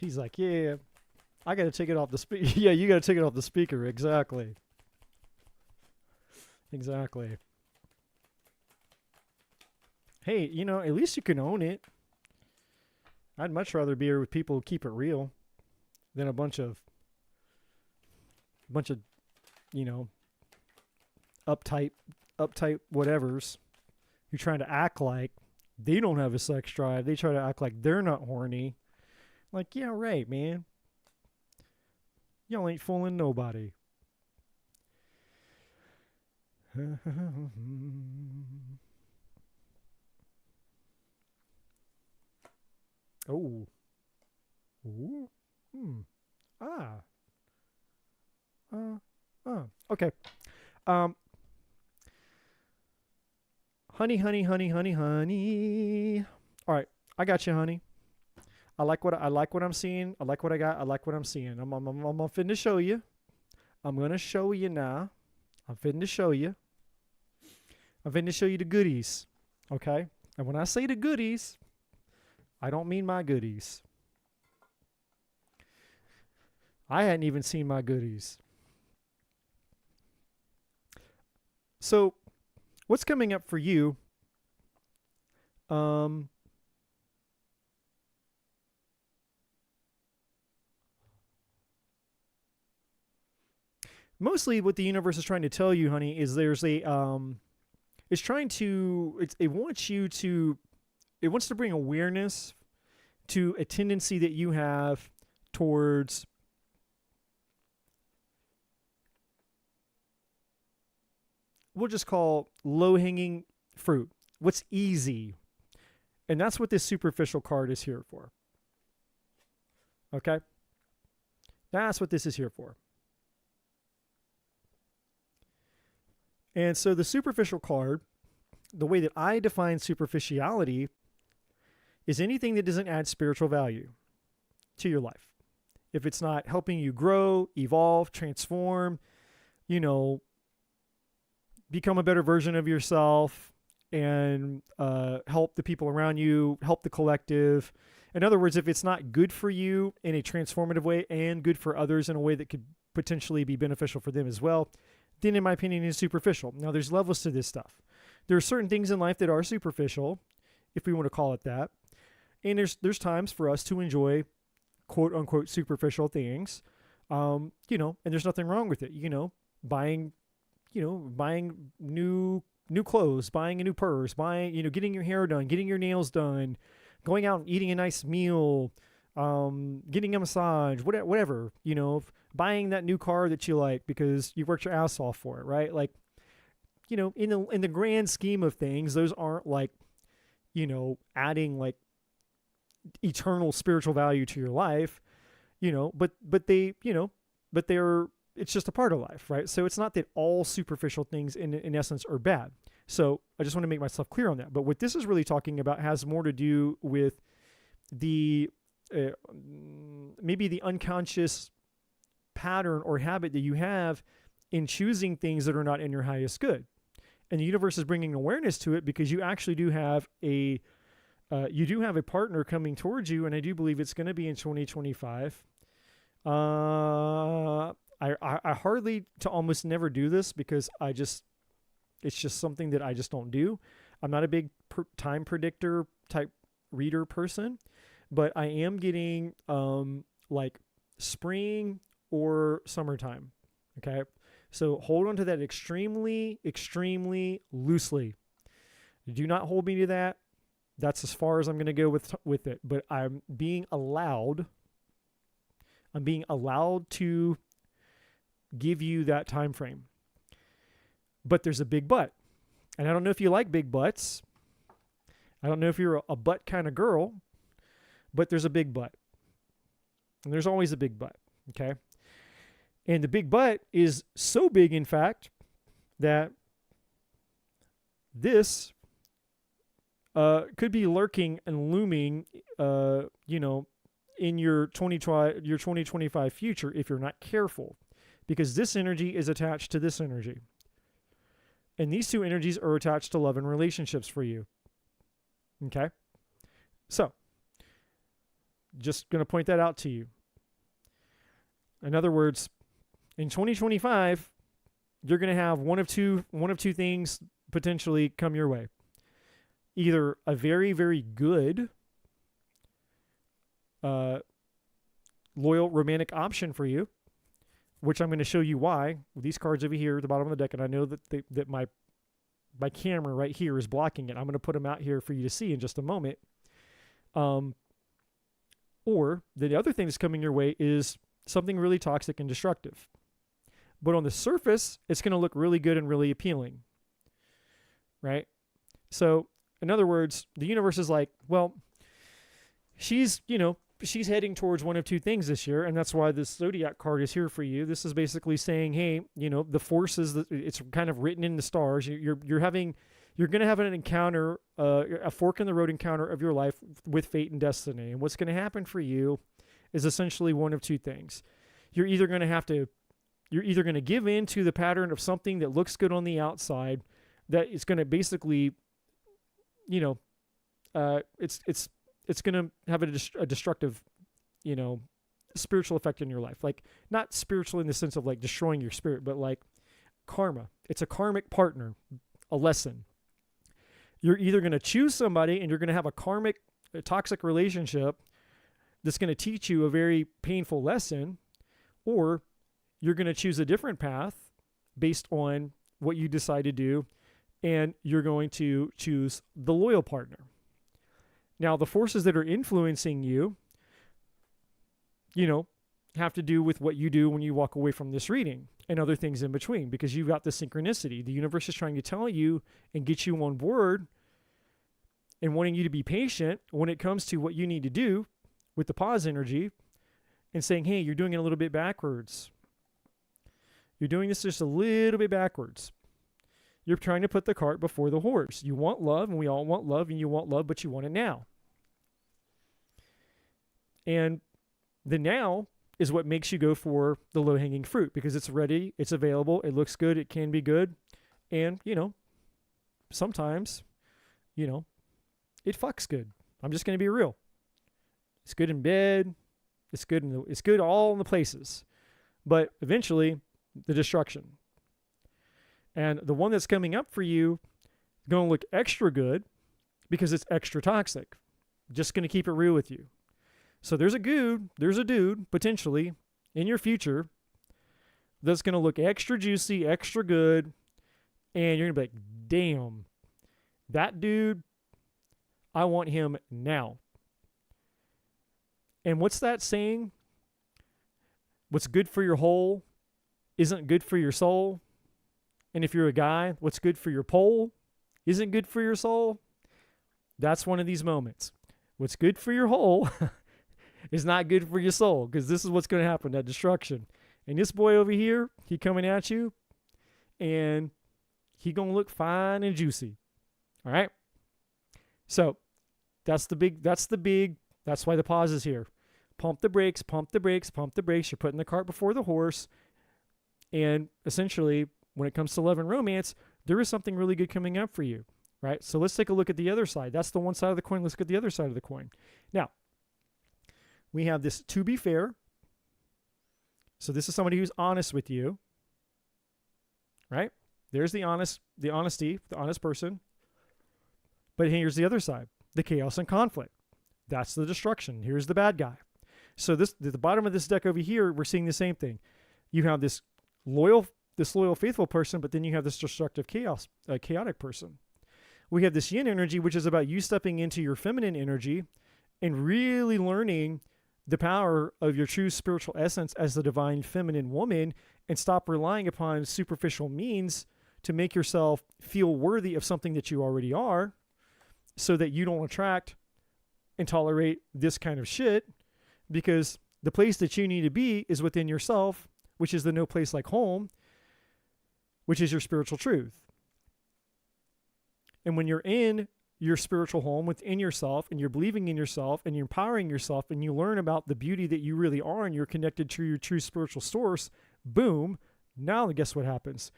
He's like, yeah, I got to take it off the speaker. Yeah, you got to take it off the speaker. Exactly. Exactly. Hey, you know, at least you can own it. I'd much rather be here with people who keep it real than a bunch of, you know, uptight whatevers who trying to act like they don't have a sex drive. They try to act like they're not horny. Like, yeah, right, man. Y'all ain't fooling nobody. Oh. Ooh. Ah. Okay. Um. Honey, honey, honey, honey, honey. All right, I got you, honey. I like what I'm seeing. I like what I got. I like what I'm seeing. I'm finna show you. I'm gonna show you now. I'm finna show you. I'm finna show you the goodies. Okay? And when I say the goodies, I don't mean my goodies. I hadn't even seen my goodies. So, what's coming up for you? Mostly what the universe is trying to tell you, honey, is there's a it wants to bring awareness to a tendency that you have towards we'll just call low-hanging fruit. What's easy. And that's what this superficial card is here for. Okay? That's what this is here for. And so the superficial card, the way that I define superficiality, is anything that doesn't add spiritual value to your life. If it's not helping you grow, evolve, transform, you know, become a better version of yourself and help the people around you, help the collective. In other words, if it's not good for you in a transformative way and good for others in a way that could potentially be beneficial for them as well, then in my opinion is superficial. Now there's levels to this stuff. There are certain things in life that are superficial, if we want to call it that. And there's times for us to enjoy quote unquote superficial things. You know, and there's nothing wrong with it. You know, buying new clothes, buying a new purse, getting your hair done, getting your nails done, going out and eating a nice meal, getting a massage, whatever, you know, buying that new car that you like because you worked your ass off for it, right? Like, you know, in the grand scheme of things, those aren't like, you know, adding like eternal spiritual value to your life, you know, but they're it's just a part of life, right? So it's not that all superficial things in essence are bad. So I just want to make myself clear on that. But what this is really talking about has more to do with the maybe the unconscious pattern or habit that you have in choosing things that are not in your highest good. And the universe is bringing awareness to it because you actually do have a partner coming towards you, and I do believe it's going to be in 2025. I hardly to almost never do this because it's just something that I just don't do. I'm not a big time predictor type reader person, but I am getting like spring or summertime. Okay. So hold on to that extremely, extremely loosely. Do not hold me to that. That's as far as I'm going to go with it. But I'm being allowed to give you that time frame. But there's a big but. And I don't know if you like big butts. I don't know if you're a butt kind of girl, but there's a big but. And there's always a big but, okay? And the big but is so big, in fact, that this could be lurking and looming, in your 2025 future if you're not careful, because this energy is attached to this energy. And these two energies are attached to love and relationships for you. Okay? So, Just going to point that out to you. In other words, in 2025, you're going to have one of two things potentially come your way. Either a very, very good loyal romantic option for you, which I'm going to show you why. These cards over here at the bottom of the deck, and I know that my camera right here is blocking it. I'm going to put them out here for you to see in just a moment. Or the other thing that's coming your way is something really toxic and destructive. But on the surface, it's going to look really good and really appealing, right? So, in other words, the universe is like, well, she's heading towards one of two things this year, and that's why this zodiac card is here for you. This is basically saying, hey, the forces, it's kind of written in the stars. You're going to have an encounter, a fork in the road encounter of your life with fate and destiny. And what's going to happen for you is essentially one of two things. You're either going to give in to the pattern of something that looks good on the outside, that is going to basically, it's going to have a destructive, spiritual effect in your life. Like, not spiritual in the sense of like destroying your spirit, but like karma. It's a karmic partner, a lesson. You're either going to choose somebody and you're going to have a toxic relationship that's going to teach you a very painful lesson, or you're going to choose a different path based on what you decide to do, and you're going to choose the loyal partner. Now, the forces that are influencing you, have to do with what you do when you walk away from this reading and other things in between, because you've got the synchronicity. The universe is trying to tell you and get you on board and wanting you to be patient when it comes to what you need to do with the pause energy, and saying, hey, you're doing it a little bit backwards. You're doing this just a little bit backwards. You're trying to put the cart before the horse. You want love, and we all want love, and you want love, but you want it now. And the now is what makes you go for the low-hanging fruit, because it's ready, it's available, it looks good, it can be good, and, sometimes, it fucks good. I'm just going to be real. It's good in bed. It's good all in the places. But eventually, the destruction. And the one that's coming up for you is going to look extra good because it's extra toxic. Just going to keep it real with you. So there's a dude potentially in your future that's going to look extra juicy, extra good, and you're going to be like, damn, that dude, I want him now. And what's that saying? What's good for your whole isn't good for your soul. And if you're a guy, what's good for your pole isn't good for your soul. That's one of these moments. What's good for your whole is not good for your soul, because this is what's going to happen, that destruction. And this boy over here, he coming at you, and he going to look fine and juicy. All right? So that's why the pause is here. Pump the brakes, pump the brakes, pump the brakes. You're putting the cart before the horse. And essentially, when it comes to love and romance, there is something really good coming up for you, right? So let's take a look at the other side. That's the one side of the coin. Let's look at the other side of the coin. Now, we have this to be fair. So this is somebody who's honest with you, right? There's the honesty, the honest person. But here's the other side, the chaos and conflict. That's the destruction. Here's the bad guy. So the bottom of this deck over here, we're seeing the same thing. You have this loyal, faithful person, but then you have this destructive chaotic person. We have this yin energy, which is about you stepping into your feminine energy and really learning the power of your true spiritual essence as the divine feminine woman, and stop relying upon superficial means to make yourself feel worthy of something that you already are, so that you don't attract and tolerate this kind of shit, because the place that you need to be is within yourself, which is the no place like home, which is your spiritual truth. And when you're in your spiritual home within yourself, and you're believing in yourself, and you're empowering yourself, and you learn about the beauty that you really are, and you're connected to your true spiritual source, boom, now guess what happens?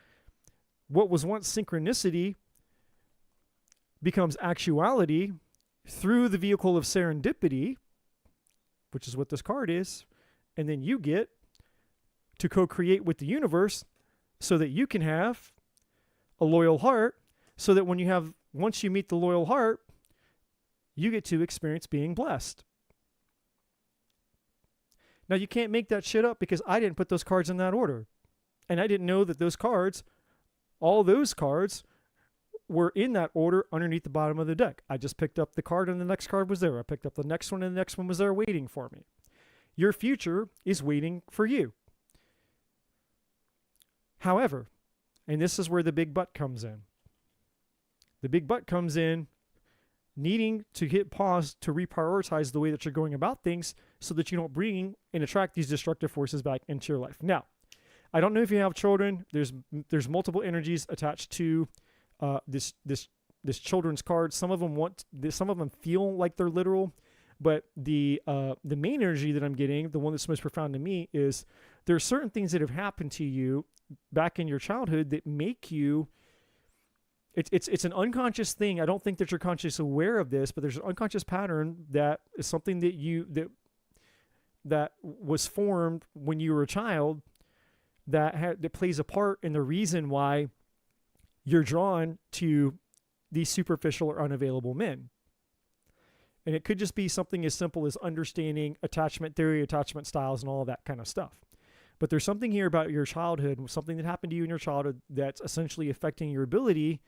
What was once synchronicity becomes actuality through the vehicle of serendipity, which is what this card is, and then you get to co-create with the universe so that you can have a loyal heart, so that once you meet the loyal heart, you get to experience being blessed. Now, you can't make that shit up because I didn't put those cards in that order. And I didn't know that all those cards were in that order underneath the bottom of the deck. I just picked up the card and the next card was there. I picked up the next one and the next one was there waiting for me. Your future is waiting for you. However, and this is where the big but comes in. The big but comes in needing to hit pause to reprioritize the way that you're going about things so that you don't bring and attract these destructive forces back into your life. Now, I don't know if you have children. There's multiple energies attached to this children's card. Some of them feel like they're literal, but the main energy that I'm getting, the one that's most profound to me, is there are certain things that have happened to you back in your childhood that make you. It's an unconscious thing. I don't think that you're consciously aware of this, but there's an unconscious pattern that is something that was formed when you were a child that plays a part in the reason why you're drawn to these superficial or unavailable men. And it could just be something as simple as understanding attachment theory, attachment styles, and all of that kind of stuff. But there's something here about your childhood, something that happened to you in your childhood that's essentially affecting your ability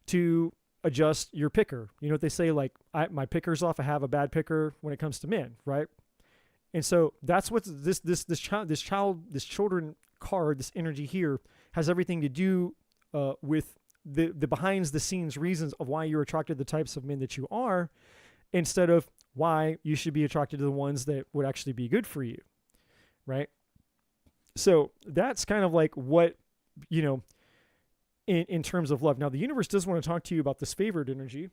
to adjust your picker. You know what they say, like, my picker's off, I have a bad picker when it comes to men, right? And so that's what this children card, this energy here, has everything to do with the behind the scenes reasons of why you're attracted to the types of men that you are, instead of why you should be attracted to the ones that would actually be good for you, right? So that's kind of like what, in terms of love. Now, the universe does want to talk to you about this favored energy,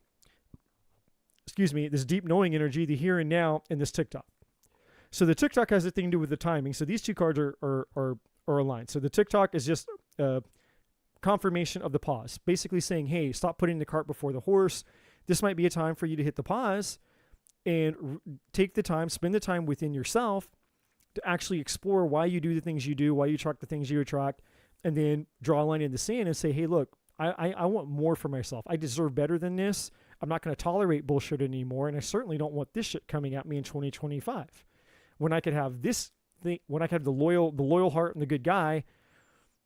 this deep knowing energy, the here and now, and this TikTok. So the TikTok has a thing to do with the timing. So these two cards are aligned. So the TikTok is just confirmation of the pause, basically saying, hey, stop putting the cart before the horse. This might be a time for you to hit the pause and take the time, spend the time within yourself to actually explore why you do the things you do, why you attract the things you attract, and then draw a line in the sand and say, hey, look, I want more for myself. I deserve better than this. I'm not going to tolerate bullshit anymore. And I certainly don't want this shit coming at me in 2025 when I could have this thing, when I could have the loyal heart and the good guy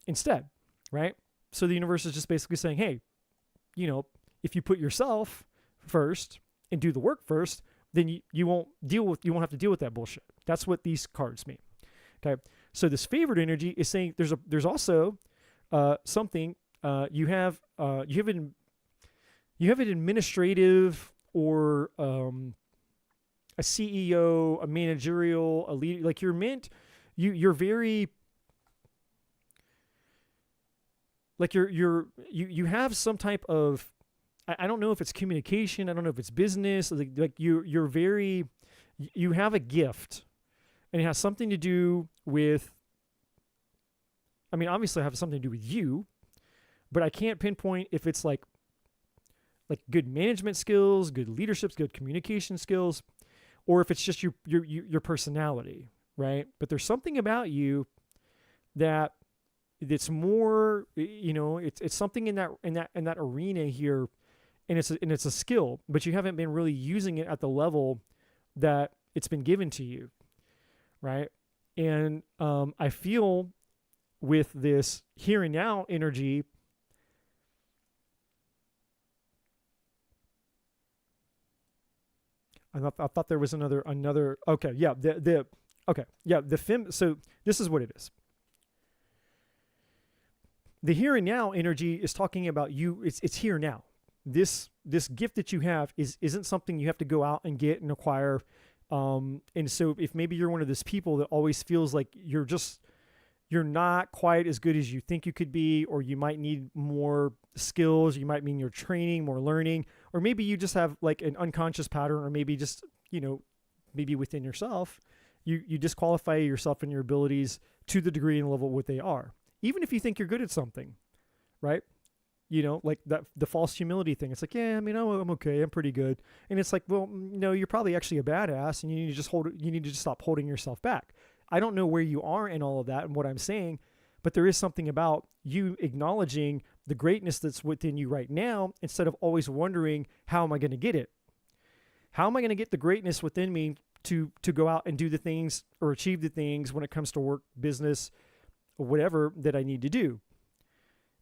instead, right? So the universe is just basically saying, hey, if you put yourself first and do the work first, then you won't have to deal with that bullshit. That's what these cards mean. Okay. So this favored energy is saying there's also something you have an administrative or a CEO, a managerial, a leader, like you're very like you have some type of, I don't know if it's communication, I don't know if it's business, like you have a gift, and it has something to do with, obviously it has something to do with you, but I can't pinpoint if it's like good management skills, good leadership, good communication skills, or if it's just your personality, right? But there's something about you that's more, it's something in that arena here, and it's a skill, but you haven't been really using it at the level that it's been given to you, right? And I feel with this here and now energy, I thought there was another. Okay, yeah, so this is what it is. The here and now energy is talking about you. It's here now. This gift that you have isn't something you have to go out and get and acquire. And so if maybe you're one of those people that always feels like you're not quite as good as you think you could be, or you might need more skills, you might mean you're training, more learning, or maybe you just have like an unconscious pattern, or maybe just, maybe within yourself, you disqualify yourself and your abilities to the degree and level what they are. Even if you think you're good at something, right? like that, the false humility thing. It's like, yeah, I mean, I'm okay. I'm pretty good. And it's like, well, no, you're probably actually a badass, and you need to just you need to just stop holding yourself back. I don't know where you are in all of that and what I'm saying, but there is something about you acknowledging the greatness that's within you right now, instead of always wondering, how am I going to get it? How am I going to get the greatness within me to go out and do the things or achieve the things when it comes to work, business, or whatever that I need to do?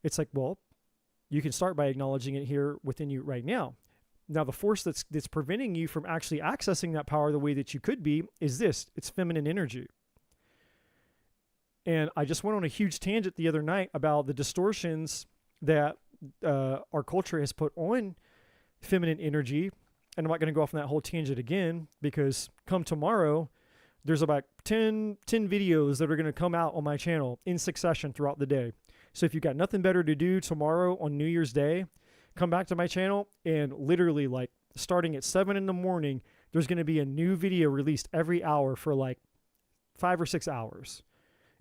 It's like, well, you can start by acknowledging it here within you right now. Now, the force that's preventing you from actually accessing that power the way that you could be is this. It's feminine energy. And I just went on a huge tangent the other night about the distortions that our culture has put on feminine energy. And I'm not going to go off on that whole tangent again, because come tomorrow, there's about 10 videos that are going to come out on my channel in succession throughout the day. So if you've got nothing better to do tomorrow on New Year's Day, come back to my channel, and literally, like, starting at 7 in the morning, there's going to be a new video released every hour for like 5 or 6 hours.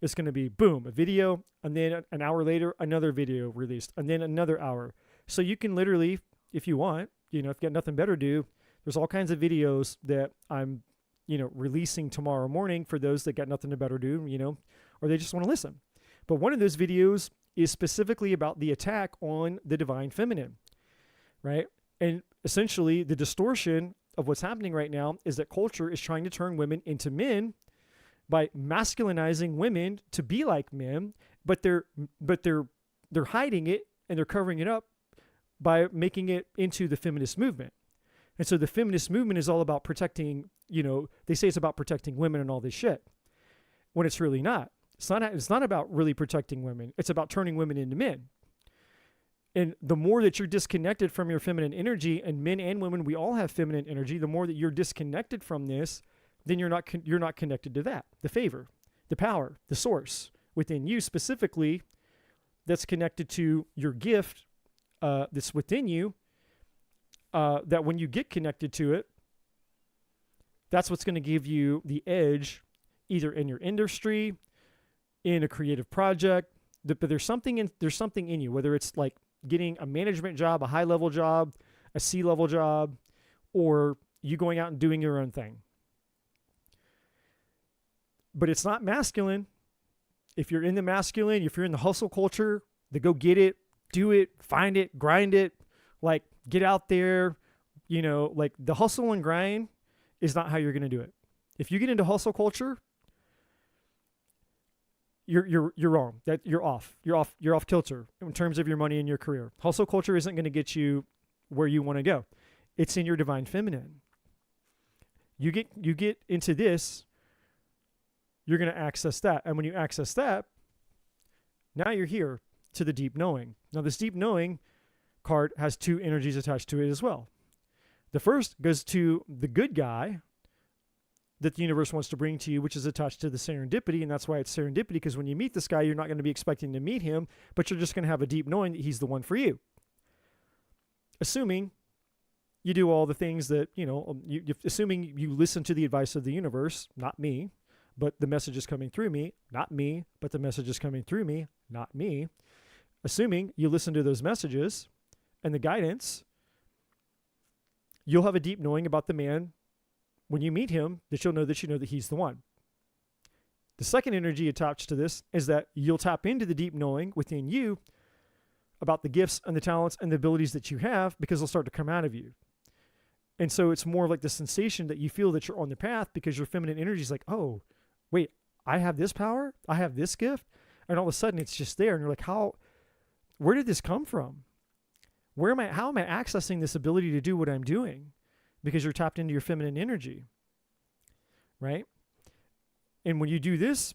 It's going to be, boom, a video, and then an hour later, another video released, and then another hour. So you can literally, if you want, if you've got nothing better to do, there's all kinds of videos that I'm, releasing tomorrow morning for those that got nothing to better do, or they just want to listen. But one of those videos is specifically about the attack on the divine feminine, right? And essentially, the distortion of what's happening right now is that culture is trying to turn women into men by masculinizing women to be like men, but they're hiding it, and they're covering it up by making it into the feminist movement. And so the feminist movement is all about protecting, they say it's about protecting women and all this shit, when it's really not. It's not about really protecting women. It's about turning women into men. And the more that you're disconnected from your feminine energy, and men and women, we all have feminine energy, the more that you're disconnected from this, then you're not connected to that, the favor, the power, the source within you specifically, that's connected to your gift that's within you, that when you get connected to it, that's what's going to give you the edge, either in your industry, in a creative project. But there's something in you, whether it's like getting a management job, a high-level job, a C-level job, or you going out and doing your own thing. But it's not masculine. If you're in the masculine, if you're in the hustle culture, the go get it, do it, find it, grind it, like get out there, like the hustle and grind is not how you're going to do it. If you get into hustle culture, you're wrong. That you're off kilter in terms of your money and your career. Hustle culture isn't going to get you where you want to go. It's in your divine feminine. You get into this, you're going to access that. And when you access that, now you're here to the deep knowing. Now, this deep knowing card has two energies attached to it as well. The first goes to the good guy that the universe wants to bring to you, which is attached to the serendipity. And that's why it's serendipity, because when you meet this guy, you're not going to be expecting to meet him, but you're just going to have a deep knowing that he's the one for you. Assuming you do all the things that, assuming you listen to the advice of the universe, not me, but the message is coming through me, not me, but the message is coming through me, not me. Assuming you listen to those messages and the guidance, you'll have a deep knowing about the man when you meet him, that you'll know that he's the one. The second energy attached to this is that you'll tap into the deep knowing within you about the gifts and the talents and the abilities that you have, because they'll start to come out of you. And so it's more like the sensation that you feel that you're on the path, because your feminine energy is like, oh, wait, I have this power, I have this gift, and all of a sudden it's just there, and you're like, where did this come from? How am I accessing this ability to do what I'm doing? Because you're tapped into your feminine energy, right? And when you do this,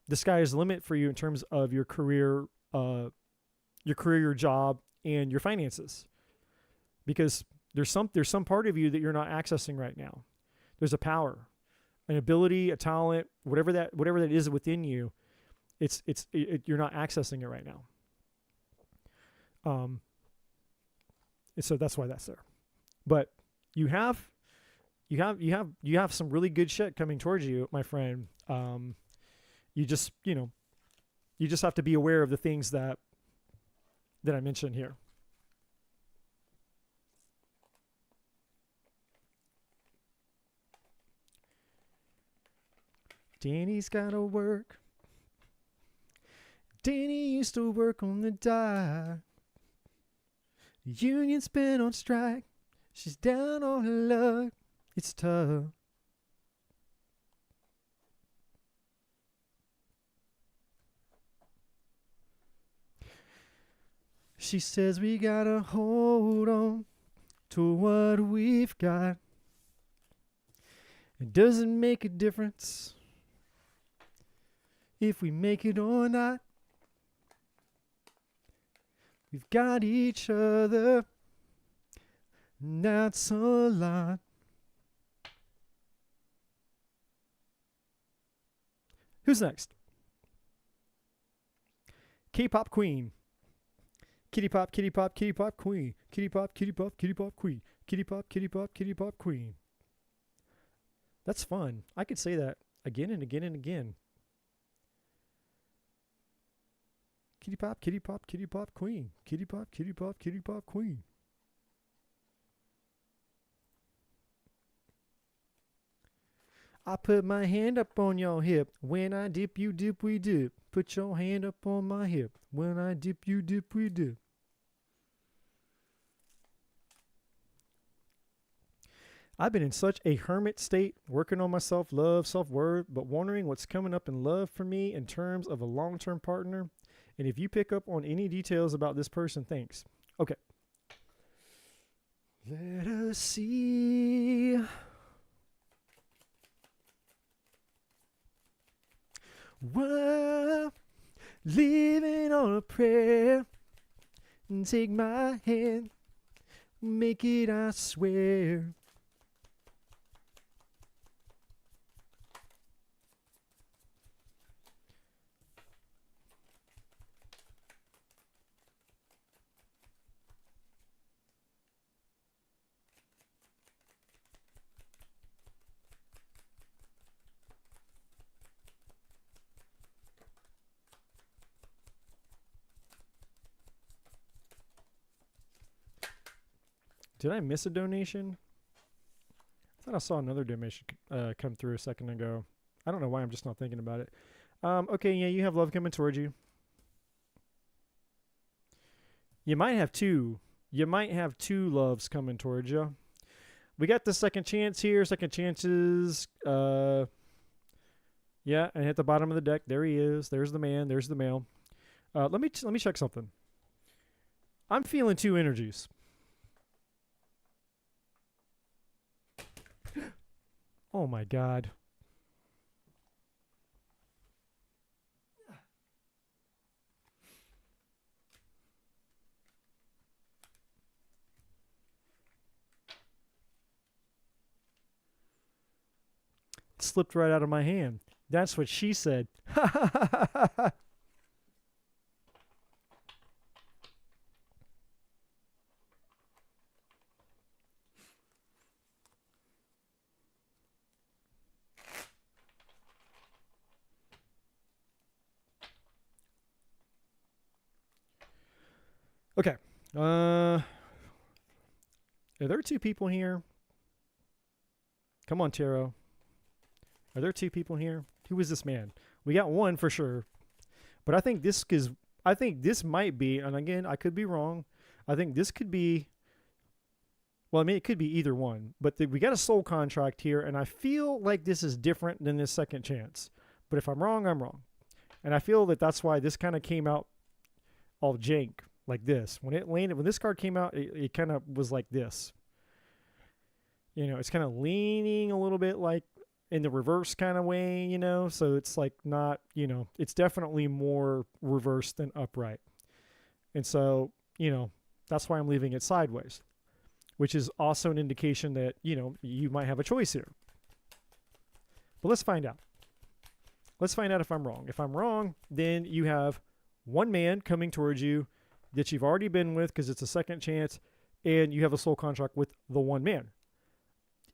the sky is the limit for you in terms of your career, your job, and your finances. Because there's some part of you that you're not accessing right now. There's a power, an ability, a talent, whatever that is within you. You're not accessing it right now. And so that's why that's there. But you have some really good shit coming towards you, my friend. You just have to be aware of the things that that I mentioned here. Danny's gotta work. Danny used to work on the dock. The union's been on strike. She's down on her luck. It's tough. She says we gotta hold on to what we've got. It doesn't make a difference if we make it or not. We've got each other, and that's a lot. Who's next? K-pop queen. Kitty pop, kitty pop, kitty pop queen. Kitty pop, kitty pop, kitty pop queen. Kitty pop, kitty pop, kitty pop queen. That's fun. I could say that again and again and again. Kitty pop, kitty pop, kitty pop queen. Kitty pop, kitty pop, kitty pop queen. I put my hand up on your hip. When I dip, you dip, we dip. Put your hand up on my hip. When I dip, you dip, we dip. I've been in such a hermit state, working on my self-love, self-worth, but wondering what's coming up in love for me in terms of a long-term partner. And if you pick up on any details about this person, thanks. Okay. Let us see. Whoa, living on a prayer. Take my hand, make it, I swear. Did I miss a donation? I thought I saw another donation come through a second ago. I don't know why I'm just not thinking about it. Okay, yeah, you have love coming towards you. You might have two. You might have two loves coming towards you. We got the second chance here. Second chances. Yeah, and at the bottom of the deck, there he is. There's the man. There's the male. Let me check something. I'm feeling two energies. Oh my God. It slipped right out of my hand. That's what she said. Okay. Are there two people here? Come on, Taro. Are there two people here? Who is this man? We got one for sure. But I think this might be, and again, I could be wrong. I think this could be, well, I mean, it could be either one. But we got a soul contract here, and I feel like this is different than this second chance. But if I'm wrong, I'm wrong. And I feel that that's why this kind of came out all jank. Like this. When it landed, when this card came out, it kind of was like this. You know, it's kind of leaning a little bit like in the reverse kind of way, you know? So it's like not, you know, it's definitely more reverse than upright. And so, you know, that's why I'm leaving it sideways, which is also an indication that, you know, you might have a choice here. But let's find out. Let's find out if I'm wrong. If I'm wrong, then you have one man coming towards you that you've already been with because it's a second chance, and you have a soul contract with the one man.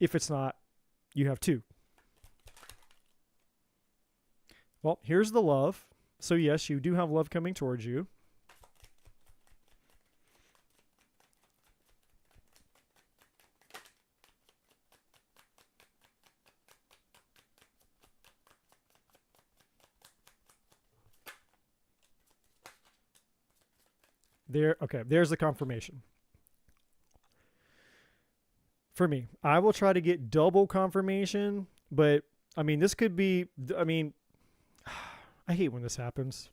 If it's not, you have two. Well, here's the love. So yes, you do have love coming towards you. There. Okay, there's the confirmation. For me, I will try to get double confirmation, but I mean, this could be, I mean, I hate when this happens.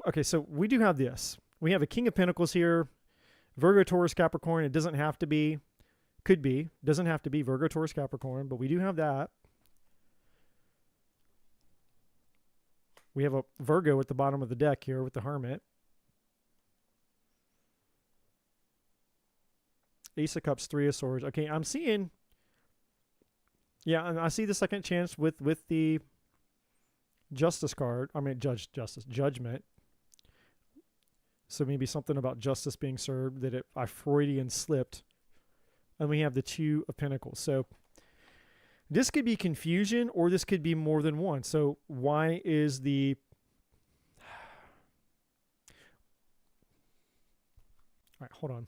Okay, so we do have this. We have a King of Pentacles here, Virgo, Taurus, Capricorn. It doesn't have to be, could be, doesn't have to be Virgo, Taurus, Capricorn, but we do have that. We have a Virgo at the bottom of the deck here with the Hermit. Ace of Cups, Three of Swords. Okay, I'm seeing, yeah, and I see the second chance with the Justice card. I mean, Judgment. So maybe something about justice being served that I Freudian slipped. And we have the Two of Pentacles. So this could be confusion or this could be more than one. So why is the... All right, hold on.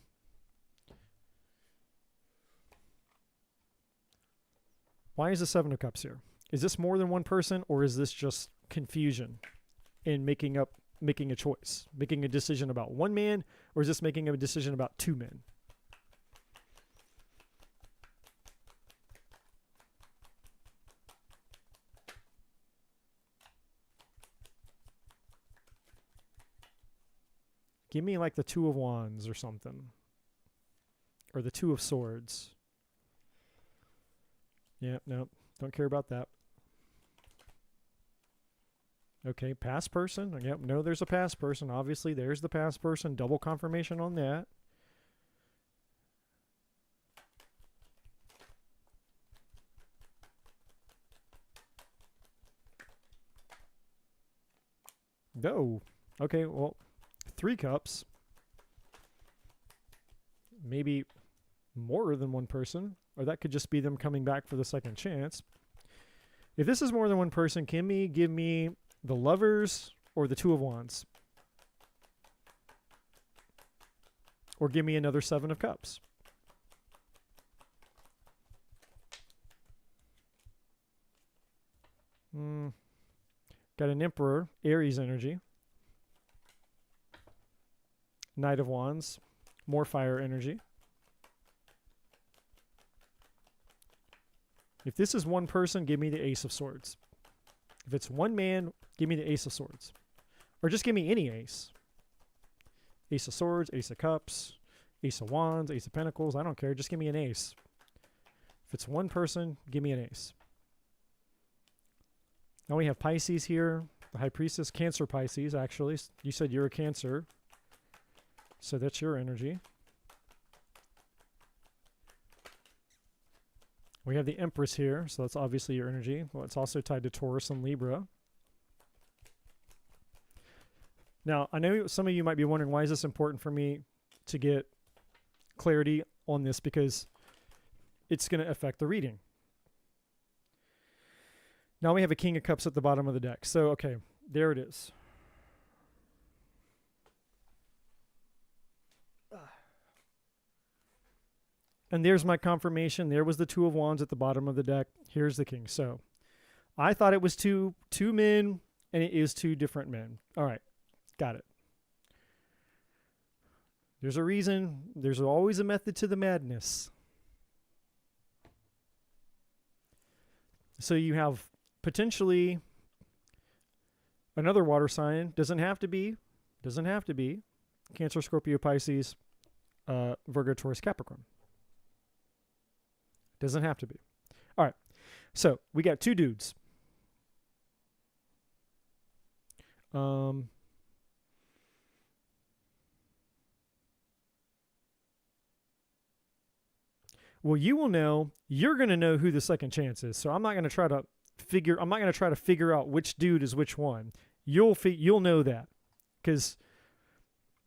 Why is the Seven of Cups here? Is this more than one person, or is this just confusion in making a choice, making a decision about one man, or is this making a decision about two men? Give me like the Two of Wands or something, or the Two of Swords. Yeah, no, don't care about that. Okay, past person. Yep, no, there's a past person. Obviously, there's the past person. Double confirmation on that. No. Okay, well, Three Cups. Maybe more than one person. Or that could just be them coming back for the second chance. If this is more than one person, can you give me the Lovers or the Two of Wands? Or give me another Seven of Cups. Got an Emperor, Aries energy. Knight of Wands, more fire energy. If this is one person, give me the Ace of Swords. If it's one man, give me the Ace of Swords. Or just give me any ace. Ace of Swords, Ace of Cups, Ace of Wands, Ace of Pentacles. I don't care. Just give me an ace. If it's one person, give me an ace. Now we have Pisces here. The High Priestess, Cancer Pisces, actually. You said you're a Cancer. So that's your energy. We have the Empress here, so that's obviously your energy. Well, it's also tied to Taurus and Libra. Now, I know some of you might be wondering, why is this important for me to get clarity on this? Because it's going to affect the reading. Now we have a King of Cups at the bottom of the deck. So, okay, there it is. And there's my confirmation. There was the Two of Wands at the bottom of the deck. Here's the King. So I thought it was two men, and it is two different men. All right. Got it. There's a reason. There's always a method to the madness. So you have potentially another water sign. Doesn't have to be. Cancer, Scorpio, Pisces, Virgo, Taurus, Capricorn. Doesn't have to be. All right. So we got two dudes. Well, you will know. You're going to know who the second chance is. So I'm not going to try to figure out which dude is which one. You'll know that, because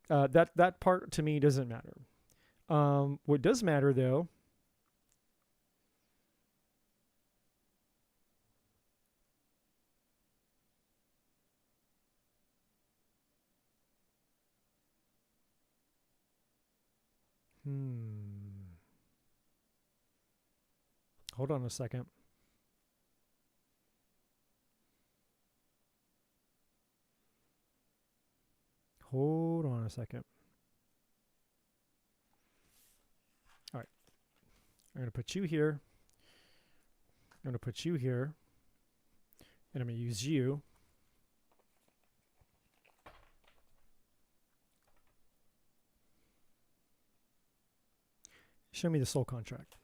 that part to me doesn't matter. What does matter though, hold on a second. Hold on a second. All right. I'm going to put you here. I'm going to put you here. And I'm going to use you. Show me the soul contract.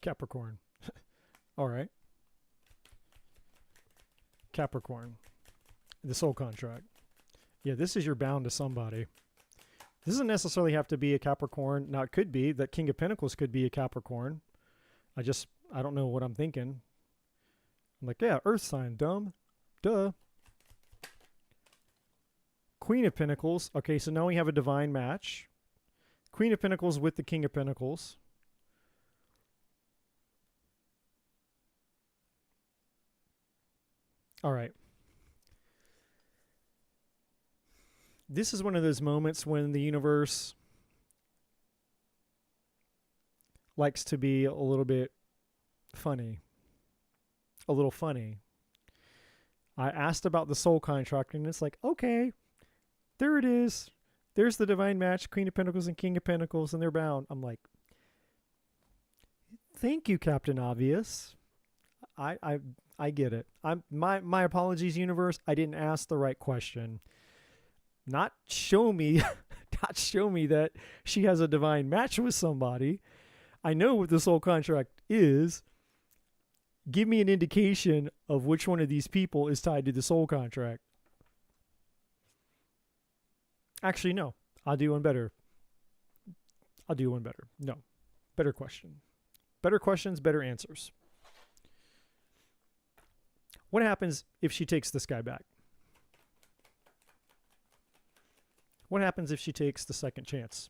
Capricorn. All right. Capricorn. The soul contract. Yeah, this is you're bound to somebody. This doesn't necessarily have to be a Capricorn. Now, it could be that King of Pentacles could be a Capricorn. I don't know what I'm thinking. I'm like, yeah, Earth sign, dumb. Duh. Queen of Pentacles. Okay, so now we have a divine match. Queen of Pentacles with the King of Pentacles. All right. This is one of those moments when the universe likes to be a little bit funny. A little funny. I asked about the soul contract, and it's like, okay, there it is. There's the divine match, Queen of Pentacles and King of Pentacles, and they're bound. I'm like, thank you, Captain Obvious. I get it. My apologies, universe. I didn't ask the right question. Not show me that she has a divine match with somebody. I know what the soul contract is. Give me an indication of which one of these people is tied to the soul contract. Actually, no. I'll do one better. No. Better question. Better questions, better answers. What happens if she takes this guy back? What happens if she takes the second chance?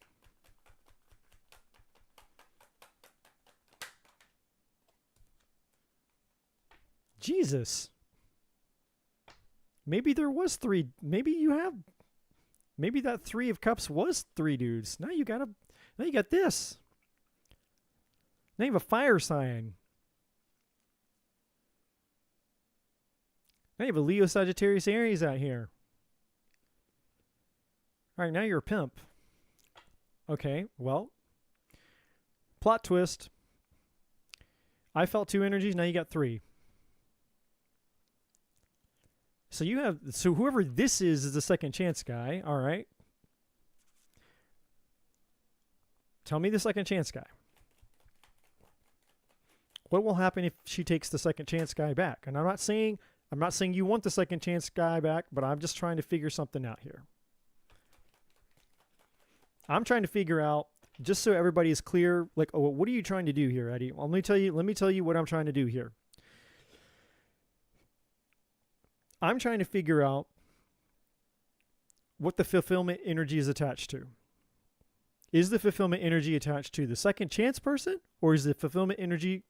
Jesus. Maybe there was three. Maybe that 3 of Cups was 3 dudes. Now you got this. Now you have a fire sign. Now you have a Leo, Sagittarius, Aries out here. All right, now you're a pimp. Okay, well, plot twist. I felt 2 energies, now you got 3. So whoever this is the second chance guy, all right? Tell me the second chance guy. What will happen if she takes the second chance guy back? And I'm not saying you want the second chance guy back, but I'm just trying to figure something out here. I'm trying to figure out, just so everybody is clear, like, oh, what are you trying to do here, Eddie? Well, let me tell you what I'm trying to do here. I'm trying to figure out what the fulfillment energy is attached to. Is the fulfillment energy attached to the second chance person, or is the fulfillment energy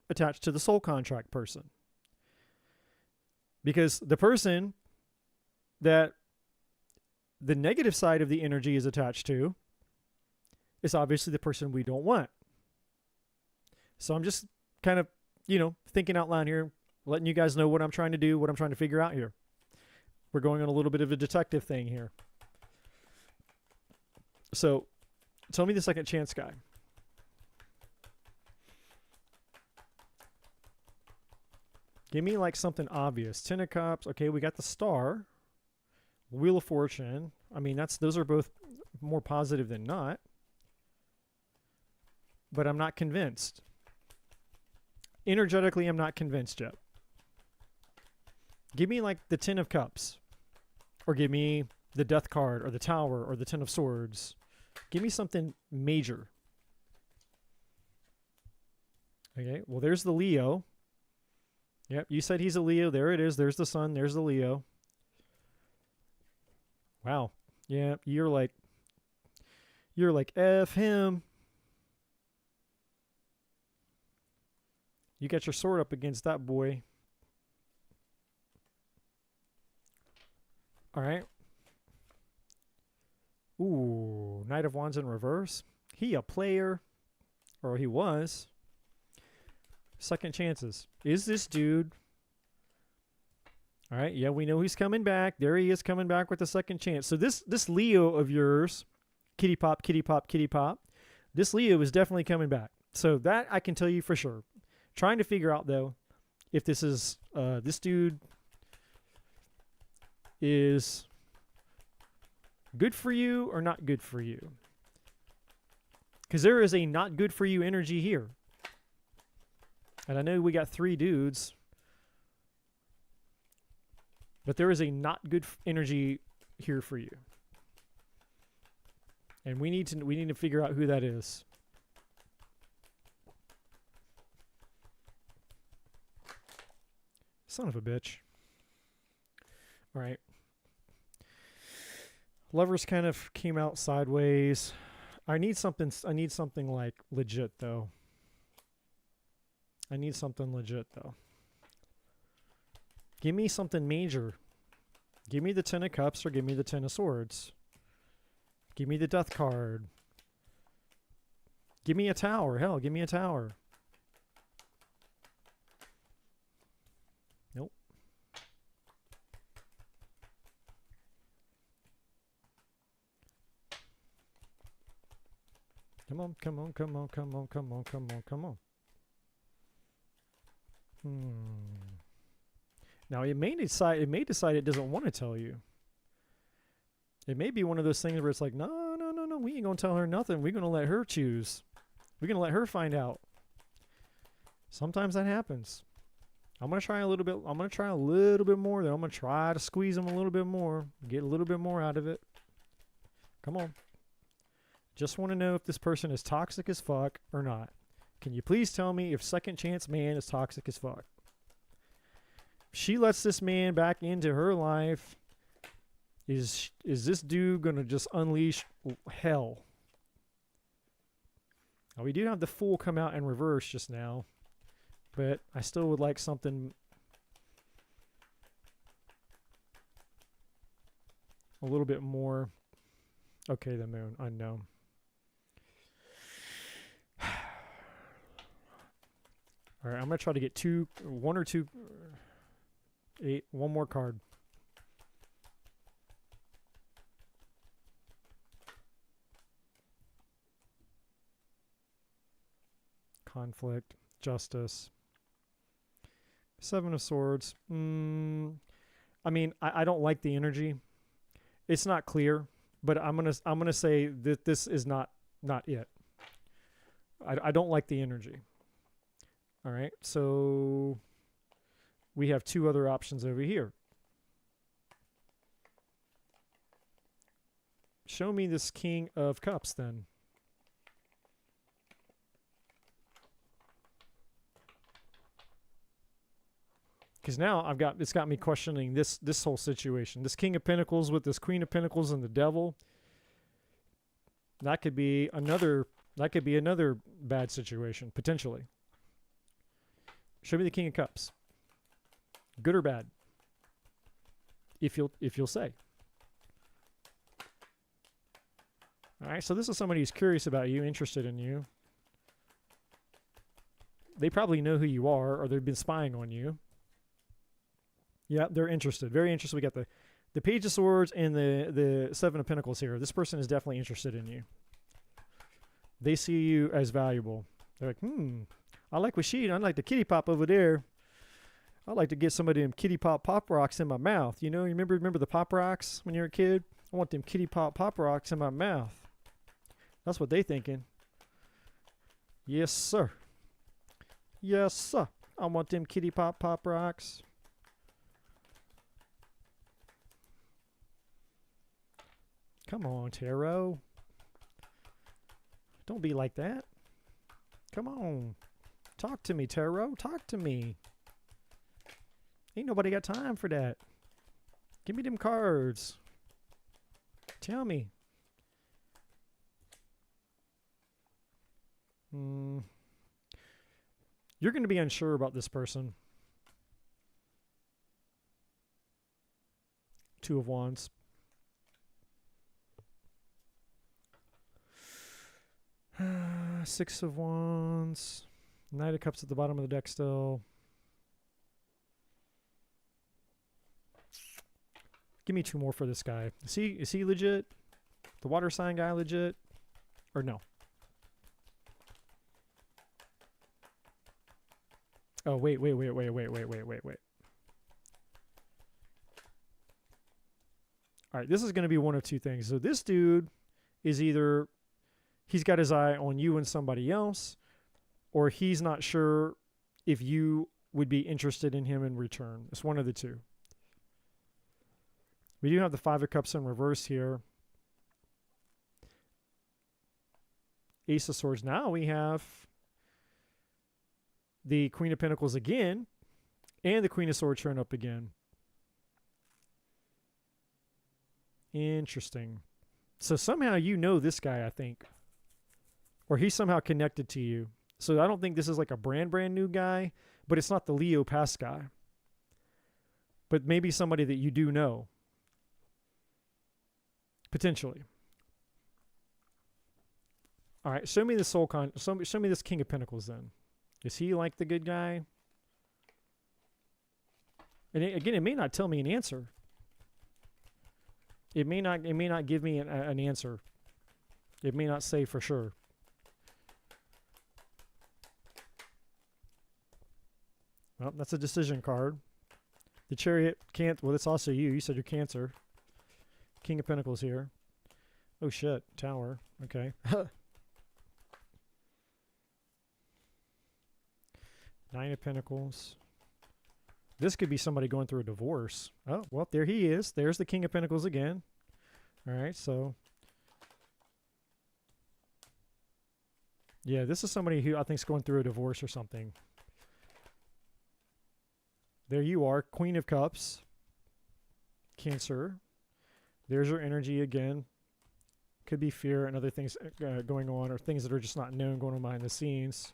attached to the soul contract person? Because the person that the negative side of the energy is attached to is obviously the person we don't want. So I'm just kind of, thinking out loud here, letting you guys know what I'm trying to do, what I'm trying to figure out here. We're going on a little bit of a detective thing here. So tell me the second chance guy. Give me like something obvious. 10 of Cups. Okay, we got the Star. Wheel of Fortune. I mean, those are both more positive than not. But I'm not convinced. Energetically, I'm not convinced yet. Give me like the 10 of Cups. Or give me the Death card or the Tower or the 10 of Swords. Give me something major. Okay, well, there's the Leo. Yep, you said he's a Leo. There it is. There's the Sun. There's the Leo. Wow. Yeah, you're like F him. You got your sword up against that boy. All right. Ooh, Knight of Wands in reverse. He a player, or he was. Second chances. Is this dude? All right. Yeah, we know he's coming back. There he is coming back with a second chance. So this Leo of yours, kitty pop, kitty pop, kitty pop, this Leo is definitely coming back. So that I can tell you for sure. Trying to figure out though if this is this dude is good for you or not good for you. Because there is a not good for you energy here. And I know we got 3 dudes. But there is a not good energy here for you. And we need to figure out who that is. Son of a bitch. All right. Lovers kind of came out sideways. I need something like legit though. I need something legit though. Give me something major. Give me the 10 of cups or give me the 10 of swords. Give me the death card. Give me a tower. Hell, give me a tower. Nope. Come on, come on, come on, come on, come on, come on, come on. Now it may decide it doesn't want to tell you. It may be one of those things where it's like, no, we ain't gonna tell her nothing. We're gonna let her choose. We're gonna let her find out. Sometimes that happens. I'm gonna try a little bit more, then I'm gonna try to squeeze him a little bit more, get a little bit more out of it. Come on. Just want to know if this person is toxic as fuck or not. Can you please tell me if second chance man is toxic as fuck? If she lets this man back into her life, is this dude gonna just unleash hell? Now, we do have the Fool come out in reverse just now, but I still would like something a little bit more. Okay, the Moon, unknown. All right, I'm gonna try to get one or two, 8, one more card. Conflict, justice, 7 of Swords. I mean, I don't like the energy. It's not clear, but I'm gonna say that this is not it. I don't like the energy. All right, so we have 2 other options over here. Show me this King of Cups then. Because now it's got me questioning this whole situation. This King of Pentacles with this Queen of Pentacles and the Devil. That could be another bad situation potentially. Show me the King of Cups. Good or bad? If you'll say. All right, so this is somebody who's curious about you, interested in you. They probably know who you are, or they've been spying on you. Yeah, they're interested. Very interested. We got the Page of Swords and the 7 of Pentacles here. This person is definitely interested in you. They see you as valuable. They're like, I like what I'd like the kitty pop over there. I'd like to get some of them kitty pop rocks in my mouth. You know, you remember the pop rocks when you were a kid? I want them kitty pop rocks in my mouth. That's what they thinking. Yes, sir. Yes, sir. I want them kitty pop rocks. Come on, Tarot. Don't be like that. Come on. Talk to me, Tarot. Talk to me. Ain't nobody got time for that. Give me them cards. Tell me. You're going to be unsure about this person. 2 of Wands. 6 of Wands. Knight of Cups at the bottom of the deck still. Give me 2 more for this guy. Is he legit? The water sign guy legit? Or no? Oh, wait. All right, this is going to be one of 2 things. So this dude is either he's got his eye on you and somebody else, or he's not sure if you would be interested in him in return. It's one of the 2. We do have the 5 of Cups in reverse here. Ace of Swords. Now we have the Queen of Pentacles again, and the Queen of Swords showing up again. Interesting. So somehow you know this guy, I think. Or he's somehow connected to you. So I don't think this is like a brand new guy, but it's not the Leo past guy. But maybe somebody that you do know. Potentially. All right, show me the show me this King of Pentacles then. Is he like the good guy? And again, it may not tell me an answer. It may not give me an answer. It may not say for sure. Well, that's a decision card. The Chariot can't. Well, that's also you. You said you're Cancer. King of Pentacles here. Oh shit, Tower. Okay. 9 of Pentacles. This could be somebody going through a divorce. Oh, well, there he is. There's the King of Pentacles again. All right, so. Yeah, this is somebody who I think is going through a divorce or something. There you are, Queen of Cups. Cancer. There's your energy again. Could be fear and other things going on, or things that are just not known going on behind the scenes.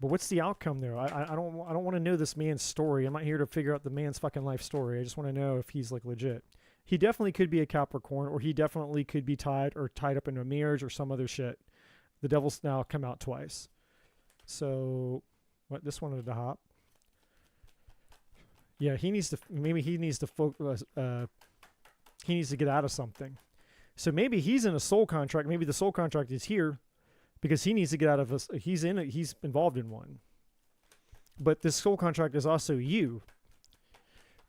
But what's the outcome there? I don't want to know this man's story. I'm not here to figure out the man's fucking life story. I just want to know if he's like legit. He definitely could be a Capricorn, or he definitely could be tied up into a marriage or some other shit. The Devil's now come out twice. So, what? This one wanted to hop. Yeah, he needs to. Maybe he needs to focus. He needs to get out of something. So maybe he's in a soul contract. Maybe the soul contract is here. Because he needs to get out of us. He's involved in one. But this soul contract is also you.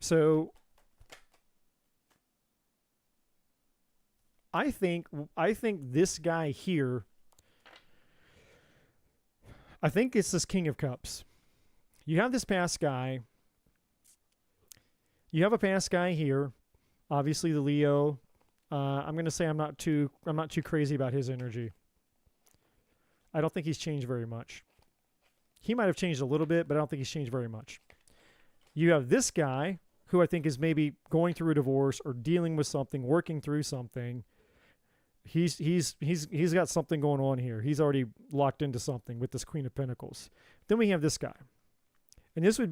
So I think this guy here, I think it's this King of Cups. You have this past guy. You have a past guy here. Obviously the Leo. I'm going to say I'm not too crazy about his energy. I don't think he's changed very much. He might have changed a little bit, but I don't think he's changed very much. You have this guy who I think is maybe going through a divorce or dealing with something, working through something. He's got something going on here. He's already locked into something with this Queen of Pentacles. Then we have this guy. And this would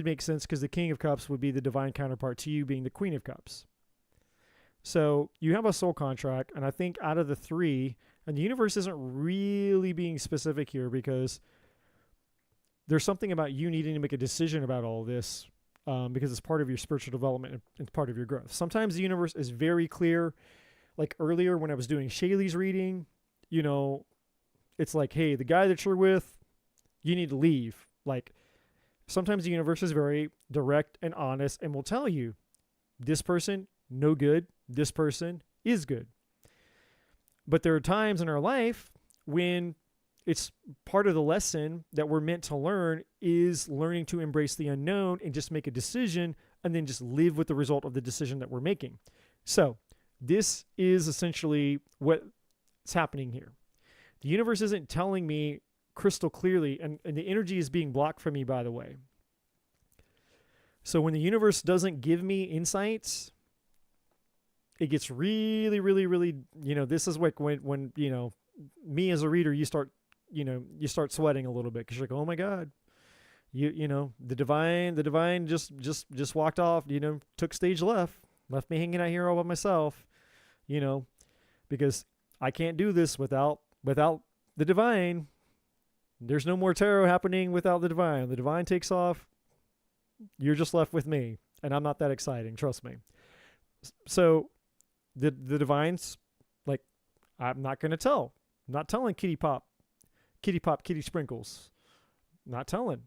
make sense because the King of Cups would be the divine counterpart to you being the Queen of Cups. So you have a soul contract, and I think out of the 3, and the universe isn't really being specific here because there's something about you needing to make a decision about all this because it's part of your spiritual development and part of your growth. Sometimes the universe is very clear. Like earlier when I was doing Shaylee's reading, it's like, hey, the guy that you're with, you need to leave. Like sometimes the universe is very direct and honest and will tell you this person, no good. This person is good. But there are times in our life when it's part of the lesson that we're meant to learn is learning to embrace the unknown and just make a decision and then just live with the result of the decision that we're making. So this is essentially what's happening here. The universe isn't telling me crystal clearly, and the energy is being blocked from me, by the way. So when the universe doesn't give me insights, it gets really, really, really, this is like when me as a reader, you start sweating a little bit because you're like, oh my God, the divine just walked off, took stage left me hanging out here all by myself, because I can't do this without the divine. There's no more tarot happening without the divine. The divine takes off. You're just left with me. and I'm not that exciting, trust me. So the divine's like, I'm not going to tell. I'm not telling kitty pop, kitty sprinkles. Not telling.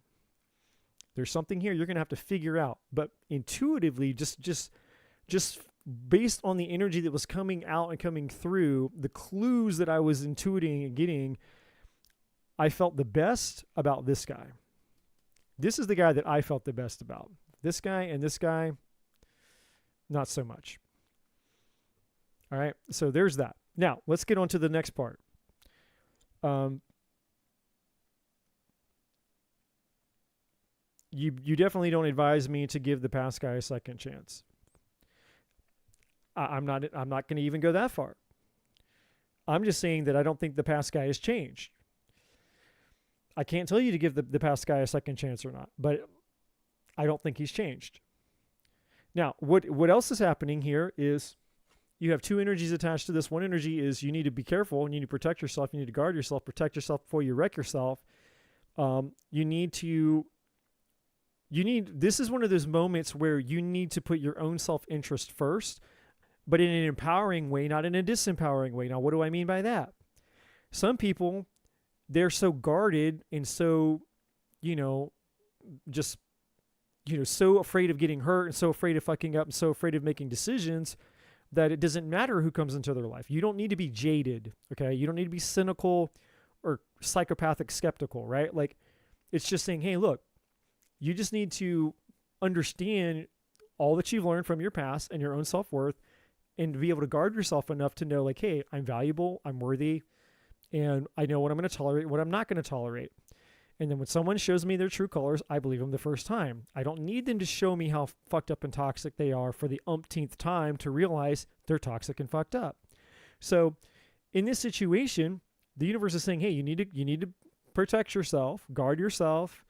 There's something here you're going to have to figure out. But intuitively, just based on the energy that was coming out and coming through, the clues that I was intuiting and getting, I felt the best about this guy. This is the guy that I felt the best about. This guy and this guy, not so much. All right, so there's that. Now, let's get on to the next part. You definitely don't advise me to give the past guy a second chance. I'm not going to even go that far. I'm just saying that I don't think the past guy has changed. I can't tell you to give the past guy a second chance or not, but I don't think he's changed. Now, what else is happening here is you have two energies attached to this. One energy is you need to be careful and you need to protect yourself. You need to guard yourself, protect yourself before you wreck yourself. This is one of those moments where you need to put your own self-interest first, but in an empowering way, not in a disempowering way. Now, what do I mean by that? Some people, they're so guarded and so, so afraid of getting hurt and so afraid of fucking up and so afraid of making decisions that it doesn't matter who comes into their life. You don't need to be jaded, okay? You don't need to be cynical or psychopathic skeptical, right? Like, it's just saying, hey, look, you just need to understand all that you've learned from your past and your own self-worth and to be able to guard yourself enough to know, like, hey, I'm valuable, I'm worthy, and I know what I'm going to tolerate, what I'm not going to tolerate. And then when someone shows me their true colors, I believe them the first time. I don't need them to show me how fucked up and toxic they are for the umpteenth time to realize they're toxic and fucked up. So in this situation, the universe is saying, hey, you need to protect yourself, guard yourself,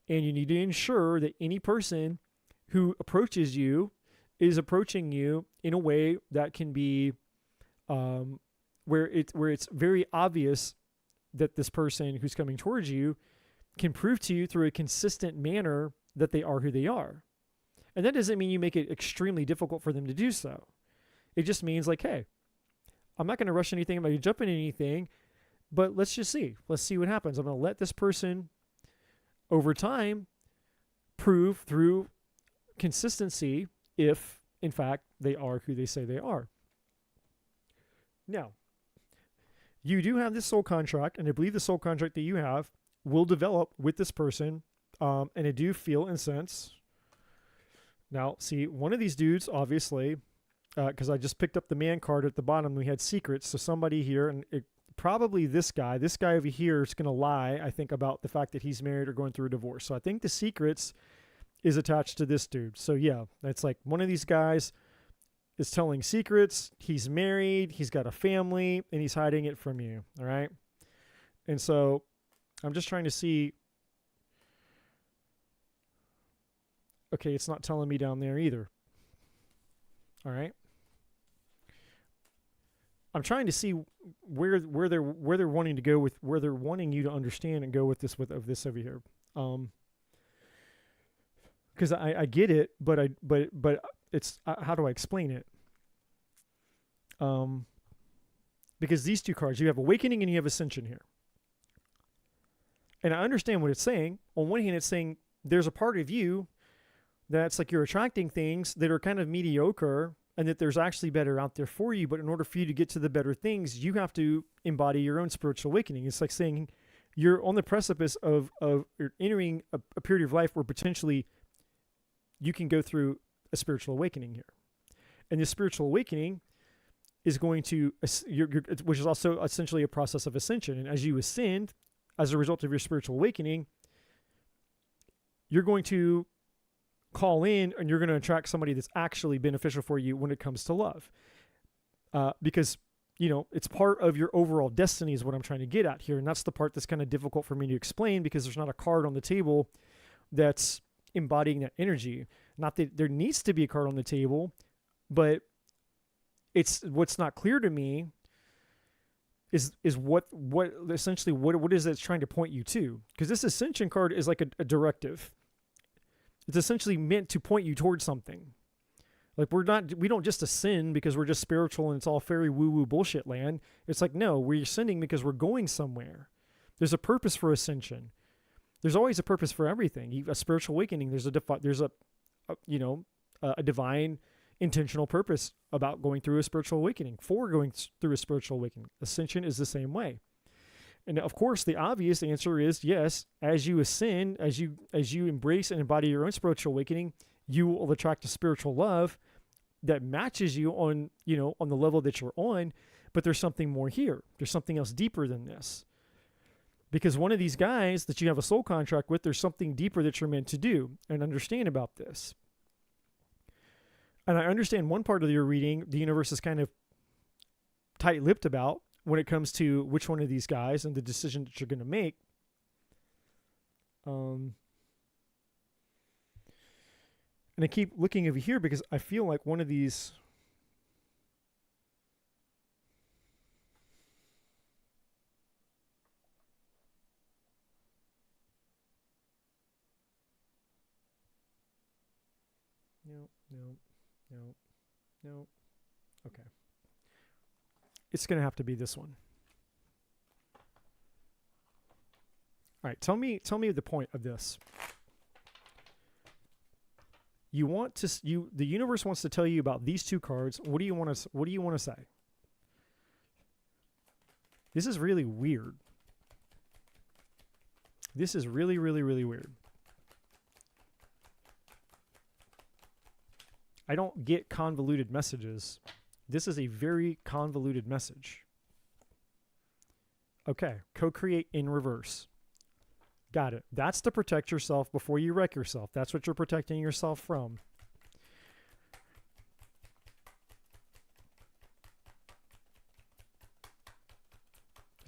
and you need to ensure that any person who approaches you is approaching you in a way that can be where it's very obvious that this person who's coming towards you can prove to you through a consistent manner that they are who they are. And that doesn't mean you make it extremely difficult for them to do so. It just means like, hey, I'm not going to rush anything, I'm not going to jump into anything, but let's just see. Let's see what happens. I'm going to let this person over time prove through consistency if, in fact, they are who they say they are. Now, you do have this soul contract, and I believe the soul contract that you have will develop with this person, and I do feel and sense. Now, see, one of these dudes, obviously, because I just picked up the man card at the bottom, we had secrets, so somebody here, and probably this guy over here is going to lie, I think, about the fact that he's married or going through a divorce. So I think the secrets is attached to this dude. So yeah, it's like one of these guys is telling secrets, he's married, he's got a family, and he's hiding it from you, all right? And so I'm just trying to see, okay, it's not telling me down there either, all right? I'm trying to see where they're wanting to go with, where they're wanting you to understand and go with this this over here. Because I get it, but it's how do I explain it? Because these two cards, you have awakening and you have ascension here. And I understand what it's saying. On one hand, it's saying there's a part of you that's like you're attracting things that are kind of mediocre and that there's actually better out there for you. But in order for you to get to the better things, you have to embody your own spiritual awakening. It's like saying you're on the precipice of entering a period of life where potentially you can go through a spiritual awakening here. And this spiritual awakening is going to, which is also essentially a process of ascension. And as you ascend, as a result of your spiritual awakening, you're going to call in and you're going to attract somebody that's actually beneficial for you when it comes to love. Because, it's part of your overall destiny is what I'm trying to get at here. And that's the part that's kind of difficult for me to explain because there's not a card on the table that's embodying that energy. Not that there needs to be a card on the table, but what's not clear to me is what essentially what is it trying to point you to? Because this ascension card is like a directive. It's essentially meant to point you towards something. Like we don't just ascend because we're just spiritual and it's all fairy woo-woo bullshit land. It's like, no, we're ascending because we're going somewhere. There's a purpose for ascension. There's always a purpose for everything. A spiritual awakening, there's a divine intentional purpose about going through a spiritual awakening, for going through a spiritual awakening. Ascension is the same way. And of course, the obvious answer is yes, as you ascend, as you embrace and embody your own spiritual awakening, you will attract a spiritual love that matches you on the level that you're on, but there's something more here. There's something else deeper than this. Because one of these guys that you have a soul contract with, there's something deeper that you're meant to do and understand about this. And I understand one part of your reading, the universe is kind of tight-lipped about when it comes to which one of these guys and the decision that you're going to make. And I keep looking over here because I feel like one of these... No. Okay. It's going to have to be this one. All right, tell me the point of this. The universe wants to tell you about these two cards. What do you want to say? This is really weird. This is really, really, really weird. I don't get convoluted messages. This is a very convoluted message. Okay, co-create in reverse. Got it. That's to protect yourself before you wreck yourself. That's what you're protecting yourself from.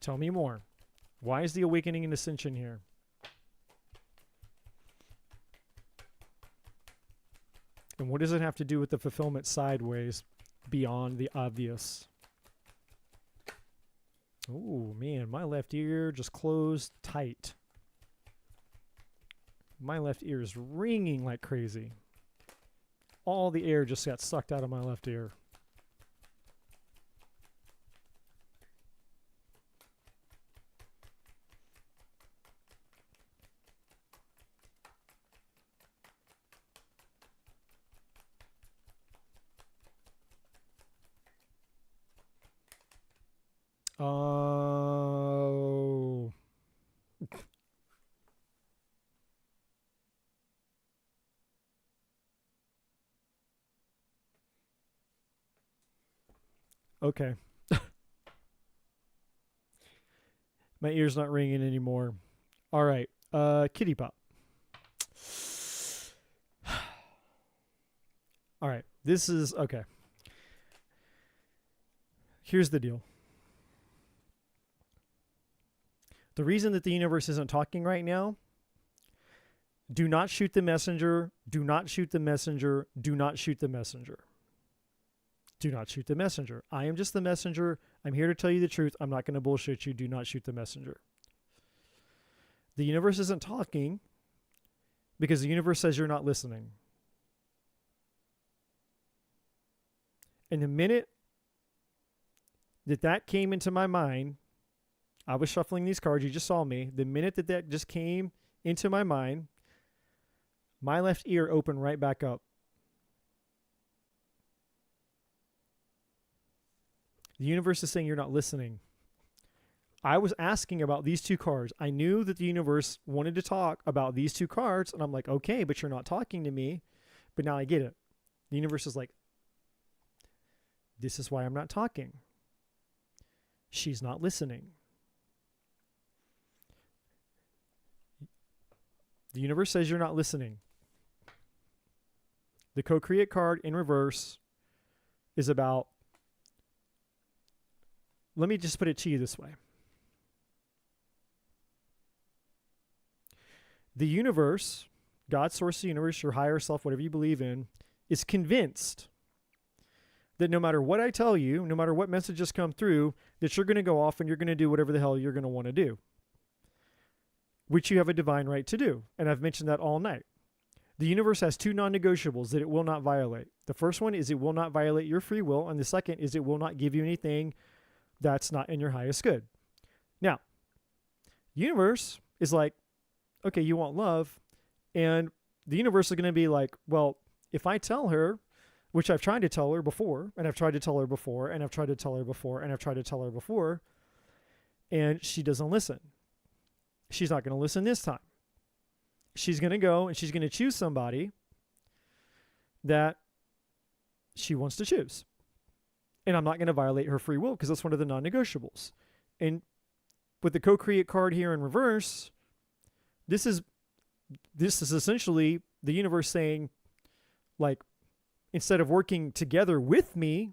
Tell me more. Why is the awakening and ascension here? And what does it have to do with the fulfillment sideways beyond the obvious? Oh, man, my left ear just closed tight. My left ear is ringing like crazy. All the air just got sucked out of my left ear. Oh. Okay. My ear's not ringing anymore. All right. Kitty Pop. All right. This is okay. Here's the deal. The reason that the universe isn't talking right now, do not shoot the messenger, do not shoot the messenger, do not shoot the messenger. Do not shoot the messenger. I am just the messenger. I'm here to tell you the truth. I'm not going to bullshit you. Do not shoot the messenger. The universe isn't talking because the universe says you're not listening. And the minute that came into my mind, I was shuffling these cards. You just saw me. The minute that just came into my mind, my left ear opened right back up. The universe is saying you're not listening. I was asking about these two cards. I knew that the universe wanted to talk about these two cards, and I'm like, okay, but you're not talking to me. But now I get it. The universe is like, this is why I'm not talking. She's not listening. The universe says you're not listening. The co-create card in reverse is about, let me just put it to you this way. The universe, God, source of the universe, your higher self, whatever you believe in, is convinced that no matter what I tell you, no matter what messages come through, that you're going to go off and you're going to do whatever the hell you're going to want to do, which you have a divine right to do. And I've mentioned that all night. The universe has two non-negotiables that it will not violate. The first one is it will not violate your free will, and the second is it will not give you anything that's not in your highest good. Now, the universe is like, okay, you want love, and the universe is going to be like, well, if I tell her, which I've tried to tell her before, and I've tried to tell her before, and I've tried to tell her before, and I've tried to tell her before, and she doesn't listen. She's not going to listen this time. She's going to go and she's going to choose somebody that she wants to choose. And I'm not going to violate her free will because that's one of the non-negotiables. And with the co-create card here in reverse, this is essentially the universe saying, like, instead of working together with me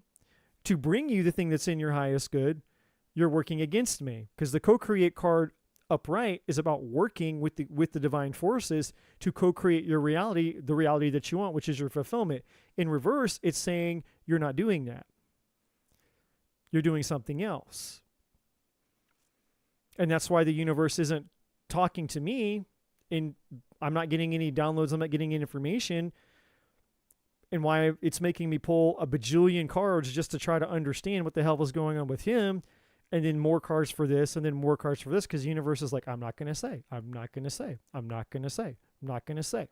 to bring you the thing that's in your highest good, you're working against me. Because the co-create card upright is about working with the divine forces to co-create your reality, the reality that you want, which is your fulfillment. In reverse, it's saying you're not doing that. You're doing something else. And that's why the universe isn't talking to me, and I'm not getting any downloads, I'm not getting any information, and why it's making me pull a bajillion cards just to try to understand what the hell was going on with him, and then more cards for this, and then more cards for this, because the universe is like, I'm not going to say, I'm not going to say, I'm not going to say, I'm not going to say.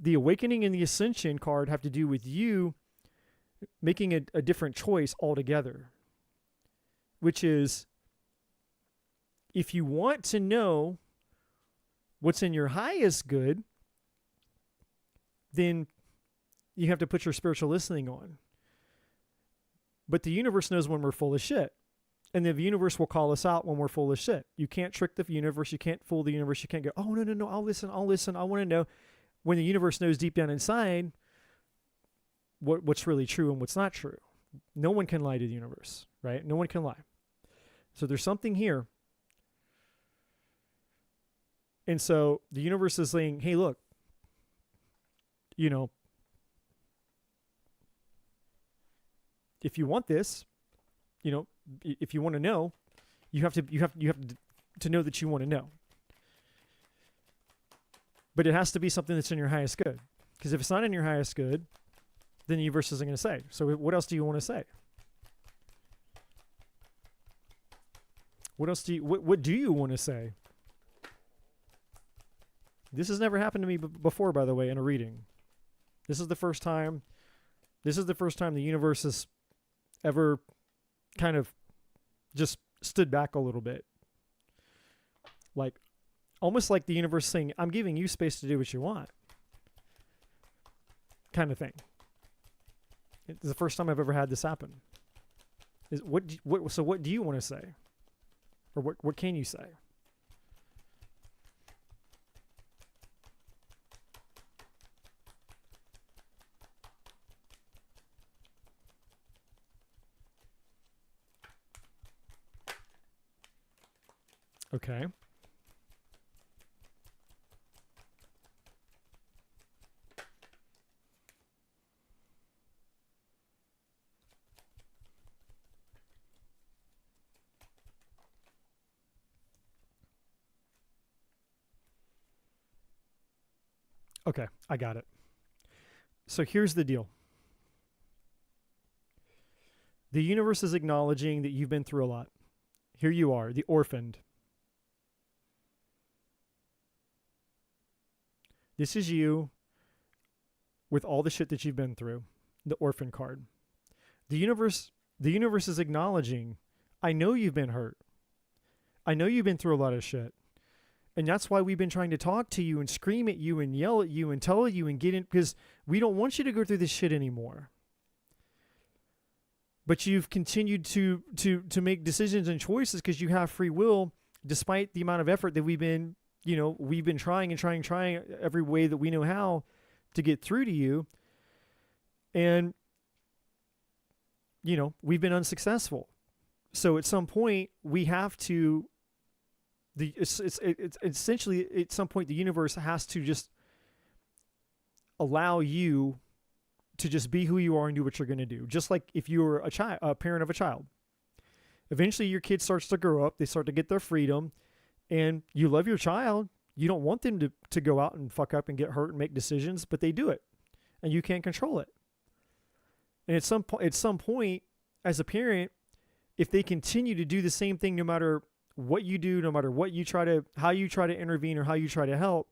The awakening and the ascension card have to do with you making a different choice altogether, which is, if you want to know what's in your highest good, then you have to put your spiritual listening on. But the universe knows when we're full of shit. And the universe will call us out when we're full of shit. You can't trick the universe. You can't fool the universe. You can't go, oh, no, I'll listen. I want to know. When the universe knows deep down inside what's really true and what's not true. No one can lie to the universe, right? No one can lie. So there's something here. And so the universe is saying, hey, look, if you want this, if you want to know, you have to know that you want to know. But it has to be something that's in your highest good. Because if it's not in your highest good, then the universe isn't going to say. So what else do you want to say? What do you want to say? This has never happened to me before, by the way, in a reading. This is the first time the universe has ever kind of just stood back a little bit. Like, almost like the universe saying, I'm giving you space to do what you want. Kind of thing. It's the first time I've ever had this happen. So what do you want to say? Or what can you say? Okay. Okay, I got it. So here's the deal. The universe is acknowledging that you've been through a lot. Here you are, the orphaned. This is you with all the shit that you've been through, the orphan card. The universe is acknowledging, I know you've been hurt. I know you've been through a lot of shit. And that's why we've been trying to talk to you and scream at you and yell at you and tell you and get in, because we don't want you to go through this shit anymore. But you've continued to make decisions and choices because you have free will, despite the amount of effort that we've been trying every way that we know how to get through to you. And, we've been unsuccessful. So at some point we have to, it's essentially at some point the universe has to just allow you to just be who you are and do what you're going to do. Just like if you were a parent of a child. Eventually your kid starts to grow up, they start to get their freedom, and you love your child. You don't want them to go out and fuck up and get hurt and make decisions, but they do it, and you can't control it. And at some point, as a parent, if they continue to do the same thing, no matter what you do, no matter what you how you try to intervene or how you try to help,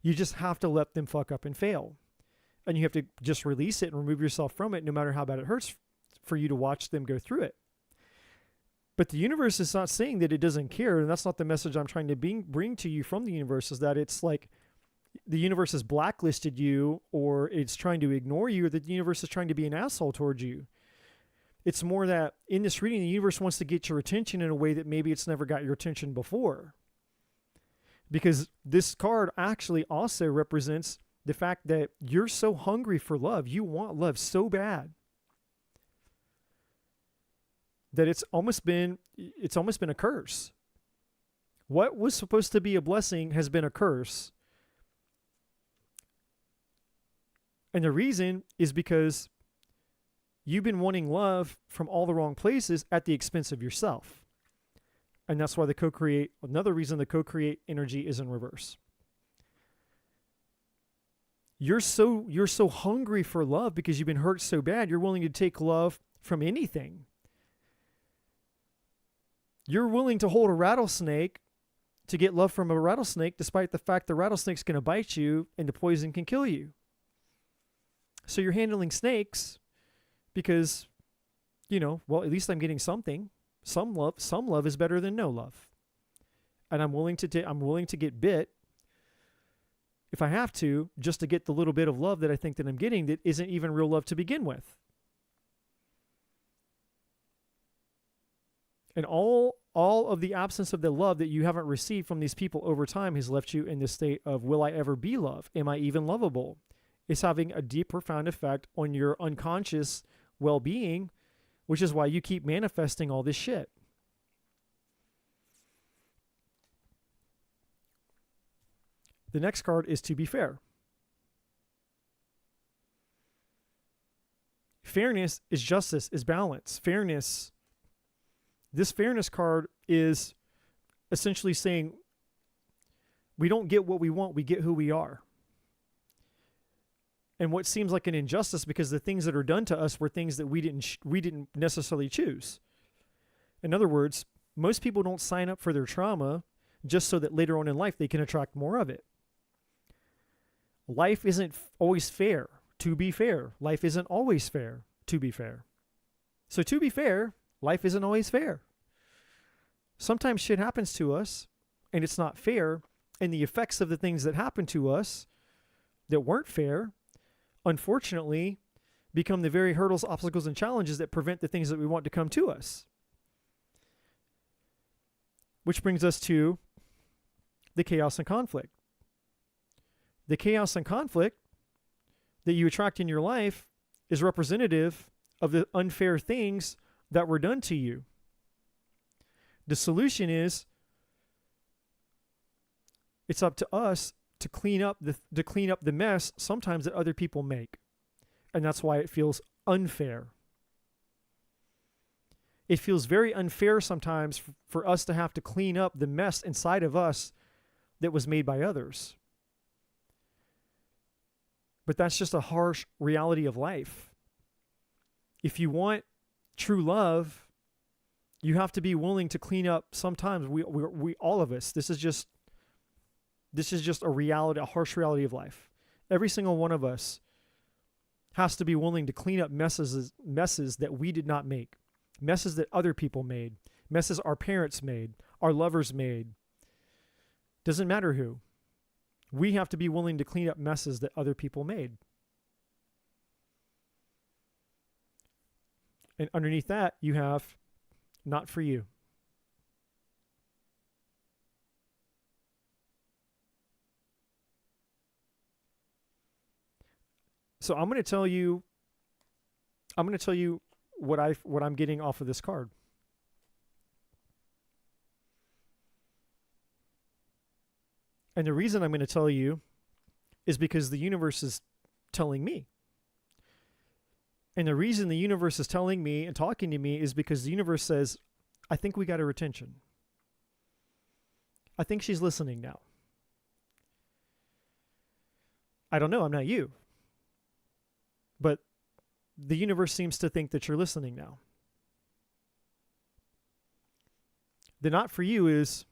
you just have to let them fuck up and fail. And you have to just release it and remove yourself from it, no matter how bad it hurts for you to watch them go through it. But the universe is not saying that it doesn't care, and that's not the message I'm trying to bring to you from the universe, is that it's like the universe has blacklisted you, or it's trying to ignore you, or that the universe is trying to be an asshole towards you. It's more that in this reading, the universe wants to get your attention in a way that maybe it's never got your attention before. Because this card actually also represents the fact that you're so hungry for love. You want love so bad that it's almost been a curse. What was supposed to be a blessing has been a curse. And the reason is because you've been wanting love from all the wrong places at the expense of yourself. And that's why another reason the co-create energy is in reverse. You're so hungry for love because you've been hurt so bad, you're willing to take love from anything. You're willing to hold a rattlesnake to get love from a rattlesnake, despite the fact the rattlesnake's going to bite you and the poison can kill you. So you're handling snakes because, well, at least I'm getting something. Some love is better than no love. And I'm willing to get bit if I have to, just to get the little bit of love that I think that I'm getting that isn't even real love to begin with. And all of the absence of the love that you haven't received from these people over time has left you in this state of, will I ever be loved? Am I even lovable? It's having a deep, profound effect on your unconscious well-being, which is why you keep manifesting all this shit. The next card is to be fair. Fairness is justice, is balance. Fairness. This fairness card is essentially saying we don't get what we want, we get who we are. And what seems like an injustice because the things that are done to us were things that we didn't necessarily choose. In other words, most people don't sign up for their trauma just so that later on in life they can attract more of it. Life isn't always fair, to be fair. Life isn't always fair, to be fair. So to be fair, life isn't always fair. Sometimes shit happens to us and it's not fair, and the effects of the things that happen to us that weren't fair, unfortunately, become the very hurdles, obstacles, and challenges that prevent the things that we want to come to us. Which brings us to the chaos and conflict. The chaos and conflict that you attract in your life is representative of the unfair things that were done to you. The solution is it's up to us to clean up the mess sometimes that other people make. And that's why it feels unfair. It feels very unfair sometimes for us to have to clean up the mess inside of us that was made by others. But that's just a harsh reality of life. If you want true love, you have to be willing to clean up sometimes. We all of us. This is just a reality, a harsh reality of life. Every single one of us has to be willing to clean up messes that we did not make, messes that other people made, messes our parents made, our lovers made. Doesn't matter who. We have to be willing to clean up messes that other people made. And underneath that, you have not for you. So I'm going to tell you what I'm getting off of this card. And the reason I'm going to tell you is because the universe is telling me. And the reason the universe is telling me and talking to me is because the universe says, I think we got her attention. I think she's listening now. I don't know. I'm not you. But the universe seems to think that you're listening now. The not for you is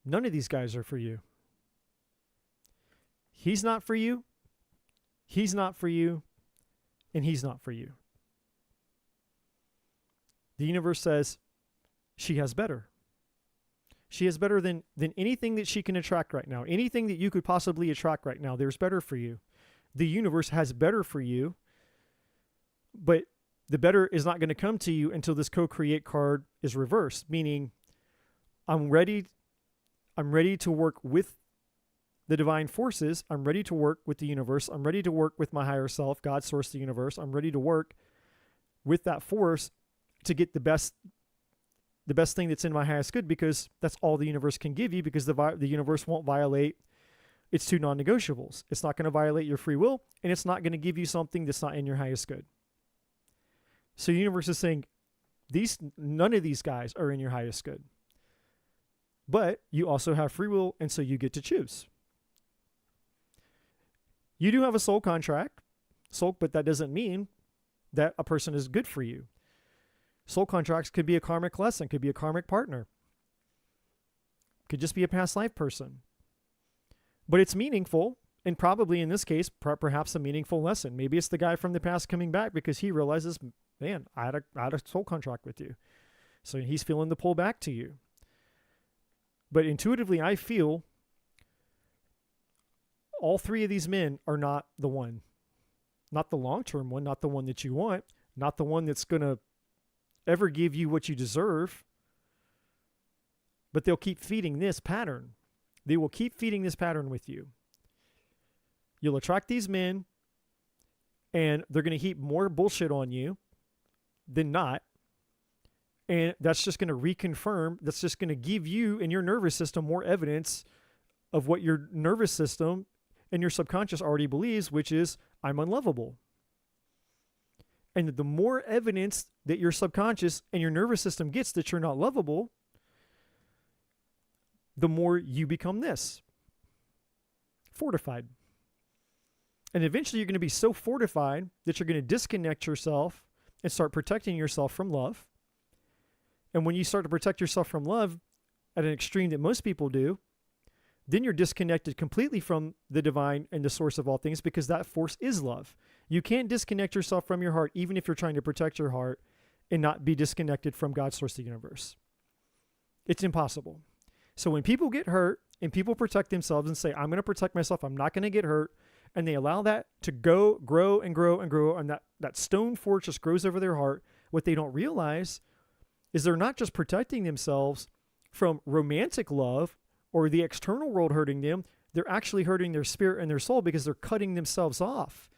none of these guys are for you. He's not for you. He's not for you. And he's not for you. The universe says she has better. She has better than anything that she can attract right now. Anything that you could possibly attract right now, there's better for you. The universe has better for you, but the better is not going to come to you until this co-create card is reversed, meaning I'm ready to work with the divine forces. I'm ready to work with the universe. I'm ready to work with my higher self, God, source, the universe. I'm ready to work with that force to get the best thing that's in my highest good, because that's all the universe can give you, because the universe won't violate its two non-negotiables. It's not going to violate your free will, and it's not going to give you something that's not in your highest good. So the universe is saying, none of these guys are in your highest good. But you also have free will, and so you get to choose. You do have a soul contract, but that doesn't mean that a person is good for you. Soul contracts could be a karmic lesson, could be a karmic partner, could just be a past life person. But it's meaningful, and probably in this case, perhaps a meaningful lesson. Maybe it's the guy from the past coming back because he realizes, man, I had a soul contract with you. So he's feeling the pull back to you. But intuitively, I feel all three of these men are not the one. Not the long-term one, not the one that you want, not the one that's going to ever give you what you deserve. But they'll keep feeding this pattern. They will keep feeding this pattern with you. You'll attract these men, and they're going to heap more bullshit on you than not. And that's just going to reconfirm, that's just going to give you and your nervous system more evidence of what your nervous system and your subconscious already believes, which is, I'm unlovable. And the more evidence that your subconscious and your nervous system gets that you're not lovable, the more you become this. Fortified. And eventually you're going to be so fortified that you're going to disconnect yourself and start protecting yourself from love. And when you start to protect yourself from love at an extreme that most people do, then you're disconnected completely from the divine and the source of all things, because that force is love. You can't disconnect yourself from your heart, even if you're trying to protect your heart, and not be disconnected from God's source, the universe. It's impossible. So when people get hurt and people protect themselves and say, I'm going to protect myself, I'm not going to get hurt, and they allow that to grow and grow and grow, and that stone fort just grows over their heart, what they don't realize is they're not just protecting themselves from romantic love or the external world hurting them, they're actually hurting their spirit and their soul, because they're cutting themselves off.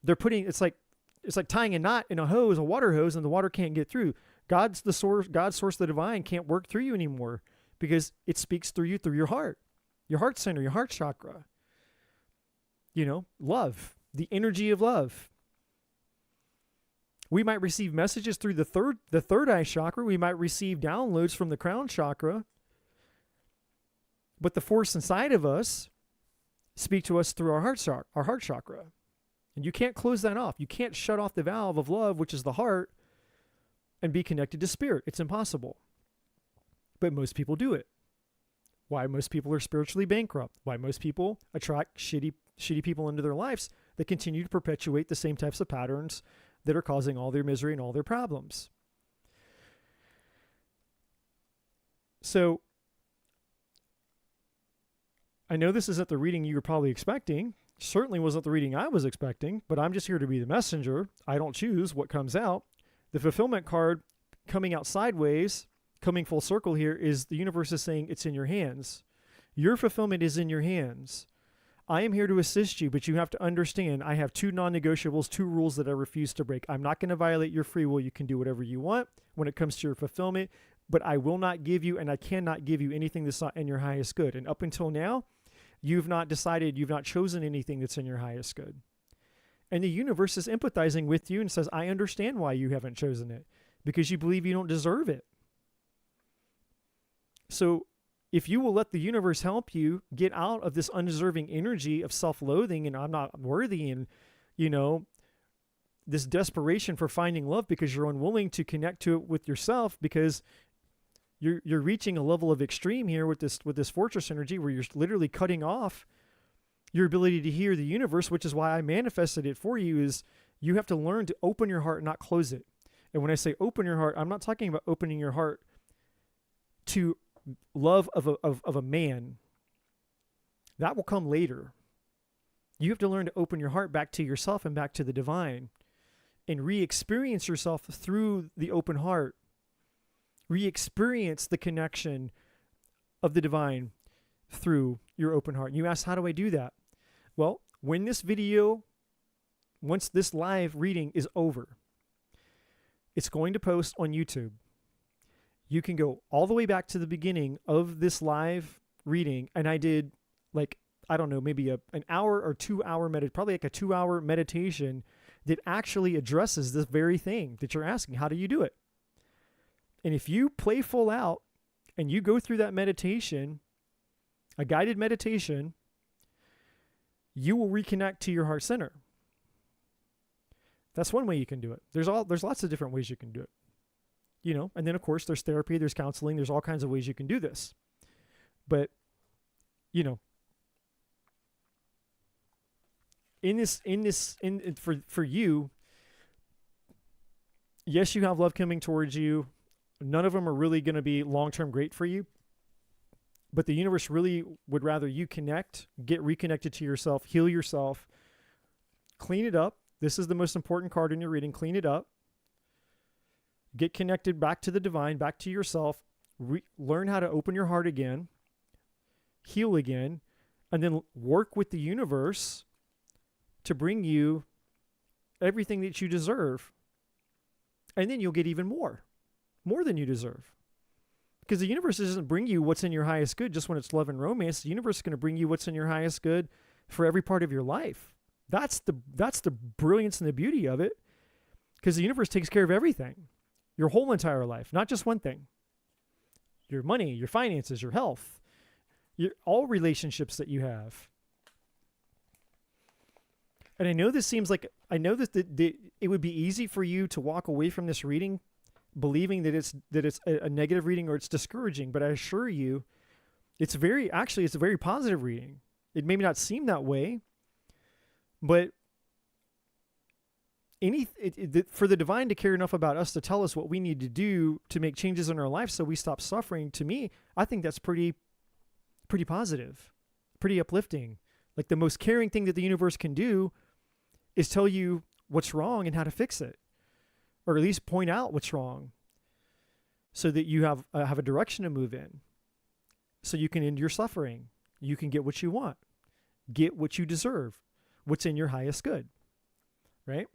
They're putting, it's like tying a knot in a hose, a water hose, and the water can't get through. God's the source, the divine can't work through you anymore, because it speaks through you, through your heart center, your heart chakra. Love, the energy of love. We might receive messages through the third eye chakra. We might receive downloads from the crown chakra. But the force inside of us speak to us through our heart chakra. And you can't close that off. You can't shut off the valve of love, which is the heart, and be connected to spirit. It's impossible. But most people do it. Why most people are spiritually bankrupt. Why most people attract shitty people into their lives that continue to perpetuate the same types of patterns that are causing all their misery and all their problems. So, I know this isn't the reading you were probably expecting. Certainly wasn't the reading I was expecting, but I'm just here to be the messenger. I don't choose what comes out. The fulfillment card coming out sideways, coming full circle here, is the universe is saying it's in your hands. Your fulfillment is in your hands. I am here to assist you, but you have to understand I have two non-negotiables, two rules that I refuse to break. I'm not going to violate your free will. You can do whatever you want when it comes to your fulfillment, but I will not give you, and I cannot give you anything that's not in your highest good. And up until now, you've not decided, you've not chosen anything that's in your highest good. And the universe is empathizing with you and says, I understand why you haven't chosen it, because you believe you don't deserve it. So if you will let the universe help you get out of this undeserving energy of self-loathing and I'm not worthy, and, you know, this desperation for finding love because you're unwilling to connect to it with yourself, because you're reaching a level of extreme here with this fortress energy where you're literally cutting off your ability to hear the universe, which is why I manifested it for you. Is you have to learn to open your heart, not close it. And when I say open your heart, I'm not talking about opening your heart to love of a man. That will come later. You have to learn to open your heart back to yourself and back to the divine, and re-experience yourself through the open heart. Re-experience the connection of the divine through your open heart. And you ask, how do I do that? Well, when this video, once this live reading is over, it's going to post on YouTube. You can go all the way back to the beginning of this live reading. And I did, like, I don't know, maybe an hour or 2 hour probably like a 2 hour meditation that actually addresses this very thing that you're asking. How do you do it? And if you play full out and you go through that meditation, a guided meditation, you will reconnect to your heart center. That's one way you can do it. There's lots of different ways you can do it. You know, and then of course there's therapy, there's counseling, there's all kinds of ways you can do this. But, you know, for you, yes, you have love coming towards you. None of them are really going to be long-term great for you. But the universe really would rather you connect, get reconnected to yourself, heal yourself, clean it up. This is the most important card in your reading. Clean it up. Get connected back to the divine, back to yourself. Learn how to open your heart again, heal again, and then work with the universe to bring you everything that you deserve. And then you'll get even more than you deserve. Because the universe doesn't bring you what's in your highest good just when it's love and romance. The universe is going to bring you what's in your highest good for every part of your life. That's the brilliance and the beauty of it. Because the universe takes care of everything. Your whole entire life, not just one thing. Your money, your finances, your health, all relationships that you have. And I know this seems like, I know that it would be easy for you to walk away from this reading believing that it's a negative reading or it's discouraging, but I assure you, it's a very positive reading. It may not seem that way, but for the divine to care enough about us to tell us what we need to do to make changes in our life so we stop suffering, to me, I think that's pretty positive, pretty uplifting. Like the most caring thing that the universe can do is tell you what's wrong and how to fix it, or at least point out what's wrong so that you have a direction to move in, so you can end your suffering. You can get what you want, get what you deserve, what's in your highest good, right?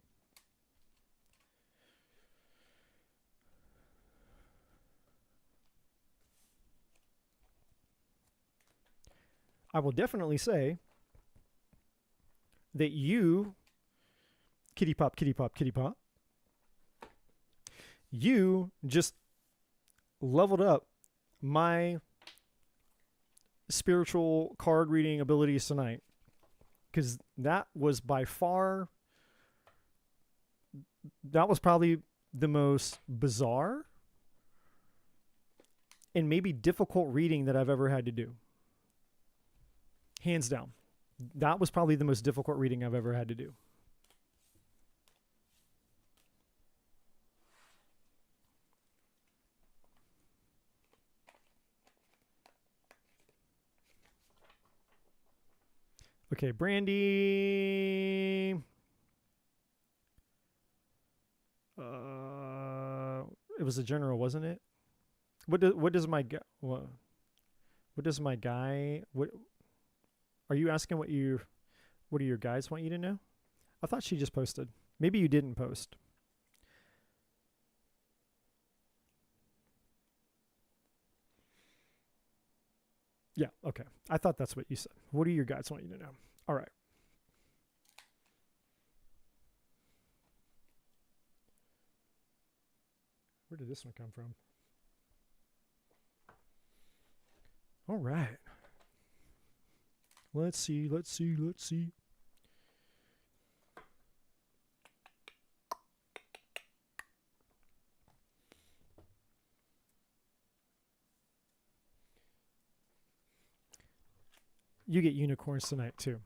I will definitely say that you, kitty pop, you just leveled up my spiritual card reading abilities tonight. Because that was probably the most bizarre and maybe difficult reading that I've ever had to do. Hands down. That was probably the most difficult reading I've ever had to do. Okay, Brandy. It was a general, wasn't it? What does my guy? Are you asking what do your guides want you to know? I thought she just posted. Maybe you didn't post. Yeah, okay. I thought that's what you said. What do your guides want you to know? All right. Where did this one come from? All right. Let's see. You get unicorns tonight too.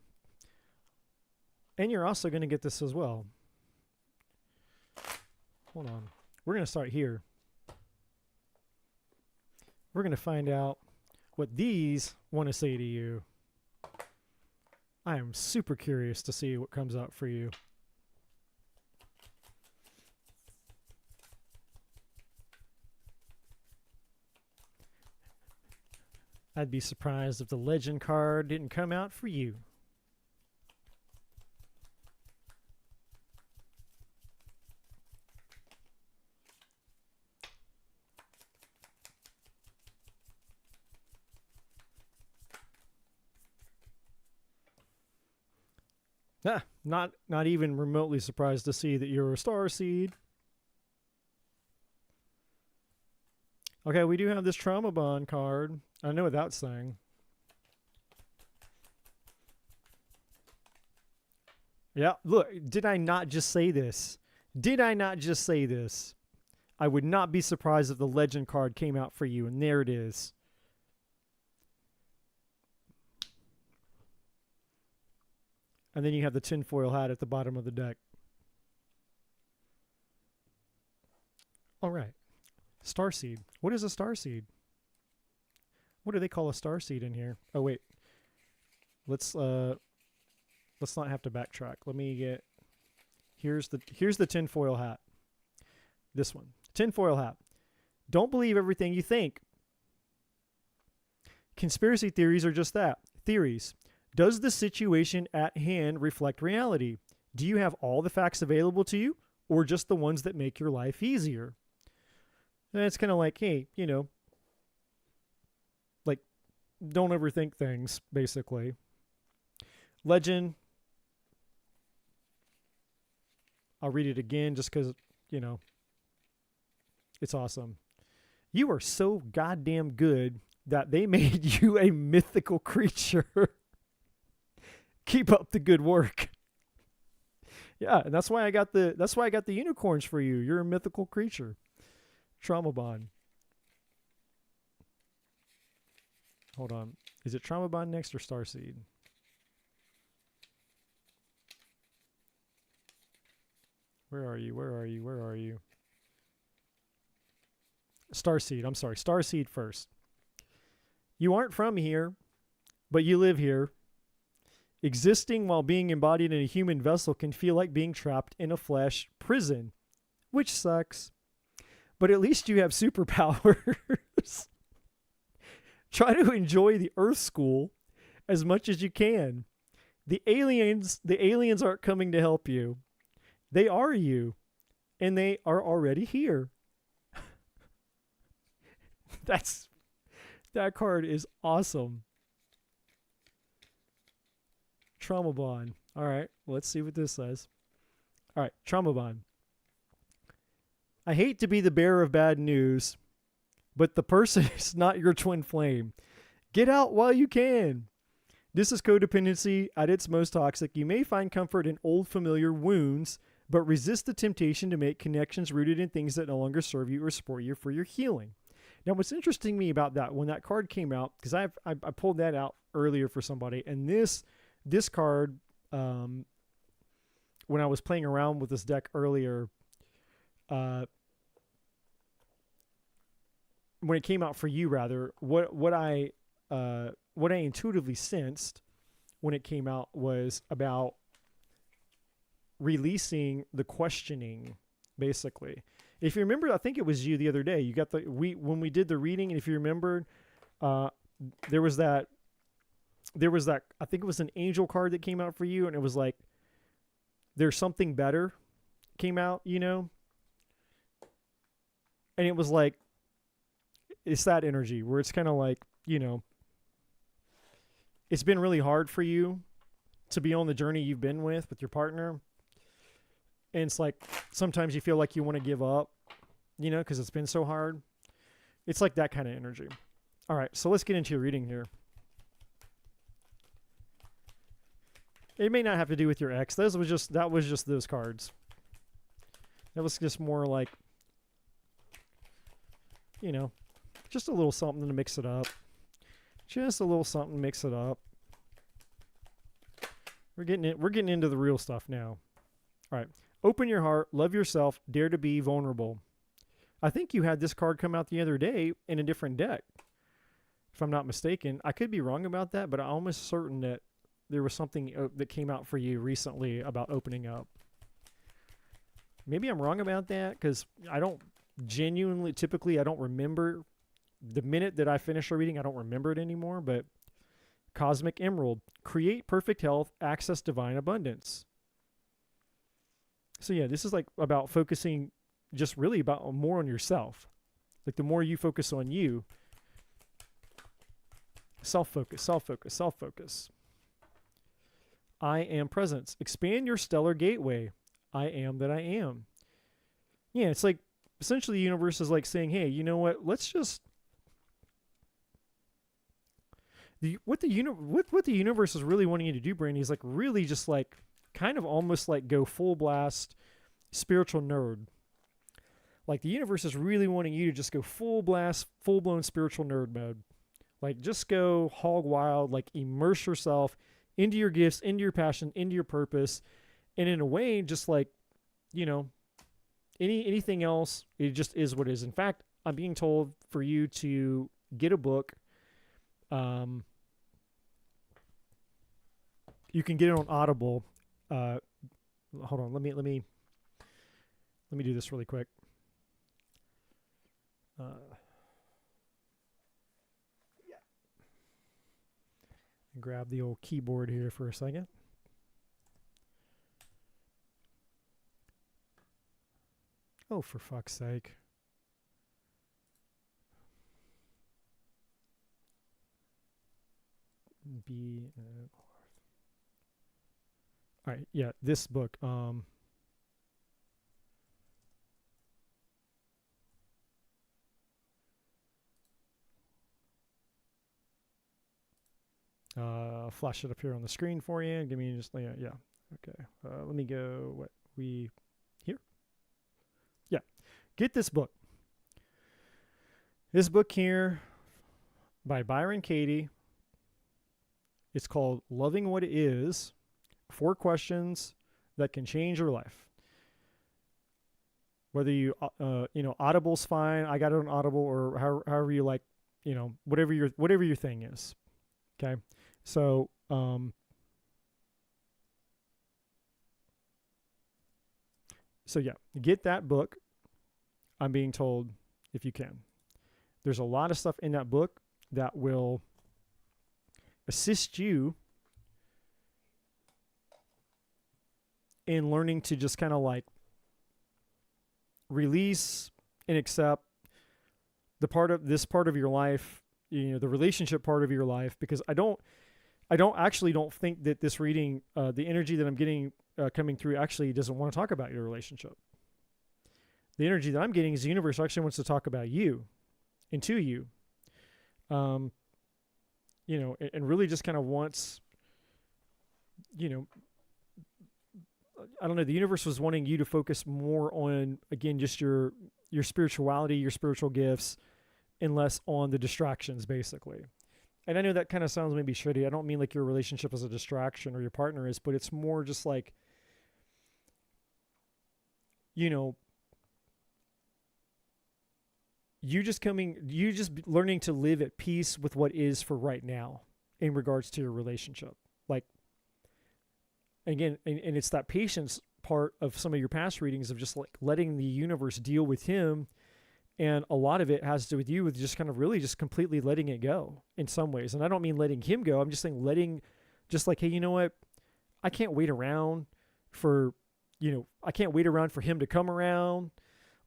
And you're also going to get this as well. Hold on. We're going to start here. We're going to find out what these want to say to you. I am super curious to see what comes out for you. I'd be surprised if the legend card didn't come out for you. Not even remotely surprised to see that you're a star seed. Okay, we do have this trauma bond card. I know what that's saying. Yeah, look, did I not just say this? I would not be surprised if the legend card came out for you, and there it is. And then you have the tinfoil hat at the bottom of the deck. All right. Starseed. What is a starseed? What do they call a starseed in here? Oh wait. Let's not have to backtrack. Let me get here's the tinfoil hat. This one. Tinfoil hat. Don't believe everything you think. Conspiracy theories are just that. Theories. Does the situation at hand reflect reality? Do you have all the facts available to you, or just the ones that make your life easier? And it's kind of like, hey, you know, like, don't overthink things, basically. Legend. I'll read it again just because, you know, it's awesome. You are so goddamn good that they made you a mythical creature. Keep up the good work. Yeah, and that's why I got the unicorns for you. You're a mythical creature. Trauma bond. Hold on. Is it trauma bond next or starseed? Where are you? Starseed. I'm sorry. Starseed first. You aren't from here, but you live here. Existing while being embodied in a human vessel can feel like being trapped in a flesh prison, which sucks. But at least you have superpowers. Try to enjoy the Earth School as much as you can. The aliens aren't coming to help you. They are you, and they are already here. That card is awesome. Trauma bond. All right, let's see what this says. All right, trauma bond. I hate to be the bearer of bad news, but the person is not your twin flame. Get out while you can. This is codependency at its most toxic. You may find comfort in old familiar wounds, but resist the temptation to make connections rooted in things that no longer serve you or support you for your healing. Now, what's interesting to me about that, when that card came out, because I pulled that out earlier for somebody, and this card, when I was playing around with this deck earlier, when it came out for you, rather, what I intuitively sensed when it came out was about releasing the questioning, basically. If you remember, I think it was you the other day. You got when we did the reading, and if you remember, there was that. I think it was an angel card that came out for you, and it was like, "There's something better," came out, you know. And it was like, it's that energy where it's kind of like, you know, it's been really hard for you to be on the journey you've been with your partner. And it's like, sometimes you feel like you want to give up, you know, because it's been so hard. It's like that kind of energy. All right, so let's get into your reading here. It may not have to do with your ex. That was just those cards. That was just more like, you know, just a little something to mix it up. Just a little something to mix it up. We're getting into the real stuff now. All right. Open your heart, love yourself, dare to be vulnerable. I think you had this card come out the other day in a different deck, if I'm not mistaken. I could be wrong about that, but I'm almost certain that there was something that came out for you recently about opening up. Maybe I'm wrong about that, because I don't typically I don't remember. The minute that I finish a reading, I don't remember it anymore, but Cosmic Emerald, create perfect health, access divine abundance. So yeah, this is like about focusing just really about more on yourself. Like the more you focus on you, self-focus, self-focus, self-focus. I am presence. Expand your stellar gateway. I am that I am. Yeah, it's like essentially the universe is like saying, hey, you know what? Let's just what the universe is really wanting you to do, Brandy, is like really just like kind of almost like go full blast spiritual nerd. Like the universe is really wanting you to just go full blast, full blown spiritual nerd mode. Like just go hog wild, like immerse yourself into your gifts, into your passion, into your purpose. And in a way, just like, you know, anything else, it just is what it is. In fact, I'm being told for you to get a book. You can get it on Audible. Hold on, let me do this really quick. Grab the old keyboard here for a second. Oh, for fuck's sake. All right, yeah, this book. Flash it up here on the screen for you. Give me just, yeah. Okay. Let me go, here? Yeah. Get this book. This book here by Byron Katie. It's called Loving What It Is, 4 Questions That Can Change Your Life. Whether you, Audible's fine. I got it on Audible, or however you like, whatever your thing is. Okay. So, yeah, get that book. I'm being told, if you can. There's a lot of stuff in that book that will assist you in learning to just kind of like release and accept this part of your life, the relationship part of your life, because I don't think that this reading, the energy that I'm getting coming through actually doesn't want to talk about your relationship. The energy that I'm getting is the universe actually wants to talk about you and to you. And really just kind of wants, I don't know, the universe was wanting you to focus more on, again, just your spirituality, your spiritual gifts, and less on the distractions, basically. And I know that kind of sounds maybe shitty. I don't mean like your relationship is a distraction or your partner is, but it's more just like, you just learning to live at peace with what is for right now in regards to your relationship. Like, again, and it's that patience part of some of your past readings of just like letting the universe deal with him. And a lot of it has to do with you with just kind of really just completely letting it go in some ways. And I don't mean letting him go. I'm just saying just like, hey, you know what? I can't wait around for him to come around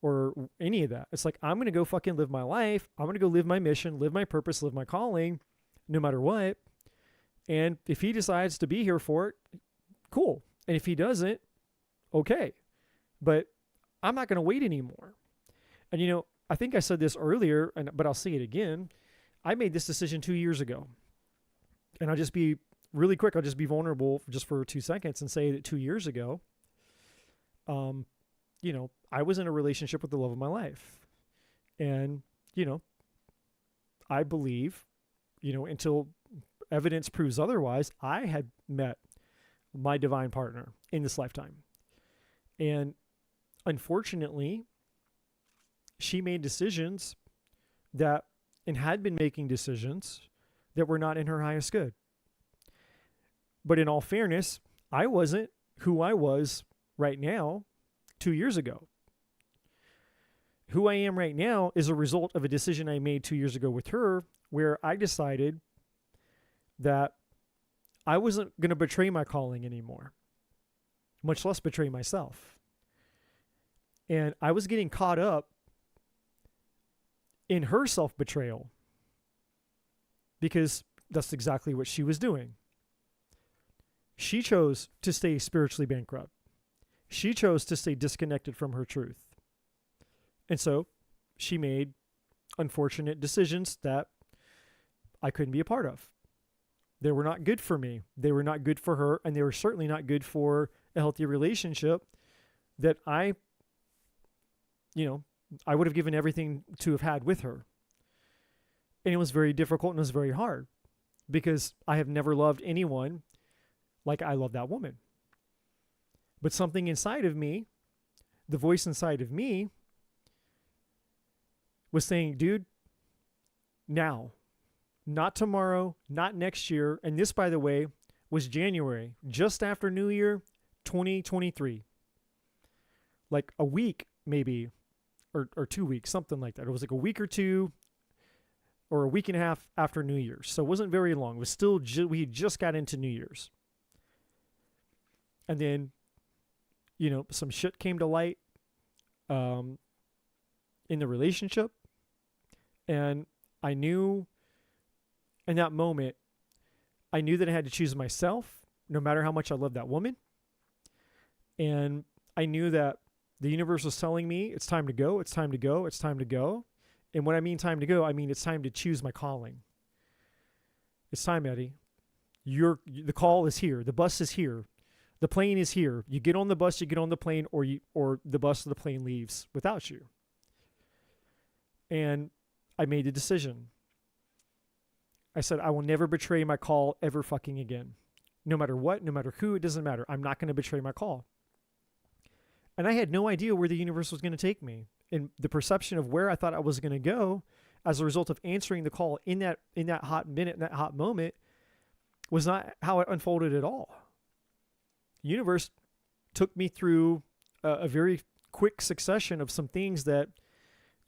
or any of that. It's like, I'm going to go fucking live my life. I'm going to go live my mission, live my purpose, live my calling, no matter what. And if he decides to be here for it, cool. And if he doesn't, okay. But I'm not going to wait anymore. And I think I said this earlier, but I'll say it again. I made this decision 2 years ago. And I'll just be really quick. I'll just be vulnerable just for 2 seconds and say that 2 years ago, I was in a relationship with the love of my life. And, I believe, until evidence proves otherwise, I had met my divine partner in this lifetime. And unfortunately, she made decisions and had been making decisions that were not in her highest good. But in all fairness, I wasn't who I was right now 2 years ago. Who I am right now is a result of a decision I made 2 years ago with her, where I decided that I wasn't going to betray my calling anymore, much less betray myself. And I was getting caught up in her self-betrayal because that's exactly what she was doing. She chose to stay spiritually bankrupt. She chose to stay disconnected from her truth. And so she made unfortunate decisions that I couldn't be a part of. They were not good for me. They were not good for her. And they were certainly not good for a healthy relationship that I would have given everything to have had with her. And it was very difficult and it was very hard because I have never loved anyone like I love that woman. But something inside of me, the voice inside of me, was saying, dude, now, not tomorrow, not next year. And this, by the way, was January, just after New Year, 2023. Like a week, maybe, or 2 weeks, something like that. It was like a week or two, or a week and a half after New Year's. So it wasn't very long. It was still, we just got into New Year's. And then, some shit came to light in the relationship. And I knew in that moment, I knew that I had to choose myself, no matter how much I loved that woman. And I knew that the universe was telling me, it's time to go, it's time to go, it's time to go. And when I mean time to go, I mean it's time to choose my calling. It's time, Eddie. The call is here. The bus is here. The plane is here. You get on the bus, you get on the plane, or the bus or the plane leaves without you. And I made a decision. I said, I will never betray my call ever fucking again. No matter what, no matter who, it doesn't matter. I'm not going to betray my call. And I had no idea where the universe was going to take me. And the perception of where I thought I was going to go as a result of answering the call in that hot minute, in that hot moment, was not how it unfolded at all. The universe took me through a very quick succession of some things that,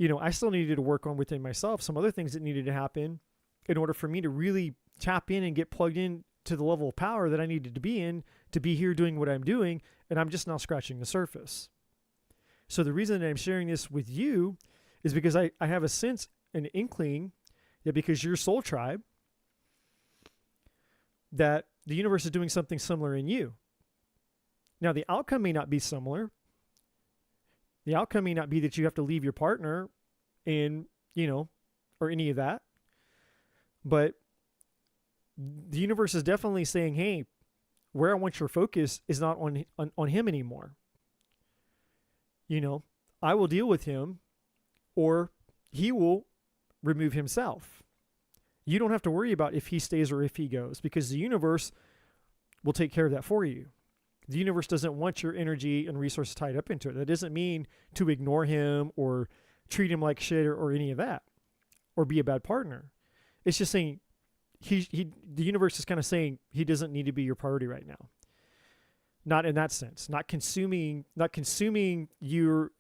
I still needed to work on within myself, some other things that needed to happen in order for me to really tap in and get plugged in to the level of power that I needed to be in to be here doing what I'm doing. And I'm just now scratching the surface. So the reason that I'm sharing this with you is because I have a sense, an inkling that because you're soul tribe, that the universe is doing something similar in you. Now, the outcome may not be similar. The outcome may not be that you have to leave your partner or any of that. But the universe is definitely saying, hey, where I want your focus is not on him anymore. I will deal with him or he will remove himself. You don't have to worry about if he stays or if he goes because the universe will take care of that for you. The universe doesn't want your energy and resources tied up into it. That doesn't mean to ignore him or treat him like shit or any of that or be a bad partner. It's just saying the universe is kind of saying he doesn't need to be your priority right now. Not in that sense, not consuming your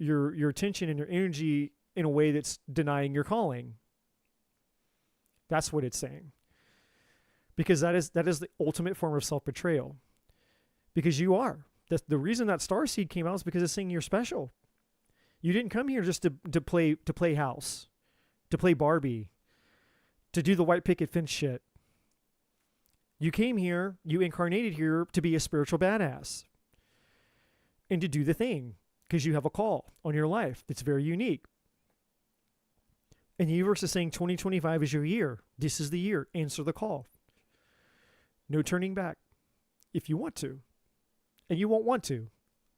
attention and your energy in a way that's denying your calling. That's what it's saying. Because that is the ultimate form of self-betrayal. Because you are. The reason that starseed came out is because it's saying you're special. You didn't come here just to play house, to play Barbie, to do the white picket fence shit. You came here, you incarnated here to be a spiritual badass and to do the thing because you have a call on your life that's very unique. And the universe is saying 2025 is your year. This is the year. Answer the call. No turning back if you want to. And you won't want to.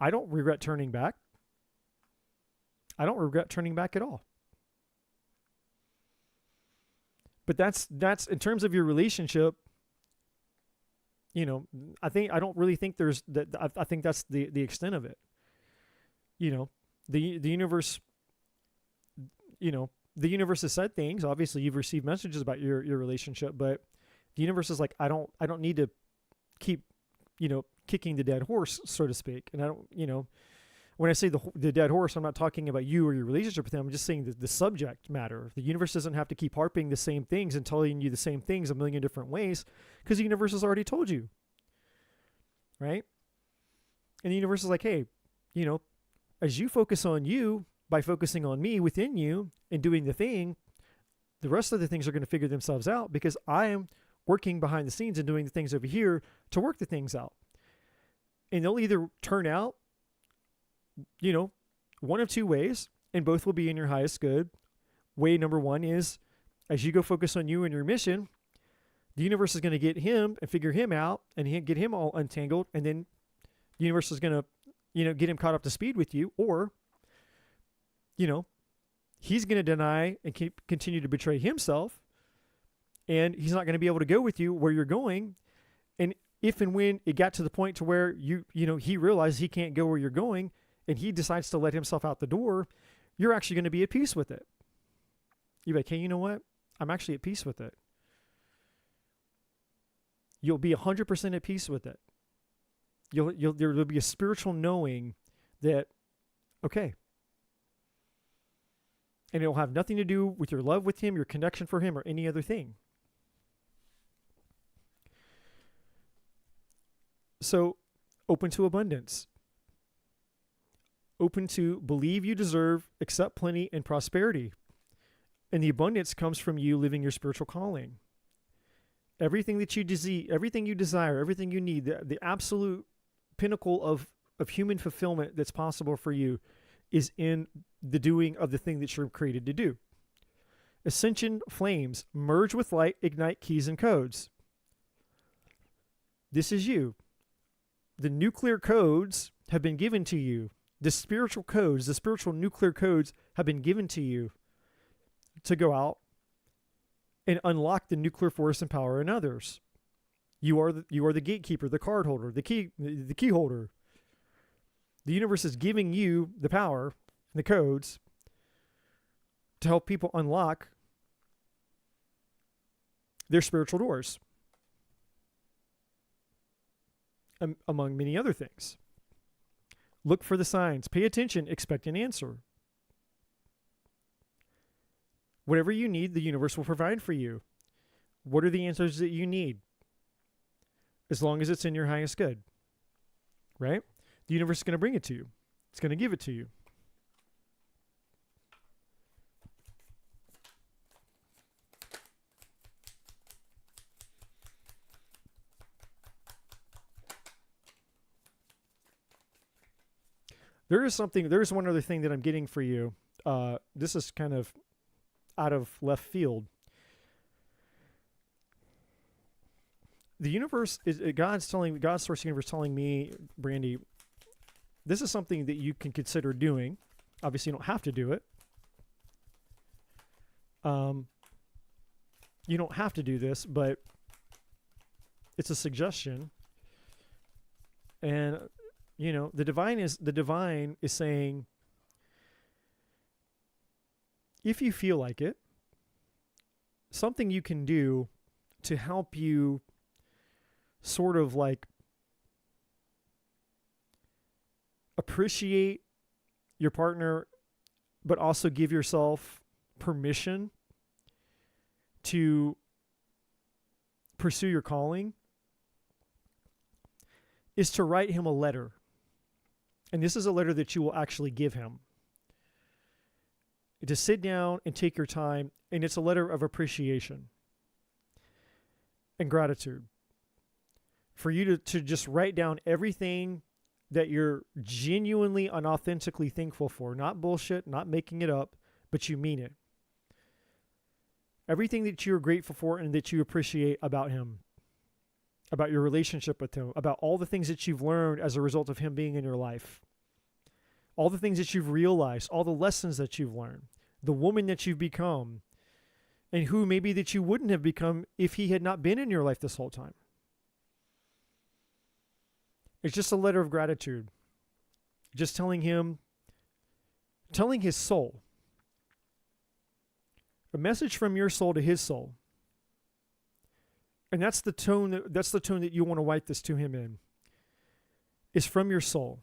I don't regret turning back. I don't regret turning back at all. But that's in terms of your relationship, I don't really think there's that. I think that's the extent of it. The universe, the universe has said things. Obviously, you've received messages about your relationship, but the universe is like, I don't need to keep, kicking the dead horse, so to speak. And I don't, when I say the dead horse, I'm not talking about you or your relationship with them. I'm just saying the subject matter. The universe doesn't have to keep harping the same things and telling you the same things a million different ways, because the universe has already told you, right? And the universe is like, hey, as you focus on you by focusing on me within you and doing the thing, the rest of the things are going to figure themselves out, because I am working behind the scenes and doing the things over here to work the things out. And they'll either turn out, one of two ways, and both will be in your highest good. Way number one is, as you go focus on you and your mission, the universe is going to get him and figure him out and get him all untangled. And then the universe is going to, get him caught up to speed with you. Or, he's going to deny and continue to betray himself. And he's not going to be able to go with you where you're going. And if and when it got to the point to where he realizes he can't go where you're going, and he decides to let himself out the door, you're actually going to be at peace with it. You're like, hey, you know what? I'm actually at peace with it. You'll be 100% at peace with it. There'll be a spiritual knowing that, okay. And it'll have nothing to do with your love with him, your connection for him, or any other thing. So, open to abundance. Open to believe you deserve, accept plenty and prosperity. And the abundance comes from you living your spiritual calling. Everything that you desire, everything you need, the absolute pinnacle of human fulfillment that's possible for you is in the doing of the thing that you're created to do. Ascension flames, merge with light, ignite keys and codes. This is you. The nuclear codes have been given to you. The spiritual codes, the spiritual nuclear codes have been given to you to go out and unlock the nuclear force and power in others. You are the gatekeeper, the card holder, the key holder. The universe is giving you the power, the codes, to help people unlock their spiritual doors, among many other things. Look for the signs. Pay attention. Expect an answer. Whatever you need, the universe will provide for you. What are the answers that you need? As long as it's in your highest good, right? The universe is going to bring it to you. It's going to give it to you. There is one other thing that I'm getting for you. This is kind of out of left field. The universe is God's source universe telling me, Brandy, this is something that you can consider doing. Obviously, you don't have to do it. You don't have to do this, but it's a suggestion. And the divine is saying, if you feel like it, something you can do to help you sort of like appreciate your partner, but also give yourself permission to pursue your calling, is to write him a letter. And this is a letter that you will actually give him. To sit down and take your time, and it's a letter of appreciation and gratitude. For you to just write down everything that you're genuinely and authentically thankful for. Not bullshit, not making it up, but you mean it. everything that you're grateful for and that you appreciate about him, about your relationship with him, about all the things that you've learned as a result of him being in your life, all the things that you've realized, all the lessons that you've learned, the woman that you've become, and who maybe that you wouldn't have become if he had not been in your life this whole time. It's just a letter of gratitude. Just telling him, telling his soul, a message from your soul to his soul. And that's the tone that you want to write this to him in. Is from your soul.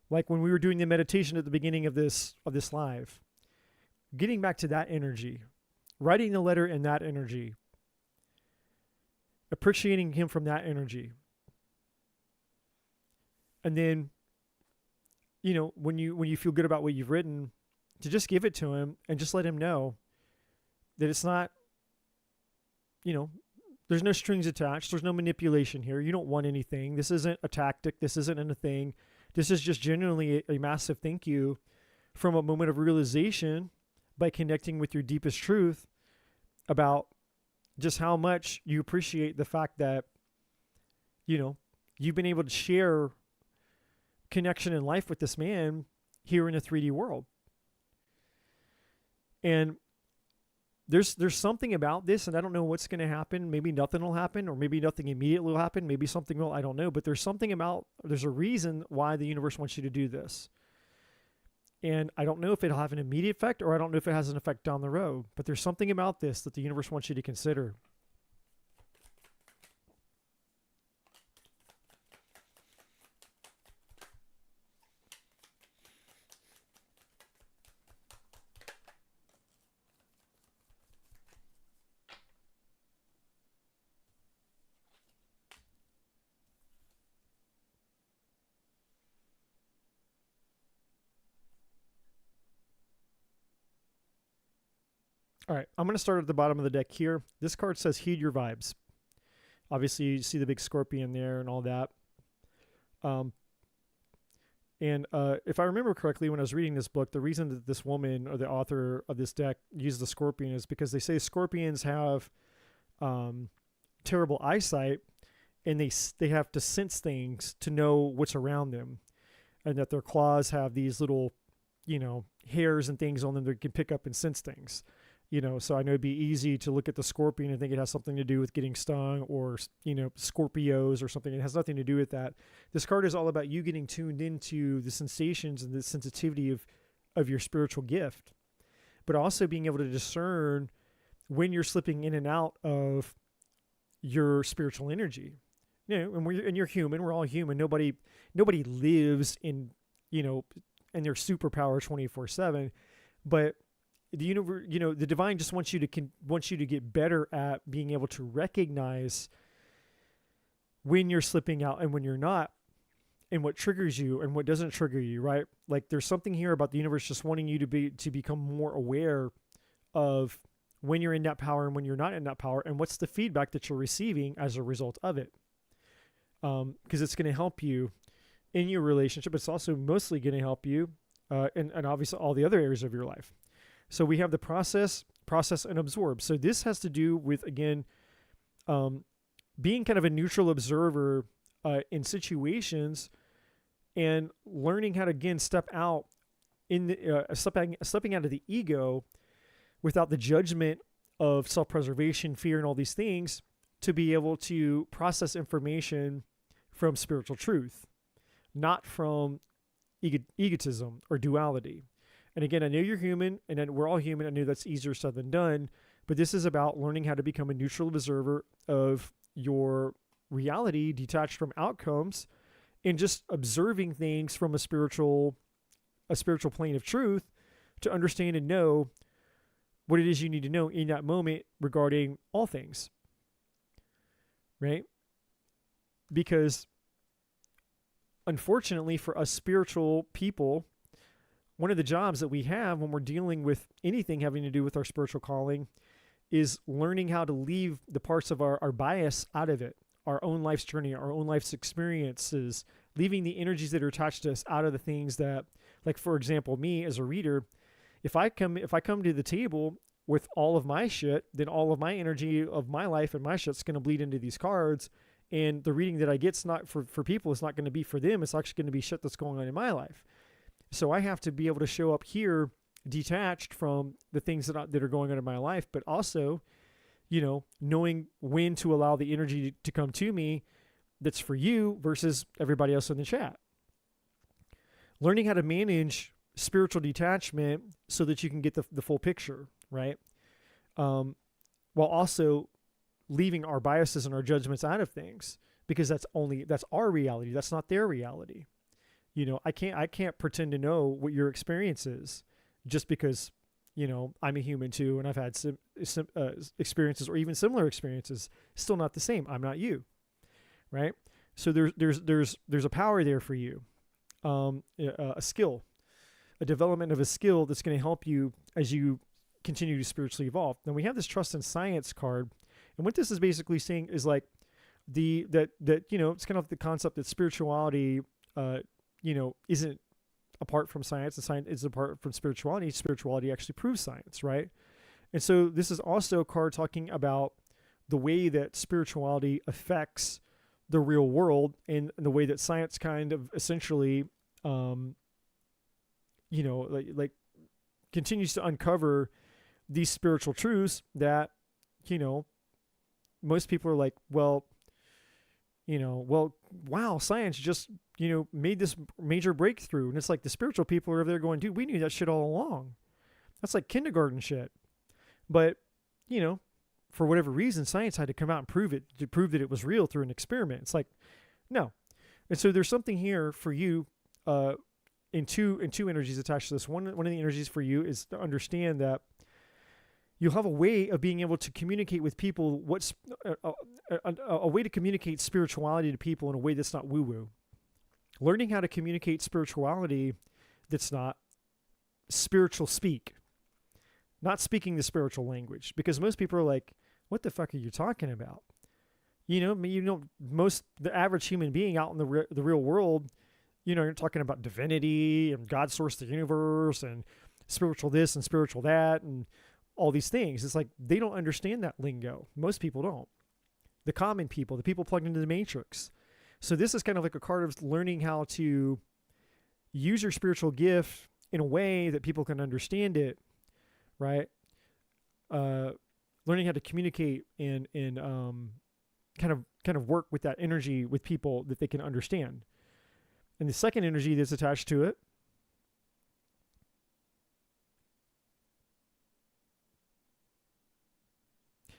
Like when we were doing the meditation at the beginning of this live, getting back to that energy, writing the letter in that energy, appreciating him from that energy. And then, you know, when you feel good about what you've written, to just give it to him and just let him know that it's not, you know, there's no strings attached. There's no manipulation here. You don't want anything. This isn't a tactic. This isn't a thing. This is just genuinely a massive thank you from a moment of realization by connecting with your deepest truth about just how much you appreciate the fact that, you know, you've been able to share connection in life with this man here in the 3D world. And there's something about this, and I don't know what's going to happen. Maybe nothing will happen, or maybe nothing immediately will happen. Maybe something will, I don't know. But there's a reason why the universe wants you to do this. And I don't know if it'll have an immediate effect, or I don't know if it has an effect down the road. But there's something about this that the universe wants you to consider. All right, I'm going to start at the bottom of the deck here. This card says, heed your vibes. Obviously, you see the big scorpion there and all that. If I remember correctly, when I was reading this book, the reason that this woman or the author of this deck used the scorpion is because they say scorpions have terrible eyesight, and they have to sense things to know what's around them, and that their claws have these little, you know, hairs and things on them that can pick up and sense things. You know, so I know it'd be easy to look at the scorpion and think it has something to do with getting stung or, you know, Scorpios or something. It has nothing to do with that. This card is all about you getting tuned into the sensations and the sensitivity of your spiritual gift, but also being able to discern when you're slipping in and out of your spiritual energy. You know, and you're human. We're all human. Nobody lives in, you know, in their superpower 24/7, but the universe, you know, the divine just wants you to get better at being able to recognize when you're slipping out and when you're not, and what triggers you and what doesn't trigger you, right? Like there's something here about the universe just wanting you to become more aware of when you're in that power and when you're not in that power, and what's the feedback that you're receiving as a result of it. Because it's going to help you in your relationship. It's also mostly going to help you and obviously all the other areas of your life. So we have the process, and absorb. So this has to do with, again, being kind of a neutral observer in situations, and learning how to, again, step out stepping out of the ego without the judgment of self-preservation, fear, and all these things, to be able to process information from spiritual truth, not from egotism or duality. And again, I know you're human, and we're all human. I know that's easier said than done, but this is about learning how to become a neutral observer of your reality, detached from outcomes, and just observing things from a spiritual plane of truth, to understand and know what it is you need to know in that moment regarding all things, right? Because unfortunately for us spiritual people, one of the jobs that we have when we're dealing with anything having to do with our spiritual calling is learning how to leave the parts of our bias out of it, our own life's journey, our own life's experiences, leaving the energies that are attached to us out of the things that, like, for example, me as a reader, if I come to the table with all of my shit, then all of my energy of my life and my shit's going to bleed into these cards. And the reading that I get's not for people. It's not going to be for them. It's actually going to be shit that's going on in my life. So I have to be able to show up here detached from the things that are going on in my life, but also, knowing when to allow the energy to come to me that's for you versus everybody else in the chat. Learning how to manage spiritual detachment so that you can get the full picture, right? While also leaving our biases and our judgments out of things, because that's our reality. That's not their reality. I can't pretend to know what your experience is just because, I'm a human too. And I've had some experiences or even similar experiences. Still not the same. I'm not you. Right. So there's a power there for you. A skill, a development of a skill that's going to help you as you continue to spiritually evolve. Now we have this trust in science card. And what this is basically saying is like it's kind of the concept that spirituality, isn't apart from science. The science is apart from spirituality. Spirituality actually proves science, right? And so this is also a card talking about the way that spirituality affects the real world and the way that science kind of essentially, like continues to uncover these spiritual truths that, most people are like, wow, science just, made this major breakthrough. And it's like the spiritual people are over there going, dude, we knew that shit all along. That's like kindergarten shit. But, for whatever reason, science had to come out and prove that it was real through an experiment. It's like, no. And so there's something here for you in two energies attached to this. One of the energies for you is to understand that you'll have a way of being able to communicate with people what's a way to communicate spirituality to people in a way that's not woo-woo. Learning how to communicate spirituality that's not spiritual speak. Not speaking the spiritual language. Because most people are like, what the fuck are you talking about? The average human being out in the real world, you're talking about divinity and God sourced the universe and spiritual this and spiritual that and all these things. It's like they don't understand that lingo. Most people don't. The common people, the people plugged into the matrix. So this is kind of like a card of learning how to use your spiritual gift in a way that people can understand it, right? Learning how to communicate and kind of work with that energy with people that they can understand. And the second energy that's attached to it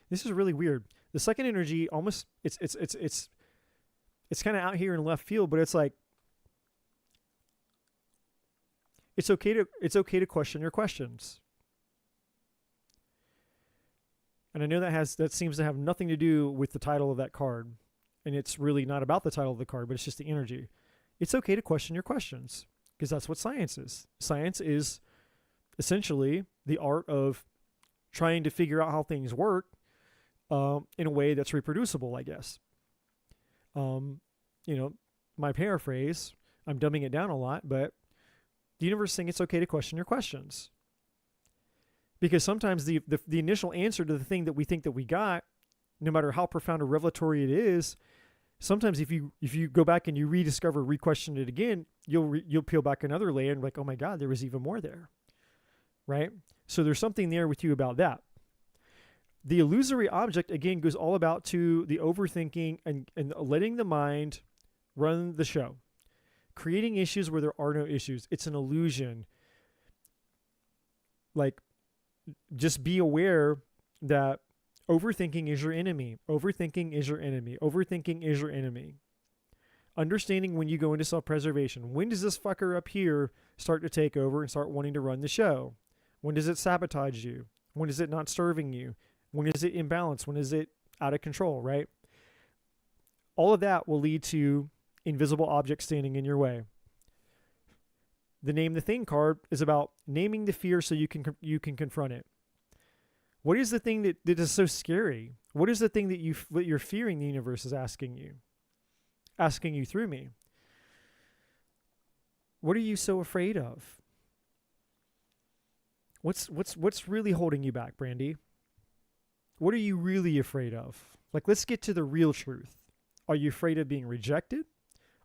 this is really weird. The second energy almost it's kind of out here in left field, but it's like it's okay to question your questions. And I know that seems to have nothing to do with the title of that card. And it's really not about the title of the card, but it's just the energy. It's okay to question your questions because that's what science is. Science is essentially the art of trying to figure out how things work in a way that's reproducible, I guess. My paraphrase, I'm dumbing it down a lot, but the universe saying it's okay to question your questions. Because sometimes the initial answer to the thing that we think that we got, no matter how profound or revelatory it is, sometimes if you go back and you re-question it again, you'll peel back another layer and be like, oh my God, there was even more there, right? So there's something there with you about that. The illusory object, again, goes all about to the overthinking and letting the mind run the show. Creating issues where there are no issues. It's an illusion. Like, just be aware that overthinking is your enemy. Overthinking is your enemy. Overthinking is your enemy. Understanding when you go into self-preservation. When does this fucker up here start to take over and start wanting to run the show? When does it sabotage you? When is it not serving you? When is it imbalanced? When is it out of control, right? All of that will lead to invisible objects standing in your way. The name the thing card is about naming the fear so you can confront it. What is the thing that is so scary? What is the thing that you're fearing the universe is asking you through me? What are you so afraid of? What's really holding you back, Brandy? What are you really afraid of? Like, let's get to the real truth. Are you afraid of being rejected?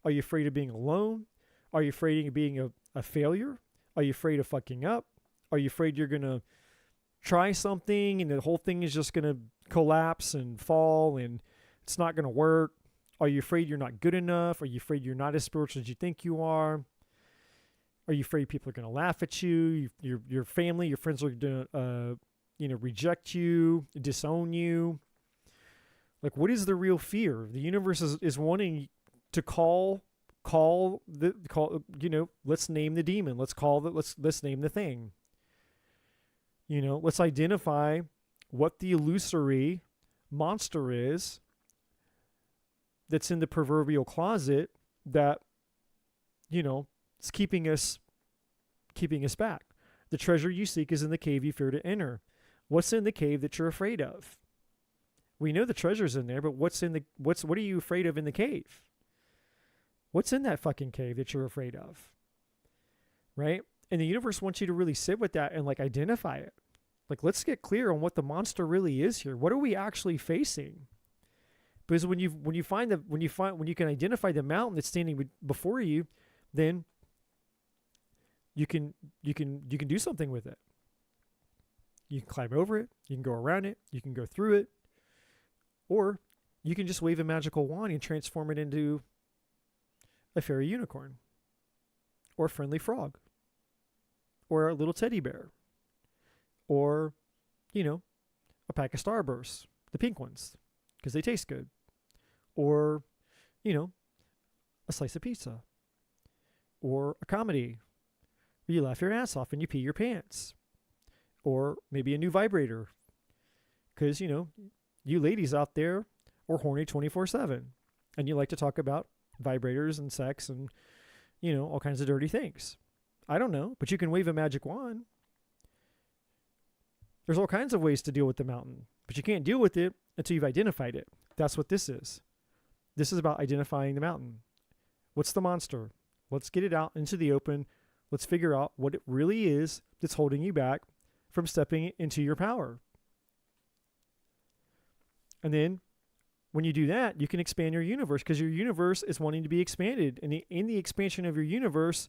Are you afraid of being alone? Are you afraid of being a failure? Are you afraid of fucking up? Are you afraid you're going to try something and the whole thing is just going to collapse and fall and it's not going to work? Are you afraid you're not good enough? Are you afraid you're not as spiritual as you think you are? Are you afraid people are going to laugh at you? Your family, your friends are going to, reject you, disown you? Like, what is the real fear? The universe is wanting to let's name the demon. Let's name the thing. Let's identify what the illusory monster is that's in the proverbial closet that, is keeping us back. The treasure you seek is in the cave you fear to enter. What's in the cave that you're afraid of? We know the treasure's in there, but what are you afraid of in the cave? What's in that fucking cave that you're afraid of? Right? And the universe wants you to really sit with that and like identify it. Like, let's get clear on what the monster really is here. What are we actually facing? Because when you can identify the mountain that's standing before you, then you can do something with it. You can climb over it, you can go around it, you can go through it, or you can just wave a magical wand and transform it into a fairy unicorn, or a friendly frog, or a little teddy bear, or, a pack of Starbursts, the pink ones, because they taste good, or, a slice of pizza, or a comedy where you laugh your ass off and you pee your pants, or maybe a new vibrator, because, you ladies out there are horny 24/7, and you like to talk about vibrators and sex and, all kinds of dirty things. I don't know, but you can wave a magic wand. There's all kinds of ways to deal with the mountain, but you can't deal with it until you've identified it. That's what this is. This is about identifying the mountain. What's the monster? Let's get it out into the open. Let's figure out what it really is that's holding you back from stepping into your power. And then when you do that, you can expand your universe, because your universe is wanting to be expanded. And in the expansion of your universe,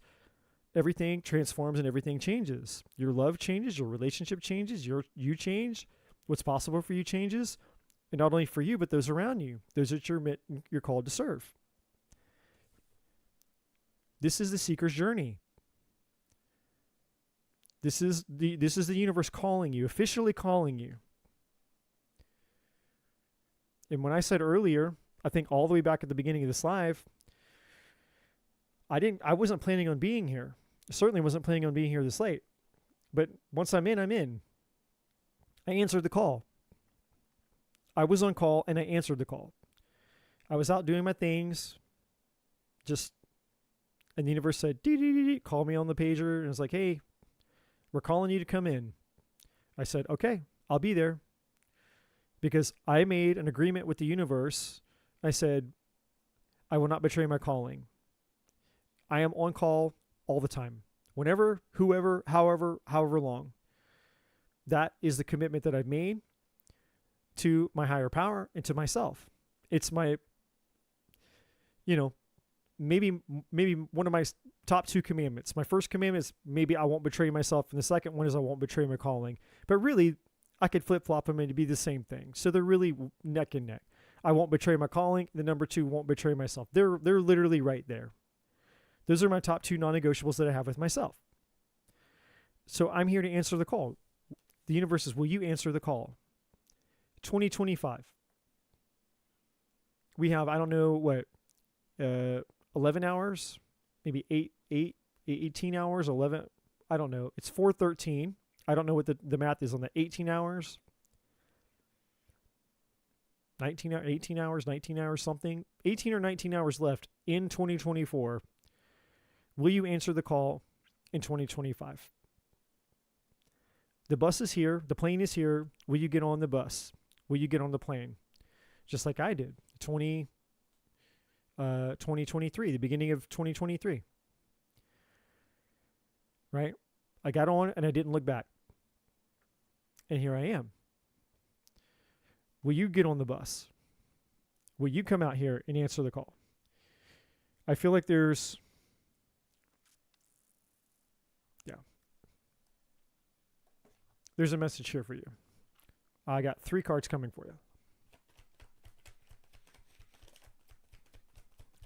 everything transforms and everything changes. Your love changes, your relationship changes, you change, what's possible for you changes, and not only for you, but those around you, those that you're called to serve. This is the seeker's journey. This is the universe calling you, officially calling you. And when I said earlier, I think all the way back at the beginning of this live, I wasn't planning on being here. I certainly wasn't planning on being here this late. But once I'm in, I'm in. I answered the call. I was on call and I answered the call. I was out doing my things, and the universe said, call me on the pager. And it's like, hey, we're calling you to come in. I said, okay, I'll be there. Because I made an agreement with the universe. I said, I will not betray my calling. I am on call all the time. Whenever, whoever, however long. That is the commitment that I've made to my higher power and to myself. It's my, maybe one of my top two commandments. My first commandment is maybe I won't betray myself, and the second one is I won't betray my calling. But really, I could flip-flop them and to be the same thing. So they're really neck and neck. I won't betray my calling. The number two, won't betray myself. They're literally right there. Those are my top two non-negotiables that I have with myself. So I'm here to answer the call. The universe says, will you answer the call? 2025. We have, I don't know what, 11 hours, maybe 18 hours, 11. I don't know. It's 4:13. I don't know what the math is on the 18 hours. 18 hours, 19 hours, something. 18 or 19 hours left in 2024. Will you answer the call in 2025? The bus is here. The plane is here. Will you get on the bus? Will you get on the plane? Just like I did. 2023, the beginning of 2023. Right? I got on and I didn't look back. And here I am. Will you get on the bus? Will you come out here and answer the call? I feel like there's a message here for you. I got 3 cards coming for you.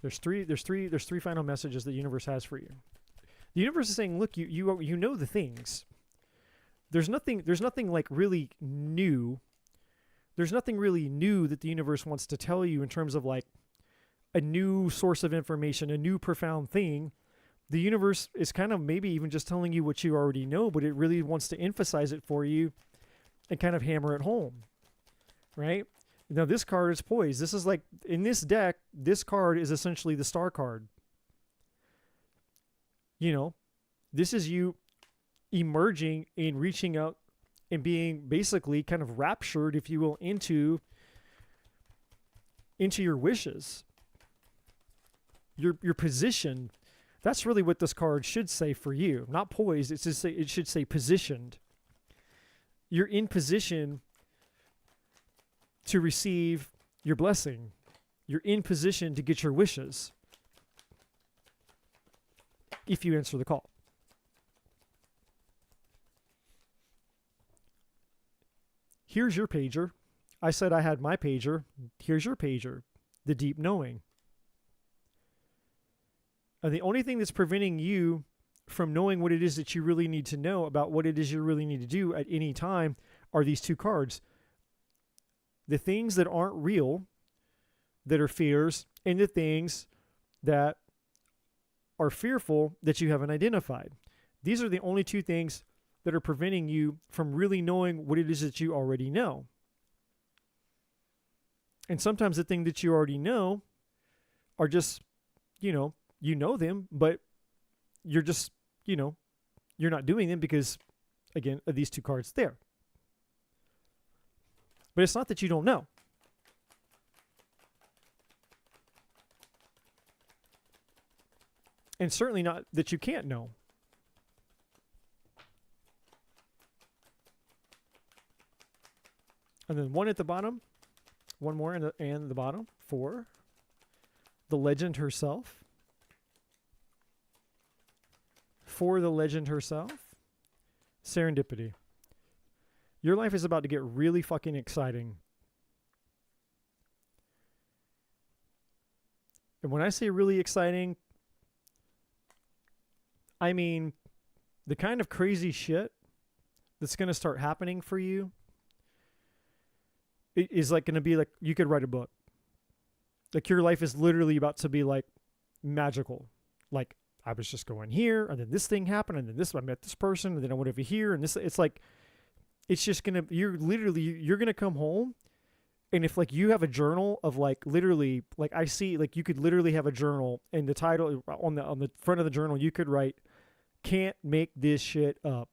There's three final messages the universe has for you. The universe is saying, look, you know the things. There's nothing like really new. There's nothing really new that the universe wants to tell you in terms of like a new source of information, a new profound thing. The universe is kind of maybe even just telling you what you already know, but it really wants to emphasize it for you and kind of hammer it home, right? Now, this card is poised. This is like, in this deck, this card is essentially the star card. You know, this is you emerging and reaching out and being basically kind of raptured, if you will, into your wishes, your position. That's really what this card should say for you. Not poised. It should say positioned. You're in position to receive your blessing. You're in position to get your wishes if you answer the call. Here's your pager. I said I had my pager. Here's your pager. The deep knowing. And the only thing that's preventing you from knowing what it is that you really need to know about what it is you really need to do at any time are these 2 cards. The things that aren't real, that are fears, and the things that are fearful that you haven't identified. These are the only 2 things that are preventing you from really knowing what it is that you already know. And sometimes the thing that you already know are just, you know them, but you're just, you're not doing them because, again, of these 2 cards there. But it's not that you don't know. And certainly not that you can't know. And then 1 at the bottom, 1 more and the bottom, 4. The legend herself. For the legend herself, serendipity. Your life is about to get really fucking exciting. And when I say really exciting, I mean the kind of crazy shit that's going to start happening for you. It is like going to be like you could write a book. Like your life is literally about to be like magical. Like I was just going here, and then this thing happened, and then I met this person, and then I went over here, and this. It's like, it's just gonna. You're gonna come home, and if like you have a journal of like literally, like I see, like you could literally have a journal, and the title on the front of the journal you could write, "Can't make this shit up."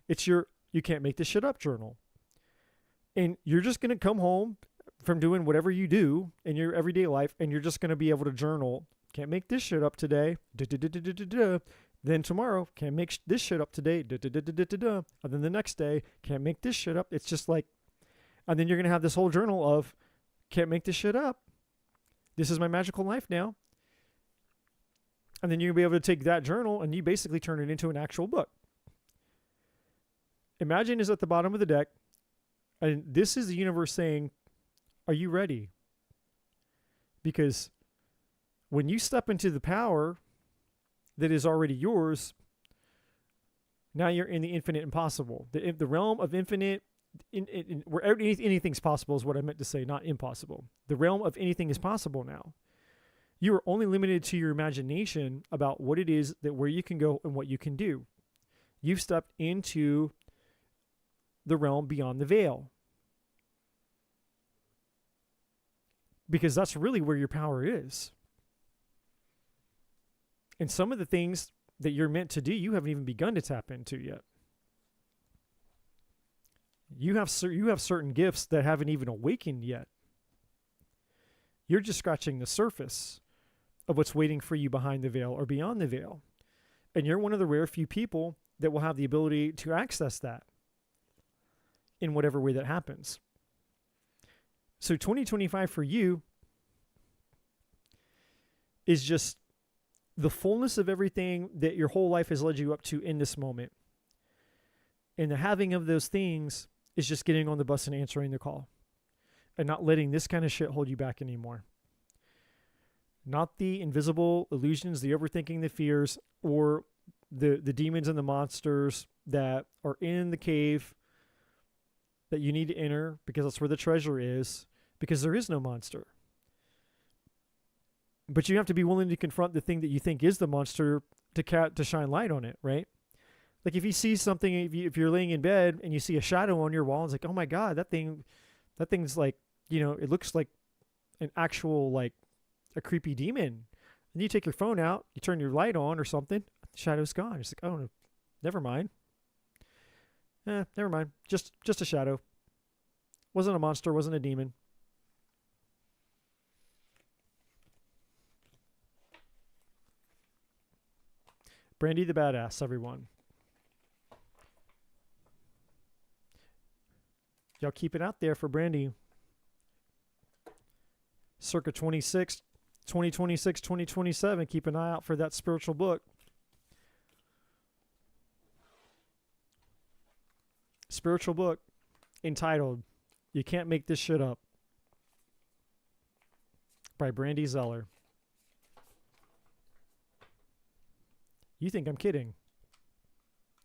It's your "You can't make this shit up" journal, and you're just gonna come home from doing whatever you do in your everyday life, and you're just gonna be able to journal. Can't make this shit up today. Then tomorrow, can't make this shit up today. And then the next day, can't make this shit up. It's just like, and then you're going to have this whole journal of, can't make this shit up. This is my magical life now. And then you'll be able to take that journal and you basically turn it into an actual book. Imagine is at the bottom of the deck. And this is the universe saying, are you ready? Because when you step into the power that is already yours, now you're in the infinite impossible. The realm of infinite, where anything's possible is what I meant to say, not impossible. The realm of anything is possible now. You are only limited to your imagination about what it is that where you can go and what you can do. You've stepped into the realm beyond the veil. Because that's really where your power is. And some of the things that you're meant to do, you haven't even begun to tap into yet. You have certain gifts that haven't even awakened yet. You're just scratching the surface of what's waiting for you behind the veil or beyond the veil. And you're one of the rare few people that will have the ability to access that. in whatever way that happens. So 2025 for you is just the fullness of everything that your whole life has led you up to in this moment. And the having of those things is just getting on the bus and answering the call and not letting this kind of shit hold you back anymore. Not the invisible illusions, the overthinking, the fears, or the demons and the monsters that are in the cave that you need to enter because that's where the treasure is, because there is no monster. But you have to be willing to confront the thing that you think is the monster to shine light on it, right? Like if you see something, if you're laying in bed and you see a shadow on your wall, it's like, oh my God, that thing's like, it looks like an actual, like a creepy demon. And you take your phone out, you turn your light on or something, the shadow's gone. It's like, oh, no, never mind. Never mind. Just a shadow. Wasn't a monster, wasn't a demon. Brandy the Badass, everyone. Y'all keep it out there for Brandy. Circa 2026, 2027. Keep an eye out for that spiritual book. Spiritual book entitled You Can't Make This Shit Up by Brandy Zeller. You think I'm kidding?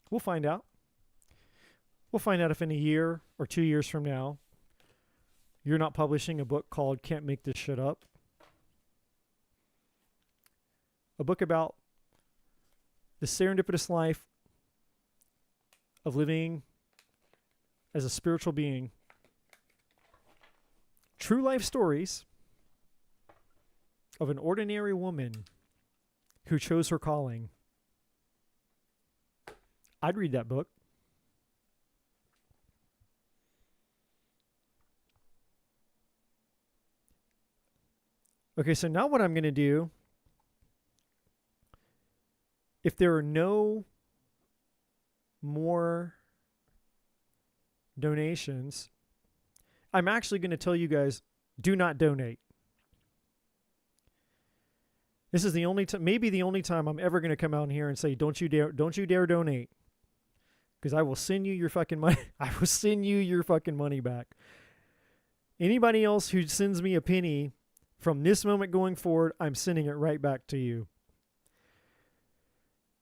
We'll find out. We'll find out if in a year or 2 years from now, you're not publishing a book called Can't Make This Shit Up. A book about the serendipitous life of living as a spiritual being. True life stories of an ordinary woman who chose her calling. I'd read that book. Okay, so now what I'm going to do, if there are no more donations, I'm actually going to tell you guys, do not donate. This is the only time, maybe the only time I'm ever going to come out here and say, don't you dare donate. Because I will send you your fucking money. I will send you your fucking money back. Anybody else who sends me a penny from this moment going forward, I'm sending it right back to you.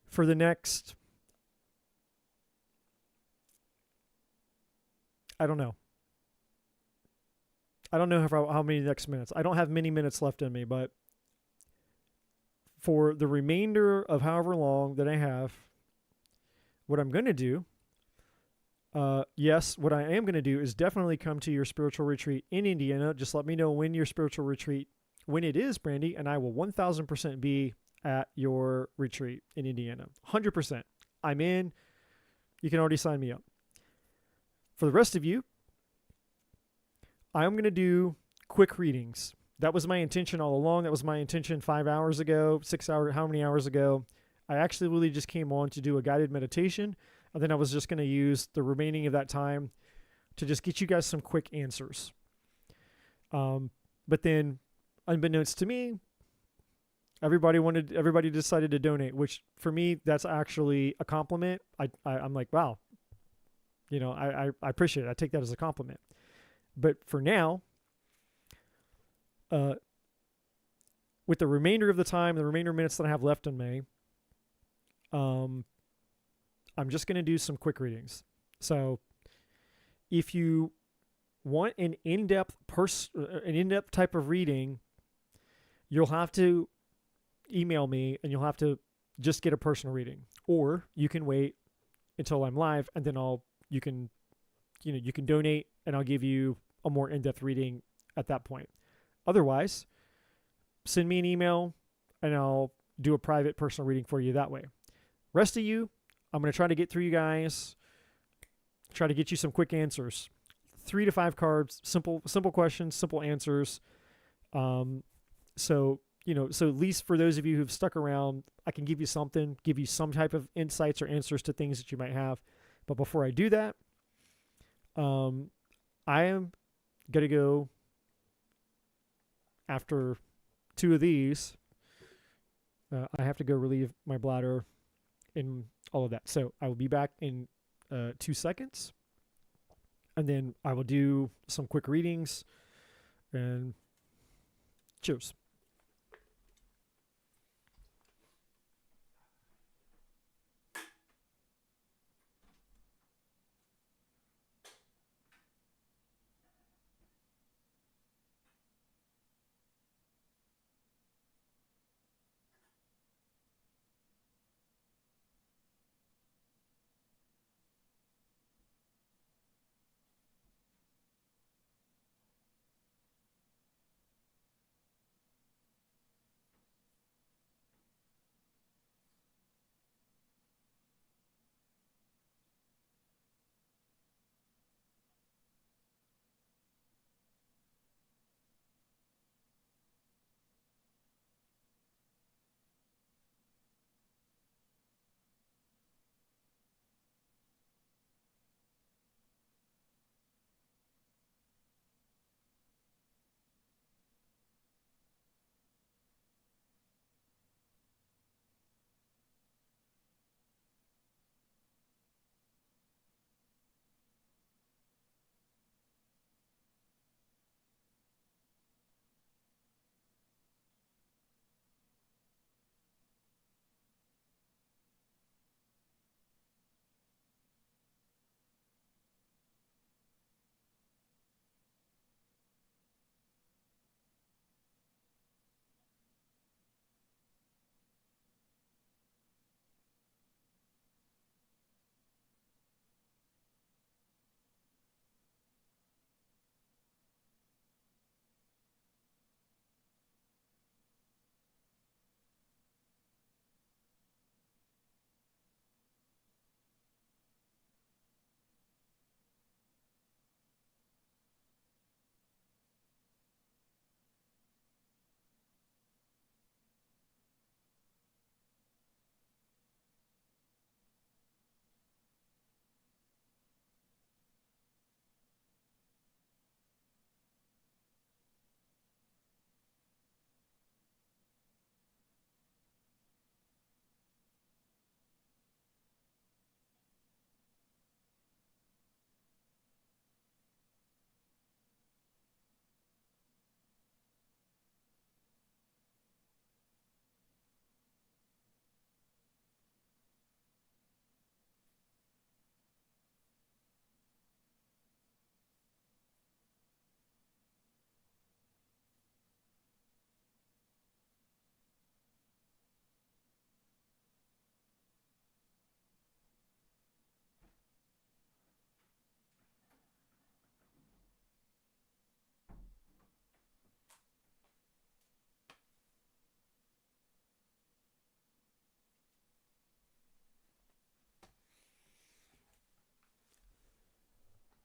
For the next, I don't know. I don't know how many next minutes. I don't have many minutes left in me, but for the remainder of however long that I have, what I'm going to do, yes, what I am going to do is definitely come to your spiritual retreat in Indiana. Just let me know when your spiritual retreat, when it is, Brandy, and I will 1000% be at your retreat in Indiana. 100%. I'm in. You can already sign me up. For the rest of you, I'm going to do quick readings. That was my intention all along. That was my intention 5 hours ago, 6 hours, how many hours ago. I actually really just came on to do a guided meditation. And then I was just going to use the remaining of that time to just get you guys some quick answers. But then, unbeknownst to me, everybody decided to donate, which for me, that's actually a compliment. I'm like, wow, I appreciate it. I take that as a compliment. But for now, with the remainder of the time, the remainder of minutes that I have left in May, I'm just going to do some quick readings. So if you want an in-depth type of reading, you'll have to email me and you'll have to just get a personal reading, or you can wait until I'm live and then you can donate and I'll give you a more in-depth reading at that point. Otherwise, send me an email and I'll do a private personal reading for you that way. Rest of you, I'm going to try to get through you guys, try to get you some quick answers. 3 to 5 cards, simple questions, simple answers. So at least for those of you who've stuck around, I can give you something, give you some type of insights or answers to things that you might have. But before I do that, I am gonna go after 2 of these. I have to go relieve my bladder and all of that. So I will be back in 2 seconds, and then I will do some quick readings. And cheers.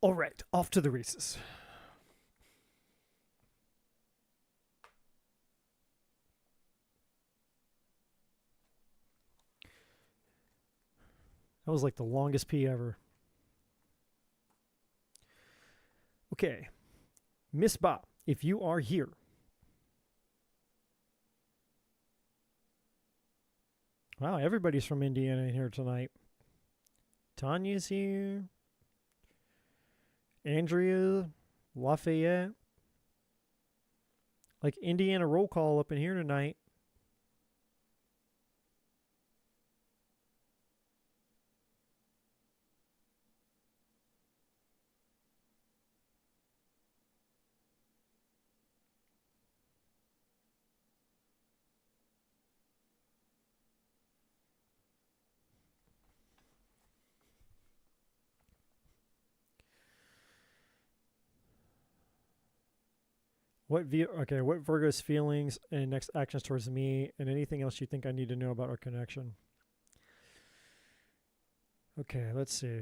All right, off to the races. That was like the longest pee ever. Okay. Miss Ba, if you are here. Wow, everybody's from Indiana here tonight. Tanya's here. Andrea, Lafayette. Like Indiana roll call up in here tonight. What Virgo's feelings and next actions towards me, and anything else you think I need to know about our connection? Okay, let's see.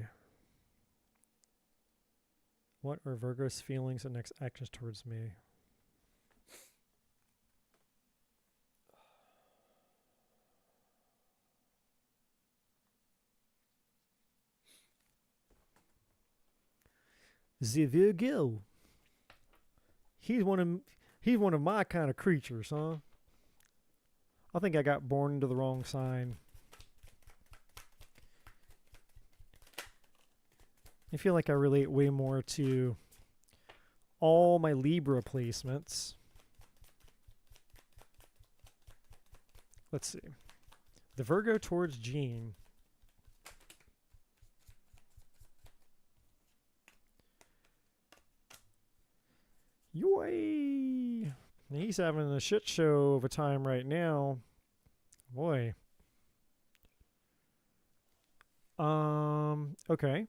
What are Virgo's feelings and next actions towards me? The Virgo. He's one of my kind of creatures, huh? I think I got born into the wrong sign. I feel like I relate way more to all my Libra placements. Let's see. The Virgo towards Gene. Yoy! He's having a shit show of a time right now. Boy. Okay.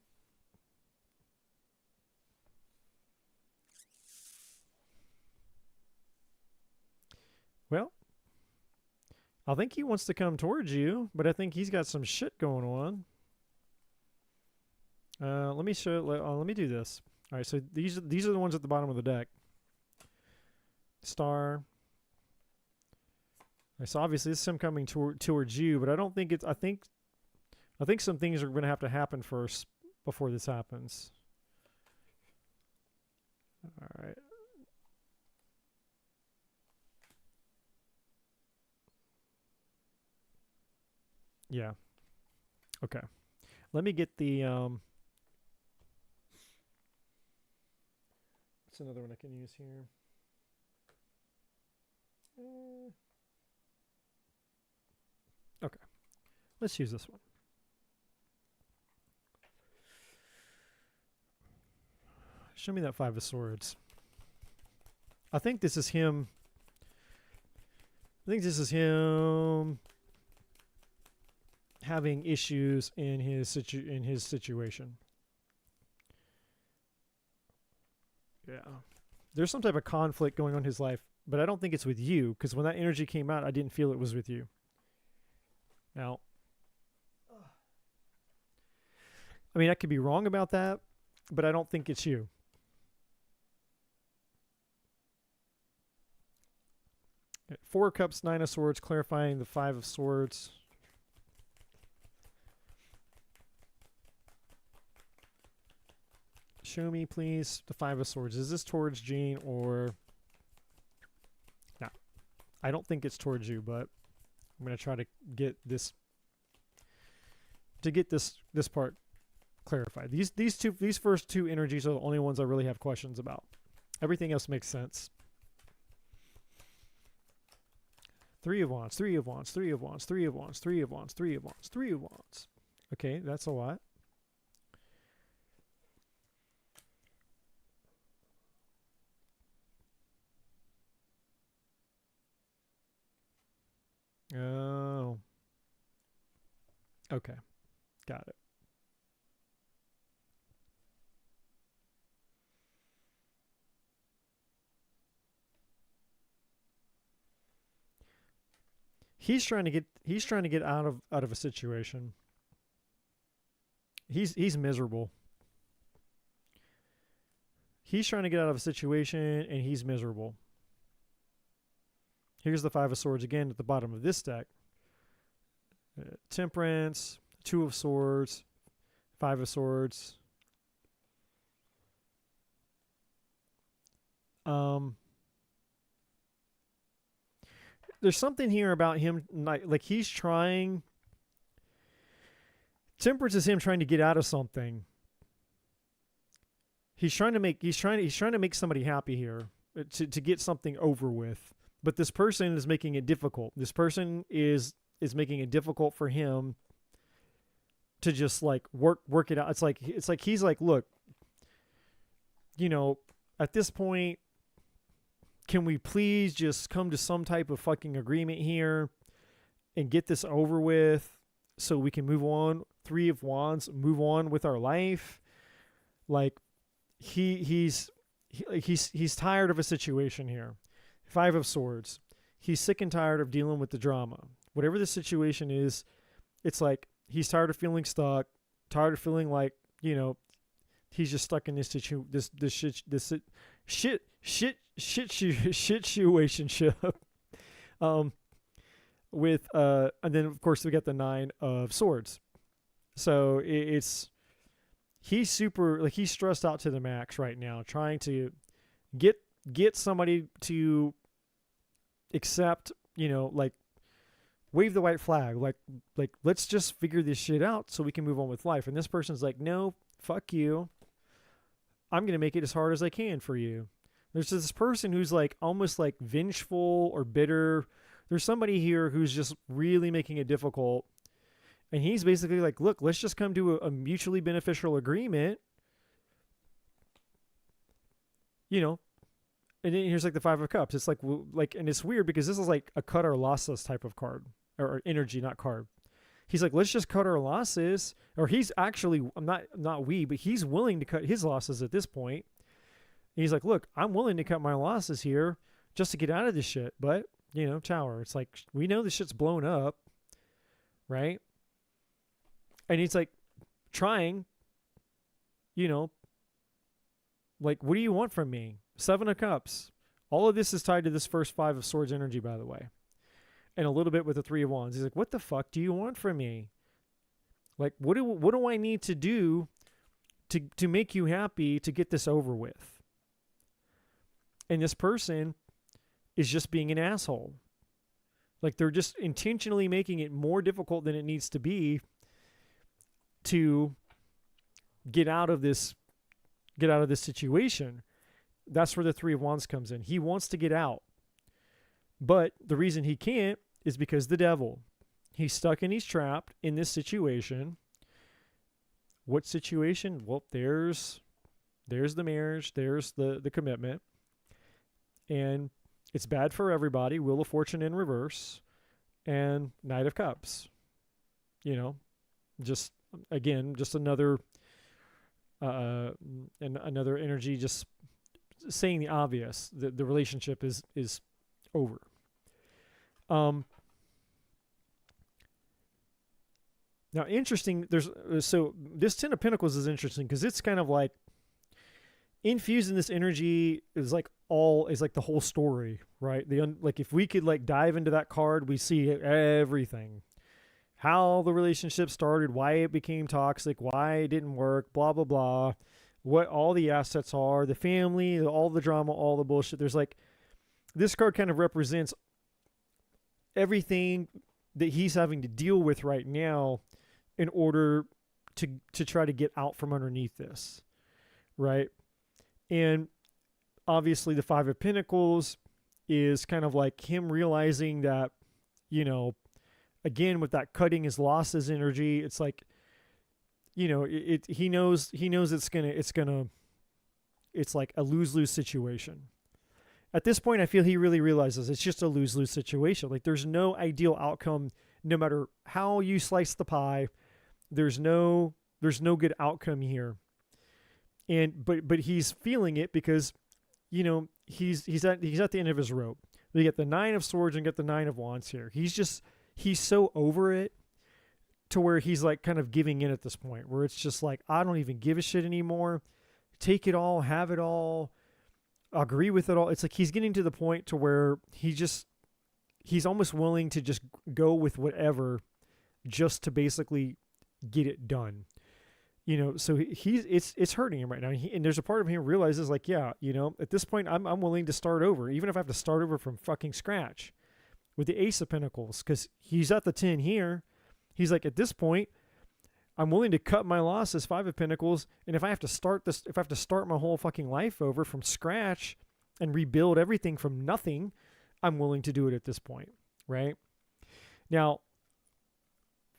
Well, I think he wants to come towards you, but I think he's got some shit going on. Let me show. Let me do this. All right, so these are the ones at the bottom of the deck. Star. So obviously this is him coming towards you, but I don't think it's. I think some things are going to have to happen first before this happens. All right. Yeah. Okay. Let me get the what's another one I can use here? Okay. Let's use this one. Show me that Five of Swords. I think this is him. Having issues in his situation. Yeah. There's some type of conflict going on in his life, but I don't think it's with you, because when that energy came out, I didn't feel it was with you. Now, I mean, I could be wrong about that, but I don't think it's you. Four of Cups, Nine of Swords, clarifying the Five of Swords. Show me, please, the Five of Swords. Is this towards Gene or... No. I don't think it's towards you, but I'm going to try to get this... this part clarified. These first two energies are the only ones I really have questions about. Everything else makes sense. Three of Wands, Three of Wands, Three of Wands, Three of Wands, Three of Wands, Three of Wands, Three of Wands. Okay, that's a lot. Oh. Okay. Got it. He's trying to get out of a situation. He's miserable. He's trying to get out of a situation and he's miserable. Here's the Five of Swords again at the bottom of this deck. Temperance, Two of Swords, Five of Swords. There's something here about him, like he's trying. Temperance is him trying to get out of something. He's trying to make somebody happy here, to get something over with. But this person is making it difficult. This person is making it difficult for him to just like work it out. It's like he's like, look, you know, at this point, can we please just come to some type of fucking agreement here and get this over with so we can move on? Three of Wands, move on with our life. Like he's tired of a situation here. Five of Swords. He's sick and tired of dealing with the drama. Whatever the situation is, it's like he's tired of feeling stuck, tired of feeling like, you know, he's just stuck in this situationship. With and then of course we got the Nine of Swords. So it's he's super, like, he's stressed out to the max right now, trying to get somebody to accept, like, wave the white flag, like let's just figure this shit out so we can move on with life. And this person's like, no, fuck you. I'm going to make it as hard as I can for you. There's this person who's like almost like vengeful or bitter. There's somebody here who's just really making it difficult. And he's basically like, look, let's just come to a mutually beneficial agreement. And then here's like the Five of Cups. It's like, and it's weird because this is like a cut our losses type of card, or energy, not card. He's like, let's just cut our losses. Or he's actually, but he's willing to cut his losses at this point. And he's like, look, I'm willing to cut my losses here just to get out of this shit. But, Tower, it's like, we know this shit's blown up, right? And he's like trying, like, what do you want from me? Seven of Cups. All of this is tied to this first Five of Swords energy, by the way. And a little bit with the Three of Wands. He's like, what the fuck do you want from me? Like, what do I need to do to make you happy to get this over with? And this person is just being an asshole. Like, they're just intentionally making it more difficult than it needs to be to get out of this situation. That's where the Three of Wands comes in. He wants to get out. But the reason he can't is because the devil. He's stuck and he's trapped in this situation. What situation? Well, there's the marriage. There's the commitment. And it's bad for everybody. Wheel of Fortune in reverse. And Knight of Cups. Just another and another energy just saying the obvious. The relationship is over. Now, interesting. So this Ten of Pentacles is interesting because it's kind of like infused in this energy is like the whole story, right? Like if we could like dive into that card, we see everything. How the relationship started, why it became toxic, why it didn't work, blah, blah, blah. What all the assets are, the family, all the drama, all the bullshit. There's like, this card kind of represents everything that he's having to deal with right now in order to try to get out from underneath this, right? And obviously the Five of Pentacles is kind of like him realizing that, again, with that cutting his losses energy, it's like, he knows it's like a lose-lose situation. At this point, I feel he really realizes it's just a lose-lose situation. Like, there's no ideal outcome, no matter how you slice the pie. There's no good outcome here. And but he's feeling it because, he's at the end of his rope. We get the Nine of Swords and get the Nine of Wands here. He's so over it to where he's like kind of giving in at this point, where it's just like, I don't even give a shit anymore. Take it all, have it all, agree with it all. It's like he's getting to the point to where he's almost willing to just go with whatever just to basically get it done. So it's hurting him right now. And there's a part of him who realizes like, yeah, at this point I'm willing to start over, even if I have to start over from fucking scratch with the Ace of Pentacles, because he's at the 10 here. He's like, at this point, I'm willing to cut my losses, Five of Pentacles, and if I have to start my whole fucking life over from scratch and rebuild everything from nothing, I'm willing to do it at this point, right? Now,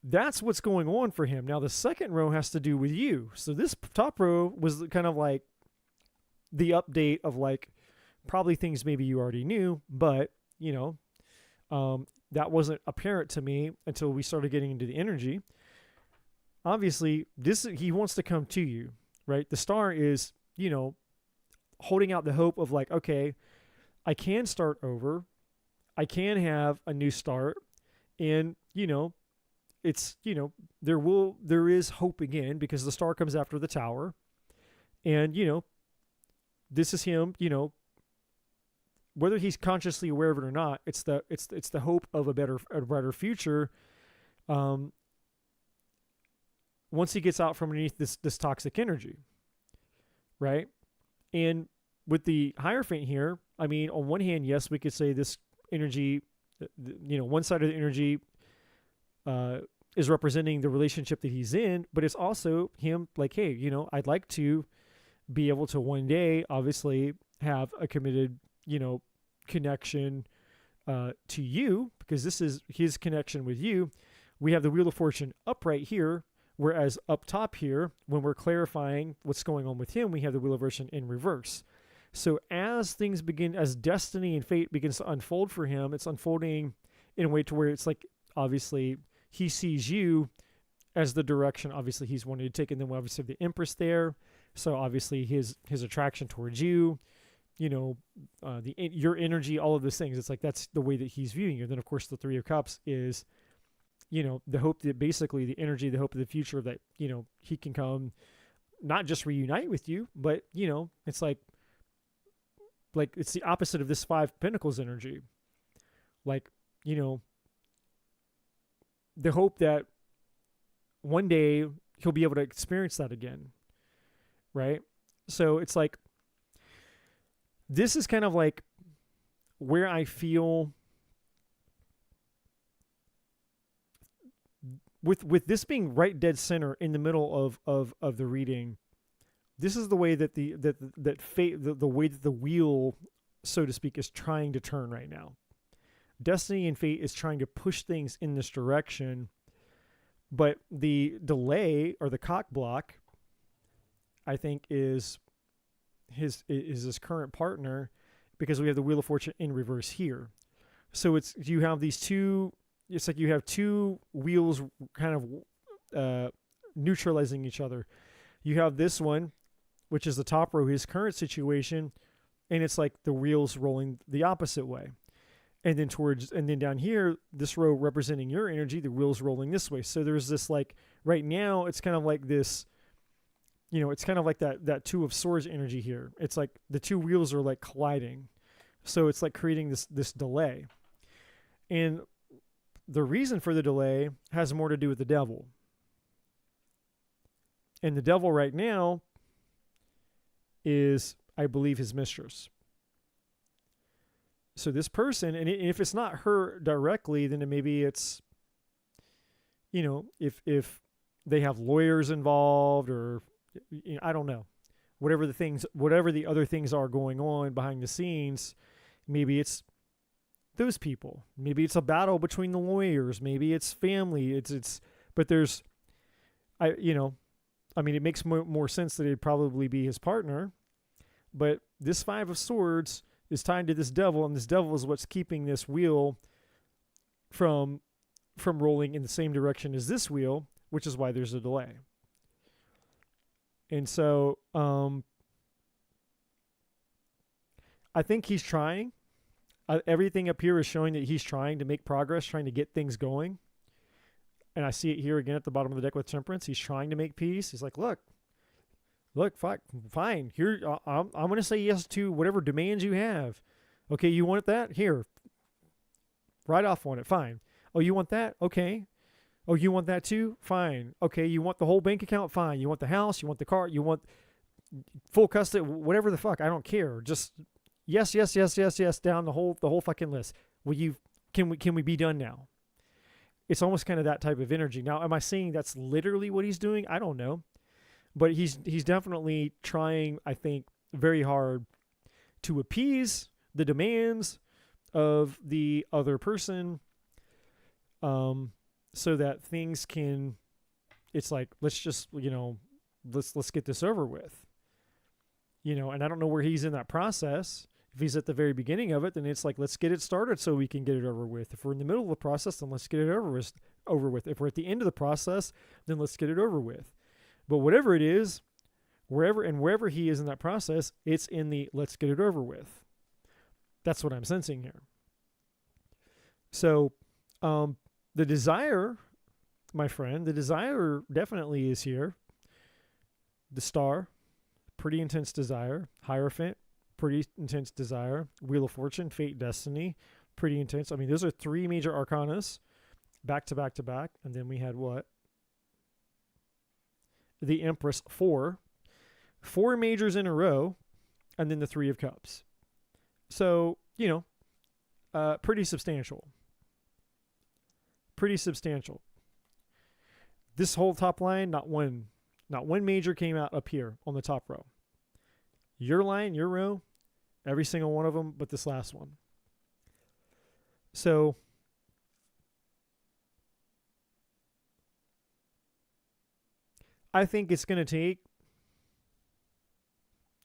that's what's going on for him. Now, the second row has to do with you. So this top row was kind of like the update of like probably things maybe you already knew, but, that wasn't apparent to me until we started getting into the energy. Obviously, he wants to come to you, right? The Star is, holding out the hope of like, okay, I can start over. I can have a new start. And, it's, there is hope again because the Star comes after the Tower. And, this is him, whether he's consciously aware of it or not, it's the hope of a better future. once he gets out from underneath this toxic energy, right? And with the Hierophant here, I mean, on one hand, yes, we could say this energy, one side of the energy is representing the relationship that he's in, but it's also him like, hey, I'd like to be able to one day, obviously, have a committed, connection to you, because this is his connection with you. We have the Wheel of Fortune up right here, whereas up top here, when we're clarifying what's going on with him, we have the Wheel of Fortune in reverse. So as things begin, as destiny and fate begins to unfold for him, it's unfolding in a way to where it's like, obviously, he sees you as the direction, obviously, he's wanting to take. And then we obviously have the Empress there. So obviously his attraction towards you, your energy, all of those things. It's like, that's the way that he's viewing you. Then of course the Three of Cups is, the hope that basically the energy, the hope of the future that, he can come, not just reunite with you, but, it's like it's the opposite of this Five of Pentacles energy. Like, the hope that one day he'll be able to experience that again. Right? So it's like, this is kind of like where I feel with this being right dead center in the middle of the reading. This is the way that that fate, the way that the wheel, so to speak, is trying to turn right now. Destiny and fate is trying to push things in this direction, but the delay or the cock block, I think, is his current partner, because we have the Wheel of Fortune in reverse here. So it's, you have these two. It's like you have two wheels kind of neutralizing each other. You have this one, which is the top row, his current situation, and it's like the wheels rolling the opposite way. And then down here, this row representing your energy, the wheels rolling this way. So there's this, like, right now, it's kind of like this, it's kind of like that Two of Swords energy here. It's like the two wheels are like colliding. So it's like creating this delay. And the reason for the delay has more to do with the devil. And the devil right now is, I believe, his mistress. So this person, and if it's not her directly, then maybe it's, if they have lawyers involved, or I don't know, whatever the other things are going on behind the scenes, maybe it's those people. Maybe it's a battle between the lawyers. Maybe it's family. But there's, it makes more sense that it'd probably be his partner. But this Five of Swords is tied to this devil, and this devil is what's keeping this wheel from rolling in the same direction as this wheel, which is why there's a delay. And so I think he's trying. Everything up here is showing that he's trying to make progress, trying to get things going. And I see it here again at the bottom of the deck with Temperance. He's trying to make peace. He's like, look, fine. Here, I'm going to say yes to whatever demands you have. Okay, you want that? Here. Write off on it. Fine. Oh, you want that? Okay. Oh, you want that too? Fine. Okay, you want the whole bank account? Fine. You want the house? You want the car? You want full custody? Whatever the fuck. I don't care. Just yes, down the whole fucking list. Can we be done now? It's almost kind of that type of energy. Now, am I saying that's literally what he's doing? I don't know. But he's definitely trying, I think, very hard to appease the demands of the other person, so that things can. It's like, let's just let's get this over with. And I don't know where he's in that process. If he's at the very beginning of it, then it's like, let's get it started so we can get it over with. If we're in the middle of the process, then let's get it over with. If we're at the end of the process, then let's get it over with. But whatever it is, wherever he is in that process, it's in the let's get it over with. That's what I'm sensing here. So the desire, my friend, the desire definitely is here. The Star, pretty intense desire. Hierophant, pretty intense desire. Wheel of Fortune, fate, destiny, pretty intense. I mean, those are three major arcanas back to back to back. And then we had what? the Empress 4 majors in a row, and then the Three of Cups. So, pretty substantial. Pretty substantial. This whole top line, not one major came out up here on the top row. Your line, your row, every single one of them, but this last one. So, I think it's going to take,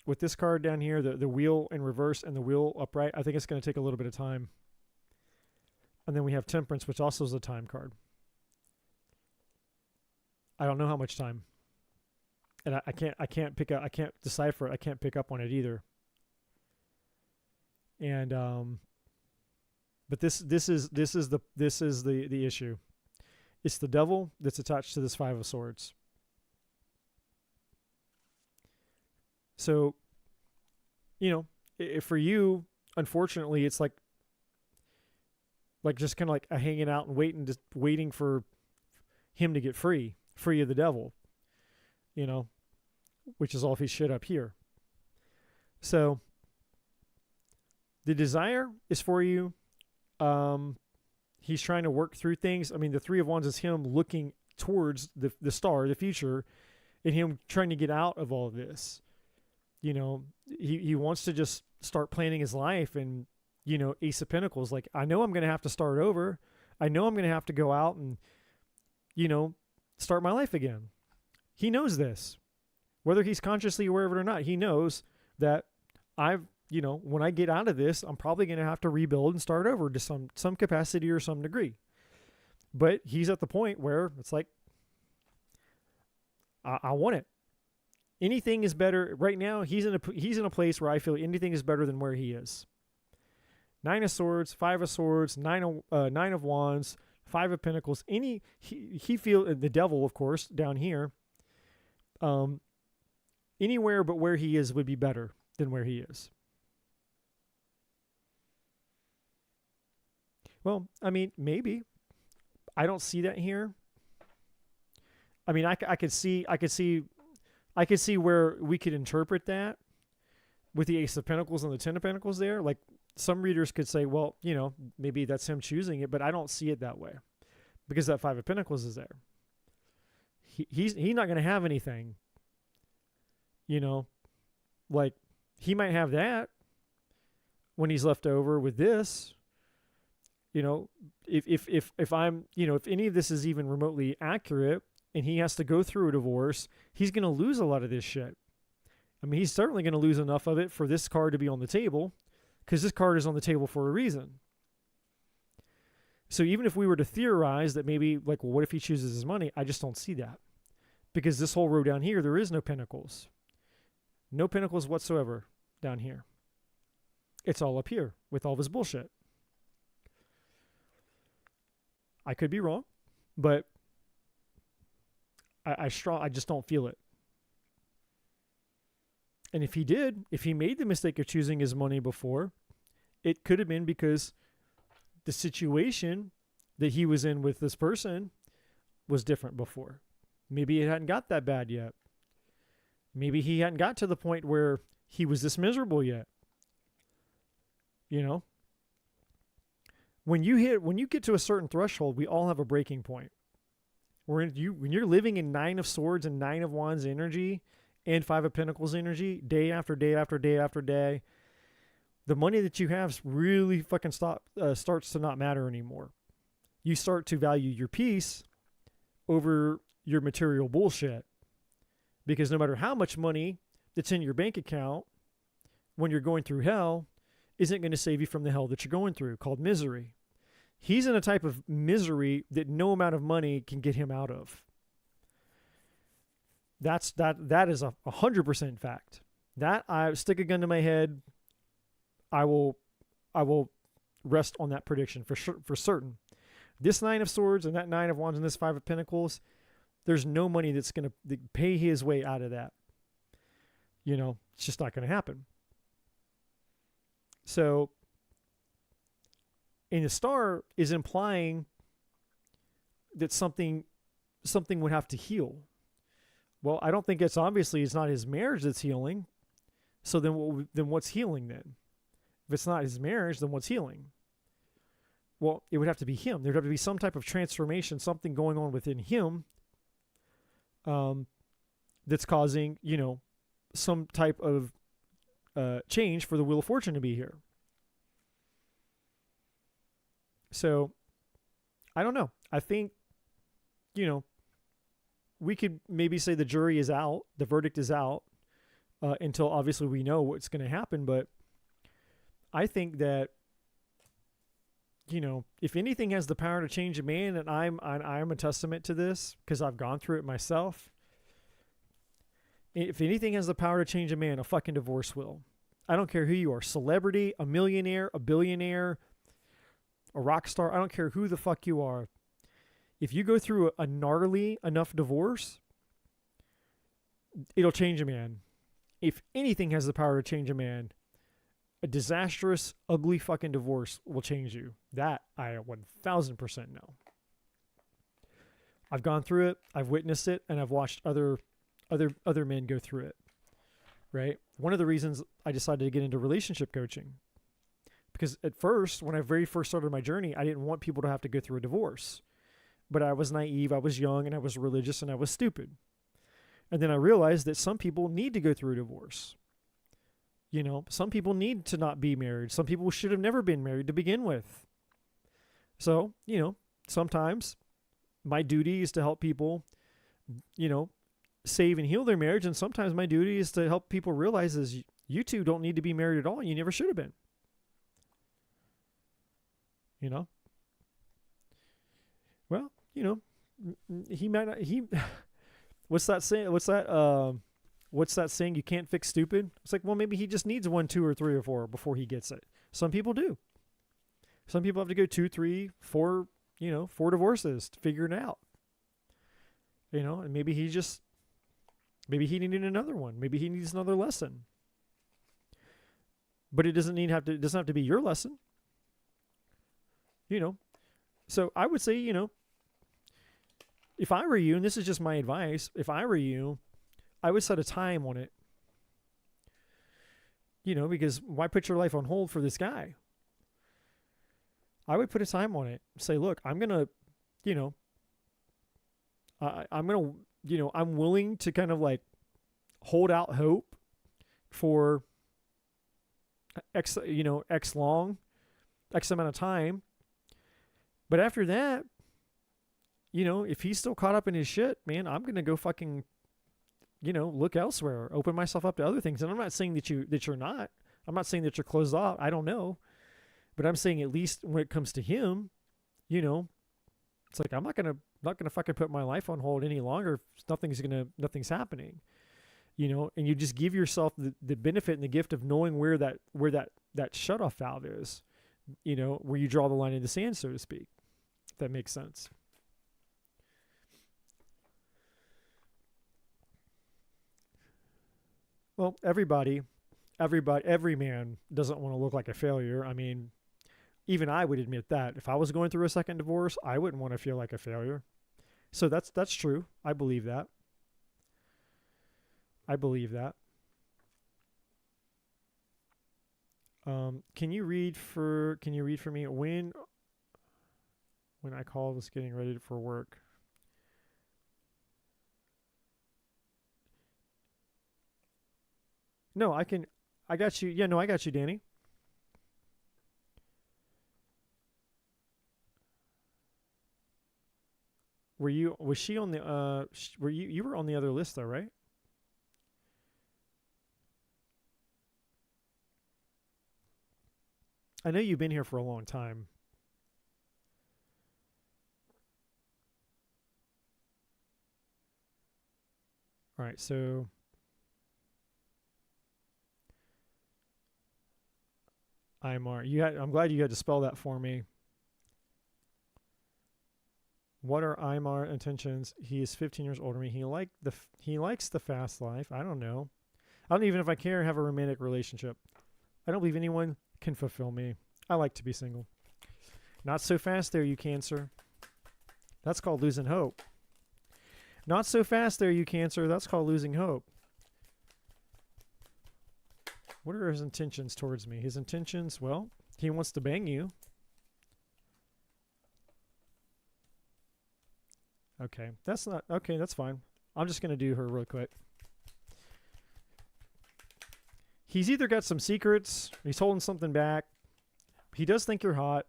with this card down here, the wheel in reverse and the wheel upright, I think it's going to take a little bit of time. And then we have Temperance, which also is a time card. I don't know how much time. And I can't decipher it. I can't pick up on it either. And but this is the issue. It's the devil that's attached to this Five of Swords. So, for you, unfortunately, it's like just kind of like a hanging out and waiting for him to get free of the devil, which is all his shit up here. So the desire is for you. He's trying to work through things. I mean, the Three of Wands is him looking towards the star, the future, and him trying to get out of all of this. He wants to just start planning his life, and, Ace of Pentacles, like, I know I'm going to have to start over. I know I'm going to have to go out and, start my life again. He knows this. Whether he's consciously aware of it or not, he knows that when I get out of this, I'm probably going to have to rebuild and start over to some capacity or some degree. But he's at the point where it's like, I want it. Anything is better right now. He's in a place where I feel anything is better than where he is. 9 of Swords, 5 of Swords, 9 of Wands, 5 of Pentacles. He feel the devil, of course, down here. Anywhere but where he is would be better than where he is. Well, I mean, maybe. I don't see that here. I mean, I could see where we could interpret that with the Ace of Pentacles and the Ten of Pentacles there. Like, some readers could say, well, maybe that's him choosing it, but I don't see it that way because that Five of Pentacles is there. He's not going to have anything, like, he might have that when he's left over with this, if I'm, if any of this is even remotely accurate and he has to go through a divorce, he's going to lose a lot of this shit. I mean, he's certainly going to lose enough of it for this card to be on the table, because this card is on the table for a reason. So even if we were to theorize that maybe, like, well, what if he chooses his money? I just don't see that. Because this whole row down here, there is no pentacles. No pentacles whatsoever down here. It's all up here with all this bullshit. I could be wrong, but I just don't feel it. And if he made the mistake of choosing his money before, it could have been because the situation that he was in with this person was different before. Maybe it hadn't got that bad yet. Maybe he hadn't got to the point where he was this miserable yet. When you get to a certain threshold, we all have a breaking point. When you're living in 9 of Swords and 9 of Wands energy and 5 of Pentacles energy, day after day after day after day, the money that you have really fucking starts to not matter anymore. You start to value your peace over your material bullshit. Because no matter how much money that's in your bank account when you're going through hell isn't going to save you from the hell that you're going through, called misery. He's in a type of misery that no amount of money can get him out of. That is a 100% fact. That, I stick a gun to my head, I will rest on that prediction for certain. This 9 of Swords and that 9 of Wands and this 5 of Pentacles, there's no money that's going to pay his way out of that. It's just not going to happen. So, and the star is implying that something would have to heal. Well, I don't think it's not his marriage that's healing. So then what's healing then? If it's not his marriage, then what's healing? Well, it would have to be him. There'd have to be some type of transformation, something going on within him that's causing, some type of change for the Wheel of Fortune to be here. So, I don't know. I think, we could maybe say the jury is out, the verdict is out, until obviously we know what's going to happen. But I think that, if anything has the power to change a man, and I'm a testament to this because I've gone through it myself. If anything has the power to change a man, a fucking divorce will. I don't care who you are, celebrity, a millionaire, a billionaire, a rock star. I don't care who the fuck you are. If you go through a gnarly enough divorce, it'll change a man. If anything has the power to change a man, a disastrous, ugly fucking divorce will change you. That I 1000% know. I've gone through it, I've witnessed it, and I've watched other men go through it. Right? One of the reasons I decided to get into relationship coaching, because at first, when I very first started my journey, I didn't want people to have to go through a divorce. But I was naive, I was young, and I was religious, and I was stupid. And then I realized that some people need to go through a divorce. Some people need to not be married. Some people should have never been married to begin with. So, sometimes my duty is to help people, save and heal their marriage. And sometimes my duty is to help people realize is you two don't need to be married at all. You never should have been. Well, he might not, what's that saying? What's that saying? You can't fix stupid. It's like, well, maybe he just needs 1, 2, or 3, or 4 before he gets it. Some people do. Some people have to go 2, 3, 4, 4 divorces to figure it out. And maybe he needed another one. Maybe he needs another lesson. But it doesn't have to be your lesson. So I would say, if I were you, and this is just my advice, if I were you, I would set a time on it. Because why put your life on hold for this guy? I would put a time on it. Say, look, I'm going to, I'm willing to kind of like hold out hope for X amount of time. But after that, if he's still caught up in his shit, man, I'm going to go fucking, look elsewhere, open myself up to other things. And I'm not saying that you're not. I'm not saying that you're closed off. I don't know. But I'm saying at least when it comes to him, it's like I'm not gonna fucking put my life on hold any longer. Nothing's happening. And you just give yourself the benefit and the gift of knowing where that shutoff valve is, where you draw the line in the sand, so to speak. If that makes sense. Well, every man doesn't want to look like a failure. I mean, even I would admit that. If I was going through a second divorce, I wouldn't want to feel like a failure. So that's true. I believe that. Can you read for me when I call was getting ready for work? No, I got you. Yeah, no, I got you, Danny. Was she on the, you were on the other list though, right? I know you've been here for a long time. All right, so Imar, I'm glad you had to spell that for me. What are Imar intentions? He is 15 years older than me. He likes the fast life. I don't know. I don't even if I care to have a romantic relationship. I don't believe anyone can fulfill me. I like to be single. Not so fast there, you Cancer. That's called losing hope. Not so fast there, you Cancer. That's called losing hope. What are his intentions towards me? His intentions, well, he wants to bang you. Okay, that's not, okay, that's fine. I'm just going to do her real quick. He's either got some secrets, he's holding something back. He does think you're hot.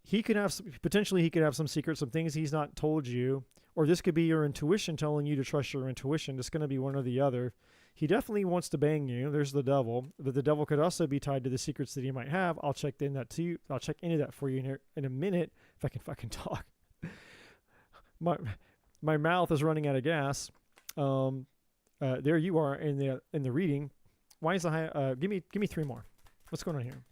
He could have, potentially he could have some secrets, some things he's not told you. Or this could be your intuition telling you to trust your intuition. It's going to be one or the other. He definitely wants to bang you. There's the devil. But the devil could also be tied to the secrets that he might have. I'll check in that too. I'll check into that for you in a minute if I can fucking talk. My mouth is running out of gas. There you are in the reading. Why is the high? Give me 3 more. What's going on here?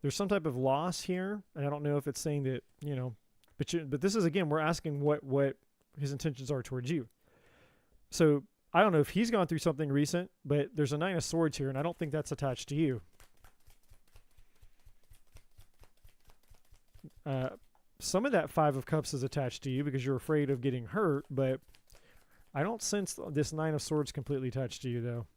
There's some type of loss here, and I don't know if it's saying that, you know, but this is, again, we're asking what his intentions are towards you. So I don't know if he's gone through something recent, but there's a 9 of Swords here, and I don't think that's attached to you. Some of that 5 of Cups is attached to you because you're afraid of getting hurt, but I don't sense this 9 of Swords completely attached to you, though.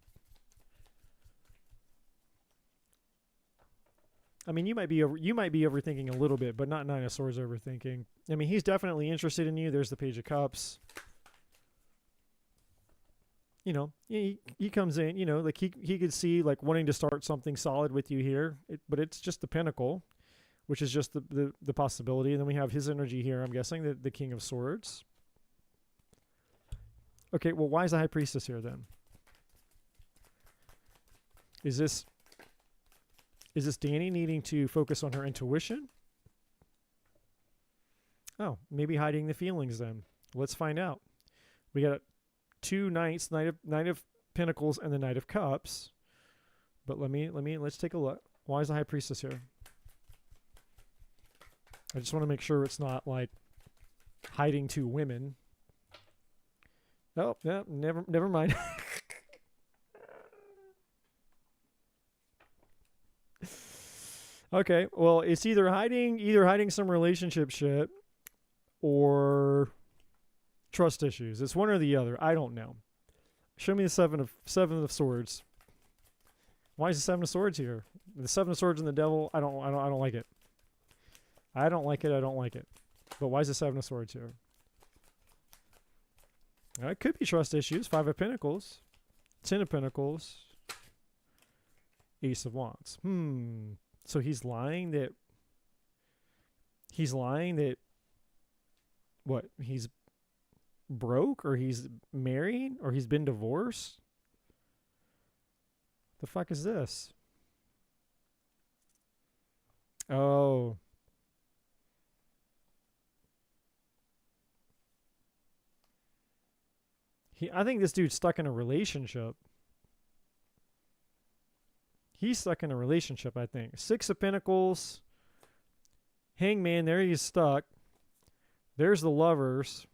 I mean, you might be overthinking a little bit, but not 9 of Swords overthinking. I mean, he's definitely interested in you. There's the Page of Cups. You know, he comes in, you know, like he could see like wanting to start something solid with you here, but it's just the Pentacle, which is just the possibility. And then we have his energy here, I'm guessing, the King of Swords. Okay, well, why is the High Priestess here then? Is this Danny needing to focus on her intuition? Oh, maybe hiding the feelings then. Let's find out. We got 2 knights, Knight of Pentacles and the Knight of Cups. But let's take a look. Why is the High Priestess here? I just want to make sure it's not like hiding 2 women. Oh, yeah, never mind. Okay, well, it's either hiding some relationship shit or trust issues. It's one or the other. I don't know. Show me the 7 of Swords. Why is the 7 of Swords here? The 7 of Swords and the Devil. I don't like it. I don't like it. But why is the 7 of Swords here? It could be trust issues. 5 of Pentacles, 10 of Pentacles, Ace of Wands. So he's lying that what? He's broke, or he's married, or he's been divorced? The fuck is this? Oh. I think this dude's stuck in a relationship. He's stuck in a relationship, I think. 6 of Pentacles. Hangman, there he is stuck. There's the Lovers.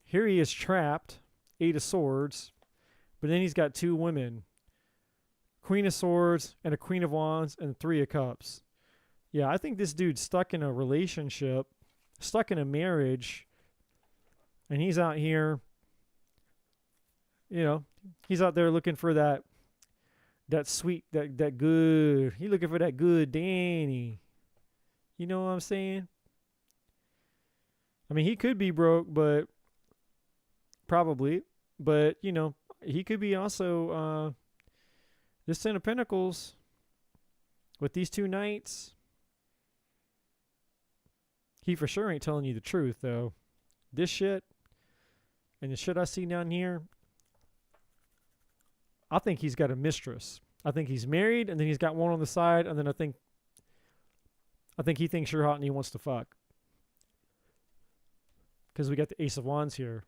Here he is trapped. 8 of Swords. But then he's got 2 women. Queen of Swords and a Queen of Wands and 3 of Cups. Yeah, I think this dude's stuck in a relationship. Stuck in a marriage. And he's out here. You know, he's out there looking for that sweet, that good. He's looking for that good Danny. You know what I'm saying? I mean, he could be broke, but probably. But, you know, he could be also this 10 of Pentacles with these 2 knights. He for sure ain't telling you the truth, though. This shit and the shit I see down here, I think he's got a mistress. I think he's married, and then he's got one on the side, and then I think he thinks you're hot and he wants to fuck. Because we got the Ace of Wands here.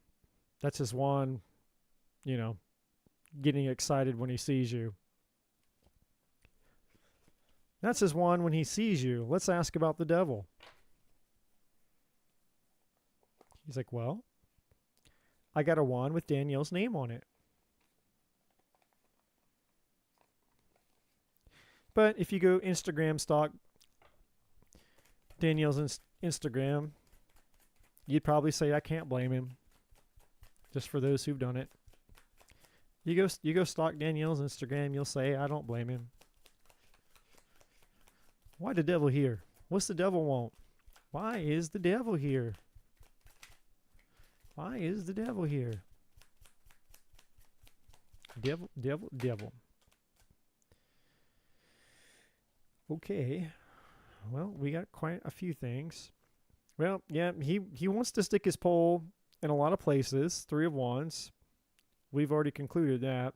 That's his wand, you know, getting excited when he sees you. That's his wand when he sees you. Let's ask about the Devil. He's like, well, I got a wand with Danielle's name on it. But if you go Instagram stalk Danielle's Instagram, you'd probably say I can't blame him. Just for those who've done it. You go stalk Danielle's Instagram, you'll say I don't blame him. Why the devil here? What's the devil want? Why is the devil here? Why is the devil here? Devil, devil, devil. Okay. Well, we got quite a few things. Well, yeah, he wants to stick his pole in a lot of places. 3 of Wands. We've already concluded that.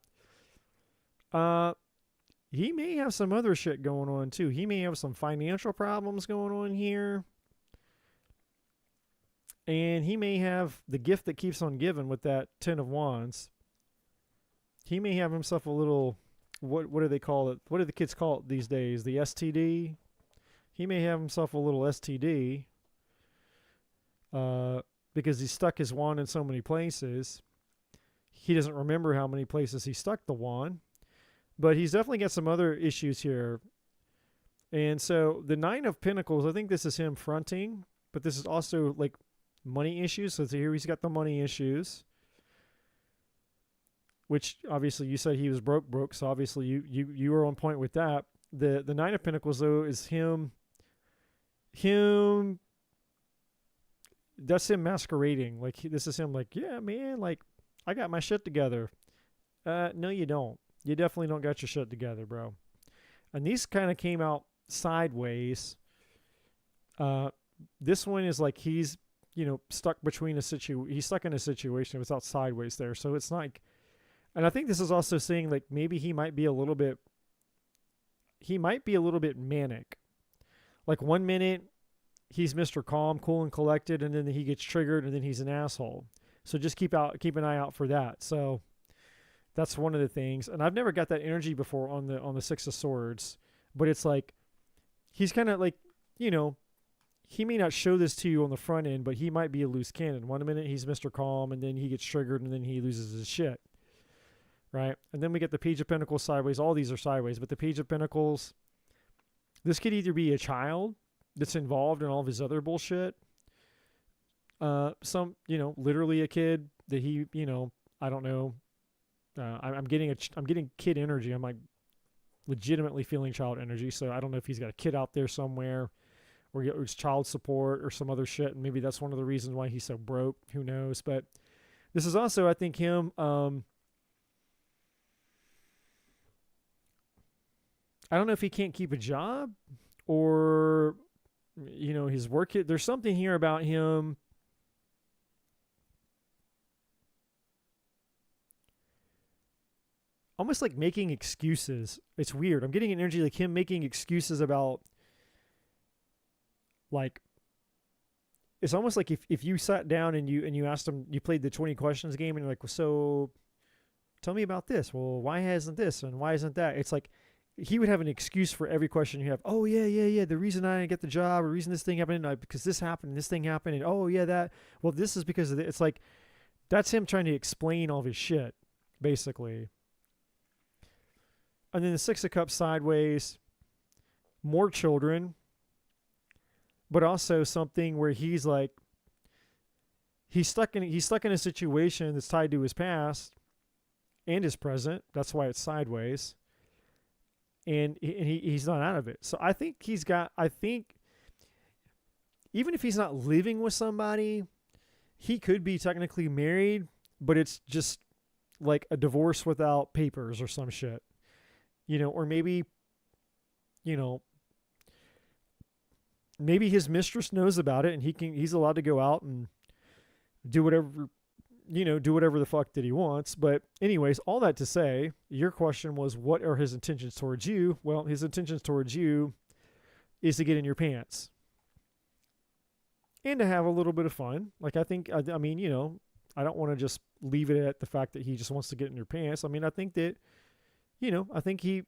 He may have some other shit going on too. He may have some financial problems going on here. And he may have the gift that keeps on giving with that 10 of Wands. He may have himself a little, what do they call it? What do the kids call it these days? The STD? He may have himself a little STD. Because he stuck his wand in so many places. He doesn't remember how many places he stuck the wand. But he's definitely got some other issues here. And so the 9 of Pentacles, I think this is him fronting. But this is also like money issues. So here he's got the money issues. Which obviously you said he was broke. So obviously you were on point with that. The 9 of Pentacles though is him. That's him masquerading. Like this is him like, yeah, man, like I got my shit together. No, you don't. You definitely don't got your shit together, bro. And these kind of came out sideways. This one is like he's, stuck between he's stuck in a situation without sideways there. So it's like, and I think this is also saying like maybe he might be a little bit manic. Like 1 minute he's Mr. Calm, cool and collected, and then he gets triggered and then he's an asshole. So just keep an eye out for that. So that's one of the things. And I've never got that energy before on the 6 of Swords, but it's like he's kind of like, he may not show this to you on the front end, but he might be a loose cannon. 1 minute he's Mr. Calm and then he gets triggered and then he loses his shit. Right? And then we get the Page of Pentacles sideways. All these are sideways, but the Page of Pentacles, this could either be a child that's involved in all of his other bullshit. Literally a kid that he, I don't know. I'm getting kid energy. I'm like legitimately feeling child energy. So I don't know if he's got a kid out there somewhere or it's child support or some other shit. And maybe that's one of the reasons why he's so broke. Who knows? But this is also, I think, him, I don't know if he can't keep a job or, his work. There's something here about him. Almost like making excuses. It's weird. I'm getting an energy like him making excuses about, like, it's almost like if you sat down and you asked him, you played the 20 questions game and you're like, well, so tell me about this. Well, why hasn't this and why isn't that? It's like he would have an excuse for every question you have. Oh, yeah. The reason I didn't get the job or reason this thing happened, because this happened and this thing happened. And oh, yeah, that. Well, this is because of it. It's like that's him trying to explain all of his shit, basically. And then the 6 of Cups sideways, more children, but also something where he's like, he's stuck in a situation that's tied to his past and his present. That's why it's sideways. And he's not out of it. So I think even if he's not living with somebody, he could be technically married, but it's just like a divorce without papers or some shit. Or maybe, maybe his mistress knows about it and he's allowed to go out and do whatever the fuck that he wants. But anyways, all that to say, your question was, what are his intentions towards you? Well, his intentions towards you is to get in your pants and to have a little bit of fun. Like, I think, I don't want to just leave it at the fact that he just wants to get in your pants. I mean, I think that, I think he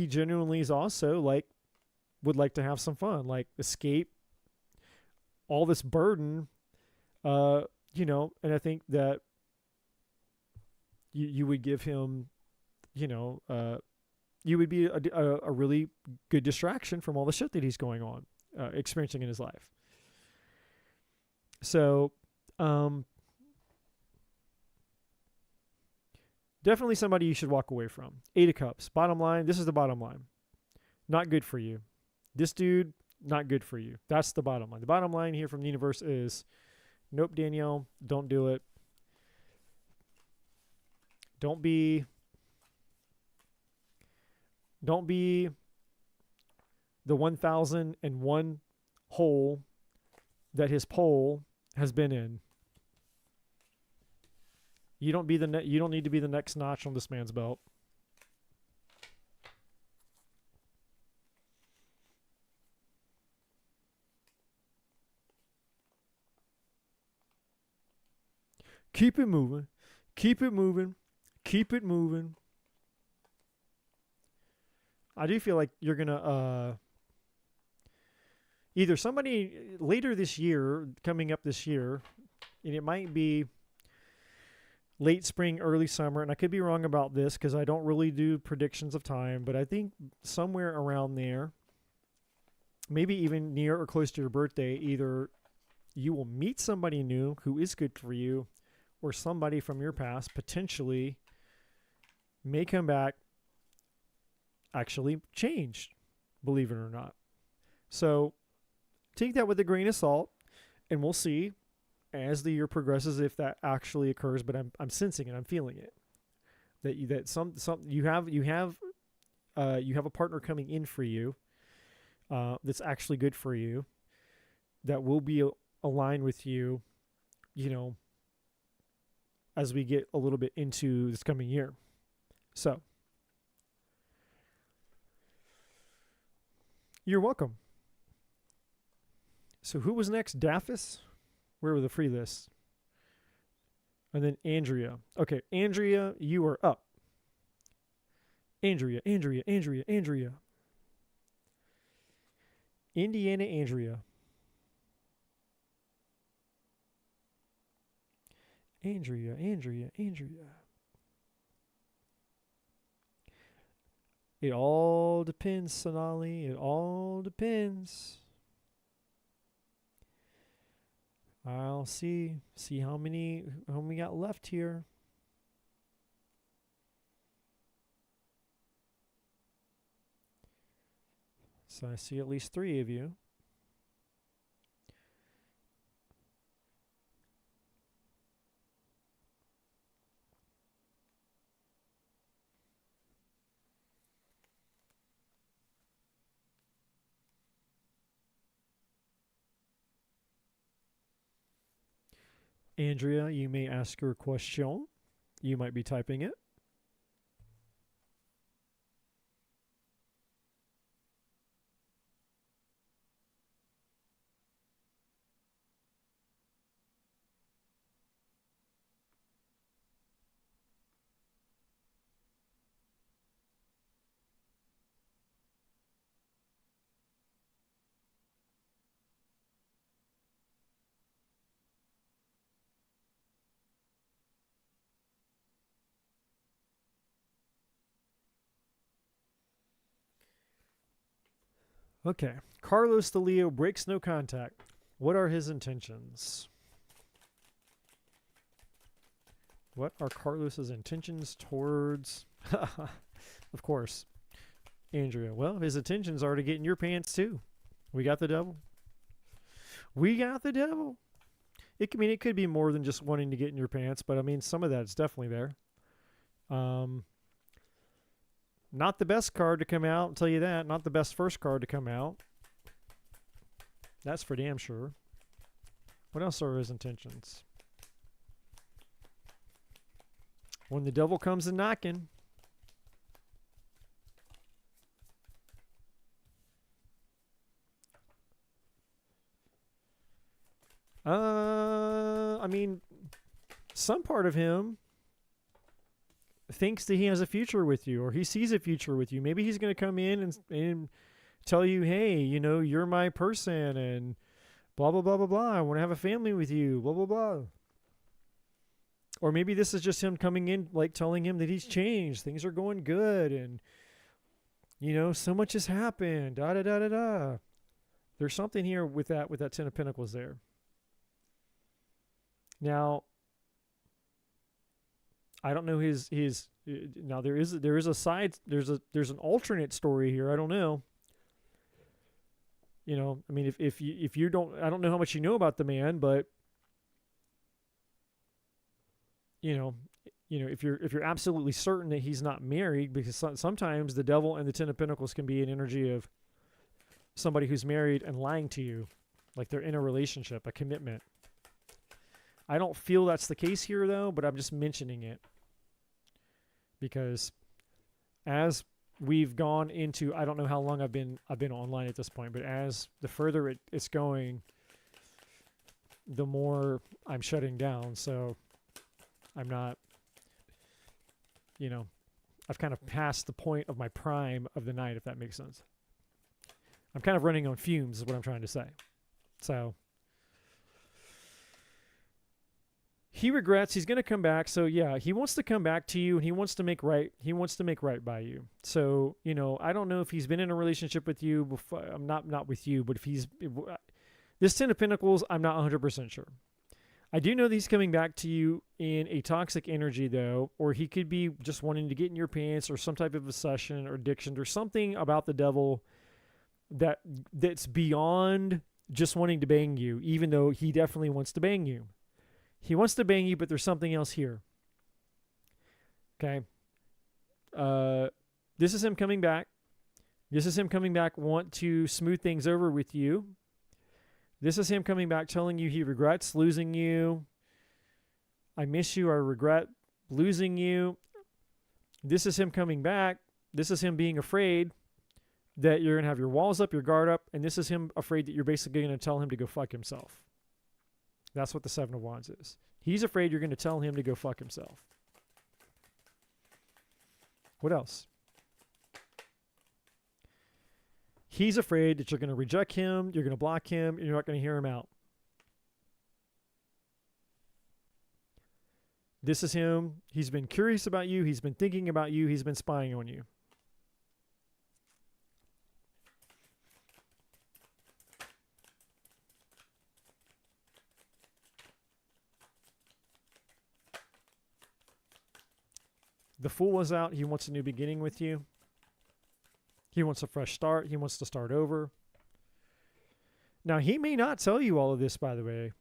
genuinely is also like, would like to have some fun, like escape all this burden, and I think that you would give him, you would be a really good distraction from all the shit that he's going on. experiencing in his life. So, definitely somebody you should walk away from. 8 of Cups. Bottom line, this is the bottom line. Not good for you. This dude, not good for you. That's the bottom line. The bottom line here from the universe is, nope, Danielle, don't do it. Don't be the 1001 hole that his pole has been in. You don't need to be the next notch on this man's belt. Keep it moving. Keep it moving. Keep it moving. I do feel like you're going to either somebody later this year, coming up this year, and it might be late spring, early summer, and I could be wrong about this because I don't really do predictions of time, but I think somewhere around there, maybe even near or close to your birthday, either you will meet somebody new who is good for you, or somebody from your past potentially may come back actually changed, believe it or not. So take that with a grain of salt, and we'll see as the year progresses if that actually occurs. But I'm sensing it, I'm feeling it. You have a partner coming in for you that's actually good for you, that will be aligned with you, as we get a little bit into this coming year. So, you're welcome. So who was next? Daphis? Where were the free lists? And then Andrea. Okay, Andrea, you are up. Andrea. Indiana Andrea. Andrea. It all depends, Sonali. It all depends. I'll see how many we got left here. So I see at least 3 of you. Andrea, you may ask your question. You might be typing it. Okay. Carlos the Leo breaks no contact. What are his intentions? What are Carlos's intentions towards... Of course. Andrea. Well, his intentions are to get in your pants too. We got the devil. It could be more than just wanting to get in your pants, but I mean, some of that's definitely there. Not the best card to come out, I'll tell you that. Not the best first card to come out. That's for damn sure. What else are his intentions? When the devil comes a knocking. I mean, some part of him thinks that he has a future with you, or he sees a future with you. Maybe he's going to come in and tell you, hey, you're my person, and blah, blah, blah, blah, blah. I want to have a family with you, blah, blah, blah. Or maybe this is just him coming in, like telling him that he's changed. Things are going good, and, so much has happened, da, da, da, da, da. There's something here with that Ten of Pentacles there. Now, I don't know his now there is a side, there's an alternate story here. I don't know. You know, I mean, if you don't, I don't know how much you know about the man, but you know, if you're absolutely certain that he's not married, because sometimes the Devil and the Ten of Pentacles can be an energy of somebody who's married and lying to you, like they're in a relationship, a commitment. I don't feel that's the case here though, but I'm just mentioning it because as we've gone into, I don't know how long I've been online at this point, but as the further it's going, the more I'm shutting down. So I'm not, you know, I've kind of passed the point of my prime of the night, if that makes sense. I'm kind of running on fumes is what I'm trying to say. So he regrets, he's going to come back. So yeah, he wants to come back to you and he wants to make right by you. So, you know, I don't know if he's been in a relationship with you before. I'm not with you, but if he's this Ten of Pentacles, I'm not 100% sure. I do know that he's coming back to you in a toxic energy though, or he could be just wanting to get in your pants or some type of obsession or addiction or something about the Devil that's beyond just wanting to bang you, even though he definitely wants to bang you. He wants to bang you, but there's something else here. Okay. This is him coming back. Want to smooth things over with you. This is him coming back telling you he regrets losing you. I miss you. I regret losing you. This is him coming back. This is him being afraid that you're going to have your walls up, your guard up, and this is him afraid that you're basically going to tell him to go fuck himself. That's what the Seven of Wands is. He's afraid you're going to tell him to go fuck himself. What else? He's afraid that you're going to reject him, you're going to block him, and you're not going to hear him out. This is him. He's been curious about you. He's been thinking about you. He's been spying on you. The Fool is out. He wants a new beginning with you. He wants a fresh start. He wants to start over. Now, he may not tell you all of this, by the way.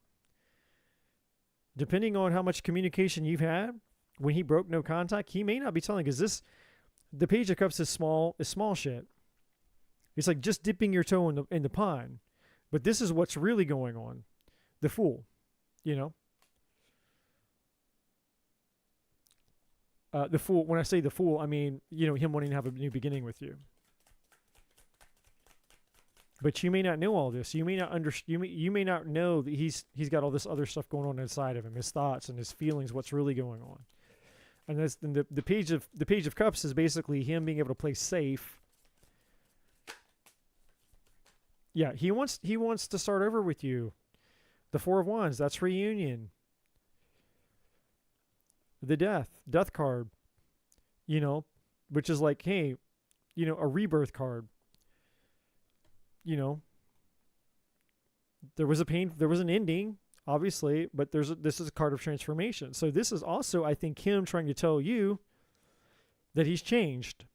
Depending on how much communication you've had, when he broke no contact, he may not be telling, because the Page of Cups is small shit. It's like just dipping your toe in the pond. But this is what's really going on. The Fool, you know. The Fool, when I say the Fool, I mean, you know, him wanting to have a new beginning with you. But you may not know all this. You may not you may not know that he's got all this other stuff going on inside of him, his thoughts and his feelings, what's really going on. And the Page of Cups is basically him being able to play safe. Yeah, he wants to start over with you. The Four of Wands, that's reunion. The death card, you know, which is like, hey, you know, a rebirth card. You know, there was an ending, obviously, but this is a card of transformation. So this is also, I think, him trying to tell you that he's changed.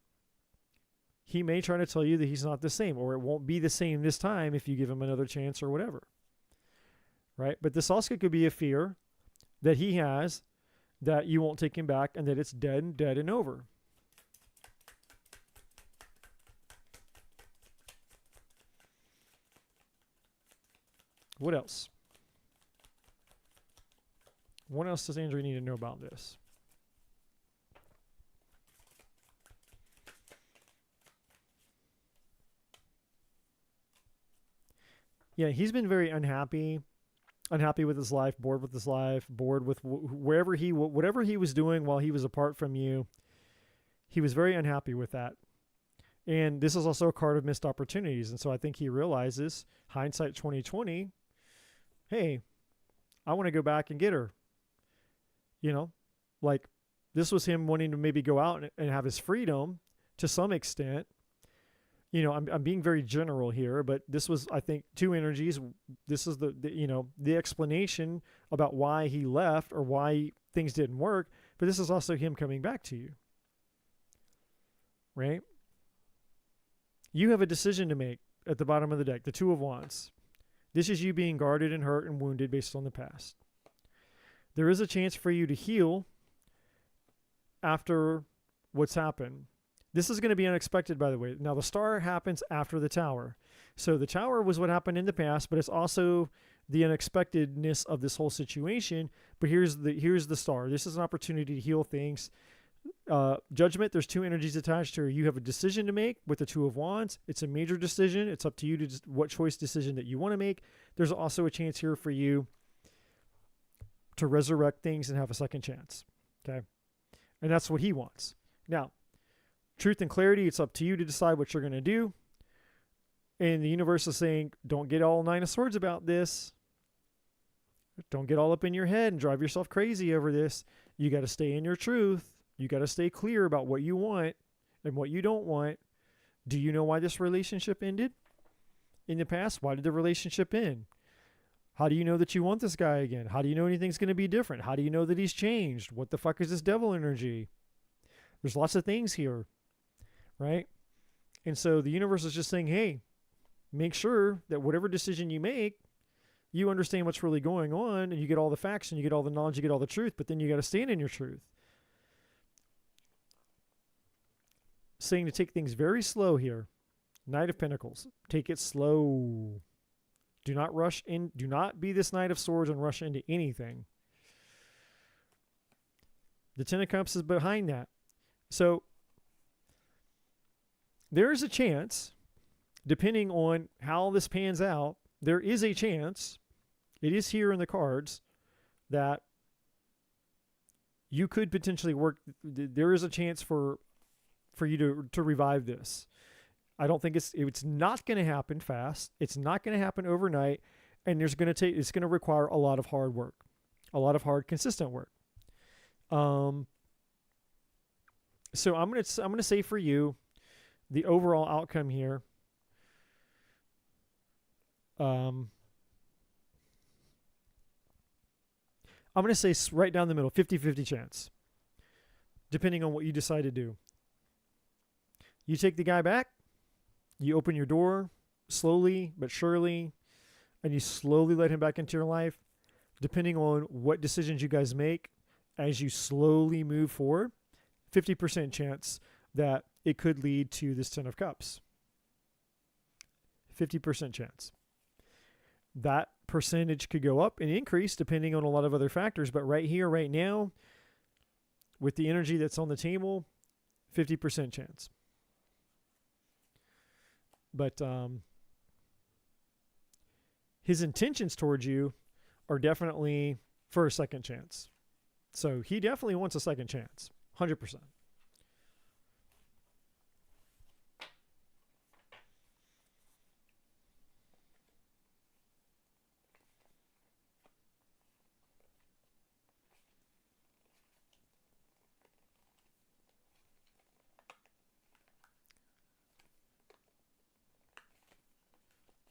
He may try to tell you that he's not the same, or it won't be the same this time if you give him another chance or whatever. Right? But this also could be a fear that he has that you won't take him back and that it's dead and over. What else? What else does Andrew need to know about this? Yeah, he's been very unhappy with his life, bored with his life, bored with whatever he was doing while he was apart from you. He was very unhappy with that. And this is also a card of missed opportunities. And so I think he realizes, hindsight 2020, hey, I want to go back and get her. You know, like this was him wanting to maybe go out and have his freedom to some extent. I'm being very general here, but this was, I think, two energies. This is the explanation about why he left or why things didn't work, but this is also him coming back to you, right? You have a decision to make at the bottom of the deck, the Two of Wands. This is you being guarded and hurt and wounded based on the past. There is a chance for you to heal after what's happened. This is going to be unexpected, by the way. Now, the star happens after the tower. So the tower was what happened in the past, but it's also the unexpectedness of this whole situation. But here's the star. This is an opportunity to heal things. Judgment, there's two energies attached to her. You have a decision to make with the Two of Wands. It's a major decision. It's up to you to what choice decision that you want to make. There's also a chance here for you to resurrect things and have a second chance. Okay? And that's what he wants. Now, truth and clarity, it's up to you to decide what you're going to do. And the universe is saying, don't get all Nine of Swords about this. Don't get all up in your head and drive yourself crazy over this. You got to stay in your truth. You got to stay clear about what you want and what you don't want. Do you know why this relationship ended in the past? Why did the relationship end? How do you know that you want this guy again? How do you know anything's going to be different? How do you know that he's changed? What the fuck is this devil energy? There's lots of things here, right? And so the universe is just saying, hey, make sure that whatever decision you make, you understand what's really going on and you get all the facts and you get all the knowledge, you get all the truth, but then you got to stand in your truth. Saying to take things very slow here. Knight of Pentacles. Take it slow. Do not rush in. Do not be this Knight of Swords and rush into anything. The Ten of Cups is behind that. So there is a chance, depending on how this pans out, there is a chance, it is here in the cards, that you could potentially work. There is a chance for you to revive this. I don't think it's not going to happen fast. It's not going to happen overnight, and it's going to require a lot of hard work, a lot of hard, consistent work. So I'm going to say for you, the overall outcome here. I'm going to say right down the middle, 50-50 chance, depending on what you decide to do. You take the guy back, you open your door slowly but surely, and you slowly let him back into your life, depending on what decisions you guys make as you slowly move forward, 50% chance that it could lead to this Ten of Cups. 50% chance. That percentage could go up and increase depending on a lot of other factors, but right here, right now, with the energy that's on the table, 50% chance. But his intentions towards you are definitely for a second chance. So he definitely wants a second chance, 100%.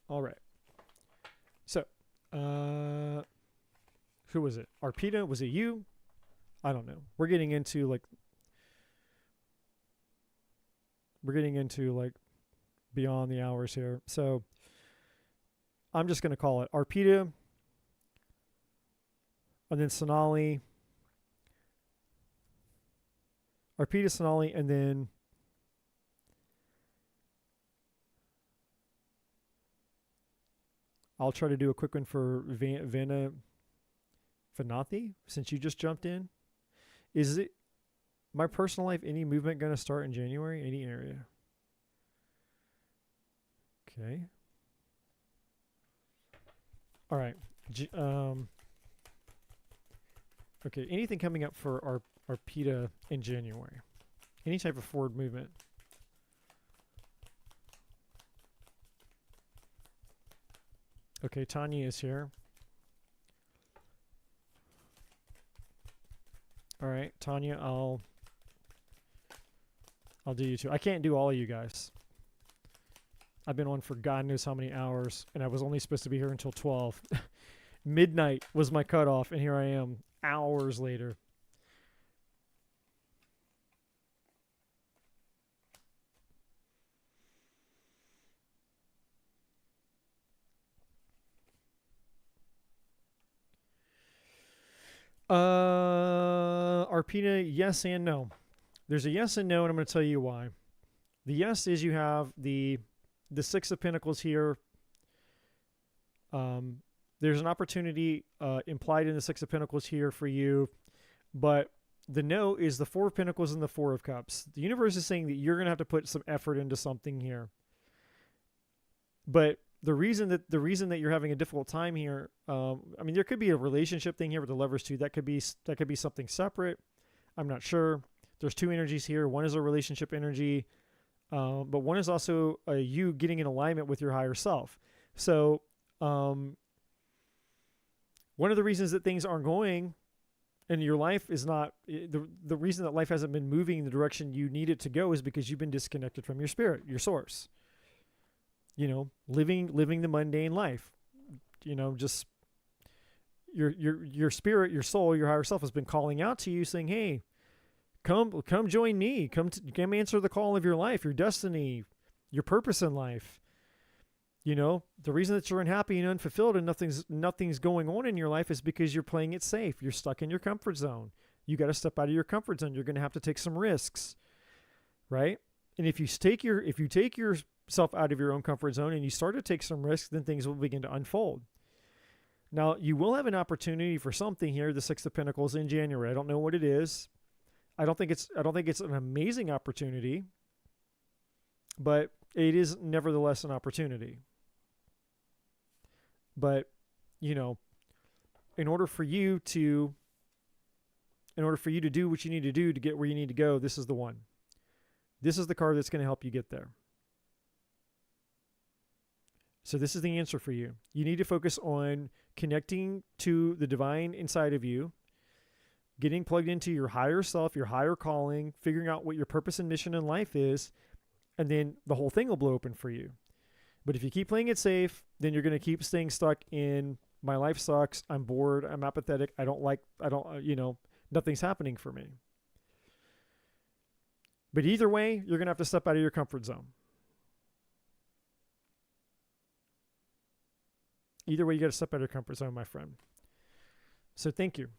All right. So, who was it? Arpita? Was it you? I don't know. We're getting into beyond the hours here. So, I'm just going to call it Arpita, and then Sonali. Arpita, Sonali, and then I'll try to do a quick one for Vanna Vanathi, since you just jumped in. Is it my personal life, any movement going to start in January? Any area? Okay. All right. Okay, anything coming up for Arpita in January? Any type of forward movement? Okay, Tanya is here. All right, Tanya, I'll do you too. I can't do all of you guys. I've been on for God knows how many hours, and I was only supposed to be here until 12. Midnight was my cutoff, and here I am hours later. Arpina, yes and no. There's a yes and no, and I'm going to tell you why. The yes is you have the Six of Pentacles here. There's an opportunity implied in the Six of Pentacles here for you, but the no is the Four of Pentacles and the Four of Cups. The universe is saying that you're going to have to put some effort into something here. But the reason that you're having a difficult time here, I mean, there could be a relationship thing here with the Lovers too. That could be something separate. I'm not sure. There's two energies here. One is a relationship energy, but one is also you getting in alignment with your higher self. So one of the reasons that things aren't going and your life is not, the reason that life hasn't been moving in the direction you need it to go is because you've been disconnected from your spirit, your source. You know, living the mundane life. You know, just your spirit, your soul, your higher self has been calling out to you saying, hey, come join me. Come answer the call of your life, your destiny, your purpose in life. You know, the reason that you're unhappy and unfulfilled and nothing's going on in your life is because you're playing it safe. You're stuck in your comfort zone. You got to step out of your comfort zone. You're going to have to take some risks, right? And if you take yourself out of your own comfort zone and you start to take some risks, then things will begin to unfold. Now, you will have an opportunity for something here, the Six of Pentacles in January. I don't know what it is. I don't think it's an amazing opportunity, but it is nevertheless an opportunity. But, you know, in order for you to do what you need to do to get where you need to go, this is the one. This is the card that's going to help you get there. So this is the answer for you. You need to focus on connecting to the divine inside of you, getting plugged into your higher self, your higher calling, figuring out what your purpose and mission in life is, and then the whole thing will blow open for you. But if you keep playing it safe, then you're going to keep staying stuck in my life sucks, I'm bored, I'm apathetic, nothing's happening for me. But either way, you're going to have to step out of your comfort zone. Either way, you got to step out of your comfort zone, my friend. So thank you.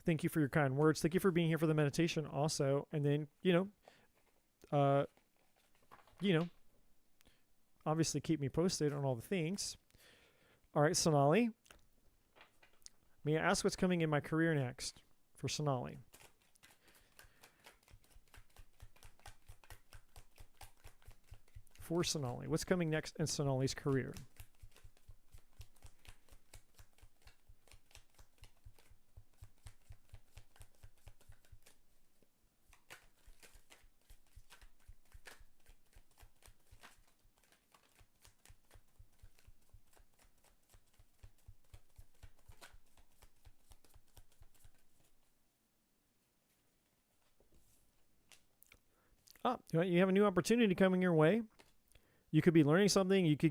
Thank you for your kind words. Thank you for being here for the meditation also. And then, obviously keep me posted on all the things. All right, Sonali. May I ask what's coming in my career next for Sonali? For Sonali. What's coming next in Sonali's career? You have a new opportunity coming your way. You could be learning something. You could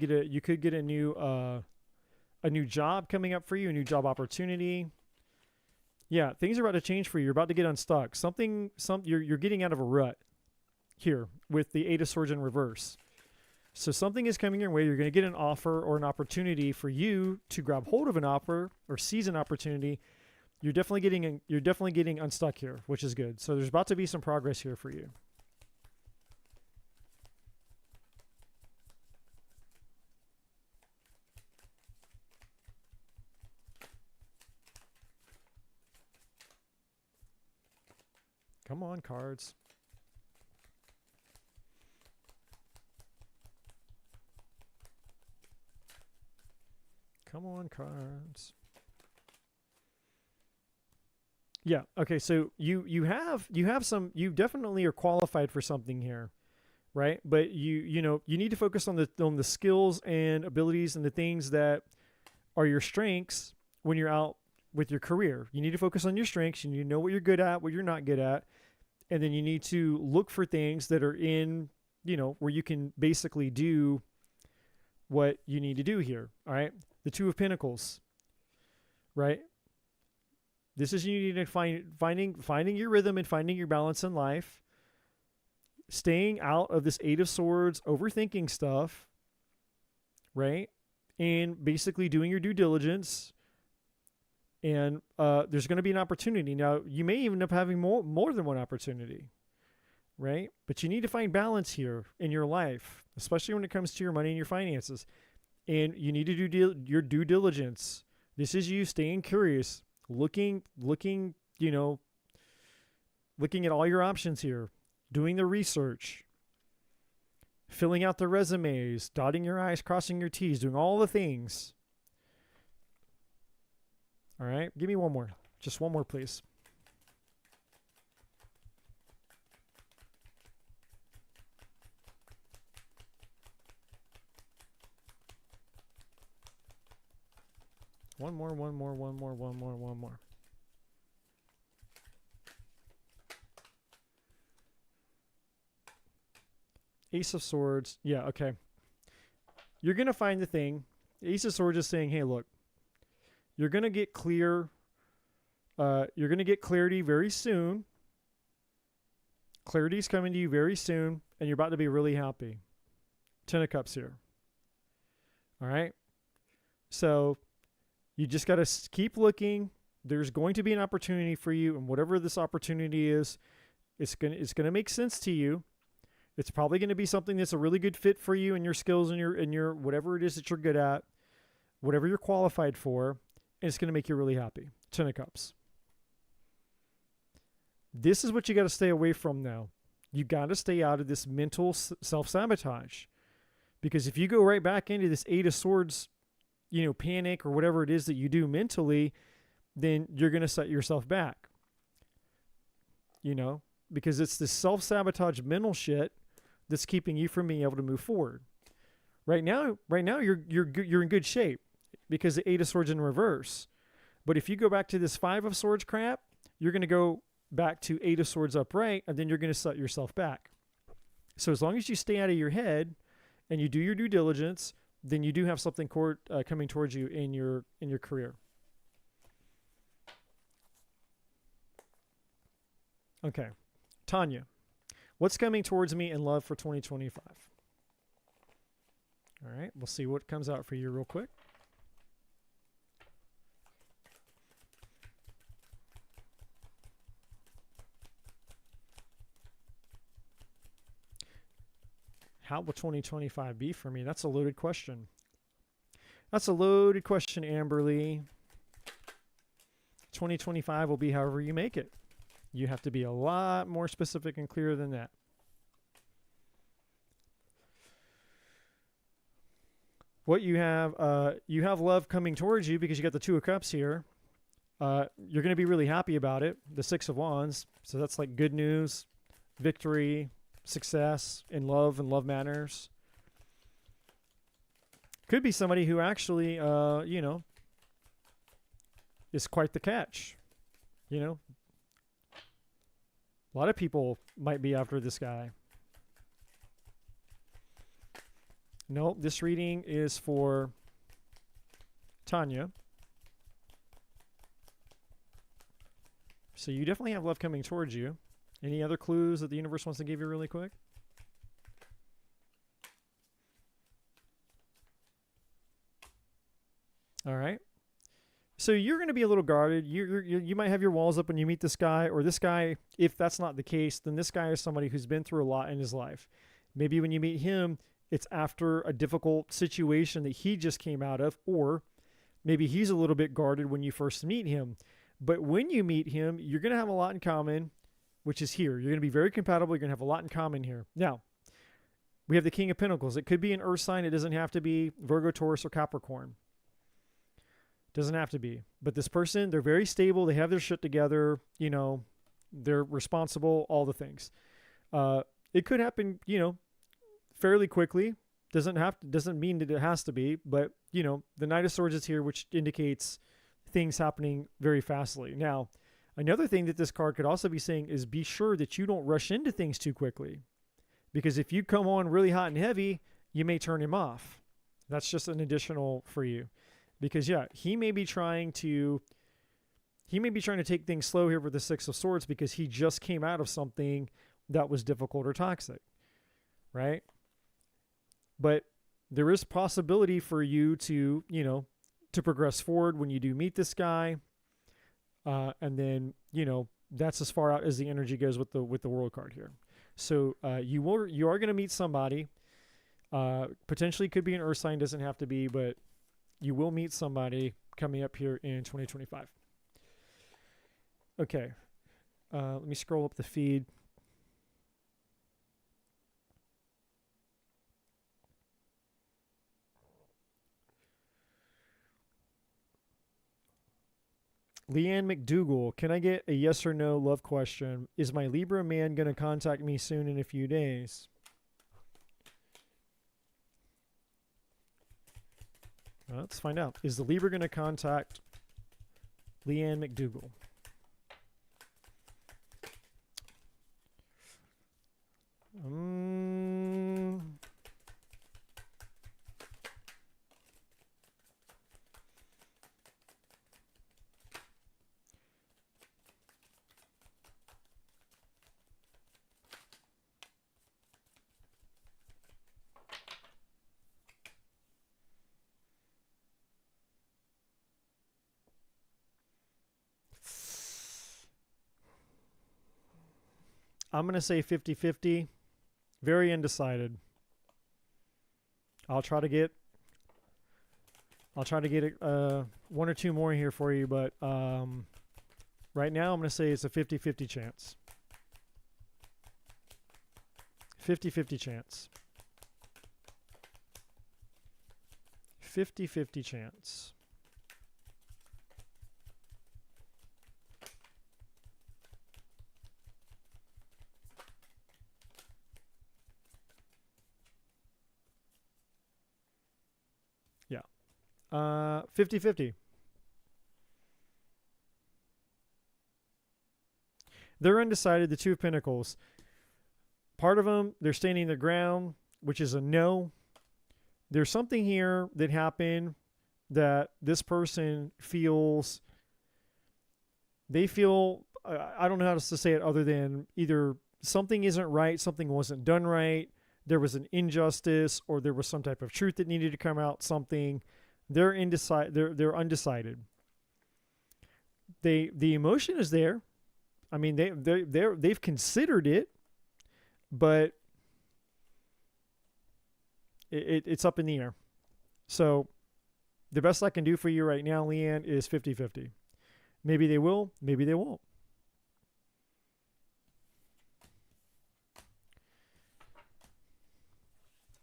get a new job coming up for you, a new job opportunity. Yeah, things are about to change for you. You're about to get unstuck. You're getting out of a rut here with the Eight of Swords in reverse. So something is coming your way. You're going to get an offer or an opportunity for you to grab hold of an offer or seize an opportunity. You're definitely getting unstuck here, which is good. So there's about to be some progress here for you. Come on, cards. Come on, cards. Yeah. Okay. So you definitely are qualified for something here, right? But you need to focus on the skills and abilities and the things that are your strengths when you're out with your career. You need to focus on your strengths. You need to know what you're good at, what you're not good at. And then you need to look for things that are in, where you can basically do what you need to do here. All right. The Two of Pentacles, right? This is you need to finding your rhythm and finding your balance in life. Staying out of this Eight of Swords, overthinking stuff, right? And basically doing your due diligence. And there's going to be an opportunity. Now, you may even end up having more than one opportunity, right? But you need to find balance here in your life, especially when it comes to your money and your finances. And you need to do your due diligence. This is you staying curious, looking, looking at all your options here, doing the research, filling out the resumes, dotting your I's, crossing your T's, doing all the things. All right, give me one more. Just one more, please. One more. Ace of Swords. Yeah, okay. You're going to find the thing. Ace of Swords is saying, hey, look, you're going to get clear. You're going to get clarity very soon. Clarity's coming to you very soon, and you're about to be really happy. Ten of Cups here. All right? So you just got to keep looking. There's going to be an opportunity for you, and whatever this opportunity is, it's going to make sense to you. It's probably going to be something that's a really good fit for you and your skills and your whatever it is that you're good at, whatever you're qualified for, and it's going to make you really happy. Ten of Cups. This is what you got to stay away from now. You got to stay out of this mental self-sabotage. Because if you go right back into this Eight of Swords, panic or whatever it is that you do mentally, then you're going to set yourself back. Because it's this self-sabotage mental shit that's keeping you from being able to move forward. Right now you're in good shape because the Eight of Swords in reverse. But if you go back to this Five of Swords crap, you're going to go back to Eight of Swords upright, and then you're going to set yourself back. So as long as you stay out of your head and you do your due diligence, then you do have something coming towards you in your career. Okay. Tanya, what's coming towards me in love for 2025? All right, we'll see what comes out for you real quick. How will 2025 be for me? That's a loaded question. That's a loaded question, Amberly. 2025 will be however you make it. You have to be a lot more specific and clear than that. What you have love coming towards you because you got the Two of Cups here. You're going to be really happy about it. The Six of Wands. So that's like good news, victory, success in love and love matters. Could be somebody who actually, is quite the catch. A lot of people might be after this guy. Nope, this reading is for Tanya. So you definitely have love coming towards you. Any other clues that the universe wants to give you really quick? All right. So you're going to be a little guarded. You might have your walls up when you meet this guy, or this guy, if that's not the case, then this guy is somebody who's been through a lot in his life. Maybe when you meet him, it's after a difficult situation that he just came out of, or maybe he's a little bit guarded when you first meet him. But when you meet him, you're going to have a lot in common, which is here. You're going to be very compatible. You're going to have a lot in common here. Now, we have the King of Pentacles. It could be an earth sign. It doesn't have to be Virgo, Taurus, or Capricorn. Doesn't have to be. But this person, they're very stable. They have their shit together. They're responsible, all the things. It could happen, fairly quickly. Doesn't mean that it has to be. But, the Knight of Swords is here, which indicates things happening very fastly. Now, another thing that this card could also be saying is be sure that you don't rush into things too quickly. Because if you come on really hot and heavy, you may turn him off. That's just an additional for you. Because yeah, he may be trying to take things slow here with the Six of Swords because he just came out of something that was difficult or toxic, right? But there is possibility for you to, to progress forward when you do meet this guy. And then, that's as far out as the energy goes with the World card here. So you are going to meet somebody. Potentially could be an earth sign, doesn't have to be, but you will meet somebody coming up here in 2025. Okay. Let me scroll up the feed. Leanne McDougall, can I get a yes or no love question? Is my Libra man going to contact me soon in a few days? Let's find out. Is the Libra going to contact Leanne McDougall? I'm going to say 50-50. Very undecided. I'll try to get one or two more here for you, but right now I'm going to say it's a 50-50 chance. 50-50 chance. 50-50 chance. Yeah. 50-50. They're undecided, the Two of Pentacles. Part of them, they're standing their ground, which is a no. There's something here that happened that this person feels, I don't know how to say it other than either something isn't right, something wasn't done right, there was an injustice, or there was some type of truth that needed to come out, something. They're undecided. The emotion is there. I mean, they've considered it, but it's up in the air. So the best I can do for you right now, Leanne, is 50-50. Maybe they will, maybe they won't.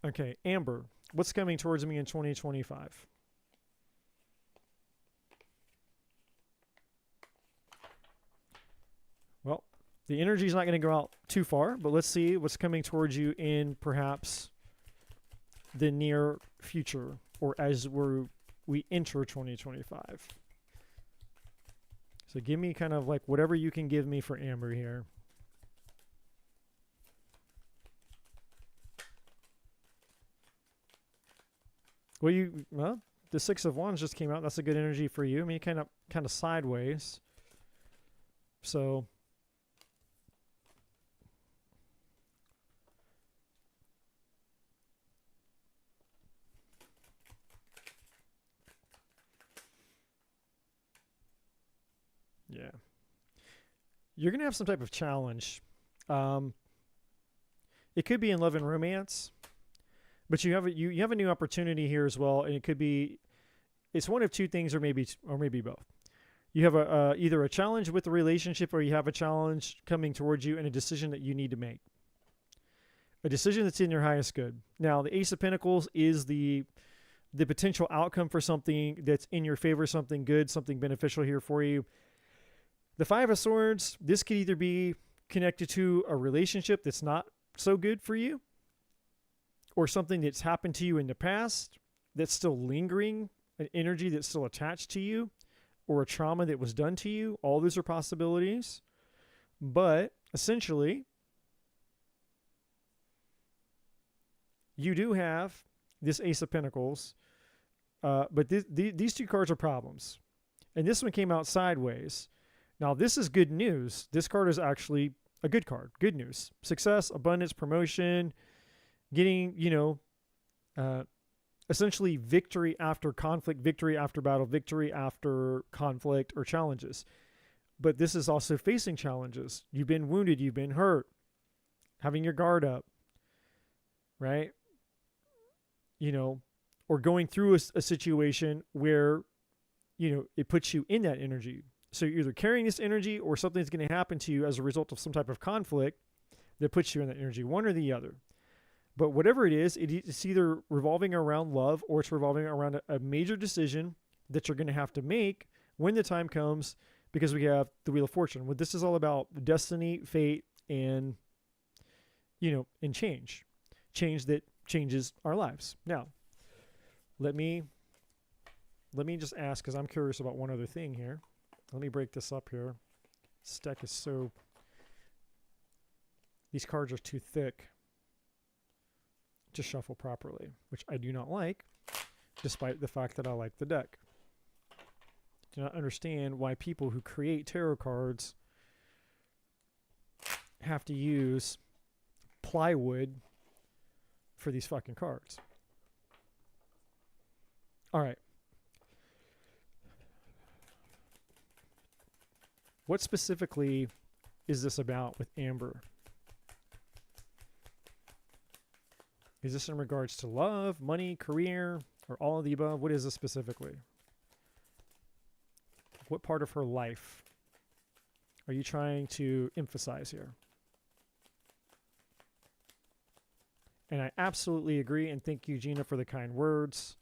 Okay, Amber, what's coming towards me in 2025? Well, the energy is not going to go out too far, but let's see what's coming towards you in perhaps the near future, or as we enter 2025. So give me kind of like whatever you can give me for Amber here. Well, the Six of Wands just came out. That's a good energy for you. I mean, kind of sideways. So yeah, you're gonna have some type of challenge. It could be in love and romance, but you have a new opportunity here as well, and it's one of two things, or maybe both. You have either a challenge with the relationship, or you have a challenge coming towards you and a decision that you need to make. A decision that's in your highest good. Now, the Ace of Pentacles is the potential outcome for something that's in your favor, something good, something beneficial here for you. The Five of Swords, this could either be connected to a relationship that's not so good for you, or something that's happened to you in the past that's still lingering, an energy that's still attached to you, or a trauma that was done to you. All those are possibilities. But essentially, you do have this Ace of Pentacles. But these two cards are problems. And this one came out sideways. Now, this is good news. This card is actually a good card. Good news. Success, abundance, promotion, getting, essentially victory after conflict, victory after battle, victory after conflict or challenges. But this is also facing challenges. You've been wounded. You've been hurt. Having your guard up. Right? Or going through a situation where, it puts you in that energy. So you're either carrying this energy or something's going to happen to you as a result of some type of conflict that puts you in that energy, one or the other. But whatever it is, it's either revolving around love or it's revolving around a major decision that you're going to have to make when the time comes, because we have the Wheel of Fortune. What this is all about, destiny, fate, and, and change. Change that changes our lives. Now, let me just ask, because I'm curious about one other thing here. Let me break this up here. This deck is so... These cards are too thick to shuffle properly, which I do not like, despite the fact that I like the deck. Do not understand why people who create tarot cards have to use plywood for these fucking cards. All right. What specifically is this about with Amber? Is this in regards to love, money, career, or all of the above? What is this specifically? What part of her life are you trying to emphasize here? And I absolutely agree, and thank you, Gina, for the kind words.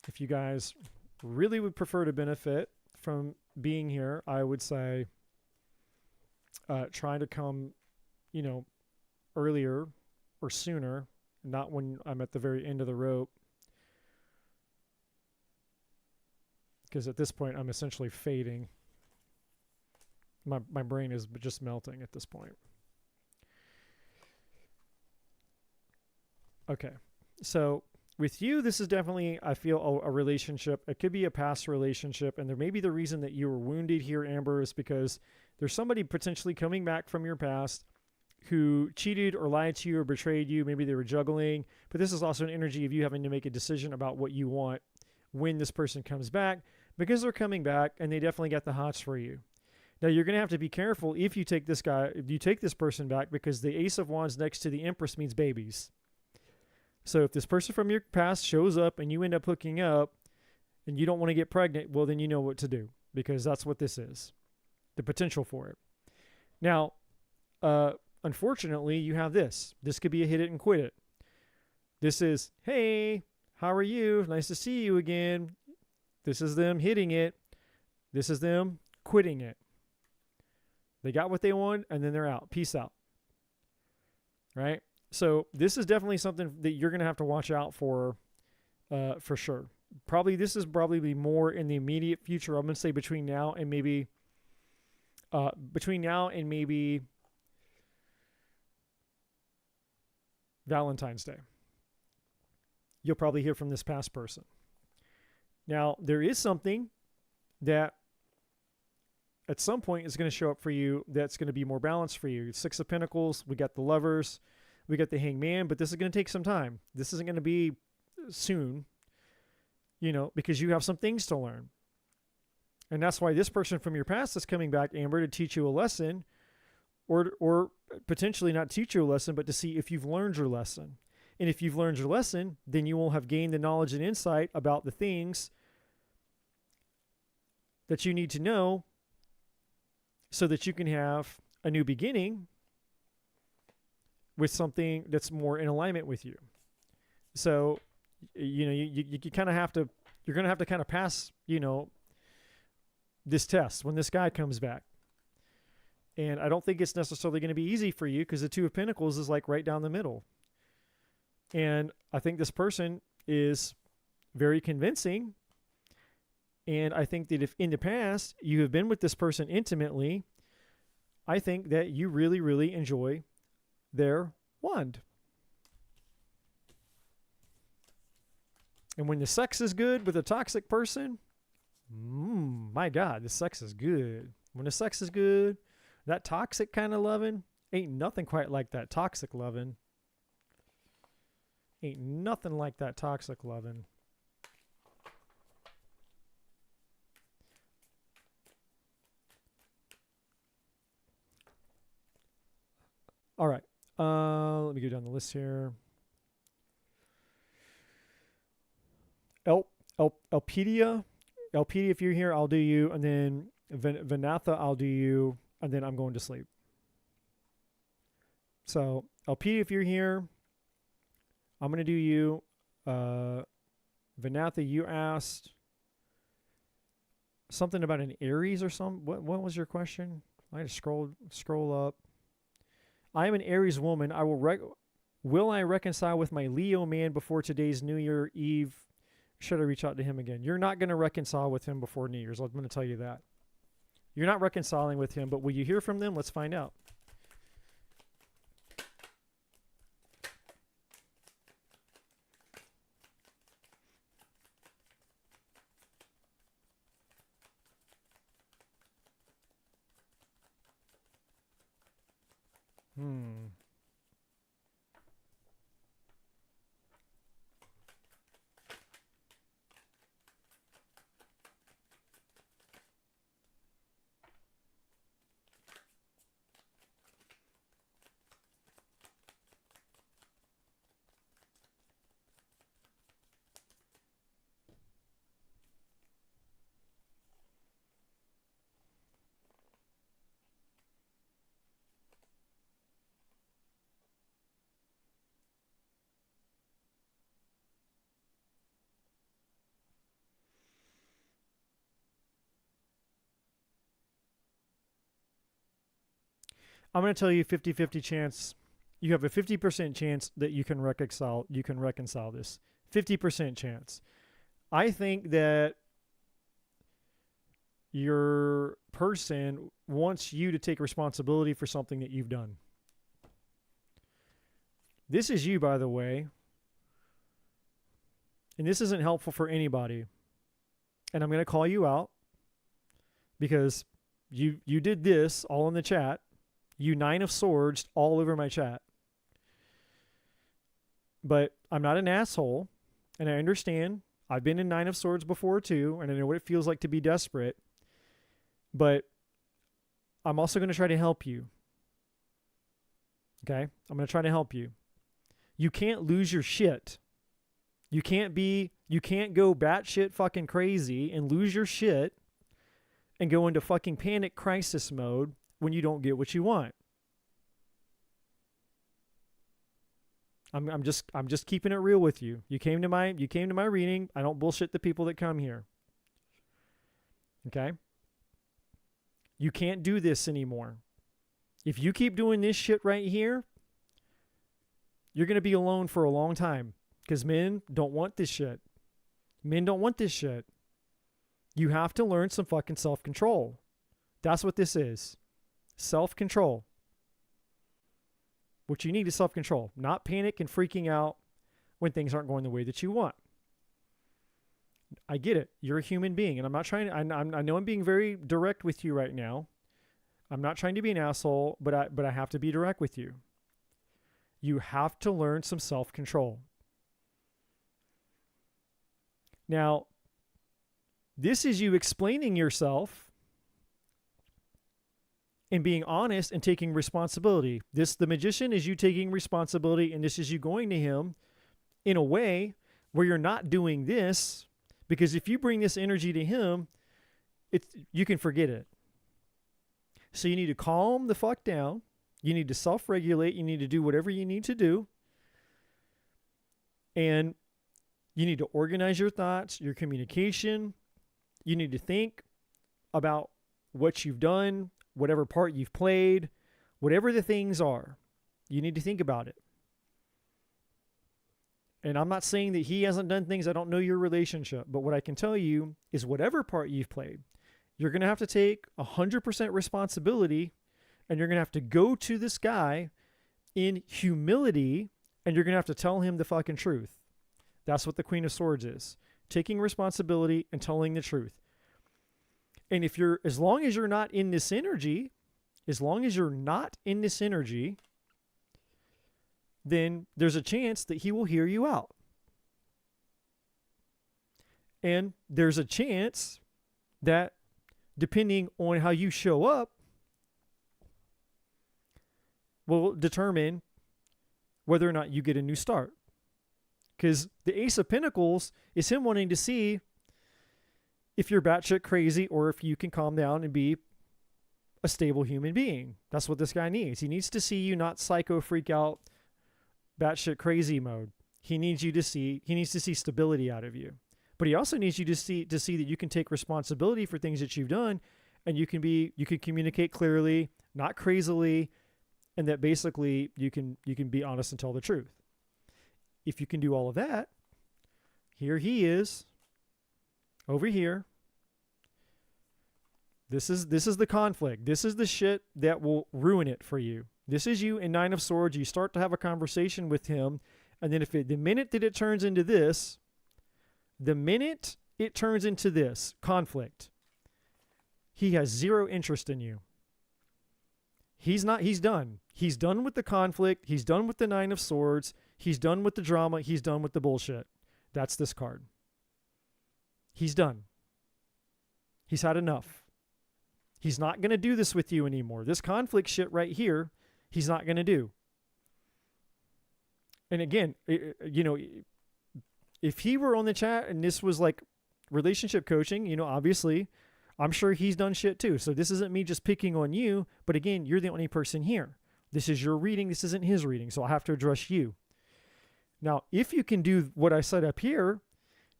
If you guys really would prefer to benefit from being here, I would say try to come, earlier or sooner, not when I'm at the very end of the rope. Because at this point, I'm essentially fading. My brain is just melting at this point. Okay, so with you, this is definitely, I feel, a relationship. It could be a past relationship, and there may be the reason that you were wounded here, Amber, is because there's somebody potentially coming back from your past who cheated or lied to you or betrayed you. Maybe they were juggling, but this is also an energy of you having to make a decision about what you want when this person comes back, because they're coming back and they definitely got the hots for you. Now, you're going to have to be careful if you take this person back, because the Ace of Wands next to the Empress means babies. So if this person from your past shows up and you end up hooking up and you don't want to get pregnant, well, then you know what to do, because that's what this is, the potential for it. Now, unfortunately, you have this. This could be a hit it and quit it. This is, hey, how are you? Nice to see you again. This is them hitting it. This is them quitting it. They got what they want, and then they're out. Peace out. Right? So this is definitely something that you're going to have to watch out for sure. This is probably more in the immediate future. I'm going to say between now and maybe Valentine's Day. You'll probably hear from this past person. Now, there is something that at some point is going to show up for you that's going to be more balanced for you. Six of Pentacles, we got the Lovers, we got the Hangman, but this is going to take some time. This isn't going to be soon, because you have some things to learn. And that's why this person from your past is coming back, Amber, to teach you a lesson, or potentially not teach you a lesson, but to see if you've learned your lesson. And if you've learned your lesson, then you will have gained the knowledge and insight about the things that you need to know so that you can have a new beginning with something that's more in alignment with you. So, you kind of have to, you're going to have to kind of pass, this test when this guy comes back. And I don't think it's necessarily going to be easy for you, because the Two of Pentacles is like right down the middle. And I think this person is very convincing. And I think that if in the past you have been with this person intimately, I think that you really, really enjoy their wand. And when the sex is good with a toxic person, my God, the sex is good. When the sex is good, that toxic kind of loving, ain't nothing quite like that toxic loving. Ain't nothing like that toxic loving. All right. Let me go down the list here. Elpedia, if you're here, I'll do you. And then Vanatha, I'll do you. And then I'm going to sleep. So, Elpedia, if you're here, I'm going to do you. Vanatha, you asked something about an Aries or something. What was your question? I just scroll up. I am an Aries woman. Will I reconcile with my Leo man before today's New Year Eve? Should I reach out to him again? You're not going to reconcile with him before New Year's. I'm going to tell you that. You're not reconciling with him, but will you hear from them? Let's find out. I'm going to tell you 50-50 chance. You have a 50% chance that you can reconcile this. 50% chance. I think that your person wants you to take responsibility for something that you've done. This is you, by the way. And this isn't helpful for anybody. And I'm going to call you out because you did this all in the chat. You 9 of Swords all over my chat. But I'm not an asshole, and I understand. I've been in 9 of Swords before too, and I know what it feels like to be desperate. But I'm also going to try to help you. Okay? I'm going to try to help you. You can't lose your shit. You can't go batshit fucking crazy and lose your shit and go into fucking panic crisis mode when you don't get what you want. I'm just keeping it real with you. You came to my reading. I don't bullshit the people that come here. Okay? You can't do this anymore. If you keep doing this shit right here, you're going to be alone for a long time because men don't want this shit. Men don't want this shit. You have to learn some fucking self-control. That's what this is. Self-control. What you need is self-control, not panic and freaking out when things aren't going the way that you want. I get it. You're a human being, and I'm not trying to, I know I'm being very direct with you right now. I'm not trying to be an asshole, but I have to be direct with you. You have to learn some self-control. Now, this is you explaining yourself and being honest and taking responsibility. The magician is you taking responsibility, and this is you going to him in a way where you're not doing this, because if you bring this energy to him, you can forget it. So you need to calm the fuck down. You need to self-regulate. You need to do whatever you need to do. And you need to organize your thoughts, your communication. You need to think about what you've done, whatever part you've played, whatever the things are. You need to think about it. And I'm not saying that he hasn't done things. I don't know your relationship. But what I can tell you is whatever part you've played, you're going to have to take 100% responsibility, and you're going to have to go to this guy in humility, and you're going to have to tell him the fucking truth. That's what the Queen of Swords is. Taking responsibility and telling the truth. And as long as you're not in this energy, then there's a chance that he will hear you out. And there's a chance that depending on how you show up will determine whether or not you get a new start. Because the Ace of Pentacles is him wanting to see if you're batshit crazy or if you can calm down and be a stable human being. That's what this guy needs. He needs to see you not psycho freak out, batshit crazy mode. He needs to see stability out of you. But he also needs you to see that you can take responsibility for things that you've done, and you can communicate clearly, not crazily, and that basically you can be honest and tell the truth. If you can do all of that, here he is, over here. This is the conflict. This is the shit that will ruin it for you. This is you in Nine of Swords. You start to have a conversation with him, and then the minute that it turns into this conflict, he has zero interest in you. He's done. He's done with the conflict. He's done with the Nine of Swords. He's done with the drama. He's done with the bullshit. That's this card. He's done. He's had enough. He's not going to do this with you anymore. This conflict shit right here, he's not going to do. And again, if he were on the chat and this was like relationship coaching, obviously, I'm sure he's done shit too. So this isn't me just picking on you, but again, you're the only person here. This is your reading. This isn't his reading. So I have to address you. Now, if you can do what I said up here,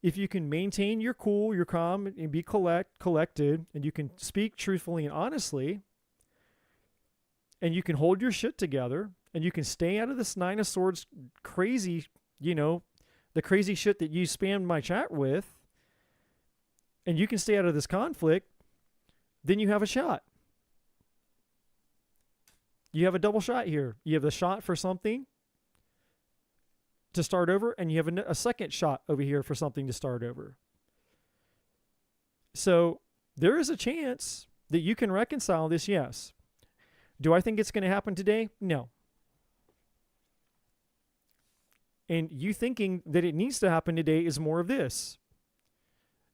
if you can maintain your cool, your calm, and be collected, and you can speak truthfully and honestly, and you can hold your shit together, and you can stay out of this Nine of Swords crazy, the crazy shit that you spammed my chat with, and you can stay out of this conflict, then you have a shot. You have a double shot here. You have the shot for something to start over, and you have a second shot over here for something to start over. So there is a chance that you can reconcile this, yes. Do I think it's going to happen today? No. And you thinking that it needs to happen today is more of this.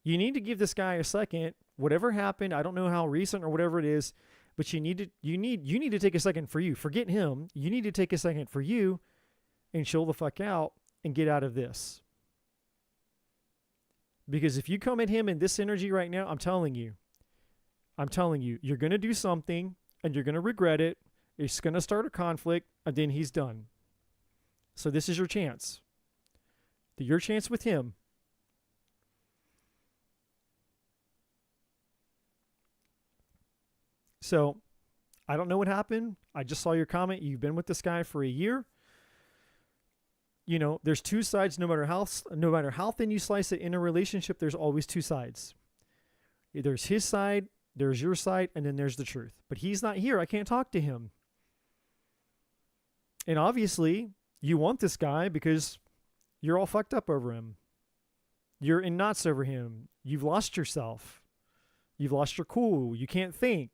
You need to give this guy a second. Whatever happened, I don't know how recent or whatever it is, but you need to take a second for you. Forget him. You need to take a second for you and chill the fuck out and get out of this. Because if you come at him in this energy right now, I'm telling you, you're going to do something and you're going to regret it. It's going to start a conflict and then he's done. So this is your chance. Your chance with him. So I don't know what happened. I just saw your comment. You've been with this guy for a year. There's two sides. No matter how thin you slice it in a relationship, there's always two sides. There's his side, there's your side, and then there's the truth. But he's not here. I can't talk to him. And obviously, you want this guy because you're all fucked up over him. You're in knots over him. You've lost yourself. You've lost your cool. You can't think.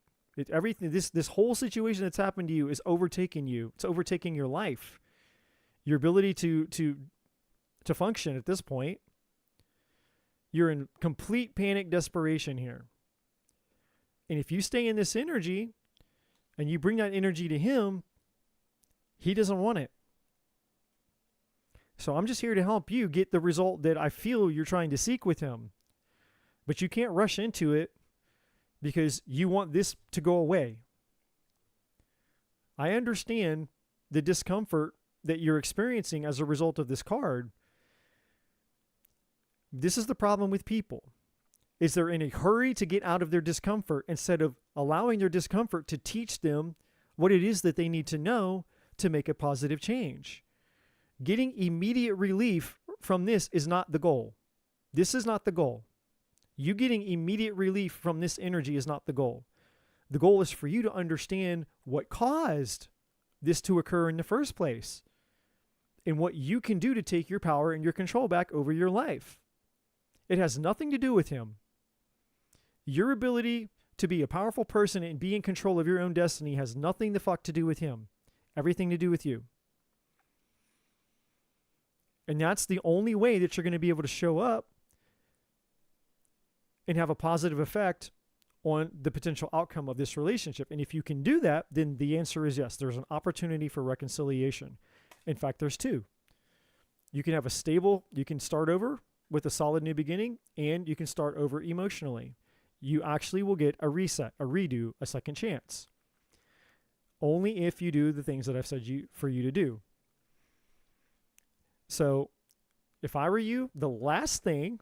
Everything. This whole situation that's happened to you is overtaking you. It's overtaking your life. Your ability to function at this point. You're in complete panic desperation here. And if you stay in this energy and you bring that energy to him, he doesn't want it. So I'm just here to help you get the result that I feel you're trying to seek with him. But you can't rush into it because you want this to go away. I understand the discomfort that you're experiencing as a result of this card. This is the problem with people. Is they're in a hurry to get out of their discomfort instead of allowing their discomfort to teach them what it is that they need to know to make a positive change. Getting immediate relief from this is not the goal. This is not the goal. You getting immediate relief from this energy is not the goal. The goal is for you to understand what caused this to occur in the first place. and what you can do to take your power and your control back over your life. It has nothing to do with him. Your ability to be a powerful person and be in control of your own destiny has nothing the fuck to do with him. Everything to do with you. And that's the only way that you're going to be able to show up and have a positive effect on the potential outcome of this relationship. And if you can do that, then the answer is yes. There's an opportunity for reconciliation. In fact, there's two. You can have you can start over with a solid new beginning, and you can start over emotionally. You actually will get a reset, a redo, a second chance. Only if you do the things that I've said for you to do. So if I were you, the last thing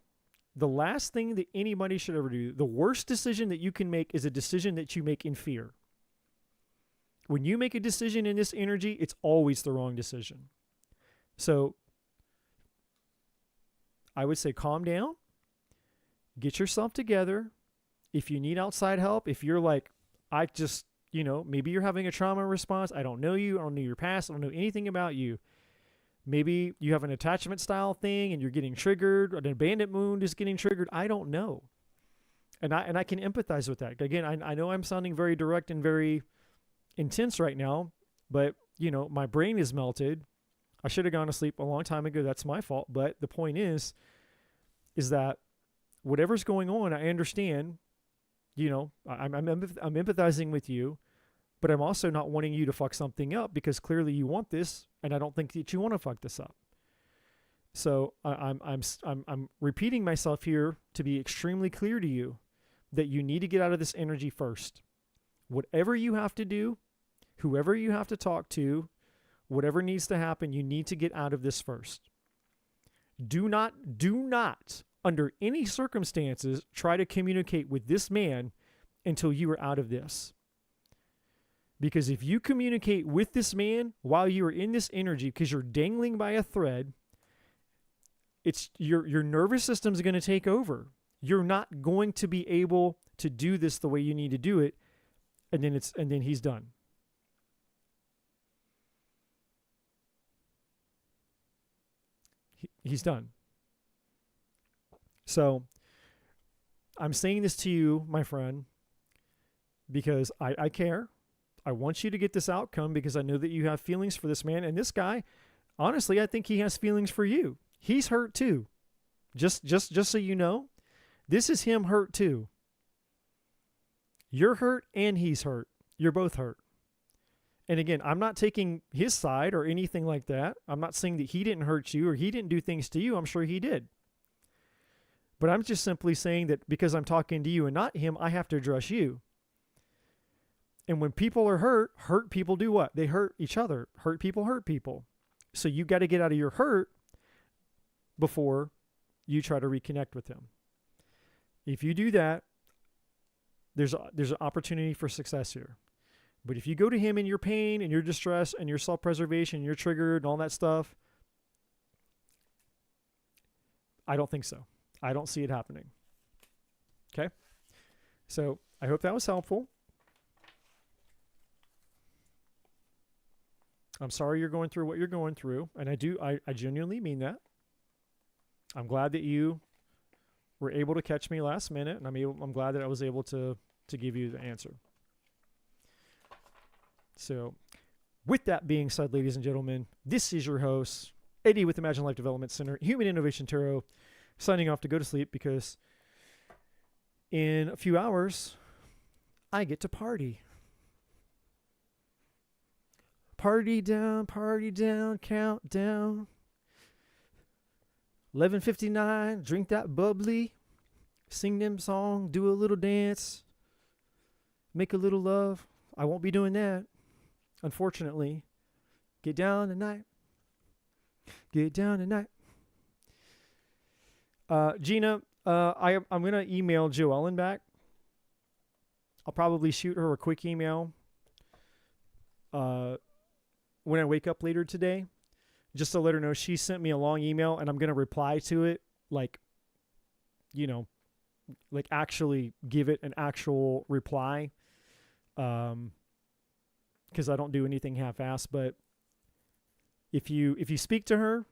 that anybody should ever do, the worst decision that you can make is a decision that you make in fear. When you make a decision in this energy, it's always the wrong decision. So I would say calm down, get yourself together. If you need outside help, if you're like, maybe you're having a trauma response. I don't know you. I don't know your past. I don't know anything about you. Maybe you have an attachment style thing and you're getting triggered, or an abandonment wound is getting triggered. I don't know. And I can empathize with that. Again, I know I'm sounding very direct and very intense right now, but my brain is melted. I should have gone to sleep a long time ago. That's my fault. But the point is that whatever's going on, I understand. I'm empathizing with you, but I'm also not wanting you to fuck something up, because clearly you want this, and I don't think that you want to fuck this up. So I'm repeating myself here to be extremely clear to you that you need to get out of this energy first. Whatever you have to do, whoever you have to talk to, whatever needs to happen, you need to get out of this first. Do not, under any circumstances, try to communicate with this man until you are out of this. Because if you communicate with this man while you are in this energy, because you're dangling by a thread, it's your nervous system is going to take over. You're not going to be able to do this the way you need to do it, and then he's done. He's done. So I'm saying this to you, my friend, because I care. I want you to get this outcome because I know that you have feelings for this man. And this guy, honestly, I think he has feelings for you. He's hurt too. Just so you know, this is him hurt too. You're hurt and he's hurt. You're both hurt. And again, I'm not taking his side or anything like that. I'm not saying that he didn't hurt you or he didn't do things to you. I'm sure he did. But I'm just simply saying that because I'm talking to you and not him, I have to address you. And when people are hurt people do what? They hurt each other. Hurt people. So you got to get out of your hurt before you try to reconnect with him. If you do that, there's an opportunity for success here. But if you go to him in your pain and your distress and your self-preservation, you're triggered and all that stuff, I don't think so. I don't see it happening. Okay? So I hope that was helpful. I'm sorry you're going through what you're going through. And I genuinely mean that. I'm glad that you were able to catch me last minute, and I'm glad that I was able to give you the answer. So with that being said, ladies and gentlemen, this is your host, Eddie with Imagine Life Development Center, Human Innovation Tarot, signing off to go to sleep because in a few hours, I get to party. Party down, countdown. 11:59, drink that bubbly, sing them song, do a little dance, make a little love. I won't be doing that, unfortunately. Get down tonight. Gina, I'm going to email Joellen back. I'll probably shoot her a quick email when I wake up later today, just to let her know she sent me a long email and I'm going to reply to it, like actually give it an actual reply. Because I don't do anything half-assed, but if you speak to her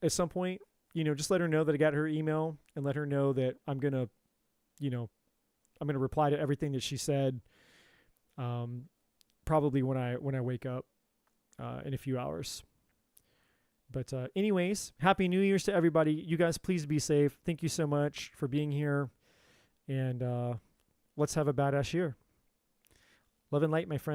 at some point, just let her know that I got her email, and let her know that I'm gonna reply to everything that she said. Probably when I wake up in a few hours. But anyways, Happy New Year's to everybody. You guys, please be safe. Thank you so much for being here. And let's have a badass year. Love and light, my friends.